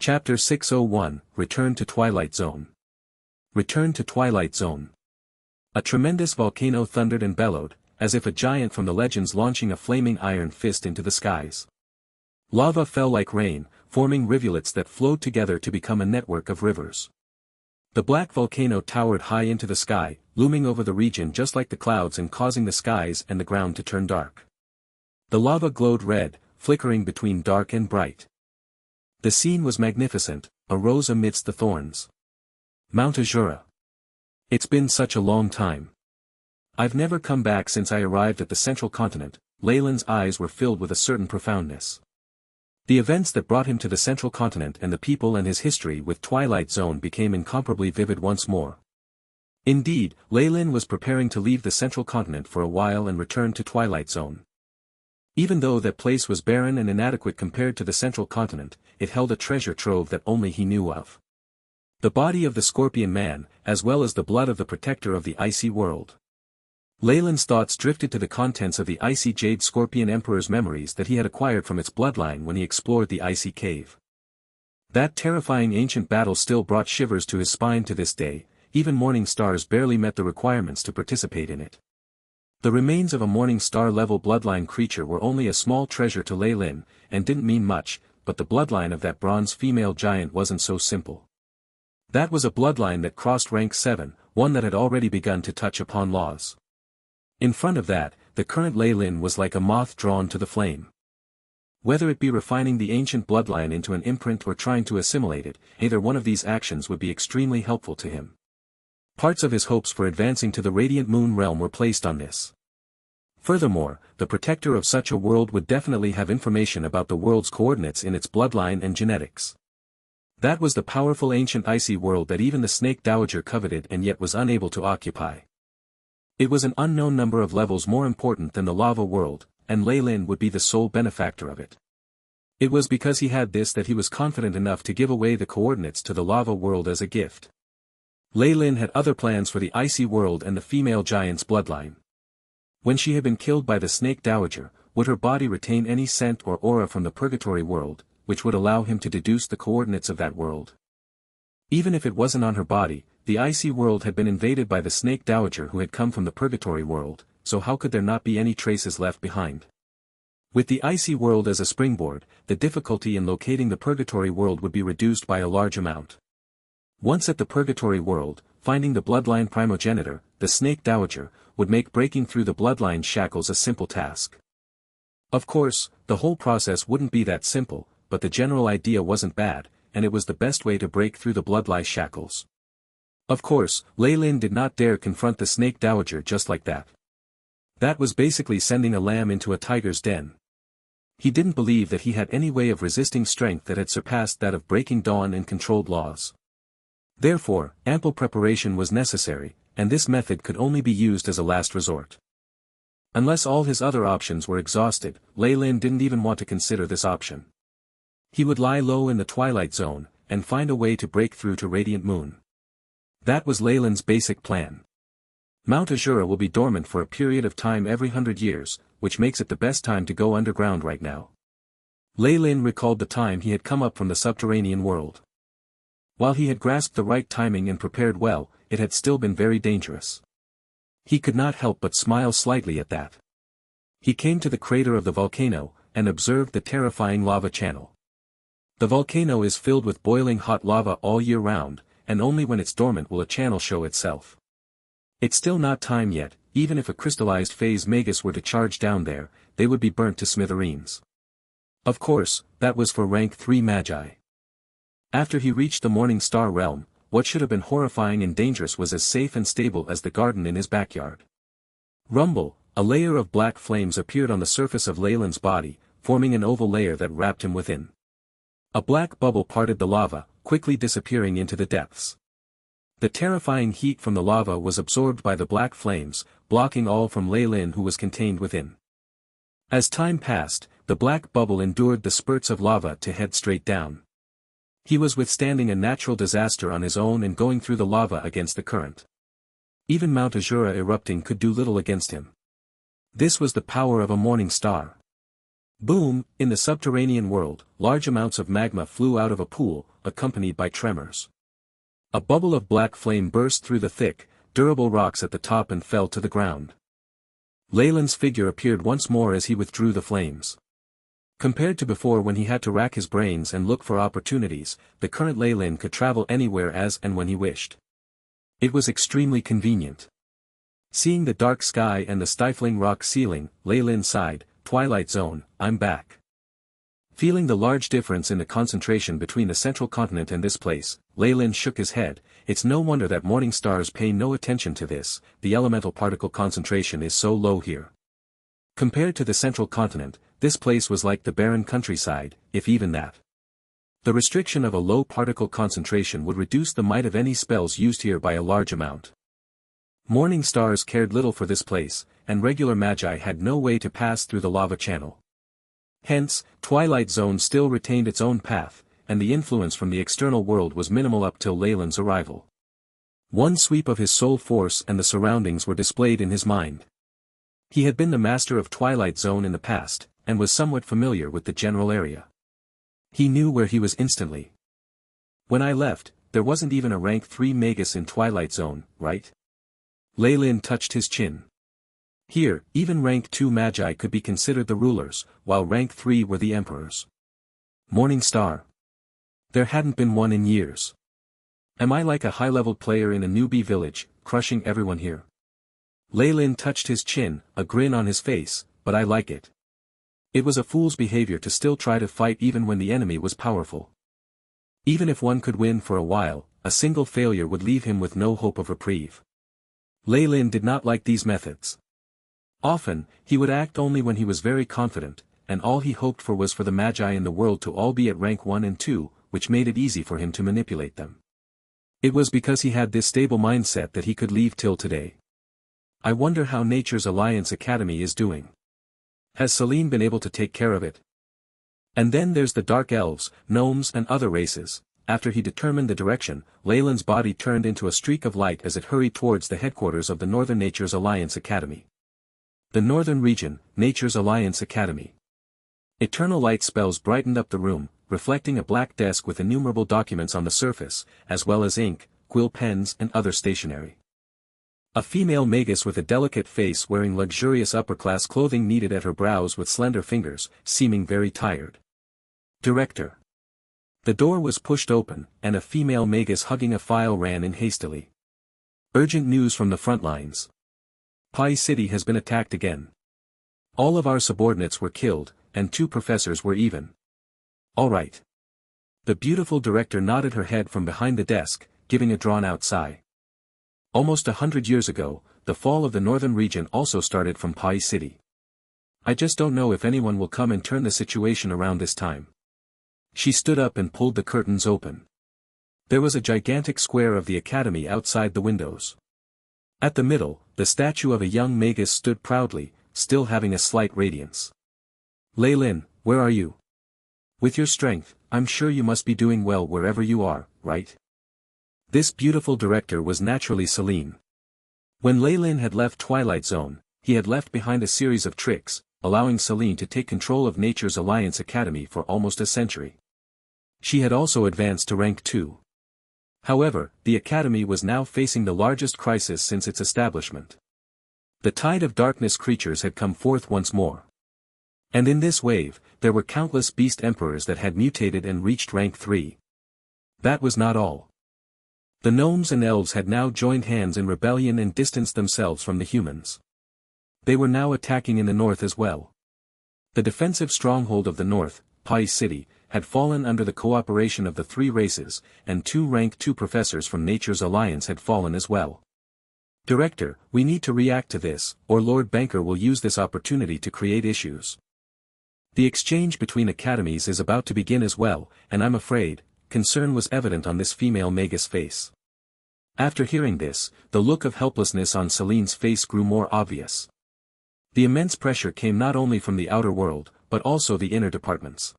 Chapter 601, Return to Twilight Zone. Return to Twilight Zone. A tremendous volcano thundered and bellowed, as if a giant from the legends launching a flaming iron fist into the skies. Lava fell like rain, forming rivulets that flowed together to become a network of rivers. The black volcano towered high into the sky, looming over the region just like the clouds and causing the skies and the ground to turn dark. The lava glowed red, flickering between dark and bright. The scene was magnificent, a rose amidst the thorns. Mount Azura. It's been such a long time. I've never come back since I arrived at the central continent. Leyland's eyes were filled with a certain profoundness. The events that brought him to the central continent and the people and his history with Twilight Zone became incomparably vivid once more. Indeed, Leyland was preparing to leave the central continent for a while and return to Twilight Zone. Even though that place was barren and inadequate compared to the central continent, it held a treasure trove that only he knew of. The body of the Scorpion Man, as well as the blood of the protector of the icy world. Leyland's thoughts drifted to the contents of the icy Jade Scorpion Emperor's memories that he had acquired from its bloodline when he explored the icy cave. That terrifying ancient battle still brought shivers to his spine to this day. Even morning stars barely met the requirements to participate in it. The remains of a morning star-level bloodline creature were only a small treasure to Leyland, and didn't mean much, but the bloodline of that bronze female giant wasn't so simple. That was a bloodline that crossed rank 7, one that had already begun to touch upon laws. In front of that, the current Leyland was like a moth drawn to the flame. Whether it be refining the ancient bloodline into an imprint or trying to assimilate it, either one of these actions would be extremely helpful to him. Parts of his hopes for advancing to the Radiant Moon realm were placed on this. Furthermore, the protector of such a world would definitely have information about the world's coordinates in its bloodline and genetics. That was the powerful ancient icy world that even the Snake Dowager coveted and yet was unable to occupy. It was an unknown number of levels more important than the lava world, and Leyland would be the sole benefactor of it. It was because he had this that he was confident enough to give away the coordinates to the lava world as a gift. Leyland had other plans for the icy world and the female giant's bloodline. When she had been killed by the Snake Dowager, would her body retain any scent or aura from the purgatory world, which would allow him to deduce the coordinates of that world? Even if it wasn't on her body, the icy world had been invaded by the Snake Dowager who had come from the purgatory world, so how could there not be any traces left behind? With the icy world as a springboard, the difficulty in locating the purgatory world would be reduced by a large amount. Once at the purgatory world, finding the bloodline primogenitor, the Snake Dowager, would make breaking through the bloodline shackles a simple task. Of course, the whole process wouldn't be that simple, but the general idea wasn't bad, and it was the best way to break through the bloodline shackles. Of course, Leyland did not dare confront the Snake Dowager just like that. That was basically sending a lamb into a tiger's den. He didn't believe that he had any way of resisting strength that had surpassed that of breaking dawn and controlled laws. Therefore, ample preparation was necessary, and this method could only be used as a last resort. Unless all his other options were exhausted, Leyland didn't even want to consider this option. He would lie low in the Twilight Zone, and find a way to break through to Radiant Moon. That was Leyland's basic plan. Mount Azura will be dormant for a period of time every 100 years, which makes it the best time to go underground right now. Leyland recalled the time he had come up from the subterranean world. While he had grasped the right timing and prepared well, it had still been very dangerous. He could not help but smile slightly at that. He came to the crater of the volcano, and observed the terrifying lava channel. The volcano is filled with boiling hot lava all year round, and only when it's dormant will a channel show itself. It's still not time yet. Even if a crystallized phase Magus were to charge down there, they would be burnt to smithereens. Of course, that was for rank 3 Magi. After he reached the Morning Star realm, what should have been horrifying and dangerous was as safe and stable as the garden in his backyard. Rumble, a layer of black flames appeared on the surface of Leyland's body, forming an oval layer that wrapped him within. A black bubble parted the lava, quickly disappearing into the depths. The terrifying heat from the lava was absorbed by the black flames, blocking all from Leyland who was contained within. As time passed, the black bubble endured the spurts of lava to head straight down. He was withstanding a natural disaster on his own and going through the lava against the current. Even Mount Azura erupting could do little against him. This was the power of a morning star. Boom, in the subterranean world, large amounts of magma flew out of a pool, accompanied by tremors. A bubble of black flame burst through the thick, durable rocks at the top and fell to the ground. Leyland's figure appeared once more as he withdrew the flames. Compared to before when he had to rack his brains and look for opportunities, the current Leyland could travel anywhere as and when he wished. It was extremely convenient. Seeing the dark sky and the stifling rock ceiling, Leyland sighed, "Twilight Zone, I'm back." Feeling the large difference in the concentration between the central continent and this place, Leyland shook his head. It's no wonder that morning stars pay no attention to this, the elemental particle concentration is so low here. Compared to the central continent, this place was like the barren countryside, if even that. The restriction of a low particle concentration would reduce the might of any spells used here by a large amount. Morning stars cared little for this place, and regular magi had no way to pass through the lava channel. Hence, Twilight Zone still retained its own path, and the influence from the external world was minimal up till Leyland's arrival. One sweep of his soul force and the surroundings were displayed in his mind. He had been the master of Twilight Zone in the past, and was somewhat familiar with the general area. He knew where he was instantly. When I left, there wasn't even a rank 3 Magus in Twilight Zone, right? Leyland touched his chin. Here, even rank 2 Magi could be considered the rulers, while rank 3 were the emperors. Morning Star. There hadn't been one in years. Am I like a high-level player in a newbie village, crushing everyone here? Leyland touched his chin, a grin on his face, but I like it. It was a fool's behavior to still try to fight even when the enemy was powerful. Even if one could win for a while, a single failure would leave him with no hope of reprieve. Leyland did not like these methods. Often, he would act only when he was very confident, and all he hoped for was for the Magi in the world to all be at rank 1 and 2, which made it easy for him to manipulate them. It was because he had this stable mindset that he could leave till today. I wonder how Nature's Alliance Academy is doing. Has Celine been able to take care of it? And then there's the dark elves, gnomes and other races. After he determined the direction, Leyland's body turned into a streak of light as it hurried towards the headquarters of the Northern Nature's Alliance Academy. The Northern Region, Nature's Alliance Academy. Eternal light spells brightened up the room, reflecting a black desk with innumerable documents on the surface, as well as ink, quill pens and other stationery. A female magus with a delicate face wearing luxurious upper-class clothing kneaded at her brows with slender fingers, seeming very tired. Director. The door was pushed open, and a female magus hugging a file ran in hastily. Urgent news from the front lines. Pi City has been attacked again. All of our subordinates were killed, and 2 professors were even. All right. The beautiful director nodded her head from behind the desk, giving a drawn-out sigh. Almost 100 years ago, the fall of the northern region also started from Pi City. I just don't know if anyone will come and turn the situation around this time. She stood up and pulled the curtains open. There was a gigantic square of the academy outside the windows. At the middle, the statue of a young magus stood proudly, still having a slight radiance. Leyland, where are you? With your strength, I'm sure you must be doing well wherever you are, right? This beautiful director was naturally Celine. When Leyland had left Twilight Zone, he had left behind a series of tricks, allowing Celine to take control of Nature's Alliance Academy for almost a century. She had also advanced to rank 2. However, the academy was now facing the largest crisis since its establishment. The tide of darkness creatures had come forth once more. And in this wave, there were countless beast emperors that had mutated and reached rank 3. That was not all. The gnomes and elves had now joined hands in rebellion and distanced themselves from the humans. They were now attacking in the north as well. The defensive stronghold of the north, Pi City, had fallen under the cooperation of the 3 races, and 2 rank 2 professors from Nature's Alliance had fallen as well. Director, we need to react to this, or Lord Banker will use this opportunity to create issues. The exchange between academies is about to begin as well, and I'm afraid, concern was evident on this female magus face. After hearing this, the look of helplessness on Celine's face grew more obvious. The immense pressure came not only from the outer world, but also the inner departments.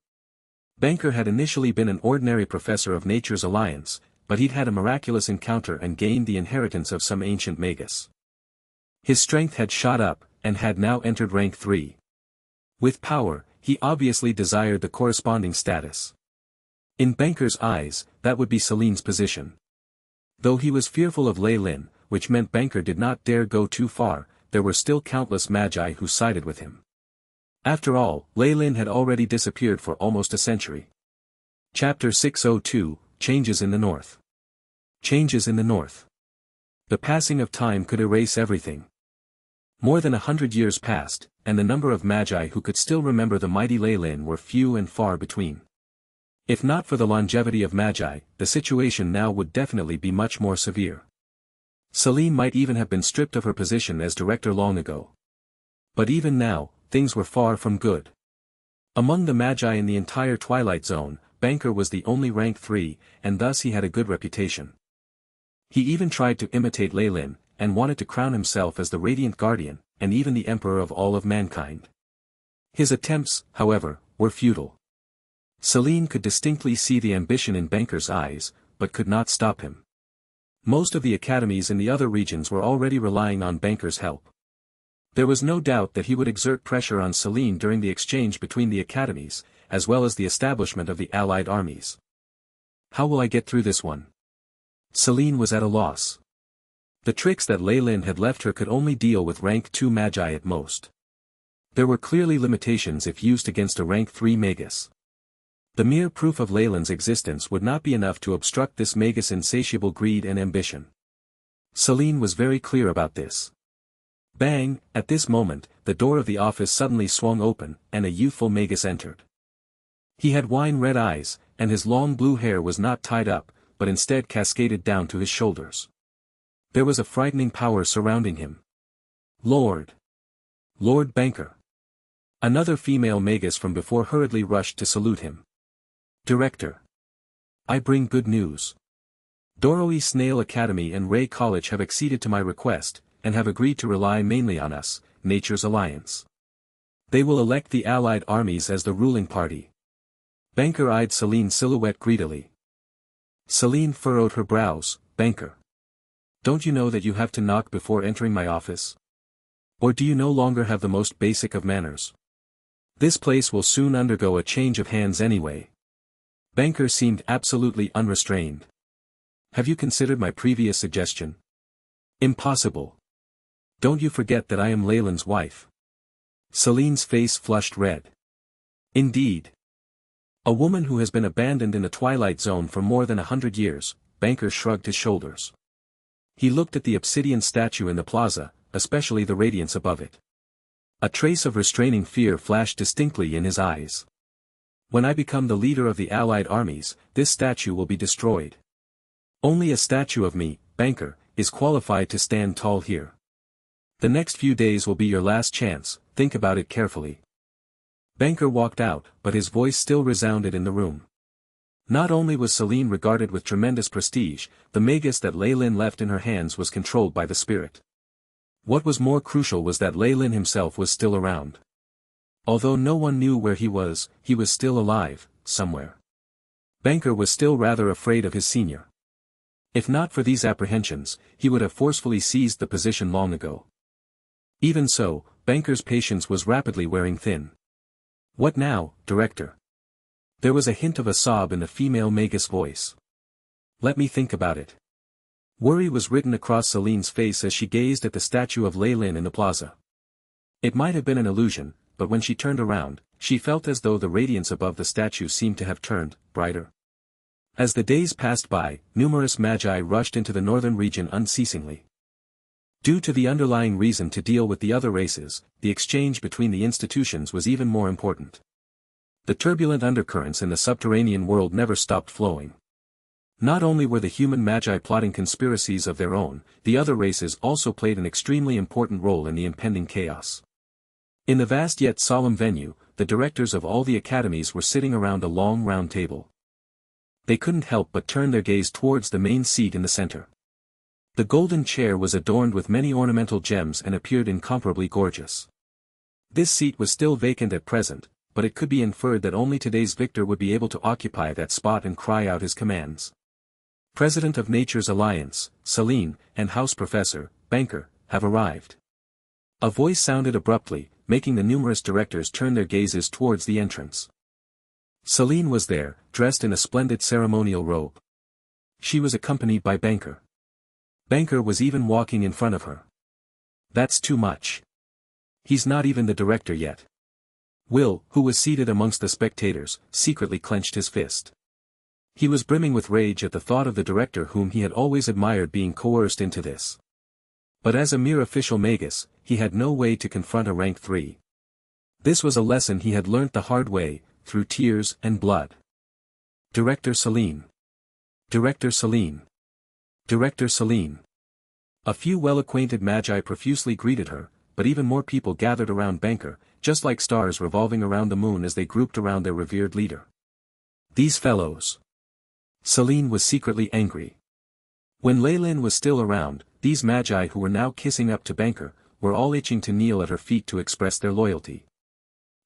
Banker had initially been an ordinary professor of Nature's Alliance, but he'd had a miraculous encounter and gained the inheritance of some ancient magus. His strength had shot up, and had now entered rank 3. With power, he obviously desired the corresponding status. In Banker's eyes, that would be Celine's position. Though he was fearful of Lei Lin, which meant Banker did not dare go too far, there were still countless magi who sided with him. After all, Lei Lin had already disappeared for almost a century. Chapter 602, Changes in the North. Changes in the North. The passing of time could erase everything. More than 100 years passed, and the number of magi who could still remember the mighty Lei Lin were few and far between. If not for the longevity of magi, the situation now would definitely be much more severe. Celine might even have been stripped of her position as director long ago. But even now, things were far from good. Among the magi in the entire Twilight Zone, Banker was the only rank 3, and thus he had a good reputation. He even tried to imitate Lei Lin, and wanted to crown himself as the Radiant Guardian, and even the Emperor of all of mankind. His attempts, however, were futile. Celine could distinctly see the ambition in Banker's eyes, but could not stop him. Most of the academies in the other regions were already relying on Banker's help. There was no doubt that he would exert pressure on Celine during the exchange between the academies, as well as the establishment of the allied armies. How will I get through this one? Celine was at a loss. The tricks that Lei Lin had left her could only deal with rank 2 magi at most. There were clearly limitations if used against a rank 3 Magus. The mere proof of Lei Lin's existence would not be enough to obstruct this Magus' insatiable greed and ambition. Celine was very clear about this. Bang! At this moment, the door of the office suddenly swung open, and a youthful Magus entered. He had wine-red eyes, and his long blue hair was not tied up, but instead cascaded down to his shoulders. There was a frightening power surrounding him. Lord Banker. Another female Magus from before hurriedly rushed to salute him. Director. I bring good news. Doroi Snail Academy and Ray College have acceded to my request, and have agreed to rely mainly on us, Nature's Alliance. They will elect the allied armies as the ruling party. Banker eyed Celine's silhouette greedily. Celine furrowed her brows. Banker. Don't you know that you have to knock before entering my office? Or do you no longer have the most basic of manners? This place will soon undergo a change of hands anyway. Banker seemed absolutely unrestrained. Have you considered my previous suggestion? Impossible. Don't you forget that I am Lei Lin's wife. Celine's face flushed red. Indeed. A woman who has been abandoned in the Twilight Zone for more than 100 years, Banker shrugged his shoulders. He looked at the obsidian statue in the plaza, especially the radiance above it. A trace of restraining fear flashed distinctly in his eyes. When I become the leader of the allied armies, this statue will be destroyed. Only a statue of me, Banker, is qualified to stand tall here. The next few days will be your last chance, think about it carefully. Banker walked out, but his voice still resounded in the room. Not only was Celine regarded with tremendous prestige, the Magus that Lei Lin left in her hands was controlled by the spirit. What was more crucial was that Lei Lin himself was still around. Although no one knew where he was still alive, somewhere. Banker was still rather afraid of his senior. If not for these apprehensions, he would have forcefully seized the position long ago. Even so, Banker's patience was rapidly wearing thin. What now, Director? There was a hint of a sob in the female Magus voice. Let me think about it. Worry was written across Celine's face as she gazed at the statue of Lei Lin in the plaza. It might have been an illusion, but when she turned around, she felt as though the radiance above the statue seemed to have turned brighter. As the days passed by, numerous magi rushed into the northern region unceasingly. Due to the underlying reason to deal with the other races, the exchange between the institutions was even more important. The turbulent undercurrents in the subterranean world never stopped flowing. Not only were the human magi plotting conspiracies of their own, the other races also played an extremely important role in the impending chaos. In the vast yet solemn venue, the directors of all the academies were sitting around a long round table. They couldn't help but turn their gaze towards the main seat in the center. The golden chair was adorned with many ornamental gems and appeared incomparably gorgeous. This seat was still vacant at present, but it could be inferred that only today's victor would be able to occupy that spot and cry out his commands. President of Nature's Alliance, Celine, and House Professor, Banker, have arrived. A voice sounded abruptly, making the numerous directors turn their gazes towards the entrance. Celine was there, dressed in a splendid ceremonial robe. She was accompanied by Banker. Banker was even walking in front of her. That's too much. He's not even the director yet. Will, who was seated amongst the spectators, secretly clenched his fist. He was brimming with rage at the thought of the director whom he had always admired being coerced into this. But as a mere official Magus, he had no way to confront a rank 3. This was a lesson he had learnt the hard way, through tears and blood. Director Celine. Director Celine. Director Celine. A few well-acquainted magi profusely greeted her, but even more people gathered around Banker, just like stars revolving around the moon as they grouped around their revered leader. These fellows. Celine was secretly angry. When Leylin was still around, these magi who were now kissing up to Banker, were all itching to kneel at her feet to express their loyalty.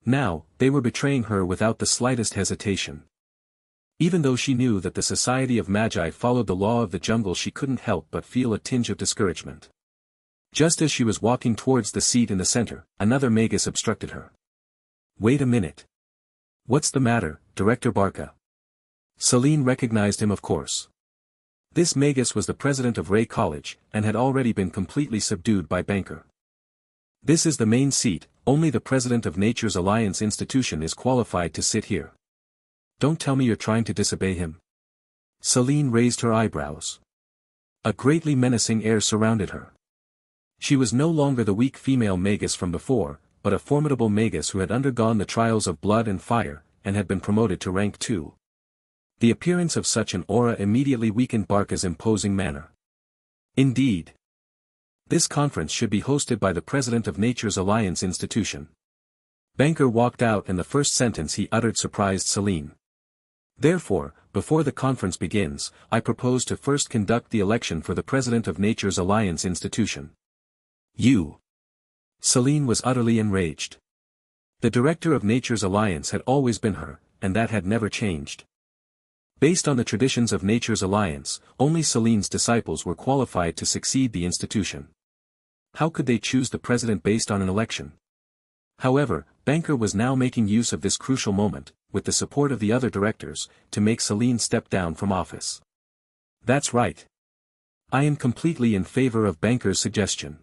Now, they were betraying her without the slightest hesitation. Even though she knew that the society of magi followed the law of the jungle, she couldn't help but feel a tinge of discouragement. Just as she was walking towards the seat in the center, another Magus obstructed her. Wait a minute. What's the matter, Director Barca? Celine recognized him, of course. This Magus was the president of Ray College, and had already been completely subdued by Banker. This is the main seat, only the president of Nature's Alliance institution is qualified to sit here. Don't tell me you're trying to disobey him. Celine raised her eyebrows. A greatly menacing air surrounded her. She was no longer the weak female Magus from before, but a formidable Magus who had undergone the trials of blood and fire, and had been promoted to rank 2. The appearance of such an aura immediately weakened Barca's imposing manner. Indeed. This conference should be hosted by the president of Nature's Alliance institution. Banker walked out, and the first sentence he uttered surprised Celine. Therefore, before the conference begins, I propose to first conduct the election for the president of Nature's Alliance institution. You. Celine was utterly enraged. The director of Nature's Alliance had always been her, and that had never changed. Based on the traditions of Nature's Alliance, only Celine's disciples were qualified to succeed the institution. How could they choose the president based on an election? However, Banker was now making use of this crucial moment, with the support of the other directors, to make Celine step down from office. That's right. I am completely in favor of Banker's suggestion.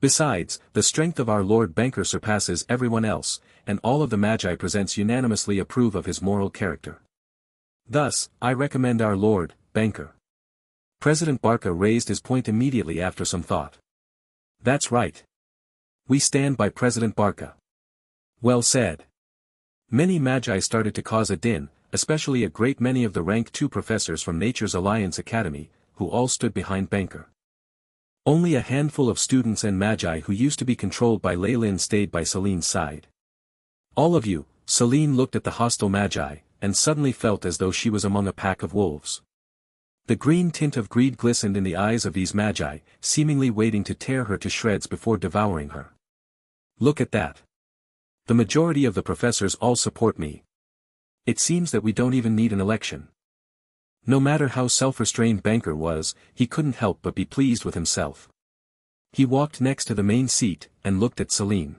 Besides, the strength of our Lord Banker surpasses everyone else, and all of the Magi presents unanimously approve of his moral character. Thus, I recommend our Lord, Banker. President Barca raised his point immediately after some thought. That's right. We stand by President Barca. Well said. Many Magi started to cause a din, especially a great many of the rank 2 professors from Nature's Alliance Academy, who all stood behind Banker. Only a handful of students and Magi who used to be controlled by Leylin stayed by Celine's side. All of you, Celine looked at the hostile Magi, and suddenly felt as though she was among a pack of wolves. The green tint of greed glistened in the eyes of these Magi, seemingly waiting to tear her to shreds before devouring her. Look at that. The majority of the professors all support me. It seems that we don't even need an election. No matter how self-restrained Banker was, he couldn't help but be pleased with himself. He walked next to the main seat, and looked at Celine.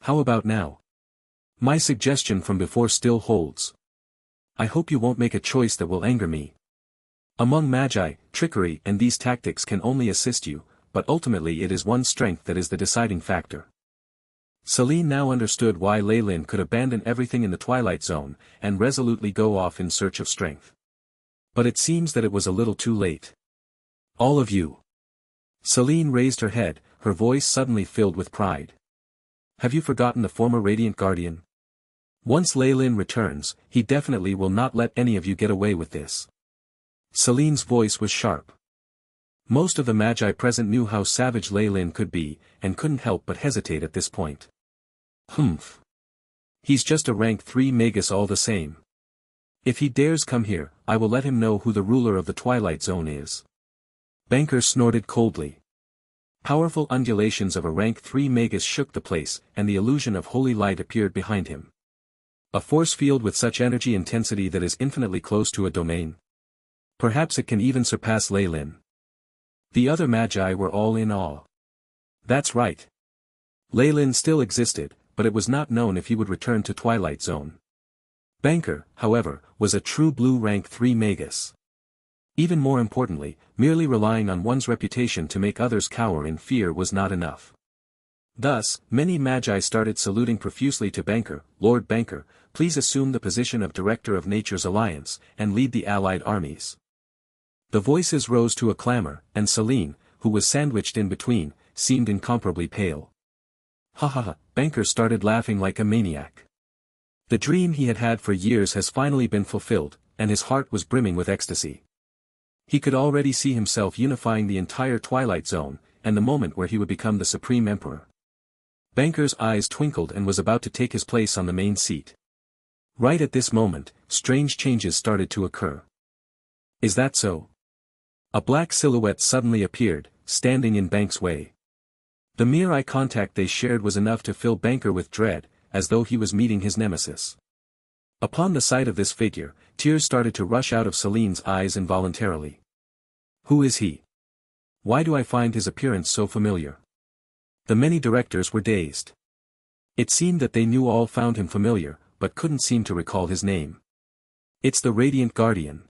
How about now? My suggestion from before still holds. I hope you won't make a choice that will anger me. Among Magi, trickery and these tactics can only assist you, but ultimately it is one's strength that is the deciding factor. Celine now understood why Leylin could abandon everything in the Twilight Zone, and resolutely go off in search of strength. But it seems that it was a little too late. All of you. Celine raised her head, her voice suddenly filled with pride. Have you forgotten the former Radiant Guardian? Once Leylin returns, he definitely will not let any of you get away with this. Celine's voice was sharp. Most of the Magi present knew how savage Leylin could be, and couldn't help but hesitate at this point. Humph. He's just a rank 3 Magus all the same. If he dares come here, I will let him know who the ruler of the Twilight Zone is. Banker snorted coldly. Powerful undulations of a rank 3 Magus shook the place, and the illusion of holy light appeared behind him. A force field with such energy intensity that is infinitely close to a domain. Perhaps it can even surpass Leylin. The other Magi were all in awe. That's right. Lei Lin still existed, but it was not known if he would return to Twilight Zone. Banker, however, was a true blue rank 3 Magus. Even more importantly, merely relying on one's reputation to make others cower in fear was not enough. Thus, many magi started saluting profusely to Banker. "Lord Banker, please assume the position of Director of Nature's Alliance, and lead the allied armies." The voices rose to a clamor, and Celine, who was sandwiched in between, seemed incomparably pale. Ha ha ha, Banker started laughing like a maniac. The dream he had had for years has finally been fulfilled, and his heart was brimming with ecstasy. He could already see himself unifying the entire Twilight Zone, and the moment where he would become the Supreme Emperor. Banker's eyes twinkled and was about to take his place on the main seat. Right at this moment, strange changes started to occur. Is that so? A black silhouette suddenly appeared, standing in Banker's way. The mere eye contact they shared was enough to fill Banker with dread, as though he was meeting his nemesis. Upon the sight of this figure, tears started to rush out of Celine's eyes involuntarily. Who is he? Why do I find his appearance so familiar? The many directors were dazed. It seemed that they knew all found him familiar, but couldn't seem to recall his name. It's the Radiant Guardian.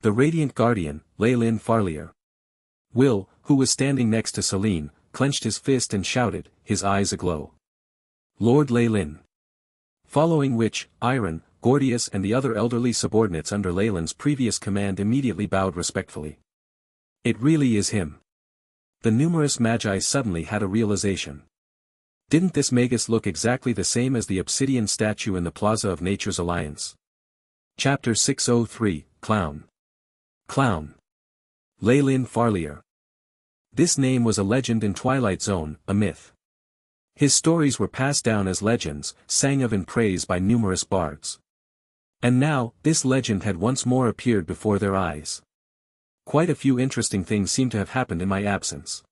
The Radiant Guardian, Lei Lin Farlier. Will, who was standing next to Celine, clenched his fist and shouted, his eyes aglow. Lord Lei Lin. Following which, Iron, Gordius and the other elderly subordinates under Lei Lin's previous command immediately bowed respectfully. It really is him. The numerous magi suddenly had a realization. Didn't this Magus look exactly the same as the obsidian statue in the Plaza of Nature's Alliance? Chapter 603, Clown. Clown. Lei Lin Farlier. This name was a legend in Twilight Zone, a myth. His stories were passed down as legends, sang of in praise by numerous bards. And now, this legend had once more appeared before their eyes. Quite a few interesting things seem to have happened in my absence.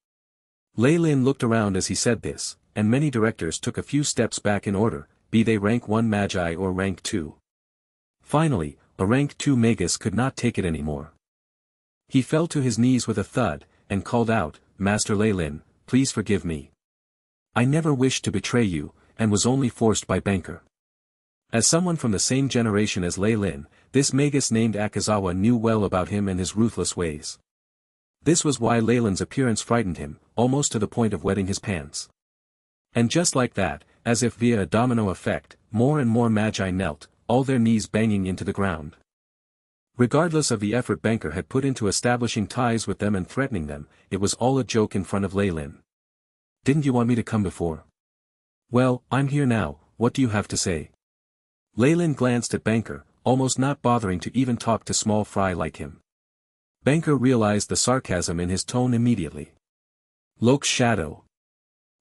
Lei Lin looked around as he said this, and many directors took a few steps back in order, be they rank 1 magi or rank 2. Finally, a rank 2 Magus could not take it anymore. He fell to his knees with a thud, and called out, "Master Lei Lin, please forgive me. I never wished to betray you, and was only forced by Banker." As someone from the same generation as Lei Lin, this Magus named Akazawa knew well about him and his ruthless ways. This was why Lei Lin's appearance frightened him, almost to the point of wetting his pants. And just like that, as if via a domino effect, more and more magi knelt, all their knees banging into the ground. Regardless of the effort Banker had put into establishing ties with them and threatening them, it was all a joke in front of Lei Lin. "Didn't you want me to come before?" "Well, I'm here now, what do you have to say?" Lei Lin glanced at Banker, almost not bothering to even talk to small fry like him. Banker realized the sarcasm in his tone immediately. Loke's shadow.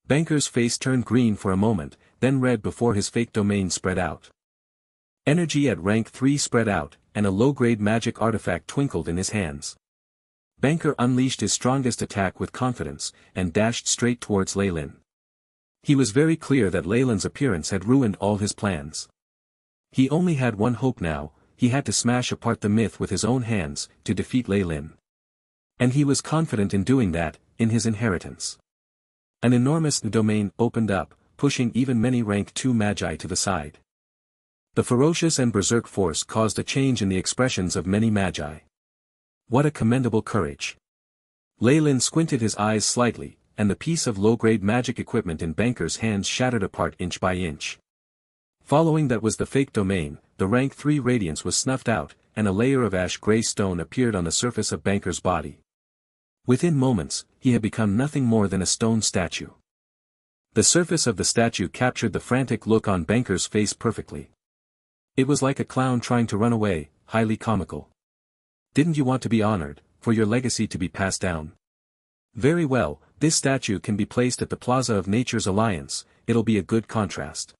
Banker's face turned green for a moment, then red before his fake domain spread out. Energy at rank 3 spread out, and a low-grade magic artifact twinkled in his hands. Banker unleashed his strongest attack with confidence, and dashed straight towards Lei Lin. He was very clear that Lei Lin's appearance had ruined all his plans. He only had one hope now, he had to smash apart the myth with his own hands, to defeat Lei Lin. And he was confident in doing that, in his inheritance. An enormous domain opened up, pushing even many rank 2 magi to the side. The ferocious and berserk force caused a change in the expressions of many magi. What a commendable courage. Lei Lin squinted his eyes slightly, and the piece of low-grade magic equipment in Banker's hands shattered apart inch by inch. Following that was the fake domain, the rank 3 radiance was snuffed out, and a layer of ash-gray stone appeared on the surface of Banker's body. Within moments, he had become nothing more than a stone statue. The surface of the statue captured the frantic look on Banker's face perfectly. It was like a clown trying to run away, highly comical. Didn't you want to be honored, for your legacy to be passed down? Very well, this statue can be placed at the Plaza of Nature's Alliance, it'll be a good contrast.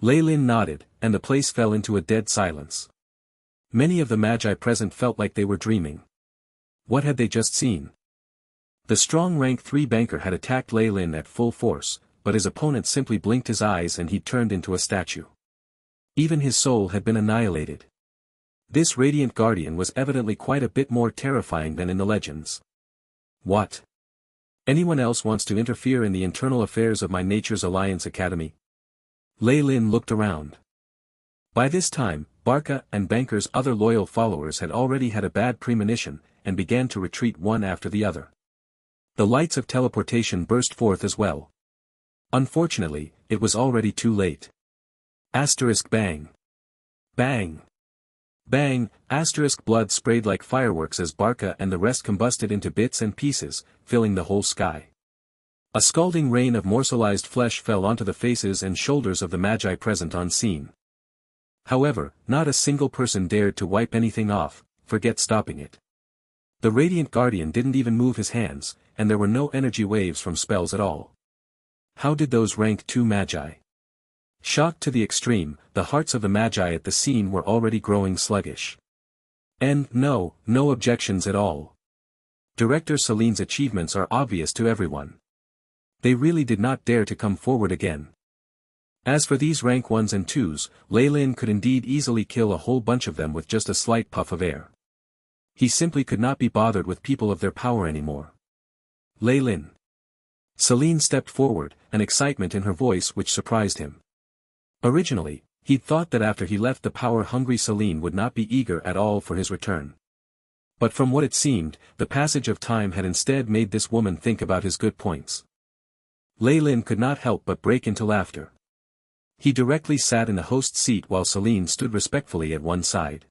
Lei Lin nodded, and the place fell into a dead silence. Many of the magi present felt like they were dreaming. What had they just seen? The strong rank 3 Banker had attacked Lei Lin at full force, but his opponent simply blinked his eyes and he turned into a statue. Even his soul had been annihilated. This Radiant Guardian was evidently quite a bit more terrifying than in the legends. What? Anyone else wants to interfere in the internal affairs of my Nature's Alliance Academy? Lei Lin looked around. By this time, Barca and Banker's other loyal followers had already had a bad premonition, and began to retreat one after the other. The lights of teleportation burst forth as well. Unfortunately, it was already too late. Asterisk bang. Bang. Bang, asterisk blood sprayed like fireworks as Barca and the rest combusted into bits and pieces, filling the whole sky. A scalding rain of morselized flesh fell onto the faces and shoulders of the Magi present on scene. However, not a single person dared to wipe anything off, forget stopping it. The Radiant Guardian didn't even move his hands, and there were no energy waves from spells at all. How did those rank 2 Magi? Shocked to the extreme, the hearts of the Magi at the scene were already growing sluggish. And no objections at all. Director Celine's achievements are obvious to everyone. They really did not dare to come forward again. As for these rank 1s and 2s, Lei Lin could indeed easily kill a whole bunch of them with just a slight puff of air. He simply could not be bothered with people of their power anymore. Lei Lin. Celine stepped forward, an excitement in her voice which surprised him. Originally, he'd thought that after he left the power-hungry Celine would not be eager at all for his return. But from what it seemed, the passage of time had instead made this woman think about his good points. Lei Lin could not help but break into laughter. He directly sat in the host's seat while Celine stood respectfully at one side.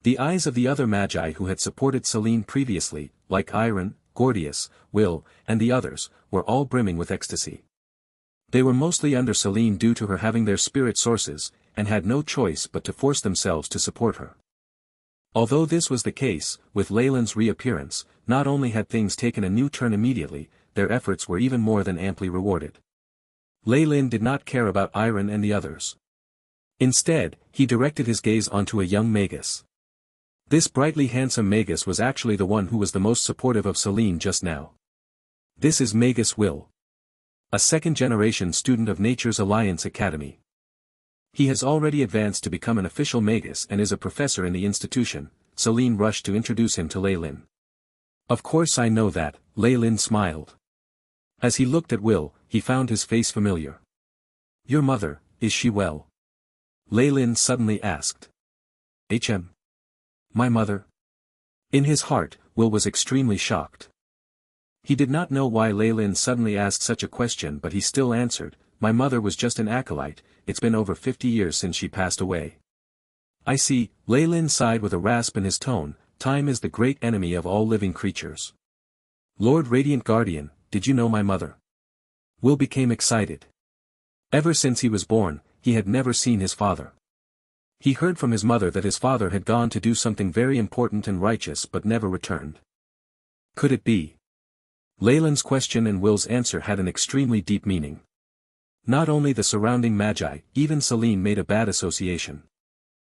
The eyes of the other Magi who had supported Celine previously, like Iron, Gordius, Will, and the others, were all brimming with ecstasy. They were mostly under Celine due to her having their spirit sources, and had no choice but to force themselves to support her. Although this was the case, with Lei Lin's reappearance, not only had things taken a new turn immediately, their efforts were even more than amply rewarded. Lei Lin did not care about Iron and the others. Instead, he directed his gaze onto a young Magus. This brightly handsome Magus was actually the one who was the most supportive of Celine just now. This is Magus Will. A second-generation student of Nature's Alliance Academy. He has already advanced to become an official Magus and is a professor in the institution. Celine rushed to introduce him to Lei Lin. Of course I know that, Lei Lin smiled. As he looked at Will, he found his face familiar. Your mother, is she well? Lei Lin suddenly asked. My mother? In his heart, Will was extremely shocked. He did not know why Lei Lin suddenly asked such a question, but he still answered, my mother was just an acolyte, it's been over 50 years since she passed away. I see, Lei Lin sighed with a rasp in his tone, time is the great enemy of all living creatures. Lord Radiant Guardian, did you know my mother? Will became excited. Ever since he was born, he had never seen his father. He heard from his mother that his father had gone to do something very important and righteous but never returned. Could it be? Lei Lin's question and Will's answer had an extremely deep meaning. Not only the surrounding Magi, even Celine made a bad association.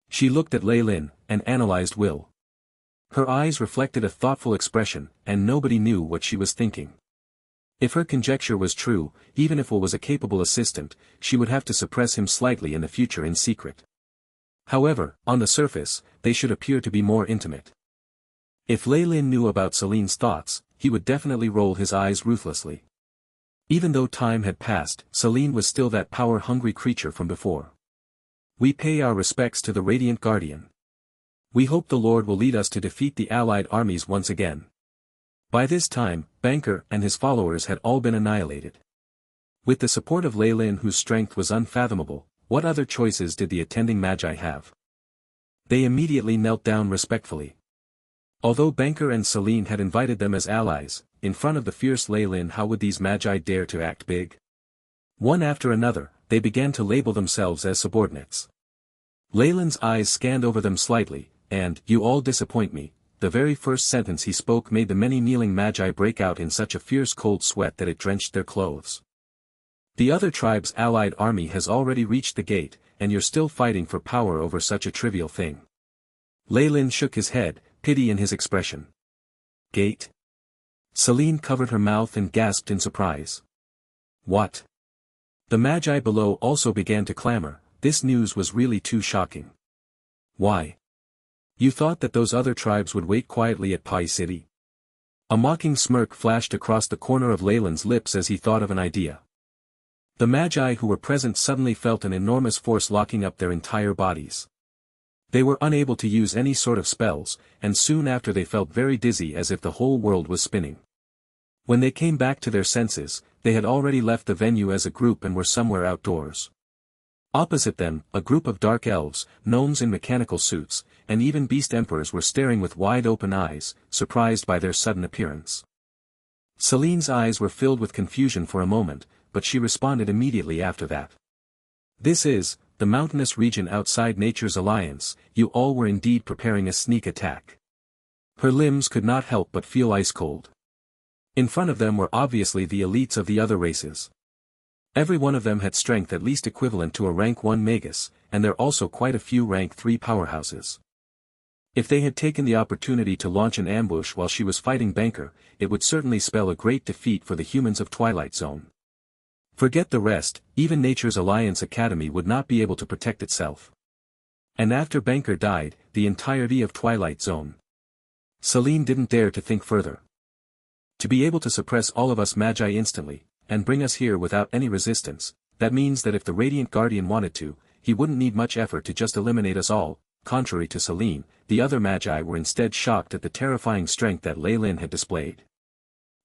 She looked at Lei Lin, and analyzed Will. Her eyes reflected a thoughtful expression, and nobody knew what she was thinking. If her conjecture was true, even if Will was a capable assistant, she would have to suppress him slightly in the future in secret. However, on the surface, they should appear to be more intimate. If Lei Lin knew about Celine's thoughts, he would definitely roll his eyes ruthlessly. Even though time had passed, Celine was still that power-hungry creature from before. We pay our respects to the Radiant Guardian. We hope the Lord will lead us to defeat the allied armies once again. By this time, Banker and his followers had all been annihilated. With the support of Lei Lin, whose strength was unfathomable, what other choices did the attending Magi have? They immediately knelt down respectfully. Although Banker and Celine had invited them as allies, in front of the fierce Lei Lin, how would these Magi dare to act big? One after another, they began to label themselves as subordinates. Lei Lin's eyes scanned over them slightly, and, you all disappoint me. The very first sentence he spoke made the many kneeling Magi break out in such a fierce cold sweat that it drenched their clothes. The other tribe's allied army has already reached the gate, and you're still fighting for power over such a trivial thing. Lei Lin shook his head, pity in his expression. Gate? Celine covered her mouth and gasped in surprise. What? The Magi below also began to clamor. This news was really too shocking. Why? You thought that those other tribes would wait quietly at Pai City? A mocking smirk flashed across the corner of Leyland's lips as he thought of an idea. The Magi who were present suddenly felt an enormous force locking up their entire bodies. They were unable to use any sort of spells, and soon after they felt very dizzy as if the whole world was spinning. When they came back to their senses, they had already left the venue as a group and were somewhere outdoors. Opposite them, a group of dark elves, gnomes in mechanical suits, and even beast emperors were staring with wide-open eyes, surprised by their sudden appearance. Celine's eyes were filled with confusion for a moment, but she responded immediately after that. "This is, the mountainous region outside Nature's Alliance. You all were indeed preparing a sneak attack." Her limbs could not help but feel ice-cold. In front of them were obviously the elites of the other races. Every one of them had strength at least equivalent to a rank 1 Magus, and there also quite a few rank 3 powerhouses. If they had taken the opportunity to launch an ambush while she was fighting Banker, it would certainly spell a great defeat for the humans of Twilight Zone. Forget the rest, even Nature's Alliance Academy would not be able to protect itself. And after Banker died, the entirety of Twilight Zone. Celine didn't dare to think further. To be able to suppress all of us Magi instantly, and bring us here without any resistance, that means that if the Radiant Guardian wanted to, he wouldn't need much effort to just eliminate us all. Contrary to Celine, the other Magi were instead shocked at the terrifying strength that Leylin had displayed.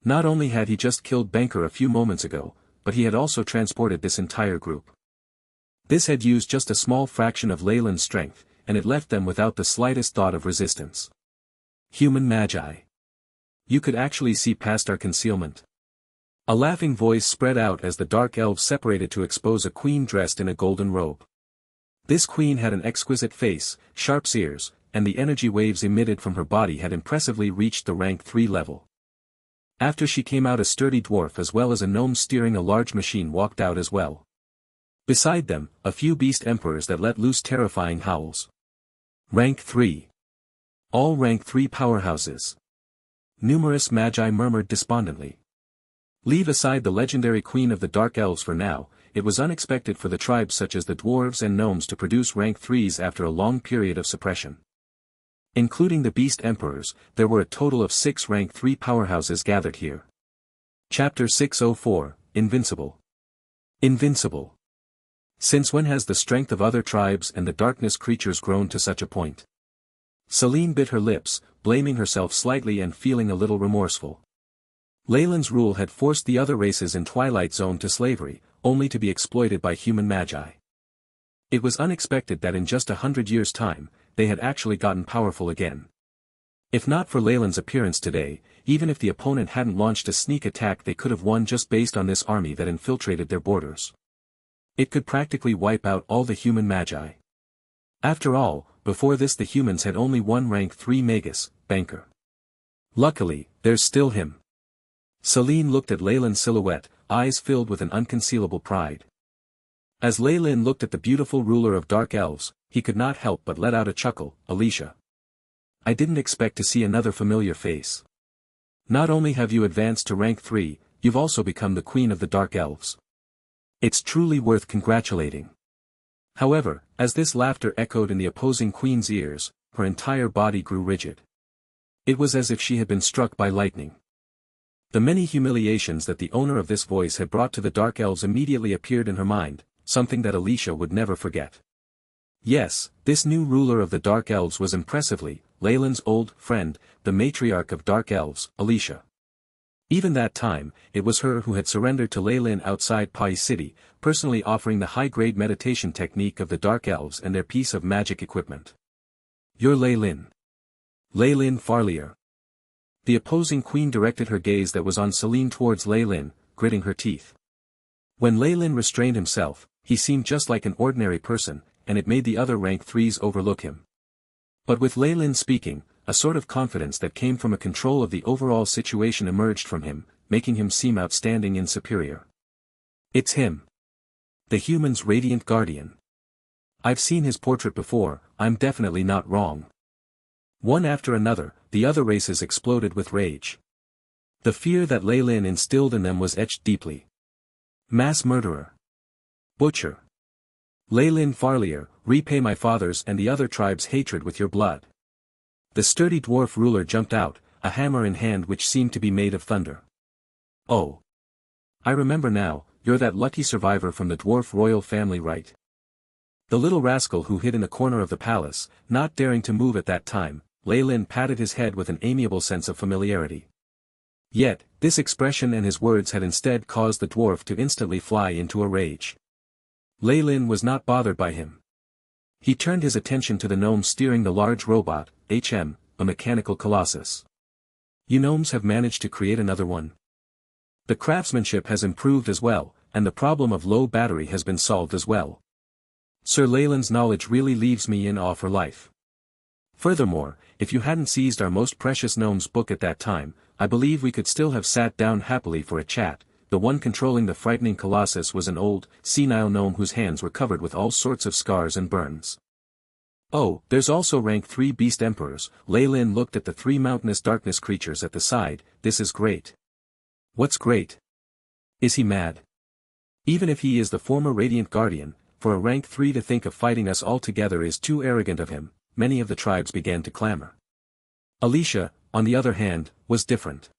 Not only had he just killed Banker a few moments ago, but he had also transported this entire group. This had used just a small fraction of Leyland's strength, and it left them without the slightest thought of resistance. Human Magi. You could actually see past our concealment. A laughing voice spread out as the dark elves separated to expose a queen dressed in a golden robe. This queen had an exquisite face, sharp ears, and the energy waves emitted from her body had impressively reached the rank 3 level. After she came out, a sturdy dwarf as well as a gnome steering a large machine walked out as well. Beside them, a few beast emperors that let loose terrifying howls. Rank 3. All rank 3 powerhouses. Numerous Magi murmured despondently. Leave aside the legendary queen of the Dark Elves for now. It was unexpected for the tribes such as the dwarves and gnomes to produce rank 3s after a long period of suppression. Including the beast emperors, there were a total of 6 rank 3 powerhouses gathered here. Chapter 604, Invincible. Invincible. Since when has the strength of other tribes and the darkness creatures grown to such a point? Celine bit her lips, blaming herself slightly and feeling a little remorseful. Leyland's rule had forced the other races in Twilight Zone to slavery, only to be exploited by human Magi. It was unexpected that in just 100 years' time, they had actually gotten powerful again. If not for Leyland's appearance today, even if the opponent hadn't launched a sneak attack, they could have won just based on this army that infiltrated their borders. It could practically wipe out all the human Magi. After all, before this the humans had only one rank 3 Magus, Banker. Luckily, there's still him. Celine looked at Leyland's silhouette, eyes filled with an unconcealable pride. As Leylin looked at the beautiful ruler of Dark Elves, he could not help but let out a chuckle. Alicia. I didn't expect to see another familiar face. Not only have you advanced to rank 3, you've also become the queen of the Dark Elves. It's truly worth congratulating. However, as this laughter echoed in the opposing queen's ears, her entire body grew rigid. It was as if she had been struck by lightning. The many humiliations that the owner of this voice had brought to the Dark Elves immediately appeared in her mind, something that Alicia would never forget. Yes, this new ruler of the Dark Elves was impressively Leyland's old friend, the matriarch of Dark Elves, Alicia. Even that time, it was her who had surrendered to Leylin outside Pai City, personally offering the high-grade meditation technique of the Dark Elves and their piece of magic equipment. You're Leylin. Leylin Farlier. The opposing queen directed her gaze that was on Celine towards Leylin, gritting her teeth. When Leylin restrained himself, he seemed just like an ordinary person, and it made the other rank 3s overlook him. But with Leylin speaking, a sort of confidence that came from a control of the overall situation emerged from him, making him seem outstanding and superior. It's him. The human's radiant guardian. I've seen his portrait before, I'm definitely not wrong. One after another, the other races exploded with rage. The fear that Leylin instilled in them was etched deeply. Mass murderer. Butcher. Leylin Farlier, repay my father's and the other tribes' hatred with your blood. The sturdy dwarf ruler jumped out, a hammer in hand which seemed to be made of thunder. "Oh. I remember now, you're that lucky survivor from the dwarf royal family, right?" The little rascal who hid in the corner of the palace, not daring to move at that time, Lei Lin patted his head with an amiable sense of familiarity. Yet, this expression and his words had instead caused the dwarf to instantly fly into a rage. Lei Lin was not bothered by him. He turned his attention to the gnome steering the large robot, a mechanical colossus. "You gnomes have managed to create another one. The craftsmanship has improved as well, and the problem of low battery has been solved as well. Sir Leyland's knowledge really leaves me in awe for life. Furthermore, if you hadn't seized our most precious gnome's book at that time, I believe we could still have sat down happily for a chat." The one controlling the frightening colossus was an old, senile gnome whose hands were covered with all sorts of scars and burns. "Oh, there's also rank 3 beast emperors." Lei Lin looked at the 3 mountainous darkness creatures at the side. "This is great." "What's great? Is he mad? Even if he is the former Radiant Guardian, for a rank 3 to think of fighting us all together is too arrogant of him." Many of the tribes began to clamor. Alicia, on the other hand, was different.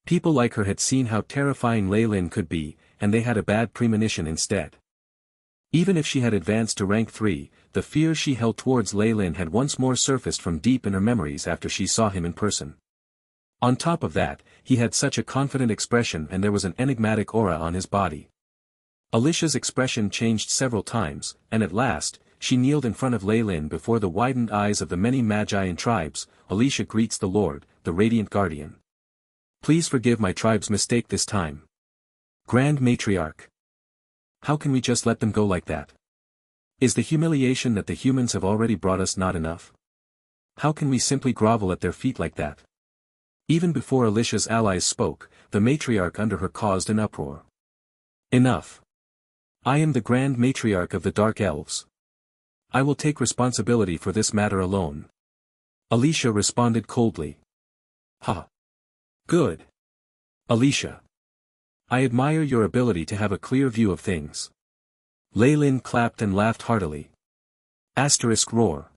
People like her had seen how terrifying Lei Lin could be, and they had a bad premonition instead. Even if she had advanced to rank 3, the fear she held towards Lei Lin had once more surfaced from deep in her memories after she saw him in person. On top of that, he had such a confident expression and there was an enigmatic aura on his body. Alicia's expression changed several times, and at last, she kneeled in front of Lei Lin before the widened eyes of the many magi and tribes. "Alicia greets the Lord, the Radiant Guardian. Please forgive my tribe's mistake this time. Grand Matriarch. How can we just let them go like that? Is the humiliation that the humans have already brought us not enough? How can we simply grovel at their feet like that?" Even before Alicia's allies spoke, the matriarch under her caused an uproar. "Enough. I am the Grand Matriarch of the Dark Elves. I will take responsibility for this matter alone." Alicia responded coldly. "Ha. Good. Alicia. I admire your ability to have a clear view of things." Lei Lin clapped and laughed heartily. Roar.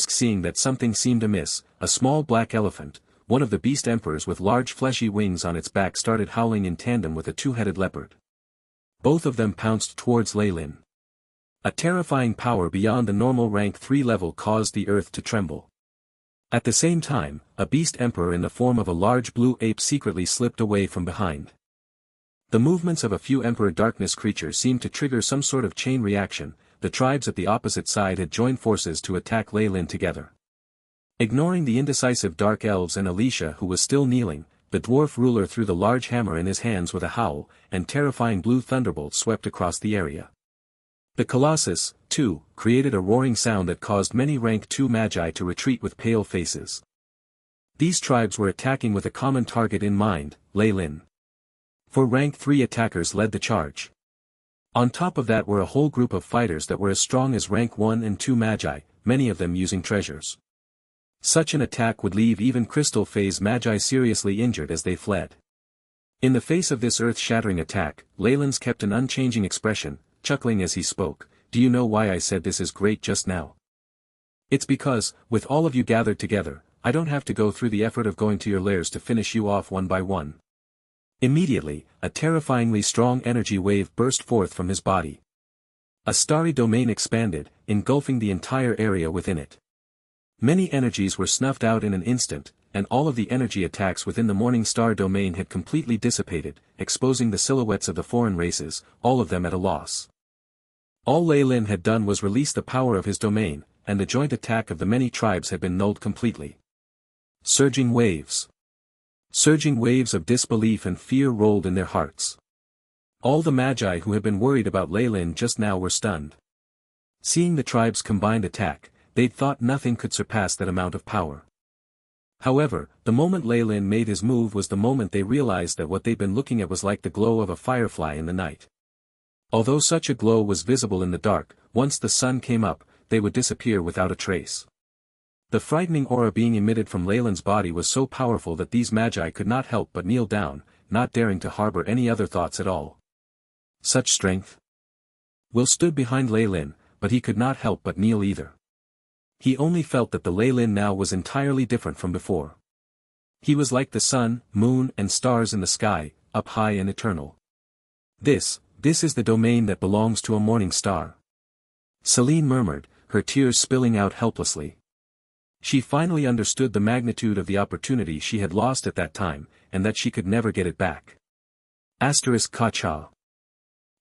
Seeing that something seemed amiss, a small black elephant, one of the beast emperors with large fleshy wings on its back, started howling in tandem with a 2-headed leopard. Both of them pounced towards Lei Lin. A terrifying power beyond the normal rank 3 level caused the earth to tremble. At the same time, a beast emperor in the form of a large blue ape secretly slipped away from behind. The movements of a few emperor darkness creatures seemed to trigger some sort of chain reaction. The tribes at the opposite side had joined forces to attack Lei Lin together. Ignoring the indecisive dark elves and Alicia who was still kneeling, the dwarf ruler threw the large hammer in his hands with a howl, and terrifying blue thunderbolts swept across the area. The colossus, too, created a roaring sound that caused many rank 2 magi to retreat with pale faces. These tribes were attacking with a common target in mind, Lei Lin. 4 rank 3 attackers led the charge. On top of that were a whole group of fighters that were as strong as rank 1 and 2 magi, many of them using treasures. Such an attack would leave even crystal phase magi seriously injured as they fled. In the face of this earth-shattering attack, Lei Lin's kept an unchanging expression, chuckling as he spoke. "Do you know why I said this is great just now? It's because, with all of you gathered together, I don't have to go through the effort of going to your lairs to finish you off one by one." Immediately, a terrifyingly strong energy wave burst forth from his body. A starry domain expanded, engulfing the entire area within it. Many energies were snuffed out in an instant, and all of the energy attacks within the Morning Star domain had completely dissipated, exposing the silhouettes of the foreign races, all of them at a loss. All Lei Lin had done was release the power of his domain, and the joint attack of the many tribes had been nulled completely. Surging waves. Surging waves of disbelief and fear rolled in their hearts. All the magi who had been worried about Lei Lin just now were stunned. Seeing the tribe's combined attack, they'd thought nothing could surpass that amount of power. However, the moment Lei Lin made his move was the moment they realized that what they'd been looking at was like the glow of a firefly in the night. Although such a glow was visible in the dark, once the sun came up, they would disappear without a trace. The frightening aura being emitted from Lei Lin's body was so powerful that these magi could not help but kneel down, not daring to harbor any other thoughts at all. Such strength. Will stood behind Lei Lin, but he could not help but kneel either. He only felt that the Lei Lin now was entirely different from before. He was like the sun, moon and stars in the sky, up high and eternal. This is the domain that belongs to a morning star. Celine murmured, her tears spilling out helplessly. She finally understood the magnitude of the opportunity she had lost at that time, and that she could never get it back. Ka-cha.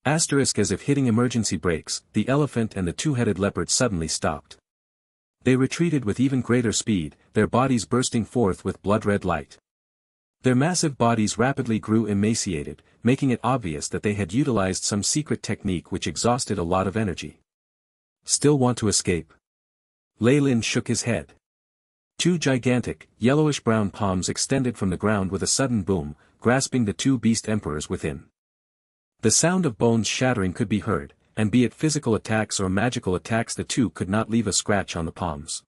As if hitting emergency brakes, the elephant and the two-headed leopard suddenly stopped. They retreated with even greater speed, their bodies bursting forth with blood-red light. Their massive bodies rapidly grew emaciated, making it obvious that they had utilized some secret technique which exhausted a lot of energy. Still want to escape? Lei Lin shook his head. Two gigantic, yellowish-brown palms extended from the ground with a sudden boom, grasping the two beast emperors within. The sound of bones shattering could be heard, and be it physical attacks or magical attacks, the two could not leave a scratch on the palms.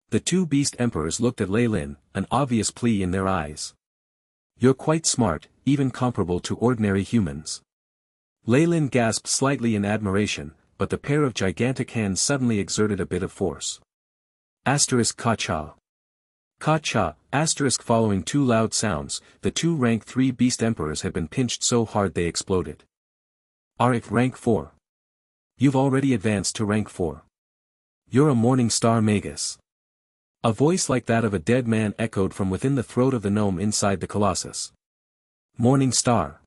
The two beast emperors looked at Lei Lin, an obvious plea in their eyes. You're quite smart, even comparable to ordinary humans. Lei Lin gasped slightly in admiration, but the pair of gigantic hands suddenly exerted a bit of force. Ka-cha. Ka-cha, following two loud sounds, the two rank 3 beast emperors had been pinched so hard they exploded. Rank 4. You've already advanced to rank 4. You're a morning star Magus. A voice like that of a dead man echoed from within the throat of the gnome inside the colossus. Morning star.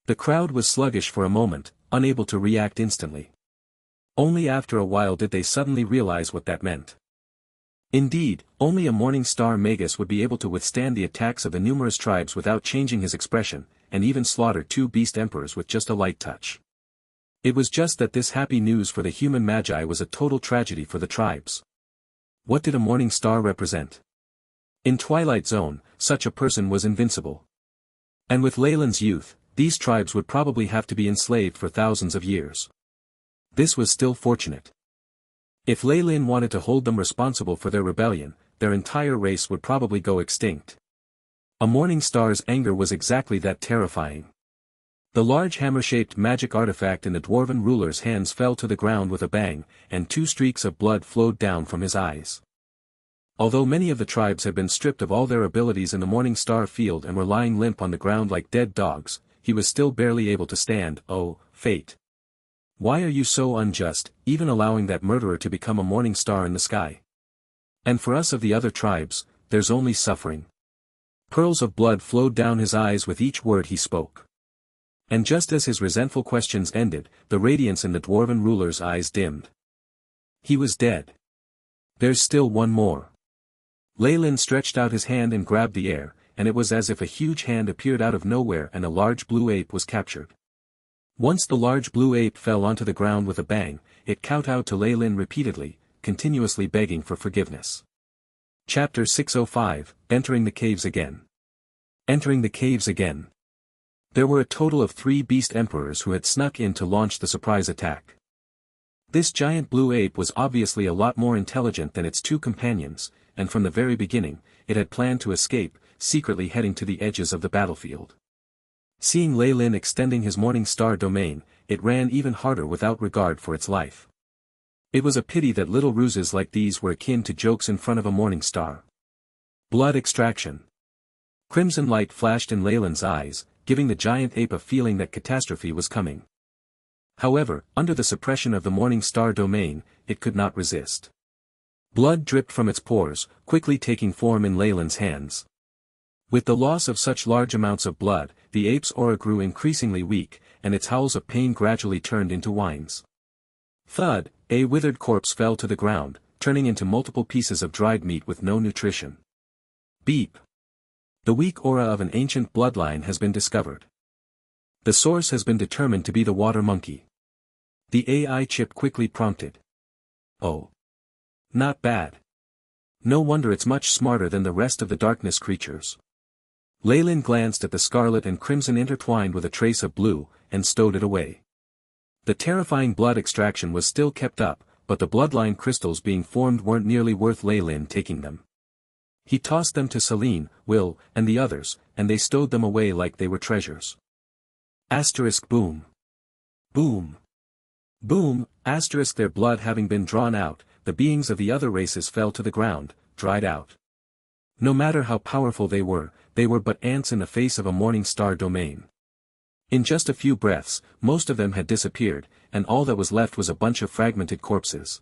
The crowd was sluggish for a moment, unable to react instantly. Only after a while did they suddenly realize what that meant. Indeed, only a morning star Magus would be able to withstand the attacks of the numerous tribes without changing his expression, and even slaughter two beast emperors with just a light touch. It was just that this happy news for the human magi was a total tragedy for the tribes. What did a morning star represent? In Twilight Zone, such a person was invincible. And with Lei Lin's youth, these tribes would probably have to be enslaved for thousands of years. This was still fortunate. If Lei Lin wanted to hold them responsible for their rebellion, their entire race would probably go extinct. A morning star's anger was exactly that terrifying. The large hammer-shaped magic artifact in the dwarven ruler's hands fell to the ground with a bang, and 2 streaks of blood flowed down from his eyes. Although many of the tribes had been stripped of all their abilities in the morning star field and were lying limp on the ground like dead dogs, he was still barely able to stand. Oh, fate! Why are you so unjust, even allowing that murderer to become a morning star in the sky? And for us of the other tribes, there's only suffering. Pearls of blood flowed down his eyes with each word he spoke. And just as his resentful questions ended, the radiance in the dwarven ruler's eyes dimmed. He was dead. There's still one more. Lei Lin stretched out his hand and grabbed the air, and it was as if a huge hand appeared out of nowhere and a large blue ape was captured. Once the large blue ape fell onto the ground with a bang, it kowtowed to Lei Lin repeatedly, continuously begging for forgiveness. Chapter 605, Entering the Caves Again. Entering the caves again. There were a total of 3 beast emperors who had snuck in to launch the surprise attack. This giant blue ape was obviously a lot more intelligent than its 2 companions, and from the very beginning, it had planned to escape, secretly heading to the edges of the battlefield. Seeing Lei Lin extending his morning star domain, it ran even harder without regard for its life. It was a pity that little ruses like these were akin to jokes in front of a morning star. Blood extraction. Crimson light flashed in Lei Lin's eyes, giving the giant ape a feeling that catastrophe was coming. However, under the suppression of the morning star domain, it could not resist. Blood dripped from its pores, quickly taking form in Lei Lin's hands. With the loss of such large amounts of blood, the ape's aura grew increasingly weak, and its howls of pain gradually turned into whines. Thud, a withered corpse fell to the ground, turning into multiple pieces of dried meat with no nutrition. Beep. The weak aura of an ancient bloodline has been discovered. The source has been determined to be the water monkey. The AI chip quickly prompted. Oh. Not bad. No wonder it's much smarter than the rest of the darkness creatures. Lei Lin glanced at the scarlet and crimson intertwined with a trace of blue, and stowed it away. The terrifying blood extraction was still kept up, but the bloodline crystals being formed weren't nearly worth Lei Lin taking them. He tossed them to Celine, Will, and the others, and they stowed them away like they were treasures. Boom. Boom. Boom, their blood having been drawn out, the beings of the other races fell to the ground, dried out. No matter how powerful they were but ants in the face of a morning star domain. In just a few breaths, most of them had disappeared, and all that was left was a bunch of fragmented corpses.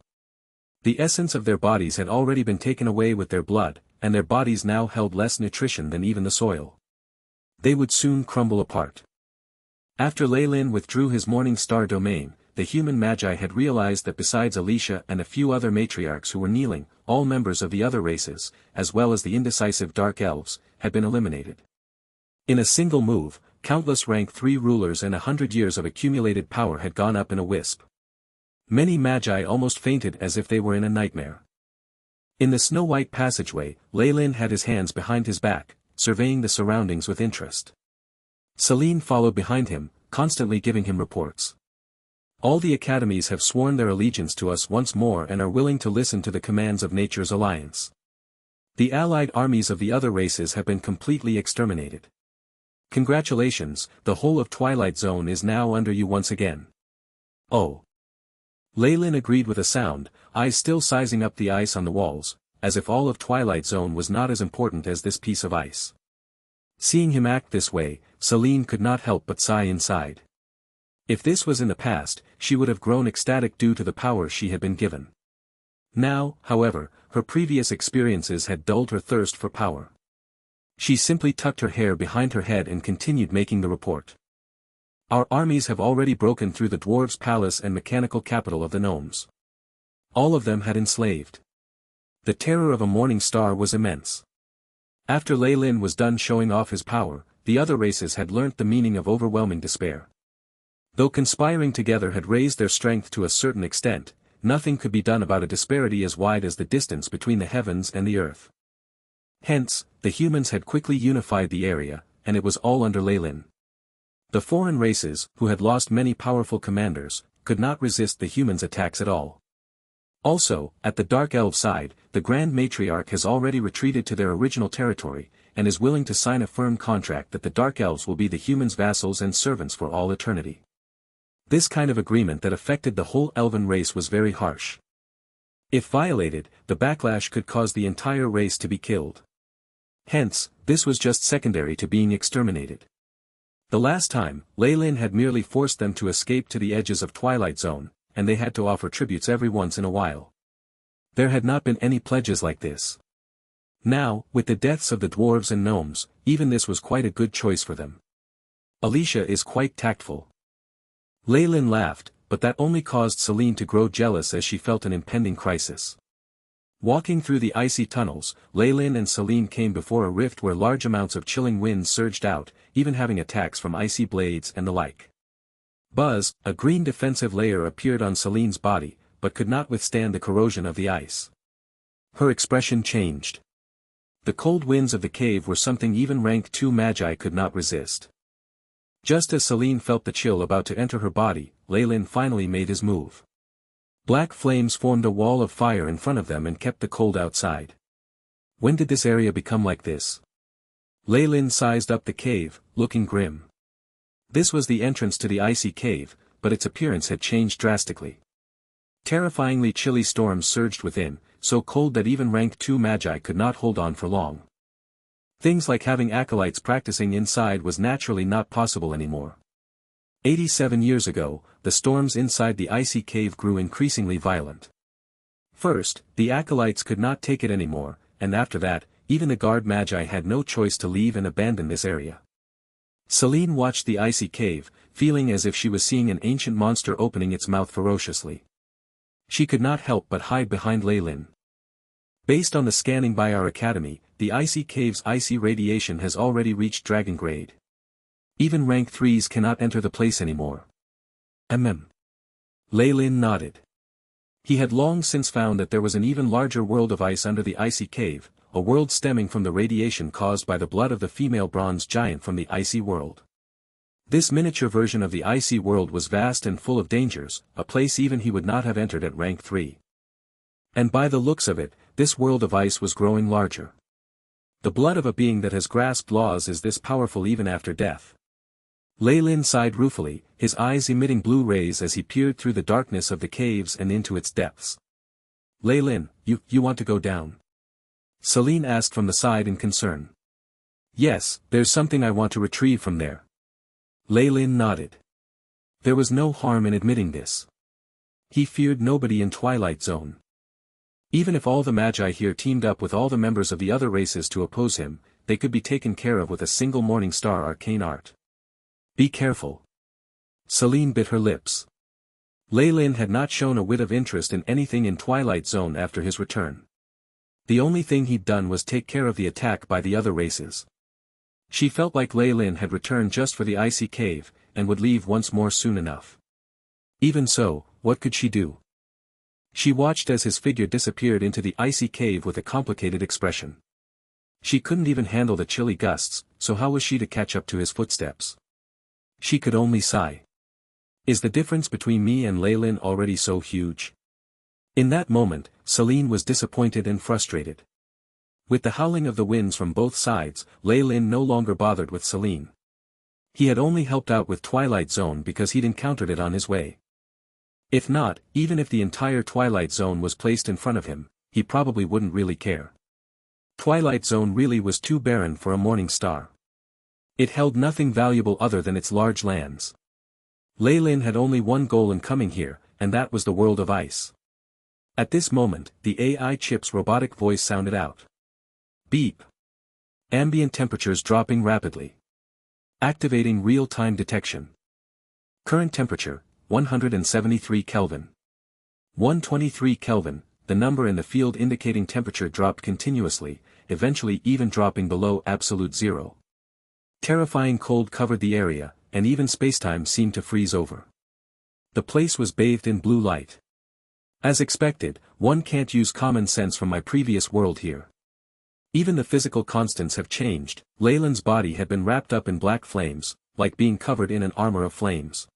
The essence of their bodies had already been taken away with their blood, and their bodies now held less nutrition than even the soil. They would soon crumble apart. After Lei-Lin withdrew his morning star domain, the human magi had realized that besides Alicia and a few other matriarchs who were kneeling, all members of the other races, as well as the indecisive dark elves, had been eliminated. In a single move, countless rank 3 rulers and 100 years of accumulated power had gone up in a wisp. Many magi almost fainted as if they were in a nightmare. In the snow-white passageway, Lei-Lin had his hands behind his back, surveying the surroundings with interest. Celine followed behind him, constantly giving him reports. All the academies have sworn their allegiance to us once more and are willing to listen to the commands of Nature's alliance. The allied armies of the other races have been completely exterminated. Congratulations, the whole of Twilight Zone is now under you once again. Oh. Lei-Lin agreed with a sound, eyes still sizing up the ice on the walls, as if all of Twilight Zone was not as important as this piece of ice. Seeing him act this way, Celine could not help but sigh inside. If this was in the past, she would have grown ecstatic due to the power she had been given. Now, however, her previous experiences had dulled her thirst for power. She simply tucked her hair behind her head and continued making the report. Our armies have already broken through the dwarves' palace and mechanical capital of the gnomes. All of them had enslaved. The terror of a morning star was immense. After Lei-Lin was done showing off his power, the other races had learnt the meaning of overwhelming despair. Though conspiring together had raised their strength to a certain extent, nothing could be done about a disparity as wide as the distance between the heavens and the earth. Hence, the humans had quickly unified the area, and it was all under Lei-Lin. The foreign races, who had lost many powerful commanders, could not resist the humans' attacks at all. Also, at the Dark Elf side, the Grand Matriarch has already retreated to their original territory, and is willing to sign a firm contract that the Dark Elves will be the humans' vassals and servants for all eternity. This kind of agreement that affected the whole elven race was very harsh. If violated, the backlash could cause the entire race to be killed. Hence, this was just secondary to being exterminated. The last time, Lei-Lin had merely forced them to escape to the edges of Twilight Zone, and they had to offer tributes every once in a while. There had not been any pledges like this. Now, with the deaths of the dwarves and gnomes, even this was quite a good choice for them. Alicia is quite tactful. Lei-Lin laughed, but that only caused Celine to grow jealous as she felt an impending crisis. Walking through the icy tunnels, Lei-Lin and Celine came before a rift where large amounts of chilling winds surged out, even having attacks from icy blades and the like. Buzz, a green defensive layer appeared on Celine's body, but could not withstand the corrosion of the ice. Her expression changed. The cold winds of the cave were something even rank 2 magi could not resist. Just as Celine felt the chill about to enter her body, Lei-Lin finally made his move. Black flames formed a wall of fire in front of them and kept the cold outside. When did this area become like this? Lei-Lin sized up the cave, looking grim. This was the entrance to the icy cave, but its appearance had changed drastically. Terrifyingly chilly storms surged within, so cold that even rank 2 magi could not hold on for long. Things like having acolytes practicing inside was naturally not possible anymore. 87 years ago, the storms inside the icy cave grew increasingly violent. First, the acolytes could not take it anymore, and after that, even the guard magi had no choice to leave and abandon this area. Celine watched the icy cave, feeling as if she was seeing an ancient monster opening its mouth ferociously. She could not help but hide behind Lei-Lin. Based on the scanning by our academy, the icy cave's icy radiation has already reached dragon grade. Even rank 3s cannot enter the place anymore. Lei-Lin nodded. He had long since found that there was an even larger world of ice under the icy cave, a world stemming from the radiation caused by the blood of the female bronze giant from the icy world. This miniature version of the icy world was vast and full of dangers, a place even he would not have entered at rank 3. And by the looks of it, this world of ice was growing larger. The blood of a being that has grasped laws is this powerful even after death. Lei-Lin sighed ruefully, his eyes emitting blue rays as he peered through the darkness of the caves and into its depths. Lei-Lin, you want to go down? Celine asked from the side in concern. Yes, there's something I want to retrieve from there. Lei Lin nodded. There was no harm in admitting this. He feared nobody in Twilight Zone. Even if all the Magi here teamed up with all the members of the other races to oppose him, they could be taken care of with a single Morning Star arcane art. Be careful. Celine bit her lips. Lei Lin had not shown a whit of interest in anything in Twilight Zone after his return. The only thing he'd done was take care of the attack by the other races. She felt like Lei Lin had returned just for the icy cave, and would leave once more soon enough. Even so, what could she do? She watched as his figure disappeared into the icy cave with a complicated expression. She couldn't even handle the chilly gusts, so how was she to catch up to his footsteps? She could only sigh. Is the difference between me and Lei Lin already so huge? In that moment, Celine was disappointed and frustrated. With the howling of the winds from both sides, Lei Lin no longer bothered with Celine. He had only helped out with Twilight Zone because he'd encountered it on his way. If not, even if the entire Twilight Zone was placed in front of him, he probably wouldn't really care. Twilight Zone really was too barren for a Morning Star. It held nothing valuable other than its large lands. Lei Lin had only one goal in coming here, and that was the world of ice. At this moment, the AI chip's robotic voice sounded out. Beep. Ambient temperatures dropping rapidly. Activating real-time detection. Current temperature, 173 Kelvin. 123 Kelvin, the number in the field indicating temperature dropped continuously, eventually even dropping below absolute zero. Terrifying cold covered the area, and even spacetime seemed to freeze over. The place was bathed in blue light. As expected, one can't use common sense from my previous world here. Even the physical constants have changed. Lei Lin's body had been wrapped up in black flames, like being covered in an armor of flames.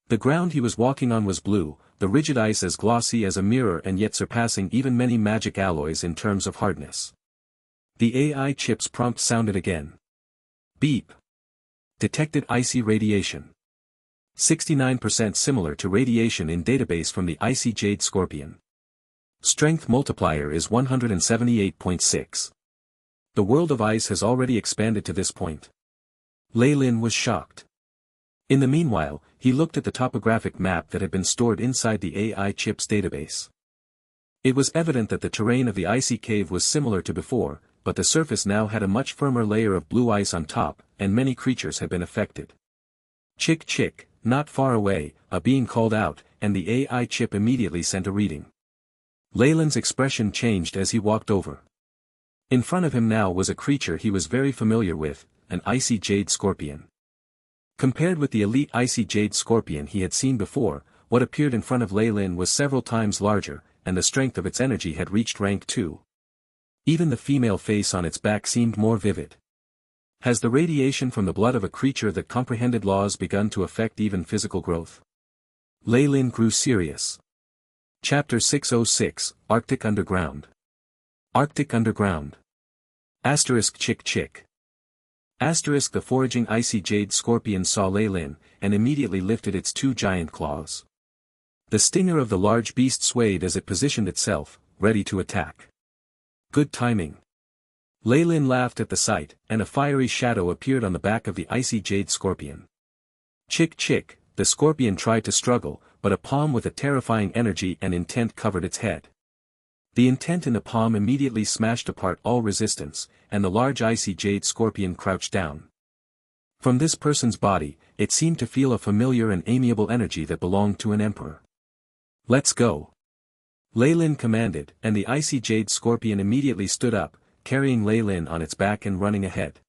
The ground he was walking on was blue, the rigid ice as glossy as a mirror and yet surpassing even many magic alloys in terms of hardness. The AI chip's prompt sounded again. Beep. Detected icy radiation. 69% similar to radiation in database from the icy jade scorpion. Strength multiplier is 178.6. The world of ice has already expanded to this point. Lei Lin was shocked. In the meanwhile, he looked at the topographic map that had been stored inside the AI chip's database. It was evident that the terrain of the icy cave was similar to before, but the surface now had a much firmer layer of blue ice on top, and many creatures had been affected. Chick chick, not far away, a being called out, and the AI chip immediately sent a reading. Lei Lin's expression changed as he walked over. In front of him now was a creature he was very familiar with, an icy jade scorpion. Compared with the elite icy jade scorpion he had seen before, what appeared in front of Lei Lin was several times larger, and the strength of its energy had reached rank 2. Even the female face on its back seemed more vivid. Has the radiation from the blood of a creature that comprehended laws begun to affect even physical growth? Lei Lin grew serious. Chapter 606, Arctic Underground. Arctic Underground. Asterisk chick chick. Asterisk the foraging icy jade scorpion saw Lei Lin, and immediately lifted its 2 giant claws. The stinger of the large beast swayed as it positioned itself, ready to attack. Good timing. Lei Lin laughed at the sight, and a fiery shadow appeared on the back of the icy jade scorpion. Chick chick, the scorpion tried to struggle, but a palm with a terrifying energy and intent covered its head. The intent in the palm immediately smashed apart all resistance, and the large icy jade scorpion crouched down. From this person's body, it seemed to feel a familiar and amiable energy that belonged to an emperor. Let's go. Lei Lin commanded, and the icy jade scorpion immediately stood up, carrying Lei Lin on its back and running ahead.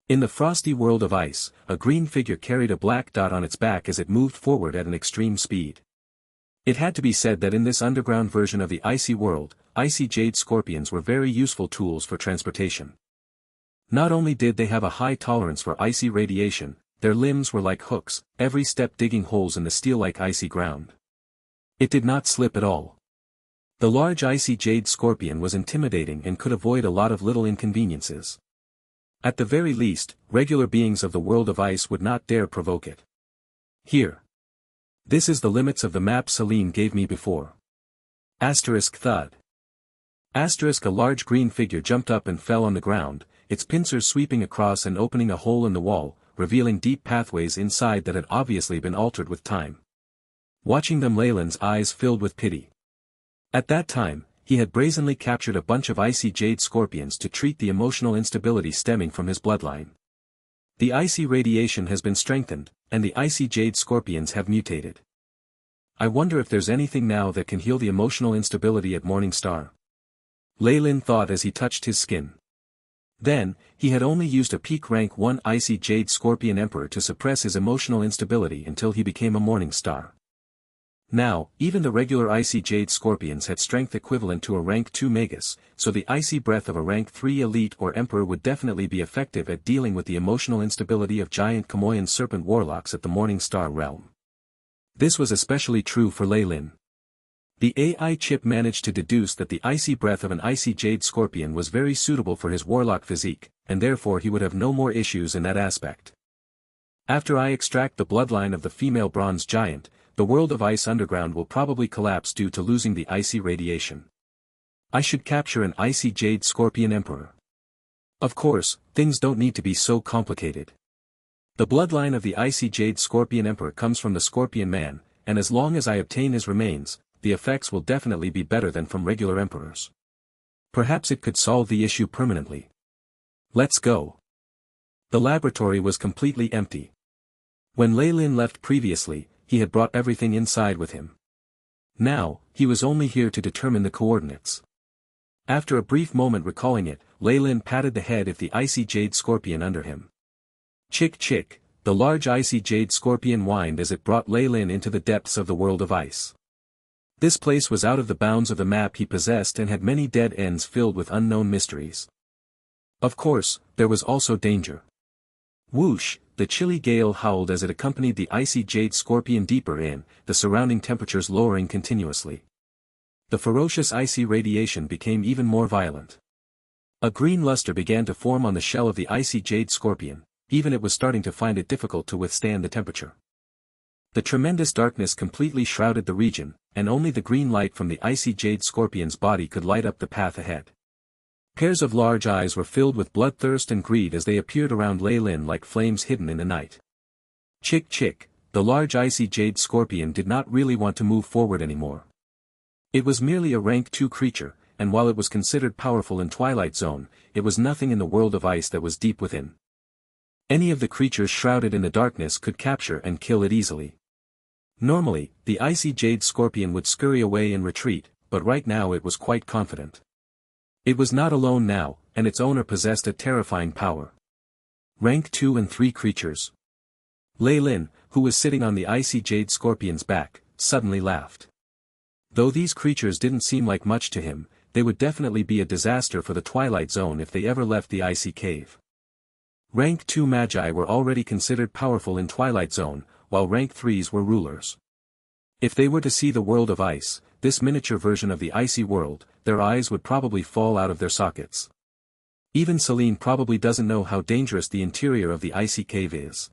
In the frosty world of ice, a green figure carried a black dot on its back as it moved forward at an extreme speed. It had to be said that in this underground version of the icy world, icy jade scorpions were very useful tools for transportation. Not only did they have a high tolerance for icy radiation, their limbs were like hooks, every step digging holes in the steel-like icy ground. It did not slip at all. The large icy jade scorpion was intimidating and could avoid a lot of little inconveniences. At the very least, regular beings of the world of ice would not dare provoke it. Here. This is the limits of the map Celine gave me before. Asterisk thud. Asterisk, a large green figure jumped up and fell on the ground, its pincers sweeping across and opening a hole in the wall, revealing deep pathways inside that had obviously been altered with time. Watching them, Leyland's eyes filled with pity. At that time, he had brazenly captured a bunch of icy jade scorpions to treat the emotional instability stemming from his bloodline. The icy radiation has been strengthened, and the icy jade scorpions have mutated. I wonder if there's anything now that can heal the emotional instability at Morning Star. Leyland thought as he touched his skin. Then, he had only used a peak rank 1 icy jade scorpion emperor to suppress his emotional instability until he became a Morning Star. Now, even the regular icy jade scorpions had strength equivalent to a rank 2 Magus, so the icy breath of a rank 3 elite or emperor would definitely be effective at dealing with the emotional instability of giant Kamoyan serpent warlocks at the Morning Star realm. This was especially true for Leyland. The AI chip managed to deduce that the icy breath of an icy jade scorpion was very suitable for his warlock physique, and therefore he would have no more issues in that aspect. After I extract the bloodline of the female bronze giant, the world of ice underground will probably collapse due to losing the icy radiation. I should capture an icy jade scorpion emperor. Of course, things don't need to be so complicated. The bloodline of the icy jade scorpion emperor comes from the scorpion man, and as long as I obtain his remains, the effects will definitely be better than from regular emperors. Perhaps it could solve the issue permanently. Let's go. The laboratory was completely empty. When Leyland left previously, he had brought everything inside with him. Now, he was only here to determine the coordinates. After a brief moment recalling it, Leyland patted the head of the icy jade scorpion under him. Chick chick, the large icy jade scorpion whined as it brought Leyland into the depths of the world of ice. This place was out of the bounds of the map he possessed and had many dead ends filled with unknown mysteries. Of course, there was also danger. Whoosh, the chilly gale howled as it accompanied the icy jade scorpion deeper in, the surrounding temperatures lowering continuously. The ferocious icy radiation became even more violent. A green luster began to form on the shell of the icy jade scorpion, even it was starting to find it difficult to withstand the temperature. The tremendous darkness completely shrouded the region, and only the green light from the icy jade scorpion's body could light up the path ahead. Pairs of large eyes were filled with bloodthirst and greed as they appeared around Leyland like flames hidden in the night. Chick chick, the large icy jade scorpion did not really want to move forward anymore. It was merely a rank 2 creature, and while it was considered powerful in Twilight Zone, it was nothing in the world of ice that was deep within. Any of the creatures shrouded in the darkness could capture and kill it easily. Normally, the icy jade scorpion would scurry away and retreat, but right now it was quite confident. It was not alone now, and its owner possessed a terrifying power. Rank 2 and 3 creatures. Leyland, who was sitting on the icy jade scorpion's back, suddenly laughed. Though these creatures didn't seem like much to him, they would definitely be a disaster for the Twilight Zone if they ever left the icy cave. Rank 2 magi were already considered powerful in Twilight Zone, while rank 3s were rulers. If they were to see the world of ice, this miniature version of the icy world, their eyes would probably fall out of their sockets. Even Celine probably doesn't know how dangerous the interior of the icy cave is.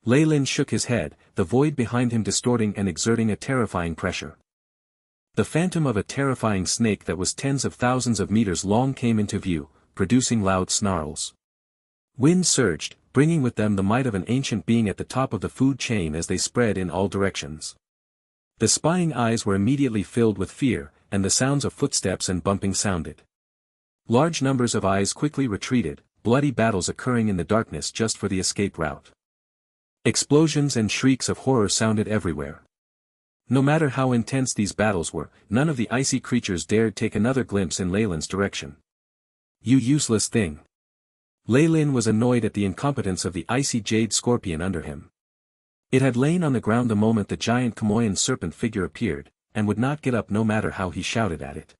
Leyland shook his head, the void behind him distorting and exerting a terrifying pressure. The phantom of a terrifying snake that was tens of thousands of meters long came into view, producing loud snarls. Winds surged, bringing with them the might of an ancient being at the top of the food chain as they spread in all directions. The spying eyes were immediately filled with fear, and the sounds of footsteps and bumping sounded. Large numbers of eyes quickly retreated, bloody battles occurring in the darkness just for the escape route. Explosions and shrieks of horror sounded everywhere. No matter how intense these battles were, none of the icy creatures dared take another glimpse in Leyland's direction. You useless thing. Leyland was annoyed at the incompetence of the icy jade scorpion under him. It had lain on the ground the moment the giant Kamoyan serpent figure appeared, and would not get up no matter how he shouted at it.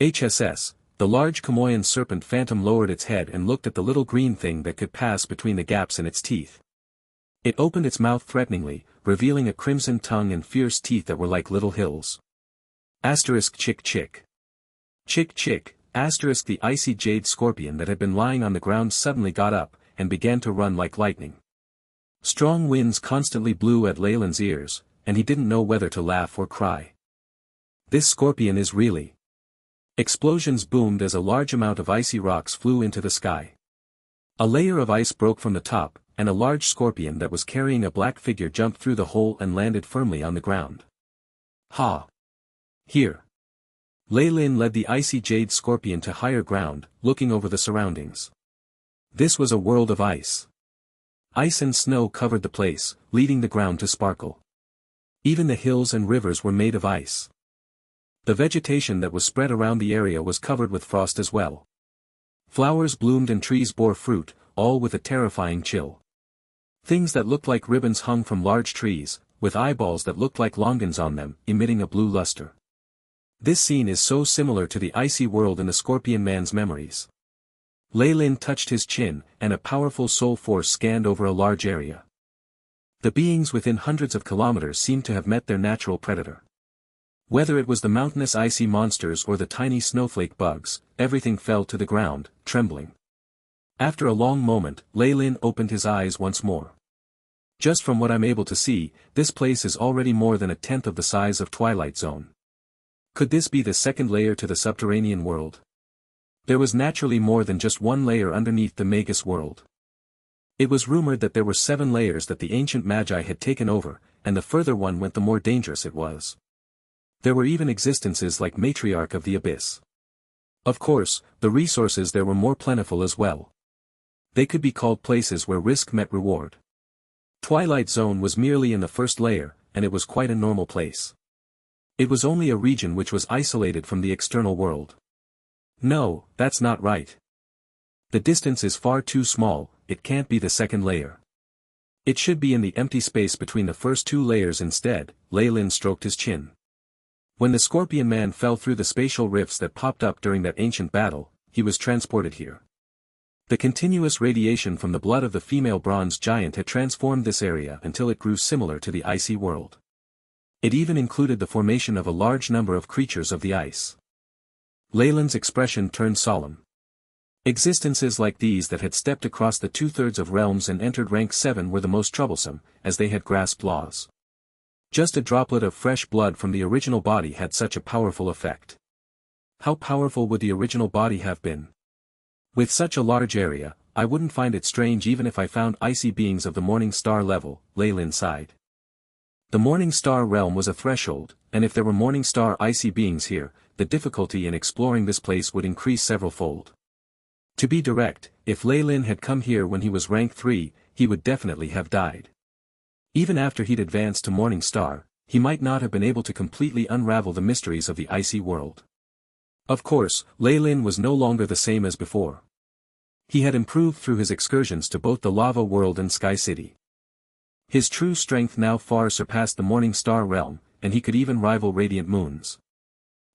HSS, the large Kamoyan serpent phantom lowered its head and looked at the little green thing that could pass between the gaps in its teeth. It opened its mouth threateningly, revealing a crimson tongue and fierce teeth that were like little hills. Asterisk chick chick. Chick chick. Asterisk the icy jade scorpion that had been lying on the ground suddenly got up, and began to run like lightning. Strong winds constantly blew at Leyland's ears, and he didn't know whether to laugh or cry. This scorpion is really Explosions boomed as a large amount of icy rocks flew into the sky. A layer of ice broke from the top, and a large scorpion that was carrying a black figure jumped through the hole and landed firmly on the ground. Ha! Here! Lei Lin led the icy jade scorpion to higher ground, looking over the surroundings. This was a world of ice. Ice and snow covered the place, leading the ground to sparkle. Even the hills and rivers were made of ice. The vegetation that was spread around the area was covered with frost as well. Flowers bloomed and trees bore fruit, all with a terrifying chill. Things that looked like ribbons hung from large trees, with eyeballs that looked like longans on them, emitting a blue luster. This scene is so similar to the icy world in the Scorpion Man's memories. Lei Lin touched his chin, and a powerful soul force scanned over a large area. The beings within hundreds of kilometers seemed to have met their natural predator. Whether it was the mountainous icy monsters or the tiny snowflake bugs, everything fell to the ground, trembling. After a long moment, Lei Lin opened his eyes once more. Just from what I'm able to see, this place is already more than a tenth of the size of Twilight Zone. Could this be the second layer to the subterranean world? There was naturally more than just one layer underneath the Magus world. It was rumored that there were 7 layers that the ancient Magi had taken over, and the further one went the more dangerous it was. There were even existences like Matriarch of the Abyss. Of course, the resources there were more plentiful as well. They could be called places where risk met reward. Twilight Zone was merely in the first layer, and it was quite a normal place. It was only a region which was isolated from the external world. No, that's not right. The distance is far too small, it can't be the second layer. It should be in the empty space between the first 2 layers instead. Lei Lin stroked his chin. When the Scorpion Man fell through the spatial rifts that popped up during that ancient battle, he was transported here. The continuous radiation from the blood of the female bronze giant had transformed this area until it grew similar to the icy world. It even included the formation of a large number of creatures of the ice. Lei Lin's expression turned solemn. Existences like these that had stepped across the 2/3 of realms and entered rank 7 were the most troublesome, as they had grasped laws. Just a droplet of fresh blood from the original body had such a powerful effect. How powerful would the original body have been? With such a large area, I wouldn't find it strange even if I found icy beings of the Morning Star level, Lei Lin sighed. The Morning Star realm was a threshold, and if there were Morning Star icy beings here, the difficulty in exploring this place would increase several-fold. To be direct, if Lei Lin had come here when he was rank 3, he would definitely have died. Even after he'd advanced to Morning Star, he might not have been able to completely unravel the mysteries of the icy world. Of course, Lei Lin was no longer the same as before. He had improved through his excursions to both the Lava World and Sky City. His true strength now far surpassed the Morning Star realm, and he could even rival Radiant Moons.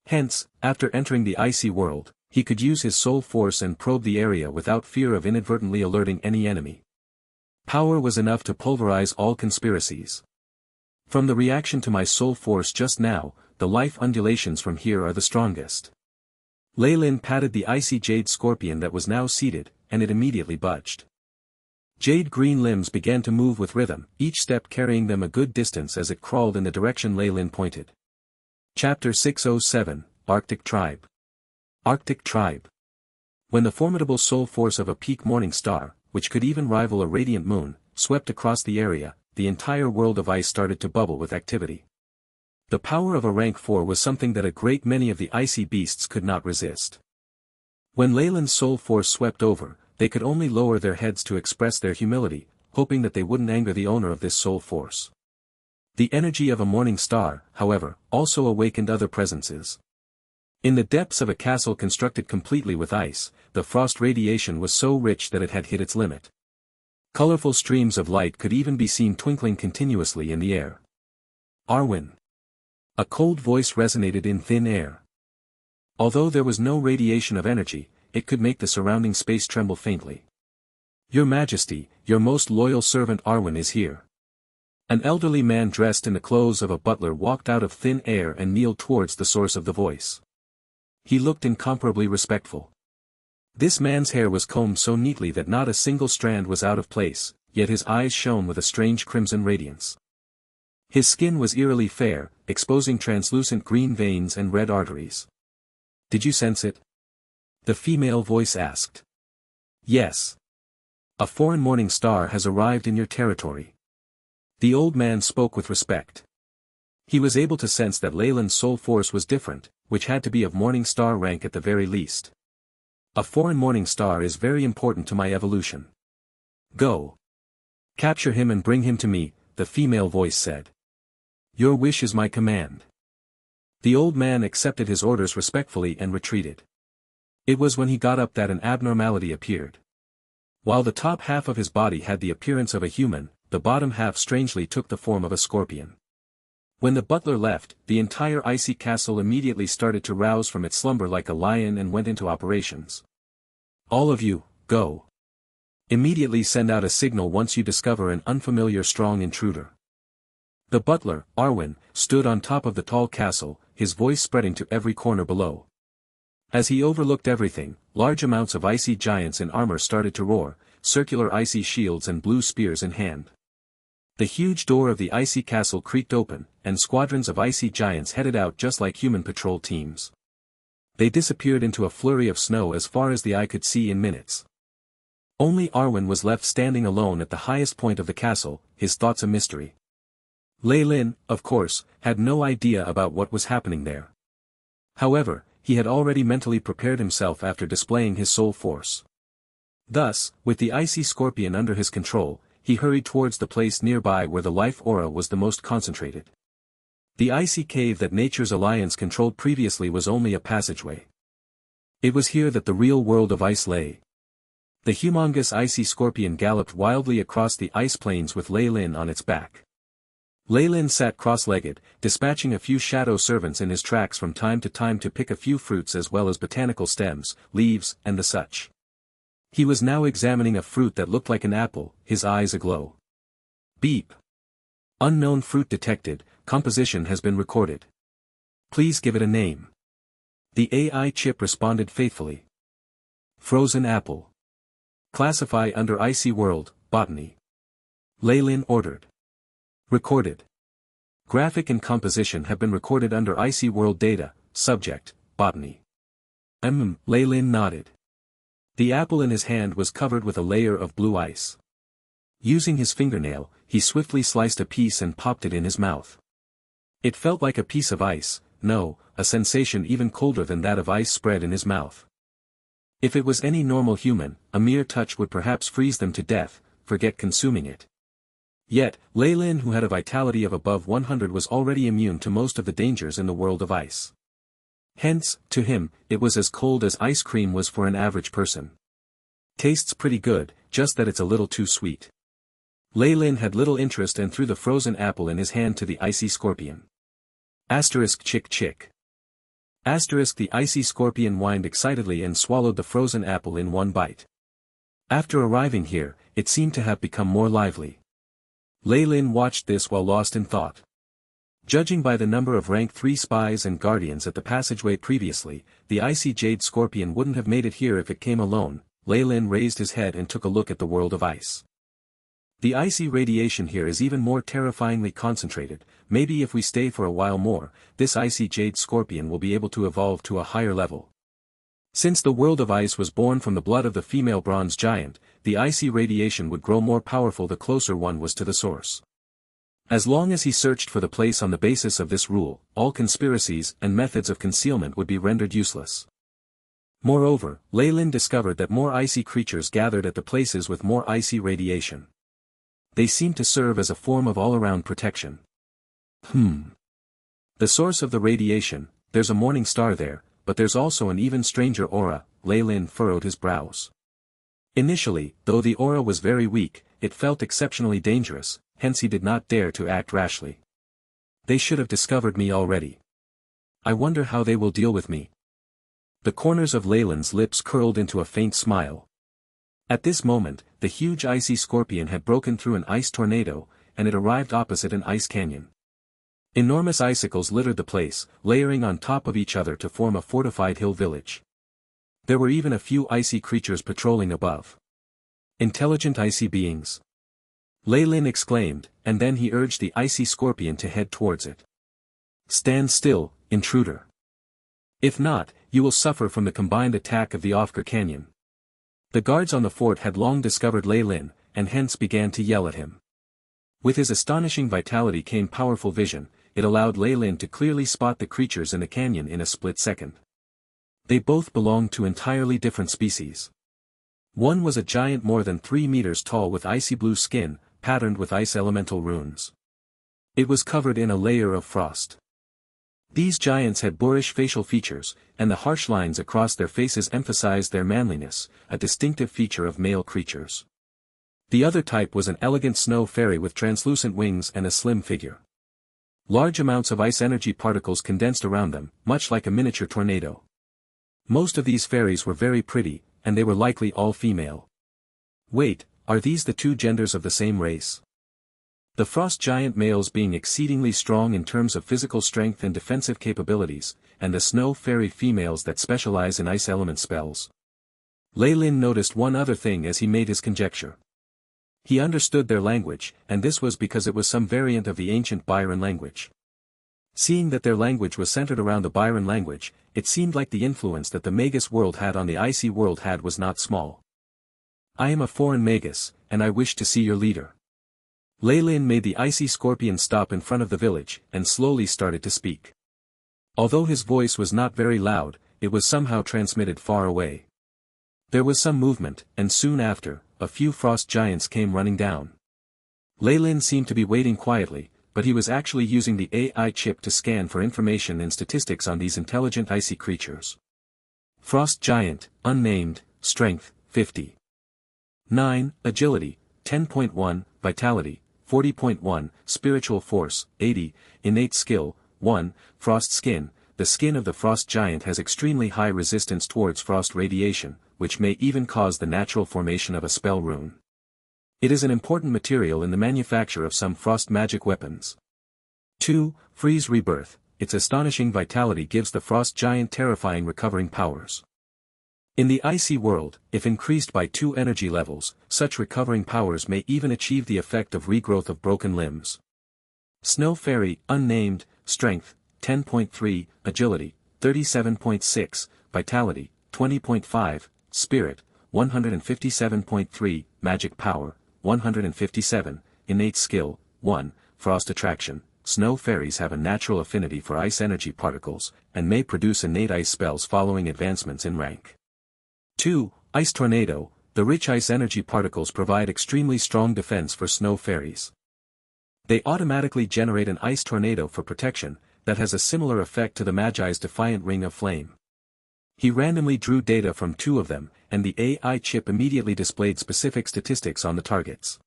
Hence, after entering the icy world, he could use his soul force and probe the area without fear of inadvertently alerting any enemy. Power was enough to pulverize all conspiracies. From the reaction to my soul force just now, the life undulations from here are the strongest. Lei Lin patted the icy jade scorpion that was now seated, and it immediately budged. Jade-green limbs began to move with rhythm, each step carrying them a good distance as it crawled in the direction Lei Lin pointed. Chapter 607, Arctic Tribe. Arctic Tribe. When the formidable soul force of a peak Morning Star, which could even rival a radiant moon, swept across the area, the entire world of ice started to bubble with activity. The power of a rank 4 was something that a great many of the icy beasts could not resist. When Lei Lin's soul force swept over, they could only lower their heads to express their humility, hoping that they wouldn't anger the owner of this soul force. The energy of a Morning Star, however, also awakened other presences. In the depths of a castle constructed completely with ice, the frost radiation was so rich that it had hit its limit. Colorful streams of light could even be seen twinkling continuously in the air. Arwen. A cold voice resonated in thin air. Although there was no radiation of energy, it could make the surrounding space tremble faintly. Your Majesty, your most loyal servant Arwen is here. An elderly man dressed in the clothes of a butler walked out of thin air and kneeled towards the source of the voice. He looked incomparably respectful. This man's hair was combed so neatly that not a single strand was out of place, yet his eyes shone with a strange crimson radiance. His skin was eerily fair, exposing translucent green veins and red arteries. Did you sense it? The female voice asked. Yes. A foreign morning star has arrived in your territory. The old man spoke with respect. He was able to sense that Leyland's soul force was different, which had to be of morning star rank at the very least. A foreign morning star is very important to my evolution. Go. Capture him and bring him to me, the female voice said. Your wish is my command. The old man accepted his orders respectfully and retreated. It was when he got up that an abnormality appeared. While the top half of his body had the appearance of a human, the bottom half strangely took the form of a scorpion. When the butler left, the entire icy castle immediately started to rouse from its slumber like a lion and went into operations. All of you, go. Immediately send out a signal once you discover an unfamiliar strong intruder. The butler, Arwen, stood on top of the tall castle, his voice spreading to every corner below. As he overlooked everything, large amounts of icy giants in armor started to roar, circular icy shields and blue spears in hand. The huge door of the icy castle creaked open, and squadrons of icy giants headed out just like human patrol teams. They disappeared into a flurry of snow as far as the eye could see in minutes. Only Arwen was left standing alone at the highest point of the castle, his thoughts a mystery. Leyland, of course, had no idea about what was happening there. However, he had already mentally prepared himself after displaying his soul force. Thus, with the icy scorpion under his control, he hurried towards the place nearby where the life aura was the most concentrated. The icy cave that Nature's Alliance controlled previously was only a passageway. It was here that the real world of ice lay. The humongous icy scorpion galloped wildly across the ice plains with Leyland on its back. Leyland sat cross-legged, dispatching a few shadow servants in his tracks from time to time to pick a few fruits as well as botanical stems, leaves, and the such. He was now examining a fruit that looked like an apple, his eyes aglow. Beep. Unknown fruit detected, composition has been recorded. Please give it a name. The AI chip responded faithfully. Frozen apple. Classify under Icy World, Botany. Leyland ordered. Recorded. Graphic and composition have been recorded under Icy World Data, subject, Botany. Leyland nodded. The apple in his hand was covered with a layer of blue ice. Using his fingernail, he swiftly sliced a piece and popped it in his mouth. It felt like a piece of ice, no, a sensation even colder than that of ice spread in his mouth. If it was any normal human, a mere touch would perhaps freeze them to death, forget consuming it. Yet, Leyland, who had a vitality of above 100, was already immune to most of the dangers in the world of ice. Hence, to him, it was as cold as ice cream was for an average person. Tastes pretty good, just that it's a little too sweet. Leyland had little interest and threw the frozen apple in his hand to the icy scorpion. Asterisk chick chick. Asterisk the icy scorpion whined excitedly and swallowed the frozen apple in one bite. After arriving here, it seemed to have become more lively. Leyland watched this while lost in thought. Judging by the number of rank 3 spies and guardians at the passageway previously, the icy jade scorpion wouldn't have made it here if it came alone. Leyland raised his head and took a look at the world of ice. The icy radiation here is even more terrifyingly concentrated. Maybe if we stay for a while more, this icy jade scorpion will be able to evolve to a higher level. Since the world of ice was born from the blood of the female bronze giant, the icy radiation would grow more powerful the closer one was to the source. As long as he searched for the place on the basis of this rule, all conspiracies and methods of concealment would be rendered useless. Moreover, Leyland discovered that more icy creatures gathered at the places with more icy radiation. They seemed to serve as a form of all-around protection. The source of the radiation, there's a morning star there, but there's also an even stranger aura. Leyland furrowed his brows. Initially, though the aura was very weak, it felt exceptionally dangerous, hence he did not dare to act rashly. They should have discovered me already. I wonder how they will deal with me. The corners of Leyland's lips curled into a faint smile. At this moment, the huge icy scorpion had broken through an ice tornado, and it arrived opposite an ice canyon. Enormous icicles littered the place, layering on top of each other to form a fortified hill village. There were even a few icy creatures patrolling above. Intelligent icy beings. Leyland exclaimed, and then he urged the icy scorpion to head towards it. Stand still, intruder. If not, you will suffer from the combined attack of the Ofker Canyon. The guards on the fort had long discovered Lei Lin, and hence began to yell at him. With his astonishing vitality came powerful vision. It allowed Lei Lin to clearly spot the creatures in the canyon in a split second. They both belonged to entirely different species. One was a giant more than 3 meters tall with icy blue skin, patterned with ice elemental runes. It was covered in a layer of frost. These giants had boorish facial features, and the harsh lines across their faces emphasized their manliness, a distinctive feature of male creatures. The other type was an elegant snow fairy with translucent wings and a slim figure. Large amounts of ice energy particles condensed around them, much like a miniature tornado. Most of these fairies were very pretty, and they were likely all female. Wait, are these the two genders of the same race? The frost giant males being exceedingly strong in terms of physical strength and defensive capabilities, and the snow fairy females that specialize in ice element spells. Lei Lin noticed one other thing as he made his conjecture. He understood their language, and this was because it was some variant of the ancient Byron language. Seeing that their language was centered around the Byron language, it seemed like the influence that the Magus world had on the icy world was not small. I am a foreign Magus, and I wish to see your leader. Lei Lin made the icy scorpion stop in front of the village, and slowly started to speak. Although his voice was not very loud, it was somehow transmitted far away. There was some movement, and soon after, a few frost giants came running down. Lei Lin seemed to be waiting quietly, but he was actually using the AI chip to scan for information and statistics on these intelligent icy creatures. Frost giant, unnamed, strength, 50. 9, agility, 10.1, vitality, 40.1, spiritual force, 80, innate skill, 1, frost skin. The skin of the frost giant has extremely high resistance towards frost radiation, which may even cause the natural formation of a spell rune. It is an important material in the manufacture of some frost magic weapons. 2. Freeze rebirth. Its astonishing vitality gives the frost giant terrifying recovering powers. In the icy world, if increased by 2 energy levels, such recovering powers may even achieve the effect of regrowth of broken limbs. Snow fairy, unnamed, strength, 10.3, agility, 37.6, vitality, 20.5, spirit, 157.3, magic power, 157, innate skill, 1, frost attraction. Snow fairies have a natural affinity for ice energy particles, and may produce innate ice spells following advancements in rank. 2. Ice tornado. The rich ice energy particles provide extremely strong defense for snow fairies. They automatically generate an ice tornado for protection, that has a similar effect to the Magi's defiant ring of flame. He randomly drew data from 2 of them, and the AI chip immediately displayed specific statistics on the targets.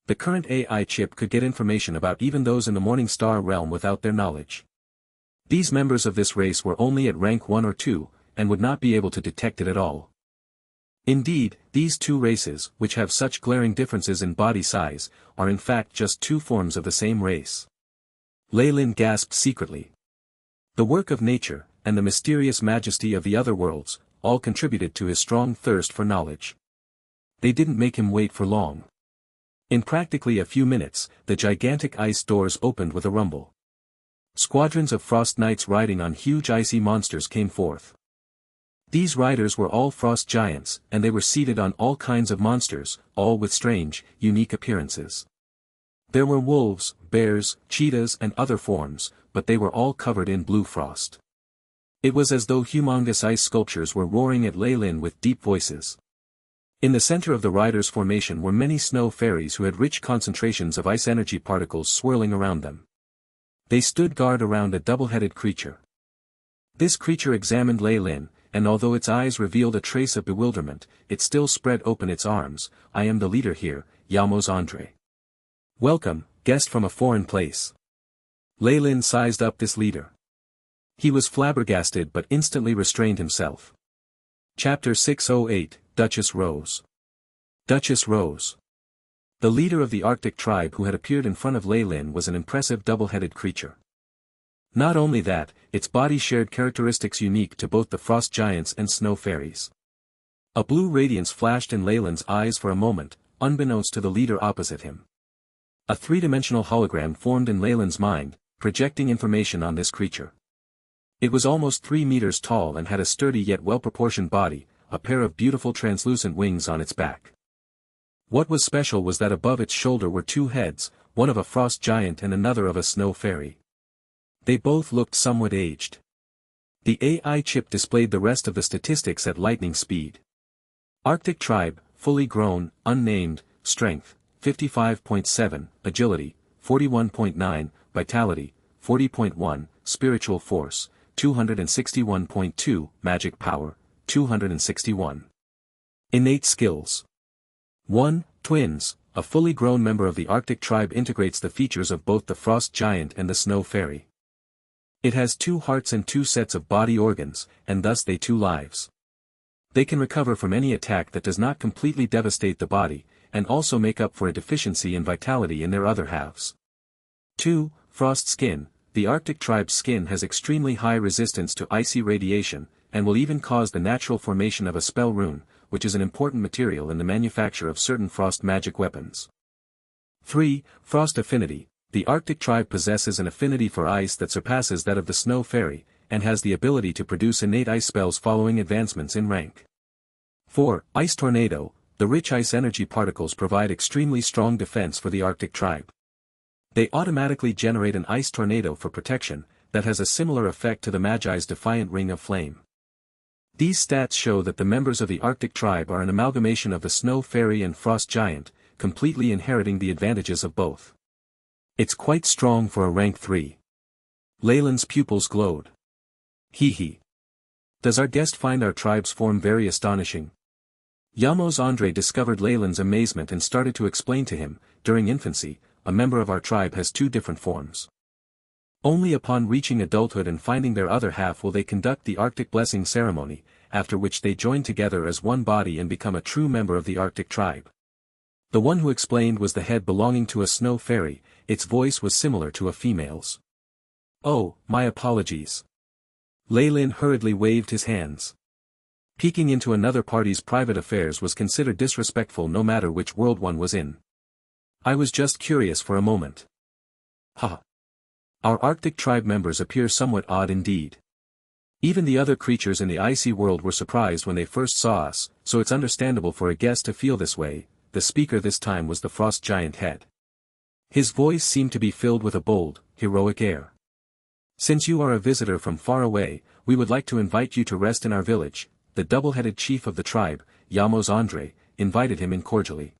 The current AI chip could get information about even those in the Morning Star realm without their knowledge. These members of this race were only at rank 1 or 2, and would not be able to detect it at all. Indeed, these 2 races, which have such glaring differences in body size, are in fact just 2 forms of the same race. Lei Lin gasped secretly. The work of nature, and the mysterious majesty of the other worlds, all contributed to his strong thirst for knowledge. They didn't make him wait for long. In practically a few minutes, the gigantic ice doors opened with a rumble. Squadrons of frost knights riding on huge icy monsters came forth. These riders were all frost giants, and they were seated on all kinds of monsters, all with strange, unique appearances. There were wolves, bears, cheetahs and other forms, but they were all covered in blue frost. It was as though humongous ice sculptures were roaring at Lei Lin with deep voices. In the center of the riders' formation were many snow fairies who had rich concentrations of ice energy particles swirling around them. They stood guard around a double-headed creature. This creature examined Lei Lin, and although its eyes revealed a trace of bewilderment, it still spread open its arms. I am the leader here, Yalmos Andre. Welcome, guest from a foreign place. Lei Lin sized up this leader. He was flabbergasted but instantly restrained himself. Chapter 608, Duchess Rose. Duchess Rose. The leader of the Arctic tribe who had appeared in front of Lei Lin was an impressive double-headed creature. Not only that, its body shared characteristics unique to both the frost giants and snow fairies. A blue radiance flashed in Lei Lin's eyes for a moment, unbeknownst to the leader opposite him. A 3-dimensional hologram formed in Lei Lin's mind, projecting information on this creature. It was almost 3 meters tall and had a sturdy yet well-proportioned body, a pair of beautiful translucent wings on its back. What was special was that above its shoulder were 2 heads, one of a frost giant and another of a snow fairy. They both looked somewhat aged. The AI chip displayed the rest of the statistics at lightning speed. Arctic tribe, fully grown, unnamed, strength, 55.7, agility, 41.9, vitality, 40.1, spiritual force, 261.2, magic power, 261. Innate skills. 1. Twins. A fully grown member of the Arctic tribe integrates the features of both the frost giant and the snow fairy. It has 2 hearts and 2 sets of body organs, and thus they 2 lives. They can recover from any attack that does not completely devastate the body, and also make up for a deficiency in vitality in their other halves. 2. Frost skin. The Arctic tribe's skin has extremely high resistance to icy radiation, and will even cause the natural formation of a spell rune, which is an important material in the manufacture of certain frost magic weapons. 3. Frost affinity. The Arctic tribe possesses an affinity for ice that surpasses that of the snow fairy, and has the ability to produce innate ice spells following advancements in rank. 4. Ice tornado. The rich ice energy particles provide extremely strong defense for the Arctic tribe. They automatically generate an ice tornado for protection, that has a similar effect to the Magi's defiant ring of flame. These stats show that the members of the Arctic tribe are an amalgamation of the snow fairy and frost giant, completely inheriting the advantages of both. It's quite strong for a rank 3. Leyland's pupils glowed. Hee. Does our guest find our tribe's form very astonishing? Yamos Andre discovered Leyland's amazement and started to explain to him, during infancy, a member of our tribe has 2 different forms. Only upon reaching adulthood and finding their other half will they conduct the Arctic blessing ceremony, after which they join together as one body and become a true member of the Arctic tribe. The one who explained was the head belonging to a snow fairy. Its voice was similar to a female's. Oh, my apologies. Leyland hurriedly waved his hands. Peeking into another party's private affairs was considered disrespectful no matter which world one was in. I was just curious for a moment. Ha! Our Arctic tribe members appear somewhat odd indeed. Even the other creatures in the icy world were surprised when they first saw us, so it's understandable for a guest to feel this way. The speaker this time was the frost giant head. His voice seemed to be filled with a bold, heroic air. Since you are a visitor from far away, we would like to invite you to rest in our village. The double-headed chief of the tribe, Yamos Andre, invited him in cordially.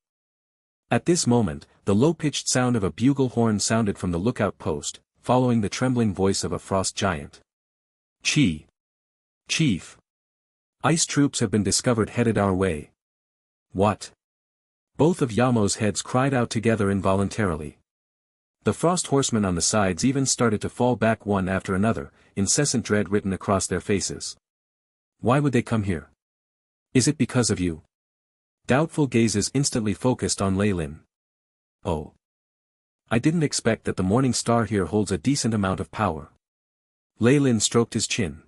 At this moment, the low-pitched sound of a bugle horn sounded from the lookout post, following the trembling voice of a frost giant. Chief. Ice troops have been discovered headed our way. What? Both of Yamos' heads cried out together involuntarily. The frost horsemen on the sides even started to fall back one after another, incessant dread written across their faces. Why would they come here? Is it because of you? Doubtful gazes instantly focused on Leyland. Oh. I didn't expect that the morning star here holds a decent amount of power. Leyland stroked his chin.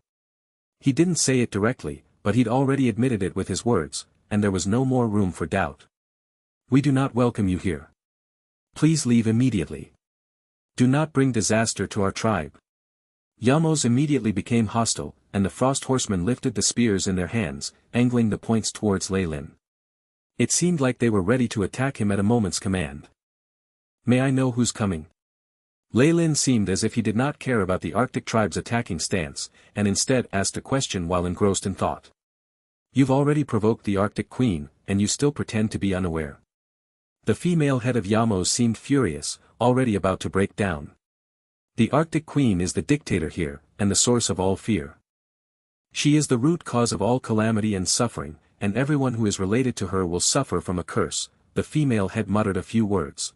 He didn't say it directly, but he'd already admitted it with his words, and there was no more room for doubt. We do not welcome you here. Please leave immediately. Do not bring disaster to our tribe. Yamos immediately became hostile, and the frost horsemen lifted the spears in their hands, angling the points towards Leyland. It seemed like they were ready to attack him at a moment's command. May I know who's coming? Leyland seemed as if he did not care about the Arctic tribe's attacking stance, and instead asked a question while engrossed in thought. You've already provoked the Arctic Queen, and you still pretend to be unaware. The female head of Yamos seemed furious, already about to break down. The Arctic Queen is the dictator here, and the source of all fear. She is the root cause of all calamity and suffering, and everyone who is related to her will suffer from a curse. The female head muttered a few words.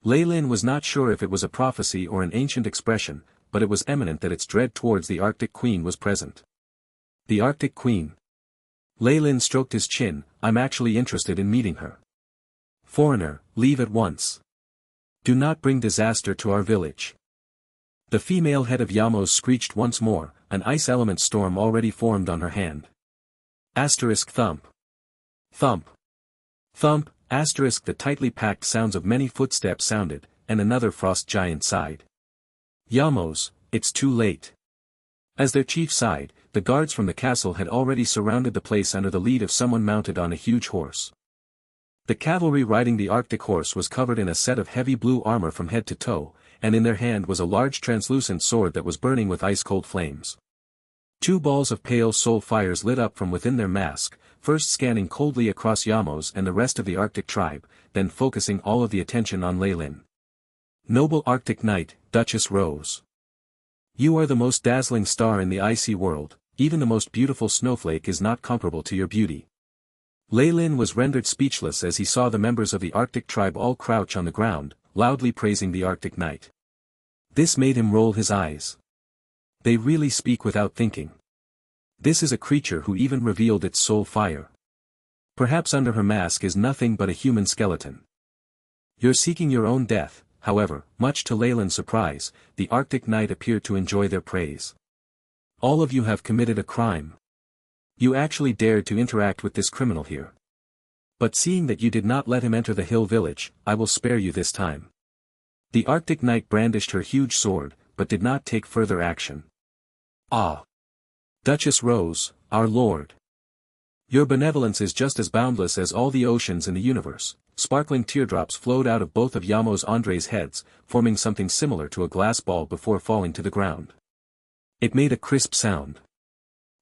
Leyland was not sure if it was a prophecy or an ancient expression, but it was evident that its dread towards the Arctic Queen was present. The Arctic Queen. Leyland stroked his chin. I'm actually interested in meeting her. Foreigner, leave at once. Do not bring disaster to our village. The female head of Yamos screeched once more, an ice element storm already formed on her hand. Asterisk thump. Thump. Thump, asterisk the tightly packed sounds of many footsteps sounded, and another frost giant sighed. Yamos, it's too late. As their chief sighed, the guards from the castle had already surrounded the place under the lead of someone mounted on a huge horse. The cavalry riding the Arctic horse was covered in a set of heavy blue armor from head to toe, and in their hand was a large translucent sword that was burning with ice-cold flames. Two balls of pale soul fires lit up from within their mask, first scanning coldly across Yamos and the rest of the Arctic tribe, then focusing all of the attention on Leylin. Noble Arctic Knight, Duchess Rose. You are the most dazzling star in the icy world, even the most beautiful snowflake is not comparable to your beauty. Leylin was rendered speechless as he saw the members of the Arctic tribe all crouch on the ground, loudly praising the Arctic Knight. This made him roll his eyes. They really speak without thinking. This is a creature who even revealed its soul fire. Perhaps under her mask is nothing but a human skeleton. You're seeking your own death, however, much to Leylin's surprise, the Arctic Knight appeared to enjoy their praise. All of you have committed a crime. You actually dared to interact with this criminal here. But seeing that you did not let him enter the hill village, I will spare you this time. The Arctic Knight brandished her huge sword, but did not take further action. Ah! Duchess Rose, our lord. Your benevolence is just as boundless as all the oceans in the universe. Sparkling teardrops flowed out of both of Yamos Andre's heads, forming something similar to a glass ball before falling to the ground. It made a crisp sound.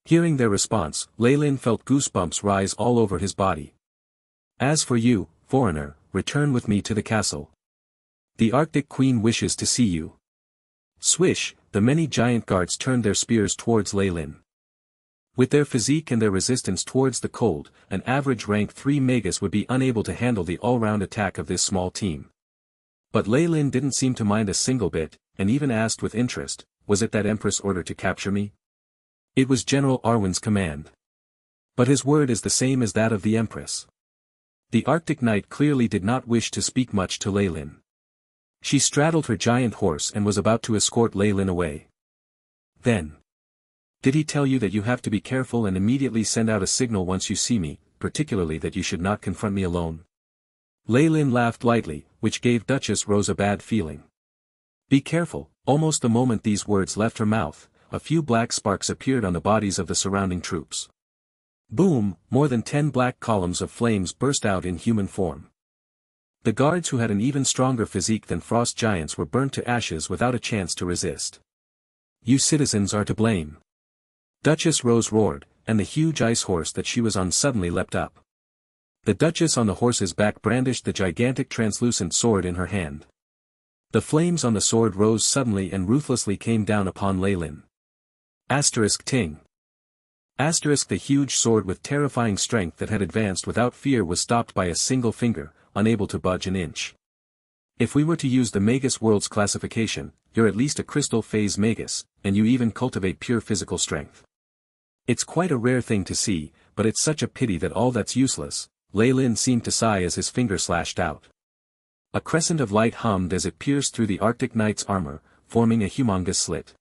Hearing their response, Leylin felt goosebumps rise all over his body. As for you, foreigner, return with me to the castle. The Arctic Queen wishes to see you. Swish, the many giant guards turned their spears towards Leylin. With their physique and their resistance towards the cold, an average rank 3 Magus would be unable to handle the all-round attack of this small team. But Leylin didn't seem to mind a single bit, and even asked with interest, was it that Empress order to capture me? It was General Arwen's command. But his word is the same as that of the Empress. The Arctic Knight clearly did not wish to speak much to Leylin. She straddled her giant horse and was about to escort Leylin away. Then. Did he tell you that you have to be careful and immediately send out a signal once you see me, particularly that you should not confront me alone? Leylin laughed lightly, which gave Duchess Rose a bad feeling. Be careful. Almost the moment these words left her mouth, a few black sparks appeared on the bodies of the surrounding troops. Boom, more than 10 black columns of flames burst out in human form. The guards who had an even stronger physique than frost giants were burnt to ashes without a chance to resist. You citizens are to blame. Duchess Rose roared, and the huge ice horse that she was on suddenly leapt up. The Duchess on the horse's back brandished the gigantic translucent sword in her hand. The flames on the sword rose suddenly and ruthlessly came down upon Leylin. Ting. The huge sword with terrifying strength that had advanced without fear was stopped by a single finger, unable to budge an inch. If we were to use the Magus world's classification, you're at least a crystal phase Magus, and you even cultivate pure physical strength. It's quite a rare thing to see, but it's such a pity that all that's useless. Leylin seemed to sigh as his finger slashed out. A crescent of light hummed as it pierced through the Arctic Knight's armor, forming a humongous slit.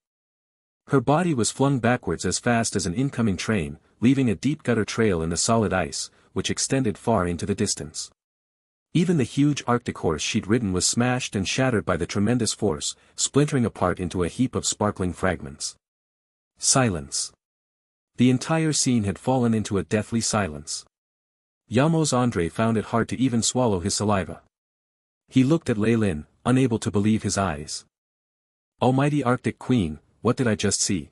Her body was flung backwards as fast as an incoming train, leaving a deep gutter trail in the solid ice, which extended far into the distance. Even the huge Arctic horse she'd ridden was smashed and shattered by the tremendous force, splintering apart into a heap of sparkling fragments. Silence. The entire scene had fallen into a deathly silence. Yamos Andre found it hard to even swallow his saliva. He looked at Leylin, unable to believe his eyes. Almighty Arctic Queen, what did I just see?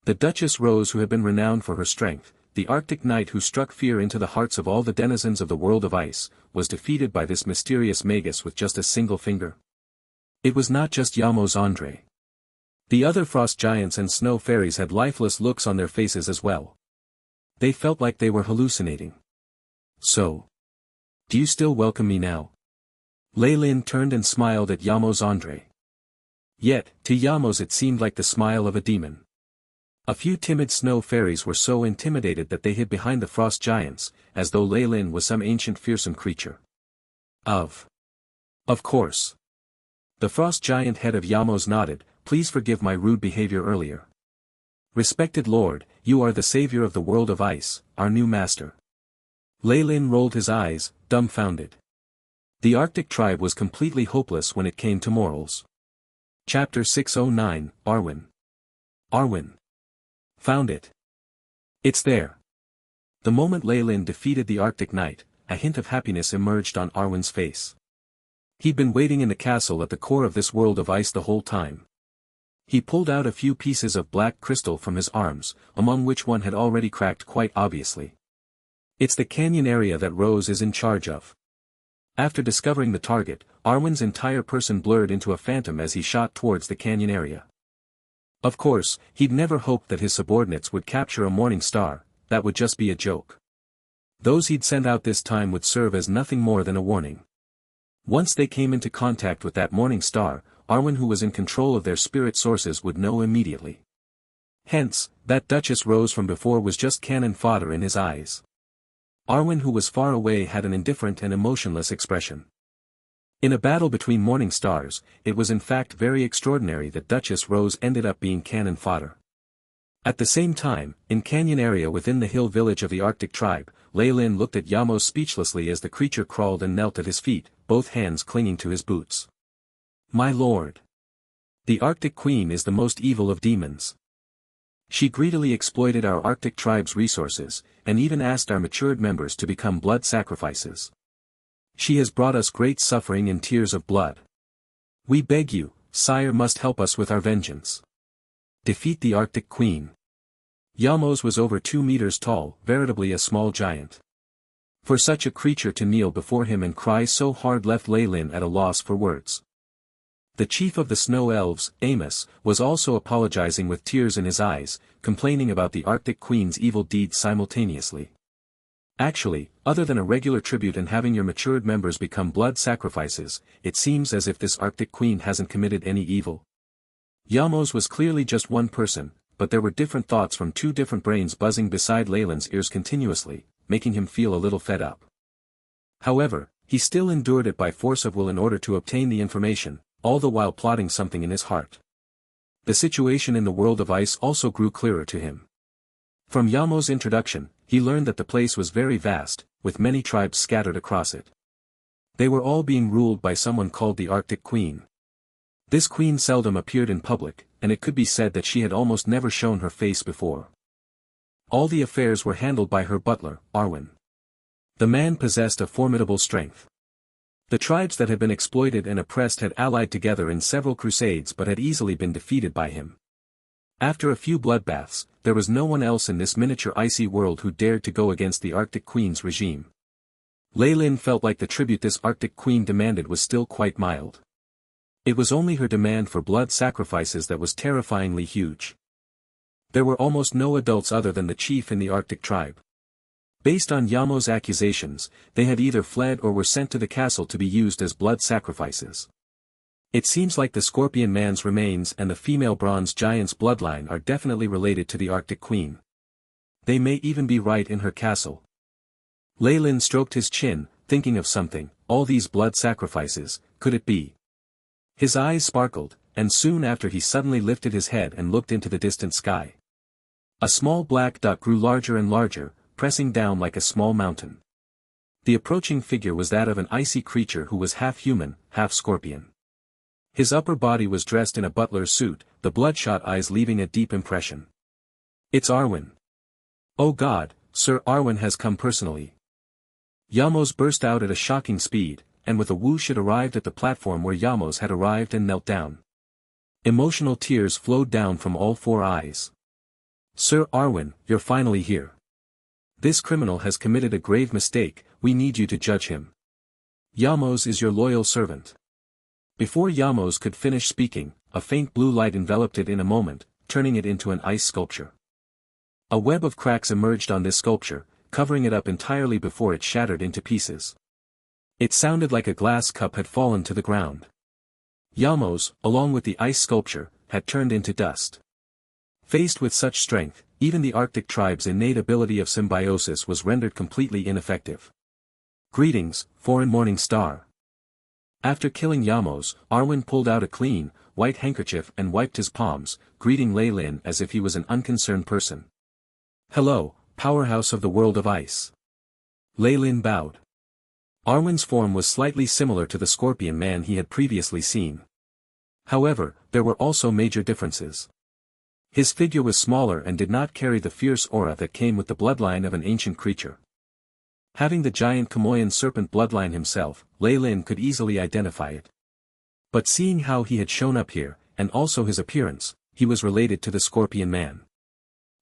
The Duchess Rose, who had been renowned for her strength, the Arctic Knight who struck fear into the hearts of all the denizens of the world of ice, was defeated by this mysterious Magus with just a single finger. It was not just Yamos Andre. The other frost giants and snow fairies had lifeless looks on their faces as well. They felt like they were hallucinating. So. Do you still welcome me now? Leylin turned and smiled at Yamos Andre. Yet, to Yamos it seemed like the smile of a demon. A few timid snow fairies were so intimidated that they hid behind the frost giants, as though Leylin was some ancient fearsome creature. Of course. The frost giant head of Yamos nodded, please forgive my rude behavior earlier. Respected Lord, you are the savior of the world of ice, our new master. Leylin rolled his eyes, dumbfounded. The Arctic tribe was completely hopeless when it came to morals. Chapter 609, Arwen. Arwen. Found it. It's there. The moment Lei Lin defeated the Arctic Knight, a hint of happiness emerged on Arwen's face. He'd been waiting in the castle at the core of this world of ice the whole time. He pulled out a few pieces of black crystal from his arms, among which one had already cracked quite obviously. It's the canyon area that Rose is in charge of. After discovering the target, Arwen's entire person blurred into a phantom as he shot towards the canyon area. Of course, he'd never hoped that his subordinates would capture a morning star. That would just be a joke. Those he'd sent out this time would serve as nothing more than a warning. Once they came into contact with that morning star, Arwen, who was in control of their spirit sources, would know immediately. Hence, that Duchess Rose from before was just cannon fodder in his eyes. Arwen, who was far away, had an indifferent and emotionless expression. In a battle between morning stars, it was in fact very extraordinary that Duchess Rose ended up being cannon fodder. At the same time, in canyon area within the hill village of the Arctic tribe, Lei Lin looked at Yamos speechlessly as the creature crawled and knelt at his feet, both hands clinging to his boots. My lord. The Arctic Queen is the most evil of demons. She greedily exploited our Arctic tribe's resources, and even asked our matured members to become blood sacrifices. She has brought us great suffering and tears of blood. We beg you, sire, must help us with our vengeance. Defeat the Arctic Queen. Yamos was over 2 meters tall, veritably a small giant. For such a creature to kneel before him and cry so hard left Lei Lin at a loss for words. The chief of the Snow Elves, Amos, was also apologizing with tears in his eyes, complaining about the Arctic Queen's evil deeds simultaneously. Actually, other than a regular tribute and having your matured members become blood sacrifices, it seems as if this Arctic Queen hasn't committed any evil. Yamos was clearly just one person, but there were different thoughts from 2 different brains buzzing beside Lei Lin's ears continuously, making him feel a little fed up. However, he still endured it by force of will in order to obtain the information, all the while plotting something in his heart. The situation in the world of ice also grew clearer to him. From Yamos' introduction, he learned that the place was very vast, with many tribes scattered across it. They were all being ruled by someone called the Arctic Queen. This queen seldom appeared in public, and it could be said that she had almost never shown her face before. All the affairs were handled by her butler, Arwen. The man possessed a formidable strength. The tribes that had been exploited and oppressed had allied together in several crusades but had easily been defeated by him. After a few bloodbaths, there was no one else in this miniature icy world who dared to go against the Arctic Queen's regime. Lei Lin felt like the tribute this Arctic Queen demanded was still quite mild. It was only her demand for blood sacrifices that was terrifyingly huge. There were almost no adults other than the chief in the Arctic tribe. Based on Yamos' accusations, they had either fled or were sent to the castle to be used as blood sacrifices. It seems like the Scorpion Man's remains and the female bronze giant's bloodline are definitely related to the Arctic Queen. They may even be right in her castle. Lei Lin stroked his chin, thinking of something. All these blood sacrifices, could it be? His eyes sparkled, and soon after he suddenly lifted his head and looked into the distant sky. A small black dot grew larger and larger, pressing down like a small mountain. The approaching figure was that of an icy creature who was half human, half scorpion. His upper body was dressed in a butler's suit, the bloodshot eyes leaving a deep impression. It's Arwen. Oh God, Sir Arwen has come personally. Yamos burst out at a shocking speed, and with a whoosh it arrived at the platform where Yamos had arrived and knelt down. Emotional tears flowed down from all 4 eyes. Sir Arwen, you're finally here. This criminal has committed a grave mistake, we need you to judge him. Yamos is your loyal servant. Before Yamos could finish speaking, a faint blue light enveloped it in a moment, turning it into an ice sculpture. A web of cracks emerged on this sculpture, covering it up entirely before it shattered into pieces. It sounded like a glass cup had fallen to the ground. Yamos, along with the ice sculpture, had turned into dust. Faced with such strength, even the Arctic tribe's innate ability of symbiosis was rendered completely ineffective. Greetings, foreign morning star. After killing Yamos, Arwen pulled out a clean, white handkerchief and wiped his palms, greeting Lei Lin as if he was an unconcerned person. Hello, powerhouse of the world of ice. Lei Lin bowed. Arwen's form was slightly similar to the Scorpion Man he had previously seen. However, there were also major differences. His figure was smaller and did not carry the fierce aura that came with the bloodline of an ancient creature. Having the giant Kamoyan serpent bloodline himself, Lei Lin could easily identify it. But seeing how he had shown up here, and also his appearance, he was related to the Scorpion Man.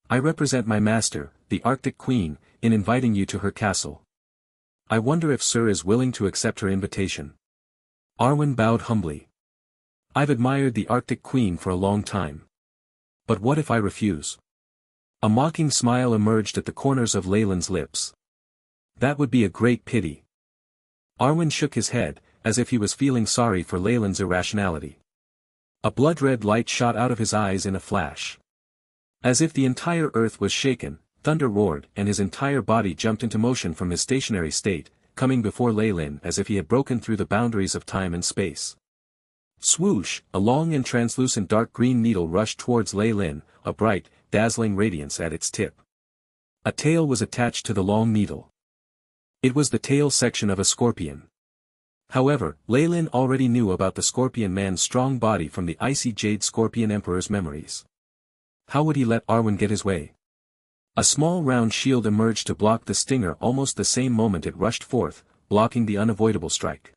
I represent my master, the Arctic Queen, in inviting you to her castle. I wonder if Sir is willing to accept her invitation. Arwen bowed humbly. I've admired the Arctic Queen for a long time. But what if I refuse? A mocking smile emerged at the corners of Leyland's lips. That would be a great pity. Arwen shook his head, as if he was feeling sorry for Leyland's irrationality. A blood-red light shot out of his eyes in a flash. As if the entire earth was shaken, thunder roared and his entire body jumped into motion from his stationary state, coming before Leyland as if he had broken through the boundaries of time and space. Swoosh, a long and translucent dark green needle rushed towards Leyland, a bright, dazzling radiance at its tip. A tail was attached to the long needle. It was the tail section of a scorpion. However, Leyland already knew about the Scorpion Man's strong body from the icy jade Scorpion Emperor's memories. How would he let Arwen get his way? A small round shield emerged to block the stinger almost the same moment it rushed forth, blocking the unavoidable strike.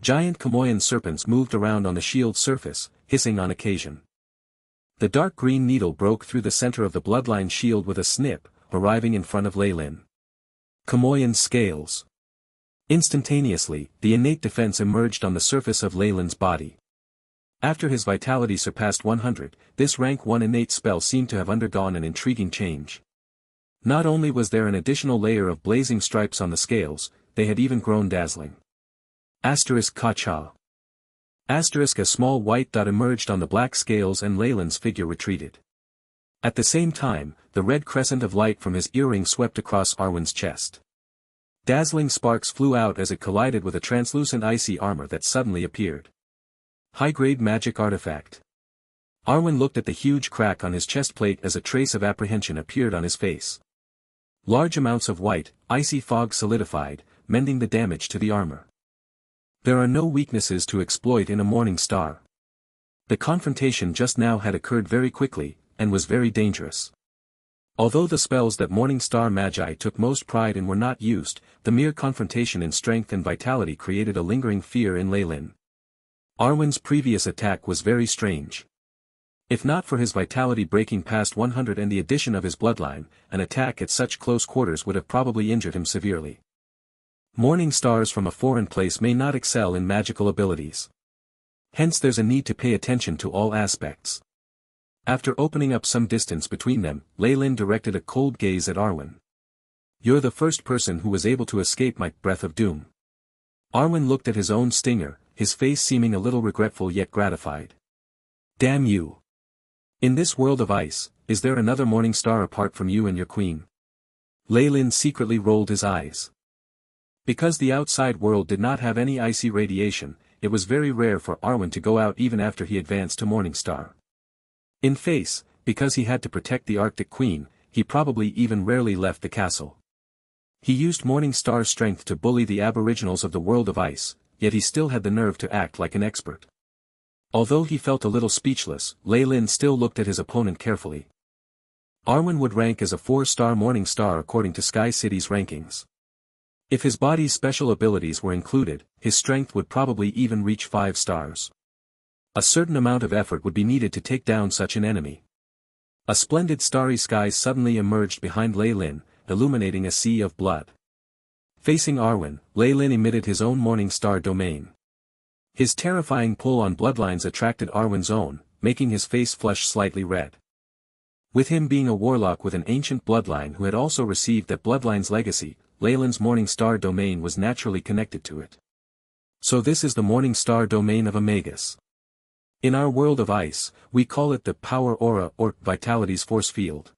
Giant Kamoyan serpents moved around on the shield's surface, hissing on occasion. The dark green needle broke through the center of the bloodline shield with a snip, arriving in front of Leyland. Kamoyan scales. Instantaneously, the innate defense emerged on the surface of Leyland's body. After his vitality surpassed 100, this rank 1 innate spell seemed to have undergone an intriguing change. Not only was there an additional layer of blazing stripes on the scales, they had even grown dazzling. Asterisk Kacha. Asterisk, a small white dot emerged on the black scales and Leyland's figure retreated. At the same time, the red crescent of light from his earring swept across Arwen's chest. Dazzling sparks flew out as it collided with a translucent icy armor that suddenly appeared. High-grade magic artifact. Arwen looked at the huge crack on his chest plate as a trace of apprehension appeared on his face. Large amounts of white, icy fog solidified, mending the damage to the armor. There are no weaknesses to exploit in a morning star. The confrontation just now had occurred very quickly, and was very dangerous. Although the spells that Morning Star Magi took most pride in were not used, the mere confrontation in strength and vitality created a lingering fear in Leyland. Arwen's previous attack was very strange. If not for his vitality breaking past 100 and the addition of his bloodline, an attack at such close quarters would have probably injured him severely. Morning stars from a foreign place may not excel in magical abilities. Hence there's a need to pay attention to all aspects. After opening up some distance between them, Leyland directed a cold gaze at Arwen. You're the first person who was able to escape my breath of doom. Arwen looked at his own stinger, his face seeming a little regretful yet gratified. Damn you. In this world of ice, is there another morning star apart from you and your queen? Leyland secretly rolled his eyes. Because the outside world did not have any icy radiation, it was very rare for Arwen to go out even after he advanced to Morningstar. In face, because he had to protect the Arctic Queen, he probably even rarely left the castle. He used Morningstar's strength to bully the aboriginals of the world of ice, yet he still had the nerve to act like an expert. Although he felt a little speechless, Leyland still looked at his opponent carefully. Arwen would rank as a 4-star Morningstar according to Sky City's rankings. If his body's special abilities were included, his strength would probably even reach 5 stars. A certain amount of effort would be needed to take down such an enemy. A splendid starry sky suddenly emerged behind Leyland, illuminating a sea of blood. Facing Arwen, Leyland emitted his own morning star domain. His terrifying pull on bloodlines attracted Arwen's own, making his face flush slightly red. With him being a warlock with an ancient bloodline who had also received that bloodline's legacy, Leyland's morning star domain was naturally connected to it. So this is the morning star domain of a Magus. In our world of ice, we call it the power aura or vitality's force field.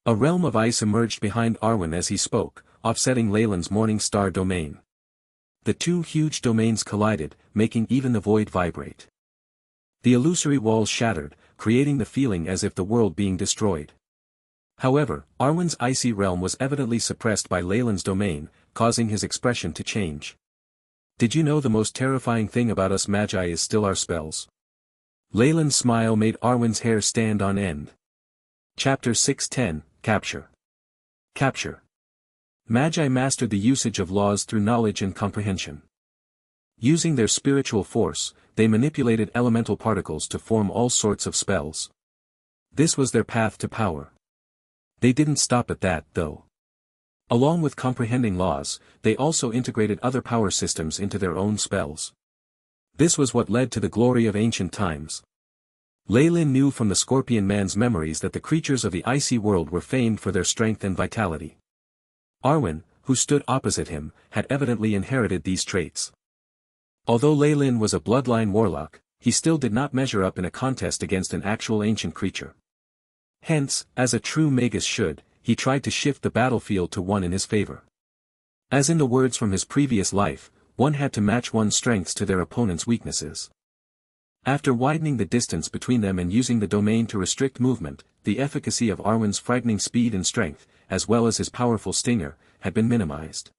A realm of ice emerged behind Arwen as he spoke, offsetting Leyland's morning star domain. The two huge domains collided, making even the void vibrate. The illusory walls shattered, creating the feeling as if the world being destroyed. However, Arwen's icy realm was evidently suppressed by Leyland's domain, causing his expression to change. Did you know the most terrifying thing about us Magi is still our spells? Leyland's smile made Arwen's hair stand on end. Chapter 610, Capture. Capture. Magi mastered the usage of laws through knowledge and comprehension. Using their spiritual force, they manipulated elemental particles to form all sorts of spells. This was their path to power. They didn't stop at that, though. Along with comprehending laws, they also integrated other power systems into their own spells. This was what led to the glory of ancient times. Leylin knew from the Scorpion Man's memories that the creatures of the icy world were famed for their strength and vitality. Arwen, who stood opposite him, had evidently inherited these traits. Although Leylin was a bloodline warlock, he still did not measure up in a contest against an actual ancient creature. Hence, as a true Magus should, he tried to shift the battlefield to one in his favor. As in the words from his previous life, one had to match one's strengths to their opponent's weaknesses. After widening the distance between them and using the domain to restrict movement, the efficacy of Arwen's frightening speed and strength, as well as his powerful stinger, had been minimized.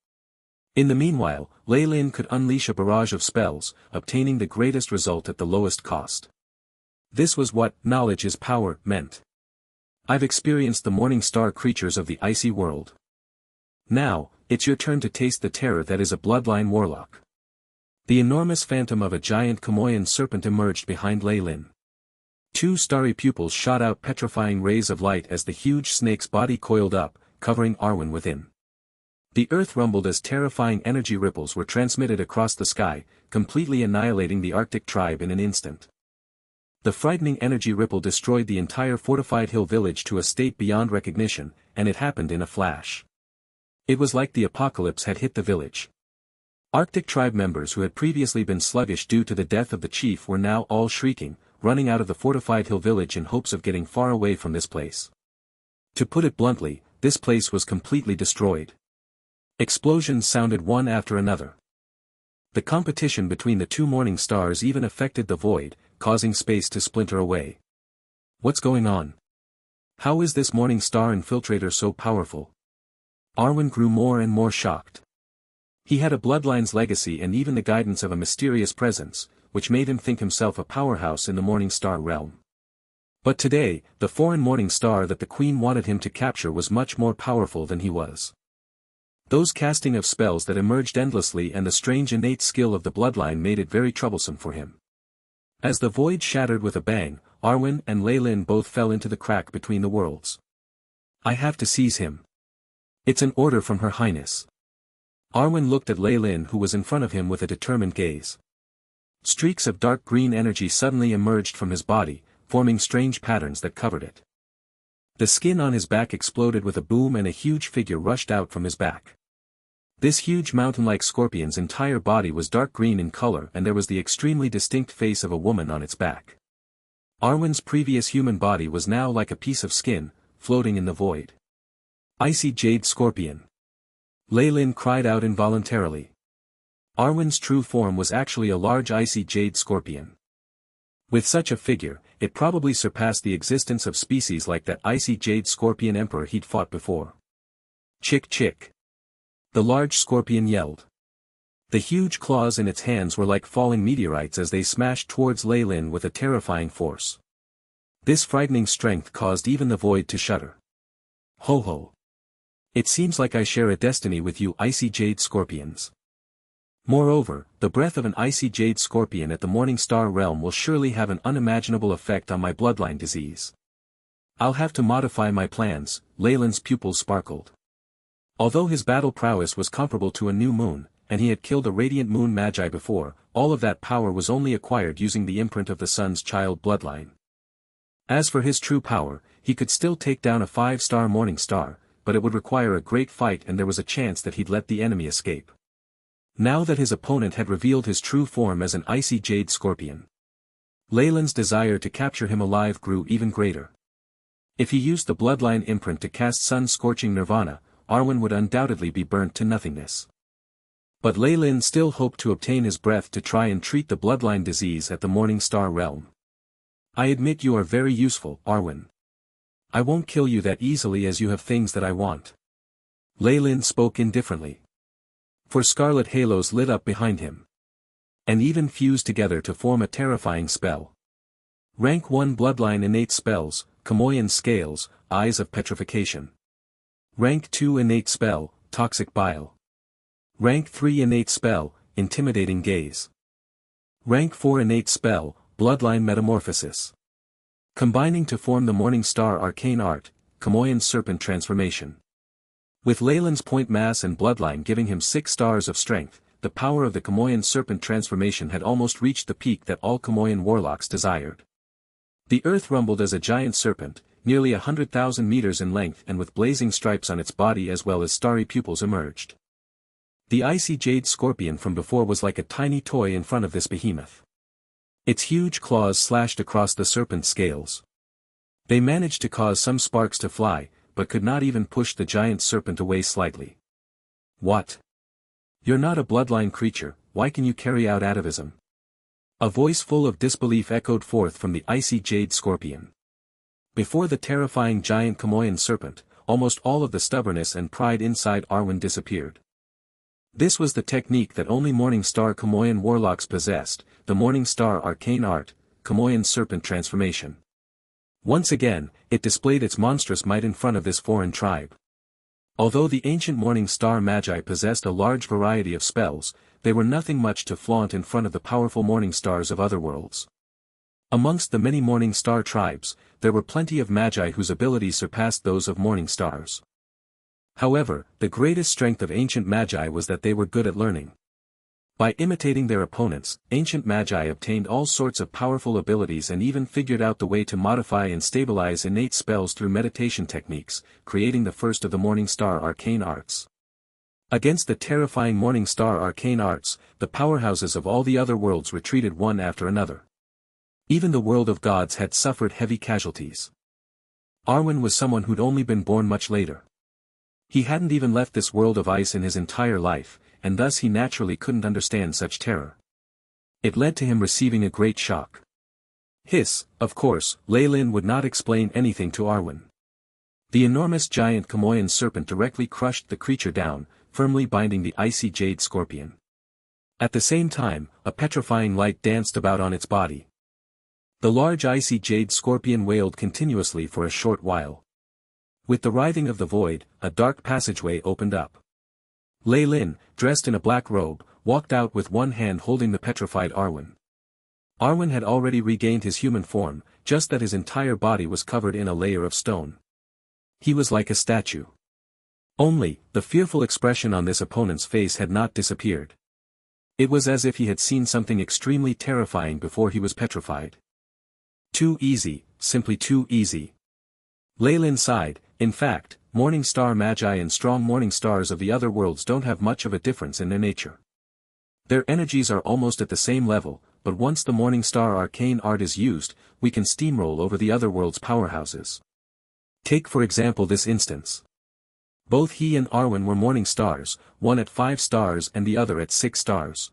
In the meanwhile, Leylin could unleash a barrage of spells, obtaining the greatest result at the lowest cost. This was what "knowledge is power" meant. I've experienced the morning star creatures of the icy world. Now, it's your turn to taste the terror that is a bloodline warlock. The enormous phantom of a giant Komoyan serpent emerged behind Leylin. Two starry pupils shot out petrifying rays of light as the huge snake's body coiled up, covering Arwen within. The earth rumbled as terrifying energy ripples were transmitted across the sky, completely annihilating the Arctic tribe in an instant. The frightening energy ripple destroyed the entire fortified hill village to a state beyond recognition, and it happened in a flash. It was like the apocalypse had hit the village. Arctic tribe members who had previously been sluggish due to the death of the chief were now all shrieking, running out of the fortified hill village in hopes of getting far away from this place. To put it bluntly, this place was completely destroyed. Explosions sounded one after another. The competition between the two morning stars even affected the void, causing space to splinter away. What's going on? How is this morning star infiltrator so powerful? Arwen grew more and more shocked. He had a bloodline's legacy and even the guidance of a mysterious presence, which made him think himself a powerhouse in the morning star realm. But today, the foreign morning star that the queen wanted him to capture was much more powerful than he was. Those casting of spells that emerged endlessly and the strange innate skill of the bloodline made it very troublesome for him. As the void shattered with a bang, Arwen and Leylin both fell into the crack between the worlds. I have to seize him. It's an order from Her Highness. Arwen looked at Leylin who was in front of him with a determined gaze. Streaks of dark green energy suddenly emerged from his body, forming strange patterns that covered it. The skin on his back exploded with a boom and a huge figure rushed out from his back. This huge mountain-like scorpion's entire body was dark green in color and there was the extremely distinct face of a woman on its back. Arwen's previous human body was now like a piece of skin, floating in the void. Icy Jade Scorpion. Leylin cried out involuntarily. Arwen's true form was actually a large icy jade scorpion. With such a figure, it probably surpassed the existence of species like that icy jade scorpion emperor he'd fought before. Chick chick. The large scorpion yelled. The huge claws in its hands were like falling meteorites as they smashed towards Leylin with a terrifying force. This frightening strength caused even the void to shudder. Ho ho. It seems like I share a destiny with you icy jade scorpions. Moreover, the breath of an icy jade scorpion at the morning star realm will surely have an unimaginable effect on my bloodline disease. I'll have to modify my plans. Leylin's pupils sparkled. Although his battle prowess was comparable to a new moon, and he had killed a radiant moon magi before, all of that power was only acquired using the imprint of the sun's child bloodline. As for his true power, he could still take down a 5-star morning star, but it would require a great fight and there was a chance that he'd let the enemy escape. Now that his opponent had revealed his true form as an icy jade scorpion, Leylin's desire to capture him alive grew even greater. If he used the bloodline imprint to cast sun-scorching nirvana, Arwen would undoubtedly be burnt to nothingness. But Leylin still hoped to obtain his breath to try and treat the bloodline disease at the morning star realm. I admit you are very useful, Arwen. I won't kill you that easily as you have things that I want. Leylin spoke indifferently. For scarlet halos lit up behind him. And even fused together to form a terrifying spell. Rank 1 Bloodline Innate Spells, Kamoyan Scales, Eyes of Petrification. Rank 2 Innate Spell, Toxic Bile. Rank 3 Innate Spell, Intimidating Gaze. Rank 4 Innate Spell, Bloodline Metamorphosis. Combining to form the Morning Star Arcane Art, Kamoyan Serpent Transformation. With Leyland's point mass and bloodline giving him 6 stars of strength, the power of the Kamoyan Serpent Transformation had almost reached the peak that all Kamoyan warlocks desired. The earth rumbled as a giant serpent, nearly 100,000 meters in length and with blazing stripes on its body as well as starry pupils emerged. The icy jade scorpion from before was like a tiny toy in front of this behemoth. Its huge claws slashed across the serpent's scales. They managed to cause some sparks to fly, but could not even push the giant serpent away slightly. What? You're not a bloodline creature, why can you carry out atavism? A voice full of disbelief echoed forth from the icy jade scorpion. Before the terrifying giant Kamoyan serpent, almost all of the stubbornness and pride inside Arwen disappeared. This was the technique that only Morning Star Kamoyan warlocks possessed, the Morning Star Arcane Art, Kamoyan Serpent Transformation. Once again, it displayed its monstrous might in front of this foreign tribe. Although the ancient Morning Star Magi possessed a large variety of spells, they were nothing much to flaunt in front of the powerful Morning Stars of other worlds. Amongst the many Morning Star tribes, there were plenty of Magi whose abilities surpassed those of Morning Stars. However, the greatest strength of ancient Magi was that they were good at learning. By imitating their opponents, ancient Magi obtained all sorts of powerful abilities and even figured out the way to modify and stabilize innate spells through meditation techniques, creating the first of the Morning Star Arcane Arts. Against the terrifying Morning Star Arcane Arts, the powerhouses of all the other worlds retreated one after another. Even the world of gods had suffered heavy casualties. Arwen was someone who'd only been born much later. He hadn't even left this world of ice in his entire life, and thus he naturally couldn't understand such terror. It led to him receiving a great shock. Of course, Leylin would not explain anything to Arwen. The enormous giant Kamoyan serpent directly crushed the creature down, firmly binding the icy jade scorpion. At the same time, a petrifying light danced about on its body. The large icy jade scorpion wailed continuously for a short while. With the writhing of the void, a dark passageway opened up. Leylin, dressed in a black robe, walked out with one hand holding the petrified Arwen. Arwen had already regained his human form, just that his entire body was covered in a layer of stone. He was like a statue. Only, the fearful expression on this opponent's face had not disappeared. It was as if he had seen something extremely terrifying before he was petrified. Too easy, simply too easy. Leylin sighed. In fact, Morning Star Magi and strong Morning Stars of the other worlds don't have much of a difference in their nature. Their energies are almost at the same level, but once the Morning Star Arcane Art is used, we can steamroll over the other world's powerhouses. Take for example this instance. Both he and Arwen were Morning Stars, one at 5 stars and the other at 6 stars.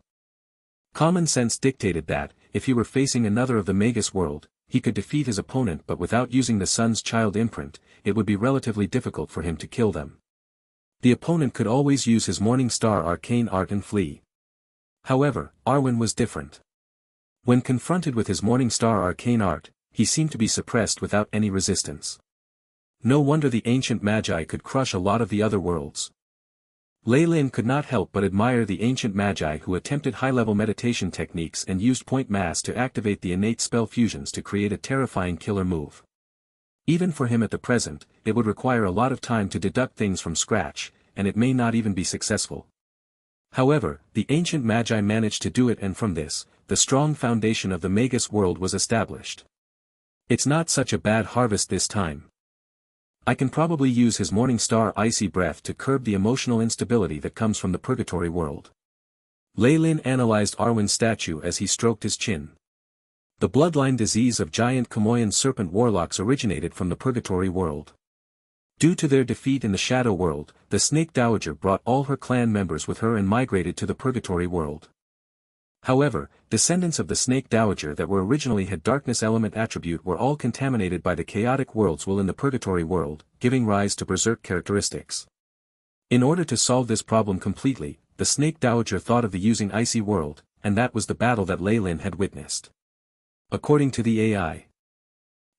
Common sense dictated that, if he were facing another of the Magus world, he could defeat his opponent but without using the Sun's Child imprint, it would be relatively difficult for him to kill them. The opponent could always use his Morning Star Arcane Art and flee. However, Arwen was different. When confronted with his Morning Star Arcane Art, he seemed to be suppressed without any resistance. No wonder the ancient Magi could crush a lot of the other worlds. Leylin could not help but admire the ancient Magi who attempted high-level meditation techniques and used point mass to activate the innate spell fusions to create a terrifying killer move. Even for him at the present, it would require a lot of time to deduct things from scratch, and it may not even be successful. However, the ancient Magi managed to do it, and from this, the strong foundation of the Magus world was established. It's not such a bad harvest this time. I can probably use his Morning Star icy breath to curb the emotional instability that comes from the purgatory world. Leylin analyzed Arwen's statue as he stroked his chin. The bloodline disease of giant Kamoyan serpent warlocks originated from the purgatory world. Due to their defeat in the shadow world, the Snake Dowager brought all her clan members with her and migrated to the purgatory world. However, descendants of the Snake Dowager that were originally had darkness element attribute were all contaminated by the chaotic worlds while in the purgatory world, giving rise to berserk characteristics. In order to solve this problem completely, the Snake Dowager thought of the using Icy World, and that was the battle that Leylin had witnessed. According to the AI,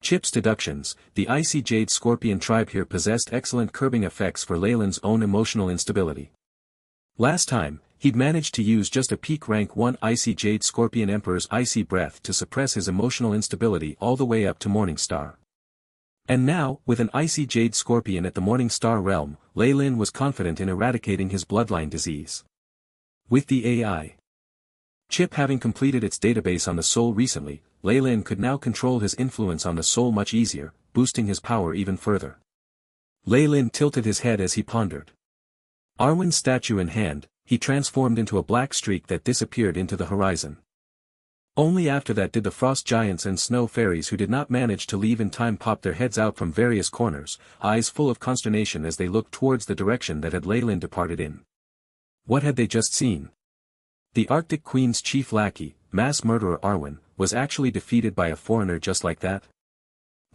Chip's deductions: the icy jade scorpion tribe here possessed excellent curbing effects for Leyland's own emotional instability. Last time, he'd managed to use just a peak rank 1 icy jade scorpion emperor's icy breath to suppress his emotional instability all the way up to Morningstar. And now, with an icy jade scorpion at the Morningstar realm, Leyland was confident in eradicating his bloodline disease. With the AI chip having completed its database on the soul recently, Leyland could now control his influence on the soul much easier, boosting his power even further. Leyland tilted his head as he pondered. Arwen's statue in hand, he transformed into a black streak that disappeared into the horizon. Only after that did the frost giants and snow fairies who did not manage to leave in time pop their heads out from various corners, eyes full of consternation as they looked towards the direction that had Leyland departed in. What had they just seen? The Arctic Queen's chief lackey, mass murderer Arwen, was actually defeated by a foreigner just like that?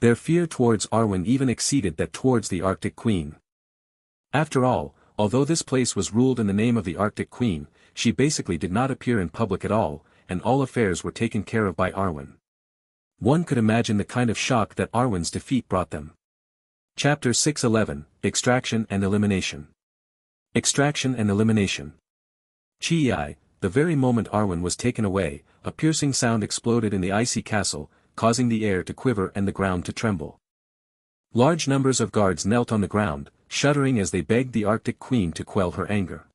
Their fear towards Arwen even exceeded that towards the Arctic Queen. After all, although this place was ruled in the name of the Arctic Queen, she basically did not appear in public at all, and all affairs were taken care of by Arwen. One could imagine the kind of shock that Arwen's defeat brought them. Chapter 611, Extraction and Elimination. Extraction and Elimination. Chi-I, the very moment Arwen was taken away, a piercing sound exploded in the icy castle, causing the air to quiver and the ground to tremble. Large numbers of guards knelt on the ground, shuddering as they begged the Arctic Queen to quell her anger.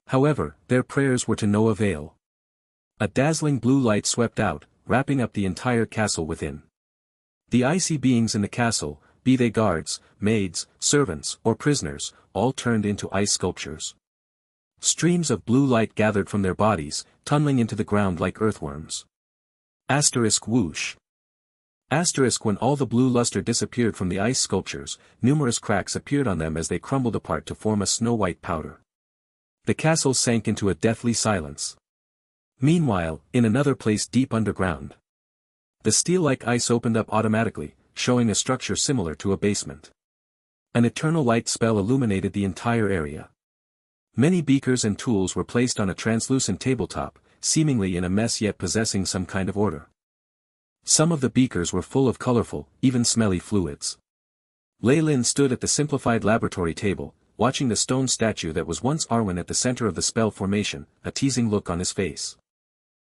However, their prayers were to no avail. A dazzling blue light swept out, wrapping up the entire castle within. The icy beings in the castle, be they guards, maids, servants, or prisoners, all turned into ice sculptures. Streams of blue light gathered from their bodies, tunneling into the ground like earthworms. Asterisk whoosh. Asterisk when all the blue luster disappeared from the ice sculptures, numerous cracks appeared on them as they crumbled apart to form a snow-white powder. The castle sank into a deathly silence. Meanwhile, in another place deep underground, the steel-like ice opened up automatically, showing a structure similar to a basement. An eternal light spell illuminated the entire area. Many beakers and tools were placed on a translucent tabletop, seemingly in a mess yet possessing some kind of order. Some of the beakers were full of colorful, even smelly fluids. Leyland stood at the simplified laboratory table, watching the stone statue that was once Arwen at the center of the spell formation, a teasing look on his face.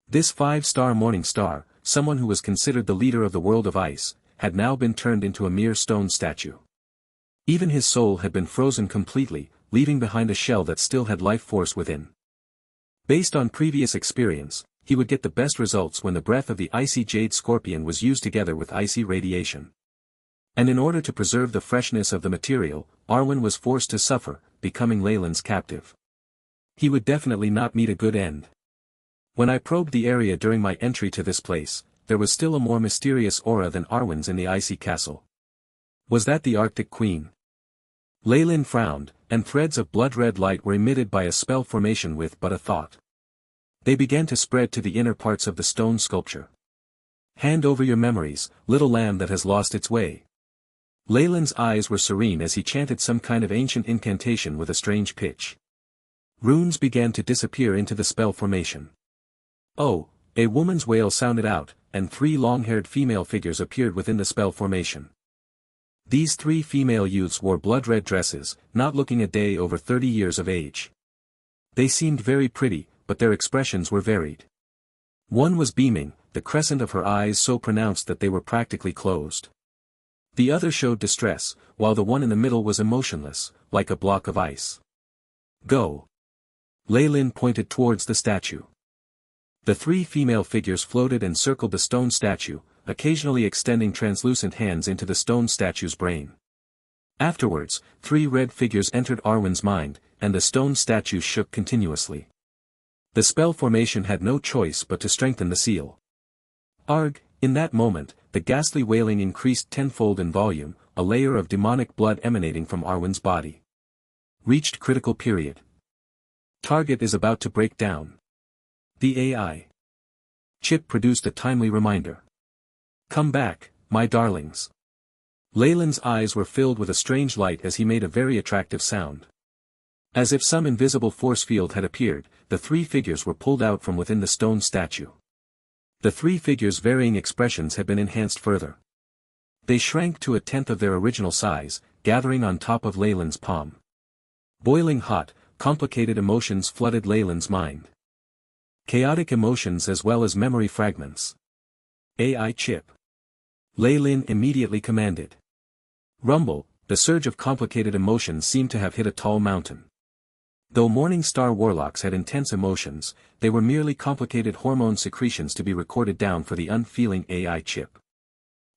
This 5-star morning star, someone who was considered the leader of the world of ice, had now been turned into a mere stone statue. Even his soul had been frozen completely, leaving behind a shell that still had life force within. Based on previous experience, he would get the best results when the breath of the icy jade scorpion was used together with icy radiation. And in order to preserve the freshness of the material, Arwen was forced to suffer, becoming Leyland's captive. He would definitely not meet a good end. When I probed the area during my entry to this place, there was still a more mysterious aura than Arwen's in the icy castle. Was that the Arctic Queen? Leyland frowned, and threads of blood-red light were emitted by a spell formation with but a thought. They began to spread to the inner parts of the stone sculpture. Hand over your memories, little lamb that has lost its way. Leyland's eyes were serene as he chanted some kind of ancient incantation with a strange pitch. Runes began to disappear into the spell formation. Oh, a woman's wail sounded out, and 3 long-haired female figures appeared within the spell formation. These 3 female youths wore blood-red dresses, not looking a day over 30 years of age. They seemed very pretty, but their expressions were varied. One was beaming, the crescent of her eyes so pronounced that they were practically closed. The other showed distress, while the one in the middle was emotionless, like a block of ice. Go. Leyland pointed towards the statue. The 3 female figures floated and circled the stone statue, occasionally extending translucent hands into the stone statue's brain. Afterwards, 3 red figures entered Arwen's mind, and the stone statue shook continuously. The spell formation had no choice but to strengthen the seal. Arg, in that moment, the ghastly wailing increased tenfold in volume, a layer of demonic blood emanating from Arwen's body. Reached critical period. Target is about to break down. The AI chip produced a timely reminder. Come back, my darlings. Leyland's eyes were filled with a strange light as he made a very attractive sound. As if some invisible force field had appeared, the 3 figures were pulled out from within the stone statue. The 3 figures' varying expressions had been enhanced further. They shrank to a tenth of their original size, gathering on top of Leyland's palm. Boiling hot, complicated emotions flooded Leyland's mind. Chaotic emotions as well as memory fragments. AI chip. Leyland immediately commanded. Rumble, the surge of complicated emotions seemed to have hit a tall mountain. Though Morning Star warlocks had intense emotions, they were merely complicated hormone secretions to be recorded down for the unfeeling AI chip.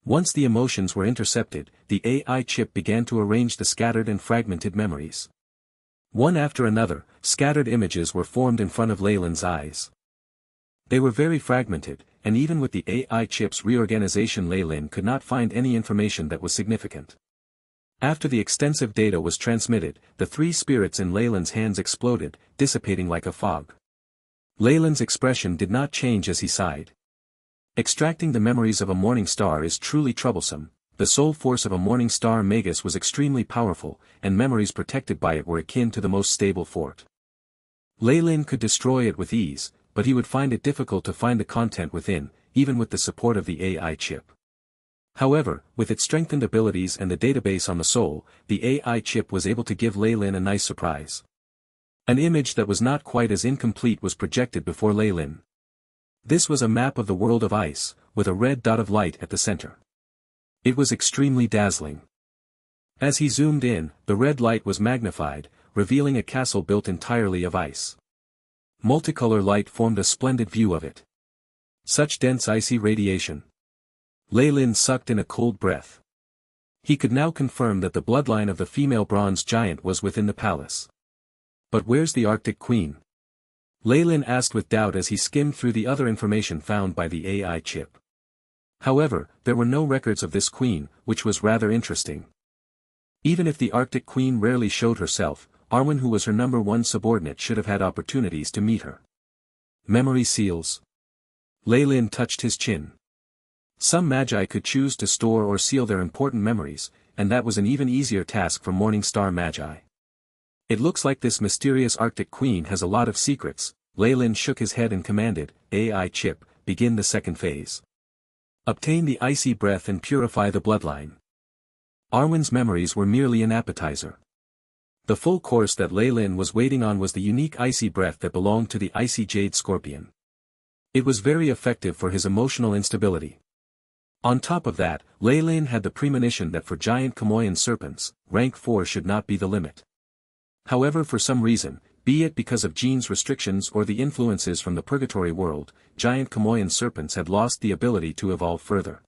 Once the emotions were intercepted, the AI chip began to arrange the scattered and fragmented memories. One after another, scattered images were formed in front of Leyland's eyes. They were very fragmented, and even with the AI chip's reorganization Leyland could not find any information that was significant. After the extensive data was transmitted, the three spirits in Leyland's hands exploded, dissipating like a fog. Leyland's expression did not change as he sighed. Extracting the memories of a morning star is truly troublesome. The soul force of a morning star Magus was extremely powerful, and memories protected by it were akin to the most stable fort. Leyland could destroy it with ease, but he would find it difficult to find the content within, even with the support of the AI chip. However, with its strengthened abilities and the database on the soul, the AI chip was able to give Leyland a nice surprise. An image that was not quite as incomplete was projected before Leyland. This was a map of the world of ice, with a red dot of light at the center. It was extremely dazzling. As he zoomed in, the red light was magnified, revealing a castle built entirely of ice. Multicolor light formed a splendid view of it. Such dense icy radiation. Leyland sucked in a cold breath. He could now confirm that the bloodline of the female bronze giant was within the palace. But where's the Arctic Queen? Leyland asked with doubt as he skimmed through the other information found by the AI chip. However, there were no records of this queen, which was rather interesting. Even if the Arctic Queen rarely showed herself, Arwen, who was her #1 subordinate, should have had opportunities to meet her. Memory seals. Leyland touched his chin. Some magi could choose to store or seal their important memories, and that was an even easier task for Morning Star magi. It looks like this mysterious Arctic Queen has a lot of secrets. Leyland shook his head and commanded, AI chip, begin the second phase. Obtain the icy breath and purify the bloodline. Arwen's memories were merely an appetizer. The full course that Leyland was waiting on was the unique icy breath that belonged to the icy jade scorpion. It was very effective for his emotional instability. On top of that, Leyland had the premonition that for giant Kamoyan serpents, rank 4 should not be the limit. However, for some reason, be it because of genes restrictions or the influences from the purgatory world, giant Kamoyan serpents had lost the ability to evolve further.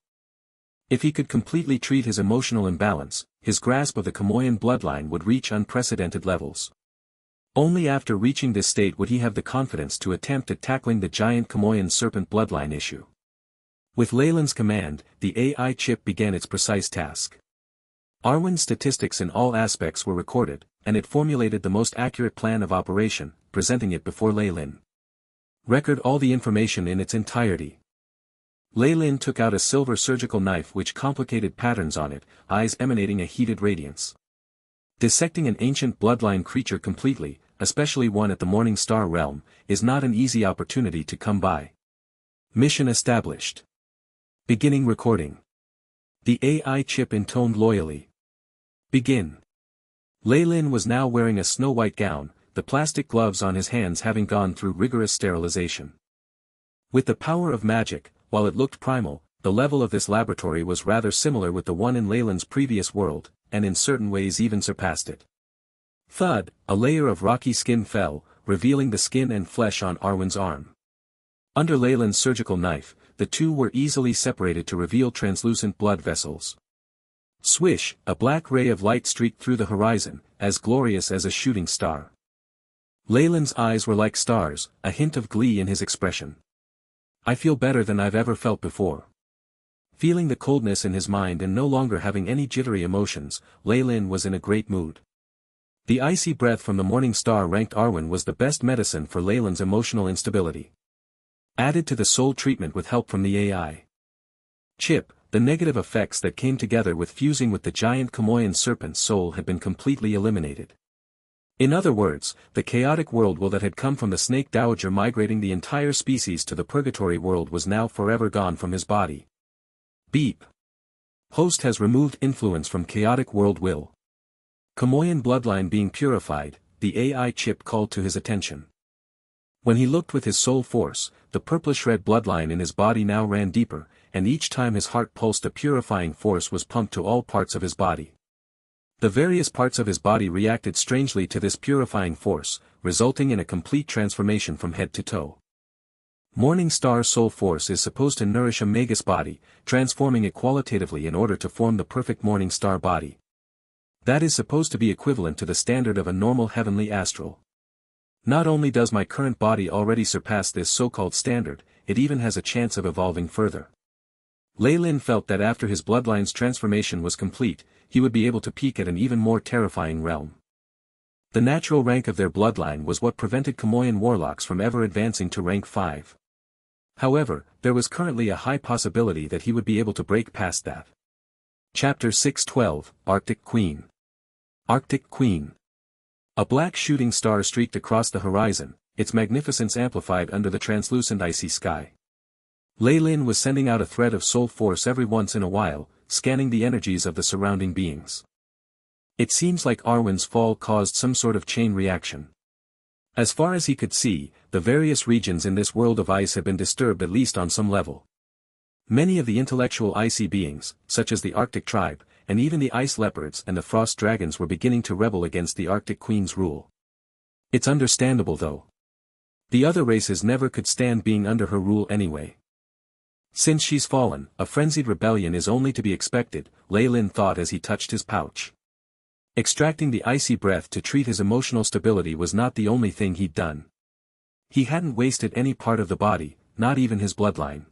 If he could completely treat his emotional imbalance, his grasp of the Kamoyan bloodline would reach unprecedented levels. Only after reaching this state would he have the confidence to attempt at tackling the giant Kamoyan serpent bloodline issue. With Leyland's command, the AI chip began its precise task. Arwen's statistics in all aspects were recorded, and it formulated the most accurate plan of operation, presenting it before Leyland. Record all the information in its entirety. Leyland took out a silver surgical knife which complicated patterns on it, eyes emanating a heated radiance. Dissecting an ancient bloodline creature completely, especially one at the Morning Star realm, is not an easy opportunity to come by. Mission established. Beginning recording. The AI chip intoned loyally. Begin. Leyland was now wearing a snow-white gown, the plastic gloves on his hands having gone through rigorous sterilization. With the power of magic, while it looked primal, the level of this laboratory was rather similar with the one in Leyland's previous world, and in certain ways even surpassed it. Thud, a layer of rocky skin fell, revealing the skin and flesh on Arwen's arm. Under Leyland's surgical knife, the two were easily separated to reveal translucent blood vessels. Swish, a black ray of light streaked through the horizon, as glorious as a shooting star. Leyland's eyes were like stars, a hint of glee in his expression. I feel better than I've ever felt before. Feeling the coldness in his mind and no longer having any jittery emotions, Leyland was in a great mood. The icy breath from the Morning Star ranked Arwen was the best medicine for Leyland's emotional instability. Added to the soul treatment with help from the AI chip, the negative effects that came together with fusing with the giant Kamoyan serpent's soul had been completely eliminated. In other words, the chaotic world will that had come from the snake dowager migrating the entire species to the purgatory world was now forever gone from his body. Beep. Host has removed influence from chaotic world will. Kamoyan bloodline being purified, the AI chip called to his attention. When he looked with his soul force, the purplish-red bloodline in his body now ran deeper, and each time his heart pulsed a purifying force was pumped to all parts of his body. The various parts of his body reacted strangely to this purifying force, resulting in a complete transformation from head to toe. Morning Star Soul Force is supposed to nourish a Magus body, transforming it qualitatively in order to form the perfect Morning Star body. That is supposed to be equivalent to the standard of a normal heavenly astral. Not only does my current body already surpass this so-called standard, it even has a chance of evolving further. Lei Lin felt that after his bloodline's transformation was complete, he would be able to peak at an even more terrifying realm. The natural rank of their bloodline was what prevented Kamoyan warlocks from ever advancing to rank 5. However, there was currently a high possibility that he would be able to break past that. Chapter 612, Arctic Queen. Arctic Queen. A black shooting star streaked across the horizon, its magnificence amplified under the translucent icy sky. Lei Lin was sending out a thread of soul force every once in a while, scanning the energies of the surrounding beings. It seems like Arwen's fall caused some sort of chain reaction. As far as he could see, the various regions in this world of ice had been disturbed at least on some level. Many of the intellectual icy beings, such as the Arctic tribe, and even the ice leopards and the frost dragons were beginning to rebel against the Arctic Queen's rule. It's understandable though. The other races never could stand being under her rule anyway. Since she's fallen, a frenzied rebellion is only to be expected, Lei Lin thought as he touched his pouch. Extracting the icy breath to treat his emotional stability was not the only thing he'd done. He hadn't wasted any part of the body, not even his bloodline.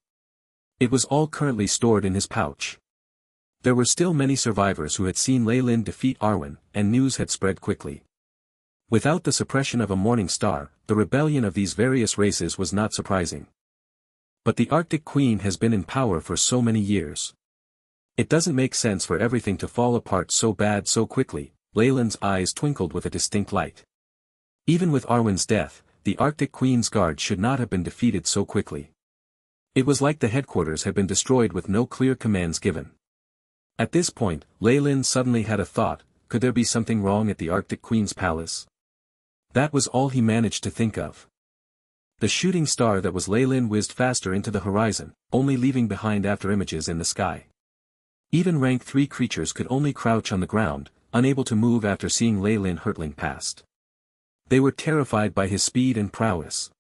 It was all currently stored in his pouch. There were still many survivors who had seen Lei Lin defeat Arwen, and news had spread quickly. Without the suppression of a morning star, the rebellion of these various races was not surprising. But the Arctic Queen has been in power for so many years. It doesn't make sense for everything to fall apart so bad so quickly. Lei Lin's eyes twinkled with a distinct light. Even with Arwen's death, the Arctic Queen's guard should not have been defeated so quickly. It was like the headquarters had been destroyed with no clear commands given. At this point, Lei Lin suddenly had a thought: could there be something wrong at the Arctic Queen's palace? That was all he managed to think of. The shooting star that was Lei Lin whizzed faster into the horizon, only leaving behind afterimages in the sky. Even rank 3 creatures could only crouch on the ground, unable to move after seeing Lei Lin hurtling past. They were terrified by his speed and prowess.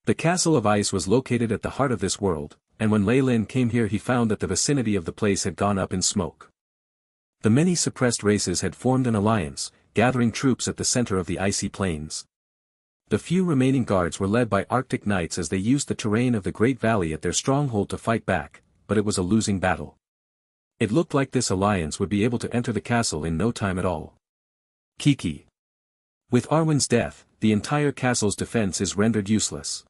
The castle of ice was located at the heart of this world, and when Lei Lin came here he found that the vicinity of the place had gone up in smoke. The many suppressed races had formed an alliance, gathering troops at the center of the icy plains. The few remaining guards were led by Arctic knights as they used the terrain of the Great Valley at their stronghold to fight back, but it was a losing battle. It looked like this alliance would be able to enter the castle in no time at all. Kiki. With Arwen's death, the entire castle's defense is rendered useless.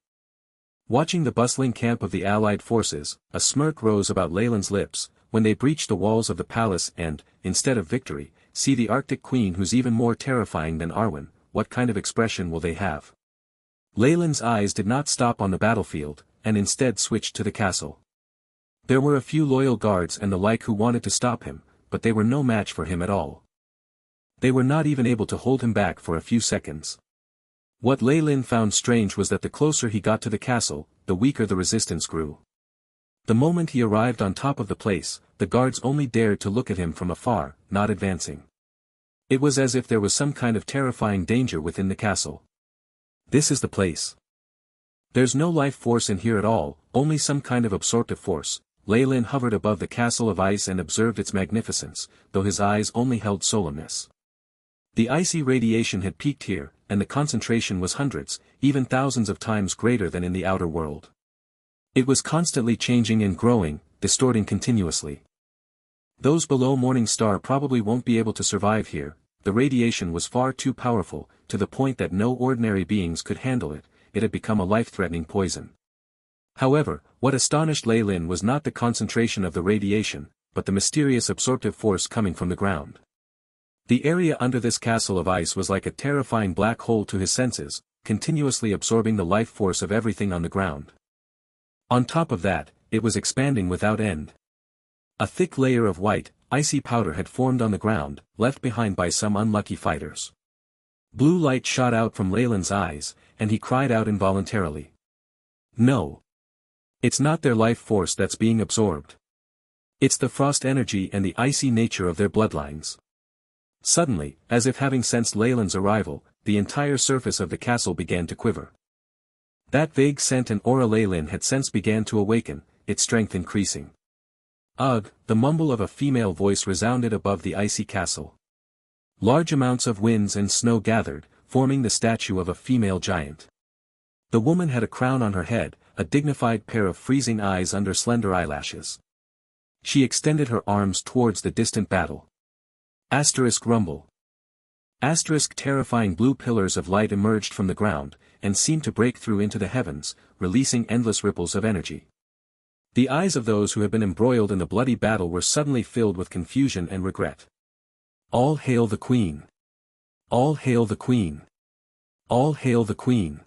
Watching the bustling camp of the allied forces, a smirk rose about Lei Lin's lips, when they breach the walls of the palace and, instead of victory, see the Arctic Queen who's even more terrifying than Arwen, what kind of expression will they have? Lei Lin's eyes did not stop on the battlefield, and instead switched to the castle. There were a few loyal guards and the like who wanted to stop him, but they were no match for him at all. They were not even able to hold him back for a few seconds. What Lei Lin found strange was that the closer he got to the castle, the weaker the resistance grew. The moment he arrived on top of the place, the guards only dared to look at him from afar, not advancing. It was as if there was some kind of terrifying danger within the castle. This is the place. There's no life force in here at all, only some kind of absorptive force. Lei Lin hovered above the castle of ice and observed its magnificence, though his eyes only held solemnness. The icy radiation had peaked here, and the concentration was hundreds, even thousands of times greater than in the outer world. It was constantly changing and growing, distorting continuously. Those below Morning Star probably won't be able to survive here. The radiation was far too powerful, to the point that no ordinary beings could handle it. It had become a life-threatening poison. However, what astonished Lei Lin was not the concentration of the radiation, but the mysterious absorptive force coming from the ground. The area under this castle of ice was like a terrifying black hole to his senses, continuously absorbing the life force of everything on the ground. On top of that, it was expanding without end. A thick layer of white, icy powder had formed on the ground, left behind by some unlucky fighters. Blue light shot out from Leyland's eyes, and he cried out involuntarily. No. It's not their life force that's being absorbed. It's the frost energy and the icy nature of their bloodlines. Suddenly, as if having sensed Leyland's arrival, the entire surface of the castle began to quiver. That vague scent and aura Leyland had sensed began to awaken, its strength increasing. Ugh, the mumble of a female voice resounded above the icy castle. Large amounts of winds and snow gathered, forming the statue of a female giant. The woman had a crown on her head, a dignified pair of freezing eyes under slender eyelashes. She extended her arms towards the distant battle. Rumble. Terrifying blue pillars of light emerged from the ground, and seemed to break through into the heavens, releasing endless ripples of energy. The eyes of those who had been embroiled in the bloody battle were suddenly filled with confusion and regret. All hail the Queen! All hail the Queen! All hail the Queen!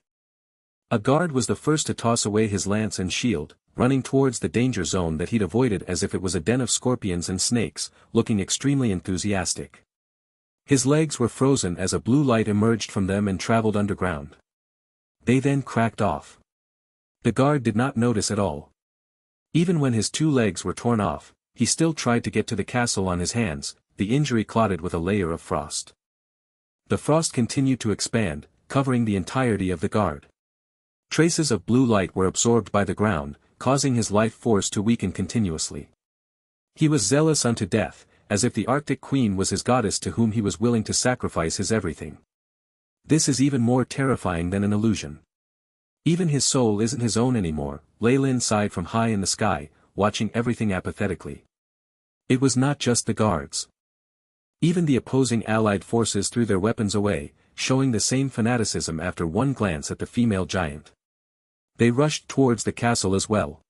A guard was the first to toss away his lance and shield, running towards the danger zone that he'd avoided as if it was a den of scorpions and snakes, looking extremely enthusiastic. His legs were frozen as a blue light emerged from them and traveled underground. They then cracked off. The guard did not notice at all. Even when his 2 legs were torn off, he still tried to get to the castle on his hands, the injury clotted with a layer of frost. The frost continued to expand, covering the entirety of the guard. Traces of blue light were absorbed by the ground, causing his life force to weaken continuously. He was zealous unto death, as if the Arctic Queen was his goddess to whom he was willing to sacrifice his everything. This is even more terrifying than an illusion. Even his soul isn't his own anymore, Leyland sighed from high in the sky, watching everything apathetically. It was not just the guards. Even the opposing allied forces threw their weapons away, showing the same fanaticism after one glance at the female giant. They rushed towards the castle as well.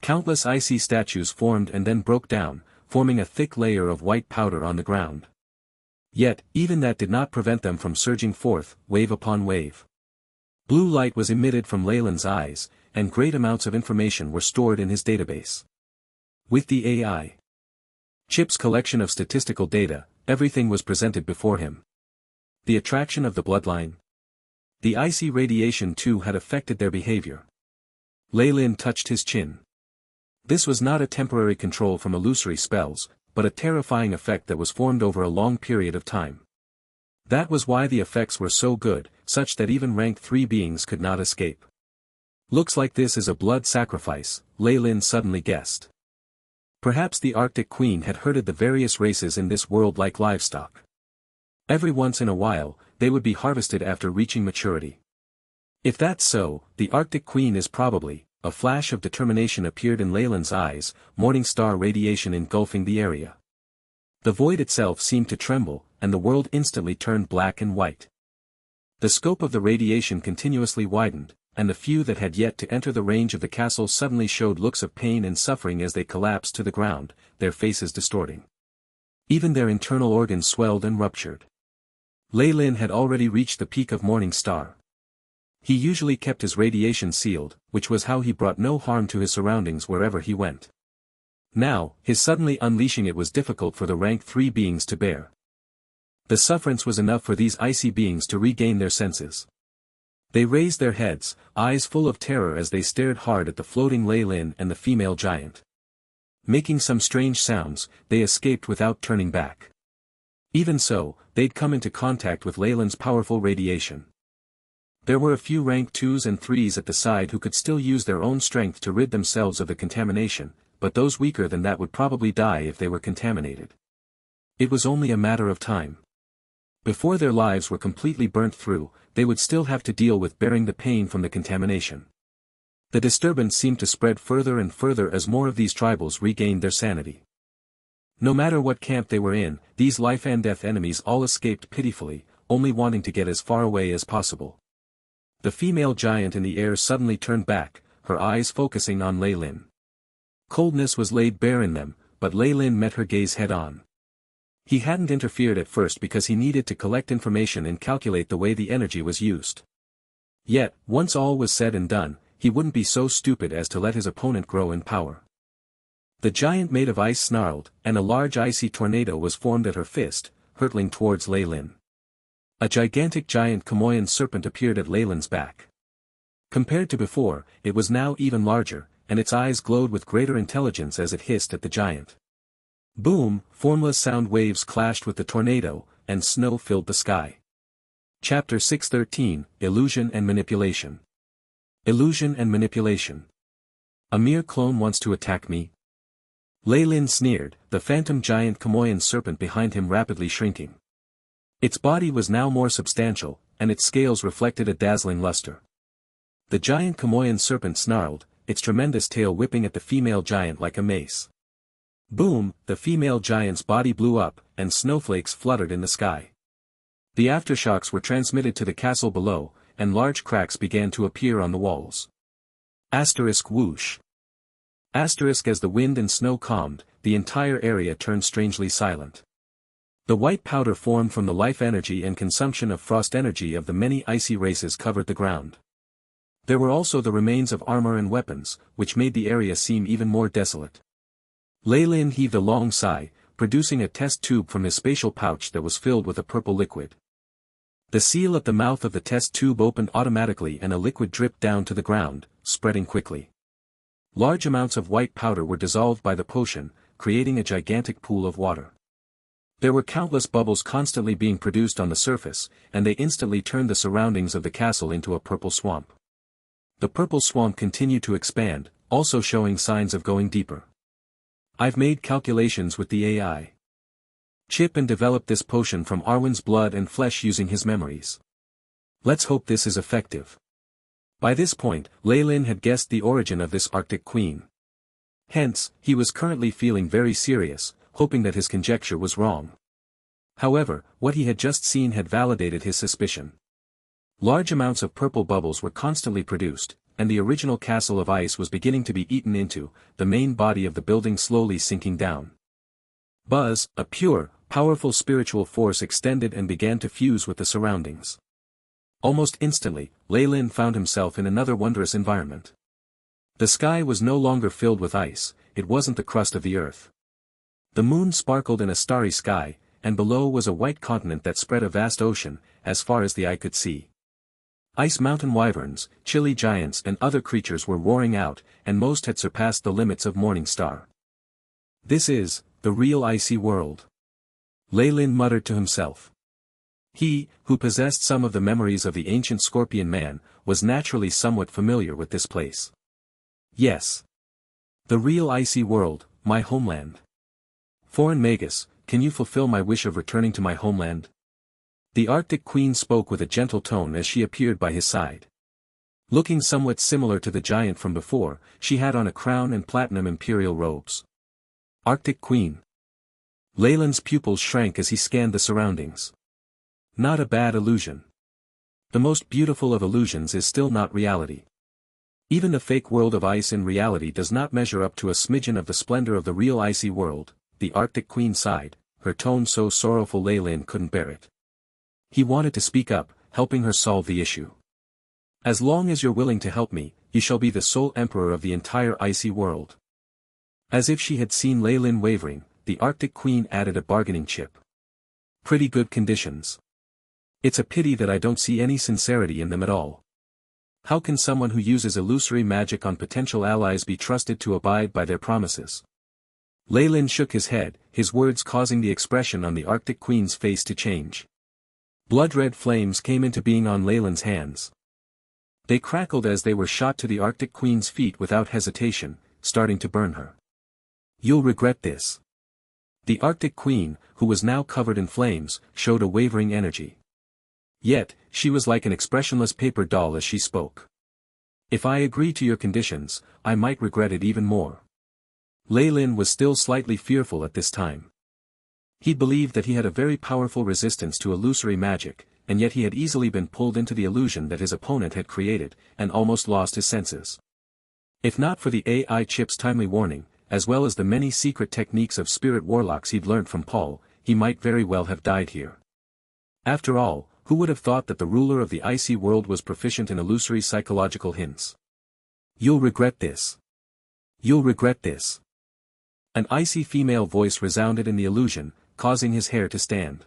Countless icy statues formed and then broke down, forming a thick layer of white powder on the ground. Yet, even that did not prevent them from surging forth, wave upon wave. Blue light was emitted from Leyland's eyes, and great amounts of information were stored in his database. With the AI chip's collection of statistical data, everything was presented before him. The attraction of the bloodline. The icy radiation too had affected their behavior. Leyland touched his chin. This was not a temporary control from illusory spells, but a terrifying effect that was formed over a long period of time. That was why the effects were so good, such that even rank 3 beings could not escape. Looks like this is a blood sacrifice, Leyland suddenly guessed. Perhaps the Arctic Queen had herded the various races in this world like livestock. Every once in a while, they would be harvested after reaching maturity. If that's so, the Arctic Queen is probably, a flash of determination appeared in Leyland's eyes, morning star radiation engulfing the area. The void itself seemed to tremble, and the world instantly turned black and white. The scope of the radiation continuously widened, and the few that had yet to enter the range of the castle suddenly showed looks of pain and suffering as they collapsed to the ground, their faces distorting. Even their internal organs swelled and ruptured. Leyland had already reached the peak of Morning Star. He usually kept his radiation sealed, which was how he brought no harm to his surroundings wherever he went. Now, his suddenly unleashing it was difficult for the rank 3 beings to bear. The sufferance was enough for these icy beings to regain their senses. They raised their heads, eyes full of terror as they stared hard at the floating Leyland and the female giant. Making some strange sounds, they escaped without turning back. Even so, they'd come into contact with Leyland's powerful radiation. There were a few rank 2s and 3s at the side who could still use their own strength to rid themselves of the contamination, but those weaker than that would probably die if they were contaminated. It was only a matter of time. Before their lives were completely burnt through, they would still have to deal with bearing the pain from the contamination. The disturbance seemed to spread further and further as more of these tribals regained their sanity. No matter what camp they were in, these life-and-death enemies all escaped pitifully, only wanting to get as far away as possible. The female giant in the air suddenly turned back, her eyes focusing on Leyland. Coldness was laid bare in them, but Leyland met her gaze head-on. He hadn't interfered at first because he needed to collect information and calculate the way the energy was used. Yet, once all was said and done, he wouldn't be so stupid as to let his opponent grow in power. The giant made of ice snarled, and a large icy tornado was formed at her fist, hurtling towards Lei Lin. A gigantic giant Kamoyan serpent appeared at Lei Lin's back. Compared to before, it was now even larger, and its eyes glowed with greater intelligence as it hissed at the giant. Boom, formless sound waves clashed with the tornado, and snow filled the sky. Chapter 613, Illusion and Manipulation. Illusion and Manipulation. A mere clone wants to attack me? Lei Lin sneered, the phantom giant Kamoyan serpent behind him rapidly shrinking. Its body was now more substantial, and its scales reflected a dazzling luster. The giant Kamoyan serpent snarled, its tremendous tail whipping at the female giant like a mace. Boom, the female giant's body blew up, and snowflakes fluttered in the sky. The aftershocks were transmitted to the castle below, and large cracks began to appear on the walls. Asterisk whoosh. Asterisk as the wind and snow calmed, the entire area turned strangely silent. The white powder formed from the life energy and consumption of frost energy of the many icy races covered the ground. There were also the remains of armor and weapons, which made the area seem even more desolate. Lei Lin heaved a long sigh, producing a test tube from his spatial pouch that was filled with a purple liquid. The seal at the mouth of the test tube opened automatically and a liquid dripped down to the ground, spreading quickly. Large amounts of white powder were dissolved by the potion, creating a gigantic pool of water. There were countless bubbles constantly being produced on the surface, and they instantly turned the surroundings of the castle into a purple swamp. The purple swamp continued to expand, also showing signs of going deeper. I've made calculations with the AI chip and developed this potion from Arwen's blood and flesh using his memories. Let's hope this is effective. By this point, Lei Lin had guessed the origin of this Arctic Queen. Hence, he was currently feeling very serious, hoping that his conjecture was wrong. However, what he had just seen had validated his suspicion. Large amounts of purple bubbles were constantly produced, and the original castle of ice was beginning to be eaten into, the main body of the building slowly sinking down. Buzz, a pure, powerful spiritual force extended and began to fuse with the surroundings. Almost instantly, Lei Lin found himself in another wondrous environment. The sky was no longer filled with ice, it wasn't the crust of the earth. The moon sparkled in a starry sky, and below was a white continent that spread a vast ocean, as far as the eye could see. Ice mountain wyverns, chilly giants and other creatures were roaring out, and most had surpassed the limits of Morning Star. This is the real icy world. Lei Lin muttered to himself. He, who possessed some of the memories of the ancient scorpion man, was naturally somewhat familiar with this place. Yes. The real icy world, my homeland. Foreign Magus, can you fulfill my wish of returning to my homeland? The Arctic Queen spoke with a gentle tone as she appeared by his side. Looking somewhat similar to the giant from before, she had on a crown and platinum imperial robes. Arctic Queen. Lei Lin's pupils shrank as he scanned the surroundings. Not a bad illusion. The most beautiful of illusions is still not reality. Even the fake world of ice in reality does not measure up to a smidgen of the splendor of the real icy world, the Arctic Queen sighed, her tone so sorrowful Lei Lin couldn't bear it. He wanted to speak up, helping her solve the issue. As long as you're willing to help me, you shall be the sole emperor of the entire icy world. As if she had seen Lei Lin wavering, the Arctic Queen added a bargaining chip. Pretty good conditions. It's a pity that I don't see any sincerity in them at all. How can someone who uses illusory magic on potential allies be trusted to abide by their promises? Lei Lin shook his head, his words causing the expression on the Arctic Queen's face to change. Blood-red flames came into being on Lei Lin's hands. They crackled as they were shot to the Arctic Queen's feet without hesitation, starting to burn her. You'll regret this. The Arctic Queen, who was now covered in flames, showed a wavering energy. Yet, she was like an expressionless paper doll as she spoke. If I agree to your conditions, I might regret it even more. Lei Lin was still slightly fearful at this time. He believed that he had a very powerful resistance to illusory magic, and yet he had easily been pulled into the illusion that his opponent had created, and almost lost his senses. If not for the AI chip's timely warning, as well as the many secret techniques of spirit warlocks he'd learned from Paul, he might very well have died here. After all, who would have thought that the ruler of the icy world was proficient in illusory psychological hints? You'll regret this. You'll regret this. An icy female voice resounded in the illusion, causing his hair to stand.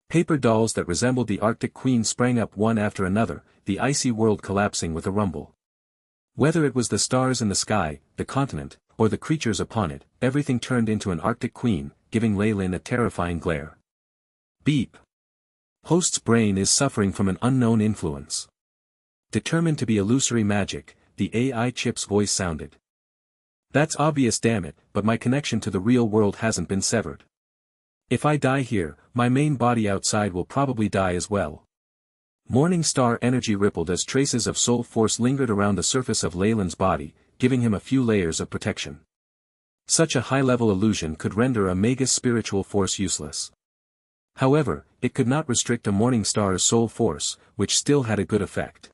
Paper dolls that resembled the Arctic Queen sprang up one after another, the icy world collapsing with a rumble. Whether it was the stars in the sky, the continent, or the creatures upon it, everything turned into an Arctic Queen, giving Leyland a terrifying glare. Beep. Host's brain is suffering from an unknown influence. Determined to be illusory magic, the AI chip's voice sounded. That's obvious, damn it, but my connection to the real world hasn't been severed. If I die here, my main body outside will probably die as well. Morning star energy rippled as traces of soul force lingered around the surface of Leyland's body, giving him a few layers of protection. Such a high-level illusion could render a Magus spiritual force useless. However, it could not restrict a morning star's soul force, which still had a good effect.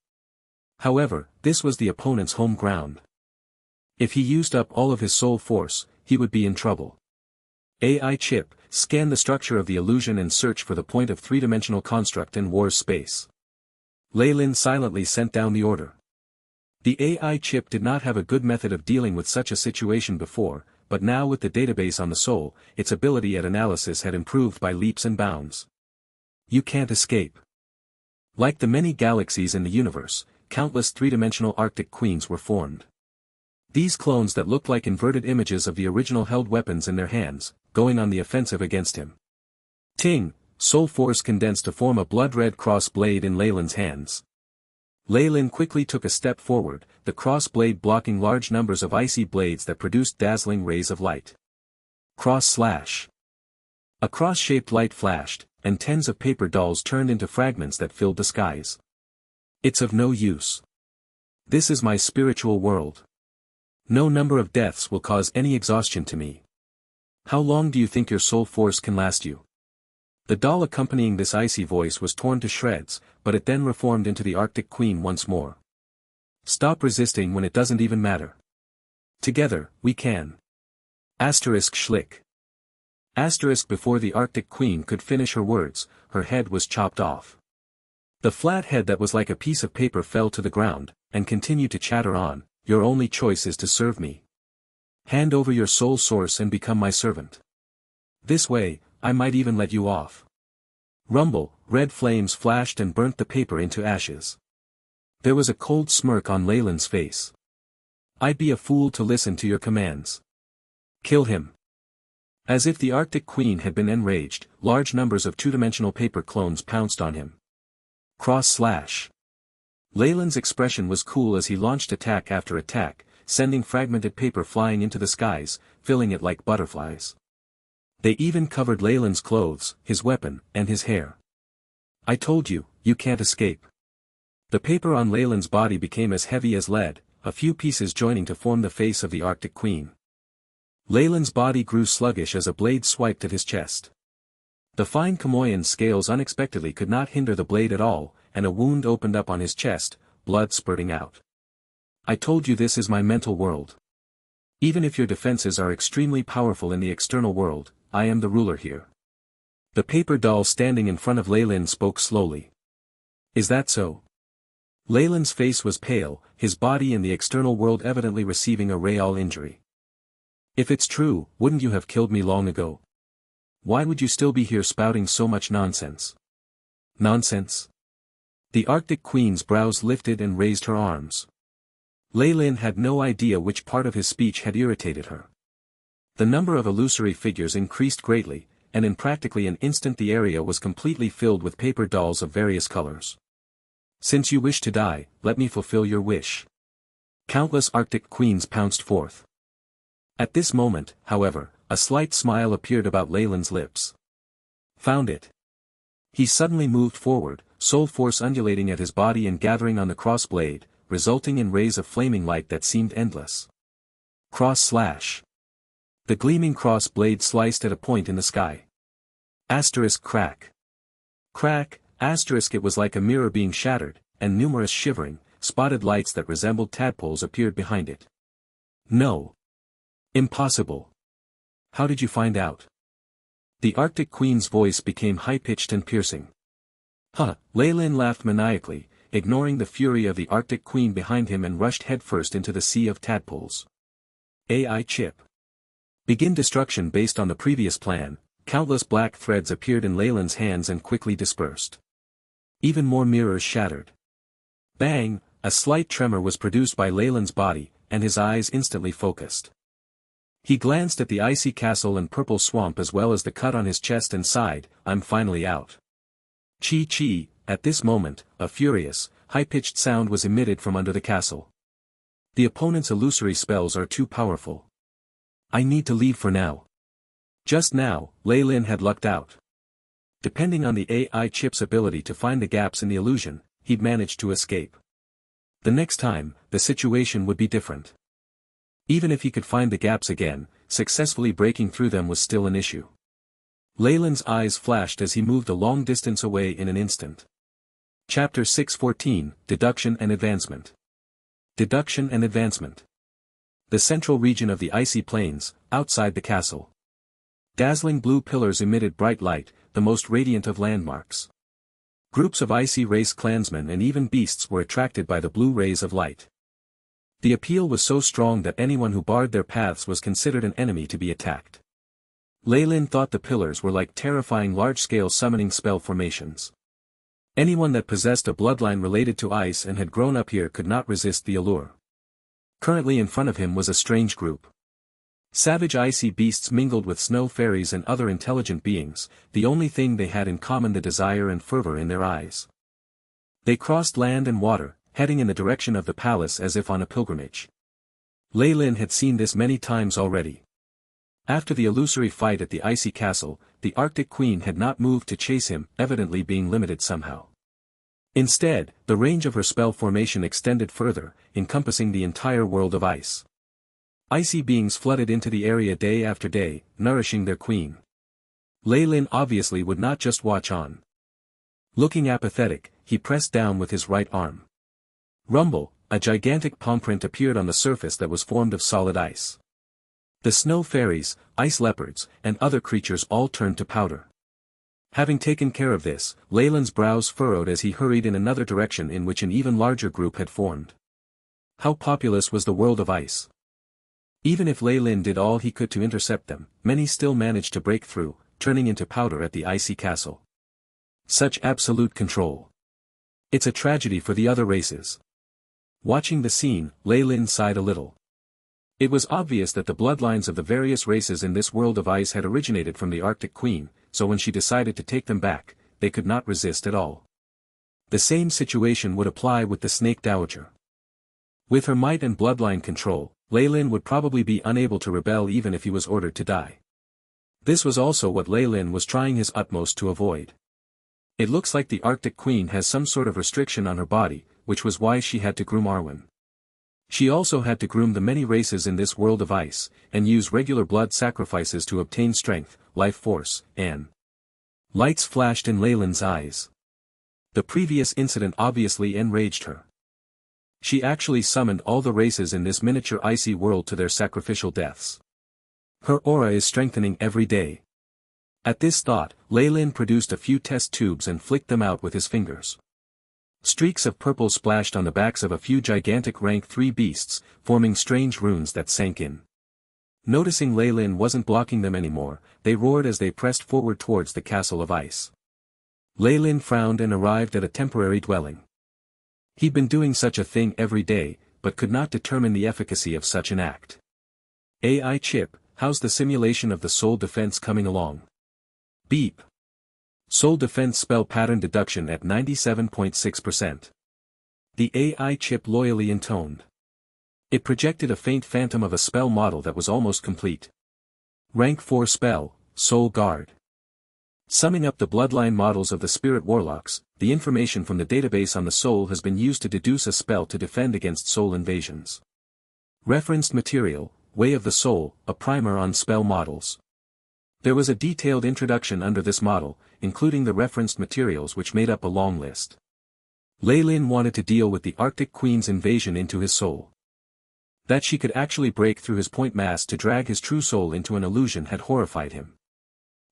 However, this was the opponent's home ground. If he used up all of his soul force, he would be in trouble. AI chip, scan the structure of the illusion and search for the point of three-dimensional construct in war's space. Leyland silently sent down the order. The AI chip did not have a good method of dealing with such a situation before, but now with the database on the soul, its ability at analysis had improved by leaps and bounds. You can't escape. Like the many galaxies in the universe, countless three-dimensional Arctic Queens were formed. These clones that looked like inverted images of the original held weapons in their hands, going on the offensive against him. Ting! Soul force condensed to form a blood-red cross blade in Leyland's hands. Leyland quickly took a step forward, the cross blade blocking large numbers of icy blades that produced dazzling rays of light. Cross slash. A cross-shaped light flashed, and tens of paper dolls turned into fragments that filled the skies. It's of no use. This is my spiritual world. No number of deaths will cause any exhaustion to me. How long do you think your soul force can last you? The doll accompanying this icy voice was torn to shreds, but it then reformed into the Arctic Queen once more. Stop resisting when it doesn't even matter. Together, we can. Asterisk schlick. Asterisk before the Arctic Queen could finish her words, her head was chopped off. The flat head that was like a piece of paper fell to the ground, and continued to chatter on, your only choice is to serve me. Hand over your soul source and become my servant. This way, I might even let you off. Rumble, red flames flashed and burnt the paper into ashes. There was a cold smirk on Leyland's face. I'd be a fool to listen to your commands. Kill him. As if the Arctic Queen had been enraged, large numbers of two-dimensional paper clones pounced on him. Cross slash. Leyland's expression was cool as he launched attack after attack, sending fragmented paper flying into the skies, filling it like butterflies. They even covered Leyland's clothes, his weapon, and his hair. I told you, you can't escape. The paper on Leyland's body became as heavy as lead, a few pieces joining to form the face of the Arctic Queen. Leyland's body grew sluggish as a blade swiped at his chest. The fine Kamoyan scales unexpectedly could not hinder the blade at all, and a wound opened up on his chest, blood spurting out. I told you this is my mental world. Even if your defenses are extremely powerful in the external world, I am the ruler here. The paper doll standing in front of Leyland spoke slowly. Is that so? Leyland's face was pale, his body in the external world evidently receiving a real injury. If it's true, wouldn't you have killed me long ago? Why would you still be here spouting so much nonsense? Nonsense? The Arctic Queen's brows lifted and raised her arms. Leyland had no idea which part of his speech had irritated her. The number of illusory figures increased greatly, and in practically an instant the area was completely filled with paper dolls of various colors. Since you wish to die, let me fulfill your wish. Countless Arctic Queens pounced forth. At this moment, however, a slight smile appeared about Leyland's lips. Found it. He suddenly moved forward, soul force undulating at his body and gathering on the cross blade, resulting in rays of flaming light that seemed endless. Cross slash. The gleaming cross blade sliced at a point in the sky. Asterisk crack. Crack, asterisk it was like a mirror being shattered, and numerous shivering, spotted lights that resembled tadpoles appeared behind it. No. Impossible. How did you find out? The Arctic Queen's voice became high-pitched and piercing. Huh, Leyland laughed maniacally, ignoring the fury of the Arctic Queen behind him and rushed headfirst into the sea of tadpoles. AI chip. Begin destruction based on the previous plan. Countless black threads appeared in Leyland's hands and quickly dispersed. Even more mirrors shattered. Bang! A slight tremor was produced by Leyland's body, and his eyes instantly focused. He glanced at the icy castle and purple swamp as well as the cut on his chest and sighed, "I'm finally out." Chi-chi, at this moment, a furious, high-pitched sound was emitted from under the castle. The opponent's illusory spells are too powerful. I need to leave for now. Just now, Leyland had lucked out. Depending on the AI chip's ability to find the gaps in the illusion, he'd manage to escape. The next time, the situation would be different. Even if he could find the gaps again, successfully breaking through them was still an issue. Leyland's eyes flashed as he moved a long distance away in an instant. Chapter 614, Deduction and Advancement. Deduction and Advancement. The central region of the icy plains, outside the castle. Dazzling blue pillars emitted bright light, the most radiant of landmarks. Groups of icy race clansmen and even beasts were attracted by the blue rays of light. The appeal was so strong that anyone who barred their paths was considered an enemy to be attacked. Leyland thought the pillars were like terrifying large-scale summoning spell formations. Anyone that possessed a bloodline related to ice and had grown up here could not resist the allure. Currently in front of him was a strange group. Savage icy beasts mingled with snow fairies and other intelligent beings, the only thing they had in common the desire and fervor in their eyes. They crossed land and water, heading in the direction of the palace as if on a pilgrimage. Leyland had seen this many times already. After the illusory fight at the icy castle, the Arctic Queen had not moved to chase him, evidently being limited somehow. Instead, the range of her spell formation extended further, encompassing the entire world of ice. Icy beings flooded into the area day after day, nourishing their queen. Leyland obviously would not just watch on. Looking apathetic, he pressed down with his right arm. Rumble, a gigantic palm print appeared on the surface that was formed of solid ice. The snow fairies, ice leopards, and other creatures all turned to powder. Having taken care of this, Leyland's brows furrowed as he hurried in another direction in which an even larger group had formed. How populous was the world of ice? Even if Leyland did all he could to intercept them, many still managed to break through, turning into powder at the icy castle. Such absolute control. It's a tragedy for the other races. Watching the scene, Leyland sighed a little. It was obvious that the bloodlines of the various races in this world of ice had originated from the Arctic Queen, so when she decided to take them back, they could not resist at all. The same situation would apply with the Snake Dowager. With her might and bloodline control, Leyland would probably be unable to rebel even if he was ordered to die. This was also what Leyland was trying his utmost to avoid. It looks like the Arctic Queen has some sort of restriction on her body, which was why she had to groom Arwen. She also had to groom the many races in this world of ice, and use regular blood sacrifices to obtain strength, life force, and... Lights flashed in Leyland's eyes. The previous incident obviously enraged her. She actually summoned all the races in this miniature icy world to their sacrificial deaths. Her aura is strengthening every day. At this thought, Leyland produced a few test tubes and flicked them out with his fingers. Streaks of purple splashed on the backs of a few gigantic rank 3 beasts, forming strange runes that sank in. Noticing Leyland wasn't blocking them anymore, they roared as they pressed forward towards the castle of ice. Leyland frowned and arrived at a temporary dwelling. He'd been doing such a thing every day, but could not determine the efficacy of such an act. AI chip, how's the simulation of the soul defense coming along? Beep. Soul defense spell pattern deduction at 97.6%. The AI chip loyally intoned. It projected a faint phantom of a spell model that was almost complete. Rank 4 spell, Soul Guard. Summing up the bloodline models of the spirit warlocks, the information from the database on the soul has been used to deduce a spell to defend against soul invasions. Referenced material, Way of the Soul, a primer on spell models. There was a detailed introduction under this model, including the referenced materials which made up a long list. Leyland wanted to deal with the Arctic Queen's invasion into his soul. That she could actually break through his point mass to drag his true soul into an illusion had horrified him.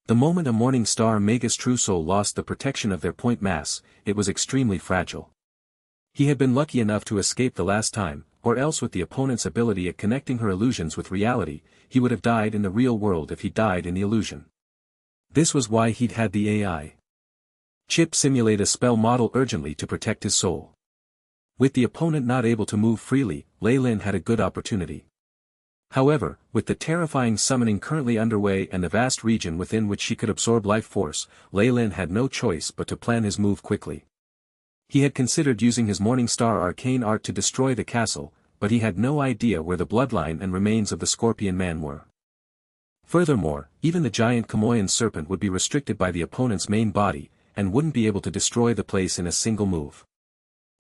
The moment a Morning Star Magus true soul lost the protection of their point mass, it was extremely fragile. He had been lucky enough to escape the last time, or else with the opponent's ability at connecting her illusions with reality, he would have died in the real world if he died in the illusion. This was why he'd had the AI chip simulate a spell model urgently to protect his soul. With the opponent not able to move freely, Lei Lin had a good opportunity. However, with the terrifying summoning currently underway and the vast region within which she could absorb life force, Lei Lin had no choice but to plan his move quickly. He had considered using his Morning Star arcane art to destroy the castle, but he had no idea where the bloodline and remains of the Scorpion Man were. Furthermore, even the giant Kamoyan serpent would be restricted by the opponent's main body, and wouldn't be able to destroy the place in a single move.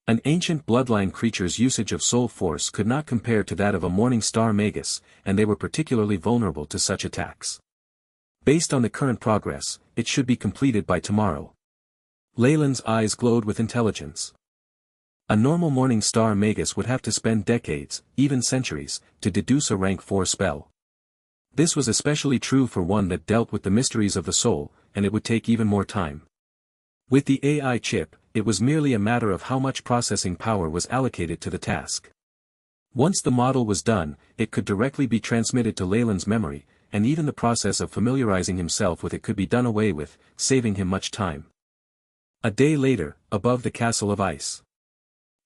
An ancient bloodline creature's usage of soul force could not compare to that of a Morning Star Magus, and they were particularly vulnerable to such attacks. Based on the current progress, it should be completed by tomorrow. Lei Lin's eyes glowed with intelligence. A normal Morning Star Magus would have to spend decades, even centuries, to deduce a rank 4 spell. This was especially true for one that dealt with the mysteries of the soul, and it would take even more time. With the AI chip, it was merely a matter of how much processing power was allocated to the task. Once the model was done, it could directly be transmitted to Lei Lin's memory, and even the process of familiarizing himself with it could be done away with, saving him much time. A day later, above the castle of ice.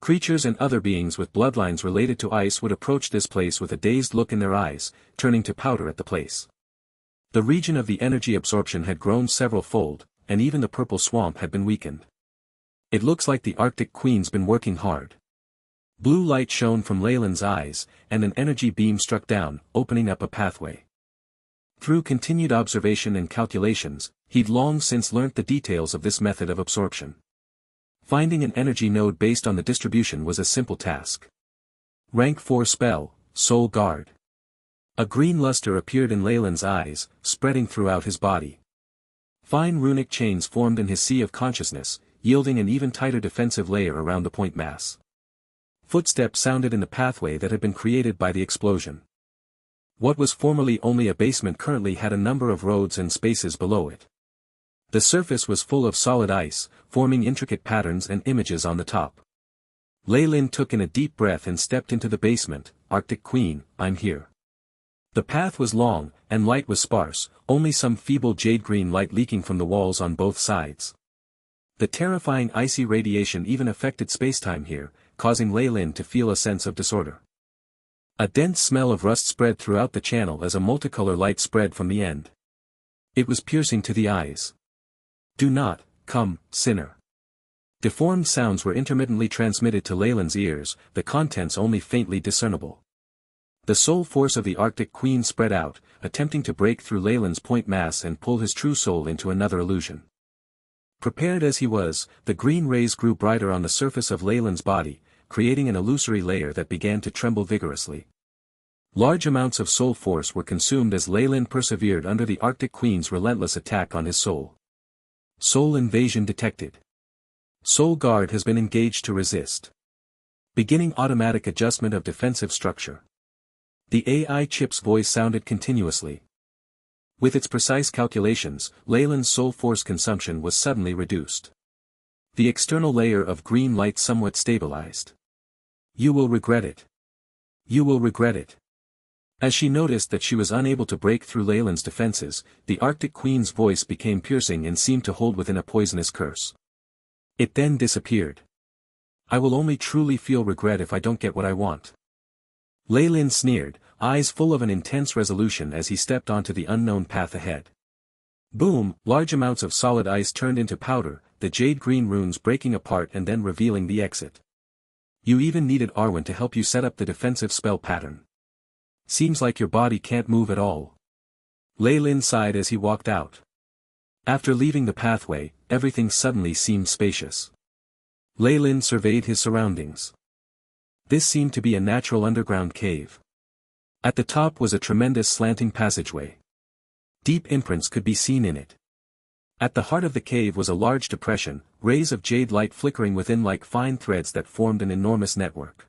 Creatures and other beings with bloodlines related to ice would approach this place with a dazed look in their eyes, turning to powder at the place. The region of the energy absorption had grown several-fold, and even the purple swamp had been weakened. It looks like the Arctic Queen's been working hard. Blue light shone from Lei Lin's eyes, and an energy beam struck down, opening up a pathway. Through continued observation and calculations, he'd long since learnt the details of this method of absorption. Finding an energy node based on the distribution was a simple task. Rank 4 spell, Soul Guard. A green luster appeared in Lei Lin's eyes, spreading throughout his body. Fine runic chains formed in his sea of consciousness, yielding an even tighter defensive layer around the point mass. Footsteps sounded in the pathway that had been created by the explosion. What was formerly only a basement currently had a number of roads and spaces below it. The surface was full of solid ice, forming intricate patterns and images on the top. Lei Lin took in a deep breath and stepped into the basement. Arctic Queen, I'm here. The path was long, and light was sparse, only some feeble jade-green light leaking from the walls on both sides. The terrifying icy radiation even affected spacetime here, causing Lei Lin to feel a sense of disorder. A dense smell of rust spread throughout the channel as a multicolor light spread from the end. It was piercing to the eyes. Do not, come, sinner. Deformed sounds were intermittently transmitted to Lei Lin's ears, the contents only faintly discernible. The soul force of the Arctic Queen spread out, attempting to break through Lei Lin's point mass and pull his true soul into another illusion. Prepared as he was, the green rays grew brighter on the surface of Lei Lin's body, creating an illusory layer that began to tremble vigorously. Large amounts of soul force were consumed as Lei Lin persevered under the Arctic Queen's relentless attack on his soul. Soul invasion detected. Soul Guard has been engaged to resist. Beginning automatic adjustment of defensive structure. The AI chip's voice sounded continuously. With its precise calculations, Lei Lin's soul force consumption was suddenly reduced. The external layer of green light somewhat stabilized. You will regret it. You will regret it. As she noticed that she was unable to break through Lei Lin's defenses, the Arctic Queen's voice became piercing and seemed to hold within a poisonous curse. It then disappeared. I will only truly feel regret if I don't get what I want. Lei Lin sneered, eyes full of an intense resolution as he stepped onto the unknown path ahead. Boom, large amounts of solid ice turned into powder, the jade-green runes breaking apart and then revealing the exit. You even needed Arwen to help you set up the defensive spell pattern. Seems like your body can't move at all. Lei Lin sighed as he walked out. After leaving the pathway, everything suddenly seemed spacious. Lei Lin surveyed his surroundings. This seemed to be a natural underground cave. At the top was a tremendous slanting passageway. Deep imprints could be seen in it. At the heart of the cave was a large depression, rays of jade light flickering within like fine threads that formed an enormous network.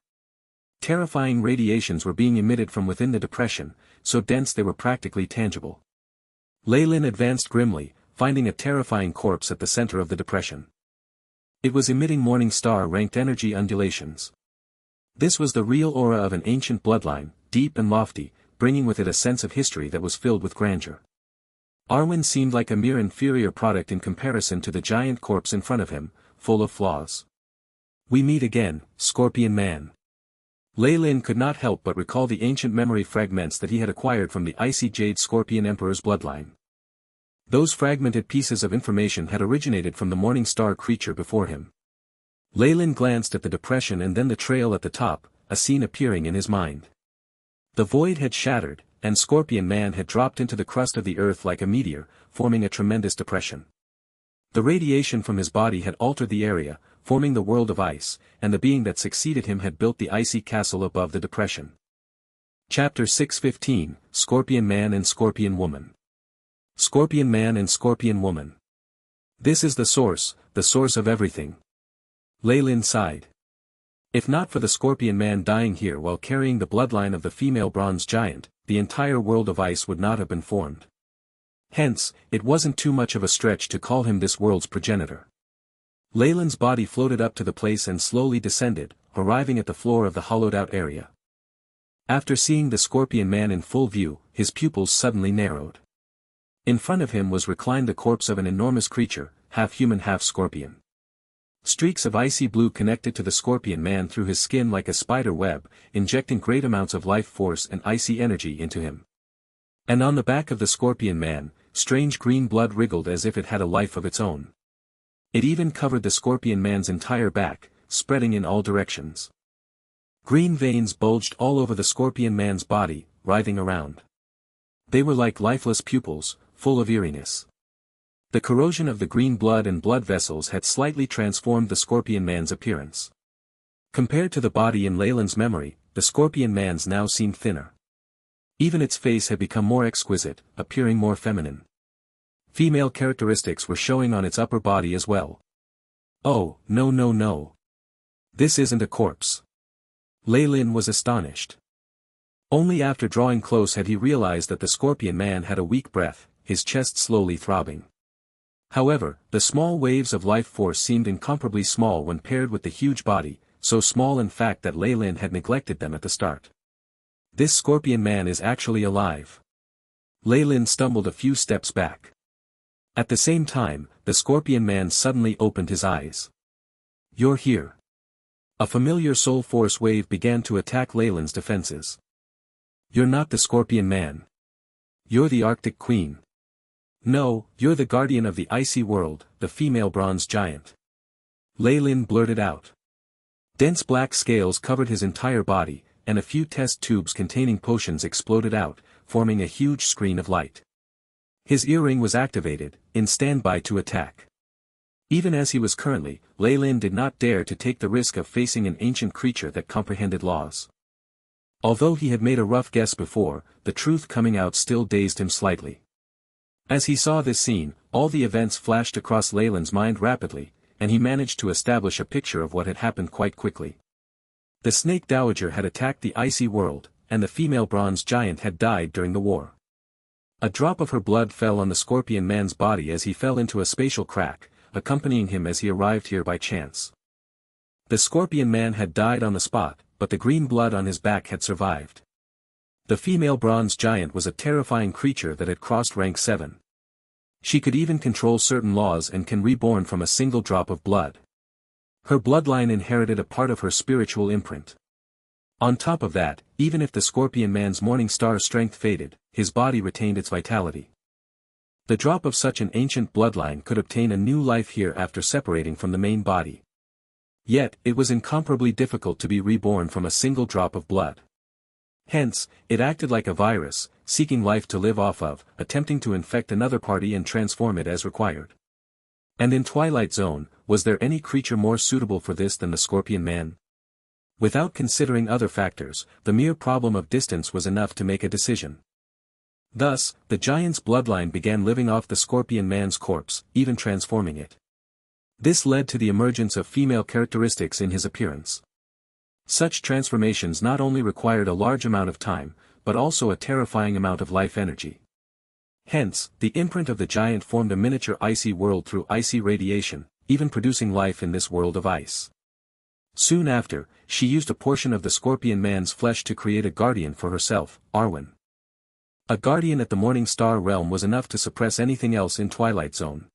Terrifying radiations were being emitted from within the depression, so dense they were practically tangible. Lei Lin advanced grimly, finding a terrifying corpse at the center of the depression. It was emitting Morning Star-ranked energy undulations. This was the real aura of an ancient bloodline, deep and lofty, bringing with it a sense of history that was filled with grandeur. Arwen seemed like a mere inferior product in comparison to the giant corpse in front of him, full of flaws. "We meet again, Scorpion Man." Lei Lin could not help but recall the ancient memory fragments that he had acquired from the icy Jade Scorpion Emperor's bloodline. Those fragmented pieces of information had originated from the Morning Star creature before him. Lei Lin glanced at the depression and then the trail at the top, a scene appearing in his mind. The void had shattered, and Scorpion Man had dropped into the crust of the earth like a meteor, forming a tremendous depression. The radiation from his body had altered the area, forming the world of ice, and the being that succeeded him had built the icy castle above the depression. Chapter 615, Scorpion Man and Scorpion Woman. Scorpion Man and Scorpion Woman. This is the source of everything. Lei Lin sighed. If not for the Scorpion Man dying here while carrying the bloodline of the female bronze giant, the entire world of ice would not have been formed. Hence, it wasn't too much of a stretch to call him this world's progenitor. Lei Lin's body floated up to the place and slowly descended, arriving at the floor of the hollowed-out area. After seeing the Scorpion Man in full view, his pupils suddenly narrowed. In front of him was reclined the corpse of an enormous creature, half human half scorpion. Streaks of icy blue connected to the Scorpion Man through his skin like a spider web, injecting great amounts of life force and icy energy into him. And on the back of the Scorpion Man, strange green blood wriggled as if it had a life of its own. It even covered the Scorpion Man's entire back, spreading in all directions. Green veins bulged all over the Scorpion Man's body, writhing around. They were like lifeless pupils, full of eeriness. The corrosion of the green blood and blood vessels had slightly transformed the Scorpion Man's appearance. Compared to the body in Lei Lin's memory, the Scorpion Man's now seemed thinner. Even its face had become more exquisite, appearing more feminine. Female characteristics were showing on its upper body as well. "Oh, no no no. This isn't a corpse." Lei Lin was astonished. Only after drawing close had he realized that the Scorpion Man had a weak breath, his chest slowly throbbing. However, the small waves of life force seemed incomparably small when paired with the huge body, so small in fact that Lei Lin had neglected them at the start. This Scorpion Man is actually alive. Lei Lin stumbled a few steps back. At the same time, the Scorpion Man suddenly opened his eyes. "You're here." A familiar soul force wave began to attack Lei Lin's defenses. "You're not the Scorpion Man. You're the Arctic Queen. No, you're the guardian of the icy world, the female bronze giant." Lei Lin blurted out. Dense black scales covered his entire body, and a few test tubes containing potions exploded out, forming a huge screen of light. His earring was activated, in standby to attack. Even as he was currently, Lei Lin did not dare to take the risk of facing an ancient creature that comprehended laws. Although he had made a rough guess before, the truth coming out still dazed him slightly. As he saw this scene, all the events flashed across Lei Lin's mind rapidly, and he managed to establish a picture of what had happened quite quickly. The Snake Dowager had attacked the icy world, and the female bronze giant had died during the war. A drop of her blood fell on the Scorpion Man's body as he fell into a spatial crack, accompanying him as he arrived here by chance. The Scorpion Man had died on the spot, but the green blood on his back had survived. The female bronze giant was a terrifying creature that had crossed rank 7. She could even control certain laws and can reborn from a single drop of blood. Her bloodline inherited a part of her spiritual imprint. On top of that, even if the Scorpion Man's Morning Star strength faded, his body retained its vitality. The drop of such an ancient bloodline could obtain a new life here after separating from the main body. Yet, it was incomparably difficult to be reborn from a single drop of blood. Hence, it acted like a virus, seeking life to live off of, attempting to infect another party and transform it as required. And in Twilight Zone, was there any creature more suitable for this than the Scorpion Man? Without considering other factors, the mere problem of distance was enough to make a decision. Thus, the giant's bloodline began living off the Scorpion Man's corpse, even transforming it. This led to the emergence of female characteristics in his appearance. Such transformations not only required a large amount of time, but also a terrifying amount of life energy. Hence, the imprint of the giant formed a miniature icy world through icy radiation, even producing life in this world of ice. Soon after, she used a portion of the Scorpion Man's flesh to create a guardian for herself, Arwen. A guardian at the Morning Star realm was enough to suppress anything else in Twilight Zone.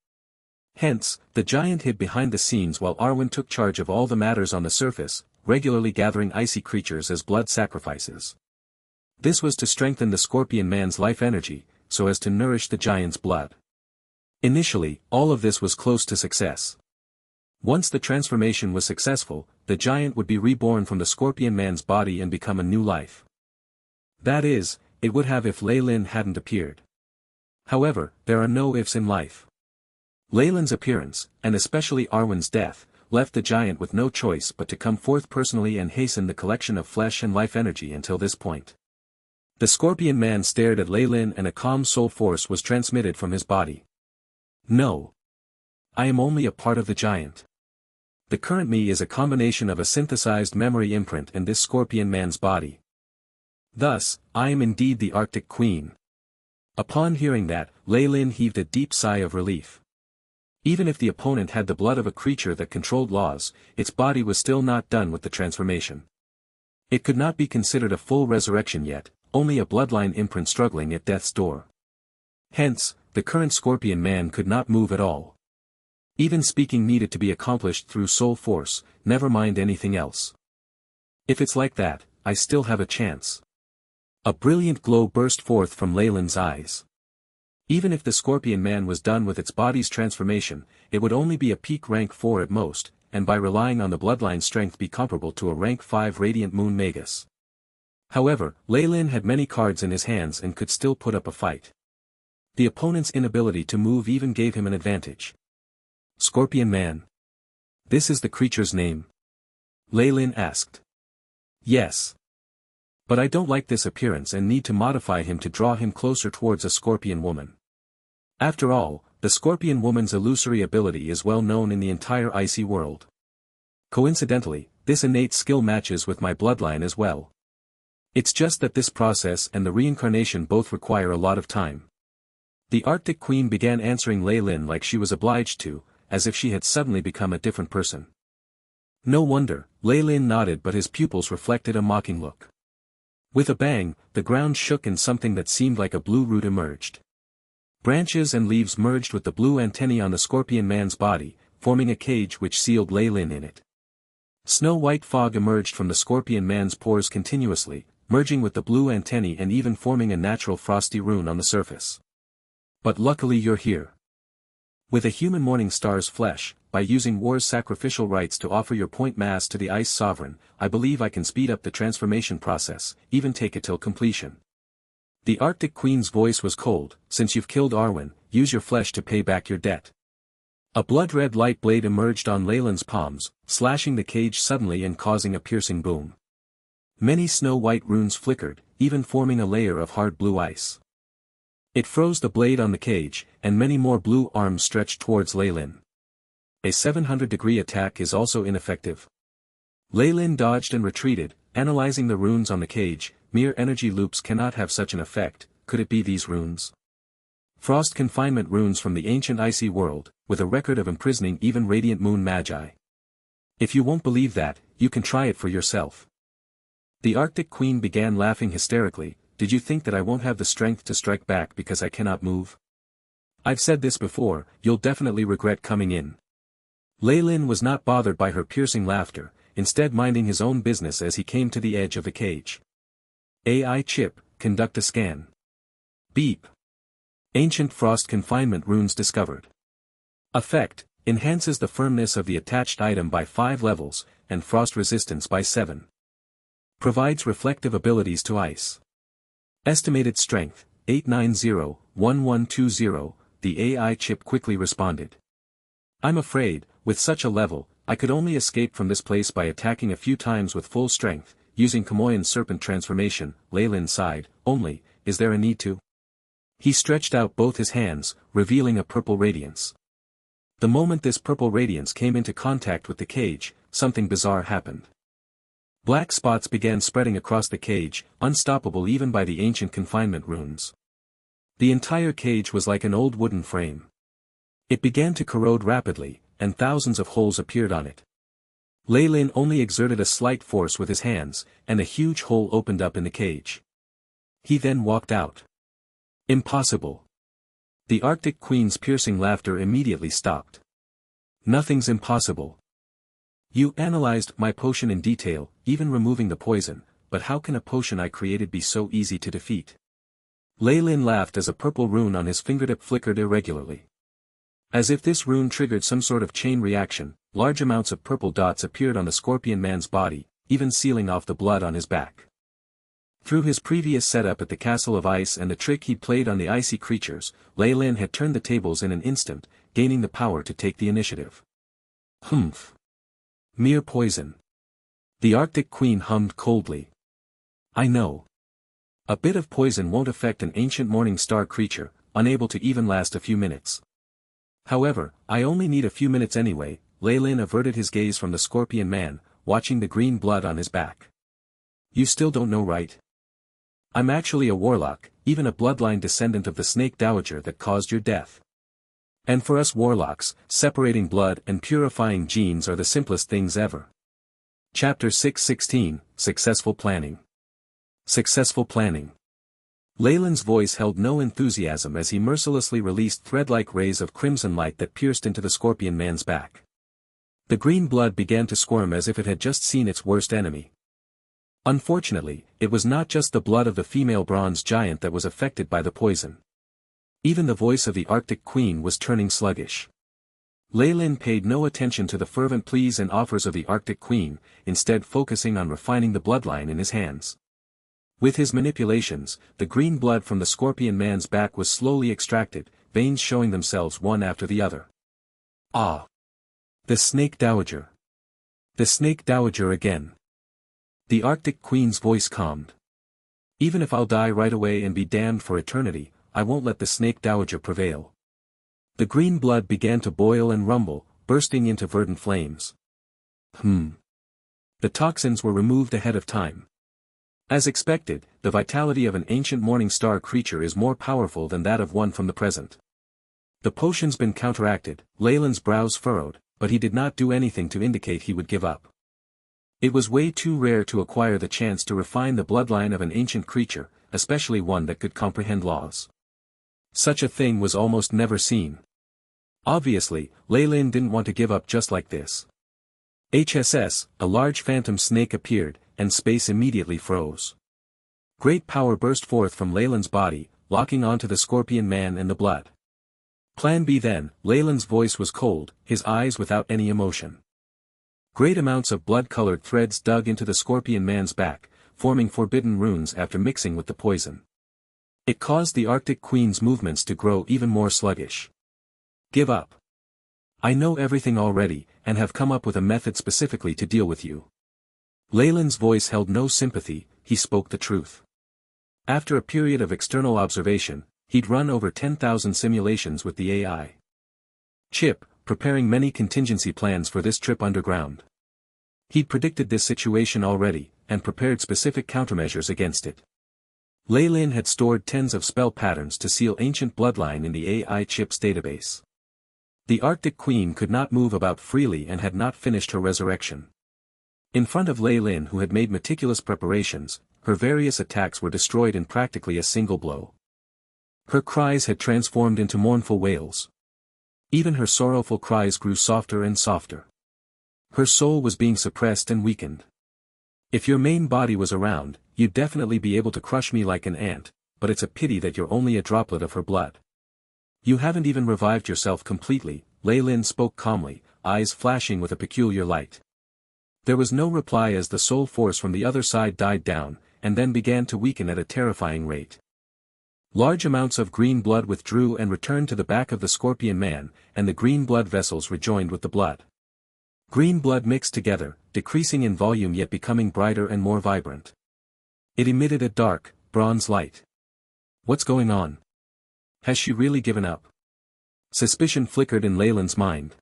Hence, the giant hid behind the scenes while Arwen took charge of all the matters on the surface, regularly gathering icy creatures as blood sacrifices. This was to strengthen the Scorpion Man's life energy, so as to nourish the giant's blood. Initially, all of this was close to success. Once the transformation was successful, the giant would be reborn from the Scorpion Man's body and become a new life. That is, it would have if Lei Lin hadn't appeared. However, there are no ifs in life. Lei Lin's appearance, and especially Arwen's death, left the giant with no choice but to come forth personally and hasten the collection of flesh and life energy until this point. The Scorpion Man stared at Lei Lin and a calm soul force was transmitted from his body. No. I am only a part of the giant. The current me is a combination of a synthesized memory imprint and this Scorpion Man's body. Thus, I am indeed the Arctic Queen. Upon hearing that, Lei Lin heaved a deep sigh of relief. Even if the opponent had the blood of a creature that controlled laws, its body was still not done with the transformation. It could not be considered a full resurrection yet, only a bloodline imprint struggling at death's door. Hence, the current Scorpion Man could not move at all. Even speaking needed to be accomplished through soul force, never mind anything else. If it's like that, I still have a chance. A brilliant glow burst forth from Lei Lin's eyes. Even if the Scorpion Man was done with its body's transformation, it would only be a peak rank 4 at most, and by relying on the bloodline strength be comparable to a rank 5 Radiant Moon Magus. However, Lei Lin had many cards in his hands and could still put up a fight. The opponent's inability to move even gave him an advantage. Scorpion Man. This is the creature's name? Lei Lin asked. Yes. But I don't like this appearance and need to modify him to draw him closer towards a Scorpion Woman. After all, the Scorpion Woman's illusory ability is well known in the entire icy world. Coincidentally, this innate skill matches with my bloodline as well. It's just that this process and the reincarnation both require a lot of time. The Arctic Queen began answering Lei Lin like she was obliged to, as if she had suddenly become a different person. No wonder, Lei Lin nodded, but his pupils reflected a mocking look. With a bang, the ground shook and something that seemed like a blue root emerged. Branches and leaves merged with the blue antennae on the Scorpion Man's body, forming a cage which sealed Lei Lin in it. Snow-white fog emerged from the Scorpion Man's pores continuously, merging with the blue antennae and even forming a natural frosty rune on the surface. But luckily you're here. With a human Morning Star's flesh, by using war's sacrificial rites to offer your point mass to the Ice Sovereign, I believe I can speed up the transformation process, even take it till completion. The Arctic Queen's voice was cold. Since you've killed Arwen, use your flesh to pay back your debt. A blood-red light blade emerged on Lei Lin's palms, slashing the cage suddenly and causing a piercing boom. Many snow-white runes flickered, even forming a layer of hard blue ice. It froze the blade on the cage, and many more blue arms stretched towards Lei Lin. A 700-degree attack is also ineffective. Lei Lin dodged and retreated, analyzing the runes on the cage. Mere energy loops cannot have such an effect. Could it be these runes? Frost confinement runes from the ancient icy world, with a record of imprisoning even Radiant Moon Magi. If you won't believe that, you can try it for yourself. The Arctic Queen began laughing hysterically. Did you think that I won't have the strength to strike back because I cannot move? I've said this before, you'll definitely regret coming in. Lei Lin was not bothered by her piercing laughter, instead minding his own business as he came to the edge of the cage. AI chip, conduct a scan. Beep. Ancient frost confinement runes discovered. Effect, enhances the firmness of the attached item by 5 levels, and frost resistance by 7. Provides reflective abilities to ice. Estimated strength, 890-1120, the AI chip quickly responded. I'm afraid, with such a level, I could only escape from this place by attacking a few times with full strength, using Kamoyan's serpent transformation. Lei Lin sighed. Only, is there a need to? He stretched out both his hands, revealing a purple radiance. The moment this purple radiance came into contact with the cage, something bizarre happened. Black spots began spreading across the cage, unstoppable even by the ancient confinement runes. The entire cage was like an old wooden frame. It began to corrode rapidly, and thousands of holes appeared on it. Lei Lin only exerted a slight force with his hands, and a huge hole opened up in the cage. He then walked out. Impossible. The Arctic Queen's piercing laughter immediately stopped. Nothing's impossible. You analyzed my potion in detail, even removing the poison, but how can a potion I created be so easy to defeat? Lei Lin laughed as a purple rune on his fingertip flickered irregularly. As if this rune triggered some sort of chain reaction, large amounts of purple dots appeared on the Scorpion Man's body, even sealing off the blood on his back. Through his previous setup at the Castle of Ice and the trick he played on the icy creatures, Lei Lin had turned the tables in an instant, gaining the power to take the initiative. Humph. Mere poison. The Arctic Queen hummed coldly. I know. A bit of poison won't affect an ancient morning star creature, unable to even last a few minutes. However, I only need a few minutes anyway. Lei Lin averted his gaze from the Scorpion Man, watching the green blood on his back. You still don't know, right? I'm actually a warlock, even a bloodline descendant of the Snake Dowager that caused your death. And for us warlocks, separating blood and purifying genes are the simplest things ever. Chapter 6:16, Successful Planning. Successful planning. Lei Lin's voice held no enthusiasm as he mercilessly released thread-like rays of crimson light that pierced into the Scorpion Man's back. The green blood began to squirm as if it had just seen its worst enemy. Unfortunately, it was not just the blood of the female bronze giant that was affected by the poison. Even the voice of the Arctic Queen was turning sluggish. Lei Lin paid no attention to the fervent pleas and offers of the Arctic Queen, instead focusing on refining the bloodline in his hands. With his manipulations, the green blood from the Scorpion Man's back was slowly extracted, veins showing themselves one after the other. Ah! The Snake Dowager. The Snake Dowager again. The Arctic Queen's voice calmed. Even if I'll die right away and be damned for eternity, I won't let the Snake Dowager prevail. The green blood began to boil and rumble, bursting into verdant flames. The toxins were removed ahead of time. As expected, the vitality of an ancient morning star creature is more powerful than that of one from the present. The potion's been counteracted. Lei Lin's brows furrowed, but he did not do anything to indicate he would give up. It was way too rare to acquire the chance to refine the bloodline of an ancient creature, especially one that could comprehend laws. Such a thing was almost never seen. Obviously, Lei Lin didn't want to give up just like this. HSS, a large phantom snake appeared, and space immediately froze. Great power burst forth from Lei Lin's body, locking onto the Scorpion Man and the blood. Plan B then. Lei Lin's voice was cold, his eyes without any emotion. Great amounts of blood-colored threads dug into the Scorpion Man's back, forming forbidden runes after mixing with the poison. It caused the Arctic Queen's movements to grow even more sluggish. Give up. I know everything already, and have come up with a method specifically to deal with you. Lei Lin's voice held no sympathy, he spoke the truth. After a period of external observation, he'd run over 10,000 simulations with the AI chip, preparing many contingency plans for this trip underground. He'd predicted this situation already, and prepared specific countermeasures against it. Lei Lin had stored tens of spell patterns to seal ancient bloodline in the AI chip's database. The Arctic Queen could not move about freely and had not finished her resurrection. In front of Lei Lin, who had made meticulous preparations, her various attacks were destroyed in practically a single blow. Her cries had transformed into mournful wails. Even her sorrowful cries grew softer and softer. Her soul was being suppressed and weakened. If your main body was around, you'd definitely be able to crush me like an ant, but it's a pity that you're only a droplet of her blood. You haven't even revived yourself completely. Lei Lin spoke calmly, eyes flashing with a peculiar light. There was no reply as the soul force from the other side died down, and then began to weaken at a terrifying rate. Large amounts of green blood withdrew and returned to the back of the Scorpion Man, and the green blood vessels rejoined with the blood. Green blood mixed together, decreasing in volume yet becoming brighter and more vibrant. It emitted a dark, bronze light. What's going on? Has she really given up? Suspicion flickered in Lei Lin's mind.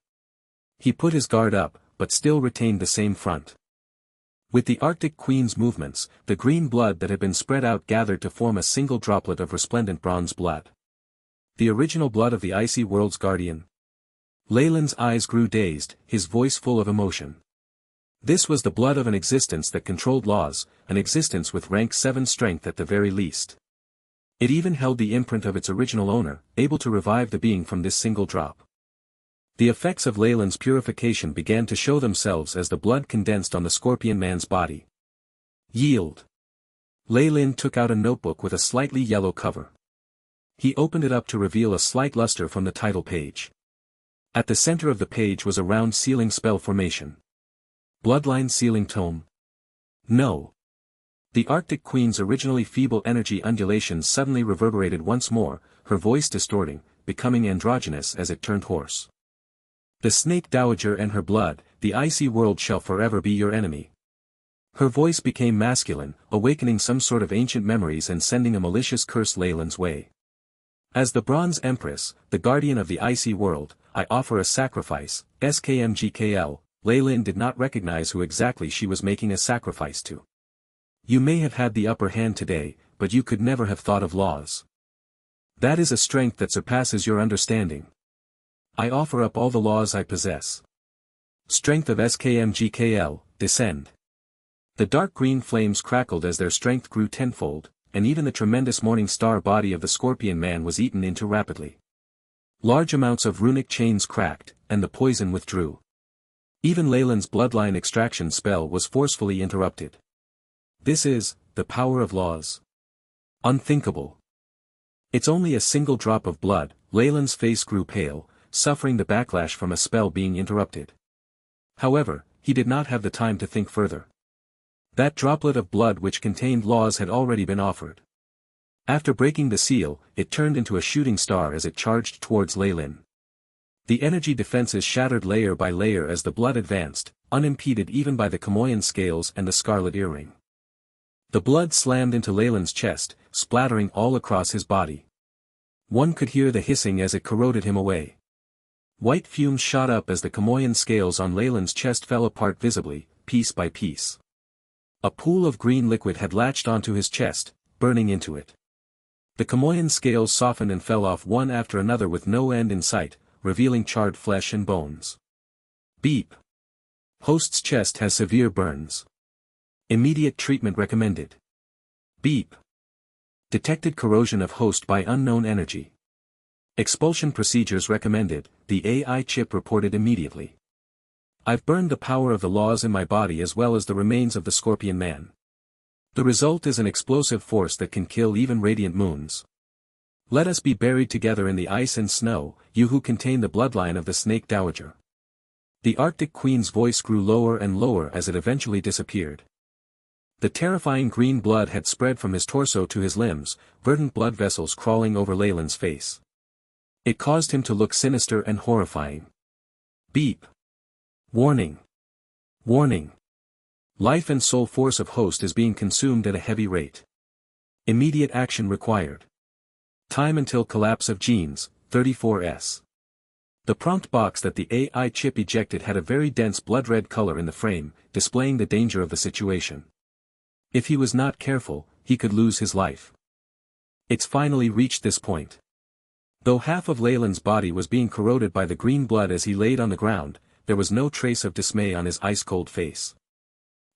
He put his guard up, but still retained the same front. With the Arctic Queen's movements, the green blood that had been spread out gathered to form a single droplet of resplendent bronze blood. The original blood of the icy world's guardian. Lei Lin's eyes grew dazed, his voice full of emotion. This was the blood of an existence that controlled laws, an existence with rank 7 strength at the very least. It even held the imprint of its original owner, able to revive the being from this single drop. The effects of Leyland's purification began to show themselves as the blood condensed on the Scorpion Man's body. Yield. Leyland took out a notebook with a slightly yellow cover. He opened it up to reveal a slight luster from the title page. At the center of the page was a round sealing spell formation. Bloodline sealing tome? No. The Arctic Queen's originally feeble energy undulations suddenly reverberated once more, her voice distorting, becoming androgynous as it turned hoarse. The Snake Dowager and her blood, the icy world shall forever be your enemy. Her voice became masculine, awakening some sort of ancient memories and sending a malicious curse Leyland's way. As the Bronze Empress, the guardian of the icy world, I offer a sacrifice, SKMGKL. Leyland did not recognize who exactly she was making a sacrifice to. You may have had the upper hand today, but you could never have thought of laws. That is a strength that surpasses your understanding. I offer up all the laws I possess. Strength of SKMGKL, descend. The dark green flames crackled as their strength grew tenfold, and even the tremendous morning star body of the Scorpion Man was eaten into rapidly. Large amounts of runic chains cracked, and the poison withdrew. Even Leyland's bloodline extraction spell was forcefully interrupted. This is, the power of laws. Unthinkable. It's only a single drop of blood. Leyland's face grew pale, suffering the backlash from a spell being interrupted. However, he did not have the time to think further. That droplet of blood which contained laws had already been offered. After breaking the seal, it turned into a shooting star as it charged towards Leyland. The energy defenses shattered layer by layer as the blood advanced, unimpeded even by the Kamoyan scales and the scarlet earring. The blood slammed into Leyland's chest, splattering all across his body. One could hear the hissing as it corroded him away. White fumes shot up as the Kamoyan scales on Leyland's chest fell apart visibly, piece by piece. A pool of green liquid had latched onto his chest, burning into it. The Kamoyan scales softened and fell off one after another with no end in sight, revealing charred flesh and bones. Beep. Host's chest has severe burns. Immediate treatment recommended. Beep. Detected corrosion of host by unknown energy. Expulsion procedures recommended, the AI chip reported immediately. I've burned the power of the laws in my body as well as the remains of the Scorpion Man. The result is an explosive force that can kill even radiant moons. Let us be buried together in the ice and snow, you who contain the bloodline of the Snake Dowager. The Arctic Queen's voice grew lower and lower as it eventually disappeared. The terrifying green blood had spread from his torso to his limbs, verdant blood vessels crawling over Leyland's face. It caused him to look sinister and horrifying. Beep. Warning. Warning. Life and soul force of host is being consumed at a heavy rate. Immediate action required. Time until collapse of genes, 34S. The prompt box that the AI chip ejected had a very dense blood-red color in the frame, displaying the danger of the situation. If he was not careful, he could lose his life. It's finally reached this point. Though half of Leyland's body was being corroded by the green blood as he laid on the ground, there was no trace of dismay on his ice-cold face.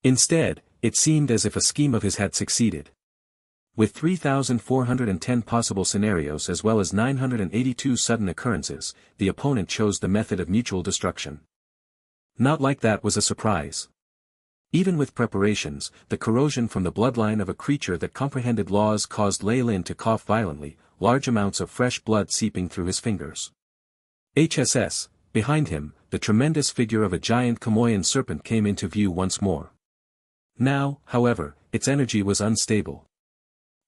Instead, it seemed as if a scheme of his had succeeded. With 3,410 possible scenarios as well as 982 sudden occurrences, the opponent chose the method of mutual destruction. Not like that was a surprise. Even with preparations, the corrosion from the bloodline of a creature that comprehended laws caused Leyland to cough violently, large amounts of fresh blood seeping through his fingers. HSS, behind him, the tremendous figure of a giant Kamoyan serpent came into view once more. Now, however, its energy was unstable.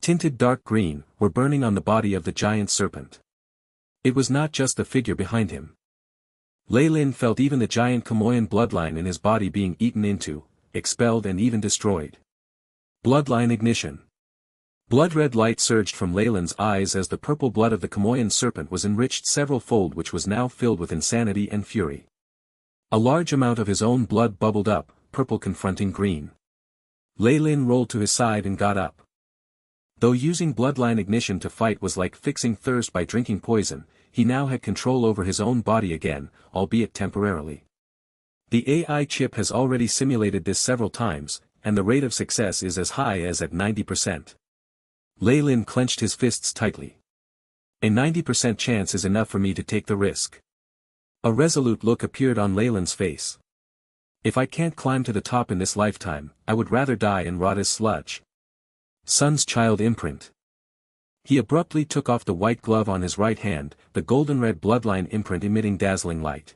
Tinted dark green, were burning on the body of the giant serpent. It was not just the figure behind him. Leyland felt even the giant Kamoyan bloodline in his body being eaten into, expelled and even destroyed. Bloodline ignition. Blood-red light surged from Leyland's eyes as the purple blood of the Kamoyan serpent was enriched several-fold, which was now filled with insanity and fury. A large amount of his own blood bubbled up, purple confronting green. Leyland rolled to his side and got up. Though using bloodline ignition to fight was like fixing thirst by drinking poison, he now had control over his own body again, albeit temporarily. The AI chip has already simulated this several times, and the rate of success is as high as at 90%. Lei Lin clenched his fists tightly. A 90% chance is enough for me to take the risk. A resolute look appeared on Lei Lin's face. If I can't climb to the top in this lifetime, I would rather die and rot as sludge. Sun's child imprint. He abruptly took off the white glove on his right hand, the golden-red bloodline imprint emitting dazzling light.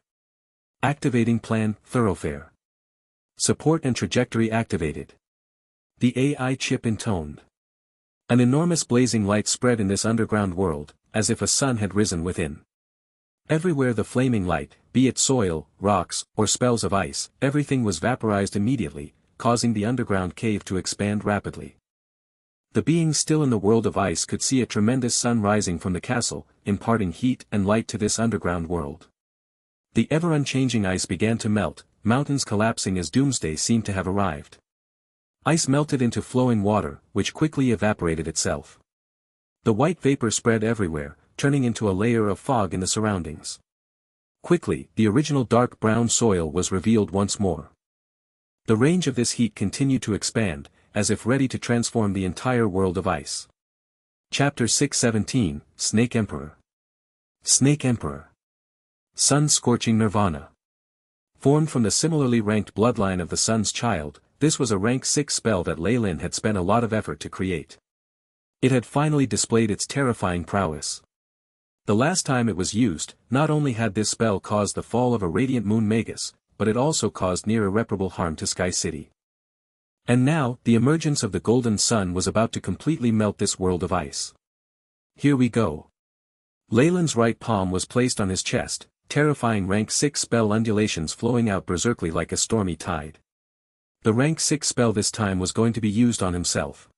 Activating plan, thoroughfare. Support and trajectory activated. The AI chip intoned. An enormous blazing light spread in this underground world, as if a sun had risen within. Everywhere the flaming light, be it soil, rocks, or spells of ice, everything was vaporized immediately, causing the underground cave to expand rapidly. The beings still in the world of ice could see a tremendous sun rising from the castle, imparting heat and light to this underground world. The ever-unchanging ice began to melt, mountains collapsing as doomsday seemed to have arrived. Ice melted into flowing water, which quickly evaporated itself. The white vapor spread everywhere, turning into a layer of fog in the surroundings. Quickly, the original dark brown soil was revealed once more. The range of this heat continued to expand, as if ready to transform the entire world of ice. Chapter 617, Snake Emperor. Snake Emperor. Sun-scorching nirvana. Formed from the similarly ranked bloodline of the Sun's child, this was a rank 6 spell that Lei Lin had spent a lot of effort to create. It had finally displayed its terrifying prowess. The last time it was used, not only had this spell caused the fall of a radiant moon Magus, but it also caused near irreparable harm to Sky City. And now, the emergence of the golden sun was about to completely melt this world of ice. Here we go. Lei Lin's right palm was placed on his chest, terrifying rank 6 spell undulations flowing out berserkly like a stormy tide. The rank 6 spell this time was going to be used on himself.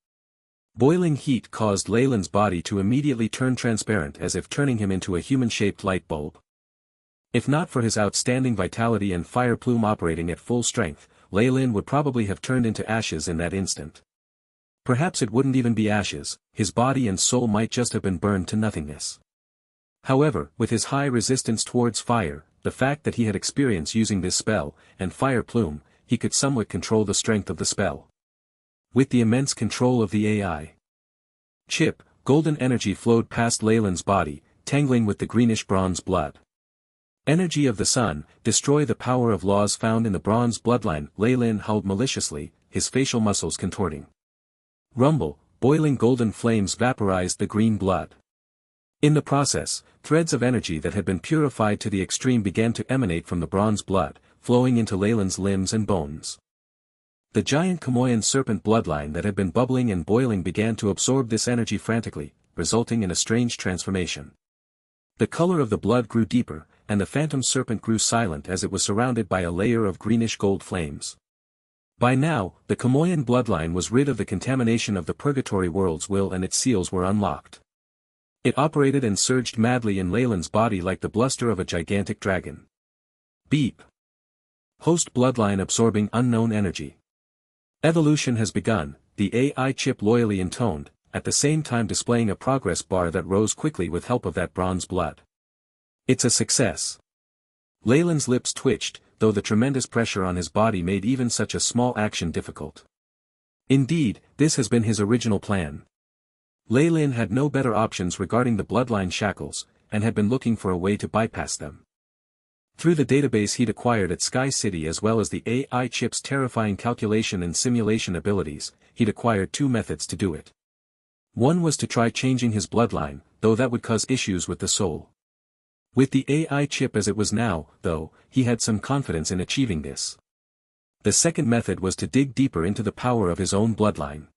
Boiling heat caused Lei Lin's body to immediately turn transparent as if turning him into a human-shaped light bulb. If not for his outstanding vitality and fire plume operating at full strength, Lei Lin would probably have turned into ashes in that instant. Perhaps it wouldn't even be ashes, his body and soul might just have been burned to nothingness. However, with his high resistance towards fire, the fact that he had experience using this spell, and fire plume, he could somewhat control the strength of the spell. With the immense control of the AI chip, golden energy flowed past Lei Lin's body, tangling with the greenish bronze blood. Energy of the sun, destroy the power of laws found in the bronze bloodline. Lei Lin howled maliciously, his facial muscles contorting. Rumble, boiling golden flames vaporized the green blood. In the process, threads of energy that had been purified to the extreme began to emanate from the bronze blood, flowing into Lei Lin's limbs and bones. The giant Kamoyan serpent bloodline that had been bubbling and boiling began to absorb this energy frantically, resulting in a strange transformation. The color of the blood grew deeper, and the phantom serpent grew silent as it was surrounded by a layer of greenish-gold flames. By now, the Kamoyan bloodline was rid of the contamination of the purgatory world's will and its seals were unlocked. It operated and surged madly in Lei Lin's body like the bluster of a gigantic dragon. Beep. Host bloodline absorbing unknown energy. Evolution has begun, the AI chip loyally intoned, at the same time displaying a progress bar that rose quickly with help of that bronze blood. It's a success. Lei Lin's lips twitched, though the tremendous pressure on his body made even such a small action difficult. Indeed, this has been his original plan. Lei Lin had no better options regarding the bloodline shackles, and had been looking for a way to bypass them. Through the database he'd acquired at Sky City as well as the AI chip's terrifying calculation and simulation abilities, he'd acquired 2 methods to do it. One was to try changing his bloodline, though that would cause issues with the soul. With the AI chip as it was now, though, he had some confidence in achieving this. The second method was to dig deeper into the power of his own bloodline.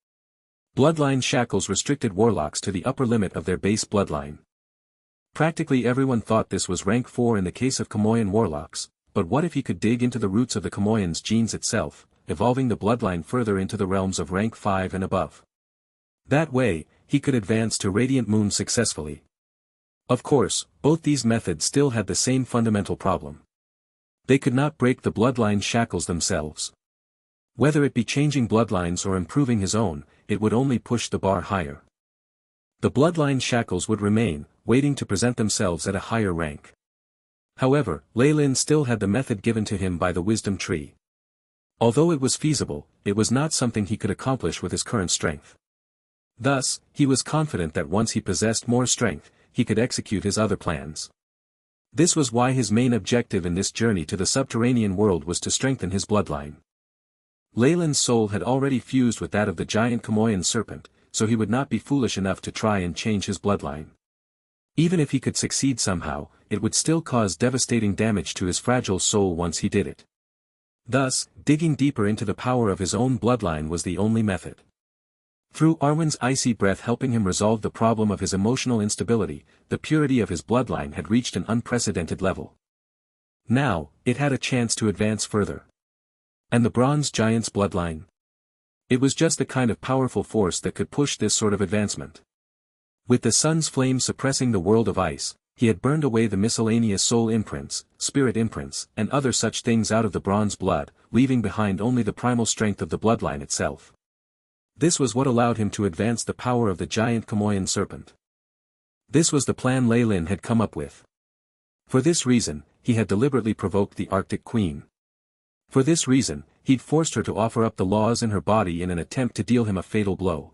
Bloodline shackles restricted warlocks to the upper limit of their base bloodline. Practically everyone thought this was rank 4 in the case of Kamoyan warlocks, but what if he could dig into the roots of the Kamoyan's genes itself, evolving the bloodline further into the realms of rank 5 and above? That way, he could advance to Radiant Moon successfully. Of course, both these methods still had the same fundamental problem. They could not break the bloodline shackles themselves. Whether it be changing bloodlines or improving his own, it would only push the bar higher. The bloodline shackles would remain, waiting to present themselves at a higher rank. However, Lei Lin still had the method given to him by the wisdom tree. Although it was feasible, it was not something he could accomplish with his current strength. Thus, he was confident that once he possessed more strength, he could execute his other plans. This was why his main objective in this journey to the subterranean world was to strengthen his bloodline. Lei Lin's soul had already fused with that of the giant Chamoyan serpent, so he would not be foolish enough to try and change his bloodline. Even if he could succeed somehow, it would still cause devastating damage to his fragile soul once he did it. Thus, digging deeper into the power of his own bloodline was the only method. Through Arwen's icy breath helping him resolve the problem of his emotional instability, the purity of his bloodline had reached an unprecedented level. Now, it had a chance to advance further. And the bronze giant's bloodline? It was just the kind of powerful force that could push this sort of advancement. With the sun's flame suppressing the world of ice, he had burned away the miscellaneous soul imprints, spirit imprints, and other such things out of the bronze blood, leaving behind only the primal strength of the bloodline itself. This was what allowed him to advance the power of the giant Chamoyan serpent. This was the plan Lei Lin had come up with. For this reason, he had deliberately provoked the Arctic Queen. For this reason, he'd forced her to offer up the laws in her body in an attempt to deal him a fatal blow.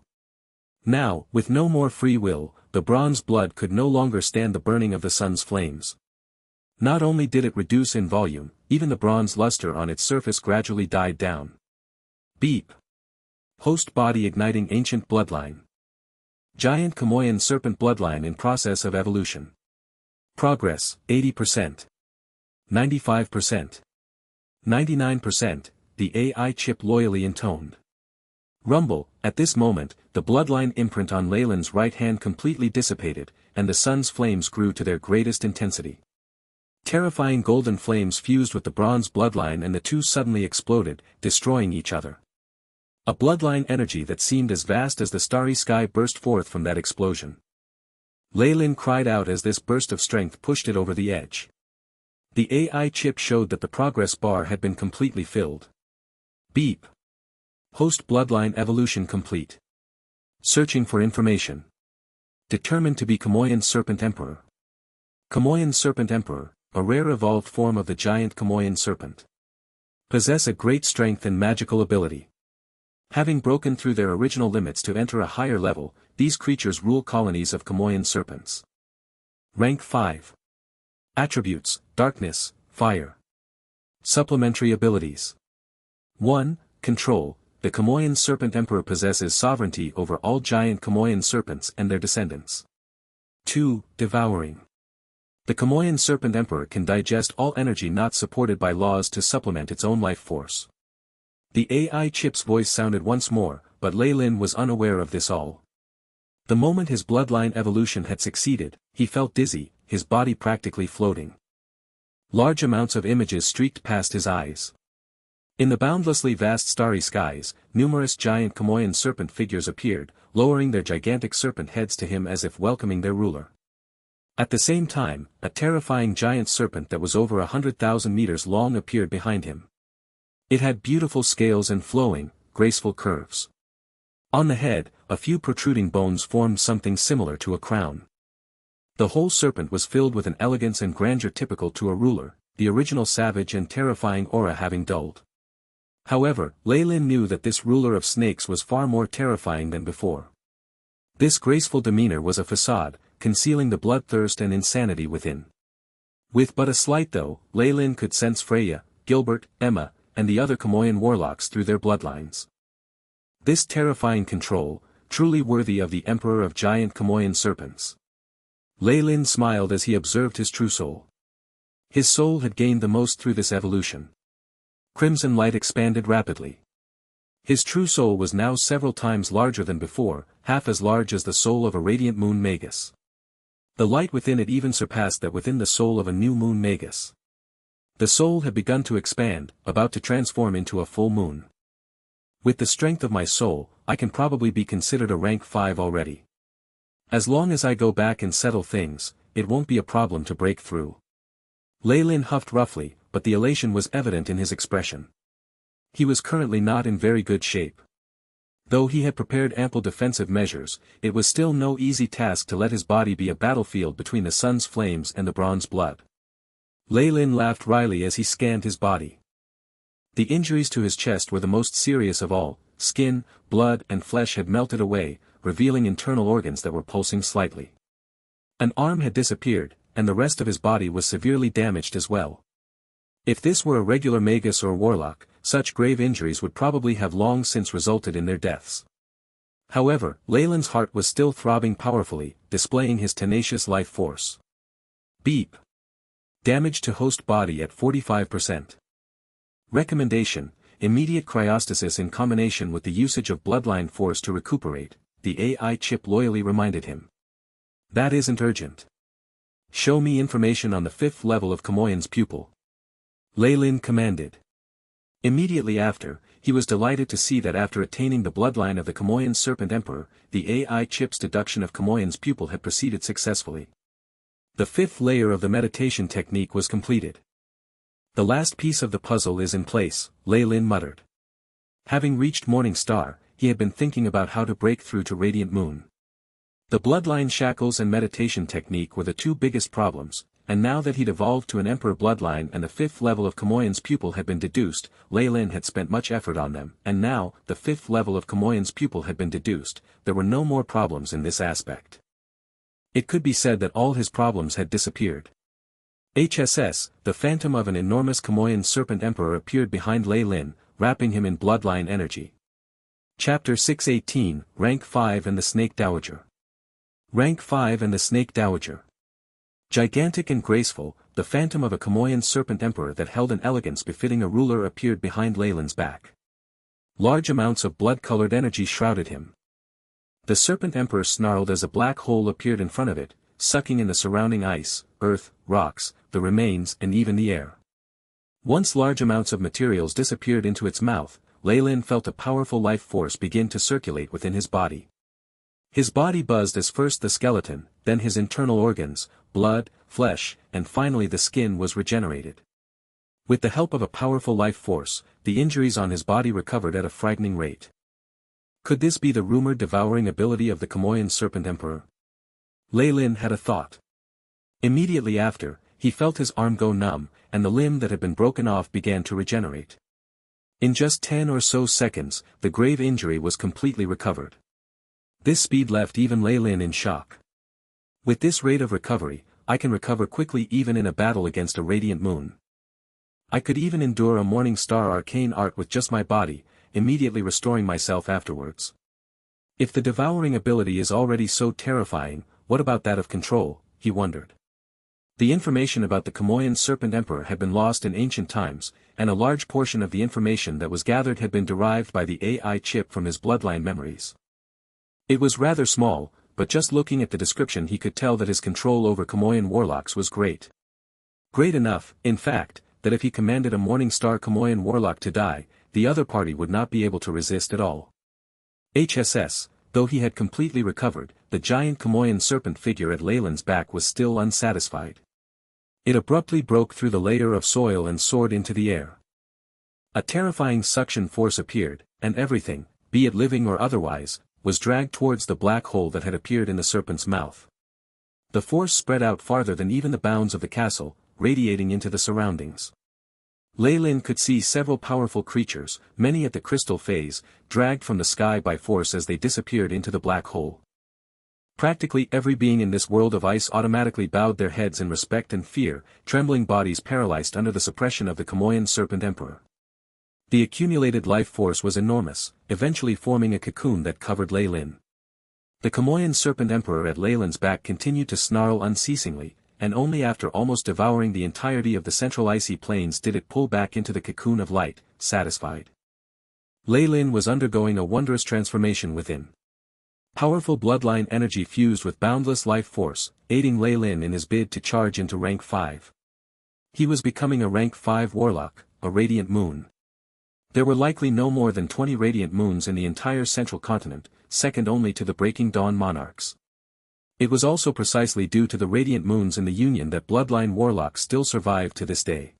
Now, with no more free will, the bronze blood could no longer stand the burning of the sun's flames. Not only did it reduce in volume, even the bronze luster on its surface gradually died down. Beep. Host body igniting ancient bloodline. Giant Chamoyan serpent bloodline in process of evolution. Progress, 80%. 95%. 99%, the AI chip loyally intoned. Rumble, at this moment, the bloodline imprint on Lei Lin's right hand completely dissipated, and the sun's flames grew to their greatest intensity. Terrifying golden flames fused with the bronze bloodline and the two suddenly exploded, destroying each other. A bloodline energy that seemed as vast as the starry sky burst forth from that explosion. Lei Lin cried out as this burst of strength pushed it over the edge. The AI chip showed that the progress bar had been completely filled. Beep. Host bloodline evolution complete. Searching for information. Determined to be Chamoyan Serpent Emperor. Chamoyan Serpent Emperor, a rare evolved form of the giant Chamoyan serpent. Possess a great strength and magical ability. Having broken through their original limits to enter a higher level, these creatures rule colonies of Chamoyan serpents. Rank 5. Attributes, Darkness, Fire. Supplementary abilities. 1. Control. The Chamoyan Serpent Emperor possesses sovereignty over all giant Chamoyan serpents and their descendants. 2. Devouring. The Chamoyan Serpent Emperor can digest all energy not supported by laws to supplement its own life force. The AI chip's voice sounded once more, but Lei Lin was unaware of this all. The moment his bloodline evolution had succeeded, he felt dizzy, his body practically floating. Large amounts of images streaked past his eyes. In the boundlessly vast starry skies, numerous giant Chamoyan serpent figures appeared, lowering their gigantic serpent heads to him as if welcoming their ruler. At the same time, a terrifying giant serpent that was over 100,000 meters long appeared behind him. It had beautiful scales and flowing, graceful curves. On the head, a few protruding bones formed something similar to a crown. The whole serpent was filled with an elegance and grandeur typical to a ruler, the original savage and terrifying aura having dulled. However, Lei Lin knew that this ruler of snakes was far more terrifying than before. This graceful demeanor was a facade, concealing the bloodthirst and insanity within. With but a slight though, Lei Lin could sense Freya, Gilbert, Emma, and the other Chamoyan warlocks through their bloodlines. This terrifying control, truly worthy of the Emperor of giant Chamoyan serpents. Lei Lin smiled as he observed his true soul. His soul had gained the most through this evolution. Crimson light expanded rapidly. His true soul was now several times larger than before, half as large as the soul of a radiant moon Magus. The light within it even surpassed that within the soul of a new moon Magus. The soul had begun to expand, about to transform into a full moon. With the strength of my soul, I can probably be considered a rank 5 already. As long as I go back and settle things, it won't be a problem to break through. Lei Lin huffed roughly, but the elation was evident in his expression. He was currently not in very good shape. Though he had prepared ample defensive measures, it was still no easy task to let his body be a battlefield between the sun's flames and the bronze blood. Lei Lin laughed wryly as he scanned his body. The injuries to his chest were the most serious of all. Skin, blood and flesh had melted away, revealing internal organs that were pulsing slightly. An arm had disappeared, and the rest of his body was severely damaged as well. If this were a regular Magus or warlock, such grave injuries would probably have long since resulted in their deaths. However, Leyland's heart was still throbbing powerfully, displaying his tenacious life force. Beep. Damage to host body at 45%. Recommendation: immediate cryostasis in combination with the usage of bloodline force to recuperate, the AI chip loyally reminded him. That isn't urgent. Show me information on the 5th level of Kamoyan's pupil. Lei Lin commanded. Immediately after, he was delighted to see that after attaining the bloodline of the Kamoyan Serpent Emperor, the AI chip's deduction of Kamoyan's pupil had proceeded successfully. The 5th layer of the meditation technique was completed. The last piece of the puzzle is in place, Lei Lin muttered. Having reached Morning Star, he had been thinking about how to break through to Radiant Moon. The bloodline shackles and meditation technique were the two biggest problems, and now that he'd evolved to an Emperor bloodline and the 5th level of Kamoyan's pupil had been deduced, Lei Lin had spent much effort on them, and now, the 5th level of Kamoyan's pupil had been deduced, there were no more problems in this aspect. It could be said that all his problems had disappeared. HSS, the phantom of an enormous Kamoyan Serpent Emperor appeared behind Lei Lin, wrapping him in bloodline energy. Chapter 618, Rank 5 and the Snake Dowager. Rank 5 and the Snake Dowager. Gigantic and graceful, the phantom of a Kamoyan Serpent Emperor that held an elegance befitting a ruler appeared behind Lei Lin's back. Large amounts of blood-colored energy shrouded him. The Serpent Emperor snarled as a black hole appeared in front of it, sucking in the surrounding ice, earth, rocks, the remains and even the air. Once large amounts of materials disappeared into its mouth, Lei Lin felt a powerful life force begin to circulate within his body. His body buzzed as first the skeleton, then his internal organs, blood, flesh, and finally the skin was regenerated. With the help of a powerful life force, the injuries on his body recovered at a frightening rate. Could this be the rumored devouring ability of the Kamoyan Serpent Emperor? Lei Lin had a thought. Immediately after, he felt his arm go numb, and the limb that had been broken off began to regenerate. In just 10 or so seconds, the grave injury was completely recovered. This speed left even Lei Lin in shock. With this rate of recovery, I can recover quickly even in a battle against a radiant moon. I could even endure a Morning Star arcane art with just my body, immediately restoring myself afterwards. If the devouring ability is already so terrifying, what about that of control, he wondered. The information about the Kamoyan Serpent Emperor had been lost in ancient times, and a large portion of the information that was gathered had been derived by the AI chip from his bloodline memories. It was rather small, but just looking at the description he could tell that his control over Kamoyan warlocks was great. Great enough, in fact, that if he commanded a Morning Star Kamoyan warlock to die, the other party would not be able to resist at all. HSS, though he had completely recovered, the giant Kamoyan serpent figure at Lei Lin's back was still unsatisfied. It abruptly broke through the layer of soil and soared into the air. A terrifying suction force appeared, and everything, be it living or otherwise, was dragged towards the black hole that had appeared in the serpent's mouth. The force spread out farther than even the bounds of the castle, radiating into the surroundings. Lei Lin could see several powerful creatures, many at the crystal phase, dragged from the sky by force as they disappeared into the black hole. Practically every being in this world of ice automatically bowed their heads in respect and fear, trembling bodies paralyzed under the suppression of the Kamoyan Serpent Emperor. The accumulated life force was enormous, eventually forming a cocoon that covered Lei Lin. The Kamoyan Serpent Emperor at Lei Lin's back continued to snarl unceasingly, and only after almost devouring the entirety of the central icy plains did it pull back into the cocoon of light, satisfied. Lei Lin was undergoing a wondrous transformation within. Powerful bloodline energy fused with boundless life force, aiding Lei Lin in his bid to charge into rank 5. He was becoming a rank 5 warlock, a radiant moon. There were likely no more than 20 radiant moons in the entire central continent, second only to the Breaking Dawn monarchs. It was also precisely due to the radiant moons in the Union that bloodline warlocks still survived to this day.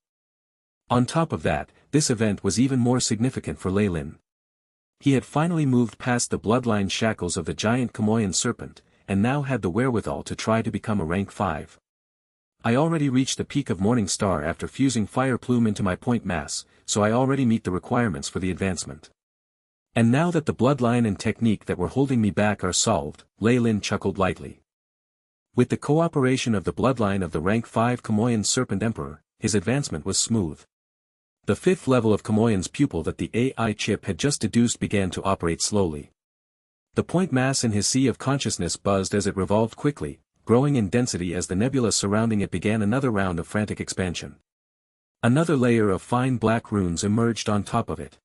On top of that, this event was even more significant for Lei Lin. He had finally moved past the bloodline shackles of the giant Kamoyan serpent, and now had the wherewithal to try to become a rank 5. I already reached the peak of Morning Star after fusing Fire Plume into my point mass, so I already meet the requirements for the advancement. And now that the bloodline and technique that were holding me back are solved, Lei Lin chuckled lightly. With the cooperation of the bloodline of the rank 5 Kamoyan Serpent Emperor, his advancement was smooth. The 5th level of Kamoyan's pupil that the AI chip had just deduced began to operate slowly. The point mass in his sea of consciousness buzzed as it revolved quickly, growing in density as the nebula surrounding it began another round of frantic expansion. Another layer of fine black runes emerged on top of it.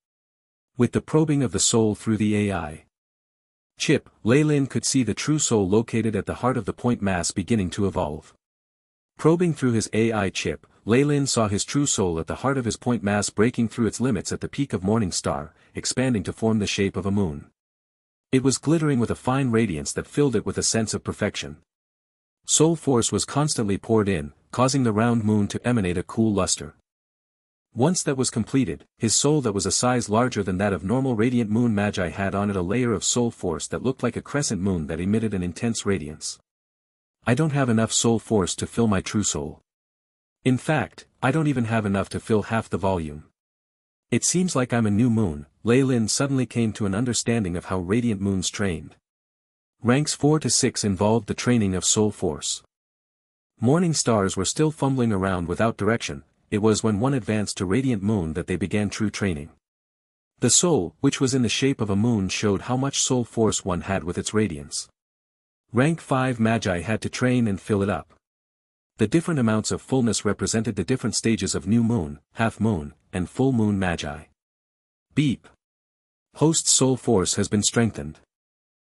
With the probing of the soul through the AI chip, Lei Lin could see the true soul located at the heart of the point mass beginning to evolve. Probing through his AI chip, Lei Lin saw his true soul at the heart of his point mass breaking through its limits at the peak of Morning Star, expanding to form the shape of a moon. It was glittering with a fine radiance that filled it with a sense of perfection. Soul force was constantly poured in, causing the round moon to emanate a cool luster. Once that was completed, his soul that was a size larger than that of normal radiant moon magi had on it a layer of soul force that looked like a crescent moon that emitted an intense radiance. I don't have enough soul force to fill my true soul. In fact, I don't even have enough to fill half the volume. It seems like I'm a new moon. Lei Lin suddenly came to an understanding of how radiant moons trained. Ranks 4 to 6 involved the training of soul force. Morning stars were still fumbling around without direction. It was when one advanced to radiant moon that they began true training. The soul, which was in the shape of a moon, showed how much soul force one had with its radiance. Rank 5 magi had to train and fill it up. The different amounts of fullness represented the different stages of new moon, half moon, and full moon magi. Beep. Host's soul force has been strengthened.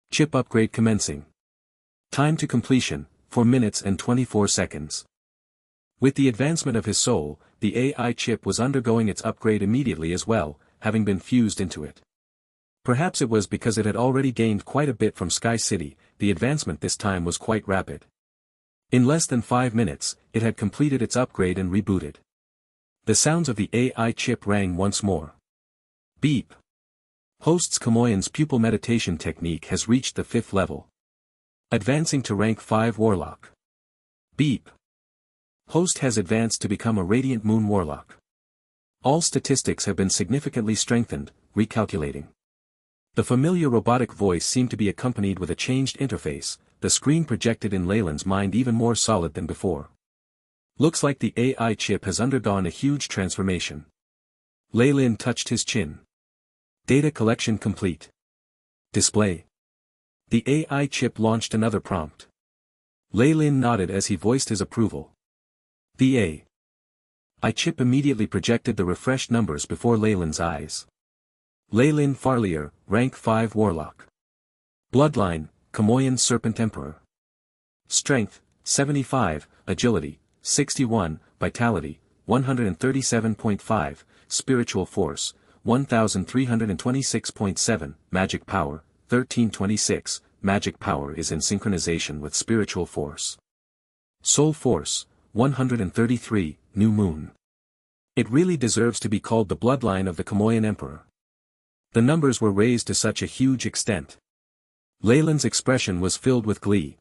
Chip upgrade commencing. Time to completion, 4 minutes and 24 seconds. With the advancement of his soul, the AI chip was undergoing its upgrade immediately as well, having been fused into it. Perhaps it was because it had already gained quite a bit from Sky City, the advancement this time was quite rapid. In less than 5 minutes, it had completed its upgrade and rebooted. The sounds of the AI chip rang once more. Beep. Host's Kamoyan's pupil meditation technique has reached the 5th level. Advancing to rank 5 Warlock. Beep. Host has advanced to become a Radiant Moon Warlock. All statistics have been significantly strengthened, recalculating. The familiar robotic voice seemed to be accompanied with a changed interface, the screen projected in Lei Lin's mind even more solid than before. Looks like the AI chip has undergone a huge transformation. Lei Lin touched his chin. Data collection complete. Display. The AI chip launched another prompt. Lei Lin nodded as he voiced his approval. The AI chip immediately projected the refreshed numbers before Lei Lin's eyes. Lei Lin Farlier, rank 5 Warlock. Bloodline, Kamoyan Serpent Emperor. Strength, 75, Agility, 61, Vitality, 137.5, Spiritual Force, 1326.7, Magic Power, 1326, Magic Power is in synchronization with Spiritual Force. Soul Force, 133, New Moon. It really deserves to be called the bloodline of the Kamoyan Emperor. The numbers were raised to such a huge extent. Lei Lin's expression was filled with glee.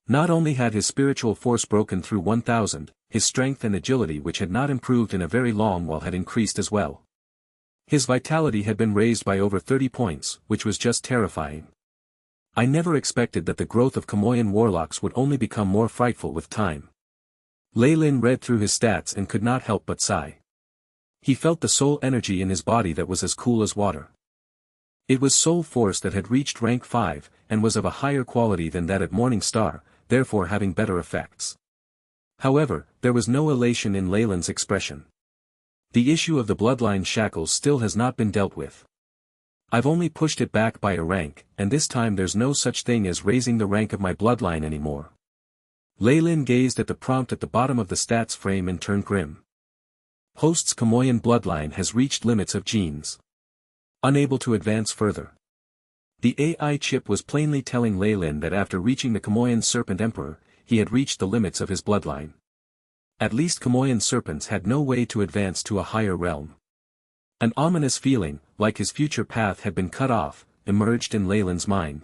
Not only had his spiritual force broken through 1000, his strength and agility, which had not improved in a very long while, had increased as well. His vitality had been raised by over 30 points, which was just terrifying. I never expected that the growth of Kamoyan warlocks would only become more frightful with time. Lei Lin read through his stats and could not help but sigh. He felt the soul energy in his body that was as cool as water. It was soul force that had reached rank 5, and was of a higher quality than that at Morning Star, therefore having better effects. However, there was no elation in Lei Lin's expression. The issue of the bloodline shackles still has not been dealt with. I've only pushed it back by a rank, and this time there's no such thing as raising the rank of my bloodline anymore. Lei Lin gazed at the prompt at the bottom of the stats frame and turned grim. Host's Kamoyan bloodline has reached limits of genes. Unable to advance further. The AI chip was plainly telling Lei Lin that after reaching the Kamoyan Serpent Emperor, he had reached the limits of his bloodline. At least Kamoyan serpents had no way to advance to a higher realm. An ominous feeling, like his future path had been cut off, emerged in Lei Lin's mind.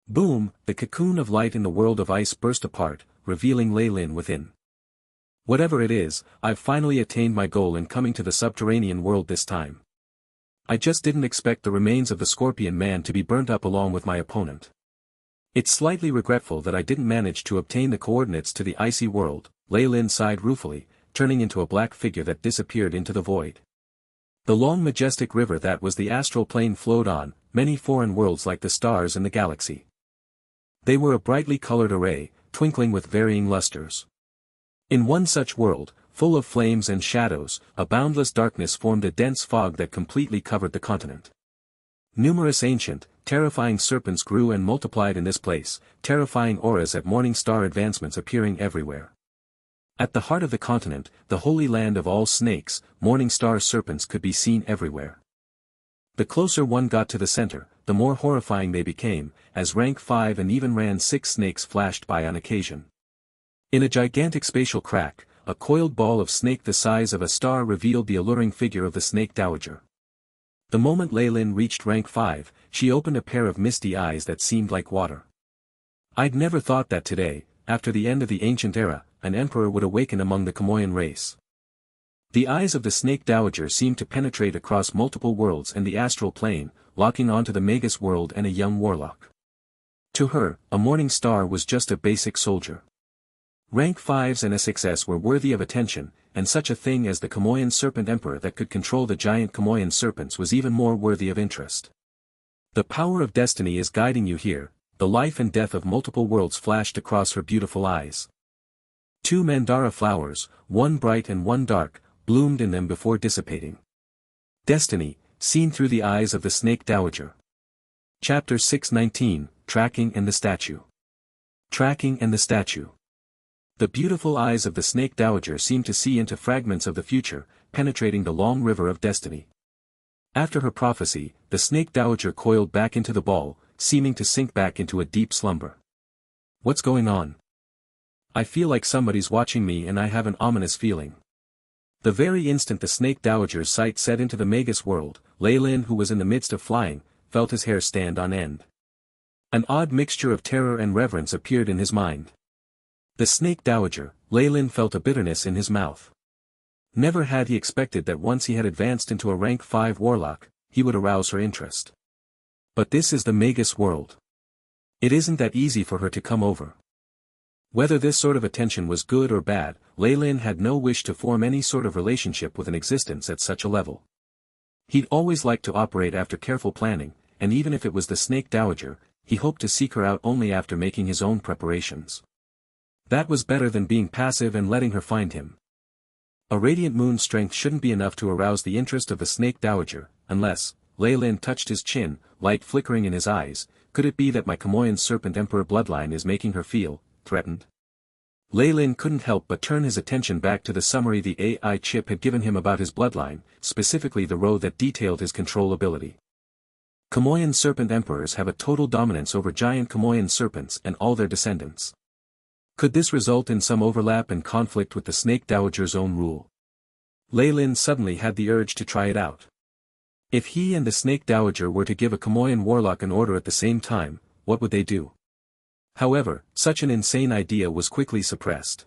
Boom, the cocoon of light in the world of ice burst apart, revealing Lei Lin within. Whatever it is, I've finally attained my goal in coming to the subterranean world this time. I just didn't expect the remains of the Scorpion Man to be burnt up along with my opponent. It's slightly regretful that I didn't manage to obtain the coordinates to the icy world, Lei Lin sighed ruefully, turning into a black figure that disappeared into the void. The long majestic river that was the astral plane flowed on, many foreign worlds like the stars in the galaxy. They were a brightly colored array, twinkling with varying lusters. In one such world, full of flames and shadows, a boundless darkness formed a dense fog that completely covered the continent. Numerous ancient, terrifying serpents grew and multiplied in this place, terrifying auras at morning star advancements appearing everywhere. At the heart of the continent, the holy land of all snakes, morning star serpents could be seen everywhere. The closer one got to the center, the more horrifying they became, as rank 5 and even ran 6 snakes flashed by on occasion. In a gigantic spatial crack, a coiled ball of snake the size of a star revealed the alluring figure of the snake dowager. The moment Lei Lin reached rank 5, she opened a pair of misty eyes that seemed like water. I'd never thought that today, after the end of the ancient era, an emperor would awaken among the Kamoyan race. The eyes of the snake dowager seemed to penetrate across multiple worlds and the astral plane, locking onto the Magus world and a young warlock. To her, a morning star was just a basic soldier. Rank 5s and SXS were worthy of attention, and such a thing as the Kamoyan Serpent Emperor that could control the giant Kamoyan serpents was even more worthy of interest. The power of destiny is guiding you here, the life and death of multiple worlds flashed across her beautiful eyes. 2 mandara flowers, one bright and one dark, bloomed in them before dissipating. Destiny, seen through the eyes of the snake dowager. Chapter 619, Tracking and the Statue. Tracking and the Statue. The beautiful eyes of the snake dowager seemed to see into fragments of the future, penetrating the long river of destiny. After her prophecy, the snake dowager coiled back into the ball, seeming to sink back into a deep slumber. What's going on? I feel like somebody's watching me and I have an ominous feeling. The very instant the snake dowager's sight set into the Magus world, Lei Lin, who was in the midst of flying, felt his hair stand on end. An odd mixture of terror and reverence appeared in his mind. The snake dowager, Lei Lin felt a bitterness in his mouth. Never had he expected that once he had advanced into a rank 5 warlock, he would arouse her interest. But this is the Magus world. It isn't that easy for her to come over. Whether this sort of attention was good or bad, Lei Lin had no wish to form any sort of relationship with an existence at such a level. He'd always liked to operate after careful planning, and even if it was the snake dowager, he hoped to seek her out only after making his own preparations. That was better than being passive and letting her find him. A radiant moon's strength shouldn't be enough to arouse the interest of the snake dowager, unless, Lei Lin touched his chin, light flickering in his eyes, could it be that my Kamoyan Serpent Emperor bloodline is making her feel threatened? Lei Lin couldn't help but turn his attention back to the summary the AI chip had given him about his bloodline, specifically the row that detailed his control ability. Kamoyan Serpent Emperors have a total dominance over giant Kamoyan serpents and all their descendants. Could this result in some overlap and conflict with the snake dowager's own rule? Lei Lin suddenly had the urge to try it out. If he and the snake dowager were to give a Kamoyan warlock an order at the same time, what would they do? However, such an insane idea was quickly suppressed.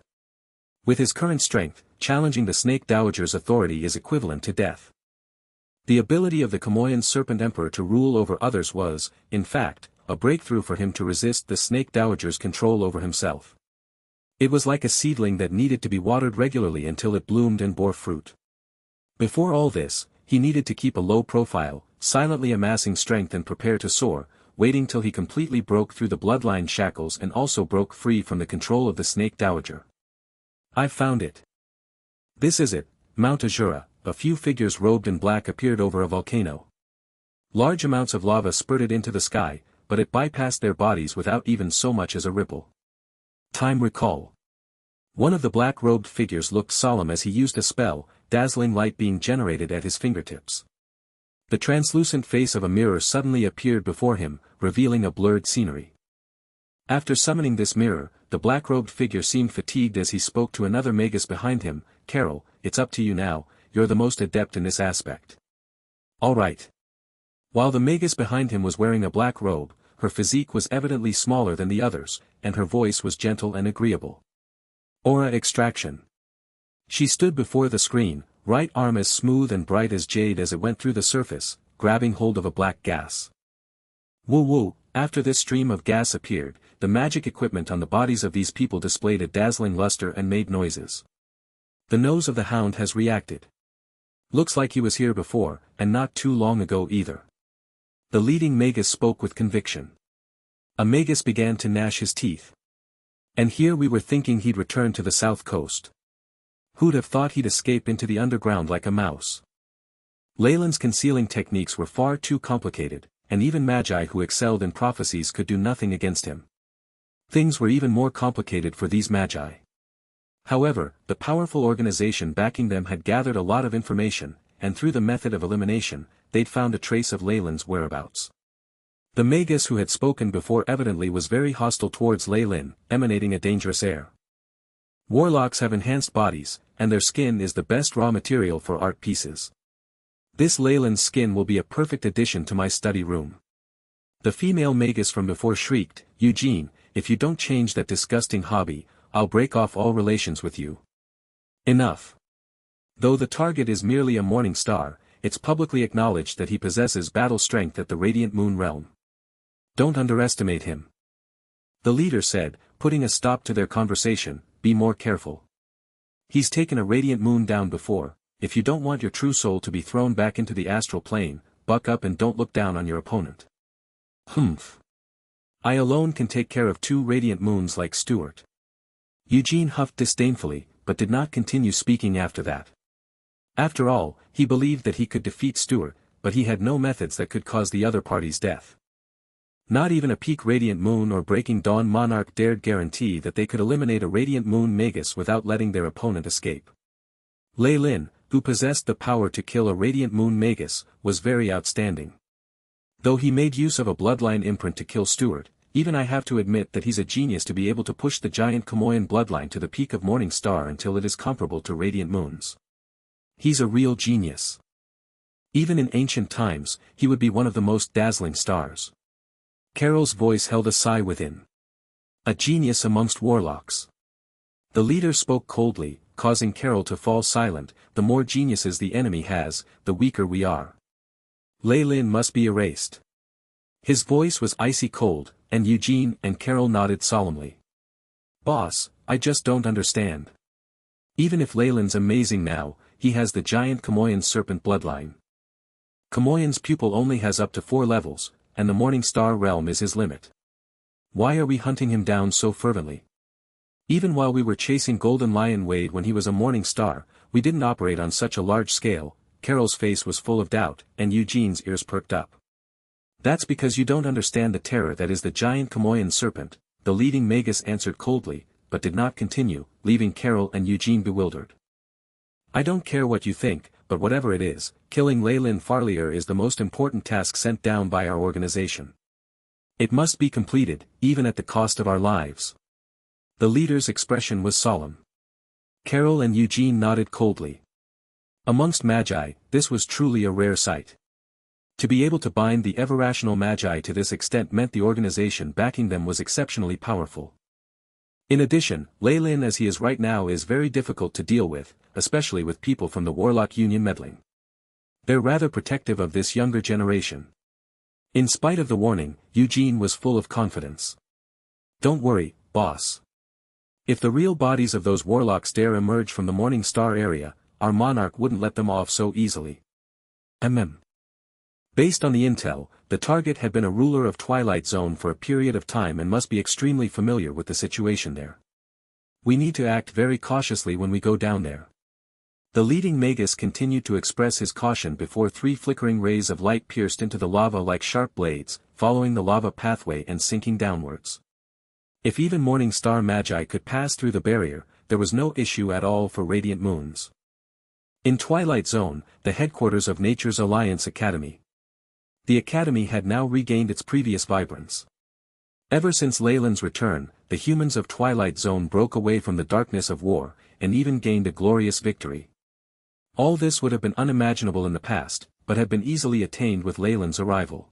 With his current strength, challenging the snake dowager's authority is equivalent to death. The ability of the Kamoyan Serpent Emperor to rule over others was, in fact, a breakthrough for him to resist the snake dowager's control over himself. It was like a seedling that needed to be watered regularly until it bloomed and bore fruit. Before all this, he needed to keep a low profile, silently amassing strength and prepare to soar, waiting till he completely broke through the bloodline shackles and also broke free from the control of the snake dowager. I've found it. This is it, Mount Azura. A few figures robed in black appeared over a volcano. Large amounts of lava spurted into the sky, but it bypassed their bodies without even so much as a ripple. Time recall. One of the black-robed figures looked solemn as he used a spell, dazzling light being generated at his fingertips. The translucent face of a mirror suddenly appeared before him, revealing a blurred scenery. After summoning this mirror, the black-robed figure seemed fatigued as he spoke to another Magus behind him. Carol, it's up to you now, you're the most adept in this aspect. All right. While the Magus behind him was wearing a black robe, her physique was evidently smaller than the others, and her voice was gentle and agreeable. Aura extraction. She stood before the screen, right arm as smooth and bright as jade as it went through the surface, grabbing hold of a black gas. Woo woo, after this stream of gas appeared, the magic equipment on the bodies of these people displayed a dazzling luster and made noises. The nose of the hound has reacted. Looks like he was here before, and not too long ago either. The leading Magus spoke with conviction. A Magus began to gnash his teeth. And here we were thinking he'd return to the south coast. Who'd have thought he'd escape into the underground like a mouse? Leyland's concealing techniques were far too complicated, and even Magi who excelled in prophecies could do nothing against him. Things were even more complicated for these Magi. However, the powerful organization backing them had gathered a lot of information, and through the method of elimination, they'd found a trace of Leyland's whereabouts. The Magus who had spoken before evidently was very hostile towards Leyland, emanating a dangerous air. Warlocks have enhanced bodies, and their skin is the best raw material for art pieces. This Leyland's skin will be a perfect addition to my study room. The female Magus from before shrieked, Eugene, if you don't change that disgusting hobby, I'll break off all relations with you. Enough. Though the target is merely a morning star, it's publicly acknowledged that he possesses battle strength at the Radiant Moon realm. Don't underestimate him. The leader said, putting a stop to their conversation, be more careful. He's taken a Radiant Moon down before. If you don't want your true soul to be thrown back into the astral plane, buck up and don't look down on your opponent. Humph. I alone can take care of 2 Radiant Moons like Stuart. Eugene huffed disdainfully, but did not continue speaking after that. After all, he believed that he could defeat Stuart, but he had no methods that could cause the other party's death. Not even a peak Radiant Moon or Breaking Dawn Monarch dared guarantee that they could eliminate a Radiant Moon Magus without letting their opponent escape. Leyland, who possessed the power to kill a Radiant Moon Magus, was very outstanding. Though he made use of a bloodline imprint to kill Stuart, even I have to admit that he's a genius to be able to push the giant Kamoyan bloodline to the peak of Morning Star until it is comparable to Radiant Moons. He's a real genius. Even in ancient times, he would be one of the most dazzling stars. Carol's voice held a sigh within. A genius amongst warlocks. The leader spoke coldly, causing Carol to fall silent. The more geniuses the enemy has, the weaker we are. Leyland must be erased. His voice was icy cold, and Eugene and Carol nodded solemnly. Boss, I just don't understand. Even if Leyland's amazing now, he has the giant Kamoyan serpent bloodline. Kamoyan's pupil only has up to 4 levels, and the Morning Star realm is his limit. Why are we hunting him down so fervently? Even while we were chasing Golden Lion Wade when he was a Morning Star, we didn't operate on such a large scale. Carol's face was full of doubt, and Eugene's ears perked up. That's because you don't understand the terror that is the giant Kamoyan serpent, the leading Magus answered coldly, but did not continue, leaving Carol and Eugene bewildered. I don't care what you think, but whatever it is, killing Leyland Farlier is the most important task sent down by our organization. It must be completed, even at the cost of our lives. The leader's expression was solemn. Carol and Eugene nodded coldly. Amongst Magi, this was truly a rare sight. To be able to bind the ever-rational Magi to this extent meant the organization backing them was exceptionally powerful. In addition, Leyland as he is right now is very difficult to deal with, especially with people from the Warlock Union meddling. They're rather protective of this younger generation. In spite of the warning, Eugene was full of confidence. Don't worry, boss. If the real bodies of those warlocks dare emerge from the Morning Star area, our monarch wouldn't let them off so easily. Based on the intel, the target had been a ruler of Twilight Zone for a period of time and must be extremely familiar with the situation there. We need to act very cautiously when we go down there. The leading Magus continued to express his caution before 3 flickering rays of light pierced into the lava like sharp blades, following the lava pathway and sinking downwards. If even Morning Star Magi could pass through the barrier, there was no issue at all for Radiant Moons. In Twilight Zone, the headquarters of Nature's Alliance Academy. The Academy had now regained its previous vibrance. Ever since Leyland's return, the humans of Twilight Zone broke away from the darkness of war, and even gained a glorious victory. All this would have been unimaginable in the past, but had been easily attained with Leyland's arrival.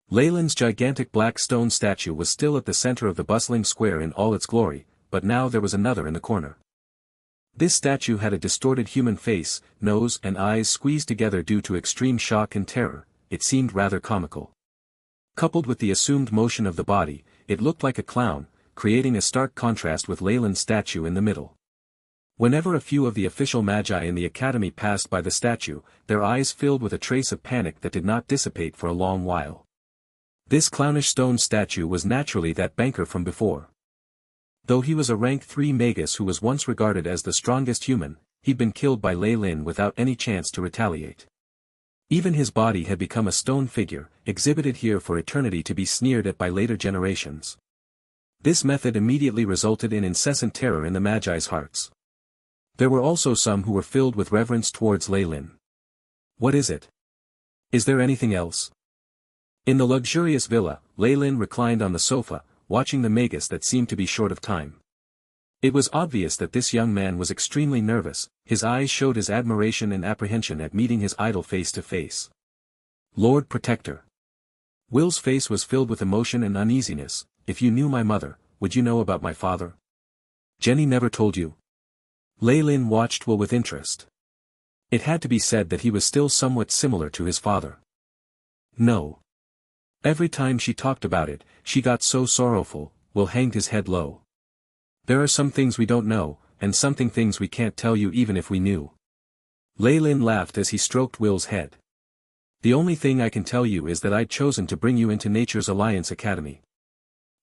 Leyland's gigantic black stone statue was still at the center of the bustling square in all its glory, but now there was another in the corner. This statue had a distorted human face, nose and eyes squeezed together due to extreme shock and terror. It seemed rather comical. Coupled with the assumed motion of the body, it looked like a clown, creating a stark contrast with Leyland's statue in the middle. Whenever a few of the official magi in the academy passed by the statue, their eyes filled with a trace of panic that did not dissipate for a long while. This clownish stone statue was naturally that banker from before. Though he was a rank 3 Magus who was once regarded as the strongest human, he'd been killed by Lei Lin without any chance to retaliate. Even his body had become a stone figure, exhibited here for eternity to be sneered at by later generations. This method immediately resulted in incessant terror in the Magi's hearts. There were also some who were filled with reverence towards Lei Lin. What is it? Is there anything else? In the luxurious villa, Lei Lin reclined on the sofa, watching the Magus that seemed to be short of time. It was obvious that this young man was extremely nervous, his eyes showed his admiration and apprehension at meeting his idol face to face. Lord Protector. Will's face was filled with emotion and uneasiness. If you knew my mother, would you know about my father? Jenny never told you. Lei Lin watched Will with interest. It had to be said that he was still somewhat similar to his father. No. Every time she talked about it, she got so sorrowful. Will hanged his head low. There are some things we don't know, and something things we can't tell you even if we knew. Lei Lin laughed as he stroked Will's head. The only thing I can tell you is that I'd chosen to bring you into Nature's Alliance Academy.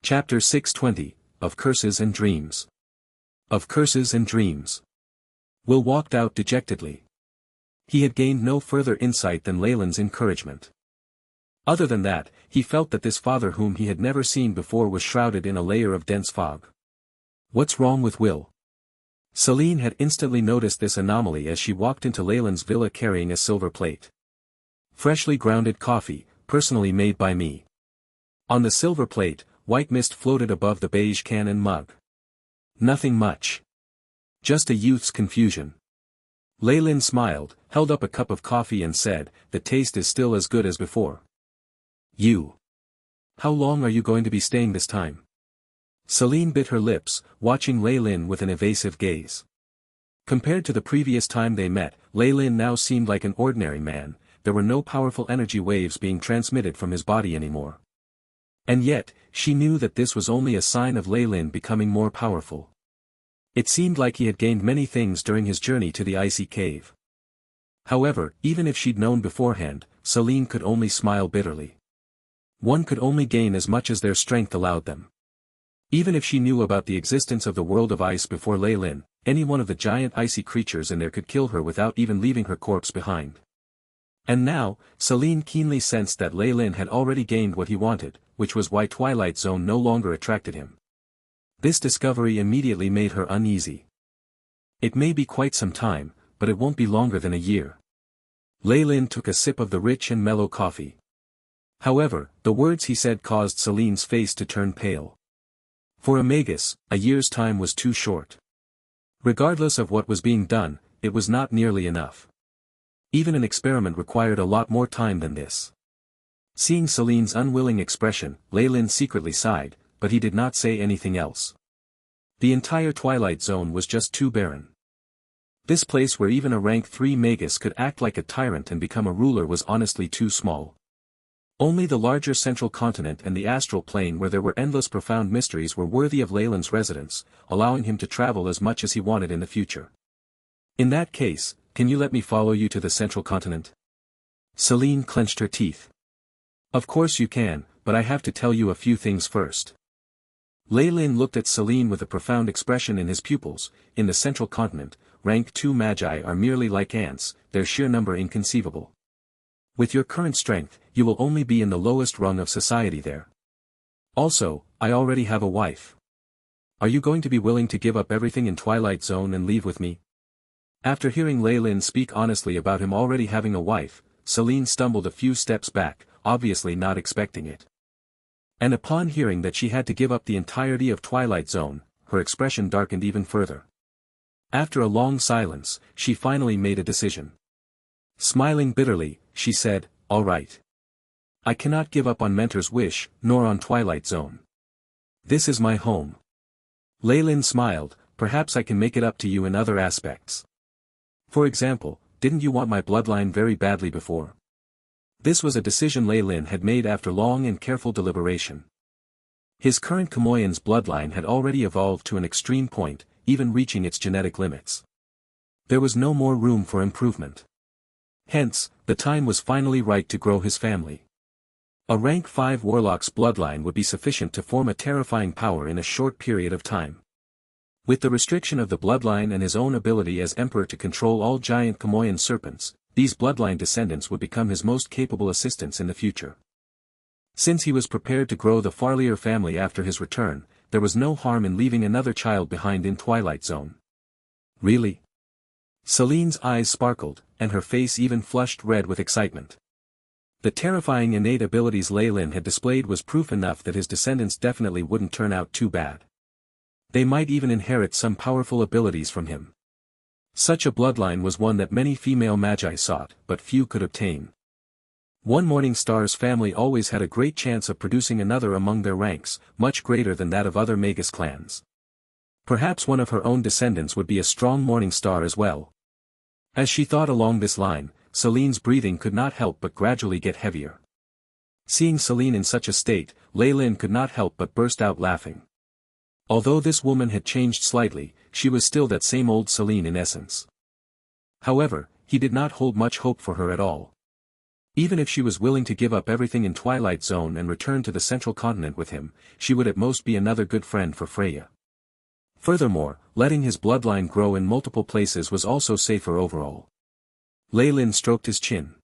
Chapter 620, Of Curses and Dreams. Of Curses and Dreams. Will walked out dejectedly. He had gained no further insight than Leyland's encouragement. Other than that, he felt that this father whom he had never seen before was shrouded in a layer of dense fog. What's wrong with Will? Celine had instantly noticed this anomaly as she walked into Leyland's villa carrying a silver plate. Freshly grounded coffee, personally made by me. On the silver plate, white mist floated above the beige can and mug. Nothing much. Just a youth's confusion. Leyland smiled, held up a cup of coffee and said, "The taste is still as good as before." You. How long are you going to be staying this time? Celine bit her lips, watching Lei Lin with an evasive gaze. Compared to the previous time they met, Lei Lin now seemed like an ordinary man. There were no powerful energy waves being transmitted from his body anymore. And yet, she knew that this was only a sign of Lei Lin becoming more powerful. It seemed like he had gained many things during his journey to the icy cave. However, even if she'd known beforehand, Celine could only smile bitterly. One could only gain as much as their strength allowed them. Even if she knew about the existence of the world of ice before Lei Lin, any one of the giant icy creatures in there could kill her without even leaving her corpse behind. And now, Celine keenly sensed that Lei Lin had already gained what he wanted, which was why Twilight Zone no longer attracted him. This discovery immediately made her uneasy. It may be quite some time, but it won't be longer than a year. Lei Lin took a sip of the rich and mellow coffee. However, the words he said caused Celine's face to turn pale. For a Magus, a year's time was too short. Regardless of what was being done, it was not nearly enough. Even an experiment required a lot more time than this. Seeing Celine's unwilling expression, Lei Lin secretly sighed, but he did not say anything else. The entire Twilight Zone was just too barren. This place where even a rank 3 Magus could act like a tyrant and become a ruler was honestly too small. Only the larger central continent and the astral plane where there were endless profound mysteries were worthy of Leyland's residence, allowing him to travel as much as he wanted in the future. In that case, can you let me follow you to the central continent? Celine clenched her teeth. Of course you can, but I have to tell you a few things first. Lei Lin looked at Celine with a profound expression in his pupils. In the central continent, rank 2 magi are merely like ants, their sheer number inconceivable. With your current strength, you will only be in the lowest rung of society there. Also, I already have a wife. Are you going to be willing to give up everything in Twilight Zone and leave with me? After hearing Lei Lin speak honestly about him already having a wife, Celine stumbled a few steps back, obviously not expecting it. And upon hearing that she had to give up the entirety of Twilight Zone, her expression darkened even further. After a long silence, she finally made a decision. Smiling bitterly, she said, "All right. I cannot give up on Mentor's wish, nor on Twilight Zone. This is my home." Lei Lin smiled, perhaps I can make it up to you in other aspects. For example, didn't you want my bloodline very badly before? This was a decision Lei Lin had made after long and careful deliberation. His current Kamoyan's bloodline had already evolved to an extreme point, even reaching its genetic limits. There was no more room for improvement. Hence, the time was finally right to grow his family. A rank 5 warlock's bloodline would be sufficient to form a terrifying power in a short period of time. With the restriction of the bloodline and his own ability as emperor to control all giant Kamoyan serpents, these bloodline descendants would become his most capable assistants in the future. Since he was prepared to grow the Farlier family after his return, there was no harm in leaving another child behind in Twilight Zone. Really? Celine's eyes sparkled, and her face even flushed red with excitement. The terrifying innate abilities Lei Lin had displayed was proof enough that his descendants definitely wouldn't turn out too bad. They might even inherit some powerful abilities from him. Such a bloodline was one that many female magi sought, but few could obtain. One Morning Star's family always had a great chance of producing another among their ranks, much greater than that of other Magus clans. Perhaps one of her own descendants would be a strong Morning Star as well. As she thought along this line, Celine's breathing could not help but gradually get heavier. Seeing Celine in such a state, Lei Lin could not help but burst out laughing. Although this woman had changed slightly, she was still that same old Celine in essence. However, he did not hold much hope for her at all. Even if she was willing to give up everything in Twilight Zone and return to the central continent with him, she would at most be another good friend for Freya. Furthermore, letting his bloodline grow in multiple places was also safer overall. Lei Lin stroked his chin.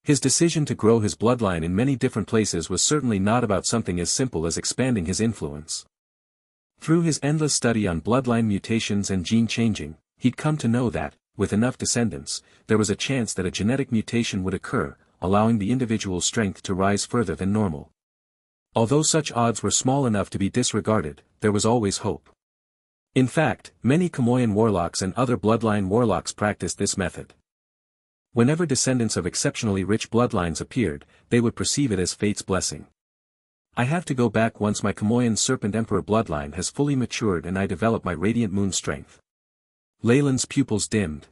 His decision to grow his bloodline in many different places was certainly not about something as simple as expanding his influence. Through his endless study on bloodline mutations and gene changing, he'd come to know that, with enough descendants, there was a chance that a genetic mutation would occur, allowing the individual's strength to rise further than normal. Although such odds were small enough to be disregarded, there was always hope. In fact, many Kamoyan warlocks and other bloodline warlocks practiced this method. Whenever descendants of exceptionally rich bloodlines appeared, they would perceive it as fate's blessing. I have to go back once my Kamoyan Serpent Emperor bloodline has fully matured and I develop my radiant moon strength. Lei Lin's pupils dimmed.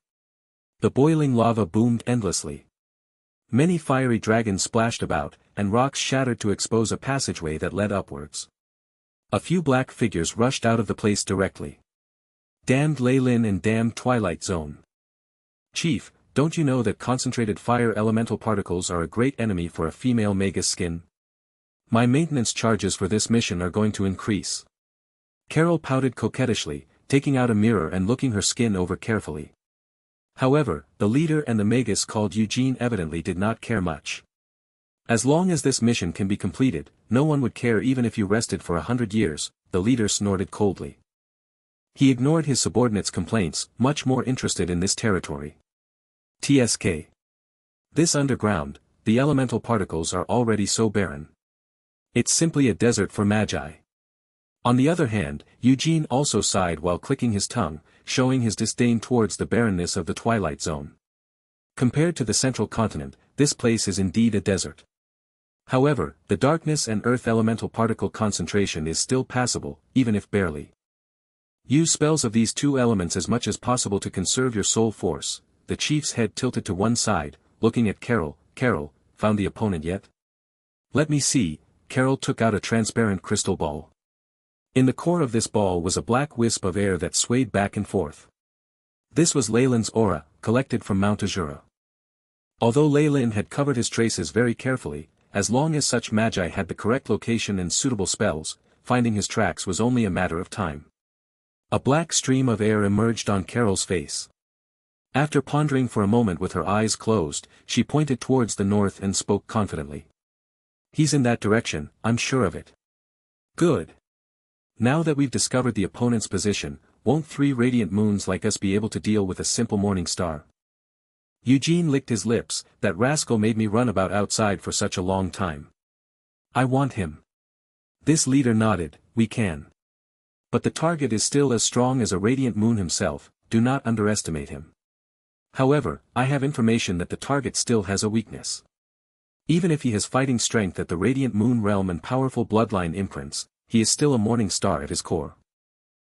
The boiling lava boomed endlessly. Many fiery dragons splashed about, and rocks shattered to expose a passageway that led upwards. A few black figures rushed out of the place directly. Damned Lei Lin and damned Twilight Zone. Chief, don't you know that concentrated fire elemental particles are a great enemy for a female Magus skin? My maintenance charges for this mission are going to increase. Carol pouted coquettishly, taking out a mirror and looking her skin over carefully. However, the leader and the Magus called Eugene evidently did not care much. As long as this mission can be completed, no one would care even if you rested for 100 years, the leader snorted coldly. He ignored his subordinates' complaints, much more interested in this territory. TSK. This underground, the elemental particles are already so barren. It's simply a desert for magi. On the other hand, Eugene also sighed while clicking his tongue, showing his disdain towards the barrenness of the Twilight Zone. Compared to the central continent, this place is indeed a desert. However, the darkness and earth elemental particle concentration is still passable, even if barely. Use spells of these two elements as much as possible to conserve your soul force. The chief's head tilted to one side, looking at Carol. Carol, found the opponent yet? Let me see. Carol took out a transparent crystal ball. In the core of this ball was a black wisp of air that swayed back and forth. This was Lei Lin's aura, collected from Mount Azura. Although Lei Lin had covered his traces very carefully, as long as such magi had the correct location and suitable spells, finding his tracks was only a matter of time. A black stream of air emerged on Carol's face. After pondering for a moment with her eyes closed, she pointed towards the north and spoke confidently. He's in that direction, I'm sure of it. Good. Now that we've discovered the opponent's position, won't 3 radiant moons like us be able to deal with a simple morning star? Eugene licked his lips. That rascal made me run about outside for such a long time. I want him. This leader nodded. We can. But the target is still as strong as a radiant moon himself, do not underestimate him. However, I have information that the target still has a weakness. Even if he has fighting strength at the radiant moon realm and powerful bloodline imprints, he is still a morning star at his core.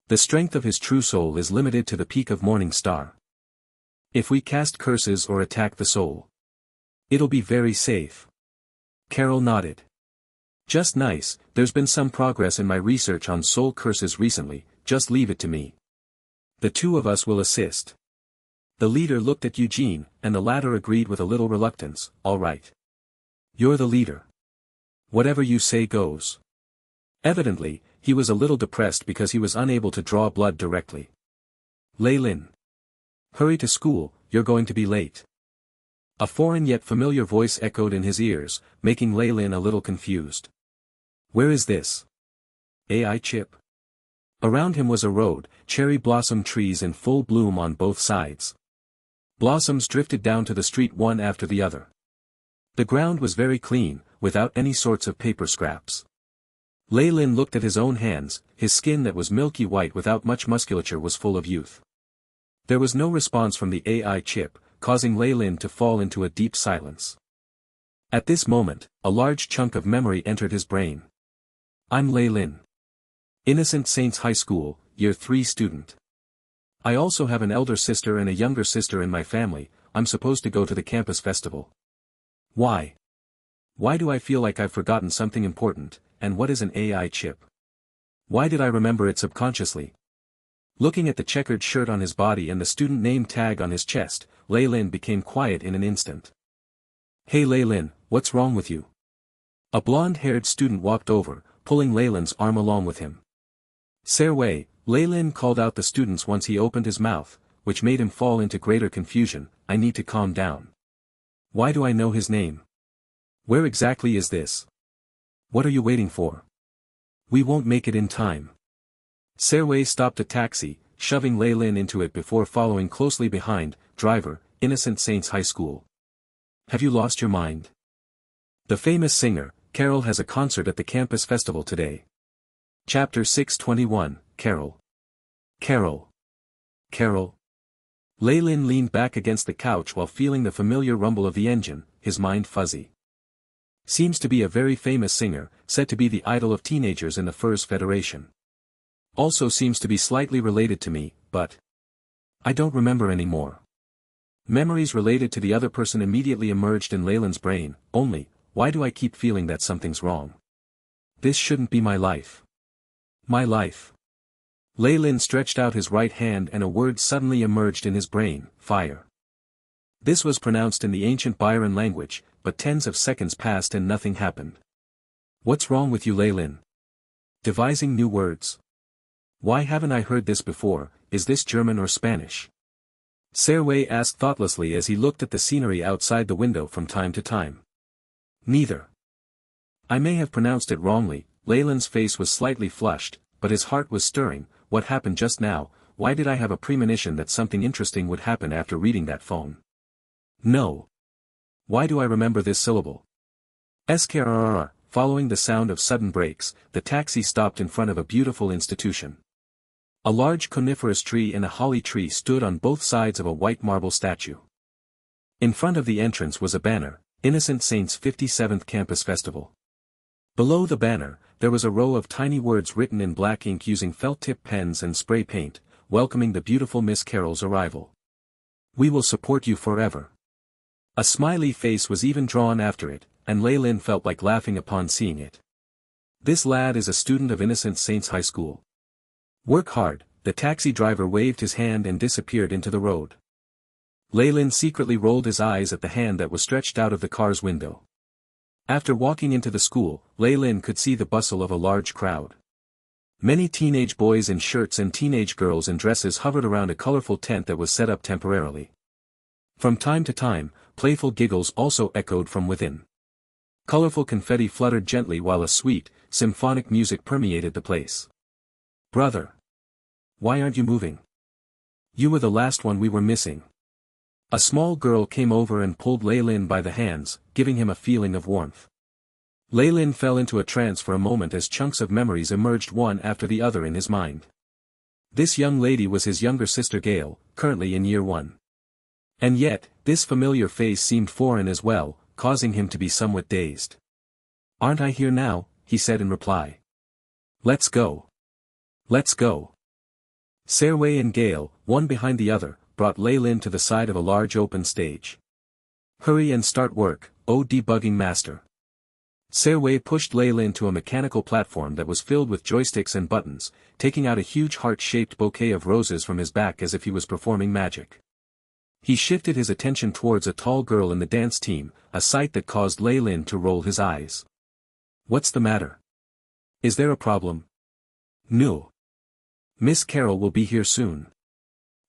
The strength of his true soul is limited to the peak of morning star. If we cast curses or attack the soul, it'll be very safe. Carol nodded. Just nice, there's been some progress in my research on soul curses recently, just leave it to me. The two of us will assist. The leader looked at Eugene, and the latter agreed with a little reluctance, all right. You're the leader. Whatever you say goes. Evidently, he was a little depressed because he was unable to draw blood directly. Lei Lin. Hurry to school, you're going to be late. A foreign yet familiar voice echoed in his ears, making Lei Lin a little confused. Where is this? AI chip? Around him was a road, cherry blossom trees in full bloom on both sides. Blossoms drifted down to the street one after the other. The ground was very clean, without any sorts of paper scraps. Lei Lin looked at his own hands, his skin that was milky white without much musculature was full of youth. There was no response from the AI chip, causing Lei Lin to fall into a deep silence. At this moment, a large chunk of memory entered his brain. I'm Lei Lin. Innocent Saints High School, Year 3 student. I also have an elder sister and a younger sister in my family. I'm supposed to go to the campus festival. Why? Why do I feel like I've forgotten something important, and what is an AI chip? Why did I remember it subconsciously? Looking at the checkered shirt on his body and the student name tag on his chest, Lei Lin became quiet in an instant. Hey Lei Lin, what's wrong with you? A blonde-haired student walked over, pulling Lei Lin's arm along with him. Serway, Lei Lin called out the students once he opened his mouth, which made him fall into greater confusion. I need to calm down. Why do I know his name? Where exactly is this? What are you waiting for? We won't make it in time. Serway stopped a taxi, shoving Lei Lin into it before following closely behind. Driver, Innocent Saints High School. Have you lost your mind? The famous singer, Carol has a concert at the campus festival today. Chapter 621, Carol. Carol. Carol. Lei Lin leaned back against the couch while feeling the familiar rumble of the engine, his mind fuzzy. Seems to be a very famous singer, said to be the idol of teenagers in the Furs Federation. Also seems to be slightly related to me, but I don't remember anymore. Memories related to the other person immediately emerged in Lei Lin's brain. Only, why do I keep feeling that something's wrong? This shouldn't be my life. My life. Lei Lin stretched out his right hand and a word suddenly emerged in his brain, fire. This was pronounced in the ancient Byron language, but tens of seconds passed and nothing happened. What's wrong with you Lei Lin? Devising new words. Why haven't I heard this before? Is this German or Spanish? Serway asked thoughtlessly as he looked at the scenery outside the window from time to time. Neither. I may have pronounced it wrongly. Lei Lin's face was slightly flushed, but his heart was stirring. What happened just now? Why did I have a premonition that something interesting would happen after reading that phone? No. Why do I remember this syllable? Skrrr. Following the sound of sudden brakes, the taxi stopped in front of a beautiful institution. A large coniferous tree and a holly tree stood on both sides of a white marble statue. In front of the entrance was a banner, Innocent Saints 57th Campus Festival. Below the banner, there was a row of tiny words written in black ink using felt-tip pens and spray paint, welcoming the beautiful Miss Carol's arrival. We will support you forever. A smiley face was even drawn after it, and Lei Lin felt like laughing upon seeing it. This lad is a student of Innocent Saints High School. Work hard. The taxi driver waved his hand and disappeared into the road. Lei Lin secretly rolled his eyes at the hand that was stretched out of the car's window. After walking into the school, Lei Lin could see the bustle of a large crowd. Many teenage boys in shirts and teenage girls in dresses hovered around a colorful tent that was set up temporarily. From time to time, playful giggles also echoed from within. Colorful confetti fluttered gently while a sweet, symphonic music permeated the place. Brother. Why aren't you moving? You were the last one we were missing. A small girl came over and pulled Lei Lin by the hands, giving him a feeling of warmth. Lei Lin fell into a trance for a moment as chunks of memories emerged one after the other in his mind. This young lady was his younger sister Gail, currently in year 1. And yet, this familiar face seemed foreign as well, causing him to be somewhat dazed. Aren't I here now? He said in reply. Let's go. Let's go. Serway and Gale, one behind the other, brought Lei Lin to the side of a large open stage. Hurry and start work, oh debugging master. Serway pushed Lei Lin to a mechanical platform that was filled with joysticks and buttons, taking out a huge heart-shaped bouquet of roses from his back as if he was performing magic. He shifted his attention towards a tall girl in the dance team, a sight that caused Lei Lin to roll his eyes. What's the matter? Is there a problem? No. Miss Carol will be here soon.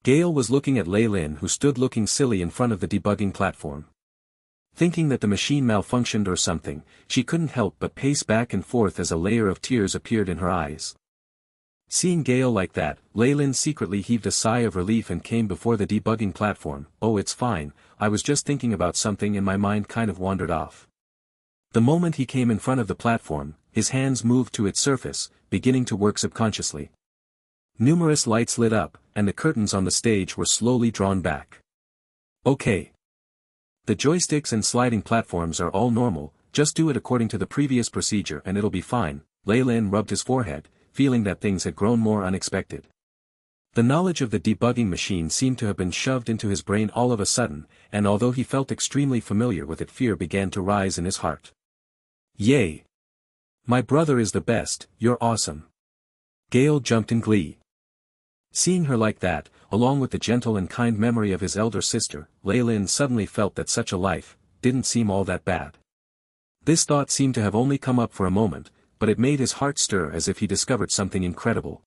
Gale was looking at Lei Lin, who stood looking silly in front of the debugging platform. Thinking that the machine malfunctioned or something, she couldn't help but pace back and forth as a layer of tears appeared in her eyes. Seeing Gale like that, Lei Lin secretly heaved a sigh of relief and came before the debugging platform. Oh, it's fine, I was just thinking about something and my mind kind of wandered off. The moment he came in front of the platform, his hands moved to its surface, beginning to work subconsciously. Numerous lights lit up, and the curtains on the stage were slowly drawn back. Okay. The joysticks and sliding platforms are all normal, just do it according to the previous procedure and it'll be fine. Lei Lin rubbed his forehead, feeling that things had grown more unexpected. The knowledge of the debugging machine seemed to have been shoved into his brain all of a sudden, and although he felt extremely familiar with it, fear began to rise in his heart. Yay! My brother is the best, you're awesome. Gale jumped in glee. Seeing her like that, along with the gentle and kind memory of his elder sister, Lei Lin suddenly felt that such a life didn't seem all that bad. This thought seemed to have only come up for a moment, but it made his heart stir as if he discovered something incredible.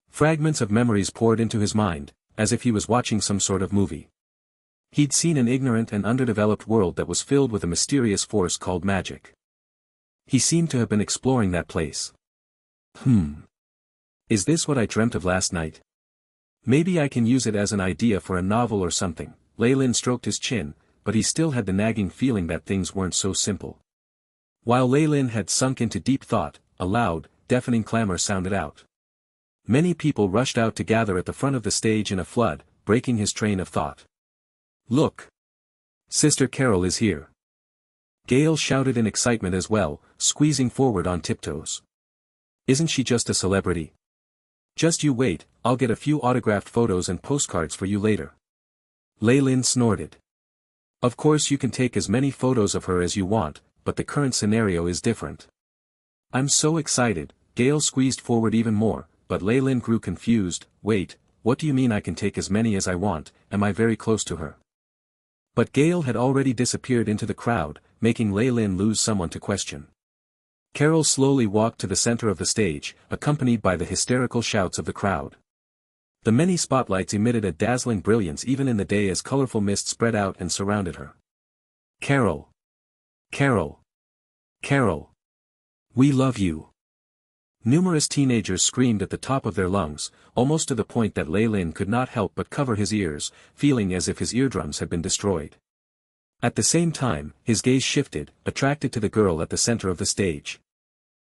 Fragments of memories poured into his mind, as if he was watching some sort of movie. He'd seen an ignorant and underdeveloped world that was filled with a mysterious force called magic. He seemed to have been exploring that place. Is this what I dreamt of last night? Maybe I can use it as an idea for a novel or something. Lei Lin stroked his chin, but he still had the nagging feeling that things weren't so simple. While Lei Lin had sunk into deep thought, a loud, deafening clamor sounded out. Many people rushed out to gather at the front of the stage in a flood, breaking his train of thought. Look! Sister Carol is here. Gale shouted in excitement as well, squeezing forward on tiptoes. Isn't she just a celebrity? Just you wait, I'll get a few autographed photos and postcards for you later. Lei Lin snorted. Of course you can take as many photos of her as you want, but the current scenario is different. I'm so excited. Gale squeezed forward even more, but Lei Lin grew confused. Wait, what do you mean I can take as many as I want? Am I very close to her? But Gale had already disappeared into the crowd, making Lei Lin lose someone to question. Carol slowly walked to the center of the stage, accompanied by the hysterical shouts of the crowd. The many spotlights emitted a dazzling brilliance even in the day as colorful mist spread out and surrounded her. Carol! Carol! Carol! We love you! Numerous teenagers screamed at the top of their lungs, almost to the point that Lei Lin could not help but cover his ears, feeling as if his eardrums had been destroyed. At the same time, his gaze shifted, attracted to the girl at the center of the stage.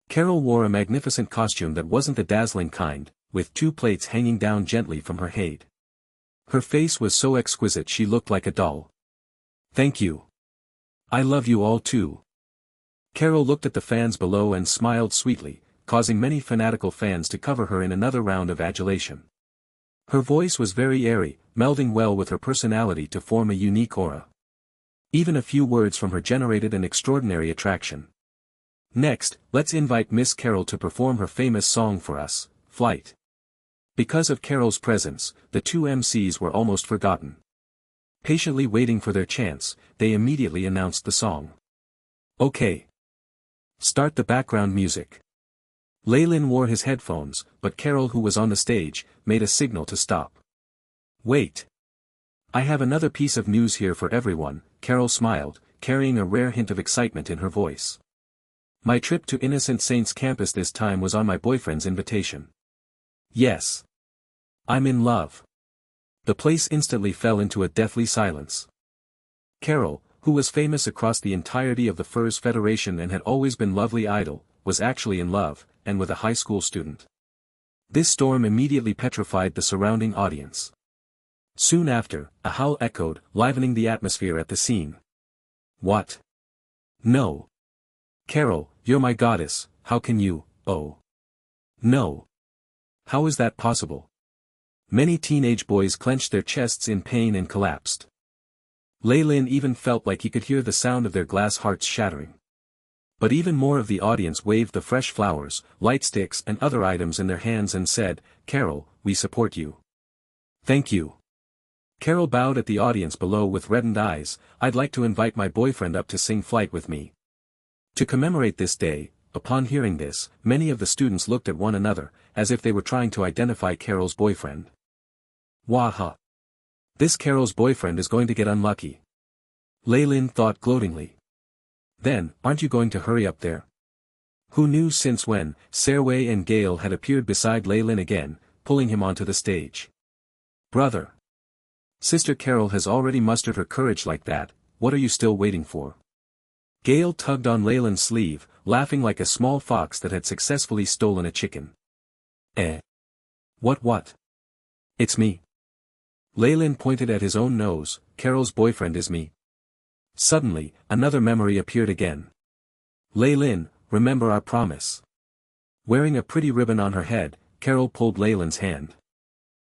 Carol wore a magnificent costume that wasn't the dazzling kind, with 2 plates hanging down gently from her head. Her face was so exquisite she looked like a doll. Thank you. I love you all too. Carol looked at the fans below and smiled sweetly, causing many fanatical fans to cover her in another round of adulation. Her voice was very airy, melding well with her personality to form a unique aura. Even a few words from her generated an extraordinary attraction. Next, let's invite Miss Carol to perform her famous song for us, Flight. Because of Carol's presence, the 2 MCs were almost forgotten. Patiently waiting for their chance, they immediately announced the song. Okay. Start the background music. Lei Lin wore his headphones, but Carol, who was on the stage, made a signal to stop. Wait. I have another piece of news here for everyone, Carol smiled, carrying a rare hint of excitement in her voice. My trip to Innocent Saints campus this time was on my boyfriend's invitation. Yes. I'm in love. The place instantly fell into a deathly silence. Carol, who was famous across the entirety of the Furs Federation and had always been lovely idol, was actually in love, and with a high school student. This storm immediately petrified the surrounding audience. Soon after, a howl echoed, livening the atmosphere at the scene. What? No. Carol, you're my goddess, how can you, oh. No. How is that possible? Many teenage boys clenched their chests in pain and collapsed. Lei Lin even felt like he could hear the sound of their glass hearts shattering. But even more of the audience waved the fresh flowers, light sticks and other items in their hands and said, "Carol, we support you." "Thank you." Carol bowed at the audience below with reddened eyes. "I'd like to invite my boyfriend up to sing Flight with me." To commemorate this day, upon hearing this, many of the students looked at one another, as if they were trying to identify Carol's boyfriend. Waha! This Carol's boyfriend is going to get unlucky. Lei Lin thought gloatingly. Then, aren't you going to hurry up there? Who knew since when, Serway and Gale had appeared beside Lei Lin again, pulling him onto the stage. "Brother! Sister Carol has already mustered her courage like that, what are you still waiting for?" Gale tugged on Lei Lin's sleeve, laughing like a small fox that had successfully stolen a chicken. "Eh? What? It's me." Lei Lin pointed at his own nose. "Carol's boyfriend is me." Suddenly, another memory appeared again. "Lei Lin, remember our promise." Wearing a pretty ribbon on her head, Carol pulled Lei Lin's hand.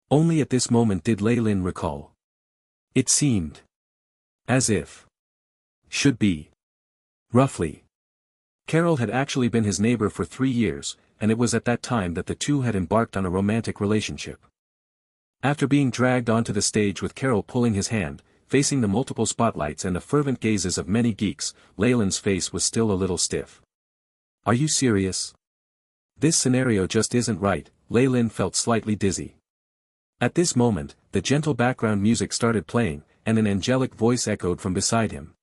Only at this moment did Lei Lin recall. It seemed as if should be roughly. Carol had actually been his neighbor for 3 years, and it was at that time that the two had embarked on a romantic relationship. After being dragged onto the stage with Carol pulling his hand, facing the multiple spotlights and the fervent gazes of many geeks, Lei Lin's face was still a little stiff. "Are you serious? This scenario just isn't right." Lei Lin felt slightly dizzy. At this moment, the gentle background music started playing, and an angelic voice echoed from beside him.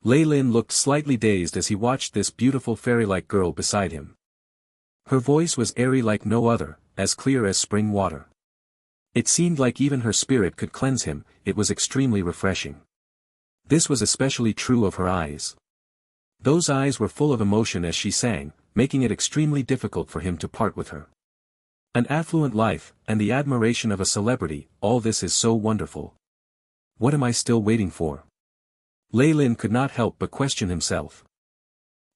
Lei Lin looked slightly dazed as he watched this beautiful fairy-like girl beside him. Her voice was airy like no other, as clear as spring water. It seemed like even her spirit could cleanse him. It was extremely refreshing. This was especially true of her eyes. Those eyes were full of emotion as she sang, making it extremely difficult for him to part with her. An affluent life, and the admiration of a celebrity, all this is so wonderful. What am I still waiting for? Lei Lin could not help but question himself.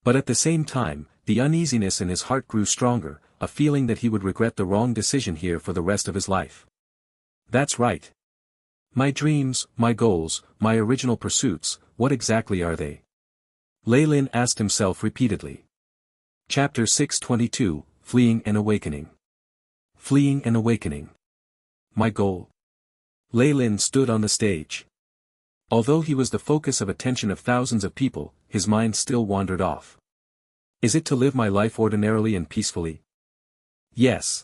But at the same time, the uneasiness in his heart grew stronger, a feeling that he would regret the wrong decision here for the rest of his life. That's right. My dreams, my goals, my original pursuits, what exactly are they? Lei Lin asked himself repeatedly. Chapter 622, Fleeing and Awakening. Fleeing and awakening. My goal. Lei Lin stood on the stage. Although he was the focus of attention of thousands of people, his mind still wandered off. Is it to live my life ordinarily and peacefully? Yes.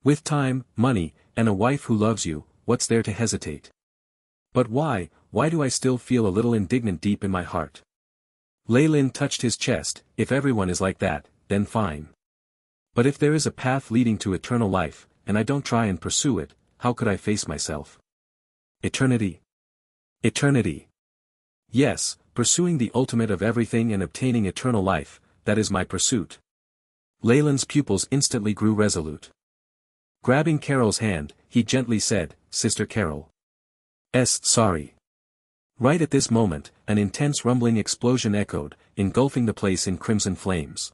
With time, money, and a wife who loves you, what's there to hesitate? But why do I still feel a little indignant deep in my heart? Lei Lin touched his chest. If everyone is like that, then fine. But if there is a path leading to eternal life, and I don't try and pursue it, how could I face myself? Eternity. Eternity. Yes, pursuing the ultimate of everything and obtaining eternal life, that is my pursuit. Lei Lin's pupils instantly grew resolute. Grabbing Carol's hand, he gently said, "Sister Carol. Sorry." Right at this moment, an intense rumbling explosion echoed, engulfing the place in crimson flames.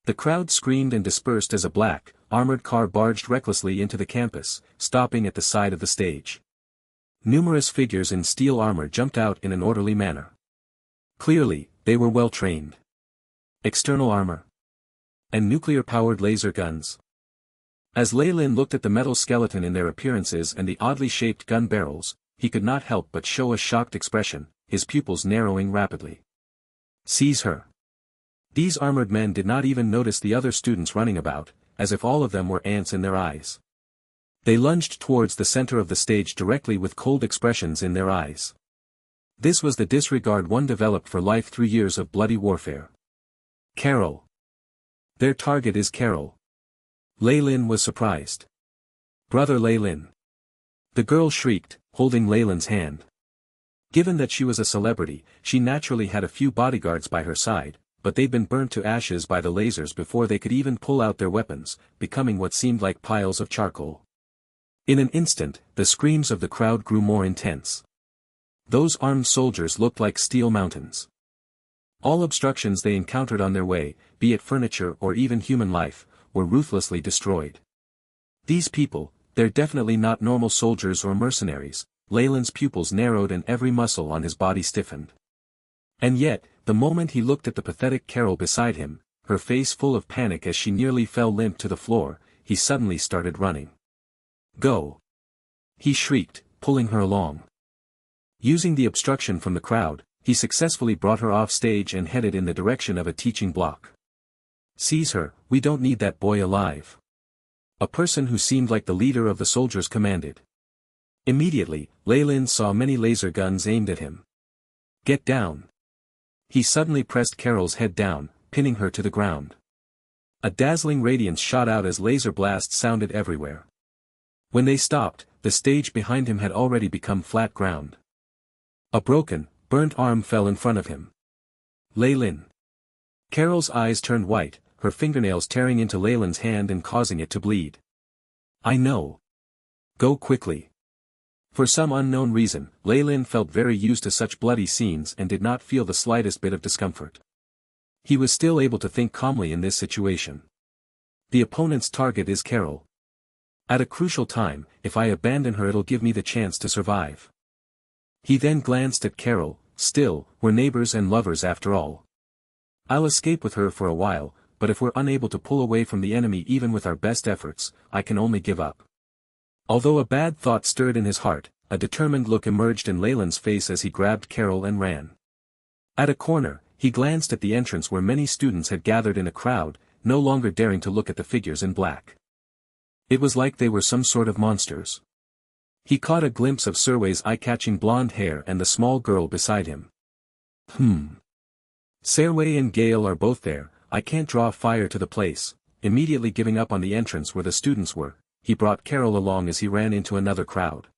The crowd screamed and dispersed as a black, armored car barged recklessly into the campus, stopping at the side of the stage. Numerous figures in steel armor jumped out in an orderly manner. Clearly, they were well trained. External armor. And nuclear-powered laser guns. As Lei Lin looked at the metal skeleton in their appearances and the oddly shaped gun barrels, he could not help but show a shocked expression, his pupils narrowing rapidly. Seize her. These armored men did not even notice the other students running about, as if all of them were ants in their eyes. They lunged towards the center of the stage directly with cold expressions in their eyes. This was the disregard one developed for life through years of bloody warfare. Carol. Their target is Carol. Lei Lin was surprised. Brother Lei Lin. The girl shrieked, holding Lei Lin's hand. Given that she was a celebrity, she naturally had a few bodyguards by her side, but they'd been burnt to ashes by the lasers before they could even pull out their weapons, becoming what seemed like piles of charcoal. In an instant, the screams of the crowd grew more intense. Those armed soldiers looked like steel mountains. All obstructions they encountered on their way, be it furniture or even human life, were ruthlessly destroyed. These people, They're definitely not normal soldiers or mercenaries. Leyland's pupils narrowed and every muscle on his body stiffened. And yet, the moment he looked at the pathetic Carol beside him, her face full of panic as she nearly fell limp to the floor, he suddenly started running. "Go!" he shrieked, pulling her along. Using the obstruction from the crowd, he successfully brought her off stage and headed in the direction of a teaching block. "Seize her, we don't need that boy alive," a person who seemed like the leader of the soldiers commanded. Immediately, Leyland saw many laser guns aimed at him. "Get down!" He suddenly pressed Carol's head down, pinning her to the ground. A dazzling radiance shot out as laser blasts sounded everywhere. When they stopped, the stage behind him had already become flat ground. A broken, burnt arm fell in front of him. "Leyland!" Carol's eyes turned white, her fingernails tearing into Leyland's hand and causing it to bleed. "I know. Go quickly." For some unknown reason, Leyland felt very used to such bloody scenes and did not feel the slightest bit of discomfort. He was still able to think calmly in this situation. The opponent's target is Carol. At a crucial time, if I abandon her it'll give me the chance to survive. He then glanced at Carol. Still, we're neighbors and lovers after all. I'll escape with her for a while, but if we're unable to pull away from the enemy even with our best efforts, I can only give up. Although a bad thought stirred in his heart, a determined look emerged in Leyland's face as he grabbed Carol and ran. At a corner, he glanced at the entrance where many students had gathered in a crowd, no longer daring to look at the figures in black. It was like they were some sort of monsters. He caught a glimpse of Serway's eye-catching blonde hair and the small girl beside him. Serway and Gale are both there, I can't draw fire to the place. Immediately giving up on the entrance where the students were, he brought Carol along as he ran into another crowd.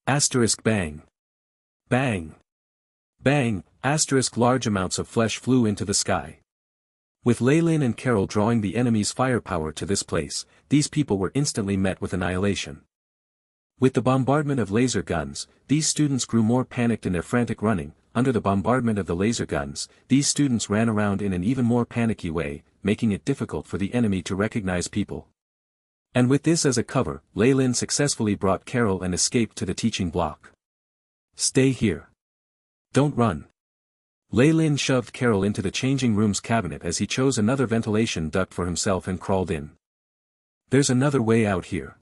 Asterisk bang. Bang. Bang, asterisk large amounts of flesh flew into the sky. With Leyland and Carol drawing the enemy's firepower to this place, these people were instantly met with annihilation. With the bombardment of laser guns, these students grew more panicked in their frantic running. Under the bombardment of the laser guns, these students ran around in an even more panicky way, making it difficult for the enemy to recognize people. And with this as a cover, Leyland successfully brought Carol and escaped to the teaching block. "Stay here. Don't run." Leyland shoved Carol into the changing room's cabinet as he chose another ventilation duct for himself and crawled in. "There's another way out here.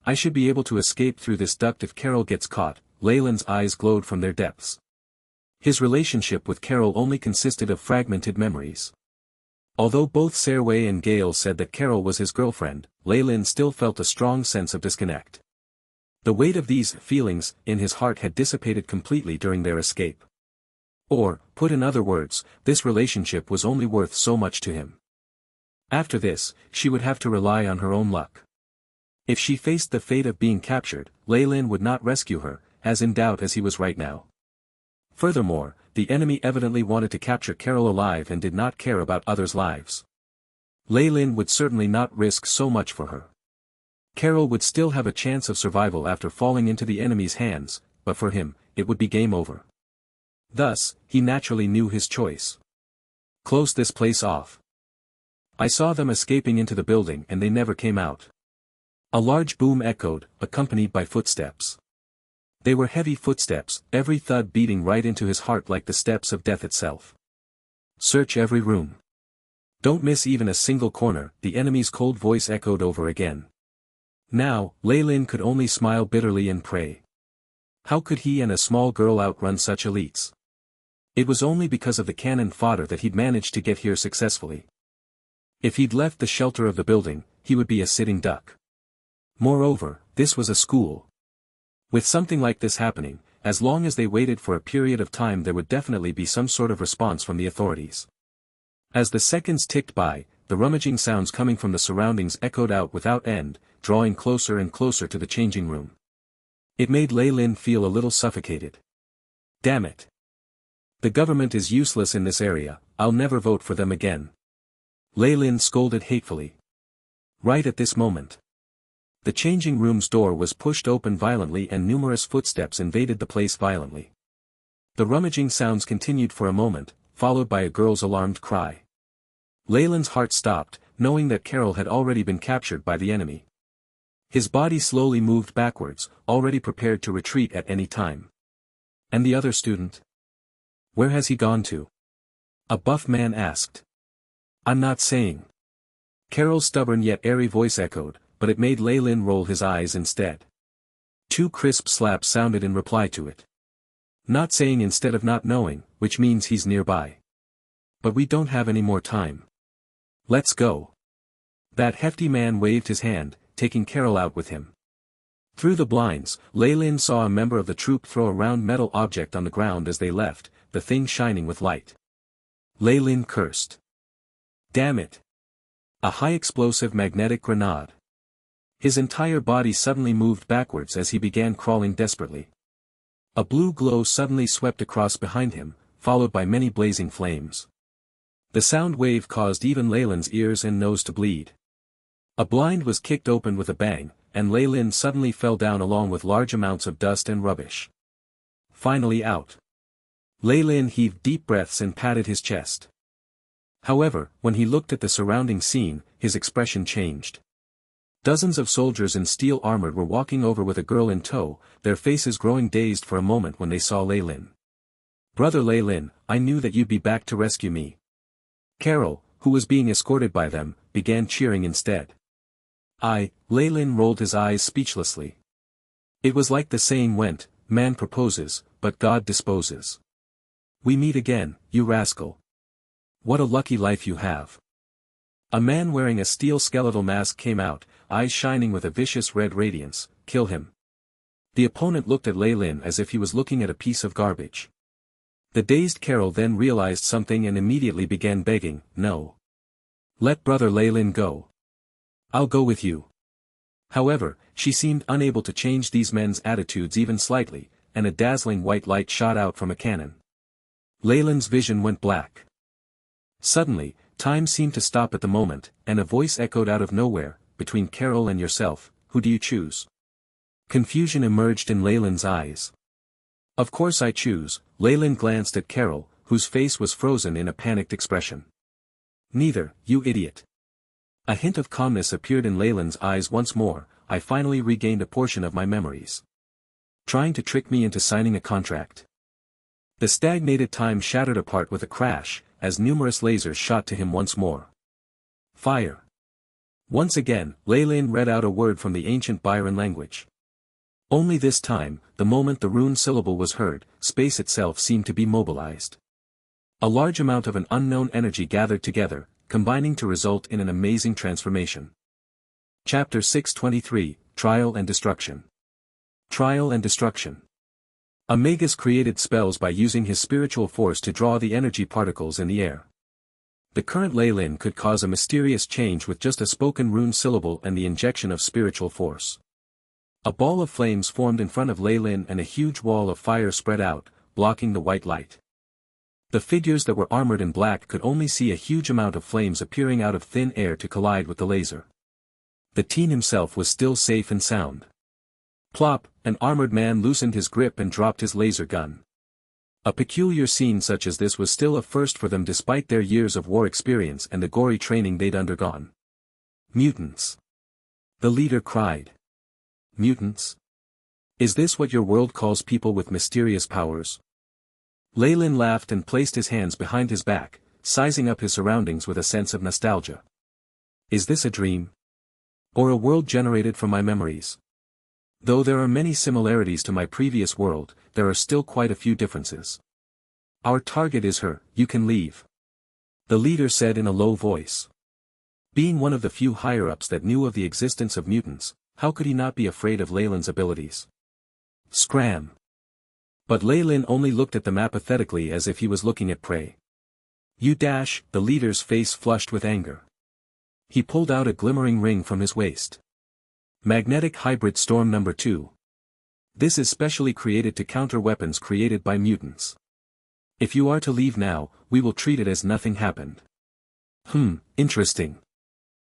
I should be able to escape through this duct if Carol gets caught." Leyland's eyes glowed from their depths. His relationship with Carol only consisted of fragmented memories. Although both Serway and Gale said that Carol was his girlfriend, Leyland still felt a strong sense of disconnect. The weight of these feelings in his heart had dissipated completely during their escape. Or, put in other words, this relationship was only worth so much to him. After this, she would have to rely on her own luck. If she faced the fate of being captured, Leyland would not rescue her, as in doubt as he was right now. Furthermore, the enemy evidently wanted to capture Carol alive and did not care about others' lives. Leyland would certainly not risk so much for her. Carol would still have a chance of survival after falling into the enemy's hands, but for him, it would be game over. Thus, he naturally knew his choice. Close this place off. I saw them escaping into the building and they never came out. A large boom echoed, accompanied by footsteps. They were heavy footsteps, every thud beating right into his heart like the steps of death itself. Search every room. Don't miss even a single corner, the enemy's cold voice echoed over again. Now, Leyland could only smile bitterly and pray. How could he and a small girl outrun such elites? It was only because of the cannon fodder that he'd managed to get here successfully. If he'd left the shelter of the building, he would be a sitting duck. Moreover, this was a school. With something like this happening, as long as they waited for a period of time there would definitely be some sort of response from the authorities. As the seconds ticked by, the rummaging sounds coming from the surroundings echoed out without end, drawing closer and closer to the changing room. It made Leyland feel a little suffocated. Damn it. The government is useless in this area, I'll never vote for them again. Leyland scolded hatefully. Right at this moment. The changing room's door was pushed open violently and numerous footsteps invaded the place violently. The rummaging sounds continued for a moment, followed by a girl's alarmed cry. Leyland's heart stopped, knowing that Carol had already been captured by the enemy. His body slowly moved backwards, already prepared to retreat at any time. And the other student? Where has he gone to? A buff man asked. I'm not saying. Carol's stubborn yet airy voice echoed, but it made Lei Lin roll his eyes instead. 2 crisp slaps sounded in reply to it. Not saying instead of not knowing, which means he's nearby. But we don't have any more time. Let's go. That hefty man waved his hand, taking Carol out with him. Through the blinds, Lei Lin saw a member of the troop throw a round metal object on the ground as they left, the thing shining with light. Lei Lin cursed. Damn it. A high-explosive magnetic grenade. His entire body suddenly moved backwards as he began crawling desperately. A blue glow suddenly swept across behind him, followed by many blazing flames. The sound wave caused even Lei Lin's ears and nose to bleed. A blind was kicked open with a bang, and Lei Lin suddenly fell down along with large amounts of dust and rubbish. Finally out. Lei Lin heaved deep breaths and patted his chest. However, when he looked at the surrounding scene, his expression changed. Dozens of soldiers in steel armor were walking over with a girl in tow, their faces growing dazed for a moment when they saw Lei Lin. Brother Lei Lin, I knew that you'd be back to rescue me. Carol, who was being escorted by them, began cheering instead. Lei Lin rolled his eyes speechlessly. It was like the saying went, man proposes, but God disposes. We meet again, you rascal. What a lucky life you have. A man wearing a steel skeletal mask came out, eyes shining with a vicious red radiance. Kill him. The opponent looked at Lei Lin as if he was looking at a piece of garbage. The dazed Carol then realized something and immediately began begging, no. Let brother Lei Lin go. I'll go with you. However, she seemed unable to change these men's attitudes even slightly, and a dazzling white light shot out from a cannon. Lei Lin's vision went black. Suddenly, time seemed to stop at the moment, and a voice echoed out of nowhere, between Carol and yourself, who do you choose? Confusion emerged in Lei Lin's eyes. Of course I choose. Lei Lin glanced at Carol, whose face was frozen in a panicked expression. Neither, you idiot. A hint of calmness appeared in Lei Lin's eyes once more. I finally regained a portion of my memories. Trying to trick me into signing a contract. The stagnated time shattered apart with a crash, as numerous lasers shot to him once more. Fire. Once again, Lei Lin read out a word from the ancient Byron language. Only this time, the moment the rune syllable was heard, space itself seemed to be mobilized. A large amount of an unknown energy gathered together, combining to result in an amazing transformation. Chapter 623, Trial and Destruction. Trial and Destruction. A Magus created spells by using his spiritual force to draw the energy particles in the air. The current Lei Lin could cause a mysterious change with just a spoken rune syllable and the injection of spiritual force. A ball of flames formed in front of Lei Lin and a huge wall of fire spread out, blocking the white light. The figures that were armored in black could only see a huge amount of flames appearing out of thin air to collide with the laser. The teen himself was still safe and sound. Plop, an armored man loosened his grip and dropped his laser gun. A peculiar scene such as this was still a first for them despite their years of war experience and the gory training they'd undergone. Mutants. The leader cried. Mutants? Is this what your world calls people with mysterious powers? Lei Lin laughed and placed his hands behind his back, sizing up his surroundings with a sense of nostalgia. Is this a dream? Or a world generated from my memories? Though there are many similarities to my previous world, there are still quite a few differences. Our target is her, you can leave. The leader said in a low voice. Being one of the few higher-ups that knew of the existence of mutants, how could he not be afraid of Lei Lin's abilities? Scram! But Lei Lin only looked at them apathetically as if he was looking at prey. You dash, the leader's face flushed with anger. He pulled out a glimmering ring from his waist. Magnetic Hybrid Storm No. 2. This is specially created to counter weapons created by mutants. If you are to leave now, we will treat it as nothing happened. Interesting.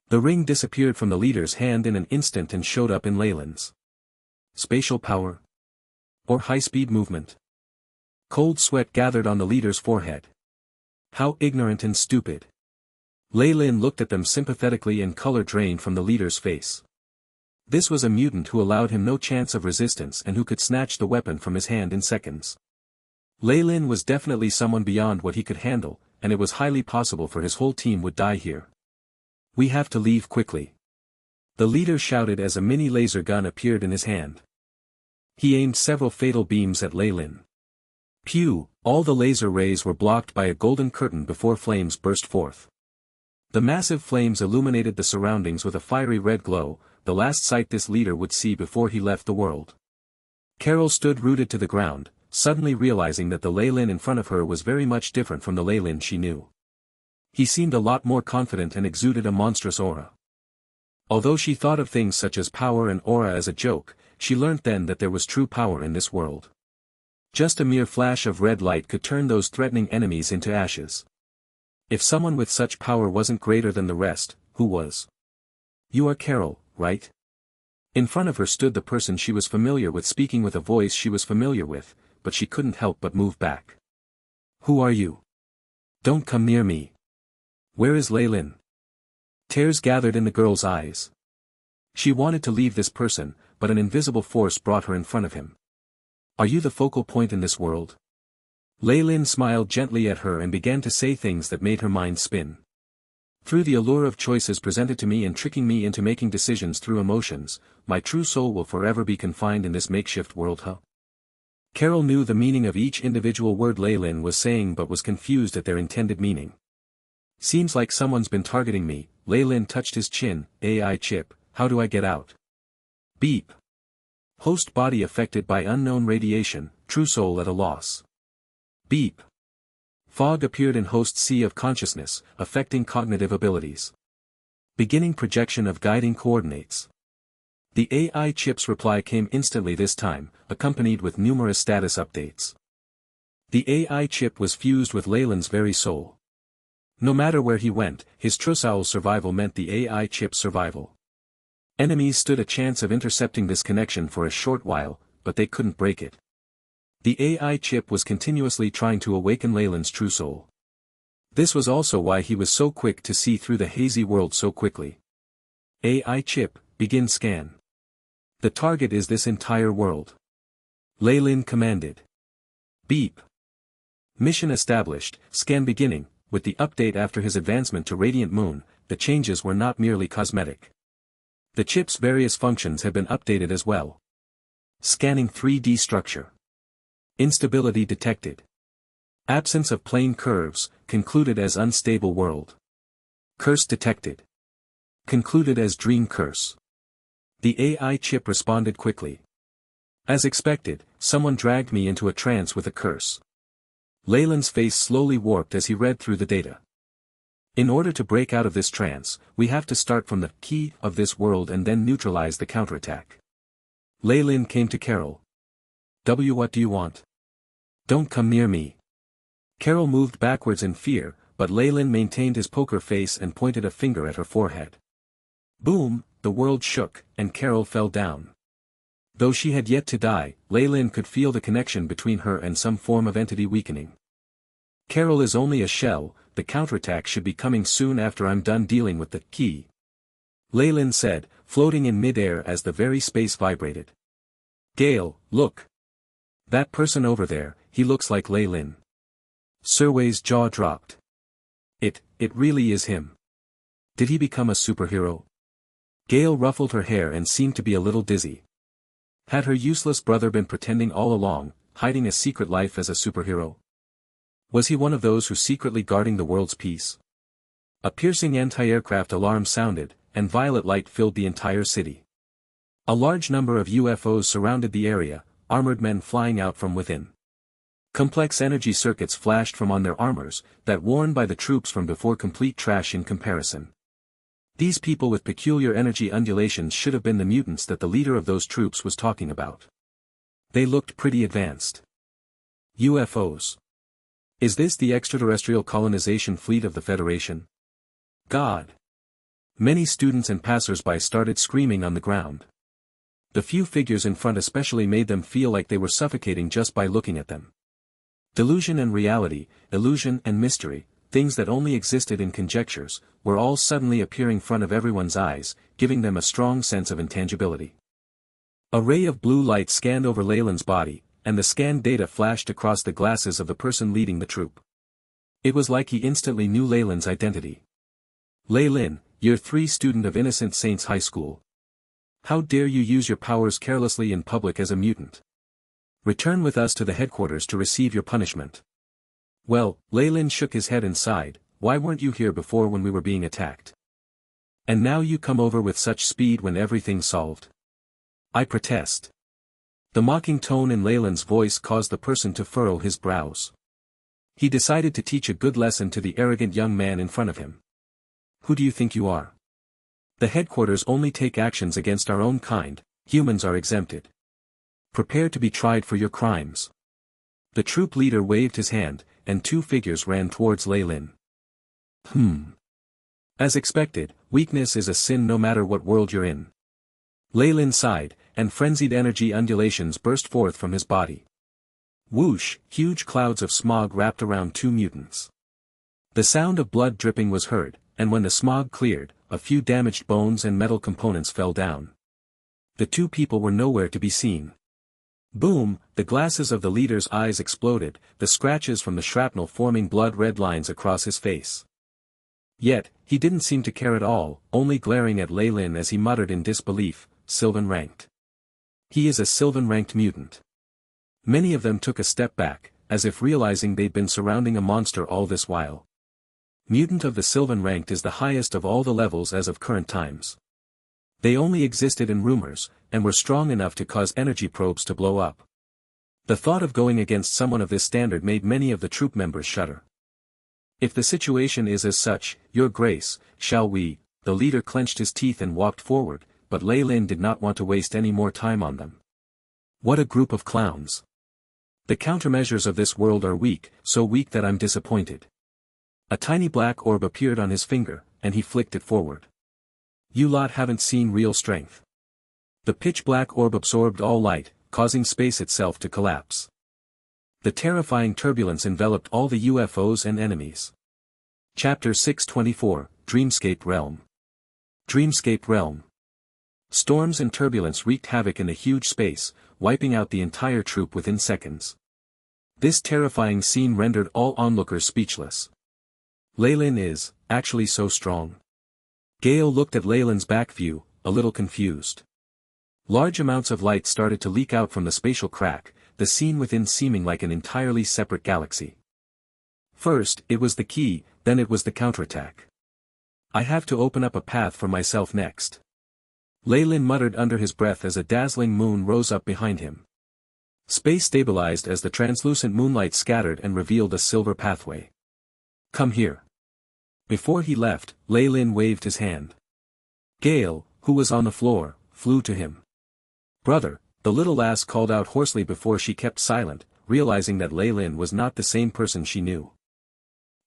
The ring disappeared from the leader's hand in an instant and showed up in Lei Lin's. Spatial power? Or high-speed movement? Cold sweat gathered on the leader's forehead. How ignorant and stupid. Lei Lin looked at them sympathetically and color drained from the leader's face. This was a mutant who allowed him no chance of resistance and who could snatch the weapon from his hand in seconds. Lei Lin was definitely someone beyond what he could handle, and it was highly possible for his whole team would die here. We have to leave quickly. The leader shouted as a mini laser gun appeared in his hand. He aimed several fatal beams at Lei Lin. Pew! All the laser rays were blocked by a golden curtain before flames burst forth. The massive flames illuminated the surroundings with a fiery red glow, the last sight this leader would see before he left the world. Carol stood rooted to the ground, suddenly realizing that the Lei Lin in front of her was very much different from the Lei Lin she knew. He seemed a lot more confident and exuded a monstrous aura. Although she thought of things such as power and aura as a joke, she learnt then that there was true power in this world. Just a mere flash of red light could turn those threatening enemies into ashes. If someone with such power wasn't greater than the rest, who was? You are Carol, right? In front of her stood the person she was familiar with speaking with a voice she was familiar with, but she couldn't help but move back. Who are you? Don't come near me. Where is Lei Lin? Tears gathered in the girl's eyes. She wanted to leave this person, but an invisible force brought her in front of him. Are you the focal point in this world? Lei Lin smiled gently at her and began to say things that made her mind spin. Through the allure of choices presented to me and tricking me into making decisions through emotions, my true soul will forever be confined in this makeshift world, huh? Carol knew the meaning of each individual word Lei Lin was saying but was confused at their intended meaning. Seems like someone's been targeting me. Lei Lin touched his chin. AI chip, how do I get out? Beep. Host body affected by unknown radiation, true soul at a loss. Beep. Fog appeared in host sea of consciousness, affecting cognitive abilities. Beginning projection of guiding coordinates. The AI chip's reply came instantly this time, accompanied with numerous status updates. The AI chip was fused with Lei Lin's very soul. No matter where he went, his true soul's survival meant the AI chip's survival. Enemies stood a chance of intercepting this connection for a short while, but they couldn't break it. The AI chip was continuously trying to awaken Lei Lin's true soul. This was also why he was so quick to see through the hazy world so quickly. AI chip, begin scan. The target is this entire world. Lei Lin commanded. Beep. Mission established, scan beginning. With the update after his advancement to Radiant Moon, the changes were not merely cosmetic. The chip's various functions had been updated as well. Scanning 3D structure. Instability detected. Absence of plane curves, concluded as unstable world. Curse detected. Concluded as dream curse. The AI chip responded quickly. As expected, someone dragged me into a trance with a curse. Lei Lin's face slowly warped as he read through the data. In order to break out of this trance, we have to start from the key of this world and then neutralize the counterattack. Lei Lin came to Carol. What do you want? Don't come near me. Carol moved backwards in fear, but Lei Lin maintained his poker face and pointed a finger at her forehead. Boom, the world shook, and Carol fell down. Though she had yet to die, Lei Lin could feel the connection between her and some form of entity weakening. Carol is only a shell, the counterattack should be coming soon after I'm done dealing with the key. Lei Lin said, floating in mid-air as the very space vibrated. Gale, look. That person over there, he looks like Lei Lin. Surway's jaw dropped. It really is him. Did he become a superhero? Gale ruffled her hair and seemed to be a little dizzy. Had her useless brother been pretending all along, hiding a secret life as a superhero? Was he one of those who secretly guarding the world's peace? A piercing anti-aircraft alarm sounded, and violet light filled the entire city. A large number of UFOs surrounded the area, armored men flying out from within. Complex energy circuits flashed from on their armors, that worn by the troops from before complete trash in comparison. These people with peculiar energy undulations should have been the mutants that the leader of those troops was talking about. They looked pretty advanced. UFOs. Is this the extraterrestrial colonization fleet of the Federation? God! Many students and passers-by started screaming on the ground. The few figures in front especially made them feel like they were suffocating just by looking at them. Delusion and reality, illusion and mystery, things that only existed in conjectures, were all suddenly appearing in front of everyone's eyes, giving them a strong sense of intangibility. A ray of blue light scanned over Leyland's body, and the scanned data flashed across the glasses of the person leading the troop. It was like he instantly knew Leyland's identity. Leyland, Year 3 student of Innocent Saints High School. How dare you use your powers carelessly in public as a mutant? Return with us to the headquarters to receive your punishment. Well, Leyland shook his head and sighed, why weren't you here before when we were being attacked? And now you come over with such speed when everything's solved? I protest. The mocking tone in Leyland's voice caused the person to furrow his brows. He decided to teach a good lesson to the arrogant young man in front of him. Who do you think you are? The headquarters only take actions against our own kind, humans are exempted. Prepare to be tried for your crimes. The troop leader waved his hand, and two figures ran towards Leyland. As expected, weakness is a sin no matter what world you're in. Leyland sighed, and frenzied energy undulations burst forth from his body. Whoosh, huge clouds of smog wrapped around two mutants. The sound of blood dripping was heard, and when the smog cleared, a few damaged bones and metal components fell down. The two people were nowhere to be seen. Boom, the glasses of the leader's eyes exploded, the scratches from the shrapnel forming blood-red lines across his face. Yet, he didn't seem to care at all, only glaring at Leyland as he muttered in disbelief, Sylvan-ranked. He is a Sylvan-ranked mutant. Many of them took a step back, as if realizing they'd been surrounding a monster all this while. Mutant of the Sylvan-ranked is the highest of all the levels as of current times. They only existed in rumors, and were strong enough to cause energy probes to blow up. The thought of going against someone of this standard made many of the troop members shudder. If the situation is as such, Your Grace, shall we? The leader clenched his teeth and walked forward, but Leyland did not want to waste any more time on them. What a group of clowns. The countermeasures of this world are weak, so weak that I'm disappointed. A tiny black orb appeared on his finger, and he flicked it forward. You lot haven't seen real strength. The pitch-black orb absorbed all light, causing space itself to collapse. The terrifying turbulence enveloped all the UFOs and enemies. Chapter 624, Dreamscape Realm. Dreamscape Realm. Storms and turbulence wreaked havoc in the huge space, wiping out the entire troop within seconds. This terrifying scene rendered all onlookers speechless. Leyland is, actually so strong. Gale looked at Leyland's back view, a little confused. Large amounts of light started to leak out from the spatial crack, the scene within seeming like an entirely separate galaxy. First, it was the key, then it was the counterattack. I have to open up a path for myself next. Leyland muttered under his breath as a dazzling moon rose up behind him. Space stabilized as the translucent moonlight scattered and revealed a silver pathway. Come here. Before he left, Leyland waved his hand. Gale, who was on the floor, flew to him. Brother, the little lass called out hoarsely before she kept silent, realizing that Leyland was not the same person she knew.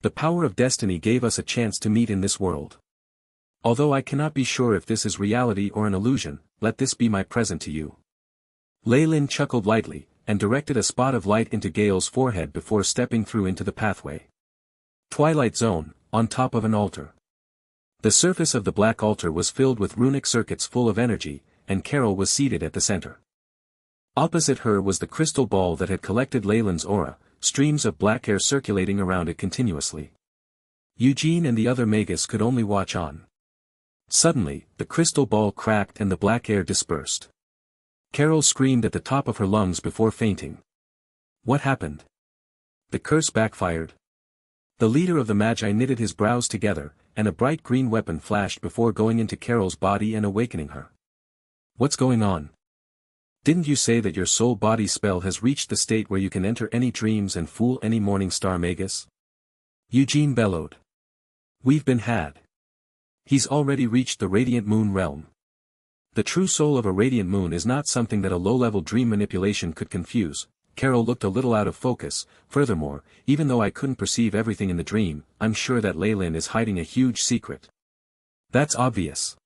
The power of destiny gave us a chance to meet in this world. Although I cannot be sure if this is reality or an illusion, let this be my present to you. Leyland chuckled lightly, and directed a spot of light into Gale's forehead before stepping through into the pathway. Twilight Zone, on top of an altar. The surface of the black altar was filled with runic circuits full of energy, and Carol was seated at the center. Opposite her was the crystal ball that had collected Leyland's aura, streams of black air circulating around it continuously. Eugene and the other Magus could only watch on. Suddenly, the crystal ball cracked and the black air dispersed. Carol screamed at the top of her lungs before fainting. What happened? The curse backfired. The leader of the Magi knitted his brows together, and a bright green weapon flashed before going into Carol's body and awakening her. What's going on? Didn't you say that your soul-body spell has reached the state where you can enter any dreams and fool any morning star Magus? Eugene bellowed. We've been had. He's already reached the radiant moon realm. The true soul of a radiant moon is not something that a low-level dream manipulation could confuse. Carol looked a little out of focus. Furthermore, even though I couldn't perceive everything in the dream, I'm sure that Leyland is hiding a huge secret. That's obvious.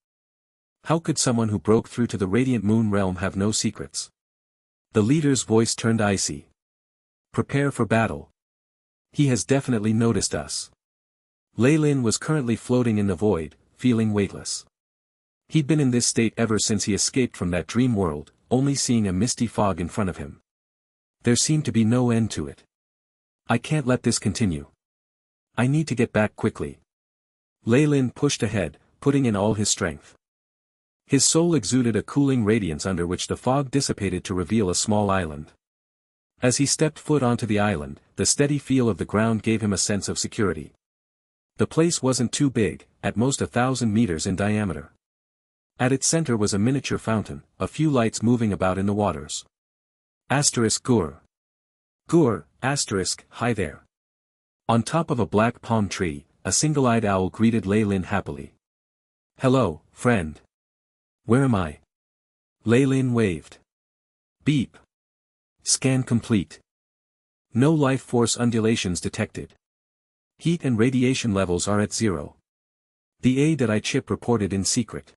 How could someone who broke through to the radiant moon realm have no secrets? The leader's voice turned icy. Prepare for battle. He has definitely noticed us. Lei Lin was currently floating in the void, feeling weightless. He'd been in this state ever since he escaped from that dream world, only seeing a misty fog in front of him. There seemed to be no end to it. I can't let this continue. I need to get back quickly. Lei Lin pushed ahead, putting in all his strength. His soul exuded a cooling radiance under which the fog dissipated to reveal a small island. As he stepped foot onto the island, the steady feel of the ground gave him a sense of security. The place wasn't too big, at most 1,000 meters in diameter. At its center was a miniature fountain, a few lights moving about in the waters. Gur. Gur, hi there. On top of a black palm tree, a single-eyed owl greeted Lei Lin happily. Hello, friend. Where am I? Lei Lin waved. Beep. Scan complete. No life force undulations detected. Heat and radiation levels are at 0. The AI chip reported in secret.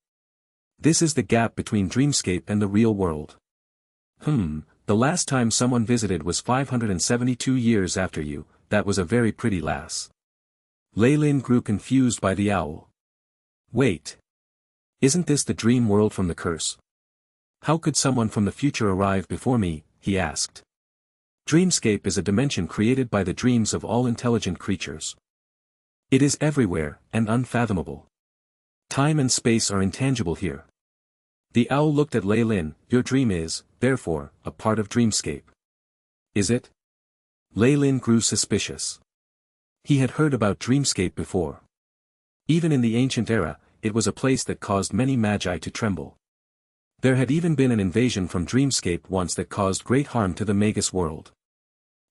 This is the gap between Dreamscape and the real world. The last time someone visited was 572 years after you, that was a very pretty lass. Lei Lin grew confused by the owl. Wait. Isn't this the dream world from the curse? How could someone from the future arrive before me, he asked. Dreamscape is a dimension created by the dreams of all intelligent creatures. It is everywhere, and unfathomable. Time and space are intangible here. The owl looked at Lei Lin. Your dream is, therefore, a part of Dreamscape. Is it? Lei Lin grew suspicious. He had heard about Dreamscape before. Even in the ancient era, it was a place that caused many magi to tremble. There had even been an invasion from Dreamscape once that caused great harm to the Magus world.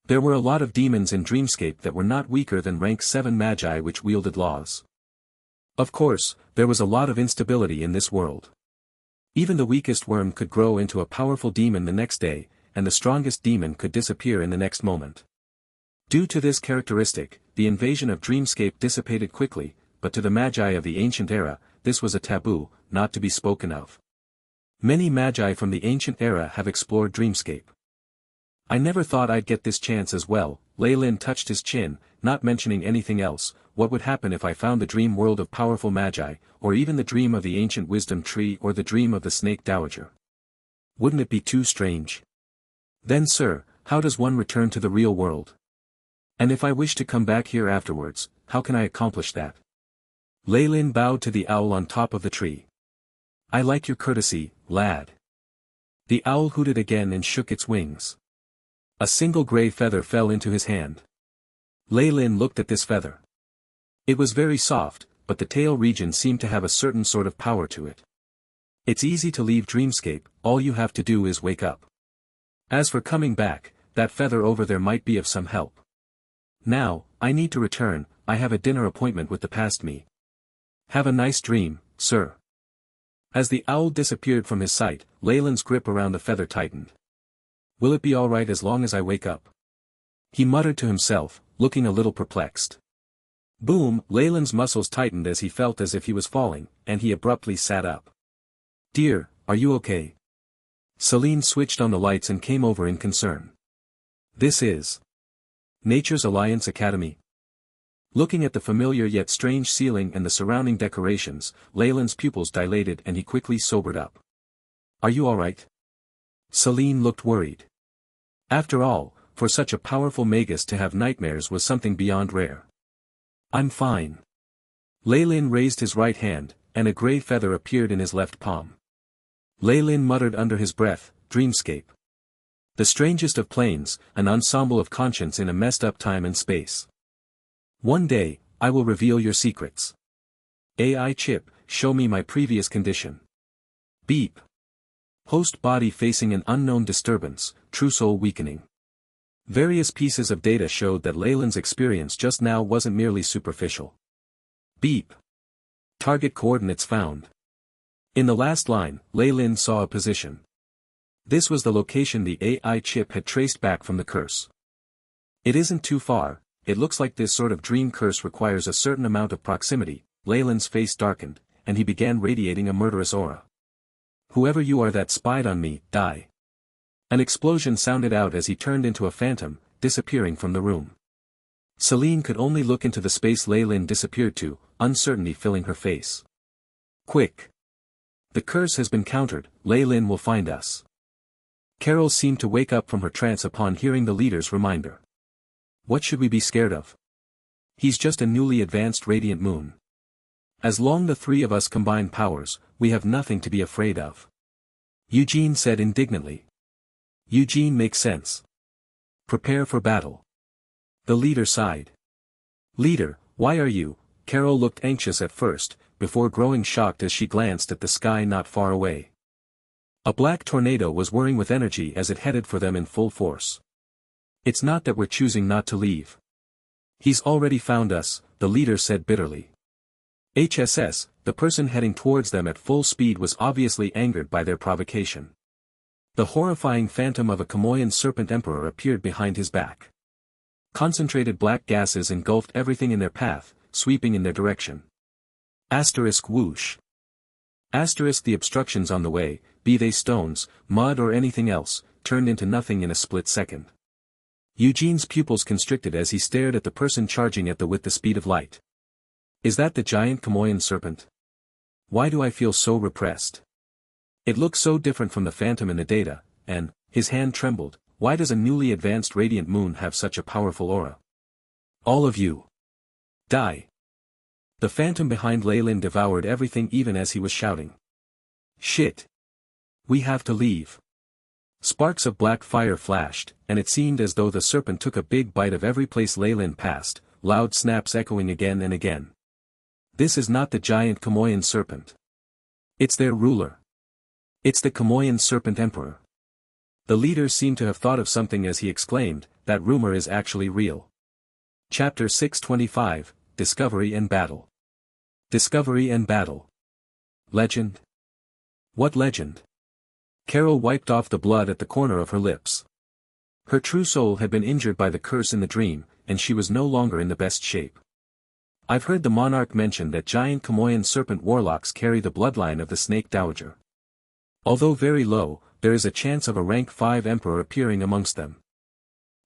There were a lot of demons in Dreamscape that were not weaker than rank 7 magi which wielded laws. Of course, there was a lot of instability in this world. Even the weakest worm could grow into a powerful demon the next day, and the strongest demon could disappear in the next moment. Due to this characteristic, the invasion of Dreamscape dissipated quickly, but to the magi of the ancient era, this was a taboo, not to be spoken of. Many magi from the ancient era have explored Dreamscape. I never thought I'd get this chance as well. Lei Lin touched his chin, not mentioning anything else. What would happen if I found the dream world of powerful magi, or even the dream of the ancient wisdom tree or the dream of the snake dowager? Wouldn't it be too strange? Then sir, how does one return to the real world? And if I wish to come back here afterwards, how can I accomplish that? Lei Lin bowed to the owl on top of the tree. I like your courtesy, lad. The owl hooted again and shook its wings. A single gray feather fell into his hand. Lei Lin looked at this feather. It was very soft, but the tail region seemed to have a certain sort of power to it. It's easy to leave Dreamscape, all you have to do is wake up. As for coming back, that feather over there might be of some help. Now, I need to return, I have a dinner appointment with the past me. Have a nice dream, sir. As the owl disappeared from his sight, Lei Lin's grip around the feather tightened. Will it be alright as long as I wake up? He muttered to himself, looking a little perplexed. Boom! Lei Lin's muscles tightened as he felt as if he was falling, and he abruptly sat up. Dear, are you okay? Celine switched on the lights and came over in concern. This is Nature's Alliance Academy. Looking at the familiar yet strange ceiling and the surrounding decorations, Lei Lin's pupils dilated and he quickly sobered up. Are you alright? Celine looked worried. After all, for such a powerful Magus to have nightmares was something beyond rare. I'm fine. Lei Lin raised his right hand, and a gray feather appeared in his left palm. Lei Lin muttered under his breath, Dreamscape. The strangest of planes, an ensemble of conscience in a messed up time and space. One day, I will reveal your secrets. AI chip, show me my previous condition. Beep. Host body facing an unknown disturbance, true soul weakening. Various pieces of data showed that Lei Lin's experience just now wasn't merely superficial. Beep. Target coordinates found. In the last line, Lei Lin saw a position. This was the location the AI chip had traced back from the curse. It isn't too far, it looks like this sort of dream curse requires a certain amount of proximity. Lei Lin's face darkened, and he began radiating a murderous aura. Whoever you are that spied on me, die. An explosion sounded out as he turned into a phantom, disappearing from the room. Celine could only look into the space Lei Lin disappeared to, uncertainty filling her face. Quick! The curse has been countered, Lei Lin will find us. Carol seemed to wake up from her trance upon hearing the leader's reminder. What should we be scared of? He's just a newly advanced radiant moon. As long the three of us combine powers, we have nothing to be afraid of. Eugene said indignantly. Eugene makes sense. Prepare for battle. The leader sighed. Leader, why are you? Carol looked anxious at first, before growing shocked as she glanced at the sky not far away. A black tornado was whirring with energy as it headed for them in full force. It's not that we're choosing not to leave. He's already found us, the leader said bitterly. HSS, the person heading towards them at full speed was obviously angered by their provocation. The horrifying phantom of a Kamoyan serpent emperor appeared behind his back. Concentrated black gases engulfed everything in their path, sweeping in their direction. Asterisk whoosh. Asterisk the obstructions on the way, be they stones, mud or anything else, turned into nothing in a split second. Eugene's pupils constricted as he stared at the person charging at them with the speed of light. Is that the giant Kamoyan serpent? Why do I feel so repressed? It looks so different from the phantom in the data, and, his hand trembled, why does a newly advanced radiant moon have such a powerful aura? All of you. Die. The phantom behind Lei Lin devoured everything even as he was shouting. Shit. We have to leave. Sparks of black fire flashed, and it seemed as though the serpent took a big bite of every place Lei Lin passed, loud snaps echoing again and again. This is not the giant Kamoyan serpent. It's their ruler. It's the Kamoyan serpent emperor. The leader seemed to have thought of something as he exclaimed, that rumor is actually real. Chapter 625, Discovery and Battle. Discovery and Battle. Legend? What legend? Carol wiped off the blood at the corner of her lips. Her true soul had been injured by the curse in the dream, and she was no longer in the best shape. I've heard the monarch mention that giant Kamoyan serpent warlocks carry the bloodline of the snake dowager. Although very low, there is a chance of a rank 5 emperor appearing amongst them.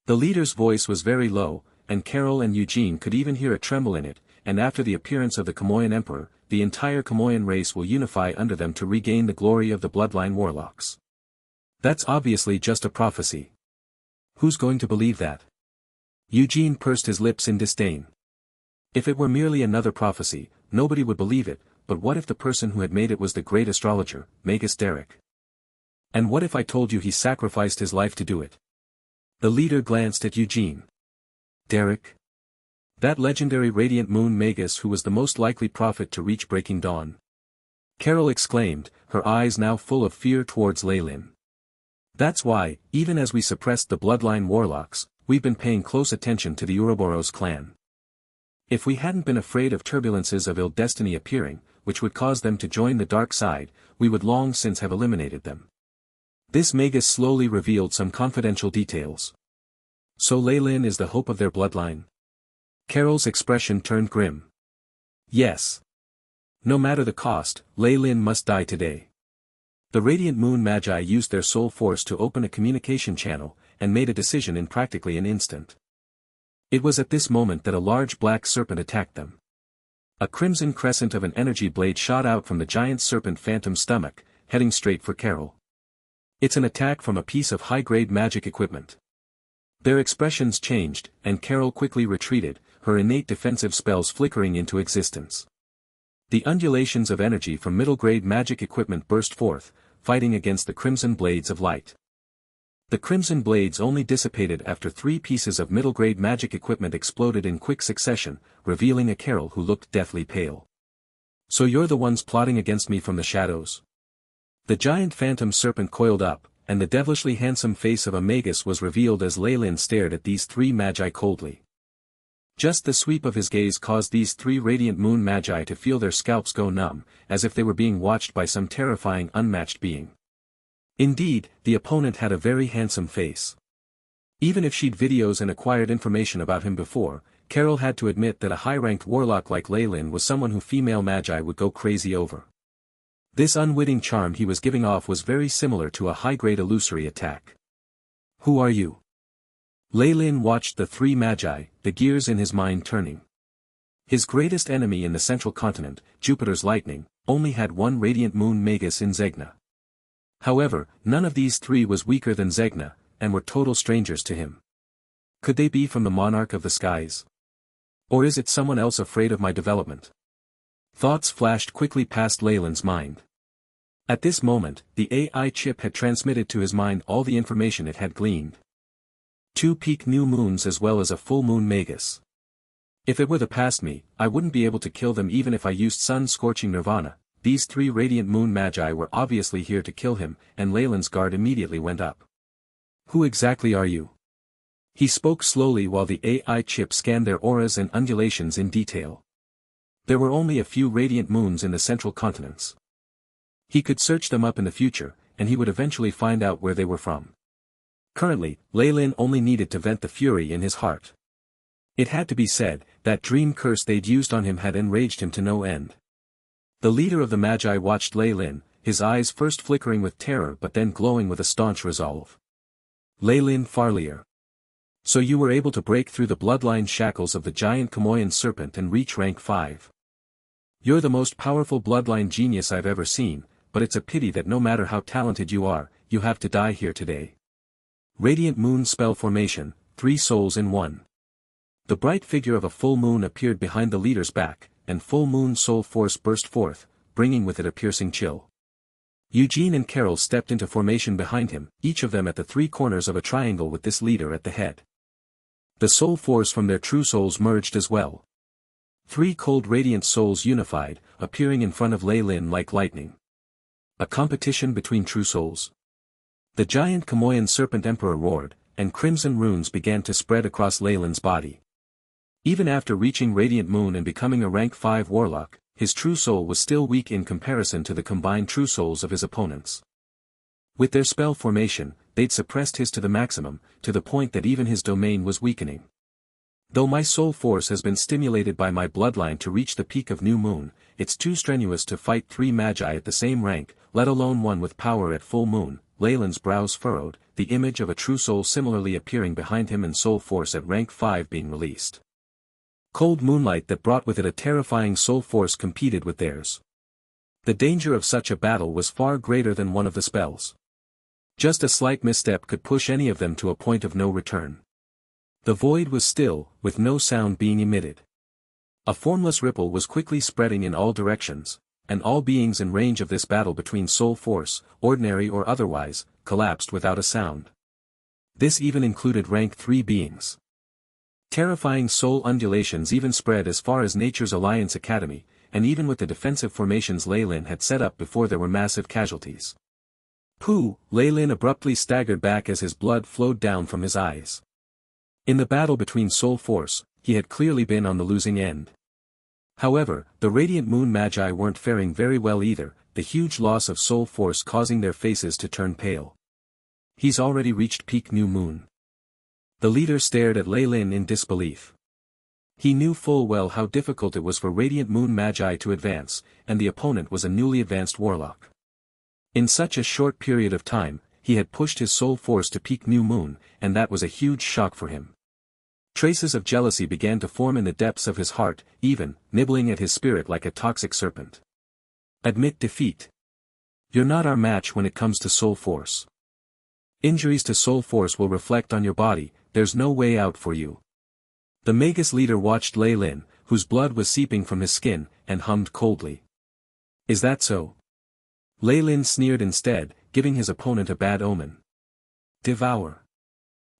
The leader's voice was very low, and Carol and Eugene could even hear a tremble in it, and after the appearance of the Kamoyan emperor, the entire Kamoyan race will unify under them to regain the glory of the bloodline warlocks. That's obviously just a prophecy. Who's going to believe that? Eugene pursed his lips in disdain. If it were merely another prophecy, nobody would believe it, but what if the person who had made it was the great astrologer, Magus Derek? And what if I told you he sacrificed his life to do it? The leader glanced at Eugene. Derek? That legendary radiant moon Magus who was the most likely prophet to reach breaking dawn. Carol exclaimed, her eyes now full of fear towards Lei Lin. That's why, even as we suppressed the bloodline warlocks, we've been paying close attention to the Ouroboros clan. If we hadn't been afraid of turbulences of ill destiny appearing, which would cause them to join the dark side, we would long since have eliminated them. This Magus slowly revealed some confidential details. So Lei Lin is the hope of their bloodline? Carol's expression turned grim. Yes. No matter the cost, Lei Lin must die today. The Radiant Moon Magi used their soul force to open a communication channel, and made a decision in practically an instant. It was at this moment that a large black serpent attacked them. A crimson crescent of an energy blade shot out from the giant serpent phantom's stomach, heading straight for Carol. It's an attack from a piece of high-grade magic equipment. Their expressions changed, and Carol quickly retreated, her innate defensive spells flickering into existence. The undulations of energy from middle-grade magic equipment burst forth, fighting against the crimson blades of light. The crimson blades only dissipated after 3 pieces of middle-grade magic equipment exploded in quick succession, revealing a Carol who looked deathly pale. So you're the ones plotting against me from the shadows? The giant phantom serpent coiled up, and the devilishly handsome face of a Magus was revealed as Lei Lin stared at these 3 magi coldly. Just the sweep of his gaze caused these 3 radiant moon magi to feel their scalps go numb, as if they were being watched by some terrifying unmatched being. Indeed, the opponent had a very handsome face. Even if she'd videos and acquired information about him before, Carol had to admit that a high-ranked warlock like Lei Lin was someone who female magi would go crazy over. This unwitting charm he was giving off was very similar to a high-grade illusory attack. Who are you? Lei Lin watched the three magi, the gears in his mind turning. His greatest enemy in the central continent, Jupiter's lightning, only had one radiant moon Magus in Zegna. However, none of these three was weaker than Zegna, and were total strangers to him. Could they be from the monarch of the skies? Or is it someone else afraid of my development? Thoughts flashed quickly past Leyland's mind. At this moment, the AI chip had transmitted to his mind all the information it had gleaned. 2 peak new moons as well as a full moon Magus. If it were the past me, I wouldn't be able to kill them even if I used sun-scorching nirvana. These 3 radiant moon magi were obviously here to kill him, and Leyland's guard immediately went up. Who exactly are you? He spoke slowly while the AI chip scanned their auras and undulations in detail. There were only a few radiant moons in the central continents. He could search them up in the future, and he would eventually find out where they were from. Currently, Leyland only needed to vent the fury in his heart. It had to be said, that dream curse they'd used on him had enraged him to no end. The leader of the Magi watched Leyland, his eyes first flickering with terror but then glowing with a staunch resolve. Leyland Farlier. So you were able to break through the bloodline shackles of the giant Kamoyan serpent and reach rank 5. You're the most powerful bloodline genius I've ever seen, but it's a pity that no matter how talented you are, you have to die here today. Radiant Moon Spell Formation, 3 souls in 1. The bright figure of a full moon appeared behind the leader's back, and full moon soul force burst forth, bringing with it a piercing chill. Eugene and Carol stepped into formation behind him, each of them at the 3 corners of a triangle with this leader at the head. The soul force from their true souls merged as well. 3 cold radiant souls unified, appearing in front of Leyland like lightning. A competition between true souls. The giant Kamoyan serpent emperor roared, and crimson runes began to spread across Leyland's body. Even after reaching Radiant Moon and becoming a rank 5 warlock, his true soul was still weak in comparison to the combined true souls of his opponents. With their spell formation, they'd suppressed his to the maximum, to the point that even his domain was weakening. Though my soul force has been stimulated by my bloodline to reach the peak of New Moon, it's too strenuous to fight 3 magi at the same rank, let alone one with power at full moon. Leyland's brows furrowed, the image of a true soul similarly appearing behind him and soul force at rank 5 being released. Cold moonlight that brought with it a terrifying soul force competed with theirs. The danger of such a battle was far greater than one of the spells. Just a slight misstep could push any of them to a point of no return. The void was still, with no sound being emitted. A formless ripple was quickly spreading in all directions, and all beings in range of this battle between soul force, ordinary or otherwise, collapsed without a sound. This even included rank 3 beings. Terrifying soul undulations even spread as far as Nature's Alliance Academy, and even with the defensive formations Leyland had set up before there were massive casualties. Pooh! Leyland abruptly staggered back as his blood flowed down from his eyes. In the battle between soul force, he had clearly been on the losing end. However, the Radiant Moon Magi weren't faring very well either, the huge loss of soul force causing their faces to turn pale. He's already reached peak New Moon. The leader stared at Leyland in disbelief. He knew full well how difficult it was for Radiant Moon Magi to advance, and the opponent was a newly advanced warlock. In such a short period of time, he had pushed his soul force to peak New Moon, and that was a huge shock for him. Traces of jealousy began to form in the depths of his heart, even, nibbling at his spirit like a toxic serpent. Admit defeat. You're not our match when it comes to soul force. Injuries to soul force will reflect on your body, there's no way out for you. The Magus leader watched Leyland, whose blood was seeping from his skin, and hummed coldly. Is that so? Leyland sneered instead, giving his opponent a bad omen. Devour.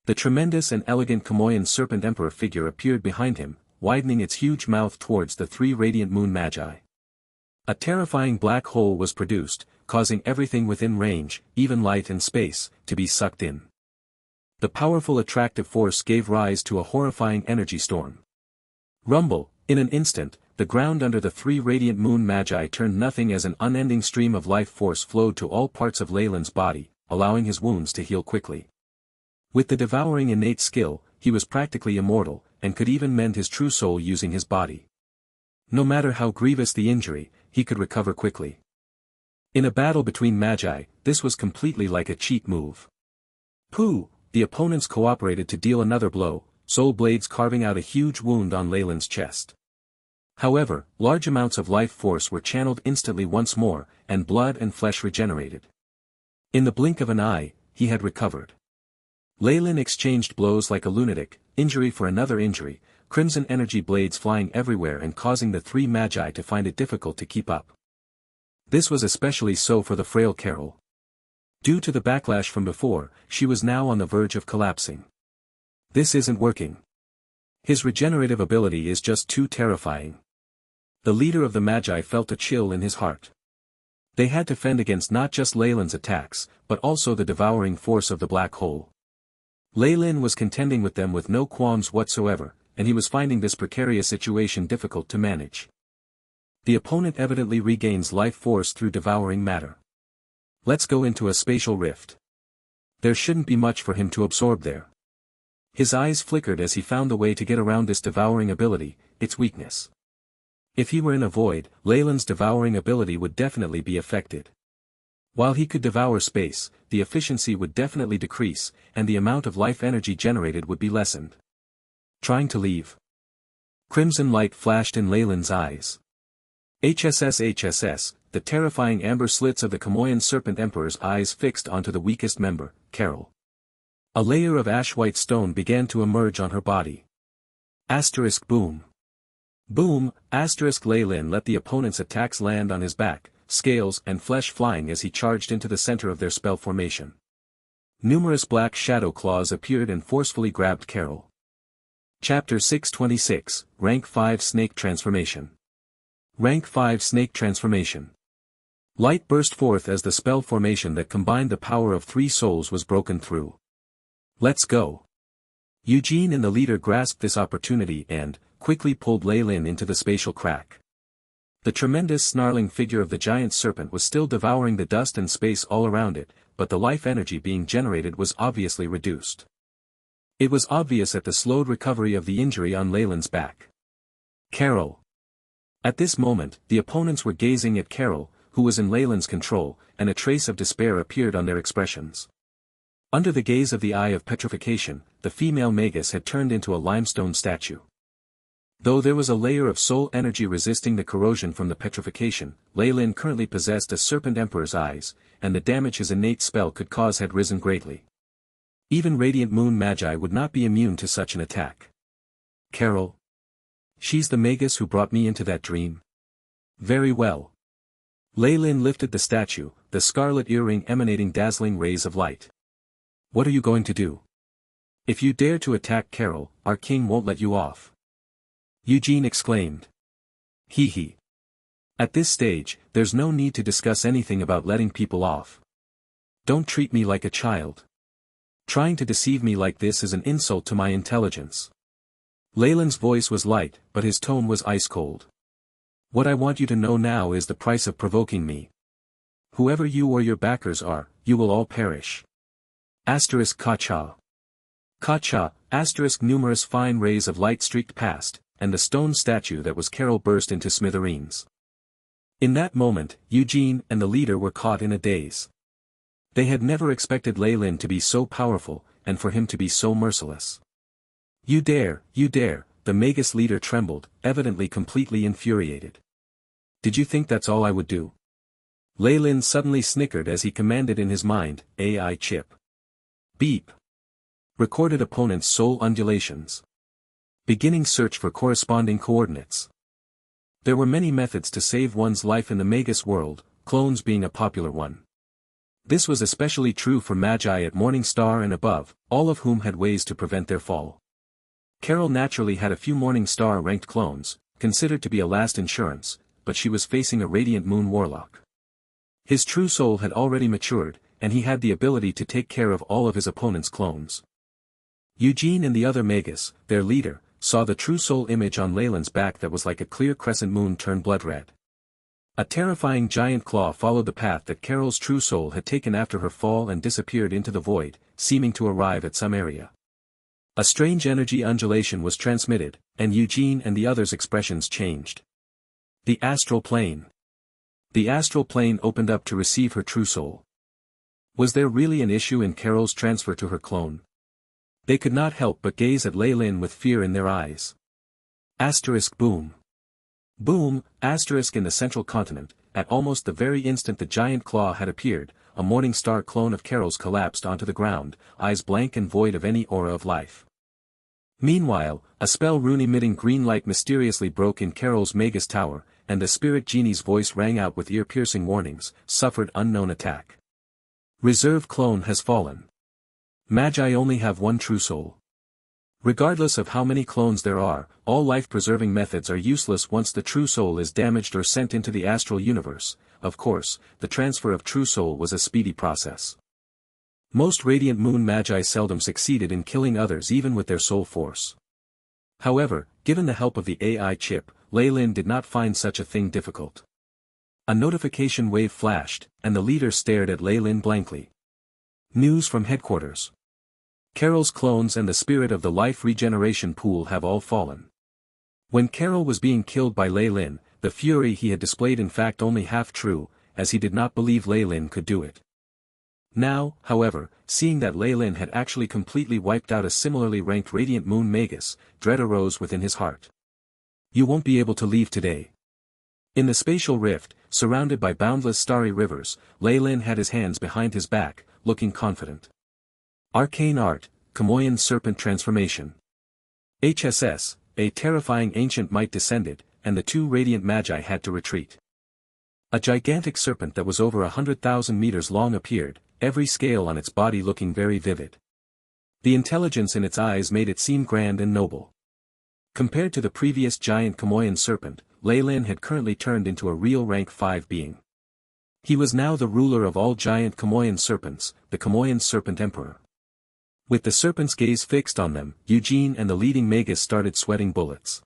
The tremendous and elegant Kamoyan serpent emperor figure appeared behind him, widening its huge mouth towards the 3 radiant moon magi. A terrifying black hole was produced, causing everything within range, even light and space, to be sucked in. The powerful attractive force gave rise to a horrifying energy storm. Rumble, in an instant, the ground under the 3 radiant moon magi turned nothing as an unending stream of life force flowed to all parts of Leyland's body, allowing his wounds to heal quickly. With the devouring innate skill, he was practically immortal, and could even mend his true soul using his body. No matter how grievous the injury, he could recover quickly. In a battle between magi, this was completely like a cheat move. Pooh! the opponents cooperated to deal another blow, soul blades carving out a huge wound on Leyland's chest. However, large amounts of life force were channeled instantly once more, and blood and flesh regenerated. In the blink of an eye, he had recovered. Leyland exchanged blows like a lunatic, injury for another injury, crimson energy blades flying everywhere and causing the three magi to find it difficult to keep up. This was especially so for the frail Carol. Due to the backlash from before, she was now on the verge of collapsing. This isn't working. His regenerative ability is just too terrifying. The leader of the Magi felt a chill in his heart. They had to fend against not just Leyland's attacks, but also the devouring force of the black hole. Leyland was contending with them with no qualms whatsoever, and he was finding this precarious situation difficult to manage. The opponent evidently regains life force through devouring matter. Let's go into a spatial rift. There shouldn't be much for him to absorb there. His eyes flickered as he found the way to get around this devouring ability, its weakness. If he were in a void, Leyland's devouring ability would definitely be affected. While he could devour space, the efficiency would definitely decrease, and the amount of life energy generated would be lessened. Trying to leave. Crimson light flashed in Leyland's eyes. HSS, the terrifying amber slits of the Kamoyan Serpent Emperor's eyes fixed onto the weakest member, Carol. A layer of ash-white stone began to emerge on her body. Asterisk boom. Boom, asterisk Leyland let the opponent's attacks land on his back, scales and flesh flying as he charged into the center of their spell formation. Numerous black shadow claws appeared and forcefully grabbed Carol. Chapter 626, Rank 5 Snake Transformation. Rank 5 Snake Transformation. Light burst forth as the spell formation that combined the power of three souls was broken through. Let's go. Eugene and the leader grasped this opportunity and, quickly pulled Leyland into the spatial crack. The tremendous snarling figure of the giant serpent was still devouring the dust and space all around it, but the life energy being generated was obviously reduced. It was obvious at the slowed recovery of the injury on Leyland's back. Carol. At this moment, the opponents were gazing at Carol, who was in Leyland's control, and a trace of despair appeared on their expressions. Under the gaze of the Eye of Petrification, the female Magus had turned into a limestone statue. Though there was a layer of soul energy resisting the corrosion from the petrification, Leyland currently possessed a Serpent Emperor's eyes, and the damage his innate spell could cause had risen greatly. Even Radiant Moon Magi would not be immune to such an attack. Carol. She's the Magus who brought me into that dream. Very well. Leyland lifted the statue, the scarlet earring emanating dazzling rays of light. What are you going to do? If you dare to attack Carol, our king won't let you off. Eugene exclaimed. Hee. At this stage, there's no need to discuss anything about letting people off. Don't treat me like a child. Trying to deceive me like this is an insult to my intelligence. Leyland's voice was light, but his tone was ice-cold. What I want you to know now is the price of provoking me. Whoever you or your backers are, you will all perish. Asterisk Kacha. Kacha, asterisk numerous fine rays of light streaked past, and the stone statue that was Carol burst into smithereens. In that moment, Eugene and the leader were caught in a daze. They had never expected Leyland to be so powerful, and for him to be so merciless. You dare, the Magus leader trembled, evidently completely infuriated. Did you think that's all I would do? Leyland suddenly snickered as he commanded in his mind, AI chip. Beep. Recorded opponent's soul undulations. Beginning search for corresponding coordinates. There were many methods to save one's life in the Magus world, clones being a popular one. This was especially true for Magi at Morning Star and above, all of whom had ways to prevent their fall. Carol naturally had a few Morning Star-ranked clones, considered to be a last insurance, but she was facing a Radiant Moon Warlock. His true soul had already matured, and he had the ability to take care of all of his opponent's clones. Eugene and the other Magus, their leader, saw the true soul image on Leyland's back that was like a clear crescent moon turned blood red. A terrifying giant claw followed the path that Carol's true soul had taken after her fall and disappeared into the void, seeming to arrive at some area. A strange energy undulation was transmitted, and Eugene and the others' expressions changed. The astral plane. The astral plane opened up to receive her true soul. Was there really an issue in Carol's transfer to her clone? They could not help but gaze at Lei Lin with fear in their eyes. Boom. Boom, in the central continent, at almost the very instant the giant claw had appeared, a Morning Star clone of Carol's collapsed onto the ground, eyes blank and void of any aura of life. Meanwhile, a spell rune emitting green light mysteriously broke in Carol's Magus tower, and the spirit genie's voice rang out with ear-piercing warnings, suffered unknown attack. Reserve clone has fallen. Magi only have one true soul. Regardless of how many clones there are, all life-preserving methods are useless once the true soul is damaged or sent into the astral universe. Of course, the transfer of true soul was a speedy process. Most Radiant Moon Magi seldom succeeded in killing others even with their soul force. However, given the help of the AI chip, Lei Lin did not find such a thing difficult. A notification wave flashed, and the leader stared at Lei Lin blankly. News from headquarters. Carol's clones and the spirit of the life regeneration pool have all fallen. When Carol was being killed by Lei Lin, the fury he had displayed in fact only half true, as he did not believe Lei Lin could do it. Now, however, seeing that Lei Lin had actually completely wiped out a similarly ranked Radiant Moon Magus, dread arose within his heart. You won't be able to leave today. In the spatial rift, surrounded by boundless starry rivers, Lei Lin had his hands behind his back, looking confident. Arcane Art, Chamoyan Serpent Transformation. HSS, a terrifying ancient might descended, and the two radiant magi had to retreat. A gigantic serpent that was over 100,000 meters long appeared, every scale on its body looking very vivid. The intelligence in its eyes made it seem grand and noble. Compared to the previous giant Chamoyan serpent, Lei Lin had currently turned into a real rank 5 being. He was now the ruler of all giant Chamoyan serpents, the Chamoyan Serpent Emperor. With the serpent's gaze fixed on them, Eugene and the leading Magus started sweating bullets.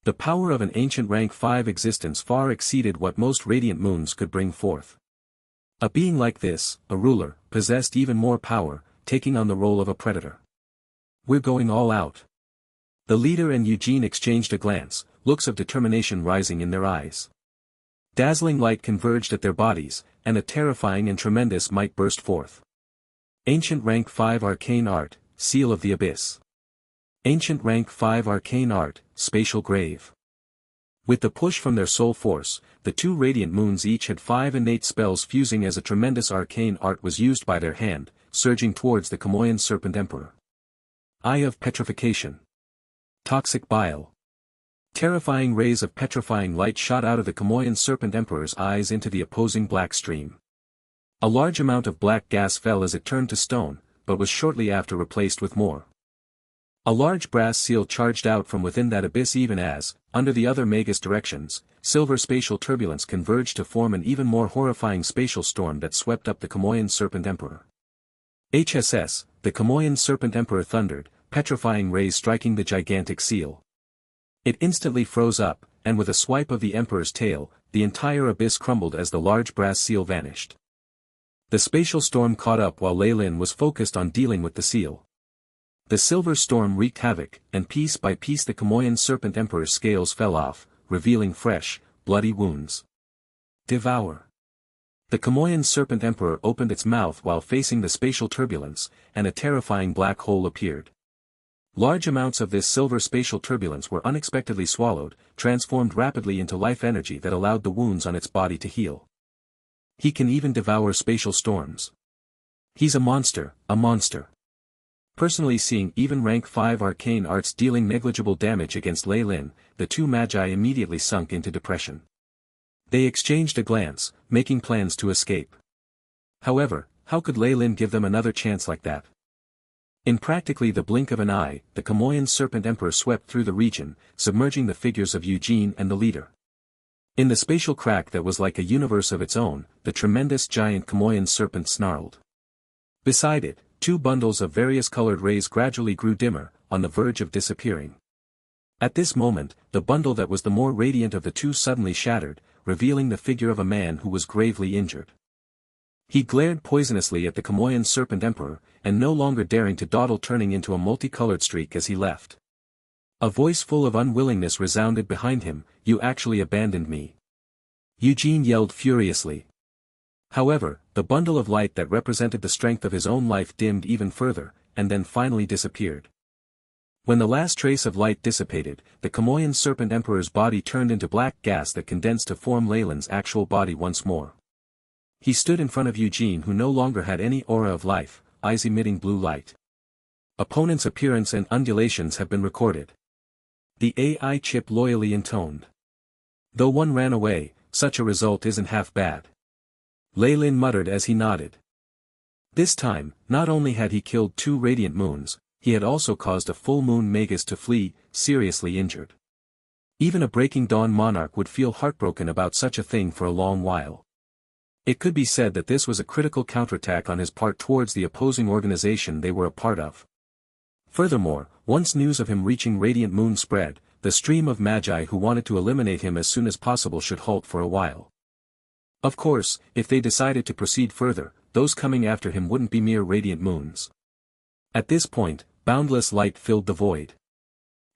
The power of an ancient rank 5 existence far exceeded what most radiant moons could bring forth. A being like this, a ruler, possessed even more power, taking on the role of a predator. We're going all out. The leader and Eugene exchanged a glance, looks of determination rising in their eyes. Dazzling light converged at their bodies, and a terrifying and tremendous might burst forth. Ancient Rank 5 Arcane Art, Seal of the Abyss. Ancient Rank 5 Arcane Art, Spatial Grave. With the push from their soul force, the two radiant moons each had 5 innate spells fusing as a tremendous arcane art was used by their hand, surging towards the Chamoyan Serpent Emperor. Eye of Petrification. Toxic Bile. Terrifying rays of petrifying light shot out of the Chamoyan Serpent Emperor's eyes into the opposing black stream. A large amount of black gas fell as it turned to stone, but was shortly after replaced with more. A large brass seal charged out from within that abyss even as, under the other Magus directions, silver spatial turbulence converged to form an even more horrifying spatial storm that swept up the Chamoyan Serpent Emperor. HSS, the Chamoyan Serpent Emperor thundered, petrifying rays striking the gigantic seal. It instantly froze up, and with a swipe of the Emperor's tail, the entire abyss crumbled as the large brass seal vanished. The spatial storm caught up while Lei Lin was focused on dealing with the seal. The silver storm wreaked havoc, and piece by piece the Chamoyan Serpent Emperor's scales fell off, revealing fresh, bloody wounds. Devour. The Chamoyan Serpent Emperor opened its mouth while facing the spatial turbulence, and a terrifying black hole appeared. Large amounts of this silver spatial turbulence were unexpectedly swallowed, transformed rapidly into life energy that allowed the wounds on its body to heal. He can even devour spatial storms. He's a monster, a monster. Personally seeing even rank 5 arcane arts dealing negligible damage against Lei Lin, the two magi immediately sunk into depression. They exchanged a glance, making plans to escape. However, how could Lei Lin give them another chance like that? In practically the blink of an eye, the Chamoyan Serpent Emperor swept through the region, submerging the figures of Eugene and the leader. In the spatial crack that was like a universe of its own, the tremendous giant Chamoyan serpent snarled. Beside it, 2 bundles of various colored rays gradually grew dimmer, on the verge of disappearing. At this moment, the bundle that was the more radiant of the two suddenly shattered, revealing the figure of a man who was gravely injured. He glared poisonously at the Chamoyan Serpent Emperor, and no longer daring to dawdle turning into a multicolored streak as he left. A voice full of unwillingness resounded behind him, "You actually abandoned me." Eugene yelled furiously. However, the bundle of light that represented the strength of his own life dimmed even further, and then finally disappeared. When the last trace of light dissipated, the Kamoyan Serpent Emperor's body turned into black gas that condensed to form Leyland's actual body once more. He stood in front of Eugene, who no longer had any aura of life, eyes emitting blue light. Opponent's appearance and undulations have been recorded. The AI chip loyally intoned. Though one ran away, such a result isn't half bad. Leyland muttered as he nodded. This time, not only had he killed 2 radiant moons, he had also caused a full moon Magus to flee, seriously injured. Even a Breaking Dawn monarch would feel heartbroken about such a thing for a long while. It could be said that this was a critical counterattack on his part towards the opposing organization they were a part of. Furthermore, once news of him reaching Radiant Moon spread, the stream of magi who wanted to eliminate him as soon as possible should halt for a while. Of course, if they decided to proceed further, those coming after him wouldn't be mere radiant moons. At this point, boundless light filled the void.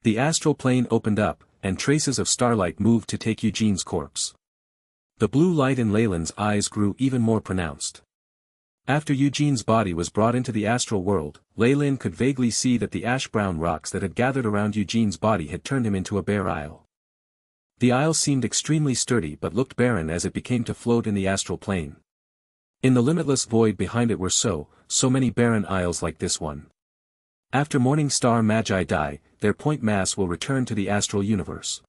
The astral plane opened up, and traces of starlight moved to take Eugene's corpse. The blue light in Leyland's eyes grew even more pronounced. After Eugene's body was brought into the astral world, Leyland could vaguely see that the ash-brown rocks that had gathered around Eugene's body had turned him into a bare isle. The isle seemed extremely sturdy but looked barren as it became to float in the astral plane. In the limitless void behind it were so many barren isles like this one. After Morning Star Magi die, their point mass will return to the astral universe.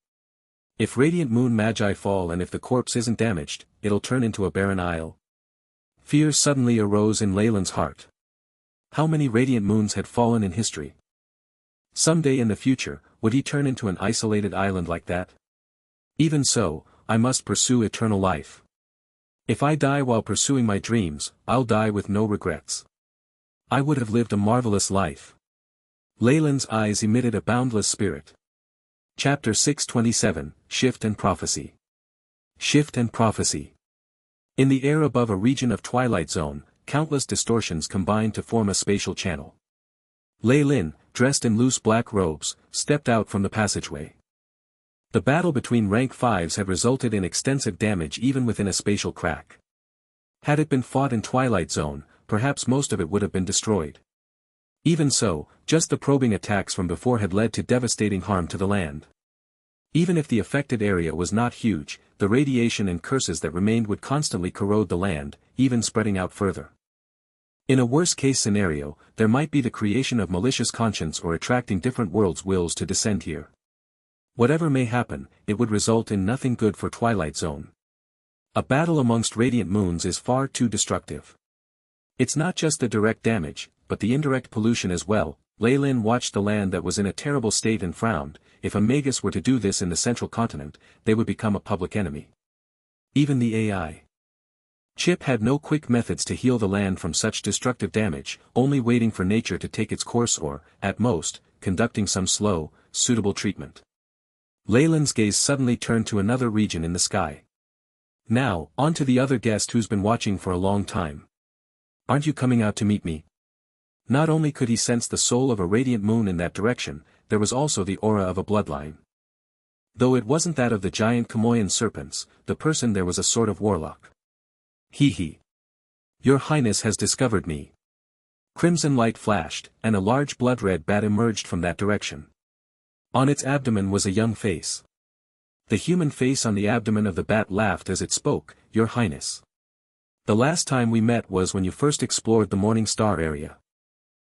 If Radiant Moon Magi fall and if the corpse isn't damaged, it'll turn into a barren isle. Fear suddenly arose in Leyland's heart. How many Radiant Moons had fallen in history? Someday in the future, would he turn into an isolated island like that? Even so, I must pursue eternal life. If I die while pursuing my dreams, I'll die with no regrets. I would have lived a marvelous life. Leyland's eyes emitted a boundless spirit. Chapter 627, Shift and Prophecy. Shift and Prophecy. In the air above a region of Twilight Zone, countless distortions combined to form a spatial channel. Leyland, dressed in loose black robes, stepped out from the passageway. The battle between rank 5s had resulted in extensive damage even within a spatial crack. Had it been fought in Twilight Zone, perhaps most of it would have been destroyed. Even so, just the probing attacks from before had led to devastating harm to the land. Even if the affected area was not huge, the radiation and curses that remained would constantly corrode the land, even spreading out further. In a worst-case scenario, there might be the creation of malicious conscience or attracting different worlds' wills to descend here. Whatever may happen, it would result in nothing good for Twilight Zone. A battle amongst radiant moons is far too destructive. It's not just the direct damage, but the indirect pollution as well. Leyland watched the land that was in a terrible state and frowned. If a Magus were to do this in the central continent, they would become a public enemy. Even the AI chip had no quick methods to heal the land from such destructive damage, only waiting for nature to take its course or, at most, conducting some slow, suitable treatment. Leyland's gaze suddenly turned to another region in the sky. Now, on to the other guest who's been watching for a long time. Aren't you coming out to meet me? Not only could he sense the soul of a radiant moon in that direction, there was also the aura of a bloodline. Though it wasn't that of the giant Kamoyan serpents, the person there was a sort of warlock. He. Your Highness has discovered me. Crimson light flashed, and a large blood-red bat emerged from that direction. On its abdomen was a young face. The human face on the abdomen of the bat laughed as it spoke, Your Highness. The last time we met was when you first explored the Morning Star area.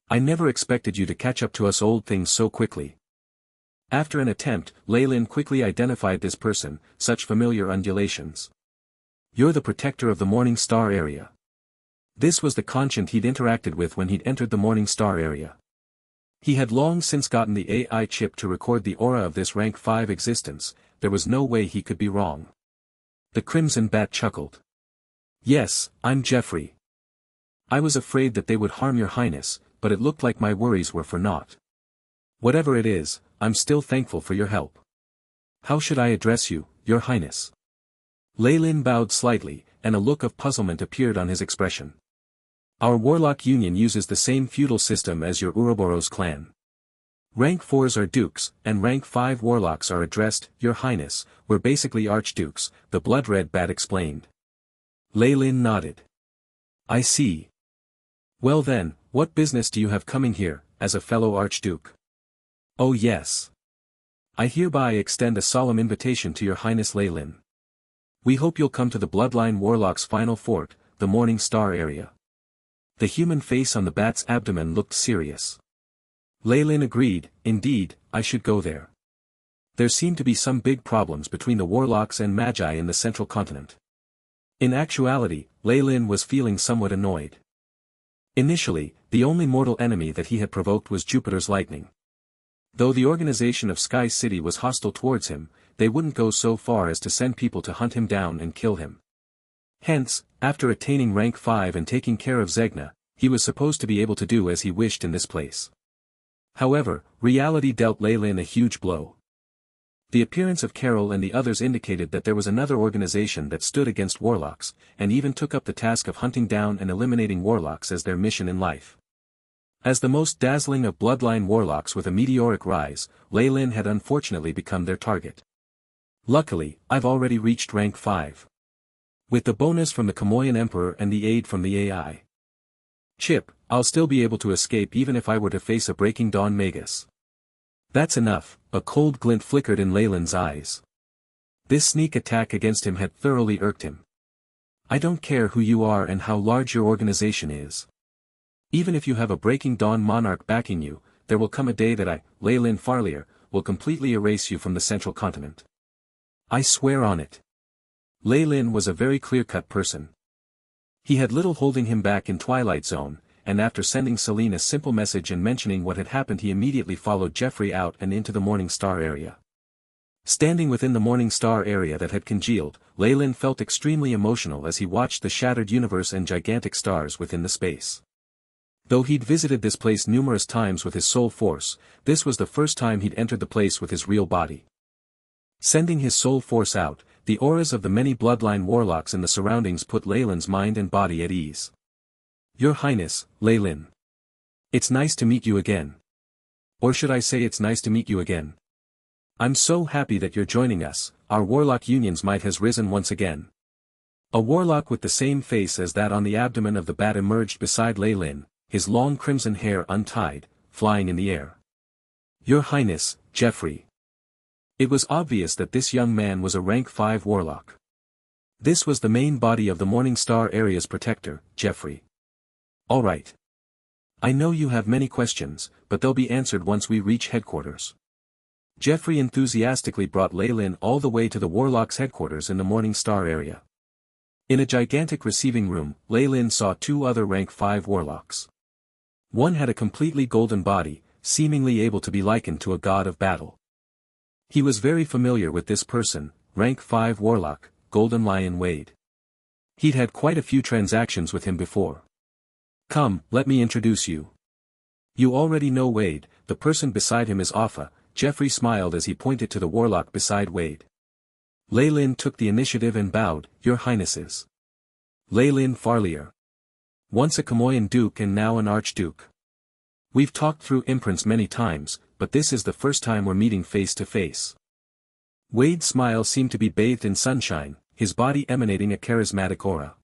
I never expected you to catch up to us old things so quickly. After an attempt, Leyland quickly identified this person, such familiar undulations. You're the protector of the Morning Star area. This was the conscience he'd interacted with when he'd entered the Morning Star area. He had long since gotten the AI chip to record the aura of this rank 5 existence. There was no way he could be wrong. The Crimson Bat chuckled. Yes, I'm Jeffrey. I was afraid that they would harm your Highness, but it looked like my worries were for naught. Whatever it is, I'm still thankful for your help. How should I address you, Your Highness? Leyland bowed slightly, and a look of puzzlement appeared on his expression. Our Warlock Union uses the same feudal system as your Ouroboros clan. Rank 4s are dukes, and rank 5 warlocks are addressed, Your Highness. We're basically archdukes, the blood-red bat explained. Leyland nodded. I see. Well then, what business do you have coming here, as a fellow Archduke? Oh yes. I hereby extend a solemn invitation to your Highness Leylin. We hope you'll come to the Bloodline Warlock's final fort, the Morning Star area. The human face on the bat's abdomen looked serious. Leylin agreed, indeed, I should go there. There seemed to be some big problems between the warlocks and magi in the central continent. In actuality, Leylin was feeling somewhat annoyed. Initially, the only mortal enemy that he had provoked was Jupiter's lightning. Though the organization of Sky City was hostile towards him, they wouldn't go so far as to send people to hunt him down and kill him. Hence, after attaining rank 5 and taking care of Zegna, he was supposed to be able to do as he wished in this place. However, reality dealt Leylin a huge blow. The appearance of Carol and the others indicated that there was another organization that stood against warlocks, and even took up the task of hunting down and eliminating warlocks as their mission in life. As the most dazzling of bloodline warlocks with a meteoric rise, Leylin had unfortunately become their target. Luckily, I've already reached rank 5. With the bonus from the Kamoyan Emperor and the aid from the AI chip, I'll still be able to escape even if I were to face a Breaking Dawn Magus. That's enough, a cold glint flickered in Leylin's eyes. This sneak attack against him had thoroughly irked him. I don't care who you are and how large your organization is. Even if you have a Breaking Dawn monarch backing you, there will come a day that I, Leylin Farlier, will completely erase you from the central continent. I swear on it. Leylin was a very clear-cut person. He had little holding him back in Twilight Zone, and after sending Celine a simple message and mentioning what had happened, he immediately followed Jeffrey out and into the Morning Star area. Standing within the Morning Star area that had congealed, Leylin felt extremely emotional as he watched the shattered universe and gigantic stars within the space. Though he'd visited this place numerous times with his soul force, this was the first time he'd entered the place with his real body. Sending his soul force out, the auras of the many bloodline warlocks in the surroundings put Leylin's mind and body at ease. Your Highness, Leylin. It's nice to meet you again. Or should I say it's nice to meet you again? I'm so happy that you're joining us, our warlock union's might has risen once again. A warlock with the same face as that on the abdomen of the bat emerged beside Leylin, his long crimson hair untied, flying in the air. Your Highness, Jeffrey. It was obvious that this young man was a rank 5 warlock. This was the main body of the Morning Star area's protector, Jeffrey. All right. I know you have many questions, but they'll be answered once we reach headquarters. Jeffrey enthusiastically brought Leylin all the way to the Warlock's headquarters in the Morning Star area. In a gigantic receiving room, Leylin saw 2 other rank 5 warlocks. One had a completely golden body, seemingly able to be likened to a god of battle. He was very familiar with this person, rank 5 warlock, Golden Lion Wade. He'd had quite a few transactions with him before. Come, let me introduce you. You already know Wade, the person beside him is Offa. Jeffrey smiled as he pointed to the warlock beside Wade. Leylin took the initiative and bowed, Your Highnesses. Leylin Farlier. Once a Kamoyan Duke and now an Archduke. We've talked through imprints many times, but this is the first time we're meeting face to face. Wade's smile seemed to be bathed in sunshine, his body emanating a charismatic aura.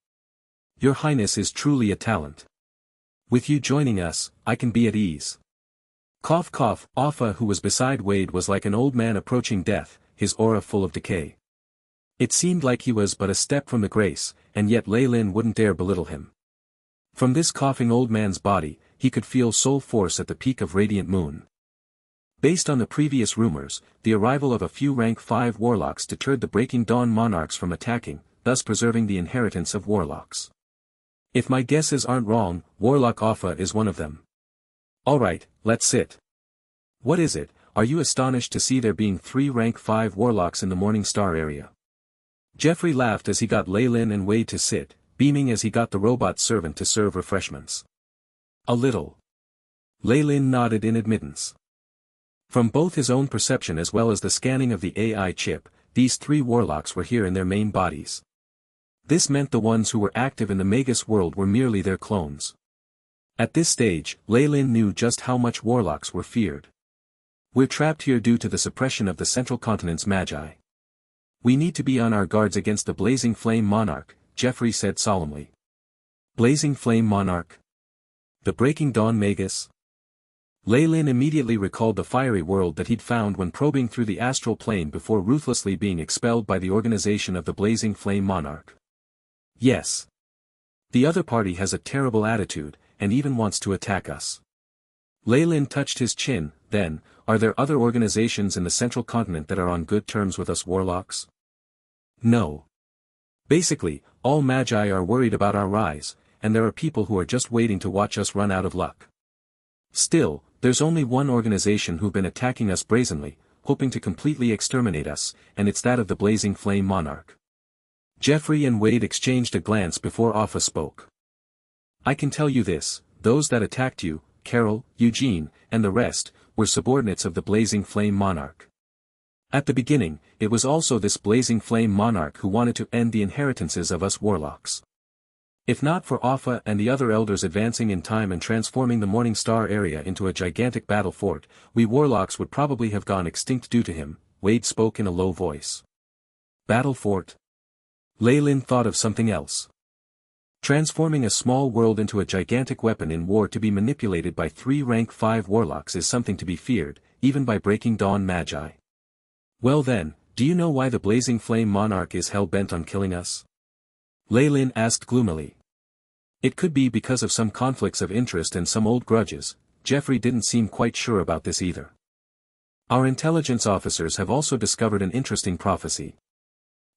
Your Highness is truly a talent. With you joining us, I can be at ease. Cough cough, Offa who was beside Wade was like an old man approaching death, his aura full of decay. It seemed like he was but a step from the grace, and yet Leylin wouldn't dare belittle him. From this coughing old man's body, he could feel soul force at the peak of radiant moon. Based on the previous rumors, the arrival of a few rank 5 warlocks deterred the Breaking Dawn monarchs from attacking, thus preserving the inheritance of warlocks. If my guesses aren't wrong, Warlock Offa is one of them. Alright, let's sit. What is it, are you astonished to see there being 3 rank 5 warlocks in the Morning Star area? Jeffrey laughed as he got Leylin and Wade to sit, beaming as he got the robot servant to serve refreshments. A little. Leylin nodded in admittance. From both his own perception as well as the scanning of the AI chip, these 3 warlocks were here in their main bodies. This meant the ones who were active in the Magus world were merely their clones. At this stage, Leylin knew just how much warlocks were feared. We're trapped here due to the suppression of the central continent's magi. We need to be on our guards against the Blazing Flame Monarch, Jeffrey said solemnly. Blazing Flame Monarch? The Breaking Dawn Magus? Lei Lin immediately recalled the fiery world that he'd found when probing through the astral plane before ruthlessly being expelled by the organization of the Blazing Flame Monarch. Yes. The other party has a terrible attitude, and even wants to attack us. Lei Lin touched his chin. Then, are there other organizations in the central continent that are on good terms with us warlocks? No. Basically, all magi are worried about our rise, and there are people who are just waiting to watch us run out of luck. Still, there's only one organization who've been attacking us brazenly, hoping to completely exterminate us, and it's that of the Blazing Flame Monarch. Jeffrey and Wade exchanged a glance before Offa spoke. I can tell you this, those that attacked you, Carol, Eugene, and the rest, were subordinates of the Blazing Flame Monarch. At the beginning, it was also this Blazing Flame Monarch who wanted to end the inheritances of us warlocks. If not for Offa and the other elders advancing in time and transforming the Morning Star area into a gigantic battle fort, we warlocks would probably have gone extinct due to him, Wade spoke in a low voice. Battle fort? Lei Lin thought of something else. Transforming a small world into a gigantic weapon in war to be manipulated by 3 rank 5 warlocks is something to be feared, even by Breaking Dawn magi. Well then, do you know why the Blazing Flame Monarch is hell-bent on killing us? Lei Lin asked gloomily. It could be because of some conflicts of interest and some old grudges. Jeffrey didn't seem quite sure about this either. Our intelligence officers have also discovered an interesting prophecy.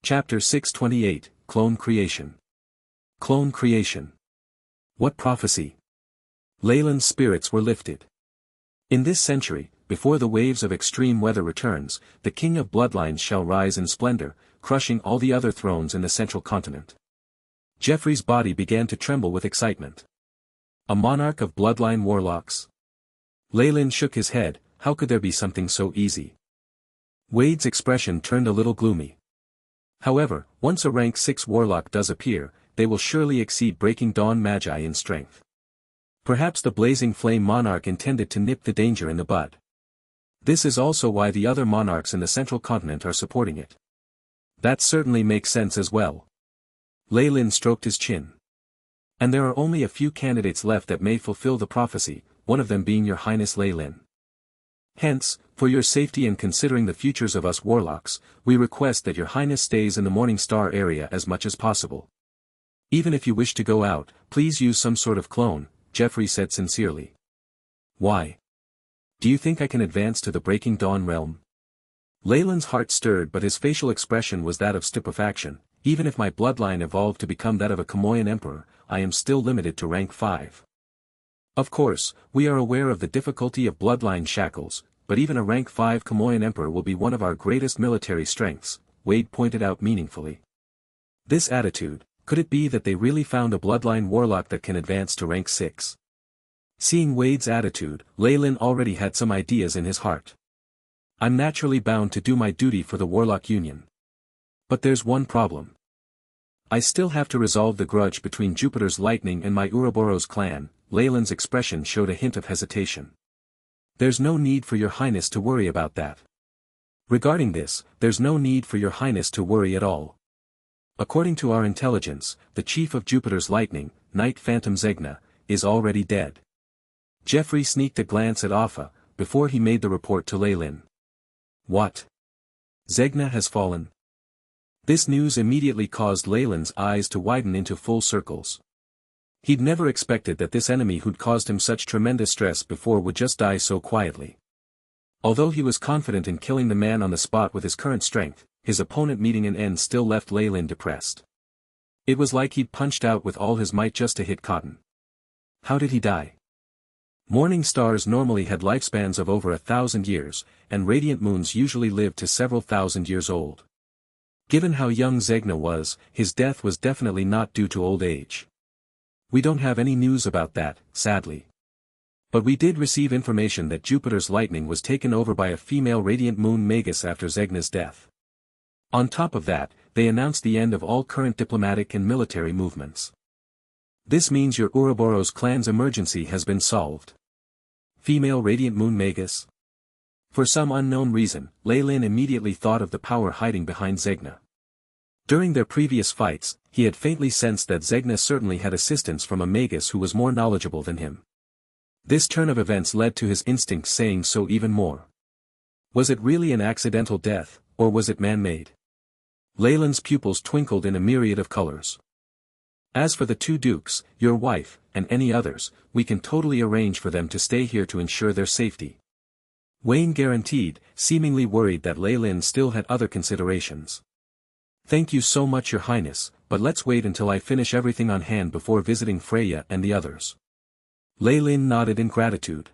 Chapter 628, Clone Creation. Clone Creation. What prophecy? Lei Lin's spirits were lifted. In this century, before the waves of extreme weather returns, the King of Bloodlines shall rise in splendor, crushing all the other thrones in the central continent. Jeffrey's body began to tremble with excitement. A monarch of bloodline warlocks? Lei Lin shook his head. How could there be something so easy? Wade's expression turned a little gloomy. However, once a rank 6 warlock does appear, they will surely exceed Breaking Dawn magi in strength. Perhaps the Blazing Flame Monarch intended to nip the danger in the bud. This is also why the other monarchs in the central continent are supporting it. That certainly makes sense as well. Lei Lin stroked his chin. And there are only a few candidates left that may fulfill the prophecy, one of them being Your Highness Lei Lin. Hence, for your safety and considering the futures of us warlocks, we request that Your Highness stays in the Morning Star area as much as possible. Even if you wish to go out, please use some sort of clone, Jeffrey said sincerely. Why? Do you think I can advance to the Breaking Dawn realm? Lei Lin's heart stirred, but his facial expression was that of stupefaction. Even if my bloodline evolved to become that of a Kamoyan emperor, I am still limited to rank 5. Of course, we are aware of the difficulty of bloodline shackles, but even a rank 5 Kamoyan emperor will be one of our greatest military strengths, Wade pointed out meaningfully. This attitude, could it be that they really found a bloodline warlock that can advance to rank 6? Seeing Wade's attitude, Lei Lin already had some ideas in his heart. I'm naturally bound to do my duty for the Warlock Union. But there's one problem. I still have to resolve the grudge between Jupiter's Lightning and my Ouroboros clan. Lei Lin's expression showed a hint of hesitation. There's no need for Your Highness to worry about that. Regarding this, there's no need for Your Highness to worry at all. According to our intelligence, the chief of Jupiter's Lightning, Knight Phantom Zegna, is already dead. Jeffrey sneaked a glance at Offa, before he made the report to Lei Lin. What? Zegna has fallen? This news immediately caused Lei Lin's eyes to widen into full circles. He'd never expected that this enemy who'd caused him such tremendous stress before would just die so quietly. Although he was confident in killing the man on the spot with his current strength, his opponent meeting an end still left Lei Lin depressed. It was like he'd punched out with all his might just to hit cotton. How did he die? Morning stars normally had lifespans of over 1,000 years, and radiant moons usually lived to several thousand years old. Given how young Zegna was, his death was definitely not due to old age. We don't have any news about that, sadly. But we did receive information that Jupiter's Lightning was taken over by a female radiant moon Magus after Zegna's death. On top of that, they announced the end of all current diplomatic and military movements. This means your Ouroboros clan's emergency has been solved. Female radiant moon Magus? For some unknown reason, Lei Lin immediately thought of the power hiding behind Zegna. During their previous fights, he had faintly sensed that Zegna certainly had assistance from a Magus who was more knowledgeable than him. This turn of events led to his instincts saying so even more. Was it really an accidental death, or was it man-made? Leyland's pupils twinkled in a myriad of colors. As for the two dukes, your wife, and any others, we can totally arrange for them to stay here to ensure their safety. Wayne guaranteed, seemingly worried that Leyland still had other considerations. Thank you so much, Your Highness, but let's wait until I finish everything on hand before visiting Freya and the others. Leyland nodded in gratitude.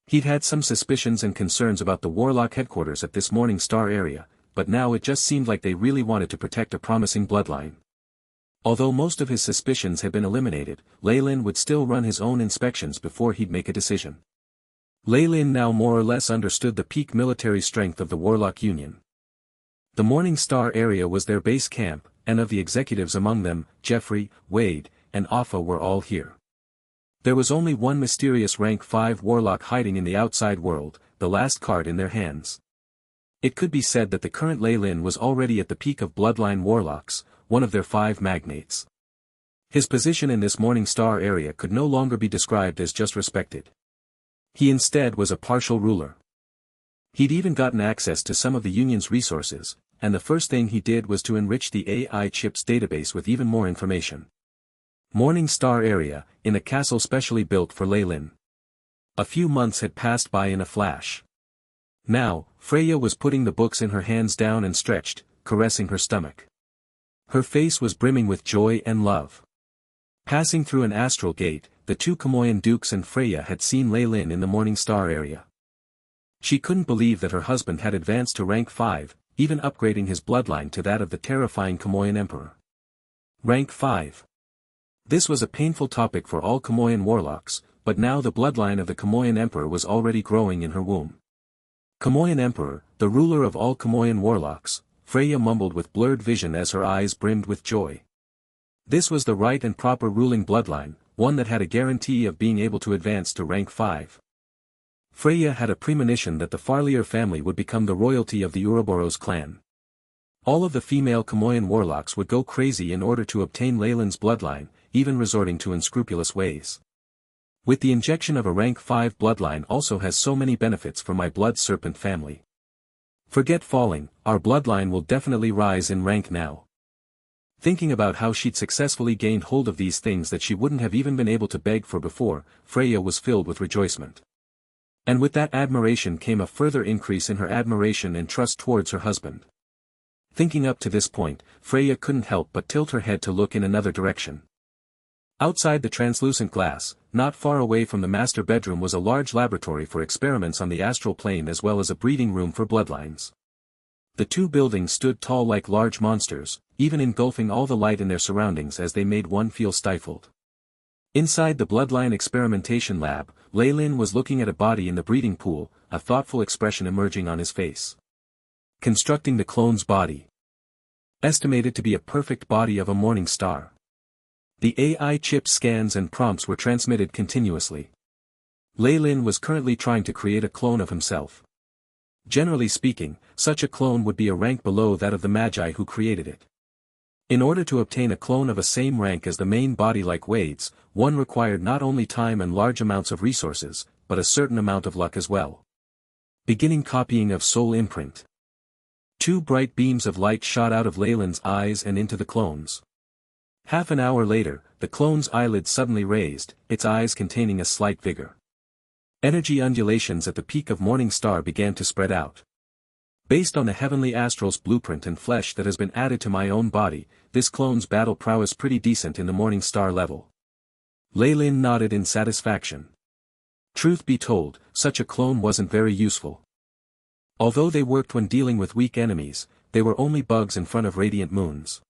He'd had some suspicions and concerns about the Warlock headquarters at this Morning Star area, but now it just seemed like they really wanted to protect a promising bloodline. Although most of his suspicions had been eliminated, Leyland would still run his own inspections before he'd make a decision. Leyland now more or less understood the peak military strength of the Warlock Union. The Morning Star area was their base camp, and of the executives among them, Jeffrey, Wade, and Offa were all here. There was only one mysterious rank 5 warlock hiding in the outside world, the last card in their hands. It could be said that the current Leyland was already at the peak of bloodline warlocks, one of their 5 magnates. His position in this Morning Star area could no longer be described as just respected. He instead was a partial ruler. He'd even gotten access to some of the Union's resources, and the first thing he did was to enrich the AI chips database with even more information. Morning Star area, in a castle specially built for Leyland. A few months had passed by in a flash. Now, Freya was putting the books in her hands down and stretched, caressing her stomach. Her face was brimming with joy and love. Passing through an astral gate, the two Kamoyan dukes and Freya had seen Leyland in the Morning Star area. She couldn't believe that her husband had advanced to rank 5, even upgrading his bloodline to that of the terrifying Kamoyan Emperor. Rank 5. This was a painful topic for all Kamoyan warlocks, but now the bloodline of the Kamoyan Emperor was already growing in her womb. Kamoyan Emperor, the ruler of all Kamoyan warlocks, Freya mumbled with blurred vision as her eyes brimmed with joy. This was the right and proper ruling bloodline, one that had a guarantee of being able to advance to rank 5. Freya had a premonition that the Farlier family would become the royalty of the Ouroboros clan. All of the female Kamoyan warlocks would go crazy in order to obtain Leyland's bloodline, even resorting to unscrupulous ways. With the injection of a rank 5 bloodline also has so many benefits for my blood serpent family. Forget falling, our bloodline will definitely rise in rank now. Thinking about how she'd successfully gained hold of these things that she wouldn't have even been able to beg for before, Freya was filled with rejoicement. And with that admiration came a further increase in her admiration and trust towards her husband. Thinking up to this point, Freya couldn't help but tilt her head to look in another direction. Outside the translucent glass, not far away from the master bedroom was a large laboratory for experiments on the astral plane as well as a breeding room for bloodlines. The two buildings stood tall like large monsters, even engulfing all the light in their surroundings as they made one feel stifled. Inside the bloodline experimentation lab, Leyland was looking at a body in the breeding pool, a thoughtful expression emerging on his face. Constructing the clone's body. Estimated to be a perfect body of a morning star. The AI chip scans and prompts were transmitted continuously. Leyland was currently trying to create a clone of himself. Generally speaking, such a clone would be a rank below that of the Magi who created it. In order to obtain a clone of a same rank as the main body like Wade's, one required not only time and large amounts of resources, but a certain amount of luck as well. Beginning copying of soul imprint. 2 bright beams of light shot out of Leyland's eyes and into the clone's. Half an hour later, the clone's eyelids suddenly raised, its eyes containing a slight vigor. Energy undulations at the peak of Morning Star began to spread out. Based on the heavenly astral's blueprint and flesh that has been added to my own body, this clone's battle prowess pretty decent in the Morning Star level. Leyland nodded in satisfaction. Truth be told, such a clone wasn't very useful. Although they worked when dealing with weak enemies, they were only bugs in front of radiant moons.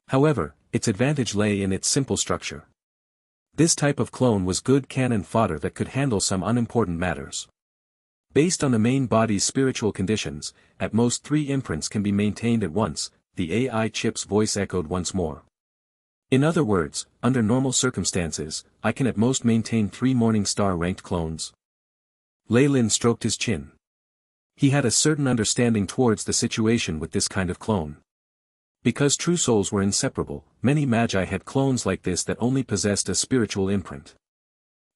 However, its advantage lay in its simple structure. This type of clone was good cannon fodder that could handle some unimportant matters. Based on the main body's spiritual conditions, at most 3 imprints can be maintained at once, the AI chip's voice echoed once more. In other words, under normal circumstances, I can at most maintain 3 Morning Star ranked clones. Leyland stroked his chin. He had a certain understanding towards the situation with this kind of clone. Because true souls were inseparable, many Magi had clones like this that only possessed a spiritual imprint.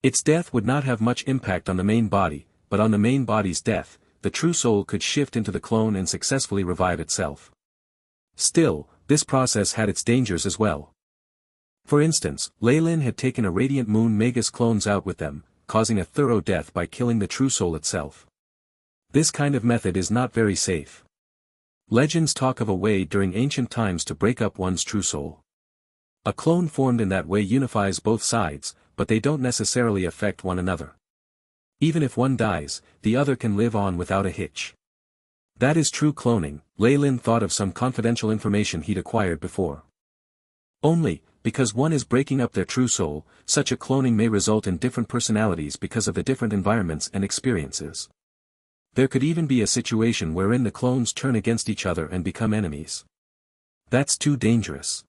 Its death would not have much impact on the main body, but on the main body's death, the true soul could shift into the clone and successfully revive itself. Still, this process had its dangers as well. For instance, Lei Lin had taken a radiant moon Magus clones out with them, causing a thorough death by killing the true soul itself. This kind of method is not very safe. Legends talk of a way during ancient times to break up one's true soul. A clone formed in that way unifies both sides, but they don't necessarily affect one another. Even if one dies, the other can live on without a hitch. That is true cloning. Lei Lin thought of some confidential information he'd acquired before. Only, because one is breaking up their true soul, such a cloning may result in different personalities because of the different environments and experiences. There could even be a situation wherein the clones turn against each other and become enemies. That's too dangerous.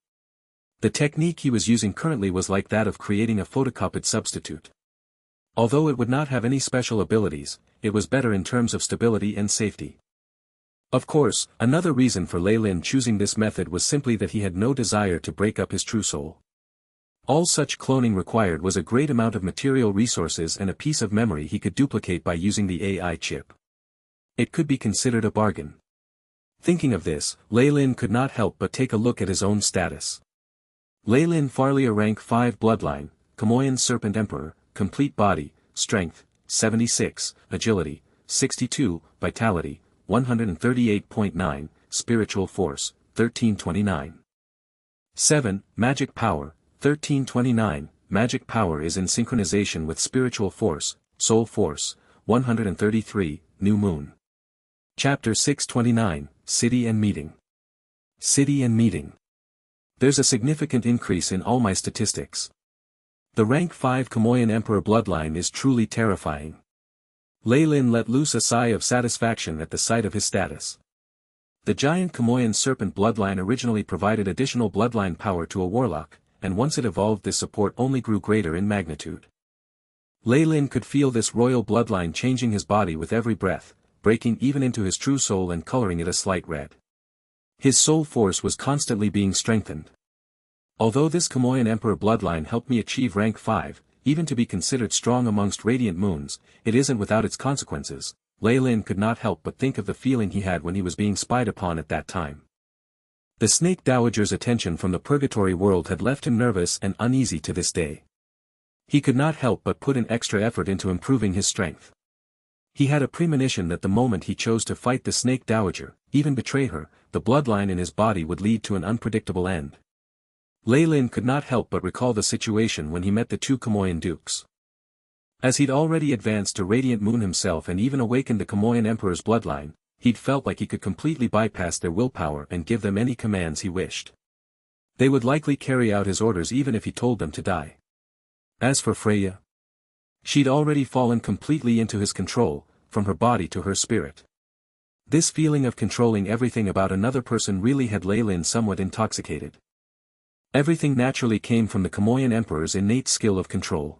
The technique he was using currently was like that of creating a photocopied substitute. Although it would not have any special abilities, it was better in terms of stability and safety. Of course, another reason for Lei Lin choosing this method was simply that he had no desire to break up his true soul. All such cloning required was a great amount of material resources and a piece of memory he could duplicate by using the AI chip. It could be considered a bargain. Thinking of this, Lei Lin could not help but take a look at his own status. Lei Lin Farlier rank 5 bloodline, Kamoyan Serpent Emperor, complete body, strength, 76, agility, 62, vitality, 138.9, spiritual force, 1329. 7. Magic power, 1329, magic power is in synchronization with spiritual force, soul force, 133, new moon. Chapter 629, City and Meeting. City and Meeting. There's a significant increase in all my statistics. The rank 5 Kamoyan Emperor bloodline is truly terrifying. Lei Lin let loose a sigh of satisfaction at the sight of his status. The giant Kamoyan serpent bloodline originally provided additional bloodline power to a warlock, and once it evolved this support only grew greater in magnitude. Lei Lin could feel this royal bloodline changing his body with every breath, breaking even into his true soul and coloring it a slight red. His soul force was constantly being strengthened. Although this Kamoyan Emperor bloodline helped me achieve rank 5, even to be considered strong amongst radiant moons, it isn't without its consequences. Lei Lin could not help but think of the feeling he had when he was being spied upon at that time. The Snake Dowager's attention from the purgatory world had left him nervous and uneasy to this day. He could not help but put an extra effort into improving his strength. He had a premonition that the moment he chose to fight the Snake Dowager, even betray her, the bloodline in his body would lead to an unpredictable end. Lei Lin could not help but recall the situation when he met the two Kamoyan dukes. As he'd already advanced to Radiant Moon himself and even awakened the Kamoyan Emperor's bloodline, he'd felt like he could completely bypass their willpower and give them any commands he wished. They would likely carry out his orders even if he told them to die. As for Freya, she'd already fallen completely into his control, from her body to her spirit. This feeling of controlling everything about another person really had Lei Lin somewhat intoxicated. Everything naturally came from the Kamoyan Emperor's innate skill of control.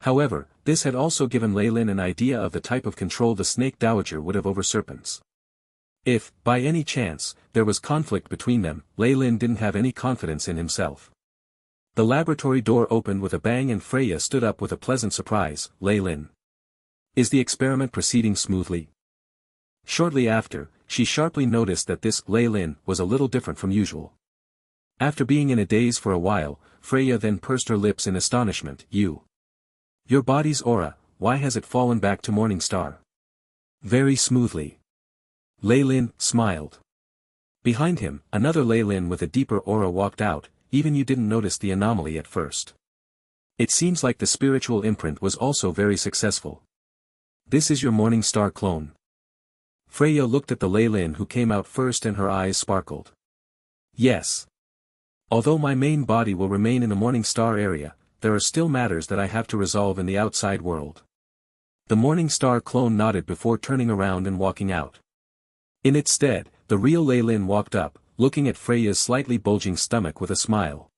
However, this had also given Lei Lin an idea of the type of control the Snake Dowager would have over serpents. If, by any chance, there was conflict between them, Lei Lin didn't have any confidence in himself. The laboratory door opened with a bang and Freya stood up with a pleasant surprise. Lei Lin, is the experiment proceeding smoothly? Shortly after, she sharply noticed that this Lei Lin was a little different from usual. After being in a daze for a while, Freya then pursed her lips in astonishment. Your body's aura, why has it fallen back to Morning Star? Very smoothly. Lei Lin smiled. Behind him, another Lei Lin with a deeper aura walked out. Even you didn't notice the anomaly at first. It seems like the spiritual imprint was also very successful. This is your Morning Star clone. Freya looked at the Lei Lin who came out first and her eyes sparkled. Yes. Although my main body will remain in the Morning Star area, there are still matters that I have to resolve in the outside world. The Morning Star clone nodded before turning around and walking out. In its stead, the real Lei Lin walked up, looking at Freya's slightly bulging stomach with a smile.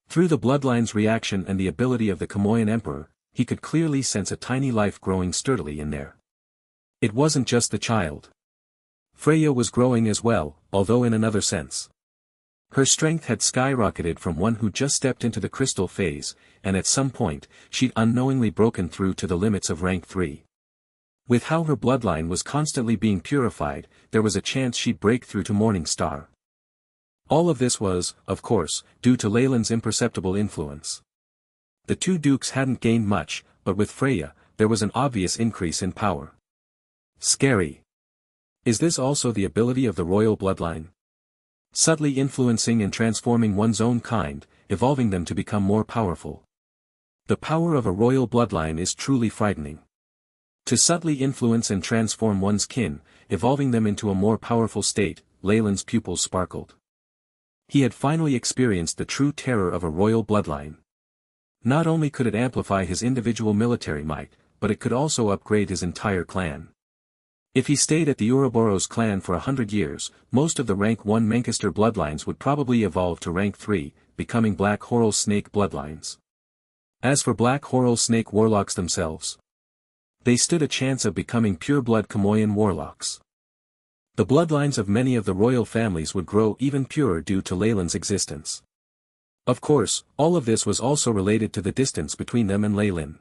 Through the bloodline's reaction and the ability of the Kamoyan Emperor, he could clearly sense a tiny life growing sturdily in there. It wasn't just the child. Freya was growing as well, although in another sense. Her strength had skyrocketed from one who just stepped into the crystal phase, and at some point, she'd unknowingly broken through to the limits of rank 3. With how her bloodline was constantly being purified, there was a chance she'd break through to Morning Star. All of this was, of course, due to Leyland's imperceptible influence. The two dukes hadn't gained much, but with Freya, there was an obvious increase in power. Scary. Is this also the ability of the royal bloodline? Subtly influencing and transforming one's own kind, evolving them to become more powerful. The power of a royal bloodline is truly frightening. To subtly influence and transform one's kin, evolving them into a more powerful state, Leyland's pupils sparkled. He had finally experienced the true terror of a royal bloodline. Not only could it amplify his individual military might, but it could also upgrade his entire clan. If he stayed at the Ouroboros clan for 100 years, most of the rank 1 Manchester bloodlines would probably evolve to rank 3, becoming Black Horal Snake bloodlines. As for Black Horal Snake warlocks themselves, they stood a chance of becoming pure-blood Kamoyan warlocks. The bloodlines of many of the royal families would grow even purer due to Leyland's existence. Of course, all of this was also related to the distance between them and Leyland.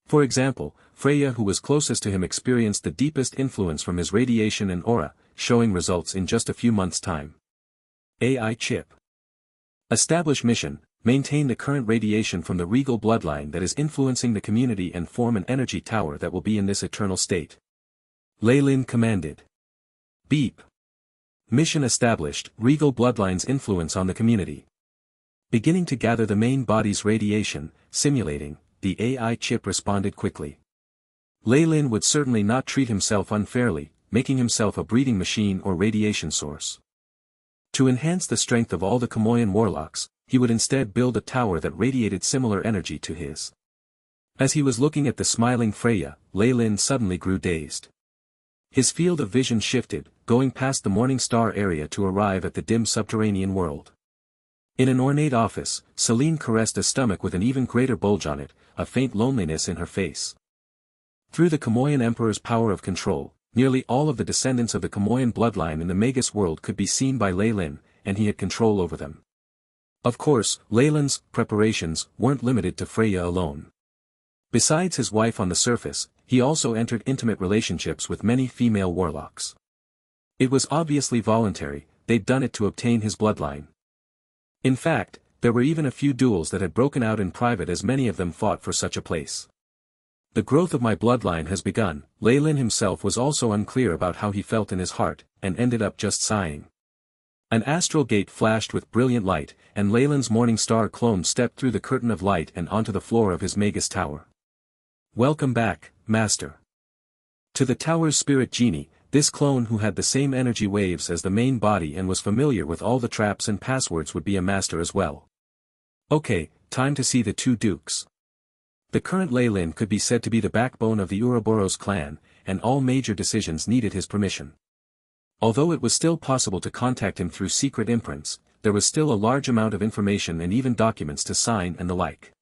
For example, Freya, who was closest to him, experienced the deepest influence from his radiation and aura, showing results in just a few months' time. AI chip. Establish mission, maintain the current radiation from the regal bloodline that is influencing the community and form an energy tower that will be in this eternal state. Leyland commanded. Beep. Mission established, regal bloodline's influence on the community. Beginning to gather the main body's radiation, simulating, the AI chip responded quickly. Leyland would certainly not treat himself unfairly, making himself a breeding machine or radiation source. To enhance the strength of all the Kamoyan warlocks, he would instead build a tower that radiated similar energy to his. As he was looking at the smiling Freya, Leyland suddenly grew dazed. His field of vision shifted, going past the Morning Star area to arrive at the dim subterranean world. In an ornate office, Celine caressed a stomach with an even greater bulge on it, a faint loneliness in her face. Through the Kamoyan Emperor's power of control, nearly all of the descendants of the Kamoyan bloodline in the Magus world could be seen by Leyland, and he had control over them. Of course, Leyland's preparations weren't limited to Freya alone. Besides his wife on the surface, he also entered intimate relationships with many female warlocks. It was obviously voluntary, they'd done it to obtain his bloodline. In fact, there were even a few duels that had broken out in private as many of them fought for such a place. The growth of my bloodline has begun. Leyland himself was also unclear about how he felt in his heart, and ended up just sighing. An astral gate flashed with brilliant light, and Leyland's Morning Star clone stepped through the curtain of light and onto the floor of his Magus tower. Welcome back, Master. To the tower's spirit genie, this clone who had the same energy waves as the main body and was familiar with all the traps and passwords would be a master as well. Okay, time to see the two dukes. The current Leyland could be said to be the backbone of the Ouroboros clan, and all major decisions needed his permission. Although it was still possible to contact him through secret imprints, there was still a large amount of information and even documents to sign and the like.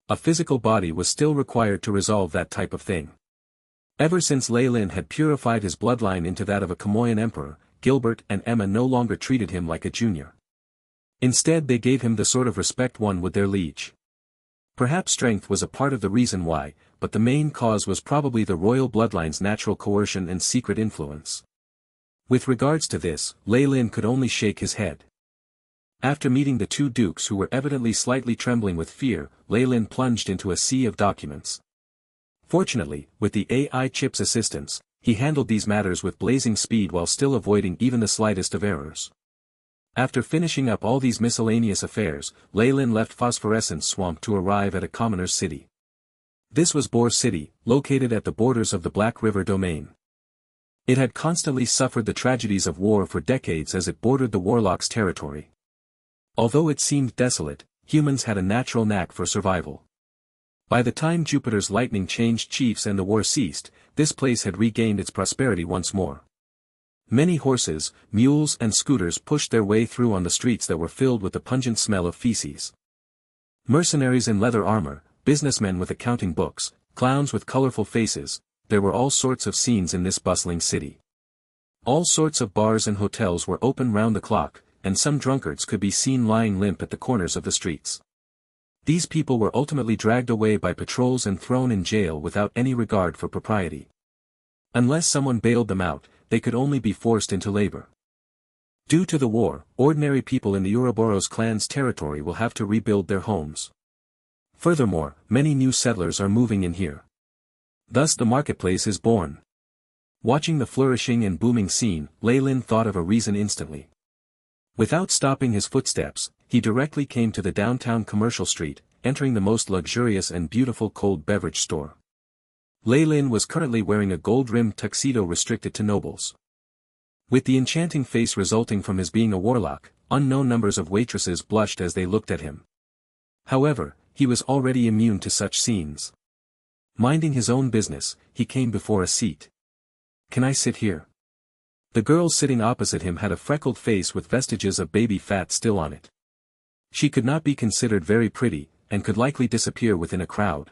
A physical body was still required to resolve that type of thing. Ever since Leyland had purified his bloodline into that of a Kamoyan emperor, Gilbert and Emma no longer treated him like a junior. Instead they gave him the sort of respect one would their liege. Perhaps strength was a part of the reason why, but the main cause was probably the royal bloodline's natural coercion and secret influence. With regards to this, Leyland could only shake his head. After meeting the two dukes who were evidently slightly trembling with fear, Leyland plunged into a sea of documents. Fortunately, with the AI chip's assistance, he handled these matters with blazing speed while still avoiding even the slightest of errors. After finishing up all these miscellaneous affairs, Leyland left Phosphorescence Swamp to arrive at a commoner's city. This was Boar City, located at the borders of the Black River domain. It had constantly suffered the tragedies of war for decades as it bordered the warlocks' territory. Although it seemed desolate, humans had a natural knack for survival. By the time Jupiter's lightning changed chiefs and the war ceased, this place had regained its prosperity once more. Many horses, mules and scooters pushed their way through on the streets that were filled with the pungent smell of feces. Mercenaries in leather armor, businessmen with accounting books, clowns with colorful faces, there were all sorts of scenes in this bustling city. All sorts of bars and hotels were open round the clock, and some drunkards could be seen lying limp at the corners of the streets. These people were ultimately dragged away by patrols and thrown in jail without any regard for propriety. Unless someone bailed them out, they could only be forced into labor. Due to the war, ordinary people in the Ouroboros clan's territory will have to rebuild their homes. Furthermore, many new settlers are moving in here. Thus the marketplace is born. Watching the flourishing and booming scene, Leylin thought of a reason instantly. Without stopping his footsteps, he directly came to the downtown commercial street, entering the most luxurious and beautiful cold beverage store. Leylin was currently wearing a gold-rimmed tuxedo restricted to nobles. With the enchanting face resulting from his being a warlock, unknown numbers of waitresses blushed as they looked at him. However, he was already immune to such scenes. Minding his own business, he came before a seat. "Can I sit here?" The girl sitting opposite him had a freckled face with vestiges of baby fat still on it. She could not be considered very pretty, and could likely disappear within a crowd.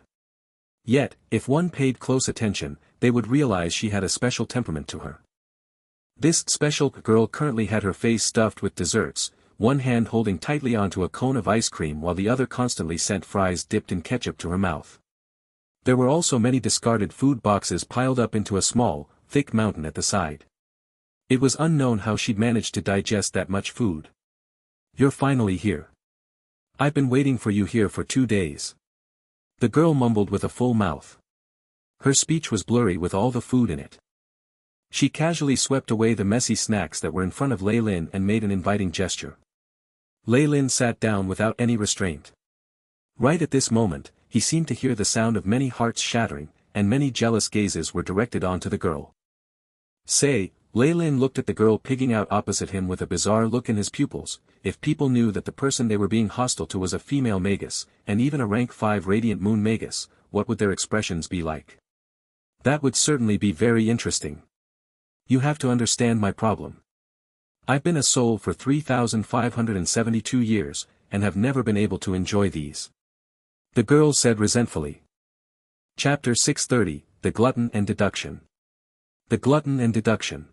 Yet, if one paid close attention, they would realize she had a special temperament to her. This special girl currently had her face stuffed with desserts, one hand holding tightly onto a cone of ice cream while the other constantly sent fries dipped in ketchup to her mouth. There were also many discarded food boxes piled up into a small, thick mountain at the side. It was unknown how she'd managed to digest that much food. "You're finally here. I've been waiting for you here for 2 days." The girl mumbled with a full mouth. Her speech was blurry with all the food in it. She casually swept away the messy snacks that were in front of Leylin and made an inviting gesture. Leylin sat down without any restraint. Right at this moment, he seemed to hear the sound of many hearts shattering, and many jealous gazes were directed onto the girl. Leylin looked at the girl pigging out opposite him with a bizarre look in his pupils. If people knew that the person they were being hostile to was a female Magus, and even a rank 5 radiant moon Magus, what would their expressions be like? That would certainly be very interesting. "You have to understand my problem. I've been a soul for 3,572 years, and have never been able to enjoy these," the girl said resentfully. Chapter 630, The Glutton and Deduction. The Glutton and Deduction.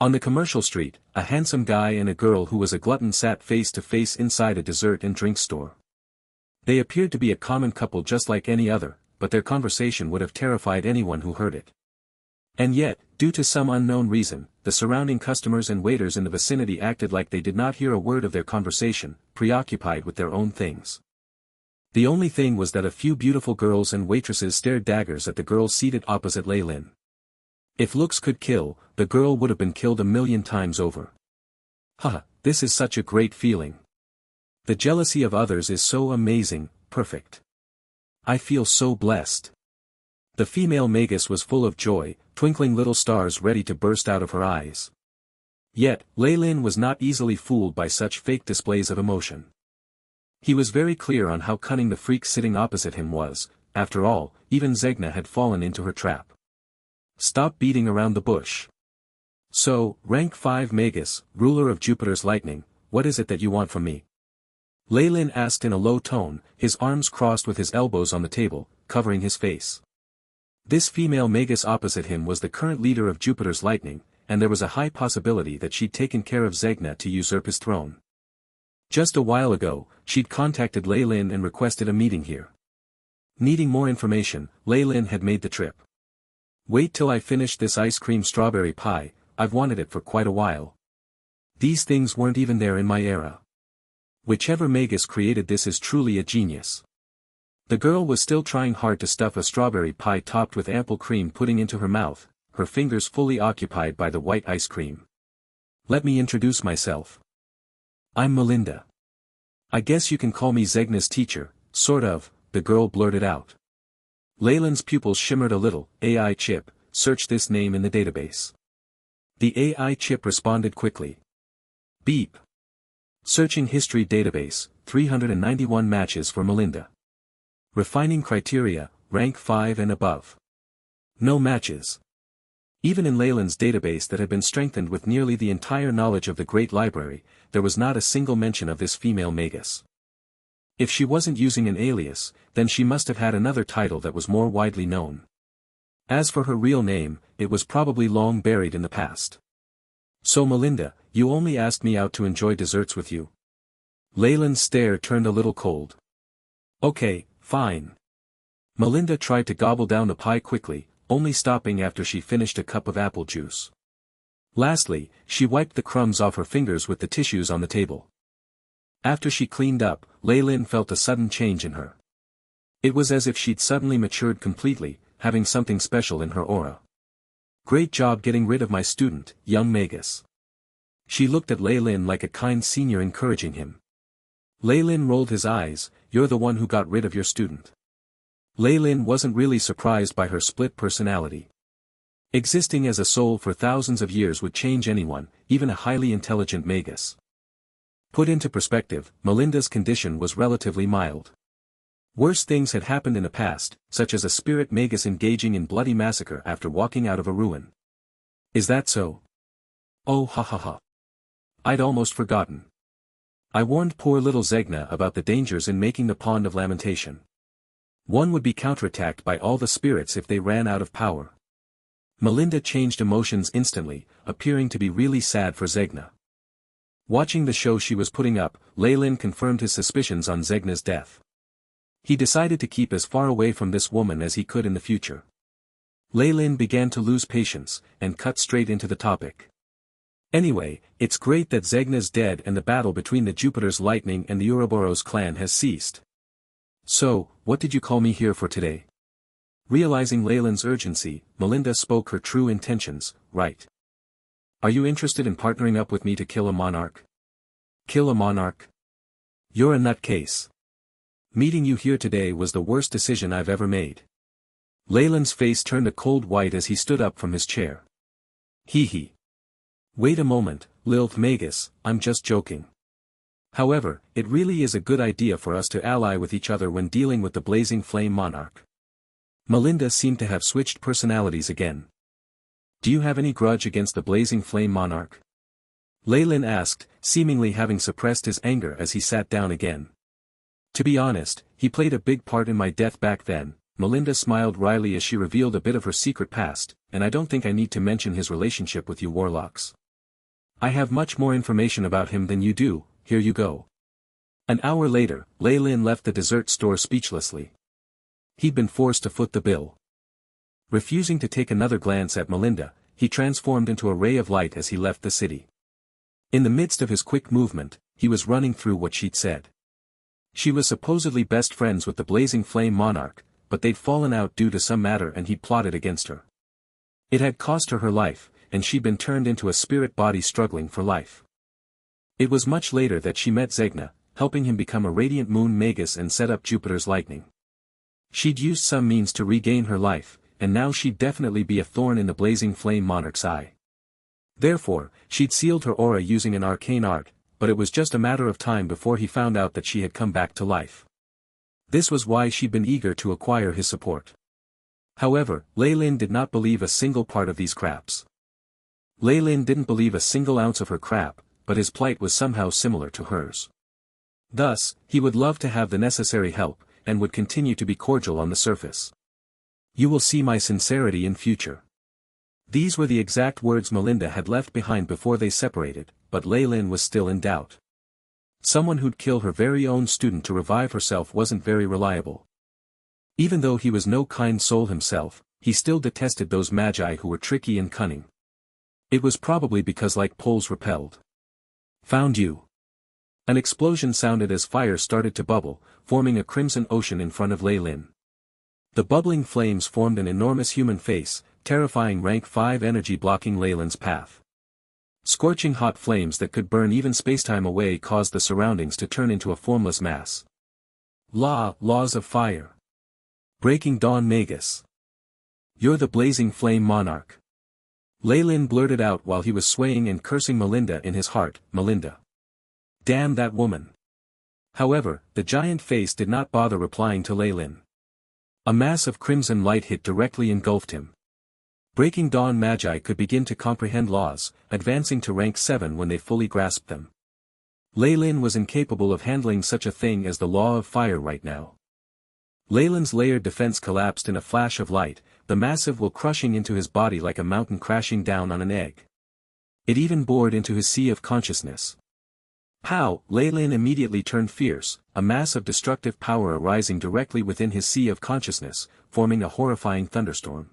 On the commercial street, a handsome guy and a girl who was a glutton sat face to face inside a dessert and drink store. They appeared to be a common couple just like any other, but their conversation would have terrified anyone who heard it. And yet, due to some unknown reason, the surrounding customers and waiters in the vicinity acted like they did not hear a word of their conversation, preoccupied with their own things. The only thing was that a few beautiful girls and waitresses stared daggers at the girl seated opposite Leylin. If looks could kill, the girl would have been killed 1,000,000 times over. This is such a great feeling. The jealousy of others is so amazing, perfect. I feel so blessed. The female Magus was full of joy, twinkling little stars ready to burst out of her eyes. Yet, Leylin was not easily fooled by such fake displays of emotion. He was very clear on how cunning the freak sitting opposite him was. After all, even Zegna had fallen into her trap. Stop beating around the bush. "So, rank 5 Magus, ruler of Jupiter's lightning, what is it that you want from me?" Leylin asked in a low tone, his arms crossed with his elbows on the table, covering his face. This female Magus opposite him was the current leader of Jupiter's lightning, and there was a high possibility that she'd taken care of Zegna to usurp his throne. Just a while ago, she'd contacted Leylin and requested a meeting here. Needing more information, Leylin had made the trip. "Wait till I finish this ice cream strawberry pie, I've wanted it for quite a while. These things weren't even there in my era. Whichever Magus created this is truly a genius." The girl was still trying hard to stuff a strawberry pie topped with ample cream pudding into her mouth, her fingers fully occupied by the white ice cream. "Let me introduce myself. I'm Melinda. I guess you can call me Zegna's teacher, sort of," the girl blurted out. Leylin's pupils shimmered a little. "AI chip, search this name in the database." The AI chip responded quickly. "Beep. Searching history database, 391 matches for Melinda. Refining criteria, rank 5 and above. No matches." Even in Leylin's database that had been strengthened with nearly the entire knowledge of the Great Library, there was not a single mention of this female Magus. If she wasn't using an alias, then she must have had another title that was more widely known. As for her real name, it was probably long buried in the past. "So Melinda, you only asked me out to enjoy desserts with you. Leyland's stare turned a little cold. Okay, fine. Melinda tried to gobble down the pie quickly, only stopping after she finished a cup of apple juice. Lastly, she wiped the crumbs off her fingers with the tissues on the table. After she cleaned up, Leyland felt a sudden change in her. It was as if she'd suddenly matured completely, having something special in her aura. Great job getting rid of my student, young Magus. She looked at Leyland like a kind senior encouraging him. Leyland rolled his eyes, you're the one who got rid of your student. Leyland wasn't really surprised by her split personality. Existing as a soul for thousands of years would change anyone, even a highly intelligent Magus. Put into perspective, Melinda's condition was relatively mild. Worse things had happened in the past, such as a spirit Magus engaging in bloody massacre after walking out of a ruin. Is that so? Oh ha ha ha. I'd almost forgotten. I warned poor little Zegna about the dangers in making the Pond of Lamentation. One would be counterattacked by all the spirits if they ran out of power. Melinda changed emotions instantly, appearing to be really sad for Zegna. Watching the show she was putting up, Leyland confirmed his suspicions on Zegna's death. He decided to keep as far away from this woman as he could in the future. Leyland began to lose patience, and cut straight into the topic. Anyway, it's great that Zegna's dead and the battle between the Jupiter's Lightning and the Ouroboros clan has ceased. So, what did you call me here for today? Realizing Leyland's urgency, Melinda spoke her true intentions, right? Are you interested in partnering up with me to kill a monarch? Kill a monarch? You're a nutcase. Meeting you here today was the worst decision I've ever made. Leyland's face turned a cold white as he stood up from his chair. Hee hee. Wait a moment, Lilith Magus, I'm just joking. However, it really is a good idea for us to ally with each other when dealing with the Blazing Flame Monarch. Melinda seemed to have switched personalities again. Do you have any grudge against the Blazing Flame Monarch? Leyland asked, seemingly having suppressed his anger as he sat down again. To be honest, he played a big part in my death back then. Melinda smiled wryly as she revealed a bit of her secret past, and I don't think I need to mention his relationship with you warlocks. I have much more information about him than you do, here you go. An hour later, Leyland left the dessert store speechlessly. He'd been forced to foot the bill. Refusing to take another glance at Melinda, he transformed into a ray of light as he left the city. In the midst of his quick movement, he was running through what she'd said. She was supposedly best friends with the Blazing Flame Monarch, but they'd fallen out due to some matter and he'd plotted against her. It had cost her her life, and she'd been turned into a spirit body struggling for life. It was much later that she met Zegna, helping him become a radiant moon Magus and set up Jupiter's lightning. She'd used some means to regain her life, and now she'd definitely be a thorn in the Blazing Flame Monarch's eye. Therefore, she'd sealed her aura using an arcane art, but it was just a matter of time before he found out that she had come back to life. This was why she'd been eager to acquire his support. However, Leyland did not believe a single part of these craps. Leyland didn't believe a single ounce of her crap, but his plight was somehow similar to hers. Thus, he would love to have the necessary help, and would continue to be cordial on the surface. You will see my sincerity in future. These were the exact words Melinda had left behind before they separated, but Leyland was still in doubt. Someone who'd kill her very own student to revive herself wasn't very reliable. Even though he was no kind soul himself, he still detested those magi who were tricky and cunning. It was probably because like poles repelled. Found you. An explosion sounded as fire started to bubble, forming a crimson ocean in front of Leyland. The bubbling flames formed an enormous human face, terrifying rank 5 energy blocking Leyland's path. Scorching hot flames that could burn even spacetime away caused the surroundings to turn into a formless mass. Laws of fire. Breaking Dawn Magus. You're the Blazing Flame Monarch. Leyland blurted out while he was swaying and cursing Melinda in his heart, Melinda. Damn that woman. However, the giant face did not bother replying to Leyland. A mass of crimson light hit directly engulfed him. Breaking Dawn Magi could begin to comprehend laws, advancing to rank 7 when they fully grasped them. Leyland was incapable of handling such a thing as the law of fire right now. Leyland's layered defense collapsed in a flash of light, the massive will crushing into his body like a mountain crashing down on an egg. It even bored into his sea of consciousness. Pow! Ley-Lin immediately turned fierce, a mass of destructive power arising directly within his sea of consciousness, forming a horrifying thunderstorm.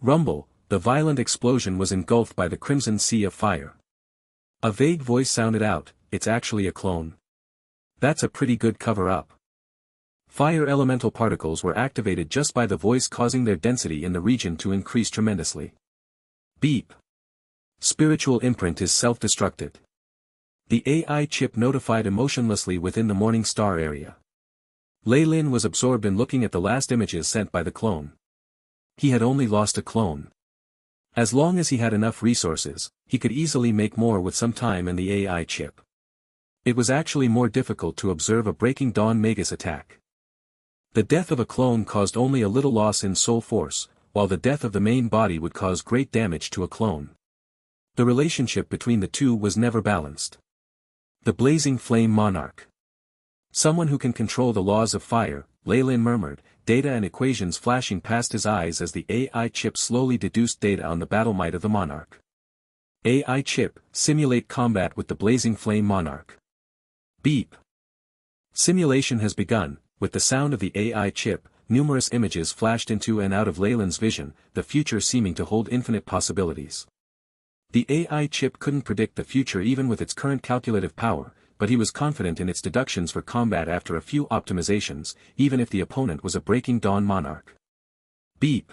Rumble, the violent explosion was engulfed by the crimson sea of fire. A vague voice sounded out, "It's actually a clone. That's a pretty good cover-up." Fire elemental particles were activated just by the voice, causing their density in the region to increase tremendously. Beep. Spiritual imprint is self-destructed. The AI chip notified emotionlessly within the Morning Star area. Ley-Lin was absorbed in looking at the last images sent by the clone. He had only lost a clone. As long as he had enough resources, he could easily make more with some time and the AI chip. It was actually more difficult to observe a Breaking Dawn Magus attack. The death of a clone caused only a little loss in soul force, while the death of the main body would cause great damage to a clone. The relationship between the two was never balanced. The blazing flame monarch. Someone who can control the laws of fire, Ley-Lin murmured, data and equations flashing past his eyes as the AI chip slowly deduced data on the battle might of the monarch. AI chip, simulate combat with the blazing flame monarch. Beep. Simulation has begun. With the sound of the AI chip, numerous images flashed into and out of Ley-Lin's vision, the future seeming to hold infinite possibilities. The AI chip couldn't predict the future even with its current calculative power, but he was confident in its deductions for combat after a few optimizations, even if the opponent was a Breaking Dawn monarch. Beep.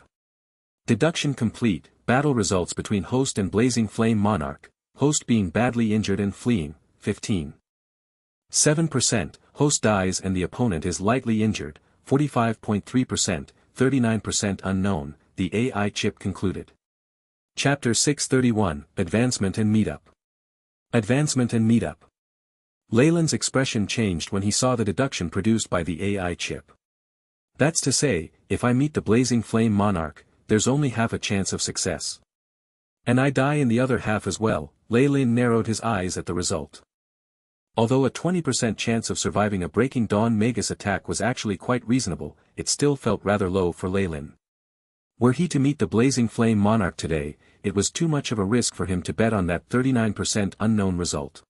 Deduction complete. Battle results between Host and Blazing Flame Monarch, Host being badly injured and fleeing, 15.7%, Host dies and the opponent is lightly injured, 45.3%, 39% unknown, the AI chip concluded. Chapter 631, Advancement and Meetup. Advancement and Meetup. Ley-Lin's expression changed when he saw the deduction produced by the AI chip. That's to say, if I meet the Blazing Flame Monarch, there's only half a chance of success. And I die in the other half as well. Ley-Lin narrowed his eyes at the result. Although a 20% chance of surviving a Breaking Dawn Magus attack was actually quite reasonable, it still felt rather low for Ley-Lin. Were he to meet the Blazing Flame Monarch today, it was too much of a risk for him to bet on that 39% unknown result.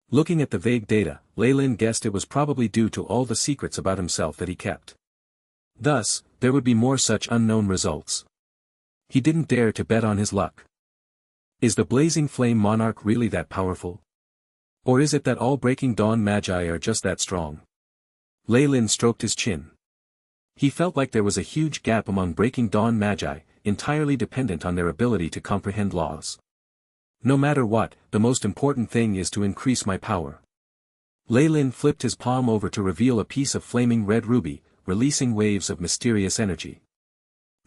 Looking at the vague data, Ley-Lin guessed it was probably due to all the secrets about himself that he kept. Thus, there would be more such unknown results. He didn't dare to bet on his luck. Is the Blazing Flame Monarch really that powerful? Or is it that all Breaking Dawn Magi are just that strong? Ley-Lin stroked his chin. He felt like there was a huge gap among Breaking Dawn Magi, entirely dependent on their ability to comprehend laws. No matter what, the most important thing is to increase my power. Ley-Lin flipped his palm over to reveal a piece of flaming red ruby, releasing waves of mysterious energy.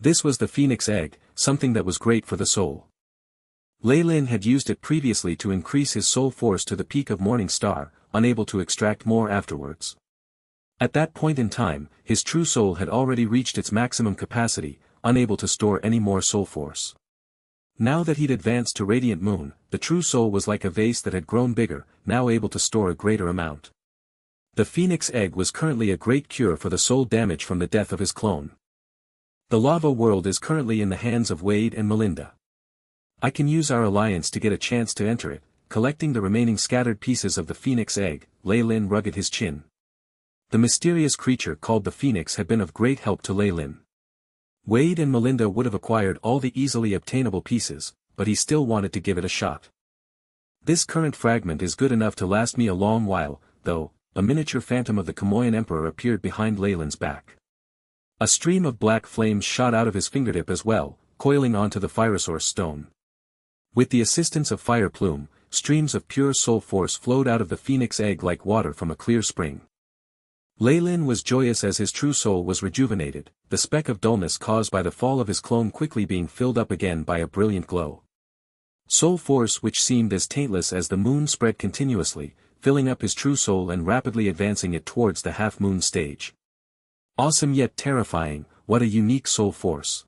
This was the Phoenix Egg, something that was great for the soul. Ley-Lin had used it previously to increase his soul force to the peak of Morning Star, unable to extract more afterwards. At that point in time, his true soul had already reached its maximum capacity, unable to store any more soul force. Now that he'd advanced to Radiant Moon, the true soul was like a vase that had grown bigger, now able to store a greater amount. The Phoenix Egg was currently a great cure for the soul damage from the death of his clone. The lava world is currently in the hands of Wade and Melinda. I can use our alliance to get a chance to enter it, collecting the remaining scattered pieces of the Phoenix Egg. Ley-Lin rugged his chin. The mysterious creature called the Phoenix had been of great help to Ley-Lin. Wade and Melinda would have acquired all the easily obtainable pieces, but he still wanted to give it a shot. This current fragment is good enough to last me a long while, though. A miniature phantom of the Kamoyan Emperor appeared behind Ley-Lin's back. A stream of black flames shot out of his fingertip as well, coiling onto the Phyrosaur's stone. With the assistance of Fire Plume, streams of pure soul force flowed out of the Phoenix Egg like water from a clear spring. Ley-Lin was joyous as his true soul was rejuvenated, the speck of dullness caused by the fall of his clone quickly being filled up again by a brilliant glow. Soul force which seemed as taintless as the moon spread continuously, filling up his true soul and rapidly advancing it towards the half-moon stage. Awesome yet terrifying, what a unique soul force.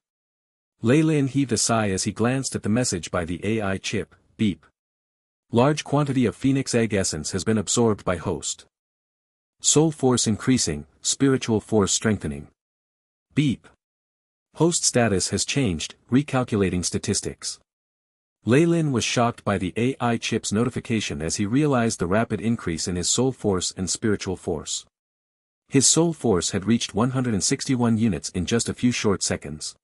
Ley-Lin heaved a sigh as he glanced at the message by the AI chip. Beep. Large quantity of Phoenix Egg essence has been absorbed by host. Soul force increasing, spiritual force strengthening. Beep. Host status has changed, recalculating statistics. Lei Lin was shocked by the AI chip's notification as he realized the rapid increase in his soul force and spiritual force. His soul force had reached 161 units in just a few short seconds.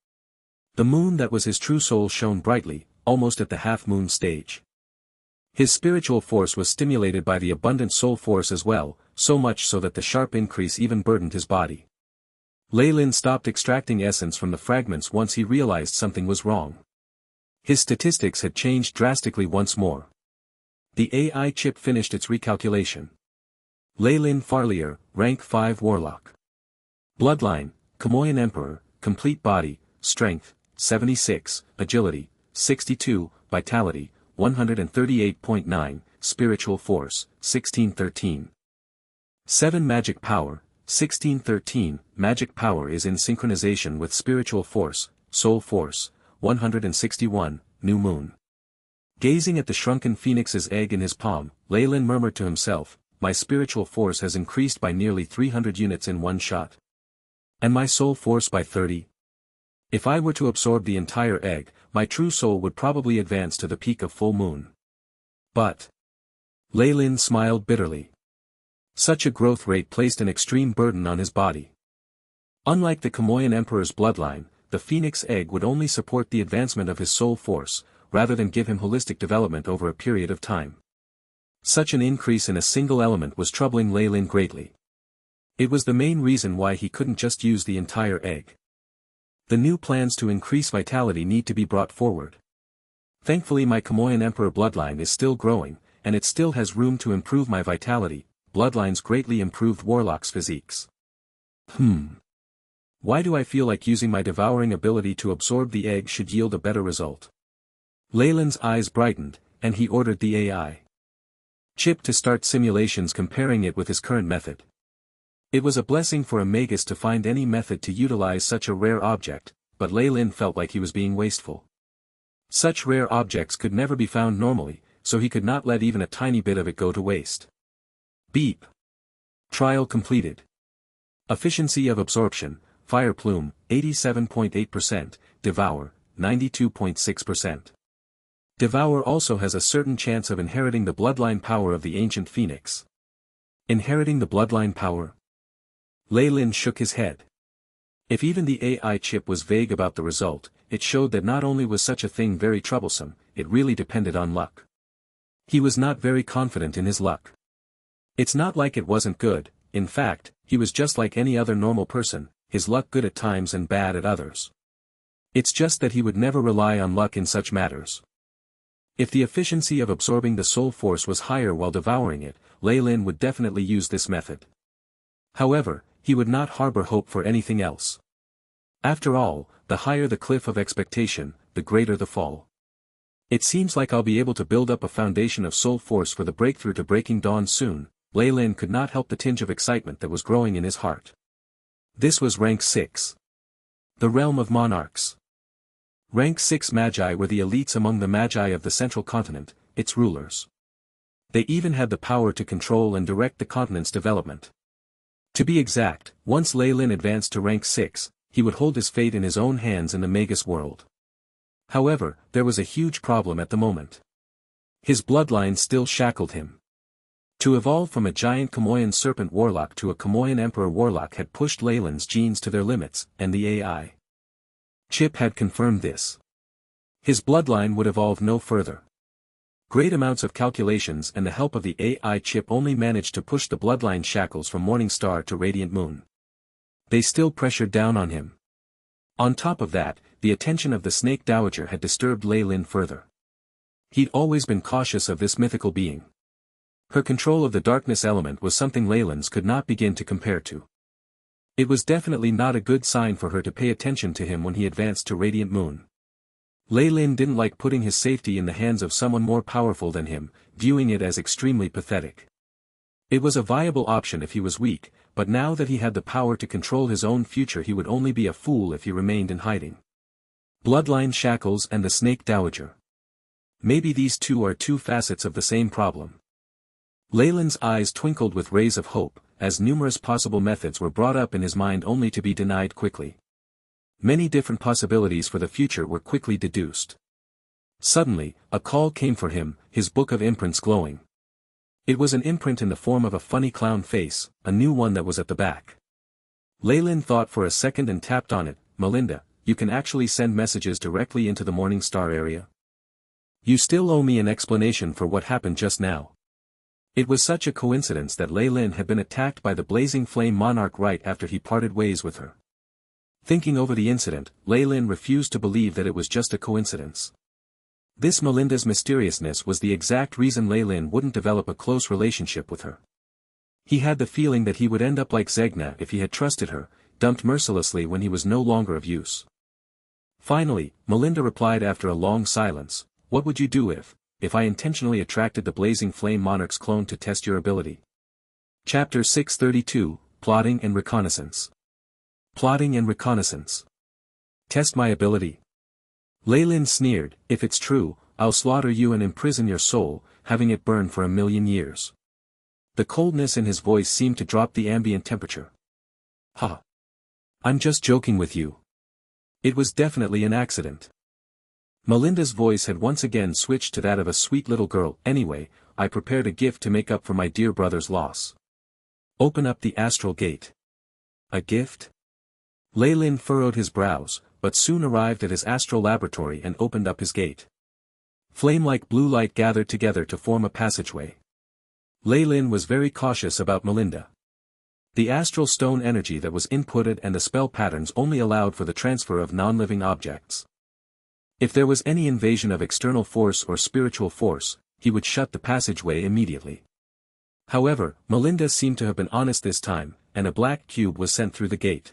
The moon that was his true soul shone brightly, almost at the half-moon stage. His spiritual force was stimulated by the abundant soul force as well, so much so that the sharp increase even burdened his body. Lei Lin stopped extracting essence from the fragments once he realized something was wrong. His statistics had changed drastically once more. The AI chip finished its recalculation. Lei Lin Farlier, Rank 5 Warlock. Bloodline, Kamoyan Emperor, Complete Body, Strength, 76, Agility, 62, Vitality, 138.9, Spiritual Force, 1613. 7 Magic Power, 1613. Magic power is in synchronization with spiritual force, soul force, 161, New Moon. Gazing at the shrunken phoenix's egg in his palm, Lei Lin murmured to himself, my spiritual force has increased by nearly 300 units in one shot. And my soul force by 30? If I were to absorb the entire egg, my true soul would probably advance to the peak of full moon. But Lei Lin smiled bitterly. Such a growth rate placed an extreme burden on his body. Unlike the Kamoyan Emperor's bloodline, the phoenix egg would only support the advancement of his soul force, rather than give him holistic development over a period of time. Such an increase in a single element was troubling Lei Lin greatly. It was the main reason why he couldn't just use the entire egg. The new plans to increase vitality need to be brought forward. Thankfully my Kamoyan Emperor bloodline is still growing, and it still has room to improve my vitality. Bloodlines greatly improved Warlock's physiques. Why do I feel like using my devouring ability to absorb the egg should yield a better result? Lei Lin's eyes brightened, and he ordered the AI chip to start simulations comparing it with his current method. It was a blessing for a Magus to find any method to utilize such a rare object, but Lei Lin felt like he was being wasteful. Such rare objects could never be found normally, so he could not let even a tiny bit of it go to waste. Beep. Trial completed. Efficiency of absorption, Fire Plume, 87.8%, Devour, 92.6%. Devour also has a certain chance of inheriting the bloodline power of the ancient phoenix. Inheriting the bloodline power? Lei Lin shook his head. If even the AI chip was vague about the result, it showed that not only was such a thing very troublesome, it really depended on luck. He was not very confident in his luck. It's not like it wasn't good, in fact, he was just like any other normal person, his luck good at times and bad at others. It's just that he would never rely on luck in such matters. If the efficiency of absorbing the soul force was higher while devouring it, Lei Lin would definitely use this method. However, he would not harbor hope for anything else. After all, the higher the cliff of expectation, the greater the fall. It seems like I'll be able to build up a foundation of soul force for the breakthrough to breaking dawn soon. Lei Lin could not help the tinge of excitement that was growing in his heart. This was Rank 6. The Realm of Monarchs. Rank 6 Magi were the elites among the Magi of the Central Continent, its rulers. They even had the power to control and direct the continent's development. To be exact, once Lei Lin advanced to Rank 6, he would hold his fate in his own hands in the Magus world. However, there was a huge problem at the moment. His bloodline still shackled him. To evolve from a giant Kamoyan serpent warlock to a Kamoyan emperor warlock had pushed Lei Lin's genes to their limits, and the AI chip had confirmed this. His bloodline would evolve no further. Great amounts of calculations and the help of the AI chip only managed to push the bloodline shackles from Morning Star to Radiant Moon. They still pressured down on him. On top of that, the attention of the Snake Dowager had disturbed Lei Lin further. He'd always been cautious of this mythical being. Her control of the darkness element was something Lei Lin's could not begin to compare to. It was definitely not a good sign for her to pay attention to him when he advanced to Radiant Moon. Lei Lin didn't like putting his safety in the hands of someone more powerful than him, viewing it as extremely pathetic. It was a viable option if he was weak, but now that he had the power to control his own future he would only be a fool if he remained in hiding. Bloodline shackles and the Snake Dowager. Maybe these two are two facets of the same problem. Lei Lin's eyes twinkled with rays of hope, as numerous possible methods were brought up in his mind only to be denied quickly. Many different possibilities for the future were quickly deduced. Suddenly, a call came for him, his book of imprints glowing. It was an imprint in the form of a funny clown face, a new one that was at the back. Leyland thought for a second and tapped on it. Melinda, you can actually send messages directly into the Morning Star area? You still owe me an explanation for what happened just now. It was such a coincidence that Leyland had been attacked by the blazing flame monarch right after he parted ways with her. Thinking over the incident, Leyland refused to believe that it was just a coincidence. This Melinda's mysteriousness was the exact reason Leyland wouldn't develop a close relationship with her. He had the feeling that he would end up like Zegna if he had trusted her, dumped mercilessly when he was no longer of use. Finally, Melinda replied after a long silence, "What would you do if I intentionally attracted the blazing flame monarch's clone to test your ability?" Chapter 632, Plotting and Reconnaissance. Plotting and Reconnaissance. Test my ability? Leyland sneered, "If it's true, I'll slaughter you and imprison your soul, having it burn for 1,000,000 years. The coldness in his voice seemed to drop the ambient temperature. "Ha! I'm just joking with you. It was definitely an accident." Melinda's voice had once again switched to that of a sweet little girl. "Anyway, I prepared a gift to make up for my dear brother's loss. Open up the astral gate." A gift? Leyland furrowed his brows, but soon arrived at his astral laboratory and opened up his gate. Flame-like blue light gathered together to form a passageway. Leyland was very cautious about Melinda. The astral stone energy that was inputted and the spell patterns only allowed for the transfer of non-living objects. If there was any invasion of external force or spiritual force, he would shut the passageway immediately. However, Melinda seemed to have been honest this time, and a black cube was sent through the gate.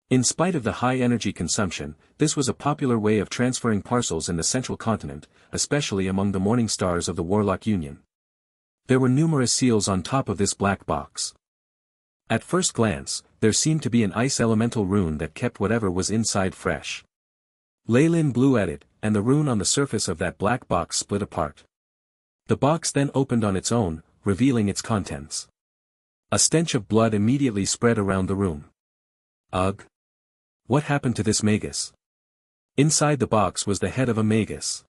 In spite of the high energy consumption, this was a popular way of transferring parcels in the central continent, especially among the morning stars of the Warlock Union. There were numerous seals on top of this black box. At first glance, there seemed to be an ice elemental rune that kept whatever was inside fresh. Leyland blew at it, and the rune on the surface of that black box split apart. The box then opened on its own, revealing its contents. A stench of blood immediately spread around the room. Ugh! What happened to this Magus? Inside the box was the head of a Magus.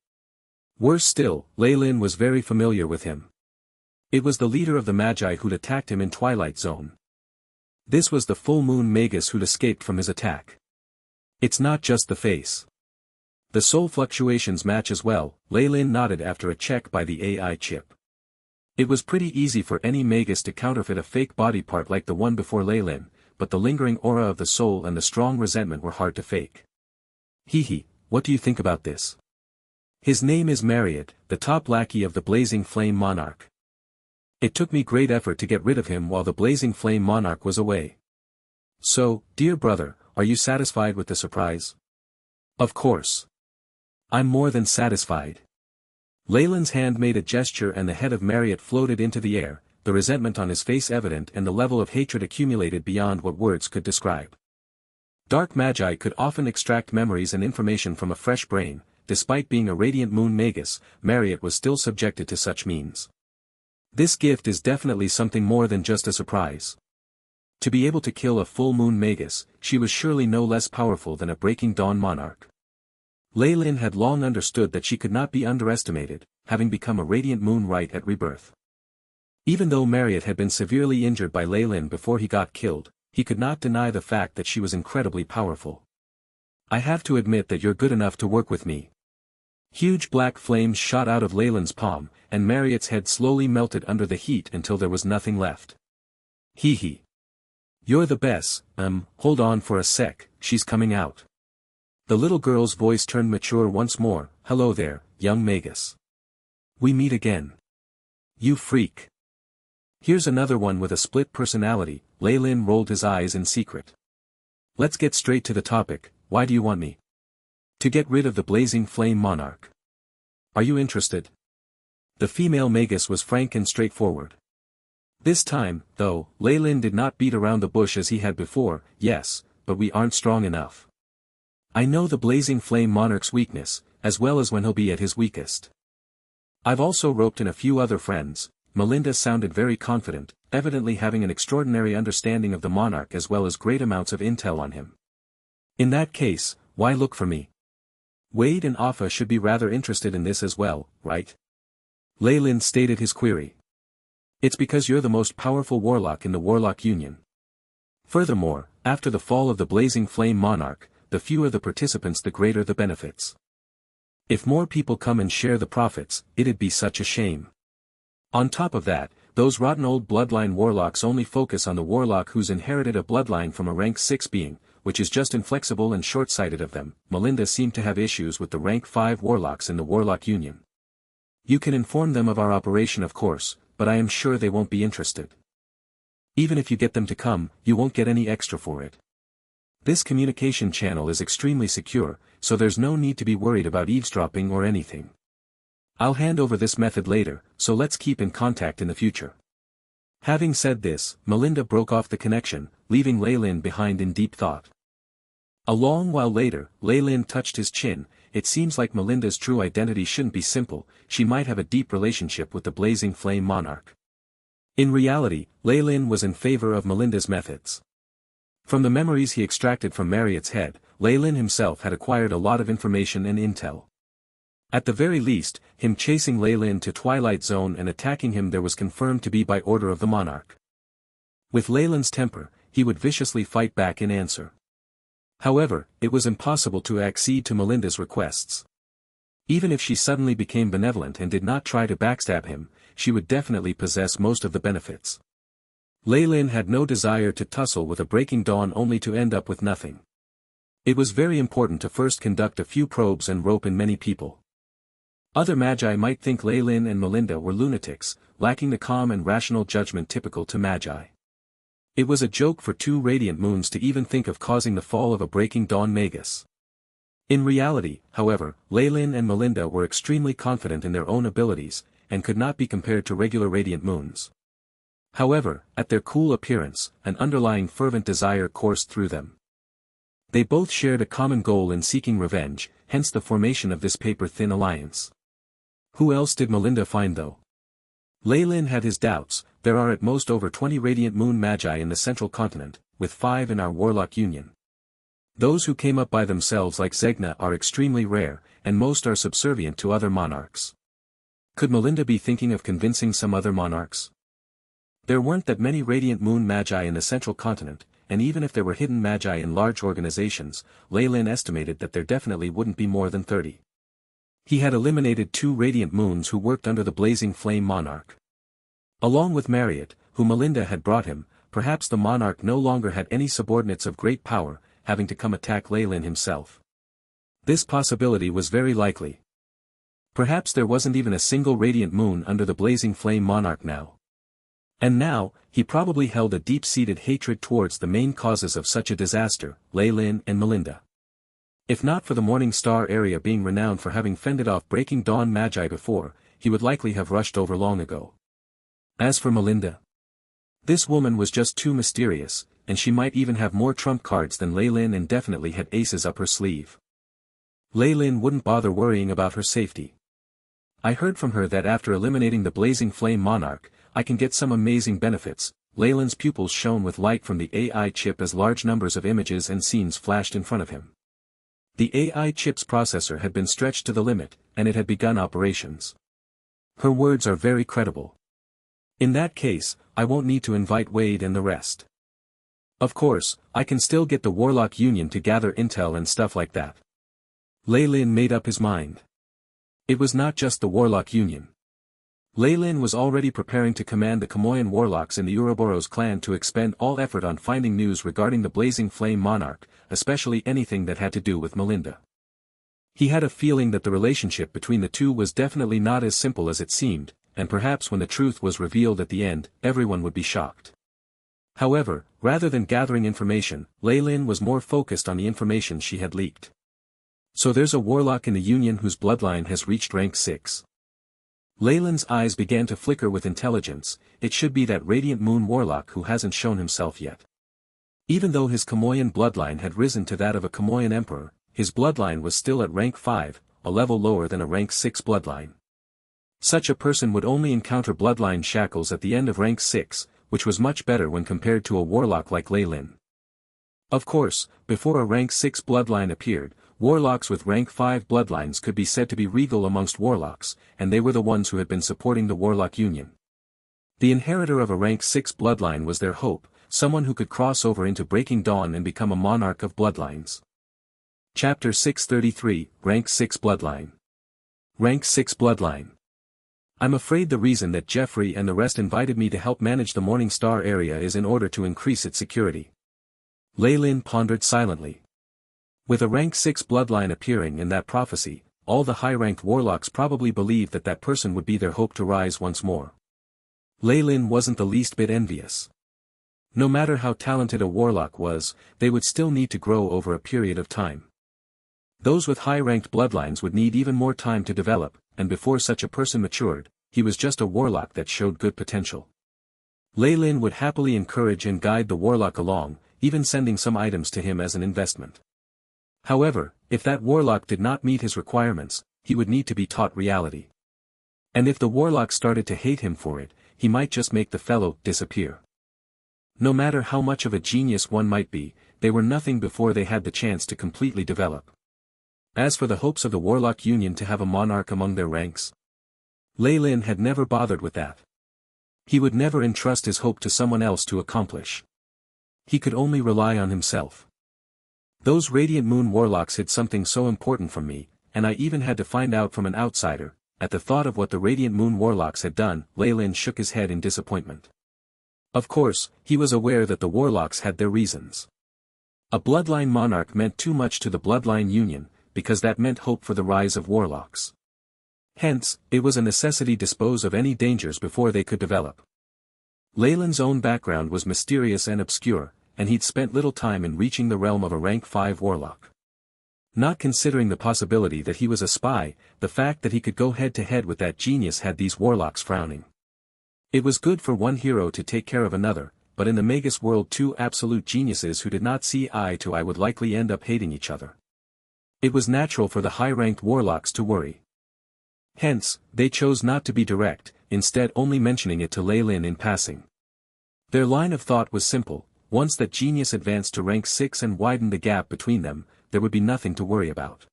Worse still, Leyland was very familiar with him. It was the leader of the Magi who'd attacked him in Twilight Zone. This was the full moon Magus who'd escaped from his attack. It's not just the face. The soul fluctuations match as well. Leyland nodded after a check by the AI chip. It was pretty easy for any Magus to counterfeit a fake body part like the one before Leyland, but the lingering aura of the soul and the strong resentment were hard to fake. Hee, what do you think about this? His name is Marriott, the top lackey of the Blazing Flame Monarch. It took me great effort to get rid of him while the Blazing Flame Monarch was away. So, dear brother, are you satisfied with the surprise? Of course. I'm more than satisfied. Leyland's hand made a gesture and the head of Marriott floated into the air, the resentment on his face evident and the level of hatred accumulated beyond what words could describe. Dark Magi could often extract memories and information from a fresh brain. Despite being a radiant moon Magus, Marriott was still subjected to such means. This gift is definitely something more than just a surprise. To be able to kill a full moon Magus, she was surely no less powerful than a breaking dawn monarch. Leyland had long understood that she could not be underestimated, having become a radiant moon right at rebirth. Even though Marriott had been severely injured by Leyland before he got killed, he could not deny the fact that she was incredibly powerful. I have to admit that you're good enough to work with me. Huge black flames shot out of Leyland's palm, and Marriott's head slowly melted under the heat until there was nothing left. Hee. You're the best. Hold on for a sec, she's coming out. The little girl's voice turned mature once more. Hello there, young Magus. We meet again. You freak. Here's another one with a split personality. Leyland rolled his eyes in secret. Let's get straight to the topic. Why do you want me? To get rid of the Blazing Flame Monarch. Are you interested? The female Magus was frank and straightforward. This time, though, Leyland did not beat around the bush as he had before. Yes, but we aren't strong enough. I know the Blazing Flame Monarch's weakness, as well as when he'll be at his weakest. I've also roped in a few other friends. Melinda sounded very confident, evidently having an extraordinary understanding of the monarch as well as great amounts of intel on him. In that case, why look for me? Wade and Alpha should be rather interested in this as well, right? Leyland stated his query. It's because you're the most powerful warlock in the Warlock Union. Furthermore, after the fall of the Blazing Flame Monarch, the fewer the participants the greater the benefits. If more people come and share the profits, it'd be such a shame. On top of that, those rotten old bloodline warlocks only focus on the warlock who's inherited a bloodline from a rank 6 being, which is just inflexible and short-sighted of them. Melinda seemed to have issues with the rank 5 warlocks in the Warlock Union. You can inform them of our operation of course, but I am sure they won't be interested. Even if you get them to come, you won't get any extra for it. This communication channel is extremely secure, so there's no need to be worried about eavesdropping or anything. I'll hand over this method later, so let's keep in contact in the future. Having said this, Melinda broke off the connection, leaving Leyland behind in deep thought. A long while later, Leyland touched his chin. It seems like Melinda's true identity shouldn't be simple, she might have a deep relationship with the Blazing Flame Monarch. In reality, Leyland was in favor of Melinda's methods. From the memories he extracted from Marriott's head, Leyland himself had acquired a lot of information and intel. At the very least, him chasing Leyland to Twilight Zone and attacking him there was confirmed to be by order of the Monarch. With Leyland's temper, he would viciously fight back in answer. However, it was impossible to accede to Melinda's requests. Even if she suddenly became benevolent and did not try to backstab him, she would definitely possess most of the benefits. Leyland had no desire to tussle with a Breaking Dawn only to end up with nothing. It was very important to first conduct a few probes and rope in many people. Other Magi might think Leyland and Melinda were lunatics, lacking the calm and rational judgment typical to Magi. It was a joke for 2 radiant moons to even think of causing the fall of a Breaking Dawn Magus. In reality, however, Leyland and Melinda were extremely confident in their own abilities, and could not be compared to regular radiant moons. However, at their cool appearance, an underlying fervent desire coursed through them. They both shared a common goal in seeking revenge, hence the formation of this paper-thin alliance. Who else did Melinda find though? Leyland had his doubts. There are at most over 20 Radiant Moon Magi in the Central Continent, with 5 in our Warlock Union. Those who came up by themselves like Zegna are extremely rare, and most are subservient to other monarchs. Could Melinda be thinking of convincing some other monarchs? There weren't that many Radiant Moon Magi in the Central Continent, and even if there were hidden Magi in large organizations, Leyland estimated that there definitely wouldn't be more than 30. He had eliminated 2 Radiant Moons who worked under the Blazing Flame Monarch. Along with Marriott, who Melinda had brought him, perhaps the Monarch no longer had any subordinates of great power, having to come attack Leyland himself. This possibility was very likely. Perhaps there wasn't even a single Radiant Moon under the Blazing Flame Monarch now. And now, he probably held a deep-seated hatred towards the main causes of such a disaster, Leyland and Melinda. If not for the Morning Star area being renowned for having fended off Breaking Dawn Magi before, he would likely have rushed over long ago. As for Melinda, this woman was just too mysterious, and she might even have more trump cards than Leyland and definitely had aces up her sleeve. Leyland wouldn't bother worrying about her safety. I heard from her that after eliminating the Blazing Flame Monarch, I can get some amazing benefits. Leyland's pupils shone with light from the AI chip as large numbers of images and scenes flashed in front of him. The AI chip's processor had been stretched to the limit, and it had begun operations. Her words are very credible. In that case, I won't need to invite Wade and the rest. Of course, I can still get the Warlock Union to gather intel and stuff like that. Leyland made up his mind. It was not just the Warlock Union. Leyland was already preparing to command the Kamoyan warlocks in the Ouroboros clan to expend all effort on finding news regarding the Blazing Flame Monarch, especially anything that had to do with Melinda. He had a feeling that the relationship between the two was definitely not as simple as it seemed, and perhaps when the truth was revealed at the end, everyone would be shocked. However, rather than gathering information, Leyland was more focused on the information she had leaked. So there's a warlock in the Union whose bloodline has reached rank 6. Leyland's eyes began to flicker with intelligence. It should be that Radiant Moon warlock who hasn't shown himself yet. Even though his Kamoyan bloodline had risen to that of a Kamoyan emperor, his bloodline was still at rank 5, a level lower than a rank 6 bloodline. Such a person would only encounter bloodline shackles at the end of rank 6, which was much better when compared to a warlock like Leyland. Of course, before a rank 6 bloodline appeared, Warlocks with rank 5 bloodlines could be said to be regal amongst warlocks, and they were the ones who had been supporting the warlock union. The inheritor of a rank 6 bloodline was their hope, someone who could cross over into Breaking Dawn and become a monarch of bloodlines. Chapter 633, Rank 6 Bloodline. Rank 6 Bloodline. I'm afraid the reason that Jeffrey and the rest invited me to help manage the Morning Star area is in order to increase its security. Lei Lin pondered silently. With a rank 6 bloodline appearing in that prophecy, all the high-ranked warlocks probably believed that that person would be their hope to rise once more. Lei Lin wasn't the least bit envious. No matter how talented a warlock was, they would still need to grow over a period of time. Those with high-ranked bloodlines would need even more time to develop, and before such a person matured, he was just a warlock that showed good potential. Lei Lin would happily encourage and guide the warlock along, even sending some items to him as an investment. However, if that warlock did not meet his requirements, he would need to be taught reality. And if the warlock started to hate him for it, he might just make the fellow disappear. No matter how much of a genius one might be, they were nothing before they had the chance to completely develop. As for the hopes of the Warlock Union to have a monarch among their ranks, Lei Lin had never bothered with that. He would never entrust his hope to someone else to accomplish. He could only rely on himself. Those Radiant Moon Warlocks hid something so important from me, and I even had to find out from an outsider. At the thought of what the Radiant Moon Warlocks had done, Lei Lin shook his head in disappointment. Of course, he was aware that the Warlocks had their reasons. A bloodline monarch meant too much to the bloodline union, because that meant hope for the rise of warlocks. Hence, it was a necessity to dispose of any dangers before they could develop. Lei Lin's own background was mysterious and obscure, and he'd spent little time in reaching the realm of a rank 5 warlock. Not considering the possibility that he was a spy, the fact that he could go head-to-head with that genius had these warlocks frowning. It was good for one hero to take care of another, but in the Magus world two absolute geniuses who did not see eye to eye would likely end up hating each other. It was natural for the high-ranked warlocks to worry. Hence, they chose not to be direct, instead only mentioning it to Lei Lin in passing. Their line of thought was simple: once that genius advanced to rank 6 and widened the gap between them, there would be nothing to worry about.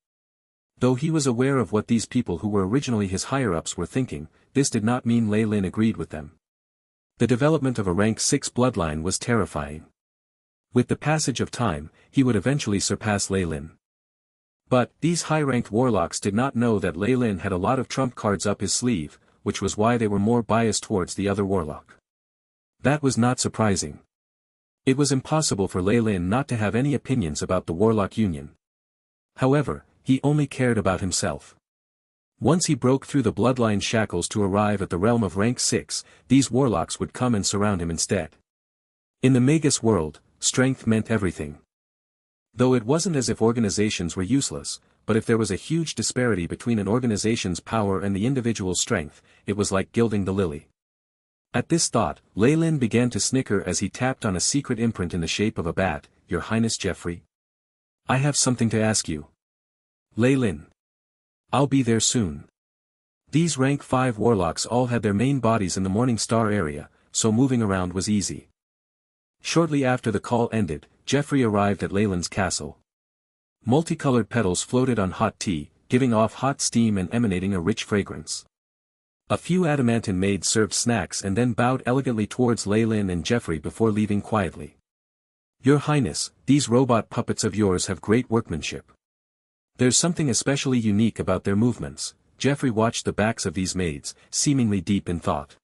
Though he was aware of what these people who were originally his higher-ups were thinking, this did not mean Lei Lin agreed with them. The development of a rank 6 bloodline was terrifying. With the passage of time, he would eventually surpass Lei Lin. But, these high-ranked warlocks did not know that Lei Lin had a lot of trump cards up his sleeve, which was why they were more biased towards the other warlock. That was not surprising. It was impossible for Lei Lin not to have any opinions about the Warlock Union. However, he only cared about himself. Once he broke through the bloodline shackles to arrive at the realm of rank 6, these warlocks would come and surround him instead. In the Magus world, strength meant everything. Though it wasn't as if organizations were useless, but if there was a huge disparity between an organization's power and the individual's strength, it was like gilding the lily. At this thought, Lei Lin began to snicker as he tapped on a secret imprint in the shape of a bat. "Your Highness Jeffrey? I have something to ask you." "Lei Lin. I'll be there soon." These rank 5 warlocks all had their main bodies in the Morning Star area, so moving around was easy. Shortly after the call ended, Jeffrey arrived at Lei Lin's castle. Multicolored petals floated on hot tea, giving off hot steam and emanating a rich fragrance. A few adamantine maids served snacks and then bowed elegantly towards Lei Lin and Jeffrey before leaving quietly. "Your Highness, these robot puppets of yours have great workmanship. There's something especially unique about their movements." Jeffrey watched the backs of these maids, seemingly deep in thought.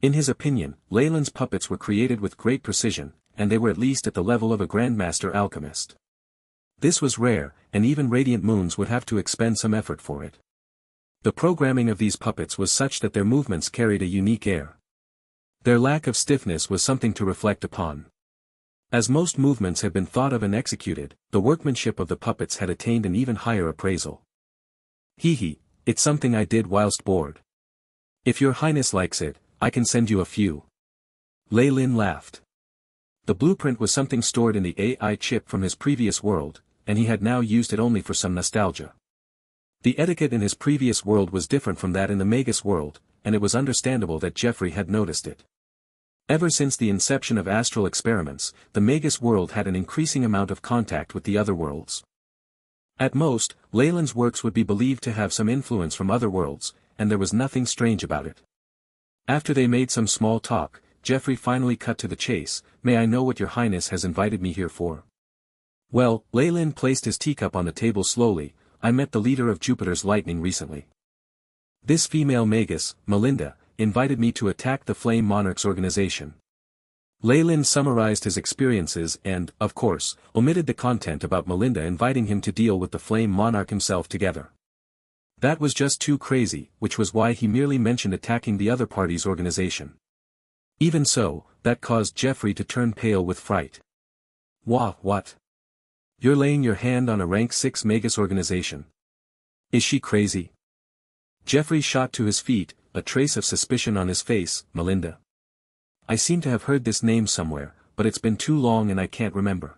In his opinion, Lei Lin's puppets were created with great precision, and they were at least at the level of a grandmaster alchemist. This was rare, and even Radiant Moons would have to expend some effort for it. The programming of these puppets was such that their movements carried a unique air. Their lack of stiffness was something to reflect upon. As most movements had been thought of and executed, the workmanship of the puppets had attained an even higher appraisal. "Hee, it's something I did whilst bored. If your Highness likes it, I can send you a few." Lei Lin laughed. The blueprint was something stored in the AI chip from his previous world, and he had now used it only for some nostalgia. The etiquette in his previous world was different from that in the Magus world, and it was understandable that Jeffrey had noticed it. Ever since the inception of astral experiments, the Magus world had an increasing amount of contact with the other worlds. At most, Leyland's works would be believed to have some influence from other worlds, and there was nothing strange about it. After they made some small talk, Geoffrey finally cut to the chase. "May I know what your highness has invited me here for?" "Well," Leyland placed his teacup on the table slowly, "I met the leader of Jupiter's lightning recently. This female Magus, Melinda, invited me to attack the Flame Monarch's organization." Leyland summarized his experiences and, of course, omitted the content about Melinda inviting him to deal with the Flame Monarch himself together. That was just too crazy, which was why he merely mentioned attacking the other party's organization. Even so, that caused Geoffrey to turn pale with fright. What? You're laying your hand on a rank 6 Magus organization? Is she crazy?" Geoffrey shot to his feet, a trace of suspicion on his face. "Melinda? I seem to have heard this name somewhere, but it's been too long and I can't remember.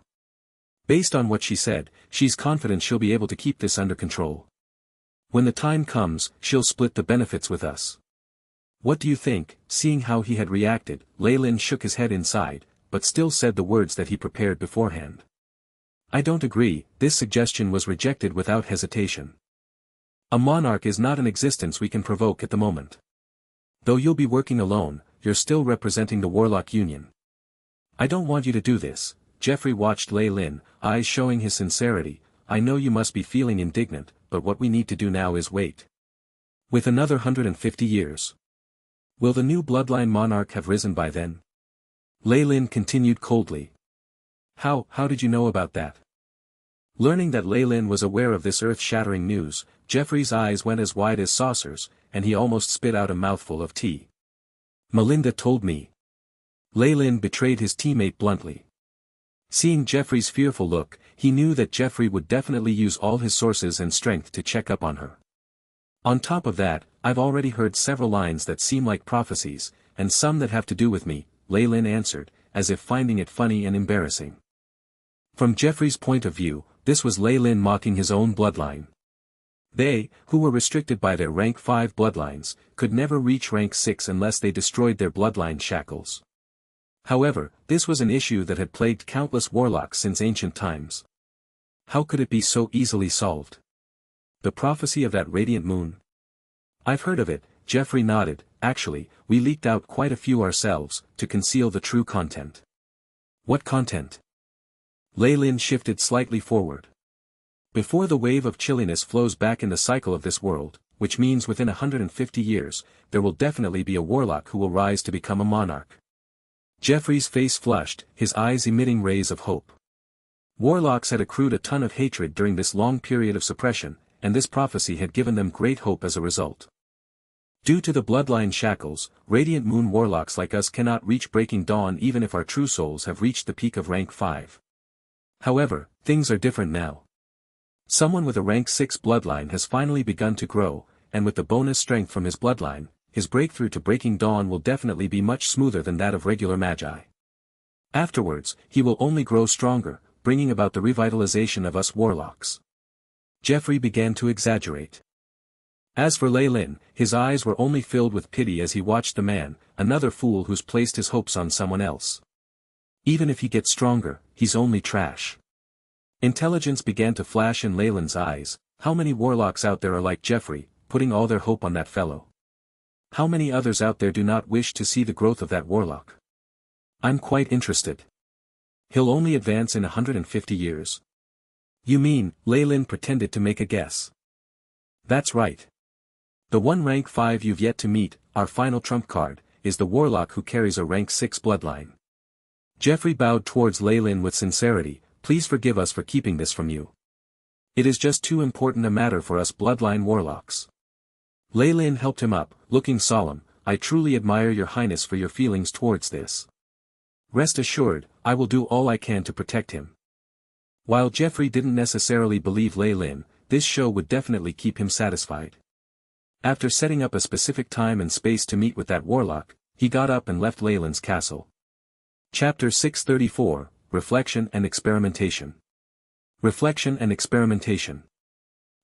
Based on what she said, she's confident she'll be able to keep this under control. When the time comes, she'll split the benefits with us." "What do you think?" Seeing how he had reacted, Leyland shook his head inside, but still said the words that he prepared beforehand. "I don't agree." This suggestion was rejected without hesitation. "A monarch is not an existence we can provoke at the moment. Though you'll be working alone, you're still representing the Warlock Union. I don't want you to do this." Geoffrey watched Leyland, eyes showing his sincerity. "I know you must be feeling indignant, but what we need to do now is wait. With another 150 years. Will the new bloodline monarch have risen by then?" Leyland continued coldly. How did you know about that?" Learning that Leyland was aware of this earth-shattering news, Geoffrey's eyes went as wide as saucers, and he almost spit out a mouthful of tea. "Melinda told me." Leyland betrayed his teammate bluntly. Seeing Geoffrey's fearful look, he knew that Geoffrey would definitely use all his sources and strength to check up on her. "On top of that, I've already heard several lines that seem like prophecies, and some that have to do with me," Leyland answered, as if finding it funny and embarrassing. From Geoffrey's point of view, this was Leyland mocking his own bloodline. They, who were restricted by their rank 5 bloodlines, could never reach rank 6 unless they destroyed their bloodline shackles. However, this was an issue that had plagued countless warlocks since ancient times. How could it be so easily solved? The prophecy of that radiant moon? "I've heard of it," Geoffrey nodded. "Actually, we leaked out quite a few ourselves, to conceal the true content." "What content?" Leyland shifted slightly forward. "Before the wave of chilliness flows back in the cycle of this world, which means within 150 years, there will definitely be a warlock who will rise to become a monarch." Geoffrey's face flushed, his eyes emitting rays of hope. Warlocks had accrued a ton of hatred during this long period of suppression, and this prophecy had given them great hope as a result. Due to the bloodline shackles, Radiant Moon warlocks like us cannot reach Breaking Dawn even if our true souls have reached the peak of rank 5. However, things are different now. Someone with a rank 6 bloodline has finally begun to grow, and with the bonus strength from his bloodline, his breakthrough to Breaking Dawn will definitely be much smoother than that of regular magi. Afterwards, he will only grow stronger, bringing about the revitalization of us warlocks. Geoffrey began to exaggerate. As for Leyland, his eyes were only filled with pity as he watched the man, another fool who's placed his hopes on someone else. Even if he gets stronger, he's only trash. Intelligence began to flash in Leyland's eyes. How many warlocks out there are like Geoffrey, putting all their hope on that fellow? How many others out there do not wish to see the growth of that warlock? I'm quite interested. He'll only advance in 150 years. You mean, Leyland pretended to make a guess. That's right. The one rank 5 you've yet to meet, our final trump card, is the warlock who carries a rank 6 bloodline. Geoffrey bowed towards Leyland with sincerity. Please forgive us for keeping this from you. It is just too important a matter for us bloodline warlocks. Leyland helped him up, looking solemn. I truly admire your highness for your feelings towards this. Rest assured, I will do all I can to protect him. While Geoffrey didn't necessarily believe Leyland, this show would definitely keep him satisfied. After setting up a specific time and space to meet with that warlock, he got up and left Leyland's castle. Chapter 634, Reflection and Experimentation. Reflection and Experimentation.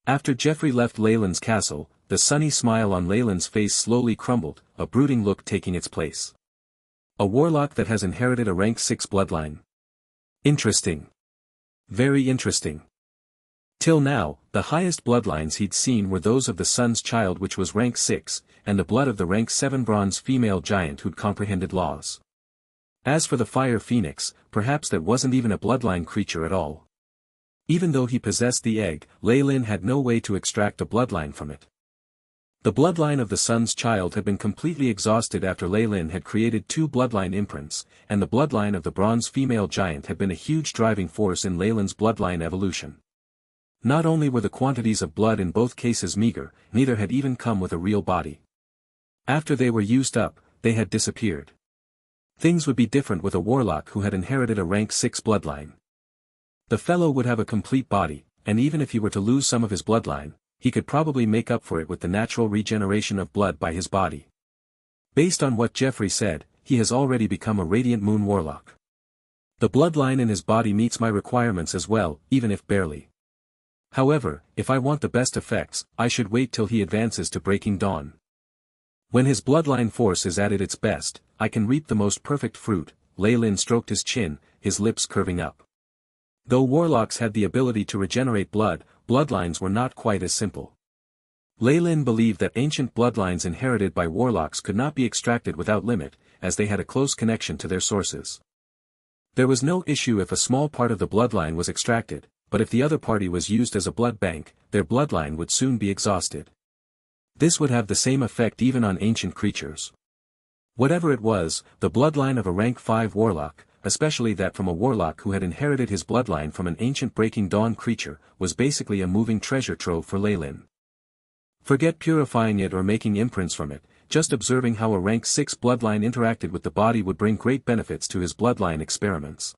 After Geoffrey left Leyland's castle, the sunny smile on Leyland's face slowly crumbled, a brooding look taking its place. A warlock that has inherited a rank 6 bloodline. Interesting. Very interesting. Till now, the highest bloodlines he'd seen were those of the Sun's Child, which was rank 6, and the blood of the rank 7 bronze female giant who'd comprehended laws. As for the Fire Phoenix, perhaps that wasn't even a bloodline creature at all. Even though he possessed the egg, Lei Lin had no way to extract a bloodline from it. The bloodline of the Sun's Child had been completely exhausted after Lei Lin had created 2 bloodline imprints, and the bloodline of the bronze female giant had been a huge driving force in Lei Lin's bloodline evolution. Not only were the quantities of blood in both cases meager, neither had even come with a real body. After they were used up, they had disappeared. Things would be different with a warlock who had inherited a rank 6 bloodline. The fellow would have a complete body, and even if he were to lose some of his bloodline, he could probably make up for it with the natural regeneration of blood by his body. Based on what Jeffrey said, he has already become a Radiant Moon warlock. The bloodline in his body meets my requirements as well, even if barely. However, if I want the best effects, I should wait till he advances to Breaking Dawn. When his bloodline force is at its best, I can reap the most perfect fruit. Lei Lin stroked his chin, his lips curving up. Though warlocks had the ability to regenerate blood, bloodlines were not quite as simple. Lei Lin believed that ancient bloodlines inherited by warlocks could not be extracted without limit, as they had a close connection to their sources. There was no issue if a small part of the bloodline was extracted, but if the other party was used as a blood bank, their bloodline would soon be exhausted. This would have the same effect even on ancient creatures. Whatever it was, the bloodline of a rank 5 warlock, especially that from a warlock who had inherited his bloodline from an ancient Breaking Dawn creature, was basically a moving treasure trove for Lei Lin. Forget purifying it or making imprints from it, just observing how a rank 6 bloodline interacted with the body would bring great benefits to his bloodline experiments.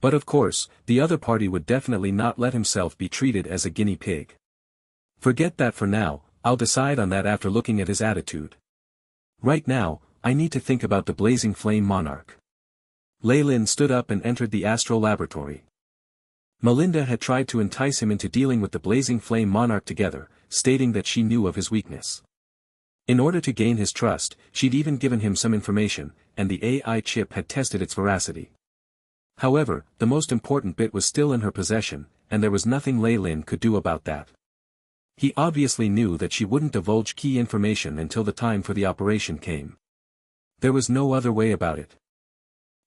But of course, the other party would definitely not let himself be treated as a guinea pig. Forget that for now, I'll decide on that after looking at his attitude. Right now, I need to think about the Blazing Flame Monarch. Lei Lin stood up and entered the astral laboratory. Melinda had tried to entice him into dealing with the Blazing Flame Monarch together, stating that she knew of his weakness. In order to gain his trust, she'd even given him some information, and the AI chip had tested its veracity. However, the most important bit was still in her possession, and there was nothing Lei Lin could do about that. He obviously knew that she wouldn't divulge key information until the time for the operation came. There was no other way about it.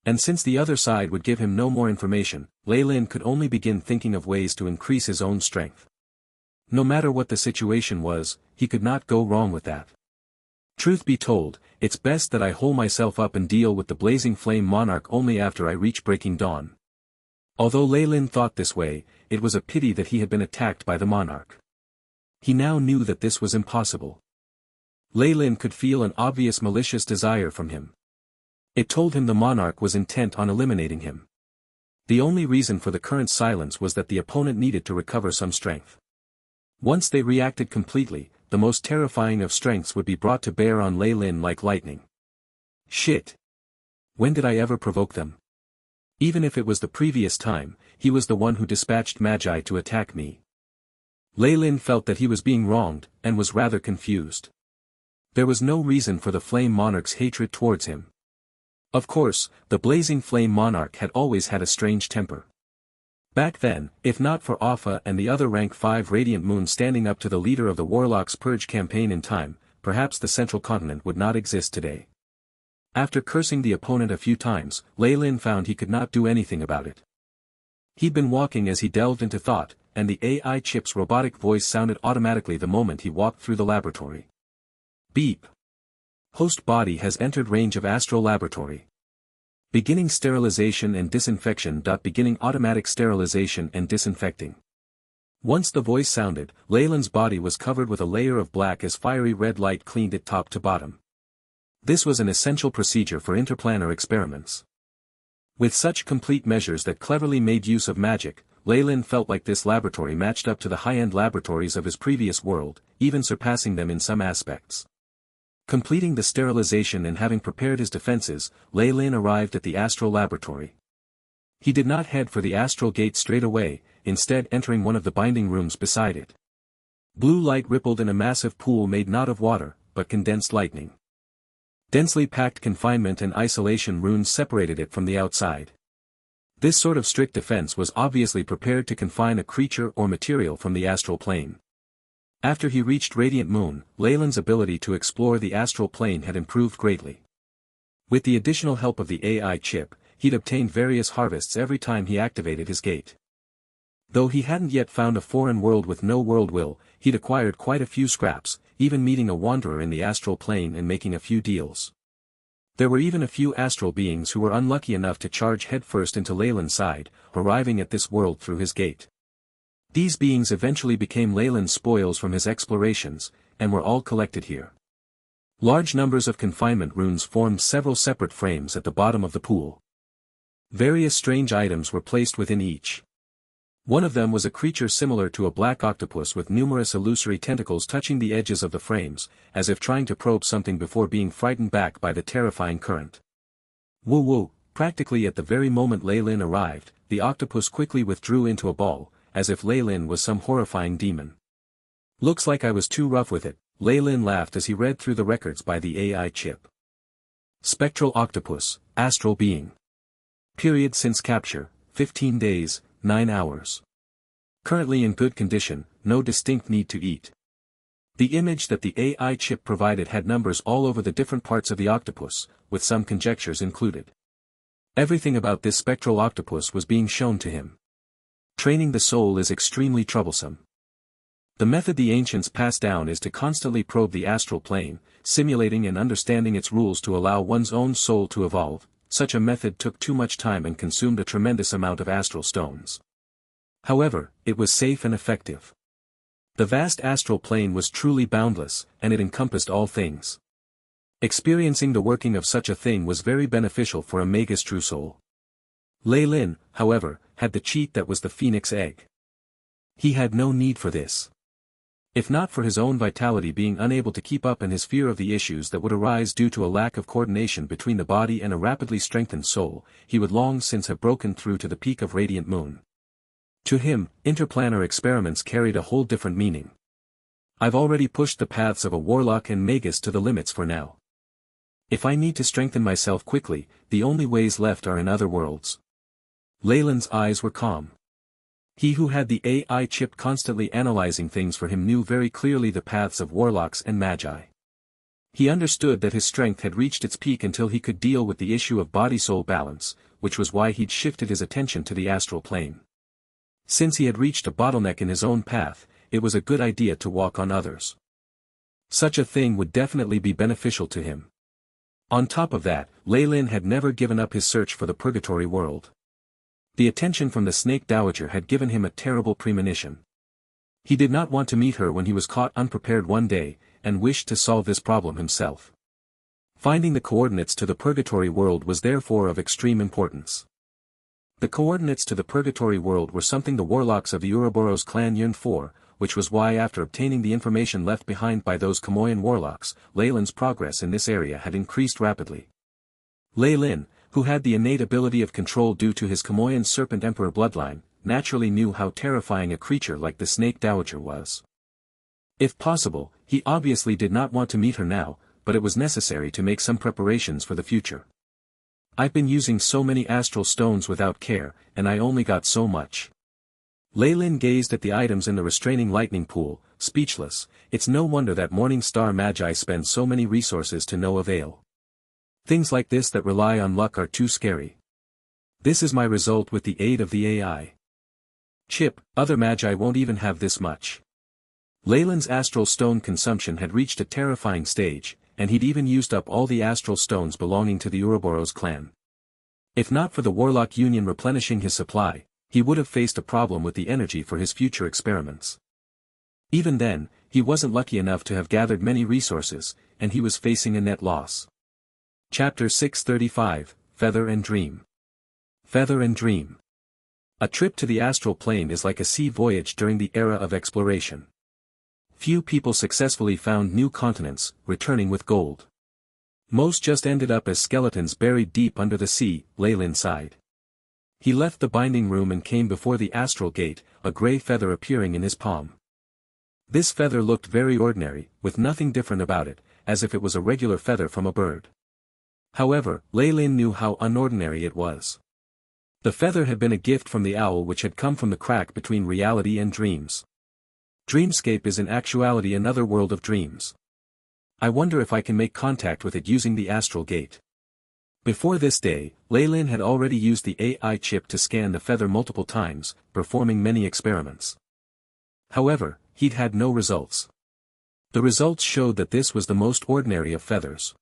And since the other side would give him no more information, Lei Lin could only begin thinking of ways to increase his own strength. No matter what the situation was, he could not go wrong with that. Truth be told, it's best that I hole myself up and deal with the Blazing Flame Monarch only after I reach Breaking Dawn. Although Lei Lin thought this way, it was a pity that he had been attacked by the Monarch. He now knew that this was impossible. Lei Lin could feel an obvious malicious desire from him. It told him the Monarch was intent on eliminating him. The only reason for the current silence was that the opponent needed to recover some strength. Once they reacted completely, the most terrifying of strengths would be brought to bear on Lei Lin like lightning. Shit! When did I ever provoke them? Even if it was the previous time, he was the one who dispatched Magi to attack me. Lei Lin felt that he was being wronged, and was rather confused. There was no reason for the Flame Monarch's hatred towards him. Of course, the Blazing Flame Monarch had always had a strange temper. Back then, if not for Alpha and the other rank 5 Radiant Moon standing up to the leader of the Warlock's Purge campaign in time, perhaps the Central Continent would not exist today. After cursing the opponent a few times, Lei Lin found he could not do anything about it. He'd been walking as he delved into thought, and the AI chip's robotic voice sounded automatically the moment he walked through the laboratory. Beep. Host body has entered range of astral laboratory. Beginning sterilization and disinfection. Beginning automatic sterilization and disinfecting. Once the voice sounded, Lei Lin's body was covered with a layer of black as fiery red light cleaned it top to bottom. This was an essential procedure for interplanar experiments. With such complete measures that cleverly made use of magic, Lei Lin felt like this laboratory matched up to the high-end laboratories of his previous world, even surpassing them in some aspects. Completing the sterilization and having prepared his defenses, Lei Lin arrived at the astral laboratory. He did not head for the astral gate straight away, instead entering one of the binding rooms beside it. Blue light rippled in a massive pool made not of water, but condensed lightning. Densely packed confinement and isolation runes separated it from the outside. This sort of strict defense was obviously prepared to confine a creature or material from the astral plane. After he reached Radiant Moon, Leyland's ability to explore the astral plane had improved greatly. With the additional help of the AI chip, he'd obtained various harvests every time he activated his gate. Though he hadn't yet found a foreign world with no world will, he'd acquired quite a few scraps, even meeting a wanderer in the astral plane and making a few deals. There were even a few astral beings who were unlucky enough to charge headfirst into Leyland's side, arriving at this world through his gate. These beings eventually became Leyland's spoils from his explorations, and were all collected here. Large numbers of confinement runes formed several separate frames at the bottom of the pool. Various strange items were placed within each. One of them was a creature similar to a black octopus with numerous illusory tentacles touching the edges of the frames, as if trying to probe something before being frightened back by the terrifying current. Woo! Practically at the very moment Leyland arrived, the octopus quickly withdrew into a ball, as if Leyland was some horrifying demon. Looks like I was too rough with it, Leyland laughed as he read through the records by the AI chip. Spectral octopus, astral being. Period since capture, 15 days, 9 hours. Currently in good condition, no distinct need to eat. The image that the AI chip provided had numbers all over the different parts of the octopus, with some conjectures included. Everything about this spectral octopus was being shown to him. Training the soul is extremely troublesome. The method the ancients passed down is to constantly probe the astral plane, simulating and understanding its rules to allow one's own soul to evolve. Such a method took too much time and consumed a tremendous amount of astral stones. However, it was safe and effective. The vast astral plane was truly boundless, and it encompassed all things. Experiencing the working of such a thing was very beneficial for a Magus true soul. Leyland, however, had the cheat that was the phoenix egg. He had no need for this. If not for his own vitality being unable to keep up and his fear of the issues that would arise due to a lack of coordination between the body and a rapidly strengthened soul, he would long since have broken through to the peak of Radiant Moon. To him, interplanar experiments carried a whole different meaning. I've already pushed the paths of a warlock and magus to the limits for now. If I need to strengthen myself quickly, the only ways left are in other worlds. Leyland's eyes were calm. He who had the AI chip constantly analyzing things for him knew very clearly the paths of warlocks and magi. He understood that his strength had reached its peak until he could deal with the issue of body-soul balance, which was why he'd shifted his attention to the astral plane. Since he had reached a bottleneck in his own path, it was a good idea to walk on others. Such a thing would definitely be beneficial to him. On top of that, Leyland had never given up his search for the purgatory world. The attention from the Snake Dowager had given him a terrible premonition. He did not want to meet her when he was caught unprepared one day, and wished to solve this problem himself. Finding the coordinates to the purgatory world was therefore of extreme importance. The coordinates to the purgatory world were something the warlocks of the Ouroboros clan yearned for, which was why after obtaining the information left behind by those Kamoyan warlocks, Leyland's progress in this area had increased rapidly. Leyland, who had the innate ability of control due to his Kamoyan Serpent Emperor bloodline, naturally knew how terrifying a creature like the Snake Dowager was. If possible, he obviously did not want to meet her now, but it was necessary to make some preparations for the future. I've been using so many astral stones without care, and I only got so much. Leyland gazed at the items in the restraining lightning pool, speechless. It's no wonder that Morning Star Magi spend so many resources to no avail. Things like this that rely on luck are too scary. This is my result with the aid of the AI chip. Other Magi won't even have this much. Leyland's astral stone consumption had reached a terrifying stage, and he'd even used up all the astral stones belonging to the Ouroboros clan. If not for the Warlock Union replenishing his supply, he would have faced a problem with the energy for his future experiments. Even then, he wasn't lucky enough to have gathered many resources, and he was facing a net loss. Chapter 635, Feather and Dream. Feather and Dream. A trip to the astral plane is like a sea voyage during the era of exploration. Few people successfully found new continents, returning with gold. Most just ended up as skeletons buried deep under the sea. Leyland sighed. He left the binding room and came before the astral gate, a grey feather appearing in his palm. This feather looked very ordinary, with nothing different about it, as if it was a regular feather from a bird. However, Leyland knew how unordinary it was. The feather had been a gift from the owl which had come from the crack between reality and dreams. Dreamscape is in actuality another world of dreams. I wonder if I can make contact with it using the astral gate. Before this day, Leylin had already used the AI chip to scan the feather multiple times, performing many experiments. However, he'd had no results. The results showed that this was the most ordinary of feathers.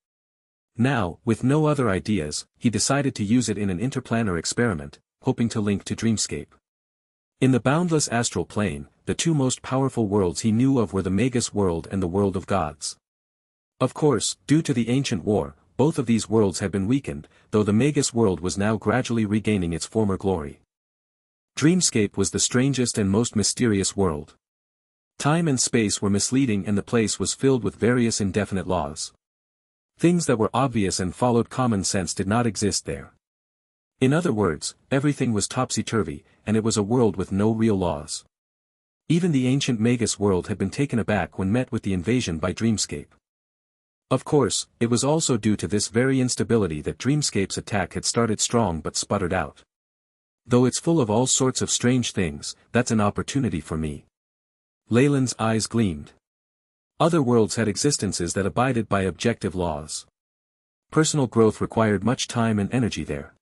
Now, with no other ideas, he decided to use it in an interplanar experiment, hoping to link to Dreamscape. In the boundless astral plane, the two most powerful worlds he knew of were the Magus world and the world of gods. Of course, due to the ancient war, both of these worlds had been weakened, though the Magus world was now gradually regaining its former glory. Dreamscape was the strangest and most mysterious world. Time and space were misleading and the place was filled with various indefinite laws. Things that were obvious and followed common sense did not exist there. In other words, everything was topsy-turvy, and it was a world with no real laws. Even the ancient Magus world had been taken aback when met with the invasion by Dreamscape. Of course, it was also due to this very instability that Dreamscape's attack had started strong but sputtered out. Though it's full of all sorts of strange things, that's an opportunity for me. Leylin's eyes gleamed. Other worlds had existences that abided by objective laws. Personal growth required much time and energy there.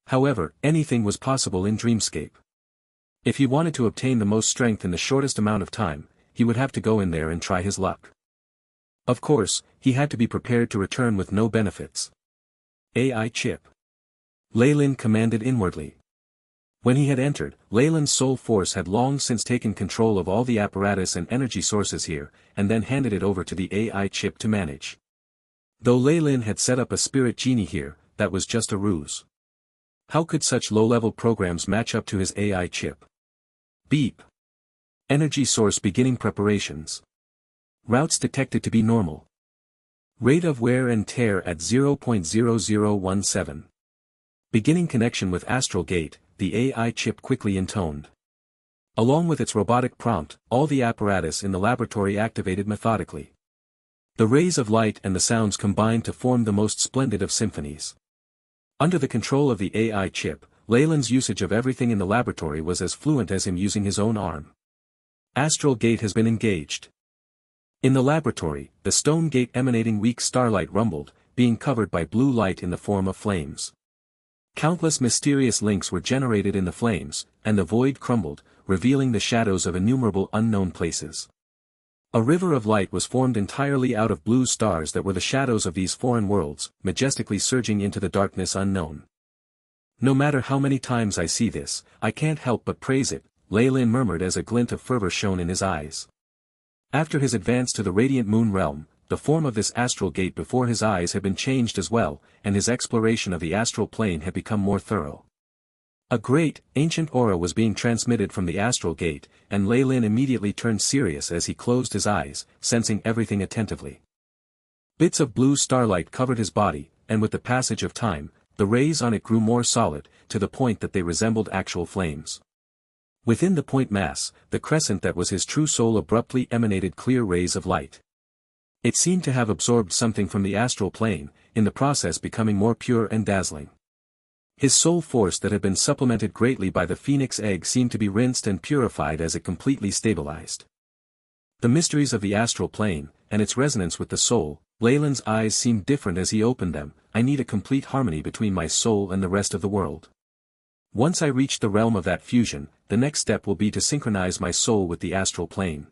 However, anything was possible in Dreamscape. If he wanted to obtain the most strength in the shortest amount of time, he would have to go in there and try his luck. Of course, he had to be prepared to return with no benefits. AI chip. Leylin commanded inwardly. When he had entered, Leylin's soul force had long since taken control of all the apparatus and energy sources here, and then handed it over to the AI chip to manage. Though Leylin had set up a spirit genie here, that was just a ruse. How could such low-level programs match up to his AI chip? Beep. Energy source beginning preparations. Routes detected to be normal. Rate of wear and tear at 0.0017. Beginning connection with astral gate, the AI chip quickly intoned. Along with its robotic prompt, all the apparatus in the laboratory activated methodically. The rays of light and the sounds combined to form the most splendid of symphonies. Under the control of the AI chip, Leylin's usage of everything in the laboratory was as fluent as him using his own arm. Astral gate has been engaged. In the laboratory, the stone gate emanating weak starlight rumbled, being covered by blue light in the form of flames. Countless mysterious links were generated in the flames, and the void crumbled, revealing the shadows of innumerable unknown places. A river of light was formed entirely out of blue stars that were the shadows of these foreign worlds, majestically surging into the darkness unknown. No matter how many times I see this, I can't help but praise it, Leylin murmured as a glint of fervor shone in his eyes. After his advance to the radiant moon realm, the form of this astral gate before his eyes had been changed as well, and his exploration of the astral plane had become more thorough. A great, ancient aura was being transmitted from the astral gate, and Leylin immediately turned serious as he closed his eyes, sensing everything attentively. Bits of blue starlight covered his body, and with the passage of time, the rays on it grew more solid, to the point that they resembled actual flames. Within the point mass, the crescent that was his true soul abruptly emanated clear rays of light. It seemed to have absorbed something from the astral plane, in the process becoming more pure and dazzling. His soul force that had been supplemented greatly by the phoenix egg seemed to be rinsed and purified as it completely stabilized. The mysteries of the astral plane, and its resonance with the soul, Leylin's eyes seemed different as he opened them. I need a complete harmony between my soul and the rest of the world. Once I reach the realm of that fusion, the next step will be to synchronize my soul with the astral plane.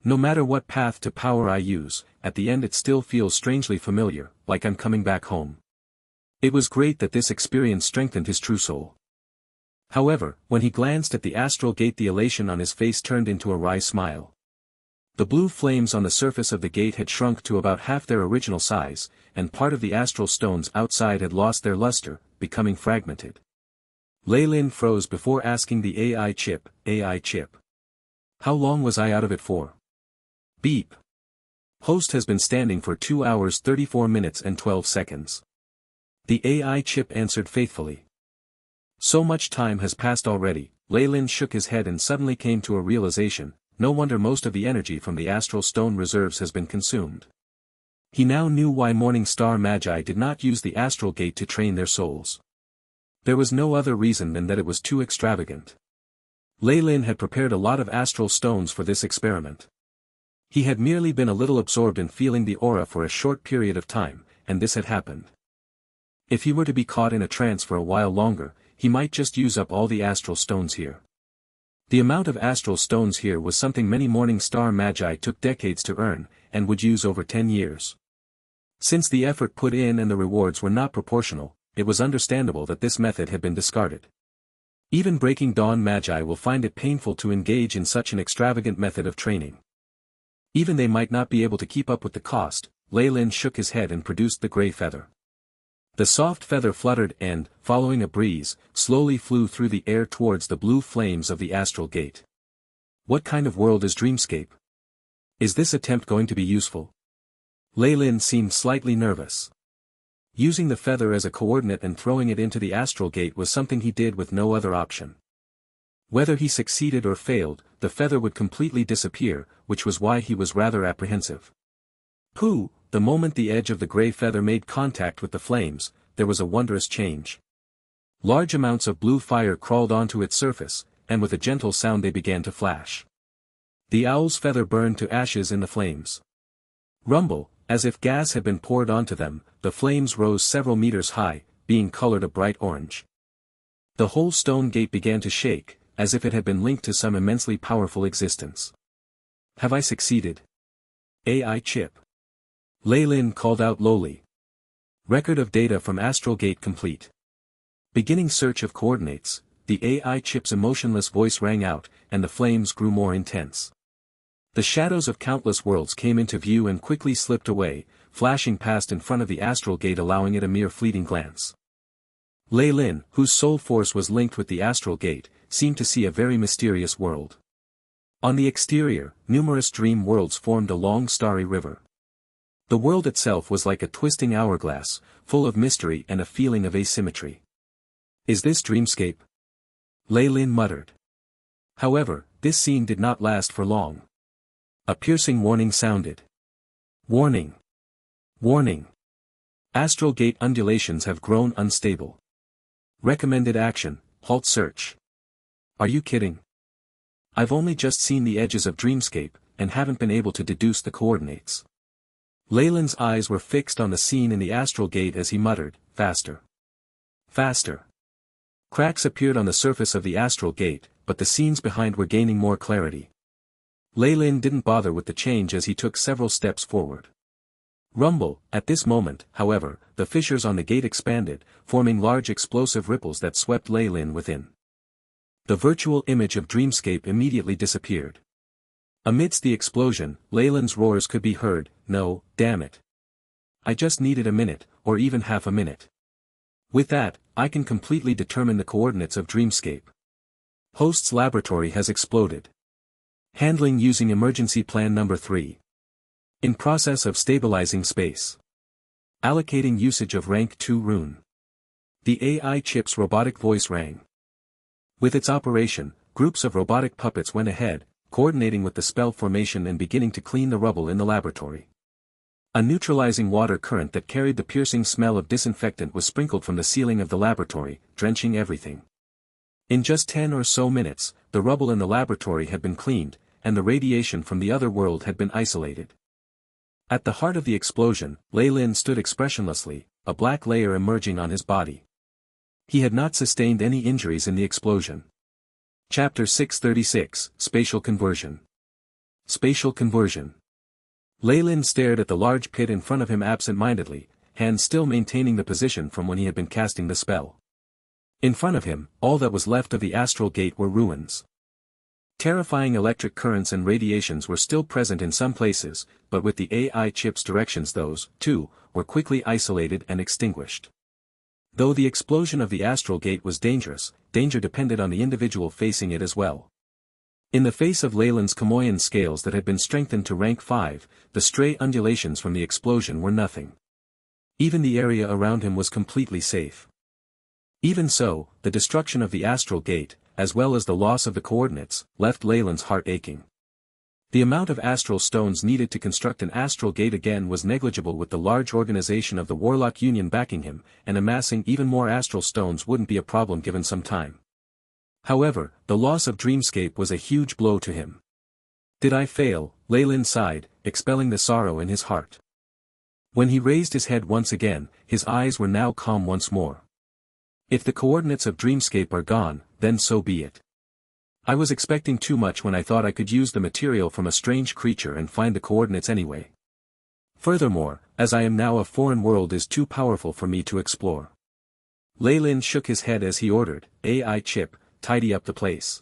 No matter what path to power I use, at the end it still feels strangely familiar, like I'm coming back home. It was great that this experience strengthened his true soul. However, when he glanced at the astral gate, the elation on his face turned into a wry smile. The blue flames on the surface of the gate had shrunk to about half their original size, and part of the astral stones outside had lost their luster, becoming fragmented. Leylin froze before asking the AI chip, how long was I out of it for? Beep. Host has been standing for 2 hours 34 minutes and 12 seconds. The AI chip answered faithfully. So much time has passed already. Leylin shook his head and suddenly came to a realization, no wonder most of the energy from the astral stone reserves has been consumed. He now knew why Morning Star Magi did not use the astral gate to train their souls. There was no other reason than that it was too extravagant. Lei Lin had prepared a lot of astral stones for this experiment. He had merely been a little absorbed in feeling the aura for a short period of time, and this had happened. If he were to be caught in a trance for a while longer, he might just use up all the astral stones here. The amount of astral stones here was something many morning star magi took decades to earn, and would use over 10 years. Since the effort put in and the rewards were not proportional, it was understandable that this method had been discarded. Even Breaking Dawn magi will find it painful to engage in such an extravagant method of training. Even they might not be able to keep up with the cost. Lei Lin shook his head and produced the gray feather. The soft feather fluttered and, following a breeze, slowly flew through the air towards the blue flames of the astral gate. What kind of world is Dreamscape? Is this attempt going to be useful? Lei Lin seemed slightly nervous. Using the feather as a coordinate and throwing it into the astral gate was something he did with no other option. Whether he succeeded or failed, the feather would completely disappear, which was why he was rather apprehensive. Pooh! The moment the edge of the gray feather made contact with the flames, there was a wondrous change. Large amounts of blue fire crawled onto its surface, and with a gentle sound they began to flash. The owl's feather burned to ashes in the flames. Rumble, as if gas had been poured onto them, the flames rose several meters high, being colored a bright orange. The whole stone gate began to shake, as if it had been linked to some immensely powerful existence. Have I succeeded? AI chip. Lei Lin called out lowly. Record of data from Astral Gate complete. Beginning search of coordinates, the AI chip's emotionless voice rang out, and the flames grew more intense. The shadows of countless worlds came into view and quickly slipped away, flashing past in front of the Astral Gate, allowing it a mere fleeting glance. Lei Lin, whose soul force was linked with the Astral Gate, seemed to see a very mysterious world. On the exterior, numerous dream worlds formed a long starry river. The world itself was like a twisting hourglass, full of mystery and a feeling of asymmetry. Is this Dreamscape? Lei Lin muttered. However, this scene did not last for long. A piercing warning sounded. Warning! Warning! Astral Gate undulations have grown unstable. Recommended action, halt search. Are you kidding? I've only just seen the edges of Dreamscape, and haven't been able to deduce the coordinates. Lei Lin's eyes were fixed on the scene in the Astral Gate as he muttered, faster. Faster. Cracks appeared on the surface of the Astral Gate, but the scenes behind were gaining more clarity. Lei Lin didn't bother with the change as he took several steps forward. Rumble, at this moment, however, the fissures on the gate expanded, forming large explosive ripples that swept Lei Lin within. The virtual image of Dreamscape immediately disappeared. Amidst the explosion, Lei Lin's roars could be heard, no, damn it. I just needed a minute, or even half a minute. With that, I can completely determine the coordinates of Dreamscape. Host's laboratory has exploded. Handling using emergency plan number 3. In process of stabilizing space. Allocating usage of rank 2 rune. The AI chip's robotic voice rang. With its operation, groups of robotic puppets went ahead, coordinating with the spell formation and beginning to clean the rubble in the laboratory. A neutralizing water current that carried the piercing smell of disinfectant was sprinkled from the ceiling of the laboratory, drenching everything. In just 10 or so minutes, the rubble in the laboratory had been cleaned, and the radiation from the other world had been isolated. At the heart of the explosion, Lei Lin stood expressionlessly, a black layer emerging on his body. He had not sustained any injuries in the explosion. Chapter 636, Spatial Conversion. Spatial Conversion. Lei Lin stared at the large pit in front of him absent-mindedly, hands still maintaining the position from when he had been casting the spell. In front of him, all that was left of the Astral Gate were ruins. Terrifying electric currents and radiations were still present in some places, but with the AI chip's directions those, too, were quickly isolated and extinguished. Though the explosion of the Astral Gate was dangerous, danger depended on the individual facing it as well. In the face of Lei Lin's Kamoyan scales that had been strengthened to rank 5, the stray undulations from the explosion were nothing. Even the area around him was completely safe. Even so, the destruction of the Astral Gate, as well as the loss of the coordinates, left Lei Lin's heart aching. The amount of astral stones needed to construct an astral gate again was negligible with the large organization of the Warlock Union backing him, and amassing even more astral stones wouldn't be a problem given some time. However, the loss of Dreamscape was a huge blow to him. Did I fail? Leyland sighed, expelling the sorrow in his heart. When he raised his head once again, his eyes were now calm once more. If the coordinates of Dreamscape are gone, then so be it. I was expecting too much when I thought I could use the material from a strange creature and find the coordinates anyway. Furthermore, as I am now a foreign world is too powerful for me to explore. Leyland shook his head as he ordered, AI chip, tidy up the place.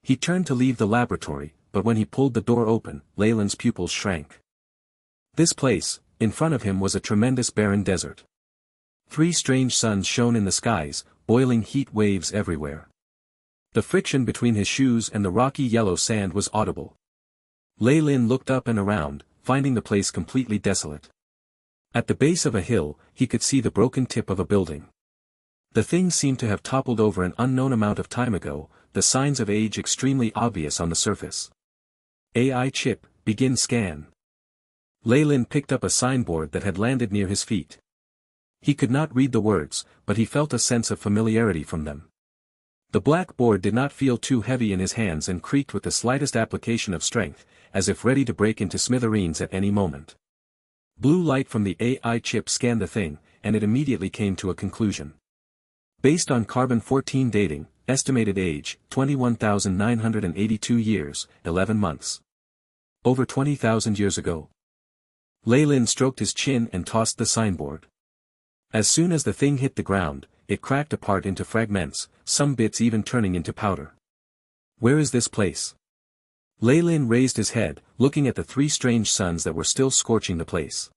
He turned to leave the laboratory, but when he pulled the door open, Leyland's pupils shrank. This place, in front of him was a tremendous barren desert. 3 strange suns shone in the skies, boiling heat waves everywhere. The friction between his shoes and the rocky yellow sand was audible. Leyland looked up and around, finding the place completely desolate. At the base of a hill, he could see the broken tip of a building. The thing seemed to have toppled over an unknown amount of time ago, the signs of age extremely obvious on the surface. AI chip, begin scan. Leyland picked up a signboard that had landed near his feet. He could not read the words, but he felt a sense of familiarity from them. The black board did not feel too heavy in his hands and creaked with the slightest application of strength, as if ready to break into smithereens at any moment. Blue light from the AI chip scanned the thing, and it immediately came to a conclusion. Based on carbon-14 dating, estimated age, 21,982 years, 11 months. Over 20,000 years ago. Leyland stroked his chin and tossed the signboard. As soon as the thing hit the ground, it cracked apart into fragments, some bits even turning into powder. Where is this place? Leyland raised his head, looking at the 3 strange suns that were still scorching the place.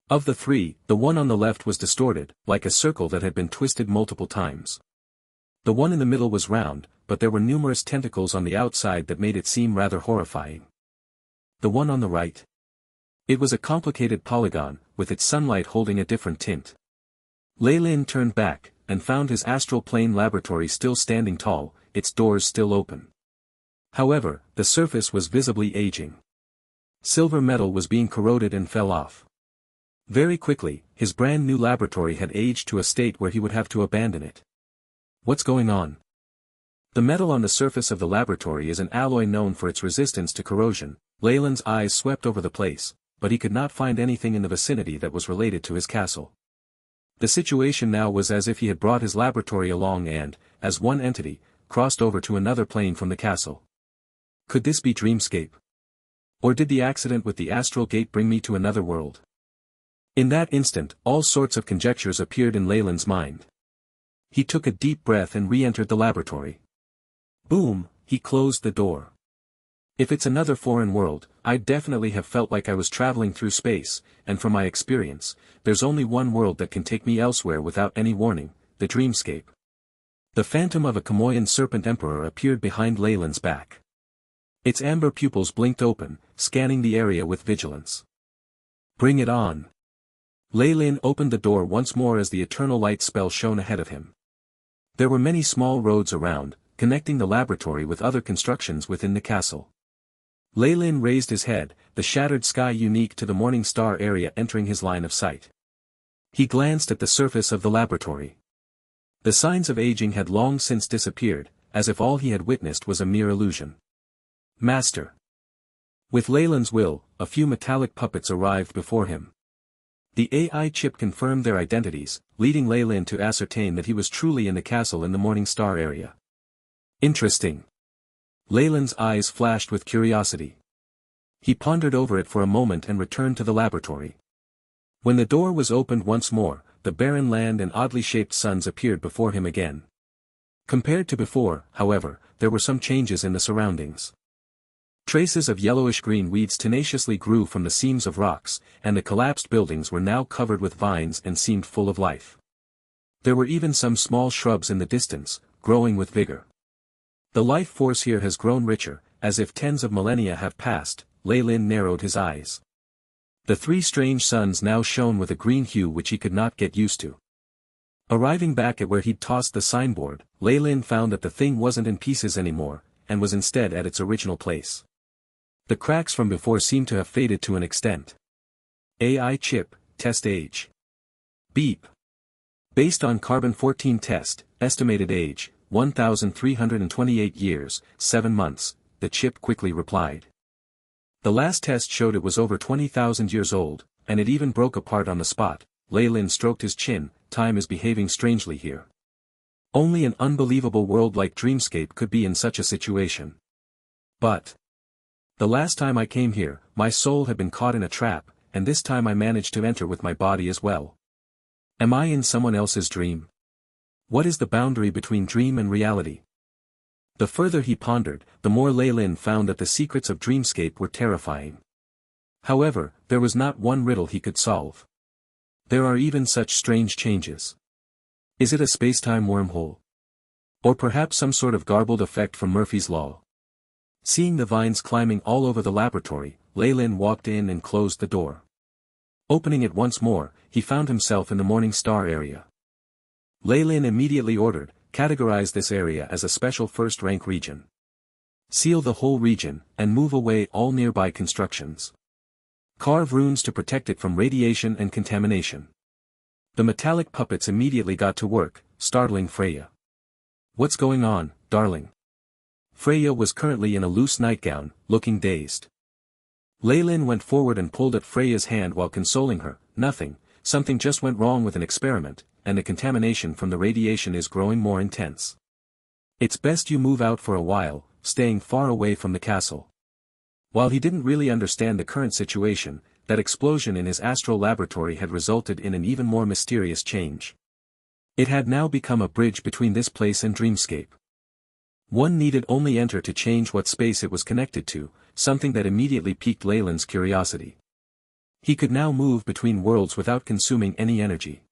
Of the 3, the one on the left was distorted, like a circle that had been twisted multiple times. The one in the middle was round, but there were numerous tentacles on the outside that made it seem rather horrifying. The one on the right? It was a complicated polygon, with its sunlight holding a different tint. Leyland turned back, and found his astral plane laboratory still standing tall, its doors still open. However, the surface was visibly aging. Silver metal was being corroded and fell off. Very quickly, his brand new laboratory had aged to a state where he would have to abandon it. What's going on? The metal on the surface of the laboratory is an alloy known for its resistance to corrosion. Leyland's eyes swept over the place, but he could not find anything in the vicinity that was related to his castle. The situation now was as if he had brought his laboratory along and, as one entity, crossed over to another plane from the castle. Could this be Dreamscape? Or did the accident with the astral gate bring me to another world? In that instant, all sorts of conjectures appeared in Leyland's mind. He took a deep breath and re-entered the laboratory. Boom, he closed the door. If it's another foreign world, I'd definitely have felt like I was traveling through space, and from my experience, there's only one world that can take me elsewhere without any warning, the Dreamscape. The phantom of a Kamoyan serpent emperor appeared behind Leyland's back. Its amber pupils blinked open, scanning the area with vigilance. Bring it on. Leyland opened the door once more as the eternal light spell shone ahead of him. There were many small roads around, connecting the laboratory with other constructions within the castle. Leyland raised his head, the shattered sky unique to the morning star area entering his line of sight. He glanced at the surface of the laboratory. The signs of aging had long since disappeared, as if all he had witnessed was a mere illusion. Master. With Leyland's will, a few metallic puppets arrived before him. The AI chip confirmed their identities, leading Leyland to ascertain that he was truly in the castle in the morning star area. Interesting. Leyland's eyes flashed with curiosity. He pondered over it for a moment and returned to the laboratory. When the door was opened once more, the barren land and oddly shaped suns appeared before him again. Compared to before, however, there were some changes in the surroundings. Traces of yellowish-green weeds tenaciously grew from the seams of rocks, and the collapsed buildings were now covered with vines and seemed full of life. There were even some small shrubs in the distance, growing with vigor. The life force here has grown richer, as if tens of millennia have passed. Leyland narrowed his eyes. The 3 strange suns now shone with a green hue which he could not get used to. Arriving back at where he'd tossed the signboard, Leyland found that the thing wasn't in pieces anymore, and was instead at its original place. The cracks from before seemed to have faded to an extent. AI chip, test age. Beep. Based on carbon-14 test, estimated age, 1,328 years, 7 months, the chip quickly replied. The last test showed it was over 20,000 years old, and it even broke apart on the spot. Ley-Lin stroked his chin. Time is behaving strangely here. Only an unbelievable world like Dreamscape could be in such a situation. But the last time I came here, my soul had been caught in a trap, and this time I managed to enter with my body as well. Am I in someone else's dream? What is the boundary between dream and reality? The further he pondered, the more Ley-Lin found that the secrets of Dreamscape were terrifying. However, there was not one riddle he could solve. There are even such strange changes. Is it a space-time wormhole? Or perhaps some sort of garbled effect from Murphy's Law? Seeing the vines climbing all over the laboratory, Ley-Lin walked in and closed the door. Opening it once more, he found himself in the Morning Star area. Ley-Lin immediately ordered, categorize this area as a special first-rank region. Seal the whole region, and move away all nearby constructions. Carve runes to protect it from radiation and contamination. The metallic puppets immediately got to work, startling Freya. What's going on, darling? Freya was currently in a loose nightgown, looking dazed. Ley-Lin went forward and pulled at Freya's hand while consoling her. Nothing, something just went wrong with an experiment, and the contamination from the radiation is growing more intense. It's best you move out for a while, staying far away from the castle. While he didn't really understand the current situation, that explosion in his astral laboratory had resulted in an even more mysterious change. It had now become a bridge between this place and Dreamscape. One needed only enter to change what space it was connected to, something that immediately piqued Leyland's curiosity. He could now move between worlds without consuming any energy.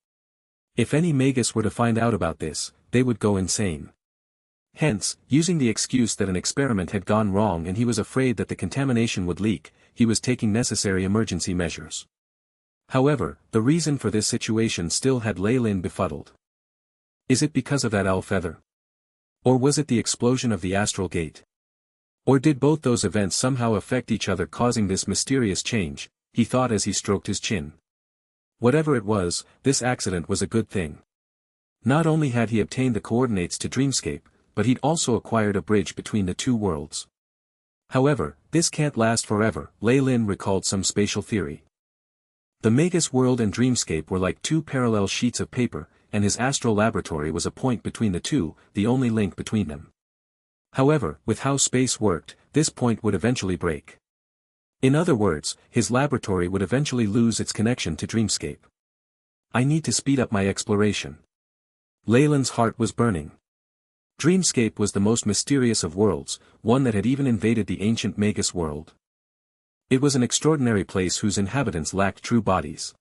If any Magus were to find out about this, they would go insane. Hence, using the excuse that an experiment had gone wrong and he was afraid that the contamination would leak, he was taking necessary emergency measures. However, the reason for this situation still had Ley-Lin befuddled. Is it because of that owl feather? Or was it the explosion of the astral gate? Or did both those events somehow affect each other, causing this mysterious change, he thought as he stroked his chin. Whatever it was, this accident was a good thing. Not only had he obtained the coordinates to Dreamscape, but he'd also acquired a bridge between the two worlds. However, this can't last forever. Ley-Lin recalled some spatial theory. The Magus world and Dreamscape were like two parallel sheets of paper, and his astral laboratory was a point between the two, the only link between them. However, with how space worked, this point would eventually break. In other words, his laboratory would eventually lose its connection to Dreamscape. I need to speed up my exploration. Leyland's heart was burning. Dreamscape was the most mysterious of worlds, one that had even invaded the ancient Magus world. It was an extraordinary place whose inhabitants lacked true bodies.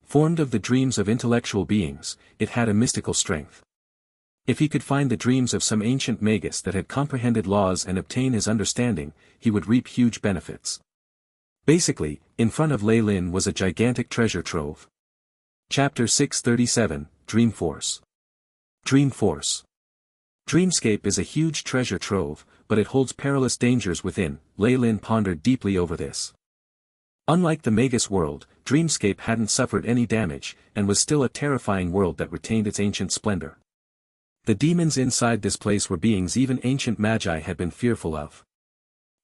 Formed of the dreams of intellectual beings, it had a mystical strength. If he could find the dreams of some ancient Magus that had comprehended laws and obtain his understanding, he would reap huge benefits. Basically, in front of Ley-Lin was a gigantic treasure trove. Chapter 637, Dreamforce. Dreamforce. Dreamscape is a huge treasure trove, but it holds perilous dangers within. Ley-Lin pondered deeply over this. Unlike the Magus world, Dreamscape hadn't suffered any damage, and was still a terrifying world that retained its ancient splendor. The demons inside this place were beings even ancient magi had been fearful of.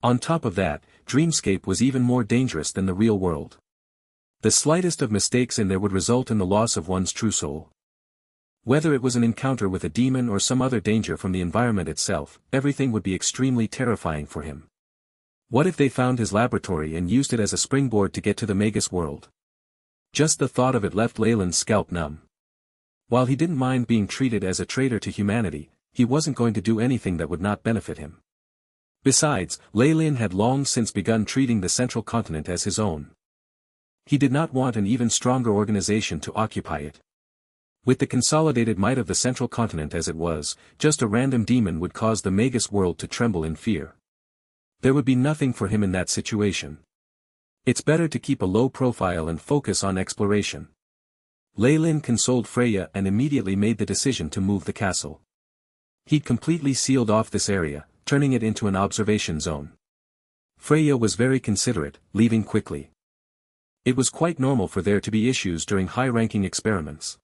On top of that, Dreamscape was even more dangerous than the real world. The slightest of mistakes in there would result in the loss of one's true soul. Whether it was an encounter with a demon or some other danger from the environment itself, everything would be extremely terrifying for him. What if they found his laboratory and used it as a springboard to get to the Magus world? Just the thought of it left Leyland's scalp numb. While he didn't mind being treated as a traitor to humanity, he wasn't going to do anything that would not benefit him. Besides, Ley-Lin had long since begun treating the central continent as his own. He did not want an even stronger organization to occupy it. With the consolidated might of the central continent as it was, just a random demon would cause the Magus world to tremble in fear. There would be nothing for him in that situation. It's better to keep a low profile and focus on exploration. Ley-Lin consoled Freya and immediately made the decision to move the castle. He'd completely sealed off this area, turning it into an observation zone. Freya was very considerate, leaving quickly. It was quite normal for there to be issues during high-ranking experiments.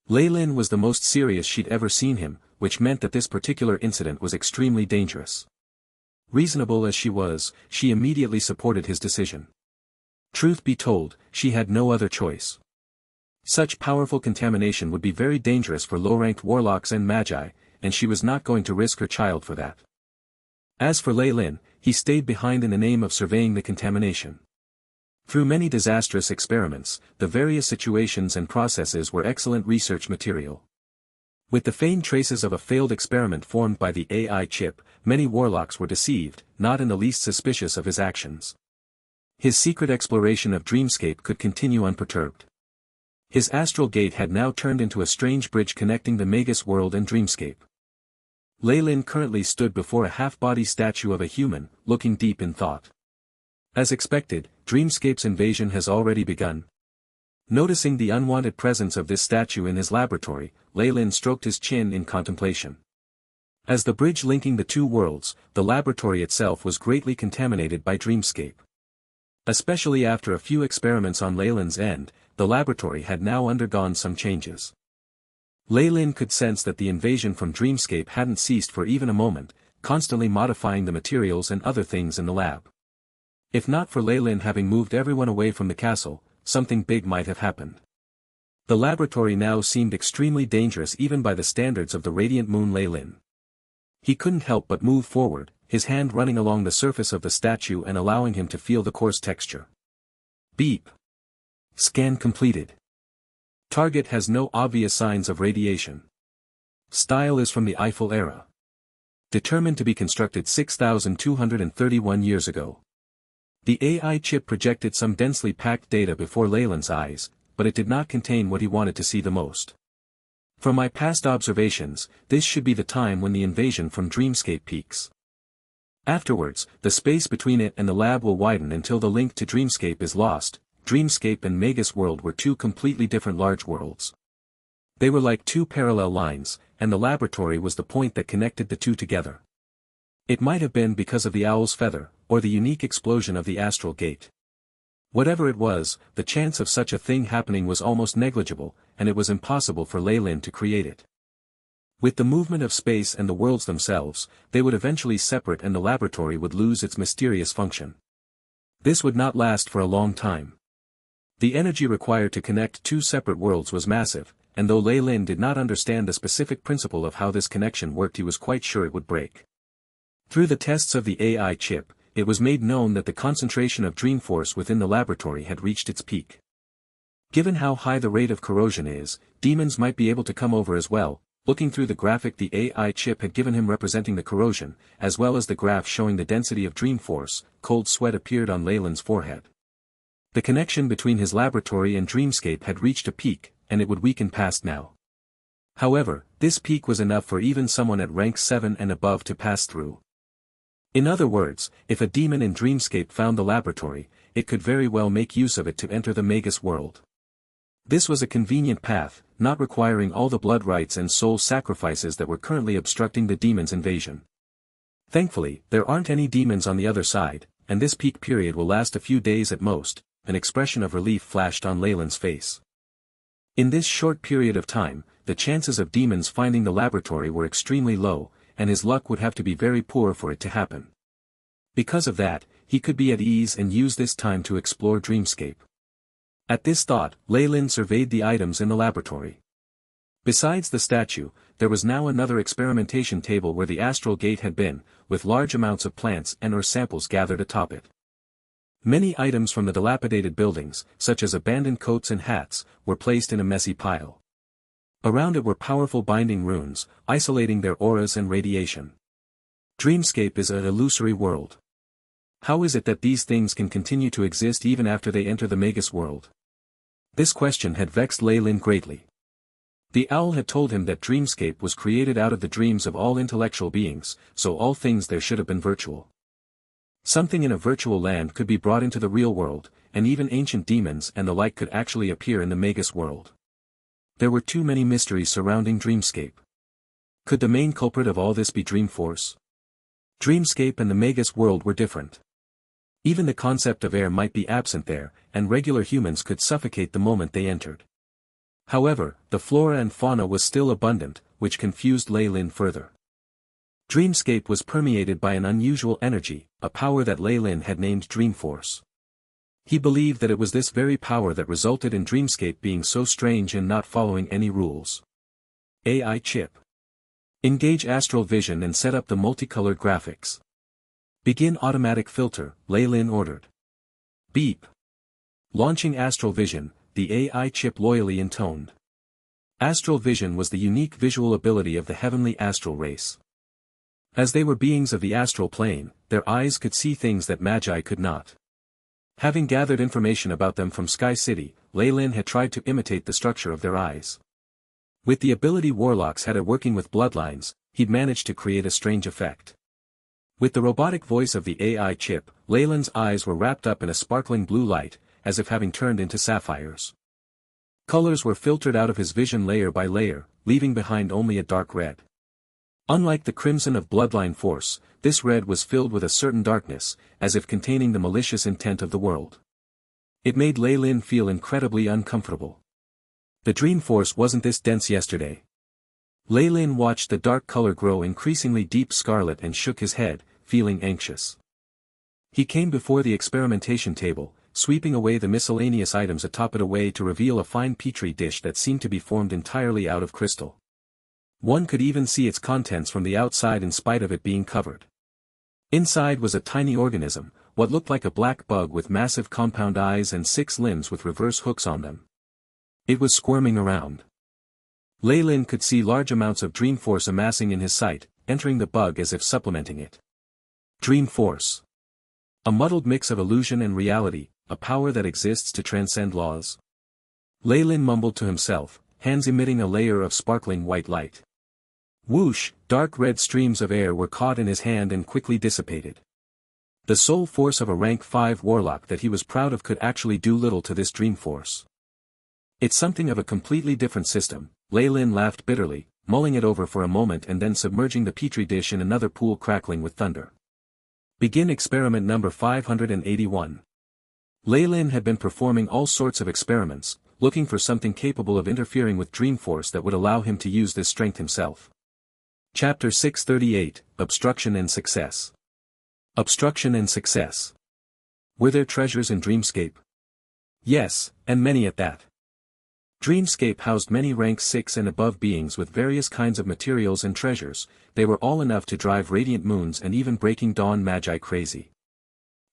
Ley-Lin was the most serious she'd ever seen him, which meant that this particular incident was extremely dangerous. Reasonable as she was, she immediately supported his decision. Truth be told, she had no other choice. Such powerful contamination would be very dangerous for low-ranked warlocks and magi, and she was not going to risk her child for that. As for Ley-Lin, he stayed behind in the name of surveying the contamination. Through many disastrous experiments, the various situations and processes were excellent research material. With the faint traces of a failed experiment formed by the AI chip, many warlocks were deceived, not in the least suspicious of his actions. His secret exploration of Dreamscape could continue unperturbed. His astral gate had now turned into a strange bridge connecting the Magus world and Dreamscape. Ley-Lin currently stood before a half-body statue of a human, looking deep in thought. As expected, Dreamscape's invasion has already begun. Noticing the unwanted presence of this statue in his laboratory, Ley-Lin stroked his chin in contemplation. As the bridge linking the two worlds, the laboratory itself was greatly contaminated by Dreamscape. Especially after a few experiments on Ley-Lin's end, the laboratory had now undergone some changes. Ley-Lin could sense that the invasion from Dreamscape hadn't ceased for even a moment, constantly modifying the materials and other things in the lab. If not for Ley-Lin having moved everyone away from the castle, something big might have happened. The laboratory now seemed extremely dangerous even by the standards of the radiant moon Ley-Lin. He couldn't help but move forward, his hand running along the surface of the statue and allowing him to feel the coarse texture. Beep. Scan completed. Target has no obvious signs of radiation. Style is from the Eiffel era. Determined to be constructed 6,231 years ago. The AI chip projected some densely packed data before Ley-Lin's eyes, but it did not contain what he wanted to see the most. From my past observations, this should be the time when the invasion from Dreamscape peaks. Afterwards, the space between it and the lab will widen until the link to Dreamscape is lost. Dreamscape and Magus world were two completely different large worlds. They were like two parallel lines, and the laboratory was the point that connected the two together. It might have been because of the owl's feather, or the unique explosion of the astral gate. Whatever it was, the chance of such a thing happening was almost negligible, and it was impossible for Ley-Lin to create it. With the movement of space and the worlds themselves, they would eventually separate and the laboratory would lose its mysterious function. This would not last for a long time. The energy required to connect two separate worlds was massive, and though Ley-Lin did not understand the specific principle of how this connection worked, he was quite sure it would break. Through the tests of the AI chip, it was made known that the concentration of dream force within the laboratory had reached its peak. Given how high the rate of corrosion is, demons might be able to come over as well. Looking through the graphic the AI chip had given him representing the corrosion, as well as the graph showing the density of dream force, cold sweat appeared on Ley-Lin's forehead. The connection between his laboratory and Dreamscape had reached a peak, and it would weaken past now. However, this peak was enough for even someone at rank 7 and above to pass through. In other words, if a demon in Dreamscape found the laboratory, it could very well make use of it to enter the Magus world. This was a convenient path, not requiring all the blood rites and soul sacrifices that were currently obstructing the demon's invasion. Thankfully, there aren't any demons on the other side, and this peak period will last a few days at most. An expression of relief flashed on Ley-Lin's face. In this short period of time, the chances of demons finding the laboratory were extremely low, and his luck would have to be very poor for it to happen. Because of that, he could be at ease and use this time to explore Dreamscape. At this thought, Ley-Lin surveyed the items in the laboratory. Besides the statue, there was now another experimentation table where the astral gate had been, with large amounts of plants and/or samples gathered atop it. Many items from the dilapidated buildings, such as abandoned coats and hats, were placed in a messy pile. Around it were powerful binding runes, isolating their auras and radiation. Dreamscape is an illusory world. How is it that these things can continue to exist even after they enter the Magus world? This question had vexed Ley-Lin greatly. The owl had told him that Dreamscape was created out of the dreams of all intellectual beings, so all things there should have been virtual. Something in a virtual land could be brought into the real world, and even ancient demons and the like could actually appear in the Magus world. There were too many mysteries surrounding Dreamscape. Could the main culprit of all this be Dream Force? Dreamscape and the Magus world were different. Even the concept of air might be absent there, and regular humans could suffocate the moment they entered. However, the flora and fauna was still abundant, which confused Lei Lin further. Dreamscape was permeated by an unusual energy, a power that Lei Lin had named Dream Force. He believed that it was this very power that resulted in Dreamscape being so strange and not following any rules. AI chip. Engage astral vision and set up the multicolored graphics. Begin automatic filter, Lei Lin ordered. Beep. Launching astral vision, the AI chip loyally intoned. Astral vision was the unique visual ability of the heavenly astral race. As they were beings of the astral plane, their eyes could see things that Magi could not. Having gathered information about them from Sky City, Lei Lin had tried to imitate the structure of their eyes. With the ability warlocks had at working with bloodlines, he'd managed to create a strange effect. With the robotic voice of the AI chip, Lei Lin's eyes were wrapped up in a sparkling blue light, as if having turned into sapphires. Colors were filtered out of his vision layer by layer, leaving behind only a dark red. Unlike the crimson of bloodline force, this red was filled with a certain darkness, as if containing the malicious intent of the world. It made Lei Lin feel incredibly uncomfortable. The dream force wasn't this dense yesterday. Lei Lin watched the dark color grow increasingly deep scarlet and shook his head, feeling anxious. He came before the experimentation table, sweeping away the miscellaneous items atop it away to reveal a fine petri dish that seemed to be formed entirely out of crystal. One could even see its contents from the outside in spite of it being covered. Inside was a tiny organism, what looked like a black bug with massive compound eyes and 6 limbs with reverse hooks on them. It was squirming around. Lei Lin could see large amounts of dream force amassing in his sight, entering the bug as if supplementing it. Dream force. A muddled mix of illusion and reality, a power that exists to transcend laws. Lei Lin mumbled to himself, hands emitting a layer of sparkling white light. Whoosh, dark red streams of air were caught in his hand and quickly dissipated. The sole force of a rank 5 warlock that he was proud of could actually do little to this dream force. It's something of a completely different system, Lei Lin laughed bitterly, mulling it over for a moment and then submerging the petri dish in another pool crackling with thunder. Begin experiment number 581. Lei Lin had been performing all sorts of experiments, looking for something capable of interfering with dream force that would allow him to use this strength himself. Chapter 638, Obstruction and Success. Obstruction and Success. Were there treasures in Dreamscape? Yes, and many at that. Dreamscape housed many rank 6 and above beings with various kinds of materials and treasures, they were all enough to drive Radiant Moons and even Breaking Dawn Magi crazy.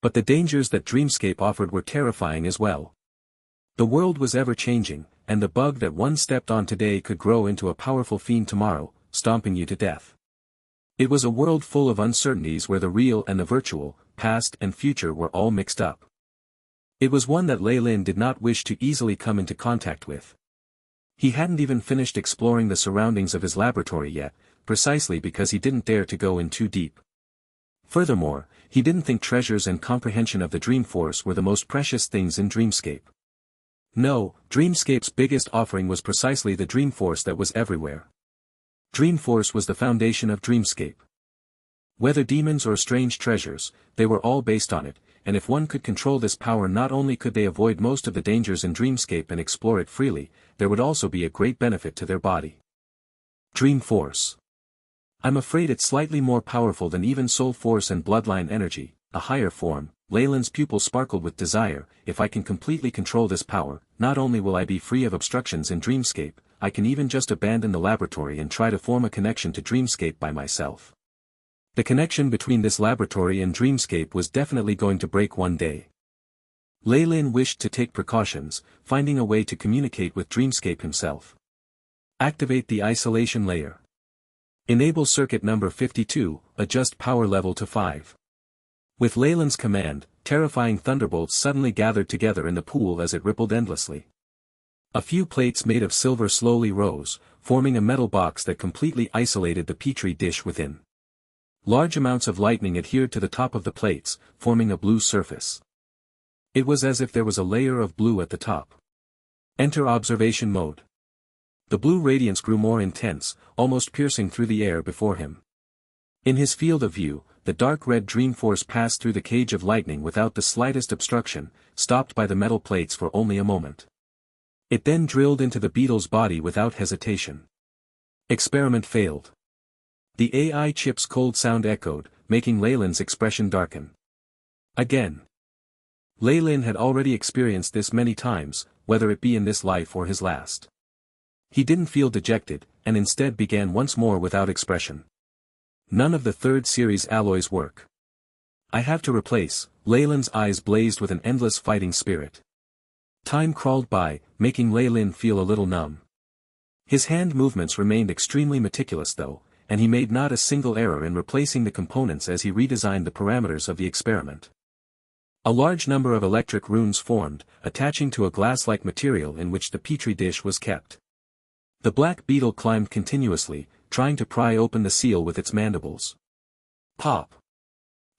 But the dangers that Dreamscape offered were terrifying as well. The world was ever-changing, and the bug that one stepped on today could grow into a powerful fiend tomorrow, stomping you to death. It was a world full of uncertainties where the real and the virtual, past and future were all mixed up. It was one that Lei Lin did not wish to easily come into contact with. He hadn't even finished exploring the surroundings of his laboratory yet, precisely because he didn't dare to go in too deep. Furthermore, he didn't think treasures and comprehension of the dream force were the most precious things in Dreamscape. No, Dreamscape's biggest offering was precisely the dream force that was everywhere. Dream force was the foundation of Dreamscape. Whether demons or strange treasures, they were all based on it, and if one could control this power not only could they avoid most of the dangers in Dreamscape and explore it freely, there would also be a great benefit to their body. Dream force. I'm afraid it's slightly more powerful than even soul force and bloodline energy, a higher form. Lei Lin's pupil sparkled with desire. If I can completely control this power, not only will I be free of obstructions in Dreamscape, I can even just abandon the laboratory and try to form a connection to Dreamscape by myself. The connection between this laboratory and Dreamscape was definitely going to break one day. Lei Lin wished to take precautions, finding a way to communicate with Dreamscape himself. Activate the isolation layer. Enable circuit number 52, adjust power level to 5. With Lei Lin's command, terrifying thunderbolts suddenly gathered together in the pool as it rippled endlessly. A few plates made of silver slowly rose, forming a metal box that completely isolated the petri dish within. Large amounts of lightning adhered to the top of the plates, forming a blue surface. It was as if there was a layer of blue at the top. Enter observation mode. The blue radiance grew more intense, almost piercing through the air before him. In his field of view, the dark red dream force passed through the cage of lightning without the slightest obstruction, stopped by the metal plates for only a moment. It then drilled into the beetle's body without hesitation. Experiment failed. The AI chip's cold sound echoed, making Leyland's expression darken. Again. Leyland had already experienced this many times, whether it be in this life or his last. He didn't feel dejected, and instead began once more without expression. None of the third series alloys work. I have to replace. Leyland's eyes blazed with an endless fighting spirit. Time crawled by, making Leyland feel a little numb. His hand movements remained extremely meticulous though, and he made not a single error in replacing the components as he redesigned the parameters of the experiment. A large number of electric runes formed, attaching to a glass-like material in which the petri dish was kept. The black beetle climbed continuously, trying to pry open the seal with its mandibles. Pop!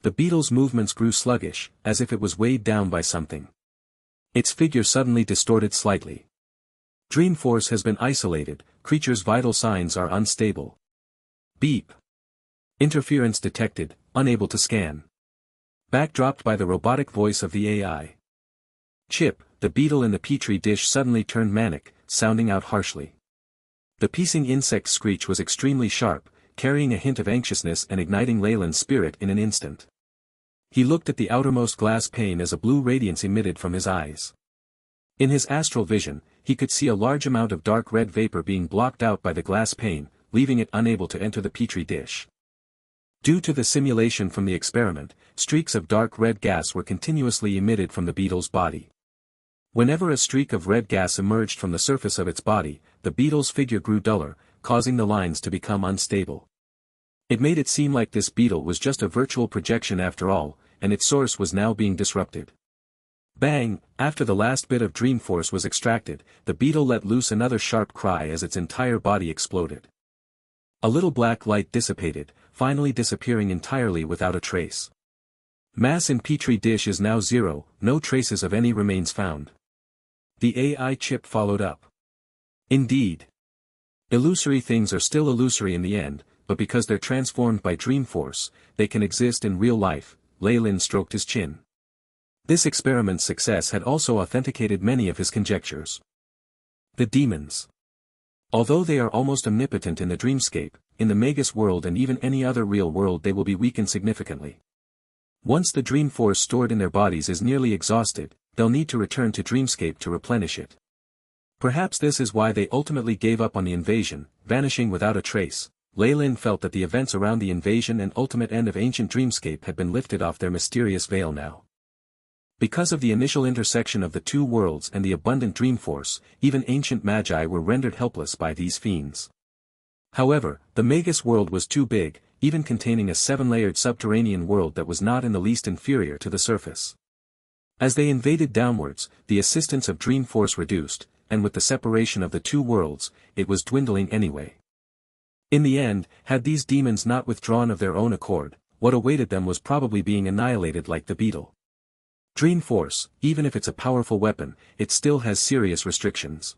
The beetle's movements grew sluggish, as if it was weighed down by something. Its figure suddenly distorted slightly. Dreamforce has been isolated, creature's vital signs are unstable. Beep. Interference detected, unable to scan. Backdropped by the robotic voice of the AI. Chip, the beetle in the petri dish suddenly turned manic, sounding out harshly. The piecing insect screech was extremely sharp, carrying a hint of anxiousness and igniting Leyland's spirit in an instant. He looked at the outermost glass pane as a blue radiance emitted from his eyes. In his astral vision, he could see a large amount of dark red vapor being blocked out by the glass pane, leaving it unable to enter the petri dish. Due to the simulation from the experiment, streaks of dark red gas were continuously emitted from the beetle's body. Whenever a streak of red gas emerged from the surface of its body, the beetle's figure grew duller, causing the lines to become unstable. It made it seem like this beetle was just a virtual projection after all, and its source was now being disrupted. Bang! After the last bit of dream force was extracted, the beetle let loose another sharp cry as its entire body exploded. A little black light dissipated, finally disappearing entirely without a trace. Mass in petri dish is now 0, no traces of any remains found. The AI chip followed up. Indeed. Illusory things are still illusory in the end, but because they're transformed by dream force, they can exist in real life. Leyland stroked his chin. This experiment's success had also authenticated many of his conjectures. The demons. Although they are almost omnipotent in the dreamscape, in the Magus world and even any other real world they will be weakened significantly. Once the dream force stored in their bodies is nearly exhausted, they'll need to return to dreamscape to replenish it. Perhaps this is why they ultimately gave up on the invasion, vanishing without a trace. Leyland felt that the events around the invasion and ultimate end of ancient dreamscape had been lifted off their mysterious veil now. Because of the initial intersection of the two worlds and the abundant dream force, even ancient magi were rendered helpless by these fiends. However, the Magus world was too big, even containing a 7-layered subterranean world that was not in the least inferior to the surface. As they invaded downwards, the assistance of dream force reduced, and with the separation of the two worlds, it was dwindling anyway. In the end, had these demons not withdrawn of their own accord, what awaited them was probably being annihilated like the beetle. Dream force, even if it's a powerful weapon, it still has serious restrictions.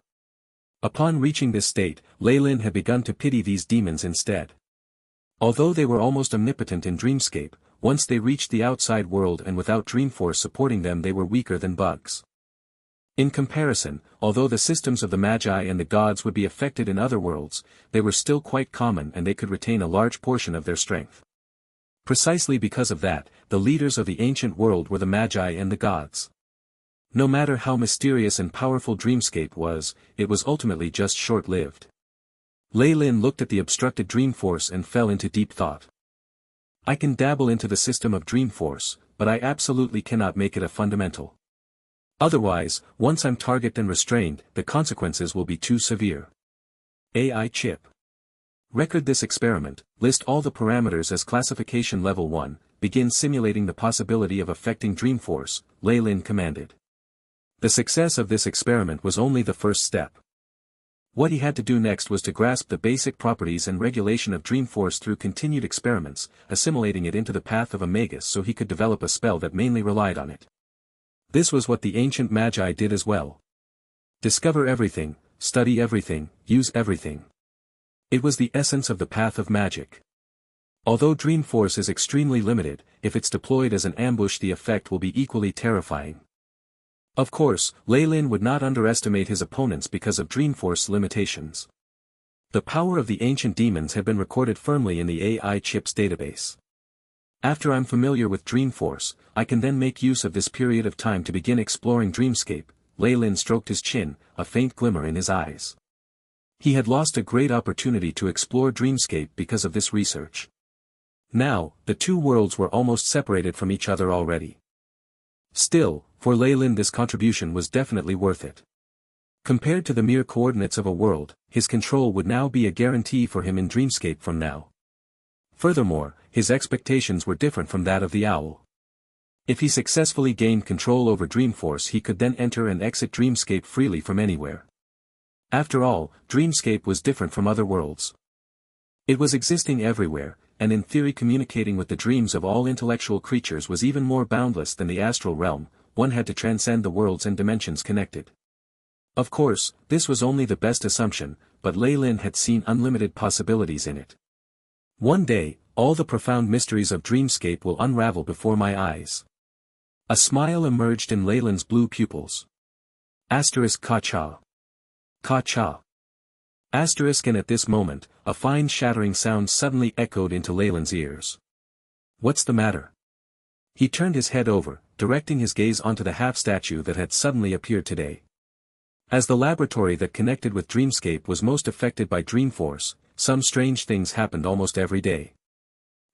Upon reaching this state, Leyland had begun to pity these demons instead. Although they were almost omnipotent in dreamscape, once they reached the outside world and without dream force supporting them they were weaker than bugs. In comparison, although the systems of the Magi and the gods would be affected in other worlds, they were still quite common and they could retain a large portion of their strength. Precisely because of that, the leaders of the ancient world were the Magi and the gods. No matter how mysterious and powerful dreamscape was, it was ultimately just short-lived. Leyland looked at the obstructed dream force and fell into deep thought. I can dabble into the system of dream force, but I absolutely cannot make it a fundamental. Otherwise, once I'm targeted and restrained, the consequences will be too severe. AI chip. Record this experiment, list all the parameters as classification level 1, begin simulating the possibility of affecting dream force, Leyland commanded. The success of this experiment was only the first step. What he had to do next was to grasp the basic properties and regulation of dream force through continued experiments, assimilating it into the path of a Magus so he could develop a spell that mainly relied on it. This was what the ancient Magi did as well. Discover everything, study everything, use everything. It was the essence of the path of magic. Although Dream Force is extremely limited, if it's deployed as an ambush the effect will be equally terrifying. Of course, Lei Lin would not underestimate his opponents because of Dream Force limitations. The power of the ancient demons had been recorded firmly in the AI chip's database. After I'm familiar with Dream Force, I can then make use of this period of time to begin exploring Dreamscape. Lei Lin stroked his chin, a faint glimmer in his eyes. He had lost a great opportunity to explore Dreamscape because of this research. Now, the two worlds were almost separated from each other already. Still, for Lei Lin this contribution was definitely worth it. Compared to the mere coordinates of a world, his control would now be a guarantee for him in Dreamscape from now. Furthermore, his expectations were different from that of the owl. If he successfully gained control over Dreamforce he could then enter and exit Dreamscape freely from anywhere. After all, Dreamscape was different from other worlds. It was existing everywhere, and in theory communicating with the dreams of all intellectual creatures was even more boundless than the astral realm. One had to transcend the worlds and dimensions connected. Of course, this was only the best assumption, but Lei Lin had seen unlimited possibilities in it. One day, all the profound mysteries of Dreamscape will unravel before my eyes. A smile emerged in Lei Lin's blue pupils. Ka-cha. Ka-cha. And at this moment, a fine shattering sound suddenly echoed into Lei Lin's ears. What's the matter? He turned his head over, directing his gaze onto the half-statue that had suddenly appeared today. As the laboratory that connected with Dreamscape was most affected by Dreamforce, some strange things happened almost every day.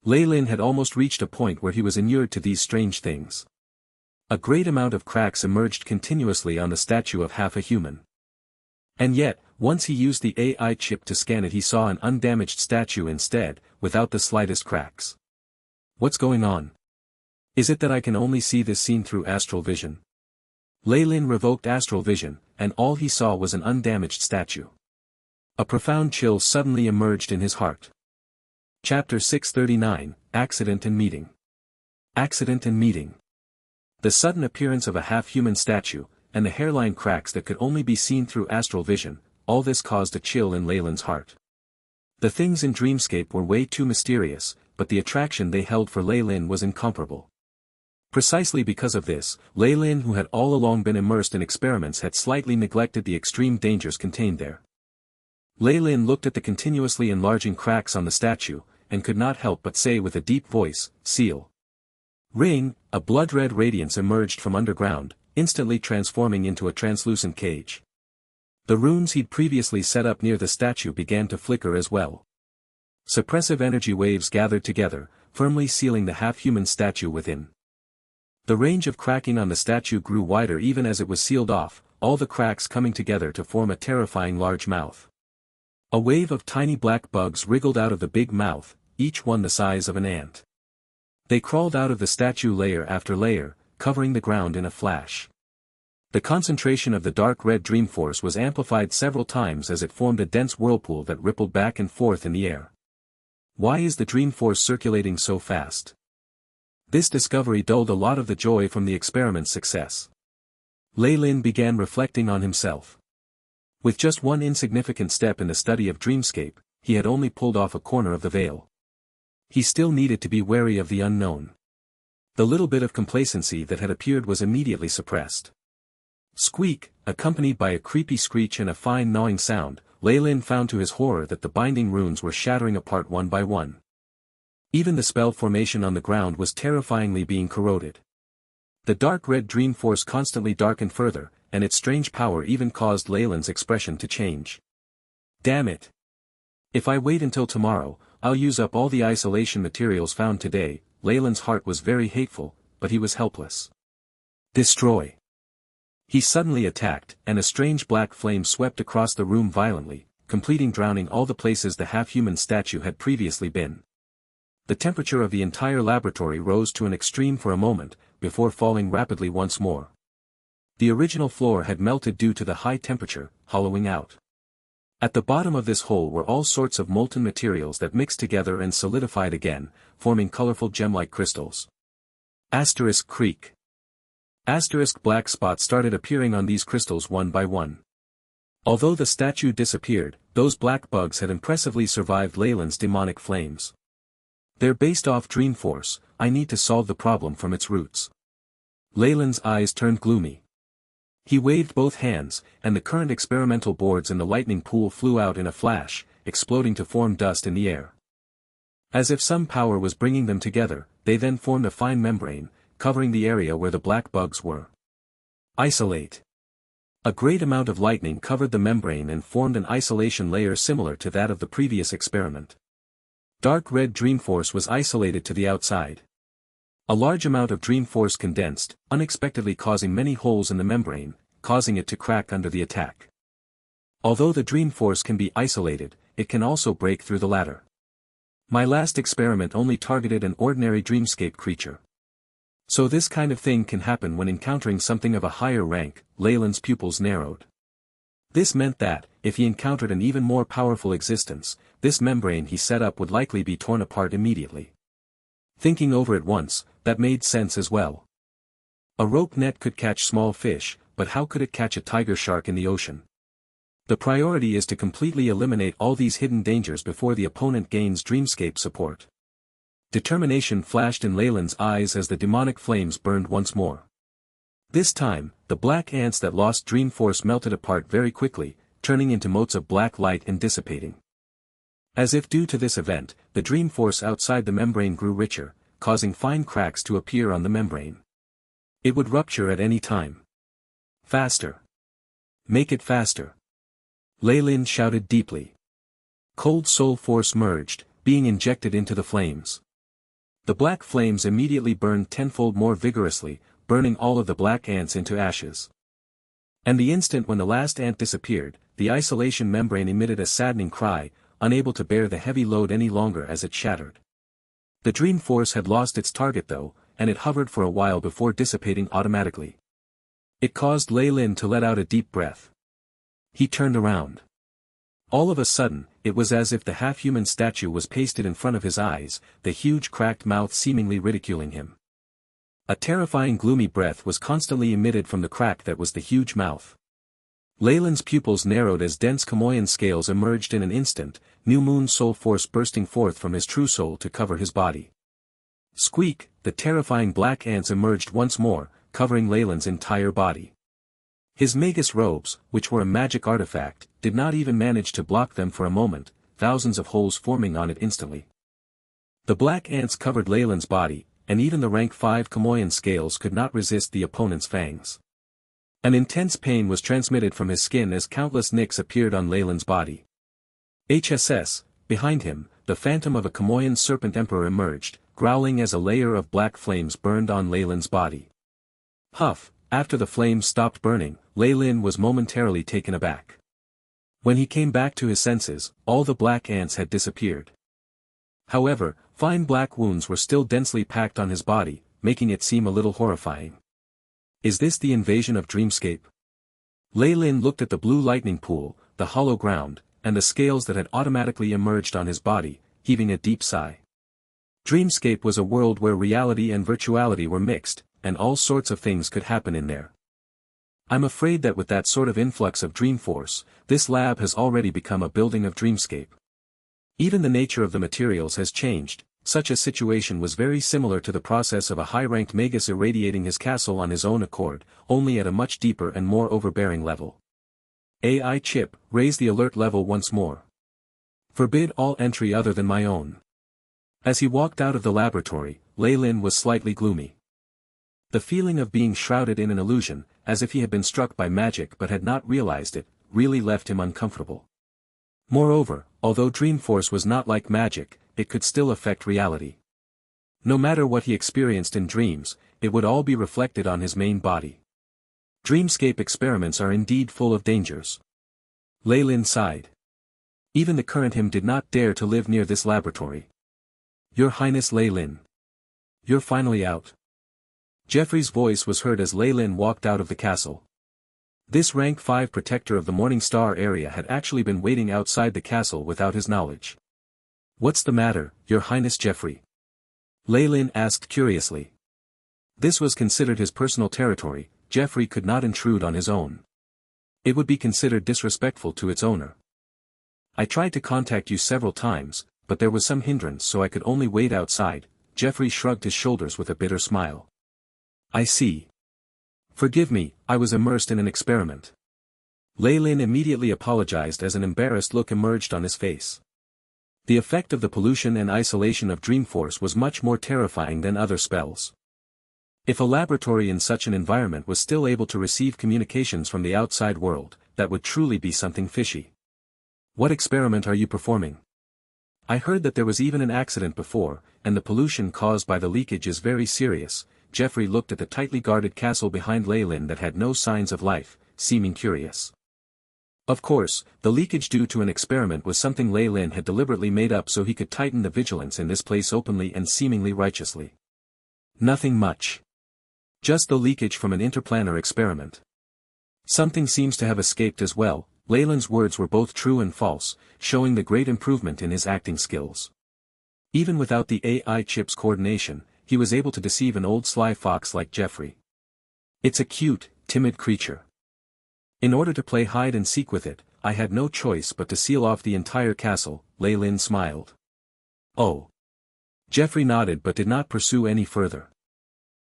Lei Lin had almost reached a point where he was inured to these strange things. A great amount of cracks emerged continuously on the statue of half a human. And yet, once he used the AI chip to scan it he saw an undamaged statue instead, without the slightest cracks. What's going on? Is it that I can only see this scene through astral vision? Lei Lin revoked astral vision, and all he saw was an undamaged statue. A profound chill suddenly emerged in his heart. Chapter 639, Accident and Meeting. Accident and Meeting. The sudden appearance of a half-human statue, and the hairline cracks that could only be seen through astral vision, all this caused a chill in Lei Lin's heart. The things in Dreamscape were way too mysterious, but the attraction they held for Lei Lin was incomparable. Precisely because of this, Lei Lin who had all along been immersed in experiments had slightly neglected the extreme dangers contained there. Lei Lin looked at the continuously enlarging cracks on the statue, and could not help but say with a deep voice, "Seal." Ring, a blood-red radiance emerged from underground, instantly transforming into a translucent cage. The runes he'd previously set up near the statue began to flicker as well. Suppressive energy waves gathered together, firmly sealing the half-human statue within. The range of cracking on the statue grew wider even as it was sealed off, all the cracks coming together to form a terrifying large mouth. A wave of tiny black bugs wriggled out of the big mouth, each one the size of an ant. They crawled out of the statue layer after layer, covering the ground in a flash. The concentration of the dark red Dreamforce was amplified several times as it formed a dense whirlpool that rippled back and forth in the air. Why is the Dreamforce circulating so fast? This discovery dulled a lot of the joy from the experiment's success. Lei Lin began reflecting on himself. With just one insignificant step in the study of Dreamscape, he had only pulled off a corner of the veil. He still needed to be wary of the unknown. The little bit of complacency that had appeared was immediately suppressed. Squeak, accompanied by a creepy screech and a fine gnawing sound, Lei Lin found to his horror that the binding runes were shattering apart one by one. Even the spell formation on the ground was terrifyingly being corroded. The dark red Dreamforce constantly darkened further, and its strange power even caused Lei Lin's expression to change. Damn it! If I wait until tomorrow, I'll use up all the isolation materials found today. Lei Lin's heart was very hateful, but he was helpless. Destroy! He suddenly attacked, and a strange black flame swept across the room violently, completing drowning all the places the half-human statue had previously been. The temperature of the entire laboratory rose to an extreme for a moment, before falling rapidly once more. The original floor had melted due to the high temperature, hollowing out. At the bottom of this hole were all sorts of molten materials that mixed together and solidified again, forming colorful gem-like crystals. Creak. Black spots started appearing on these crystals one by one. Although the statue disappeared, those black bugs had impressively survived Lei Lin's demonic flames. They're based off Dreamforce. I need to solve the problem from its roots. Leyland's eyes turned gloomy. He waved both hands, and the current experimental boards in the lightning pool flew out in a flash, exploding to form dust in the air. As if some power was bringing them together, they then formed a fine membrane, covering the area where the black bugs were. Isolate. A great amount of lightning covered the membrane and formed an isolation layer similar to that of the previous experiment. Dark red Dreamforce was isolated to the outside. A large amount of Dreamforce condensed, unexpectedly causing many holes in the membrane, causing it to crack under the attack. Although the Dreamforce can be isolated, it can also break through the latter. My last experiment only targeted an ordinary dreamscape creature. So this kind of thing can happen when encountering something of a higher rank. Leyland's pupils narrowed. This meant that, if he encountered an even more powerful existence, this membrane he set up would likely be torn apart immediately. Thinking over it once, that made sense as well. A rope net could catch small fish, but how could it catch a tiger shark in the ocean? The priority is to completely eliminate all these hidden dangers before the opponent gains dreamscape support. Determination flashed in Leyland's eyes as the demonic flames burned once more. This time, the black ants that lost Dreamforce melted apart very quickly, turning into motes of black light and dissipating. As if due to this event, the Dreamforce outside the membrane grew richer, causing fine cracks to appear on the membrane. It would rupture at any time. Faster. Make it faster. Leyland shouted deeply. Cold soul force merged, being injected into the flames. The black flames immediately burned tenfold more vigorously, burning all of the black ants into ashes. And the instant when the last ant disappeared, the isolation membrane emitted a saddening cry, unable to bear the heavy load any longer as it shattered. The Dreamforce had lost its target though, and it hovered for a while before dissipating automatically. It caused Leyland to let out a deep breath. He turned around. All of a sudden, it was as if the half-human statue was pasted in front of his eyes, the huge cracked mouth seemingly ridiculing him. A terrifying gloomy breath was constantly emitted from the crack that was the huge mouth. Leyland's pupils narrowed as dense Chamoyan scales emerged in an instant, new moon soul force bursting forth from his true soul to cover his body. Squeak, the terrifying black ants emerged once more, covering Leyland's entire body. His Magus robes, which were a magic artifact, did not even manage to block them for a moment, thousands of holes forming on it instantly. The black ants covered Leyland's body, and even the rank 5 Chamoyan scales could not resist the opponent's fangs. An intense pain was transmitted from his skin as countless nicks appeared on Leyland's body. HSS, behind him, the phantom of a Chamoyan serpent emperor emerged, growling as a layer of black flames burned on Leyland's body. Huff, after the flames stopped burning, Leyland was momentarily taken aback. When he came back to his senses, all the black ants had disappeared. However, fine black wounds were still densely packed on his body, making it seem a little horrifying. Is this the invasion of Dreamscape? Leyland looked at the blue lightning pool, the hollow ground, and the scales that had automatically emerged on his body, heaving a deep sigh. Dreamscape was a world where reality and virtuality were mixed, and all sorts of things could happen in there. I'm afraid that with that sort of influx of Dreamforce, this lab has already become a building of Dreamscape. Even the nature of the materials has changed. Such a situation was very similar to the process of a high-ranked Magus irradiating his castle on his own accord, only at a much deeper and more overbearing level. AI chip, raise the alert level once more. Forbid all entry other than my own. As he walked out of the laboratory, Leyland was slightly gloomy. The feeling of being shrouded in an illusion, as if he had been struck by magic but had not realized it, really left him uncomfortable. Moreover, although Dreamforce was not like magic, it could still affect reality. No matter what he experienced in dreams, it would all be reflected on his main body. Dreamscape experiments are indeed full of dangers. Leyland sighed. Even the current him did not dare to live near this laboratory. Your Highness Leyland. You're finally out. Jeffrey's voice was heard as Leyland walked out of the castle. This rank 5 protector of the Morning Star area had actually been waiting outside the castle without his knowledge. What's the matter, Your Highness Jeffrey? Leyland asked curiously. This was considered his personal territory. Jeffrey could not intrude on his own. It would be considered disrespectful to its owner. I tried to contact you several times, but there was some hindrance so I could only wait outside. Jeffrey shrugged his shoulders with a bitter smile. I see. Forgive me, I was immersed in an experiment. Lei Lin immediately apologized as an embarrassed look emerged on his face. The effect of the pollution and isolation of Dreamforce was much more terrifying than other spells. If a laboratory in such an environment was still able to receive communications from the outside world, that would truly be something fishy. What experiment are you performing? I heard that there was even an accident before, and the pollution caused by the leakage is very serious. Jeffrey looked at the tightly guarded castle behind Lei Lin that had no signs of life, seeming curious. Of course, the leakage due to an experiment was something Lei Lin had deliberately made up so he could tighten the vigilance in this place openly and seemingly righteously. Nothing much. Just the leakage from an interplanar experiment. Something seems to have escaped as well. Lei Lin's words were both true and false, showing the great improvement in his acting skills. Even without the AI chip's coordination, he was able to deceive an old sly fox like Jeffrey. It's a cute, timid creature. In order to play hide and seek with it, I had no choice but to seal off the entire castle. Lei Lin smiled. Oh. Jeffrey nodded but did not pursue any further.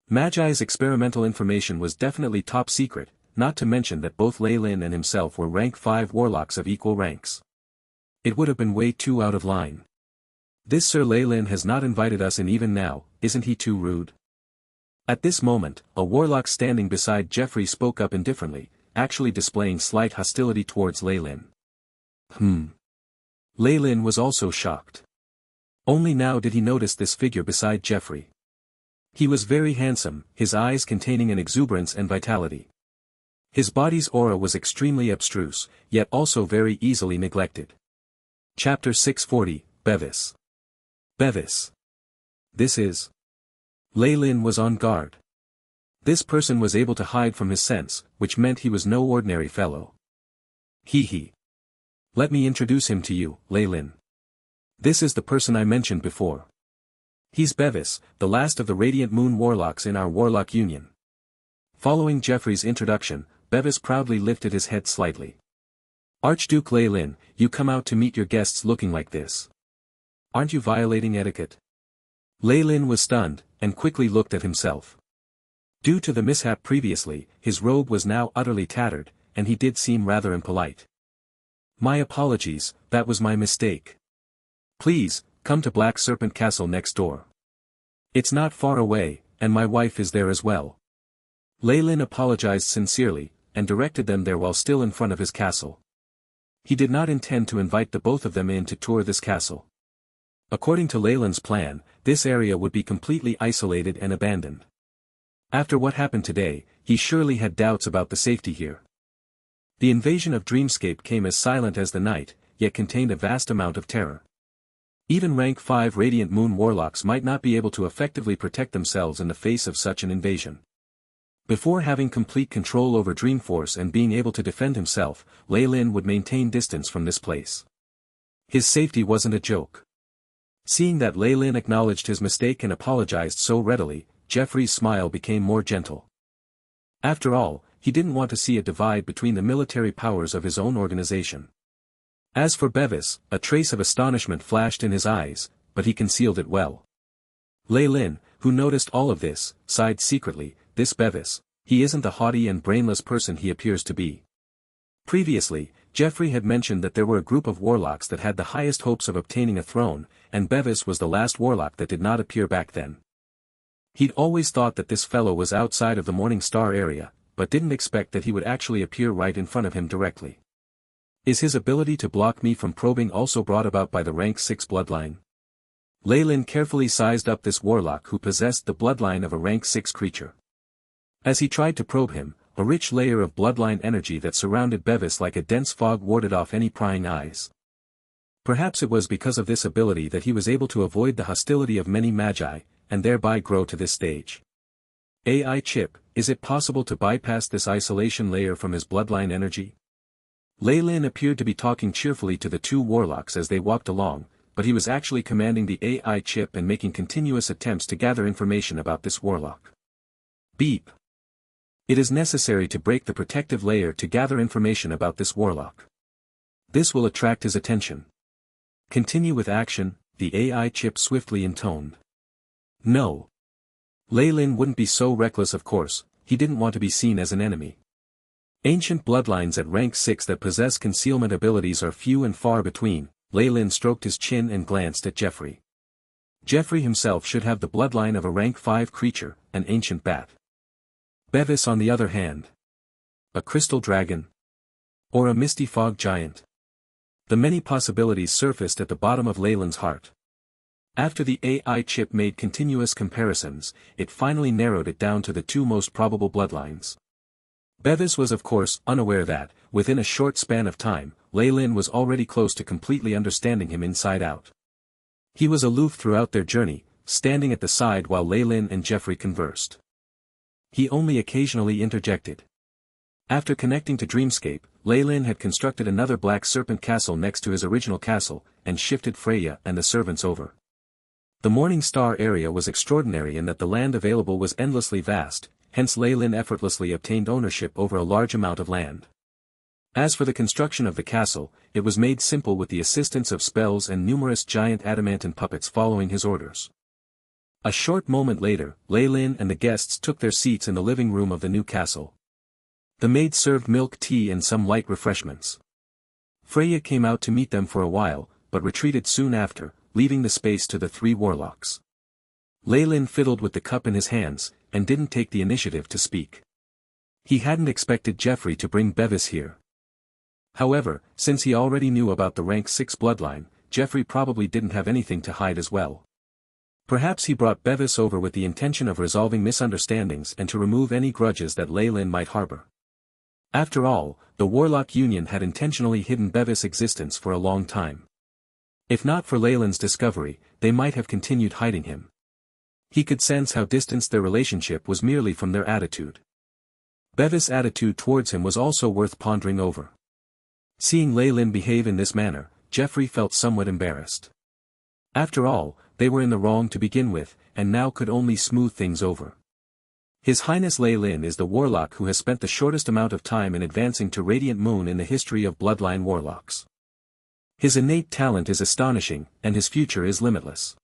Magi's experimental information was definitely top secret, not to mention that both Lei Lin and himself were rank 5 warlocks of equal ranks. It would have been way too out of line. This Sir Lei Lin has not invited us in even now, isn't he too rude? At this moment, a warlock standing beside Jeffrey spoke up indifferently, actually displaying slight hostility towards Lei Lin. Lei Lin was also shocked. Only now did he notice this figure beside Jeffrey. He was very handsome, his eyes containing an exuberance and vitality. His body's aura was extremely abstruse, yet also very easily neglected. Chapter 640, Bevis. Bevis. This is. Lei Lin was on guard. This person was able to hide from his sense, which meant he was no ordinary fellow. He. Let me introduce him to you, Lei Lin. This is the person I mentioned before. He's Bevis, the last of the Radiant Moon Warlocks in our Warlock Union. Following Jeffrey's introduction, Bevis proudly lifted his head slightly. Archduke Lei Lin, you come out to meet your guests looking like this. Aren't you violating etiquette? Lei Lin was stunned, and quickly looked at himself. Due to the mishap previously, his robe was now utterly tattered, and he did seem rather impolite. My apologies, that was my mistake. Please, come to Black Serpent Castle next door. It's not far away, and my wife is there as well. Lei Lin apologized sincerely, and directed them there while still in front of his castle. He did not intend to invite the both of them in to tour this castle. According to Lei Lin's plan, this area would be completely isolated and abandoned. After what happened today, he surely had doubts about the safety here. The invasion of Dreamscape came as silent as the night, yet contained a vast amount of terror. Even rank 5 Radiant Moon Warlocks might not be able to effectively protect themselves in the face of such an invasion. Before having complete control over Dreamforce and being able to defend himself, Lei Lin would maintain distance from this place. His safety wasn't a joke. Seeing that Lei Lin acknowledged his mistake and apologized so readily, Jeffrey's smile became more gentle. After all, he didn't want to see a divide between the military powers of his own organization. As for Bevis, a trace of astonishment flashed in his eyes, but he concealed it well. Lei Lin, who noticed all of this, sighed secretly. This Bevis, he isn't the haughty and brainless person he appears to be. Previously, Jeffrey had mentioned that there were a group of warlocks that had the highest hopes of obtaining a throne, and Bevis was the last warlock that did not appear back then. He'd always thought that this fellow was outside of the Morning Star area, but didn't expect that he would actually appear right in front of him directly. Is his ability to block me from probing also brought about by the rank 6 bloodline? Lei Lin carefully sized up this warlock who possessed the bloodline of a rank 6 creature. As he tried to probe him, a rich layer of bloodline energy that surrounded Bevis like a dense fog warded off any prying eyes. Perhaps it was because of this ability that he was able to avoid the hostility of many magi, and thereby grow to this stage. AI chip, is it possible to bypass this isolation layer from his bloodline energy? Lei Lin appeared to be talking cheerfully to the two warlocks as they walked along, but he was actually commanding the AI chip and making continuous attempts to gather information about this warlock. Beep. It is necessary to break the protective layer to gather information about this warlock. This will attract his attention. Continue with action, the AI chip swiftly intoned. No. Lei Lin wouldn't be so reckless, of course. He didn't want to be seen as an enemy. Ancient bloodlines at rank 6 that possess concealment abilities are few and far between. Lei Lin stroked his chin and glanced at Jeffrey. Jeffrey himself should have the bloodline of a rank 5 creature, an ancient bat. Bevis, on the other hand. A crystal dragon? Or a misty fog giant? The many possibilities surfaced at the bottom of Lei Lin's heart. After the AI chip made continuous comparisons, it finally narrowed it down to the two most probable bloodlines. Bevis was of course unaware that, within a short span of time, Lei Lin was already close to completely understanding him inside out. He was aloof throughout their journey, standing at the side while Lei Lin and Jeffrey conversed. He only occasionally interjected. After connecting to Dreamscape, Lei Lin had constructed another Black Serpent castle next to his original castle, and shifted Freya and the servants over. The Morning Star area was extraordinary in that the land available was endlessly vast, hence Lei Lin effortlessly obtained ownership over a large amount of land. As for the construction of the castle, it was made simple with the assistance of spells and numerous giant adamantine puppets following his orders. A short moment later, Lei Lin and the guests took their seats in the living room of the new castle. The maid served milk tea and some light refreshments. Freya came out to meet them for a while, but retreated soon after, leaving the space to the three warlocks. Lei Lin fiddled with the cup in his hands, and didn't take the initiative to speak. He hadn't expected Jeffrey to bring Bevis here. However, since he already knew about the rank 6 bloodline, Jeffrey probably didn't have anything to hide as well. Perhaps he brought Bevis over with the intention of resolving misunderstandings and to remove any grudges that Lei Lin might harbor. After all, the Warlock Union had intentionally hidden Bevis' existence for a long time. If not for Lei Lin's discovery, they might have continued hiding him. He could sense how distanced their relationship was merely from their attitude. Bevis' attitude towards him was also worth pondering over. Seeing Lei Lin behave in this manner, Jeffrey felt somewhat embarrassed. After all, they were in the wrong to begin with, and now could only smooth things over. His Highness Lei Lin is the warlock who has spent the shortest amount of time in advancing to Radiant Moon in the history of bloodline warlocks. His innate talent is astonishing, and his future is limitless.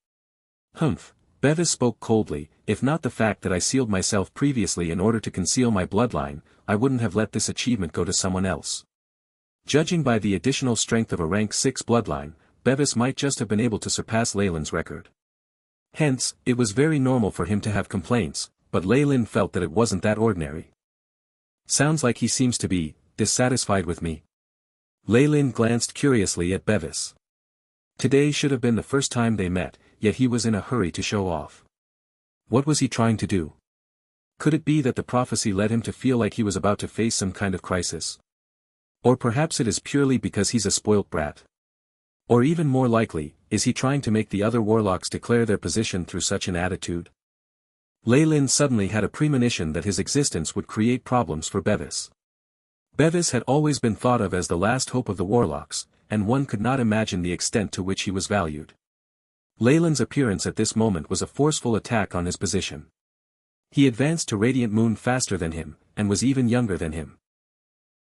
Humph, Bevis spoke coldly. If not the fact that I sealed myself previously in order to conceal my bloodline, I wouldn't have let this achievement go to someone else. Judging by the additional strength of a rank 6 bloodline, Bevis might just have been able to surpass Lei Lin's record. Hence, it was very normal for him to have complaints, but Lei Lin felt that it wasn't that ordinary. Sounds like he seems to be dissatisfied with me. Lei Lin glanced curiously at Bevis. Today should have been the first time they met, yet he was in a hurry to show off. What was he trying to do? Could it be that the prophecy led him to feel like he was about to face some kind of crisis? Or perhaps it is purely because he's a spoilt brat. Or even more likely, is he trying to make the other warlocks declare their position through such an attitude? Lei Lin suddenly had a premonition that his existence would create problems for Bevis. Bevis had always been thought of as the last hope of the warlocks, and one could not imagine the extent to which he was valued. Lei Lin's appearance at this moment was a forceful attack on his position. He advanced to Radiant Moon faster than him, and was even younger than him.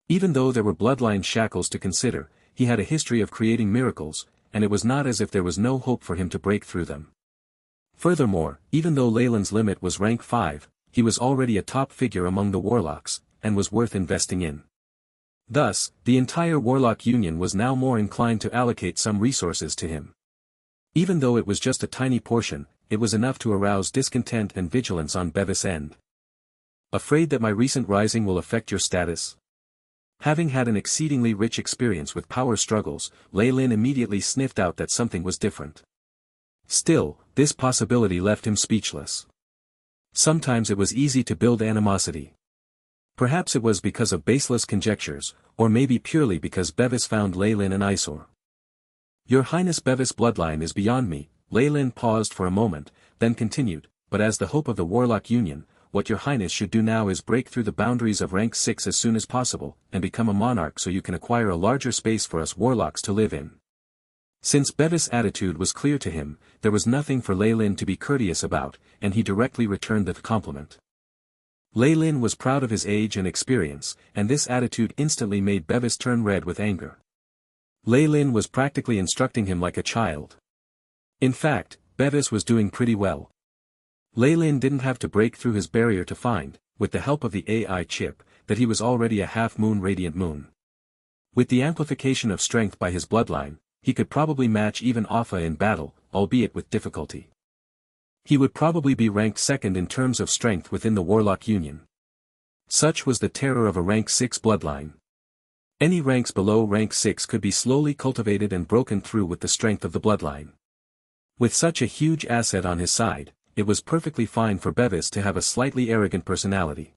Even though there were bloodline shackles to consider, he had a history of creating miracles, and it was not as if there was no hope for him to break through them. Furthermore, even though Lei Lin's limit was rank 5, he was already a top figure among the warlocks, and was worth investing in. Thus, the entire Warlock Union was now more inclined to allocate some resources to him. Even though it was just a tiny portion, it was enough to arouse discontent and vigilance on Bevis' end. Afraid that my recent rising will affect your status? Having had an exceedingly rich experience with power struggles, Lei Lin immediately sniffed out that something was different. Still, this possibility left him speechless. Sometimes it was easy to build animosity. Perhaps it was because of baseless conjectures, or maybe purely because Bevis found Lei Lin an eyesore. Your Highness, Bevis' bloodline is beyond me. Lei Lin paused for a moment, then continued, but as the hope of the Warlock Union, what your Highness should do now is break through the boundaries of rank 6 as soon as possible, and become a monarch so you can acquire a larger space for us warlocks to live in. Since Bevis' attitude was clear to him, there was nothing for Lei Lin to be courteous about, and he directly returned the compliment. Lei Lin was proud of his age and experience, and this attitude instantly made Bevis turn red with anger. Lei Lin was practically instructing him like a child. In fact, Bevis was doing pretty well. Leylin didn't have to break through his barrier to find, with the help of the AI chip, that he was already a half-moon radiant moon. With the amplification of strength by his bloodline, he could probably match even Alpha in battle, albeit with difficulty. He would probably be ranked second in terms of strength within the Warlock Union. Such was the terror of a rank 6 bloodline. Any ranks below rank 6 could be slowly cultivated and broken through with the strength of the bloodline. With such a huge asset on his side, it was perfectly fine for Bevis to have a slightly arrogant personality.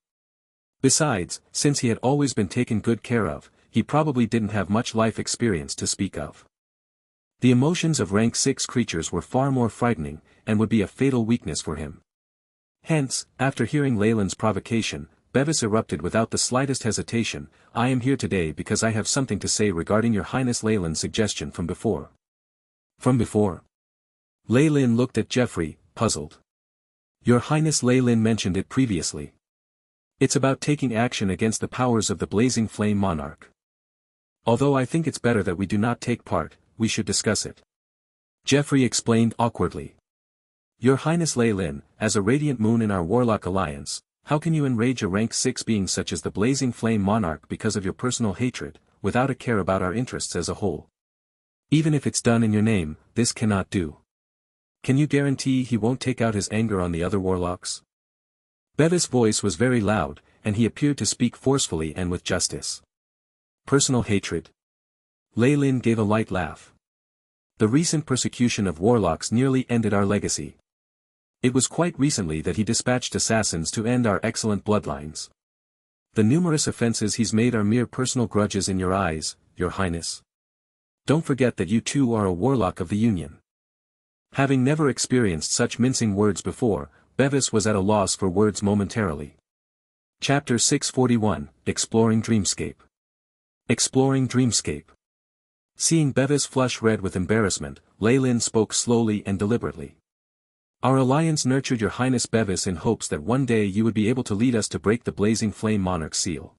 Besides, since he had always been taken good care of, he probably didn't have much life experience to speak of. The emotions of rank 6 creatures were far more frightening, and would be a fatal weakness for him. Hence, after hearing Leylin's provocation, Bevis erupted without the slightest hesitation. "I am here today because I have something to say regarding your Highness Leylin's suggestion from before." From before? Leylin looked at Geoffrey, puzzled. "Your Highness Leylin mentioned it previously. It's about taking action against the powers of the Blazing Flame Monarch. Although I think it's better that we do not take part, we should discuss it." Geoffrey explained awkwardly. "Your Highness Leylin, as a radiant moon in our Warlock Alliance, how can you enrage a rank 6 being such as the Blazing Flame Monarch because of your personal hatred, without a care about our interests as a whole? Even if it's done in your name, this cannot do. Can you guarantee he won't take out his anger on the other warlocks?" Bevis' voice was very loud, and he appeared to speak forcefully and with justice. "Personal hatred?" Leylin gave a light laugh. "The recent persecution of warlocks nearly ended our legacy. It was quite recently that he dispatched assassins to end our excellent bloodlines. The numerous offenses he's made are mere personal grudges in your eyes, your Highness. Don't forget that you too are a warlock of the Union." Having never experienced such mincing words before, Bevis was at a loss for words momentarily. Chapter 641, Exploring Dreamscape. Exploring Dreamscape. Seeing Bevis flush red with embarrassment, Leylin spoke slowly and deliberately. "Our alliance nurtured your Highness Bevis in hopes that one day you would be able to lead us to break the Blazing Flame Monarch's seal.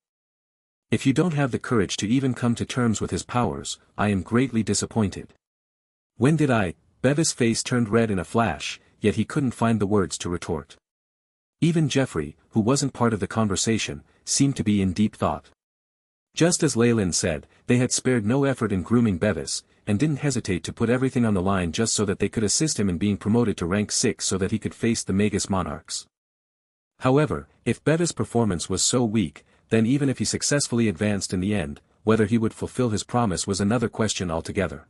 If you don't have the courage to even come to terms with his powers, I am greatly disappointed." "When did I?" Bevis' face turned red in a flash, yet he couldn't find the words to retort. Even Geoffrey, who wasn't part of the conversation, seemed to be in deep thought. Just as Leylin said, they had spared no effort in grooming Bevis, and didn't hesitate to put everything on the line just so that they could assist him in being promoted to rank 6 so that he could face the Magus monarchs. However, if Bevis' performance was so weak, then even if he successfully advanced in the end, whether he would fulfill his promise was another question altogether.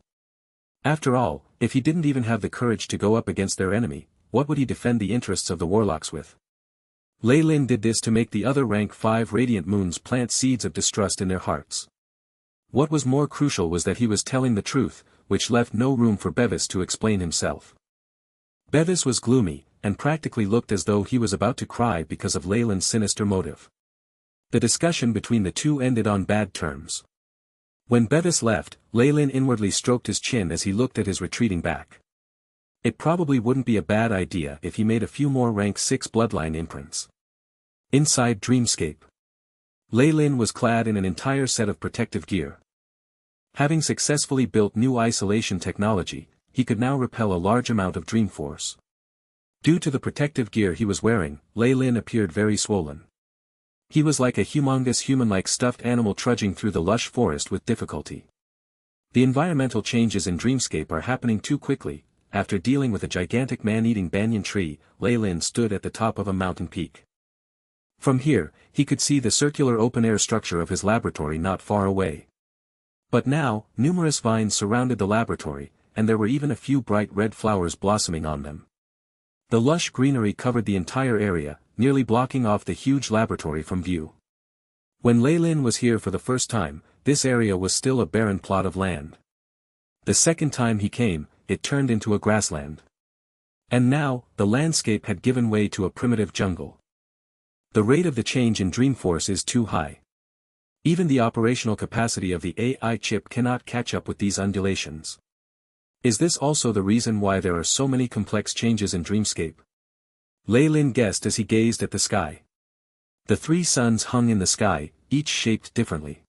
After all, if he didn't even have the courage to go up against their enemy, what would he defend the interests of the warlocks with? Leylin did this to make the other rank 5 radiant moons plant seeds of distrust in their hearts. What was more crucial was that he was telling the truth, which left no room for Bevis to explain himself. Bevis was gloomy, and practically looked as though he was about to cry because of Leylin's sinister motive. The discussion between the two ended on bad terms. When Bevis left, Leylin inwardly stroked his chin as he looked at his retreating back. It probably wouldn't be a bad idea if he made a few more rank 6 bloodline imprints. Inside Dreamscape. Leylin was clad in an entire set of protective gear. Having successfully built new isolation technology, he could now repel a large amount of dream force. Due to the protective gear he was wearing, Leylin appeared very swollen. He was like a humongous human-like stuffed animal trudging through the lush forest with difficulty. The environmental changes in Dreamscape are happening too quickly. After dealing with a gigantic man-eating banyan tree, Leylin stood at the top of a mountain peak. From here, he could see the circular open-air structure of his laboratory not far away. But now, numerous vines surrounded the laboratory, and there were even a few bright red flowers blossoming on them. The lush greenery covered the entire area, nearly blocking off the huge laboratory from view. When Leylin was here for the first time, this area was still a barren plot of land. The second time he came, it turned into a grassland. And now, the landscape had given way to a primitive jungle. The rate of the change in Dreamforce is too high. Even the operational capacity of the AI chip cannot catch up with these undulations. Is this also the reason why there are so many complex changes in Dreamscape? Leylin guessed as he gazed at the sky. The 3 suns hung in the sky, each shaped differently.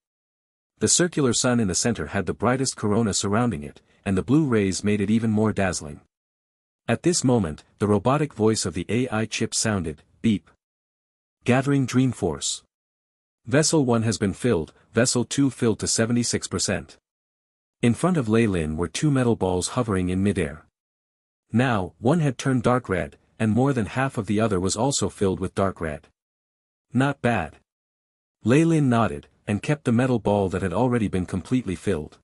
The circular sun in the center had the brightest corona surrounding it, and the blue rays made it even more dazzling. At this moment, the robotic voice of the AI chip sounded, beep. Gathering Dream Force. Vessel 1 has been filled, Vessel 2 filled to 76%. In front of Lei Lin were two metal balls hovering in midair. Now, one had turned dark red, and more than half of the other was also filled with dark red. Not bad. Lei Lin nodded, and kept the metal ball that had already been completely filled.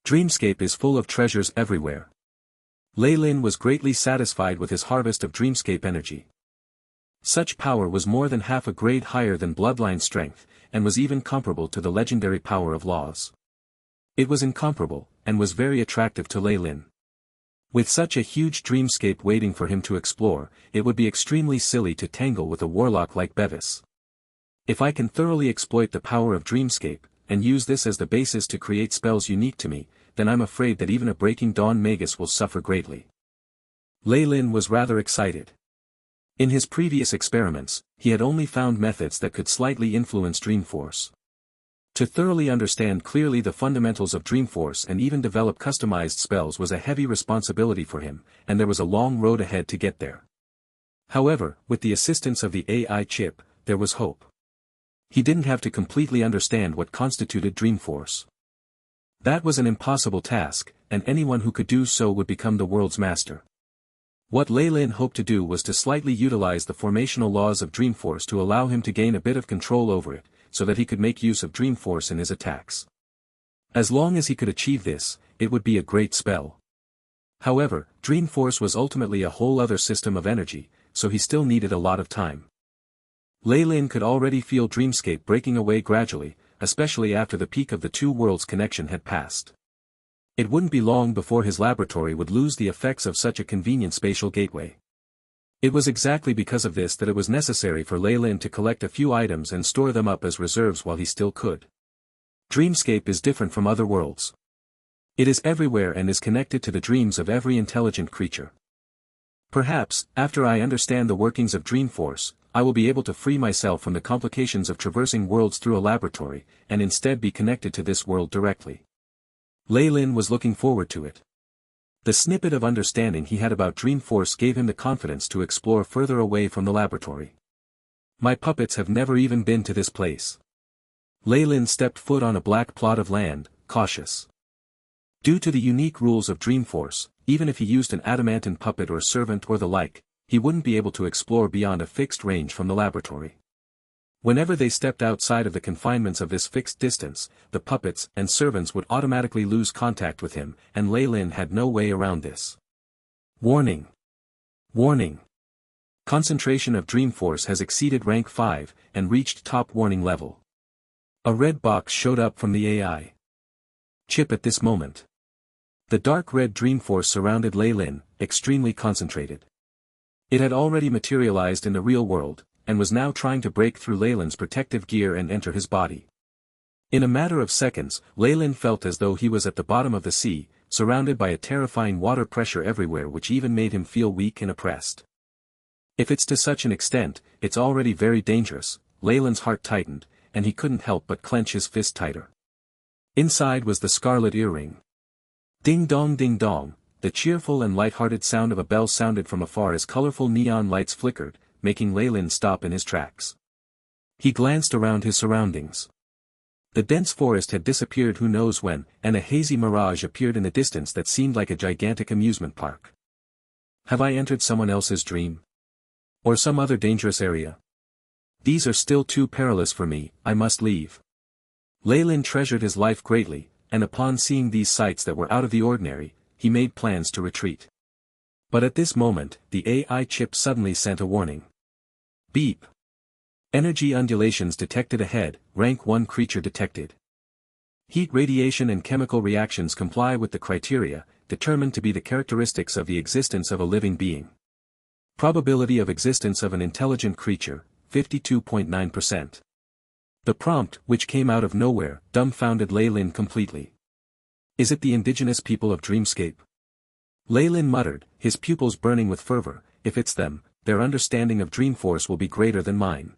Dreamscape is full of treasures everywhere. Lei Lin was greatly satisfied with his harvest of dreamscape energy. Such power was more than half a grade higher than bloodline strength, and was even comparable to the legendary power of laws. It was incomparable, and was very attractive to Lei Lin. With such a huge dreamscape waiting for him to explore, it would be extremely silly to tangle with a warlock like Bevis. If I can thoroughly exploit the power of dreamscape, and use this as the basis to create spells unique to me, then I'm afraid that even a Breaking Dawn Magus will suffer greatly. Lei Lin was rather excited. In his previous experiments, he had only found methods that could slightly influence Dreamforce. To thoroughly understand clearly the fundamentals of Dreamforce and even develop customized spells was a heavy responsibility for him, and there was a long road ahead to get there. However, with the assistance of the AI chip, there was hope. He didn't have to completely understand what constituted Dreamforce. That was an impossible task, and anyone who could do so would become the world's master. What Lei Lin hoped to do was to slightly utilize the formational laws of Dreamforce to allow him to gain a bit of control over it, so that he could make use of Dreamforce in his attacks. As long as he could achieve this, it would be a great spell. However, Dreamforce was ultimately a whole other system of energy, so he still needed a lot of time. Lei Lin could already feel Dreamscape breaking away gradually, especially after the peak of the two worlds connection had passed. It wouldn't be long before his laboratory would lose the effects of such a convenient spatial gateway. It was exactly because of this that it was necessary for Lei Lin to collect a few items and store them up as reserves while he still could. Dreamscape is different from other worlds. It is everywhere and is connected to the dreams of every intelligent creature. Perhaps, after I understand the workings of Dreamforce, I will be able to free myself from the complications of traversing worlds through a laboratory, and instead be connected to this world directly. Lei Lin was looking forward to it. The snippet of understanding he had about Dreamforce gave him the confidence to explore further away from the laboratory. My puppets have never even been to this place. Lei Lin stepped foot on a black plot of land, cautious. Due to the unique rules of Dreamforce, even if he used an adamantine puppet or servant or the like, he wouldn't be able to explore beyond a fixed range from the laboratory. Whenever they stepped outside of the confinements of this fixed distance, the puppets and servants would automatically lose contact with him, and Lei Lin had no way around this. Warning! Warning! Concentration of Dreamforce has exceeded rank 5, and reached top warning level. A red box showed up from the AI chip at this moment. The dark red Dreamforce surrounded Lei Lin, extremely concentrated. It had already materialized in the real world, and was now trying to break through Lei Lin's protective gear and enter his body. In a matter of seconds, Lei Lin felt as though he was at the bottom of the sea, surrounded by a terrifying water pressure everywhere which even made him feel weak and oppressed. If it's to such an extent, it's already very dangerous. Lei Lin's heart tightened, and he couldn't help but clench his fist tighter. Inside was the scarlet earring. Ding dong, the cheerful and light-hearted sound of a bell sounded from afar as colorful neon lights flickered, making Lei Lin stop in his tracks. He glanced around his surroundings. The dense forest had disappeared who knows when, and a hazy mirage appeared in the distance that seemed like a gigantic amusement park. Have I entered someone else's dream? Or some other dangerous area? These are still too perilous for me, I must leave. Lei Lin treasured his life greatly, and upon seeing these sights that were out of the ordinary, he made plans to retreat. But at this moment, the AI chip suddenly sent a warning. Beep. Energy undulations detected ahead, rank 1 creature detected. Heat radiation and chemical reactions comply with the criteria, determined to be the characteristics of the existence of a living being. Probability of existence of an intelligent creature, 52.9%. The prompt, which came out of nowhere, dumbfounded Lei Lin completely. Is it the indigenous people of Dreamscape? Lei Lin muttered, his pupils burning with fervor. If it's them, their understanding of Dreamforce will be greater than mine.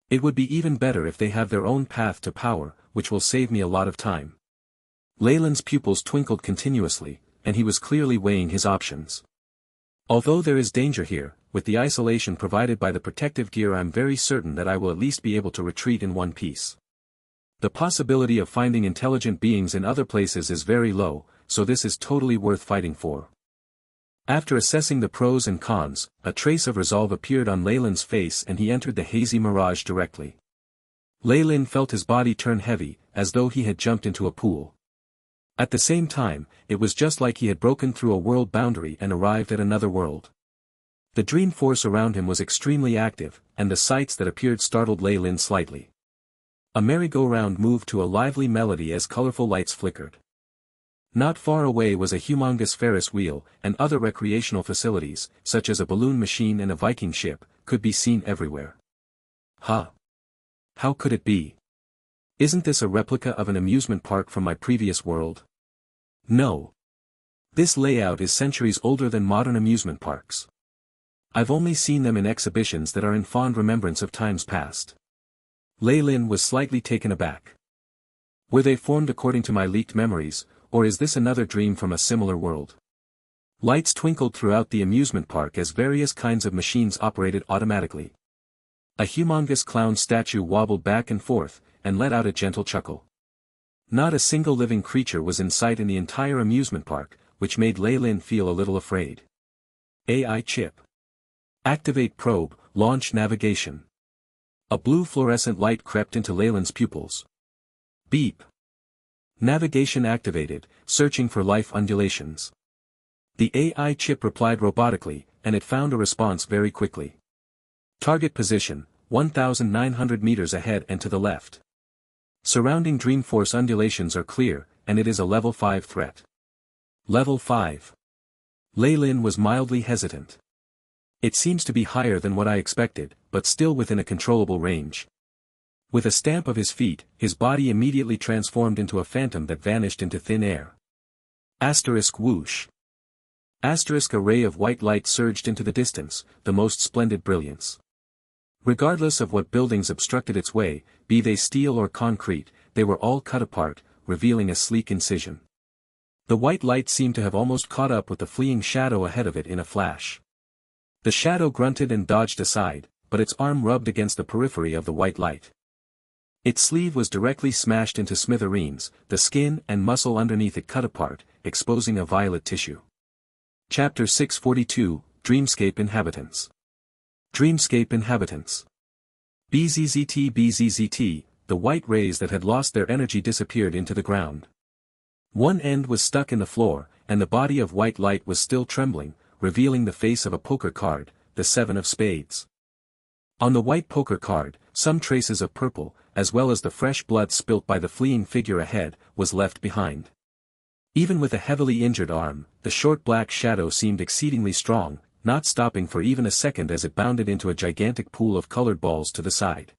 It would be even better if they have their own path to power, which will save me a lot of time. Lei Lin's pupils twinkled continuously, and he was clearly weighing his options. Although there is danger here, with the isolation provided by the protective gear I'm very certain that I will at least be able to retreat in one piece. The possibility of finding intelligent beings in other places is very low, so this is totally worth fighting for. After assessing the pros and cons, a trace of resolve appeared on Leyland's face and he entered the hazy mirage directly. Leyland felt his body turn heavy, as though he had jumped into a pool. At the same time, it was just like he had broken through a world boundary and arrived at another world. The dream force around him was extremely active, and the sights that appeared startled Leyland slightly. A merry-go-round moved to a lively melody as colorful lights flickered. Not far away was a humongous Ferris wheel, and other recreational facilities, such as a balloon machine and a Viking ship, could be seen everywhere. Huh? How could it be? Isn't this a replica of an amusement park from my previous world? No. This layout is centuries older than modern amusement parks. I've only seen them in exhibitions that are in fond remembrance of times past. Leyland was slightly taken aback. Were they formed according to my leaked memories, or is this another dream from a similar world? Lights twinkled throughout the amusement park as various kinds of machines operated automatically. A humongous clown statue wobbled back and forth, and let out a gentle chuckle. Not a single living creature was in sight in the entire amusement park, which made Leyland feel a little afraid. AI chip. Activate probe, launch navigation. A blue fluorescent light crept into Leyland's pupils. Beep. Navigation activated, searching for life undulations. The AI chip replied robotically, and it found a response very quickly. Target position, 1,900 meters ahead and to the left. Surrounding Dreamforce undulations are clear, and it is a level 5 threat. Level 5. Leyland was mildly hesitant. It seems to be higher than what I expected, but still within a controllable range. With a stamp of his feet, his body immediately transformed into a phantom that vanished into thin air. Asterisk whoosh. Asterisk a ray of white light surged into the distance, the most splendid brilliance. Regardless of what buildings obstructed its way, be they steel or concrete, they were all cut apart, revealing a sleek incision. The white light seemed to have almost caught up with the fleeing shadow ahead of it in a flash. The shadow grunted and dodged aside, but its arm rubbed against the periphery of the white light. Its sleeve was directly smashed into smithereens, the skin and muscle underneath it cut apart, exposing a violet tissue. Chapter 642, Dreamscape Inhabitants. Dreamscape Inhabitants. BZZT BZZT, the white rays that had lost their energy disappeared into the ground. One end was stuck in the floor, and the body of white light was still trembling, revealing the face of a poker card, the 7 of spades. On the white poker card, some traces of purple, as well as the fresh blood spilt by the fleeing figure ahead, was left behind. Even with a heavily injured arm, the short black shadow seemed exceedingly strong, not stopping for even a second as it bounded into a gigantic pool of colored balls to the side.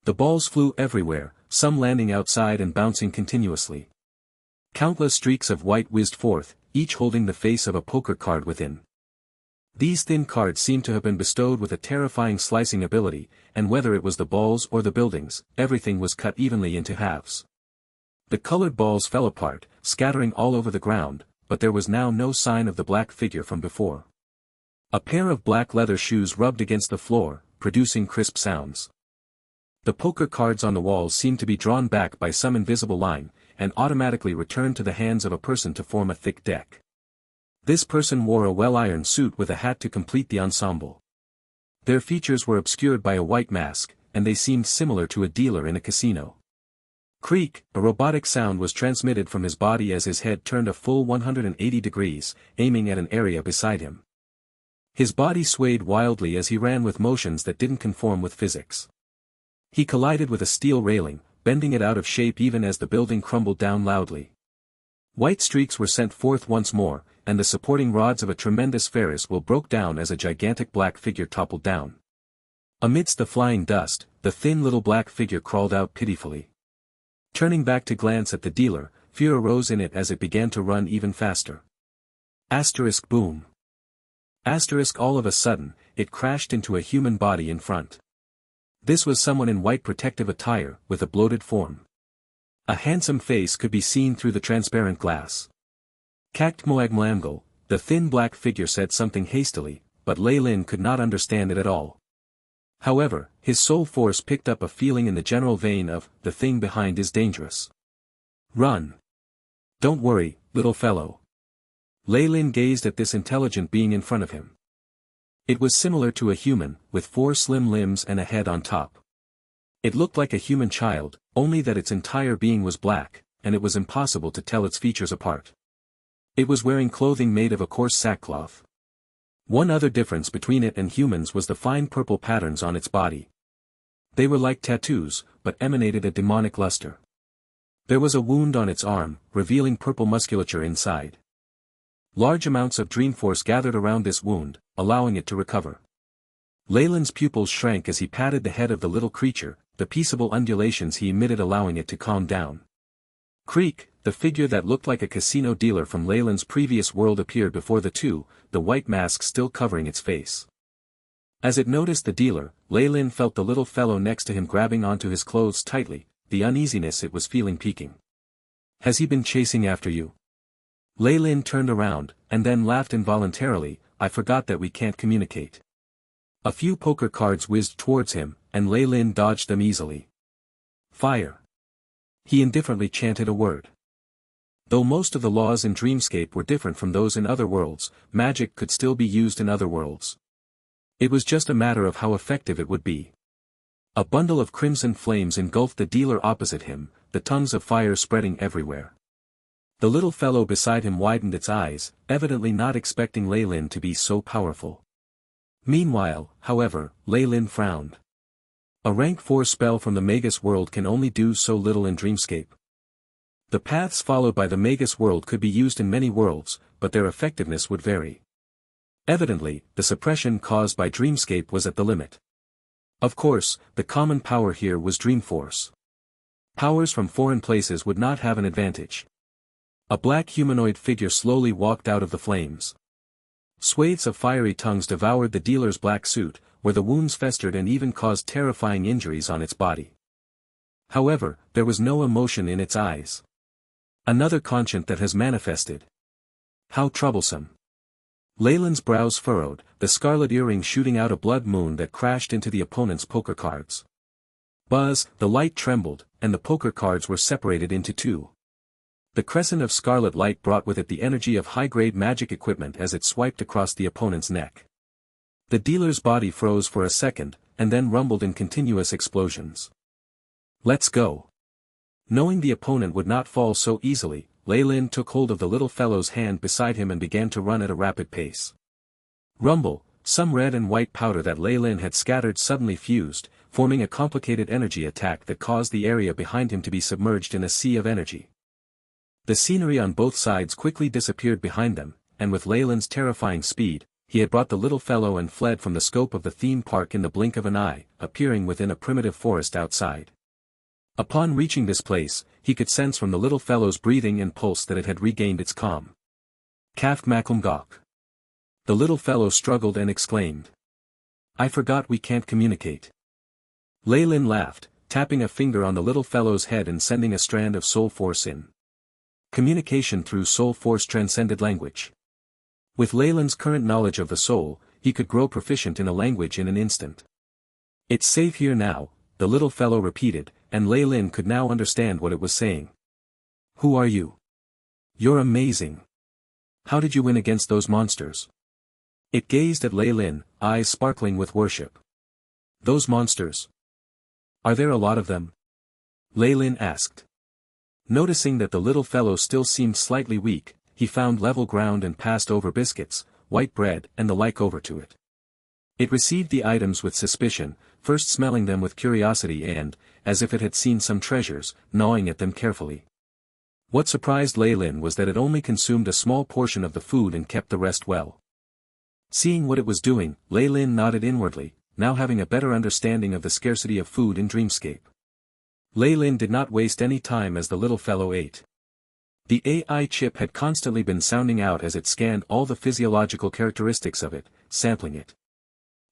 The balls flew everywhere, some landing outside and bouncing continuously. Countless streaks of white whizzed forth, each holding the face of a poker card within. These thin cards seemed to have been bestowed with a terrifying slicing ability, and whether it was the balls or the buildings, everything was cut evenly into halves. The colored balls fell apart, scattering all over the ground, but there was now no sign of the black figure from before. A pair of black leather shoes rubbed against the floor, producing crisp sounds. The poker cards on the walls seemed to be drawn back by some invisible line, and automatically returned to the hands of a person to form a thick deck. This person wore a well-ironed suit with a hat to complete the ensemble. Their features were obscured by a white mask, and they seemed similar to a dealer in a casino. Creak, a robotic sound was transmitted from his body as his head turned a full 180 degrees, aiming at an area beside him. His body swayed wildly as he ran with motions that didn't conform with physics. He collided with a steel railing, bending it out of shape even as the building crumbled down loudly. White streaks were sent forth once more, and the supporting rods of a tremendous Ferris wheel broke down as a gigantic black figure toppled down. Amidst the flying dust, the thin little black figure crawled out pitifully. Turning back to glance at the dealer, fear arose in it as it began to run even faster. Asterisk boom. Asterisk all of a sudden, it crashed into a human body in front. This was someone in white protective attire, with a bloated form. A handsome face could be seen through the transparent glass. Kakmoagmlamgal, The thin black figure said something hastily, but Lei Lin could not understand it at all. However, his soul force picked up a feeling in the general vein of, the thing behind is dangerous. Run. Don't worry, little fellow. Lei Lin gazed at this intelligent being in front of him. It was similar to a human, with 4 slim limbs and a head on top. It looked like a human child, only that its entire being was black, and it was impossible to tell its features apart. It was wearing clothing made of a coarse sackcloth. One other difference between it and humans was the fine purple patterns on its body. They were like tattoos, but emanated a demonic luster. There was a wound on its arm, revealing purple musculature inside. Large amounts of dream force gathered around this wound, allowing it to recover. Lei Lin's pupils shrank as he patted the head of the little creature, the peaceable undulations he emitted allowing it to calm down. Creak, the figure that looked like a casino dealer from Lei Lin's previous world appeared before the two, the white mask still covering its face. As it noticed the dealer, Lei Lin felt the little fellow next to him grabbing onto his clothes tightly, the uneasiness it was feeling peaking. Has he been chasing after you? Lei Lin turned around, and then laughed involuntarily. I forgot that we can't communicate. A few poker cards whizzed towards him, and Lei Lin dodged them easily. Fire. He indifferently chanted a word. Though most of the laws in Dreamscape were different from those in other worlds, magic could still be used in other worlds. It was just a matter of how effective it would be. A bundle of crimson flames engulfed the dealer opposite him, the tongues of fire spreading everywhere. The little fellow beside him widened its eyes, evidently not expecting Lei Lin to be so powerful. Meanwhile, however, Lei Lin frowned. A rank 4 spell from the Magus world can only do so little in Dreamscape. The paths followed by the Magus world could be used in many worlds, but their effectiveness would vary. Evidently, the suppression caused by Dreamscape was at the limit. Of course, the common power here was Dream Force. Powers from foreign places would not have an advantage. A black humanoid figure slowly walked out of the flames. Swathes of fiery tongues devoured the dealer's black suit, where the wounds festered and even caused terrifying injuries on its body. However, there was no emotion in its eyes. Another conscience that has manifested. How troublesome. Lei Lin's brows furrowed, the scarlet earring shooting out a blood moon that crashed into the opponent's poker cards. Buzz, the light trembled, and the poker cards were separated into 2. The crescent of scarlet light brought with it the energy of high-grade magic equipment as it swiped across the opponent's neck. The dealer's body froze for a second, and then rumbled in continuous explosions. Let's go. Knowing the opponent would not fall so easily, Lei Lin took hold of the little fellow's hand beside him and began to run at a rapid pace. Rumble, some red and white powder that Lei Lin had scattered suddenly fused, forming a complicated energy attack that caused the area behind him to be submerged in a sea of energy. The scenery on both sides quickly disappeared behind them, and with Lei Lin's terrifying speed, he had brought the little fellow and fled from the scope of the theme park in the blink of an eye, appearing within a primitive forest outside. Upon reaching this place, he could sense from the little fellow's breathing and pulse that it had regained its calm. Kafk Makum Gok. The little fellow struggled and exclaimed. I forgot we can't communicate. Lei Lin laughed, tapping a finger on the little fellow's head and sending a strand of soul force in. Communication through soul force transcended language. With Lei Lin's current knowledge of the soul, he could grow proficient in a language in an instant. It's safe here now, the little fellow repeated, and Lei Lin could now understand what it was saying. Who are you? You're amazing. How did you win against those monsters? It gazed at Lei Lin, eyes sparkling with worship. Those monsters? Are there a lot of them? Lei Lin asked. Noticing that the little fellow still seemed slightly weak, he found level ground and passed over biscuits, white bread and the like over to it. It received the items with suspicion, first smelling them with curiosity and, as if it had seen some treasures, gnawing at them carefully. What surprised Lei Lin was that it only consumed a small portion of the food and kept the rest well. Seeing what it was doing, Lei Lin nodded inwardly, now having a better understanding of the scarcity of food in Dreamscape. Lei Lin did not waste any time as the little fellow ate. The AI chip had constantly been sounding out as it scanned all the physiological characteristics of it, sampling it.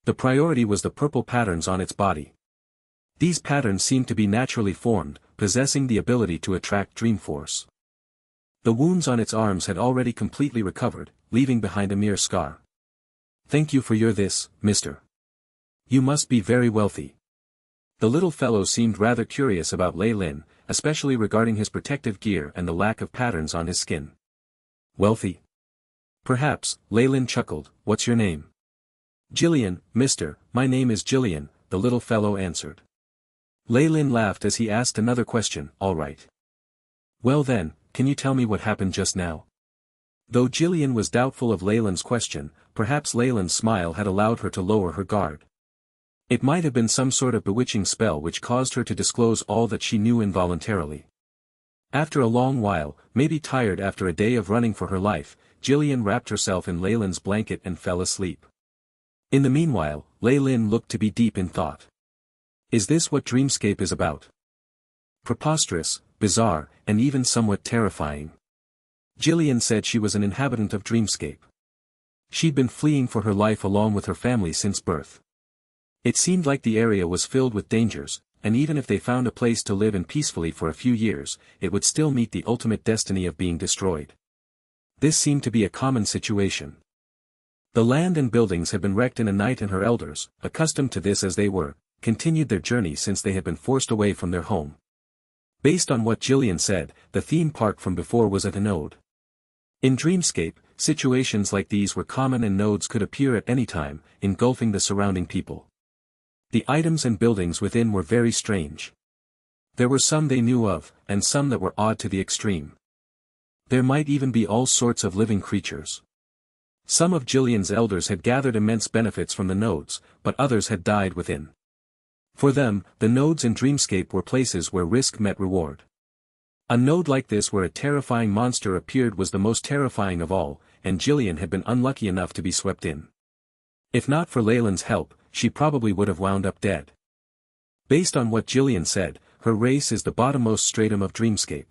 The priority was the purple patterns on its body. These patterns seemed to be naturally formed, possessing the ability to attract dream force. The wounds on its arms had already completely recovered, leaving behind a mere scar. Thank you for your this, mister. You must be very wealthy. The little fellow seemed rather curious about Lei Lin, especially regarding his protective gear and the lack of patterns on his skin. Wealthy? Perhaps, Lei Lin chuckled. What's your name? Jillian, mister, my name is Jillian, the little fellow answered. Lei Lin laughed as he asked another question. All right. Well then, can you tell me what happened just now? Though Jillian was doubtful of Lei Lin's question, perhaps Lei Lin's smile had allowed her to lower her guard. It might have been some sort of bewitching spell which caused her to disclose all that she knew involuntarily. After a long while, maybe tired after a day of running for her life, Jillian wrapped herself in Lei Lin's blanket and fell asleep. In the meanwhile, Lei Lin looked to be deep in thought. Is this what dreamscape is about? Preposterous, bizarre, and even somewhat terrifying. Jillian said she was an inhabitant of dreamscape. She'd been fleeing for her life along with her family since birth. It seemed like the area was filled with dangers, and even if they found a place to live in peacefully for a few years, it would still meet the ultimate destiny of being destroyed. This seemed to be a common situation. The land and buildings had been wrecked in a night, and her elders, accustomed to this as they were, continued their journey since they had been forced away from their home. Based on what Jillian said, the theme park from before was at a node. In dreamscape, situations like these were common and nodes could appear at any time, engulfing the surrounding people. The items and buildings within were very strange. There were some they knew of, and some that were odd to the extreme. There might even be all sorts of living creatures. Some of Jillian's elders had gathered immense benefits from the nodes, but others had died within. For them, the nodes in dreamscape were places where risk met reward. A node like this where a terrifying monster appeared was the most terrifying of all, and Jillian had been unlucky enough to be swept in. If not for Lei Lin's help, she probably would have wound up dead. Based on what Jillian said, her race is the bottommost stratum of dreamscape.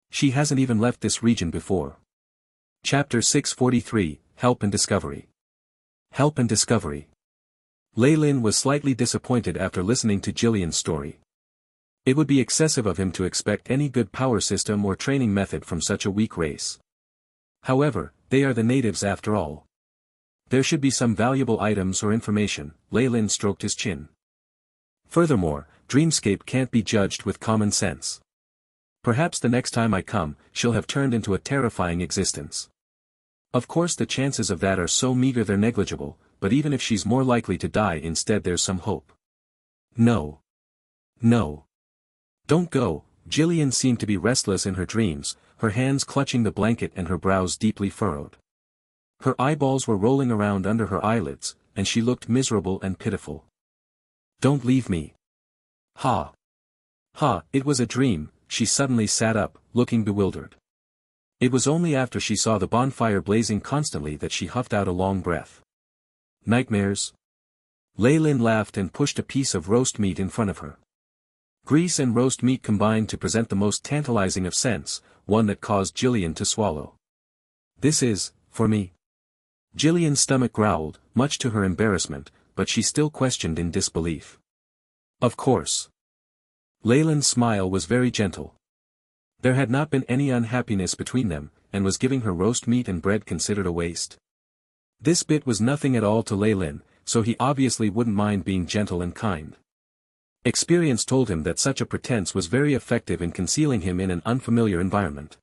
She hasn't even left this region before. Chapter 643, Help and Discovery. Help and Discovery. Lei Lin was slightly disappointed after listening to Jillian's story. It would be excessive of him to expect any good power system or training method from such a weak race. However, they are the natives after all. There should be some valuable items or information. Lei Lin stroked his chin. Furthermore, dreamscape can't be judged with common sense. Perhaps the next time I come, she'll have turned into a terrifying existence. Of course the chances of that are so meager they're negligible, but even if she's more likely to die instead, there's some hope. No. No. Don't go. Jillian seemed to be restless in her dreams, her hands clutching the blanket and her brows deeply furrowed. Her eyeballs were rolling around under her eyelids, and she looked miserable and pitiful. Don't leave me. Ha. Ha, it was a dream. She suddenly sat up, looking bewildered. It was only after she saw the bonfire blazing constantly that she huffed out a long breath. Nightmares? Lei Lin laughed and pushed a piece of roast meat in front of her. Grease and roast meat combined to present the most tantalizing of scents, one that caused Jillian to swallow. This is, for me. Jillian's stomach growled, much to her embarrassment, but she still questioned in disbelief. Of course. Lei Lin's smile was very gentle. There had not been any unhappiness between them, and was giving her roast meat and bread considered a waste? This bit was nothing at all to Lei Lin, so he obviously wouldn't mind being gentle and kind. Experience told him that such a pretense was very effective in concealing him in an unfamiliar environment.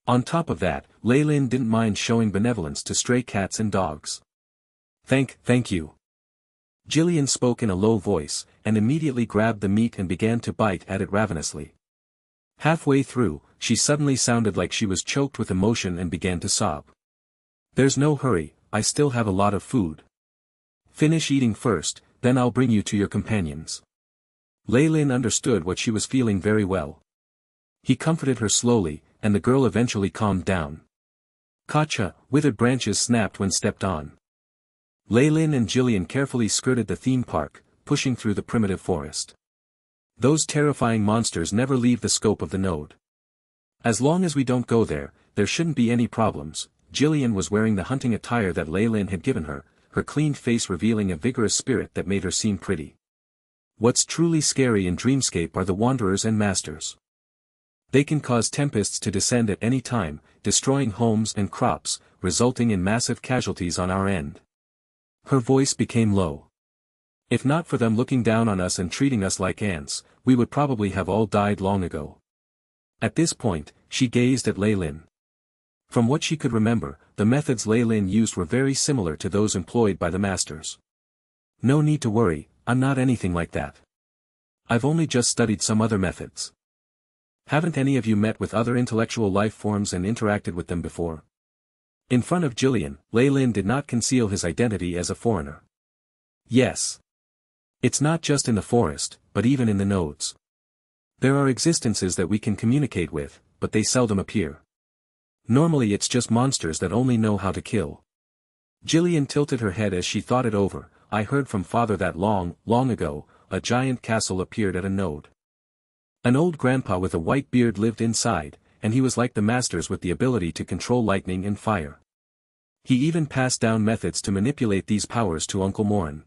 On top of that, Lei Lin didn't mind showing benevolence to stray cats and dogs. Thank you. Jillian spoke in a low voice, and immediately grabbed the meat and began to bite at it ravenously. Halfway through, she suddenly sounded like she was choked with emotion and began to sob. There's no hurry, I still have a lot of food. Finish eating first, then I'll bring you to your companions. Lei Lin understood what she was feeling very well. He comforted her slowly, and the girl eventually calmed down. Gotcha, withered branches snapped when stepped on. Lei Lin and Jillian carefully skirted the theme park, pushing through the primitive forest. Those terrifying monsters never leave the scope of the node. As long as we don't go there, there shouldn't be any problems. Jillian was wearing the hunting attire that Lei Lin had given her, her clean face revealing a vigorous spirit that made her seem pretty. What's truly scary in dreamscape are the wanderers and masters. They can cause tempests to descend at any time, destroying homes and crops, resulting in massive casualties on our end. Her voice became low. If not for them looking down on us and treating us like ants, we would probably have all died long ago. At this point, she gazed at Lei Lin. From what she could remember, the methods Lei Lin used were very similar to those employed by the masters. No need to worry, I'm not anything like that. I've only just studied some other methods. Haven't any of you met with other intellectual life forms and interacted with them before? In front of Jillian, Lei Lin did not conceal his identity as a foreigner. Yes. It's not just in the forest, but even in the nodes. There are existences that we can communicate with, but they seldom appear. Normally it's just monsters that only know how to kill. Jillian tilted her head as she thought it over. I heard from father that long ago, a giant castle appeared at a node. An old grandpa with a white beard lived inside, and he was like the masters with the ability to control lightning and fire. He even passed down methods to manipulate these powers to Uncle Morin.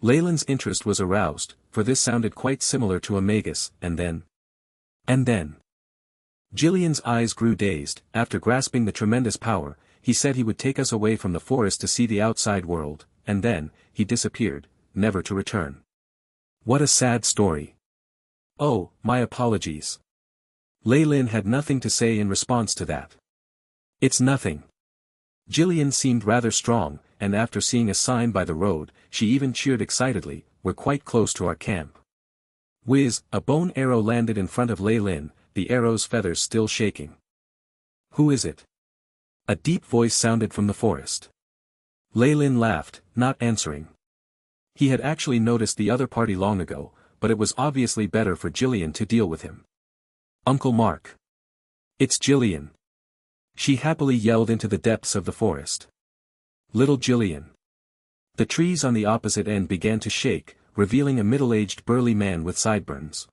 Leyland's interest was aroused, for this sounded quite similar to a Magus, and then. Jillian's eyes grew dazed. After grasping the tremendous power, he said he would take us away from the forest to see the outside world, and then, he disappeared, never to return. What a sad story. Oh, my apologies. Lei Lin had nothing to say in response to that. It's nothing. Jillian seemed rather strong, and after seeing a sign by the road, she even cheered excitedly. We're quite close to our camp. Whiz, a bone arrow landed in front of Lei Lin, the arrow's feathers still shaking. Who is it? A deep voice sounded from the forest. Lei Lin laughed, not answering. He had actually noticed the other party long ago, but it was obviously better for Jillian to deal with him. Uncle Mark. It's Jillian. She happily yelled into the depths of the forest. Little Jillian. The trees on the opposite end began to shake, revealing a middle-aged burly man with sideburns.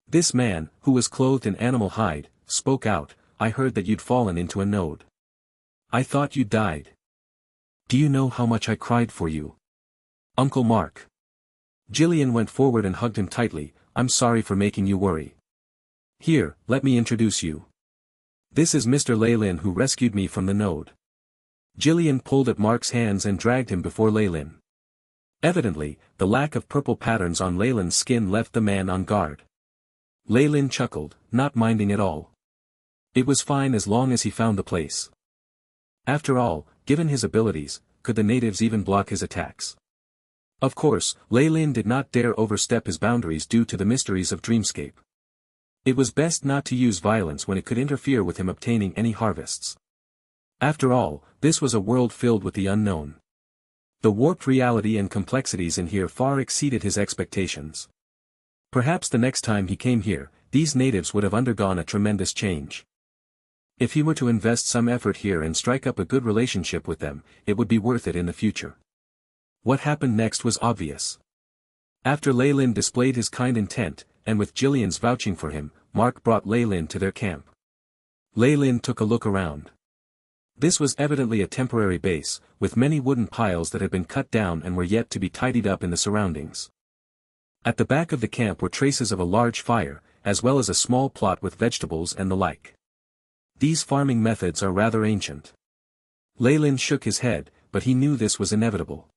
This man, who was clothed in animal hide, spoke out. I heard that you'd fallen into a node. I thought you died. Do you know how much I cried for you? Uncle Mark. Jillian went forward and hugged him tightly. I'm sorry for making you worry. Here, let me introduce you. This is Mr. Lei Lin who rescued me from the node. Jillian pulled at Mark's hands and dragged him before Lei Lin. Evidently, the lack of purple patterns on Lei Lin's skin left the man on guard. Lei Lin chuckled, not minding at all. It was fine as long as he found the place. After all, given his abilities, could the natives even block his attacks? Of course, Lei Lin did not dare overstep his boundaries due to the mysteries of Dreamscape. It was best not to use violence when it could interfere with him obtaining any harvests. After all, this was a world filled with the unknown. The warped reality and complexities in here far exceeded his expectations. Perhaps the next time he came here, these natives would have undergone a tremendous change. If he were to invest some effort here and strike up a good relationship with them, it would be worth it in the future. What happened next was obvious. After Lei Lin displayed his kind intent, and with Jillian's vouching for him, Mark brought Lei Lin to their camp. Lei Lin took a look around. This was evidently a temporary base, with many wooden piles that had been cut down and were yet to be tidied up in the surroundings. At the back of the camp were traces of a large fire, as well as a small plot with vegetables and the like. These farming methods are rather ancient. Lei Lin shook his head, but he knew this was inevitable.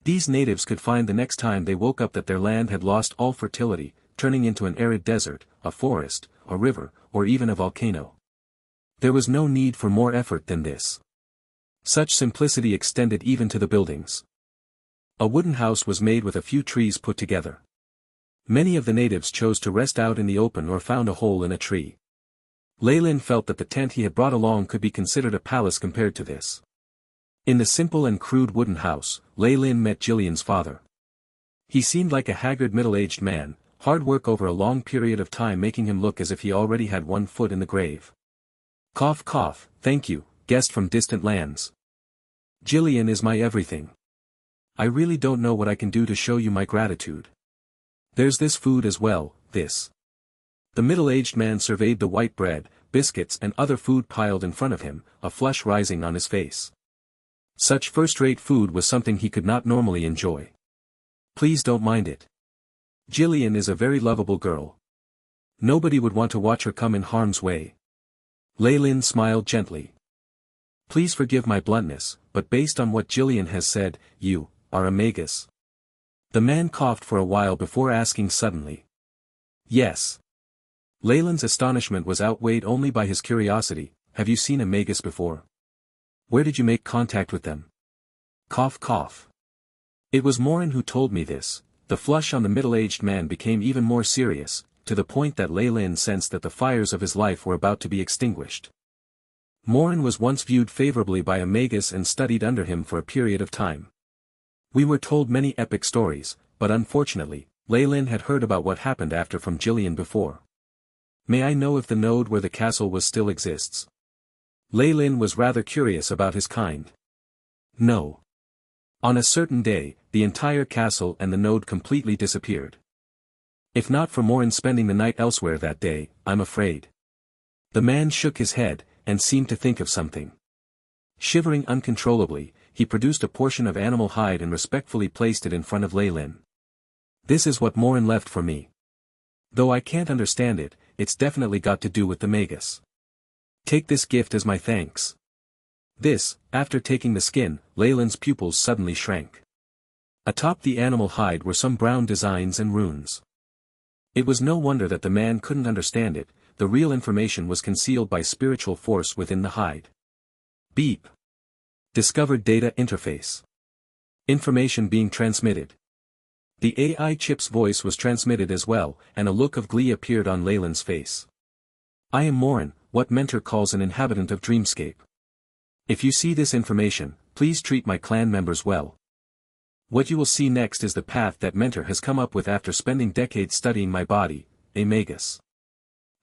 These natives could find the next time they woke up that their land had lost all fertility, turning into an arid desert, a forest, a river, or even a volcano. There was no need for more effort than this. Such simplicity extended even to the buildings. A wooden house was made with a few trees put together. Many of the natives chose to rest out in the open or found a hole in a tree. Lei Lin felt that the tent he had brought along could be considered a palace compared to this. In the simple and crude wooden house, Lei Lin met Jillian's father. He seemed like a haggard middle-aged man, hard work over a long period of time making him look as if he already had one foot in the grave. Cough cough, thank you, guest from distant lands. Jillian is my everything. I really don't know what I can do to show you my gratitude. There's this food as well, this. The middle-aged man surveyed the white bread, biscuits and other food piled in front of him, a flush rising on his face. Such first-rate food was something he could not normally enjoy. Please don't mind it. Jillian is a very lovable girl. Nobody would want to watch her come in harm's way. Ley smiled gently. Please forgive my bluntness, but based on what Jillian has said, you are a Magus. The man coughed for a while before asking suddenly. Yes. Leyland's astonishment was outweighed only by his curiosity. Have you seen a Magus before? Where did you make contact with them? Cough cough. It was Morin who told me this. The flush on the middle-aged man became even more serious, to the point that Leyland sensed that the fires of his life were about to be extinguished. Morin was once viewed favorably by a Magus and studied under him for a period of time. We were told many epic stories, but unfortunately, Leyland had heard about what happened after from Jillian before. May I know if the node where the castle was still exists? Leyland was rather curious about his kind. No. On a certain day, the entire castle and the node completely disappeared. If not for Morin spending the night elsewhere that day, I'm afraid. The man shook his head, and seemed to think of something. Shivering uncontrollably, he produced a portion of animal hide and respectfully placed it in front of Leyland. This is what Morin left for me. Though I can't understand it, it's definitely got to do with the Magus. Take this gift as my thanks. This, after taking the skin, Leyland's pupils suddenly shrank. Atop the animal hide were some brown designs and runes. It was no wonder that the man couldn't understand it. The real information was concealed by spiritual force within the hide. Beep. Discovered data interface. Information being transmitted. The AI chip's voice was transmitted as well, and a look of glee appeared on Leyland's face. I am Morin, what Mentor calls an inhabitant of Dreamscape. If you see this information, please treat my clan members well. What you will see next is the path that Mentor has come up with after spending decades studying my body, a Magus.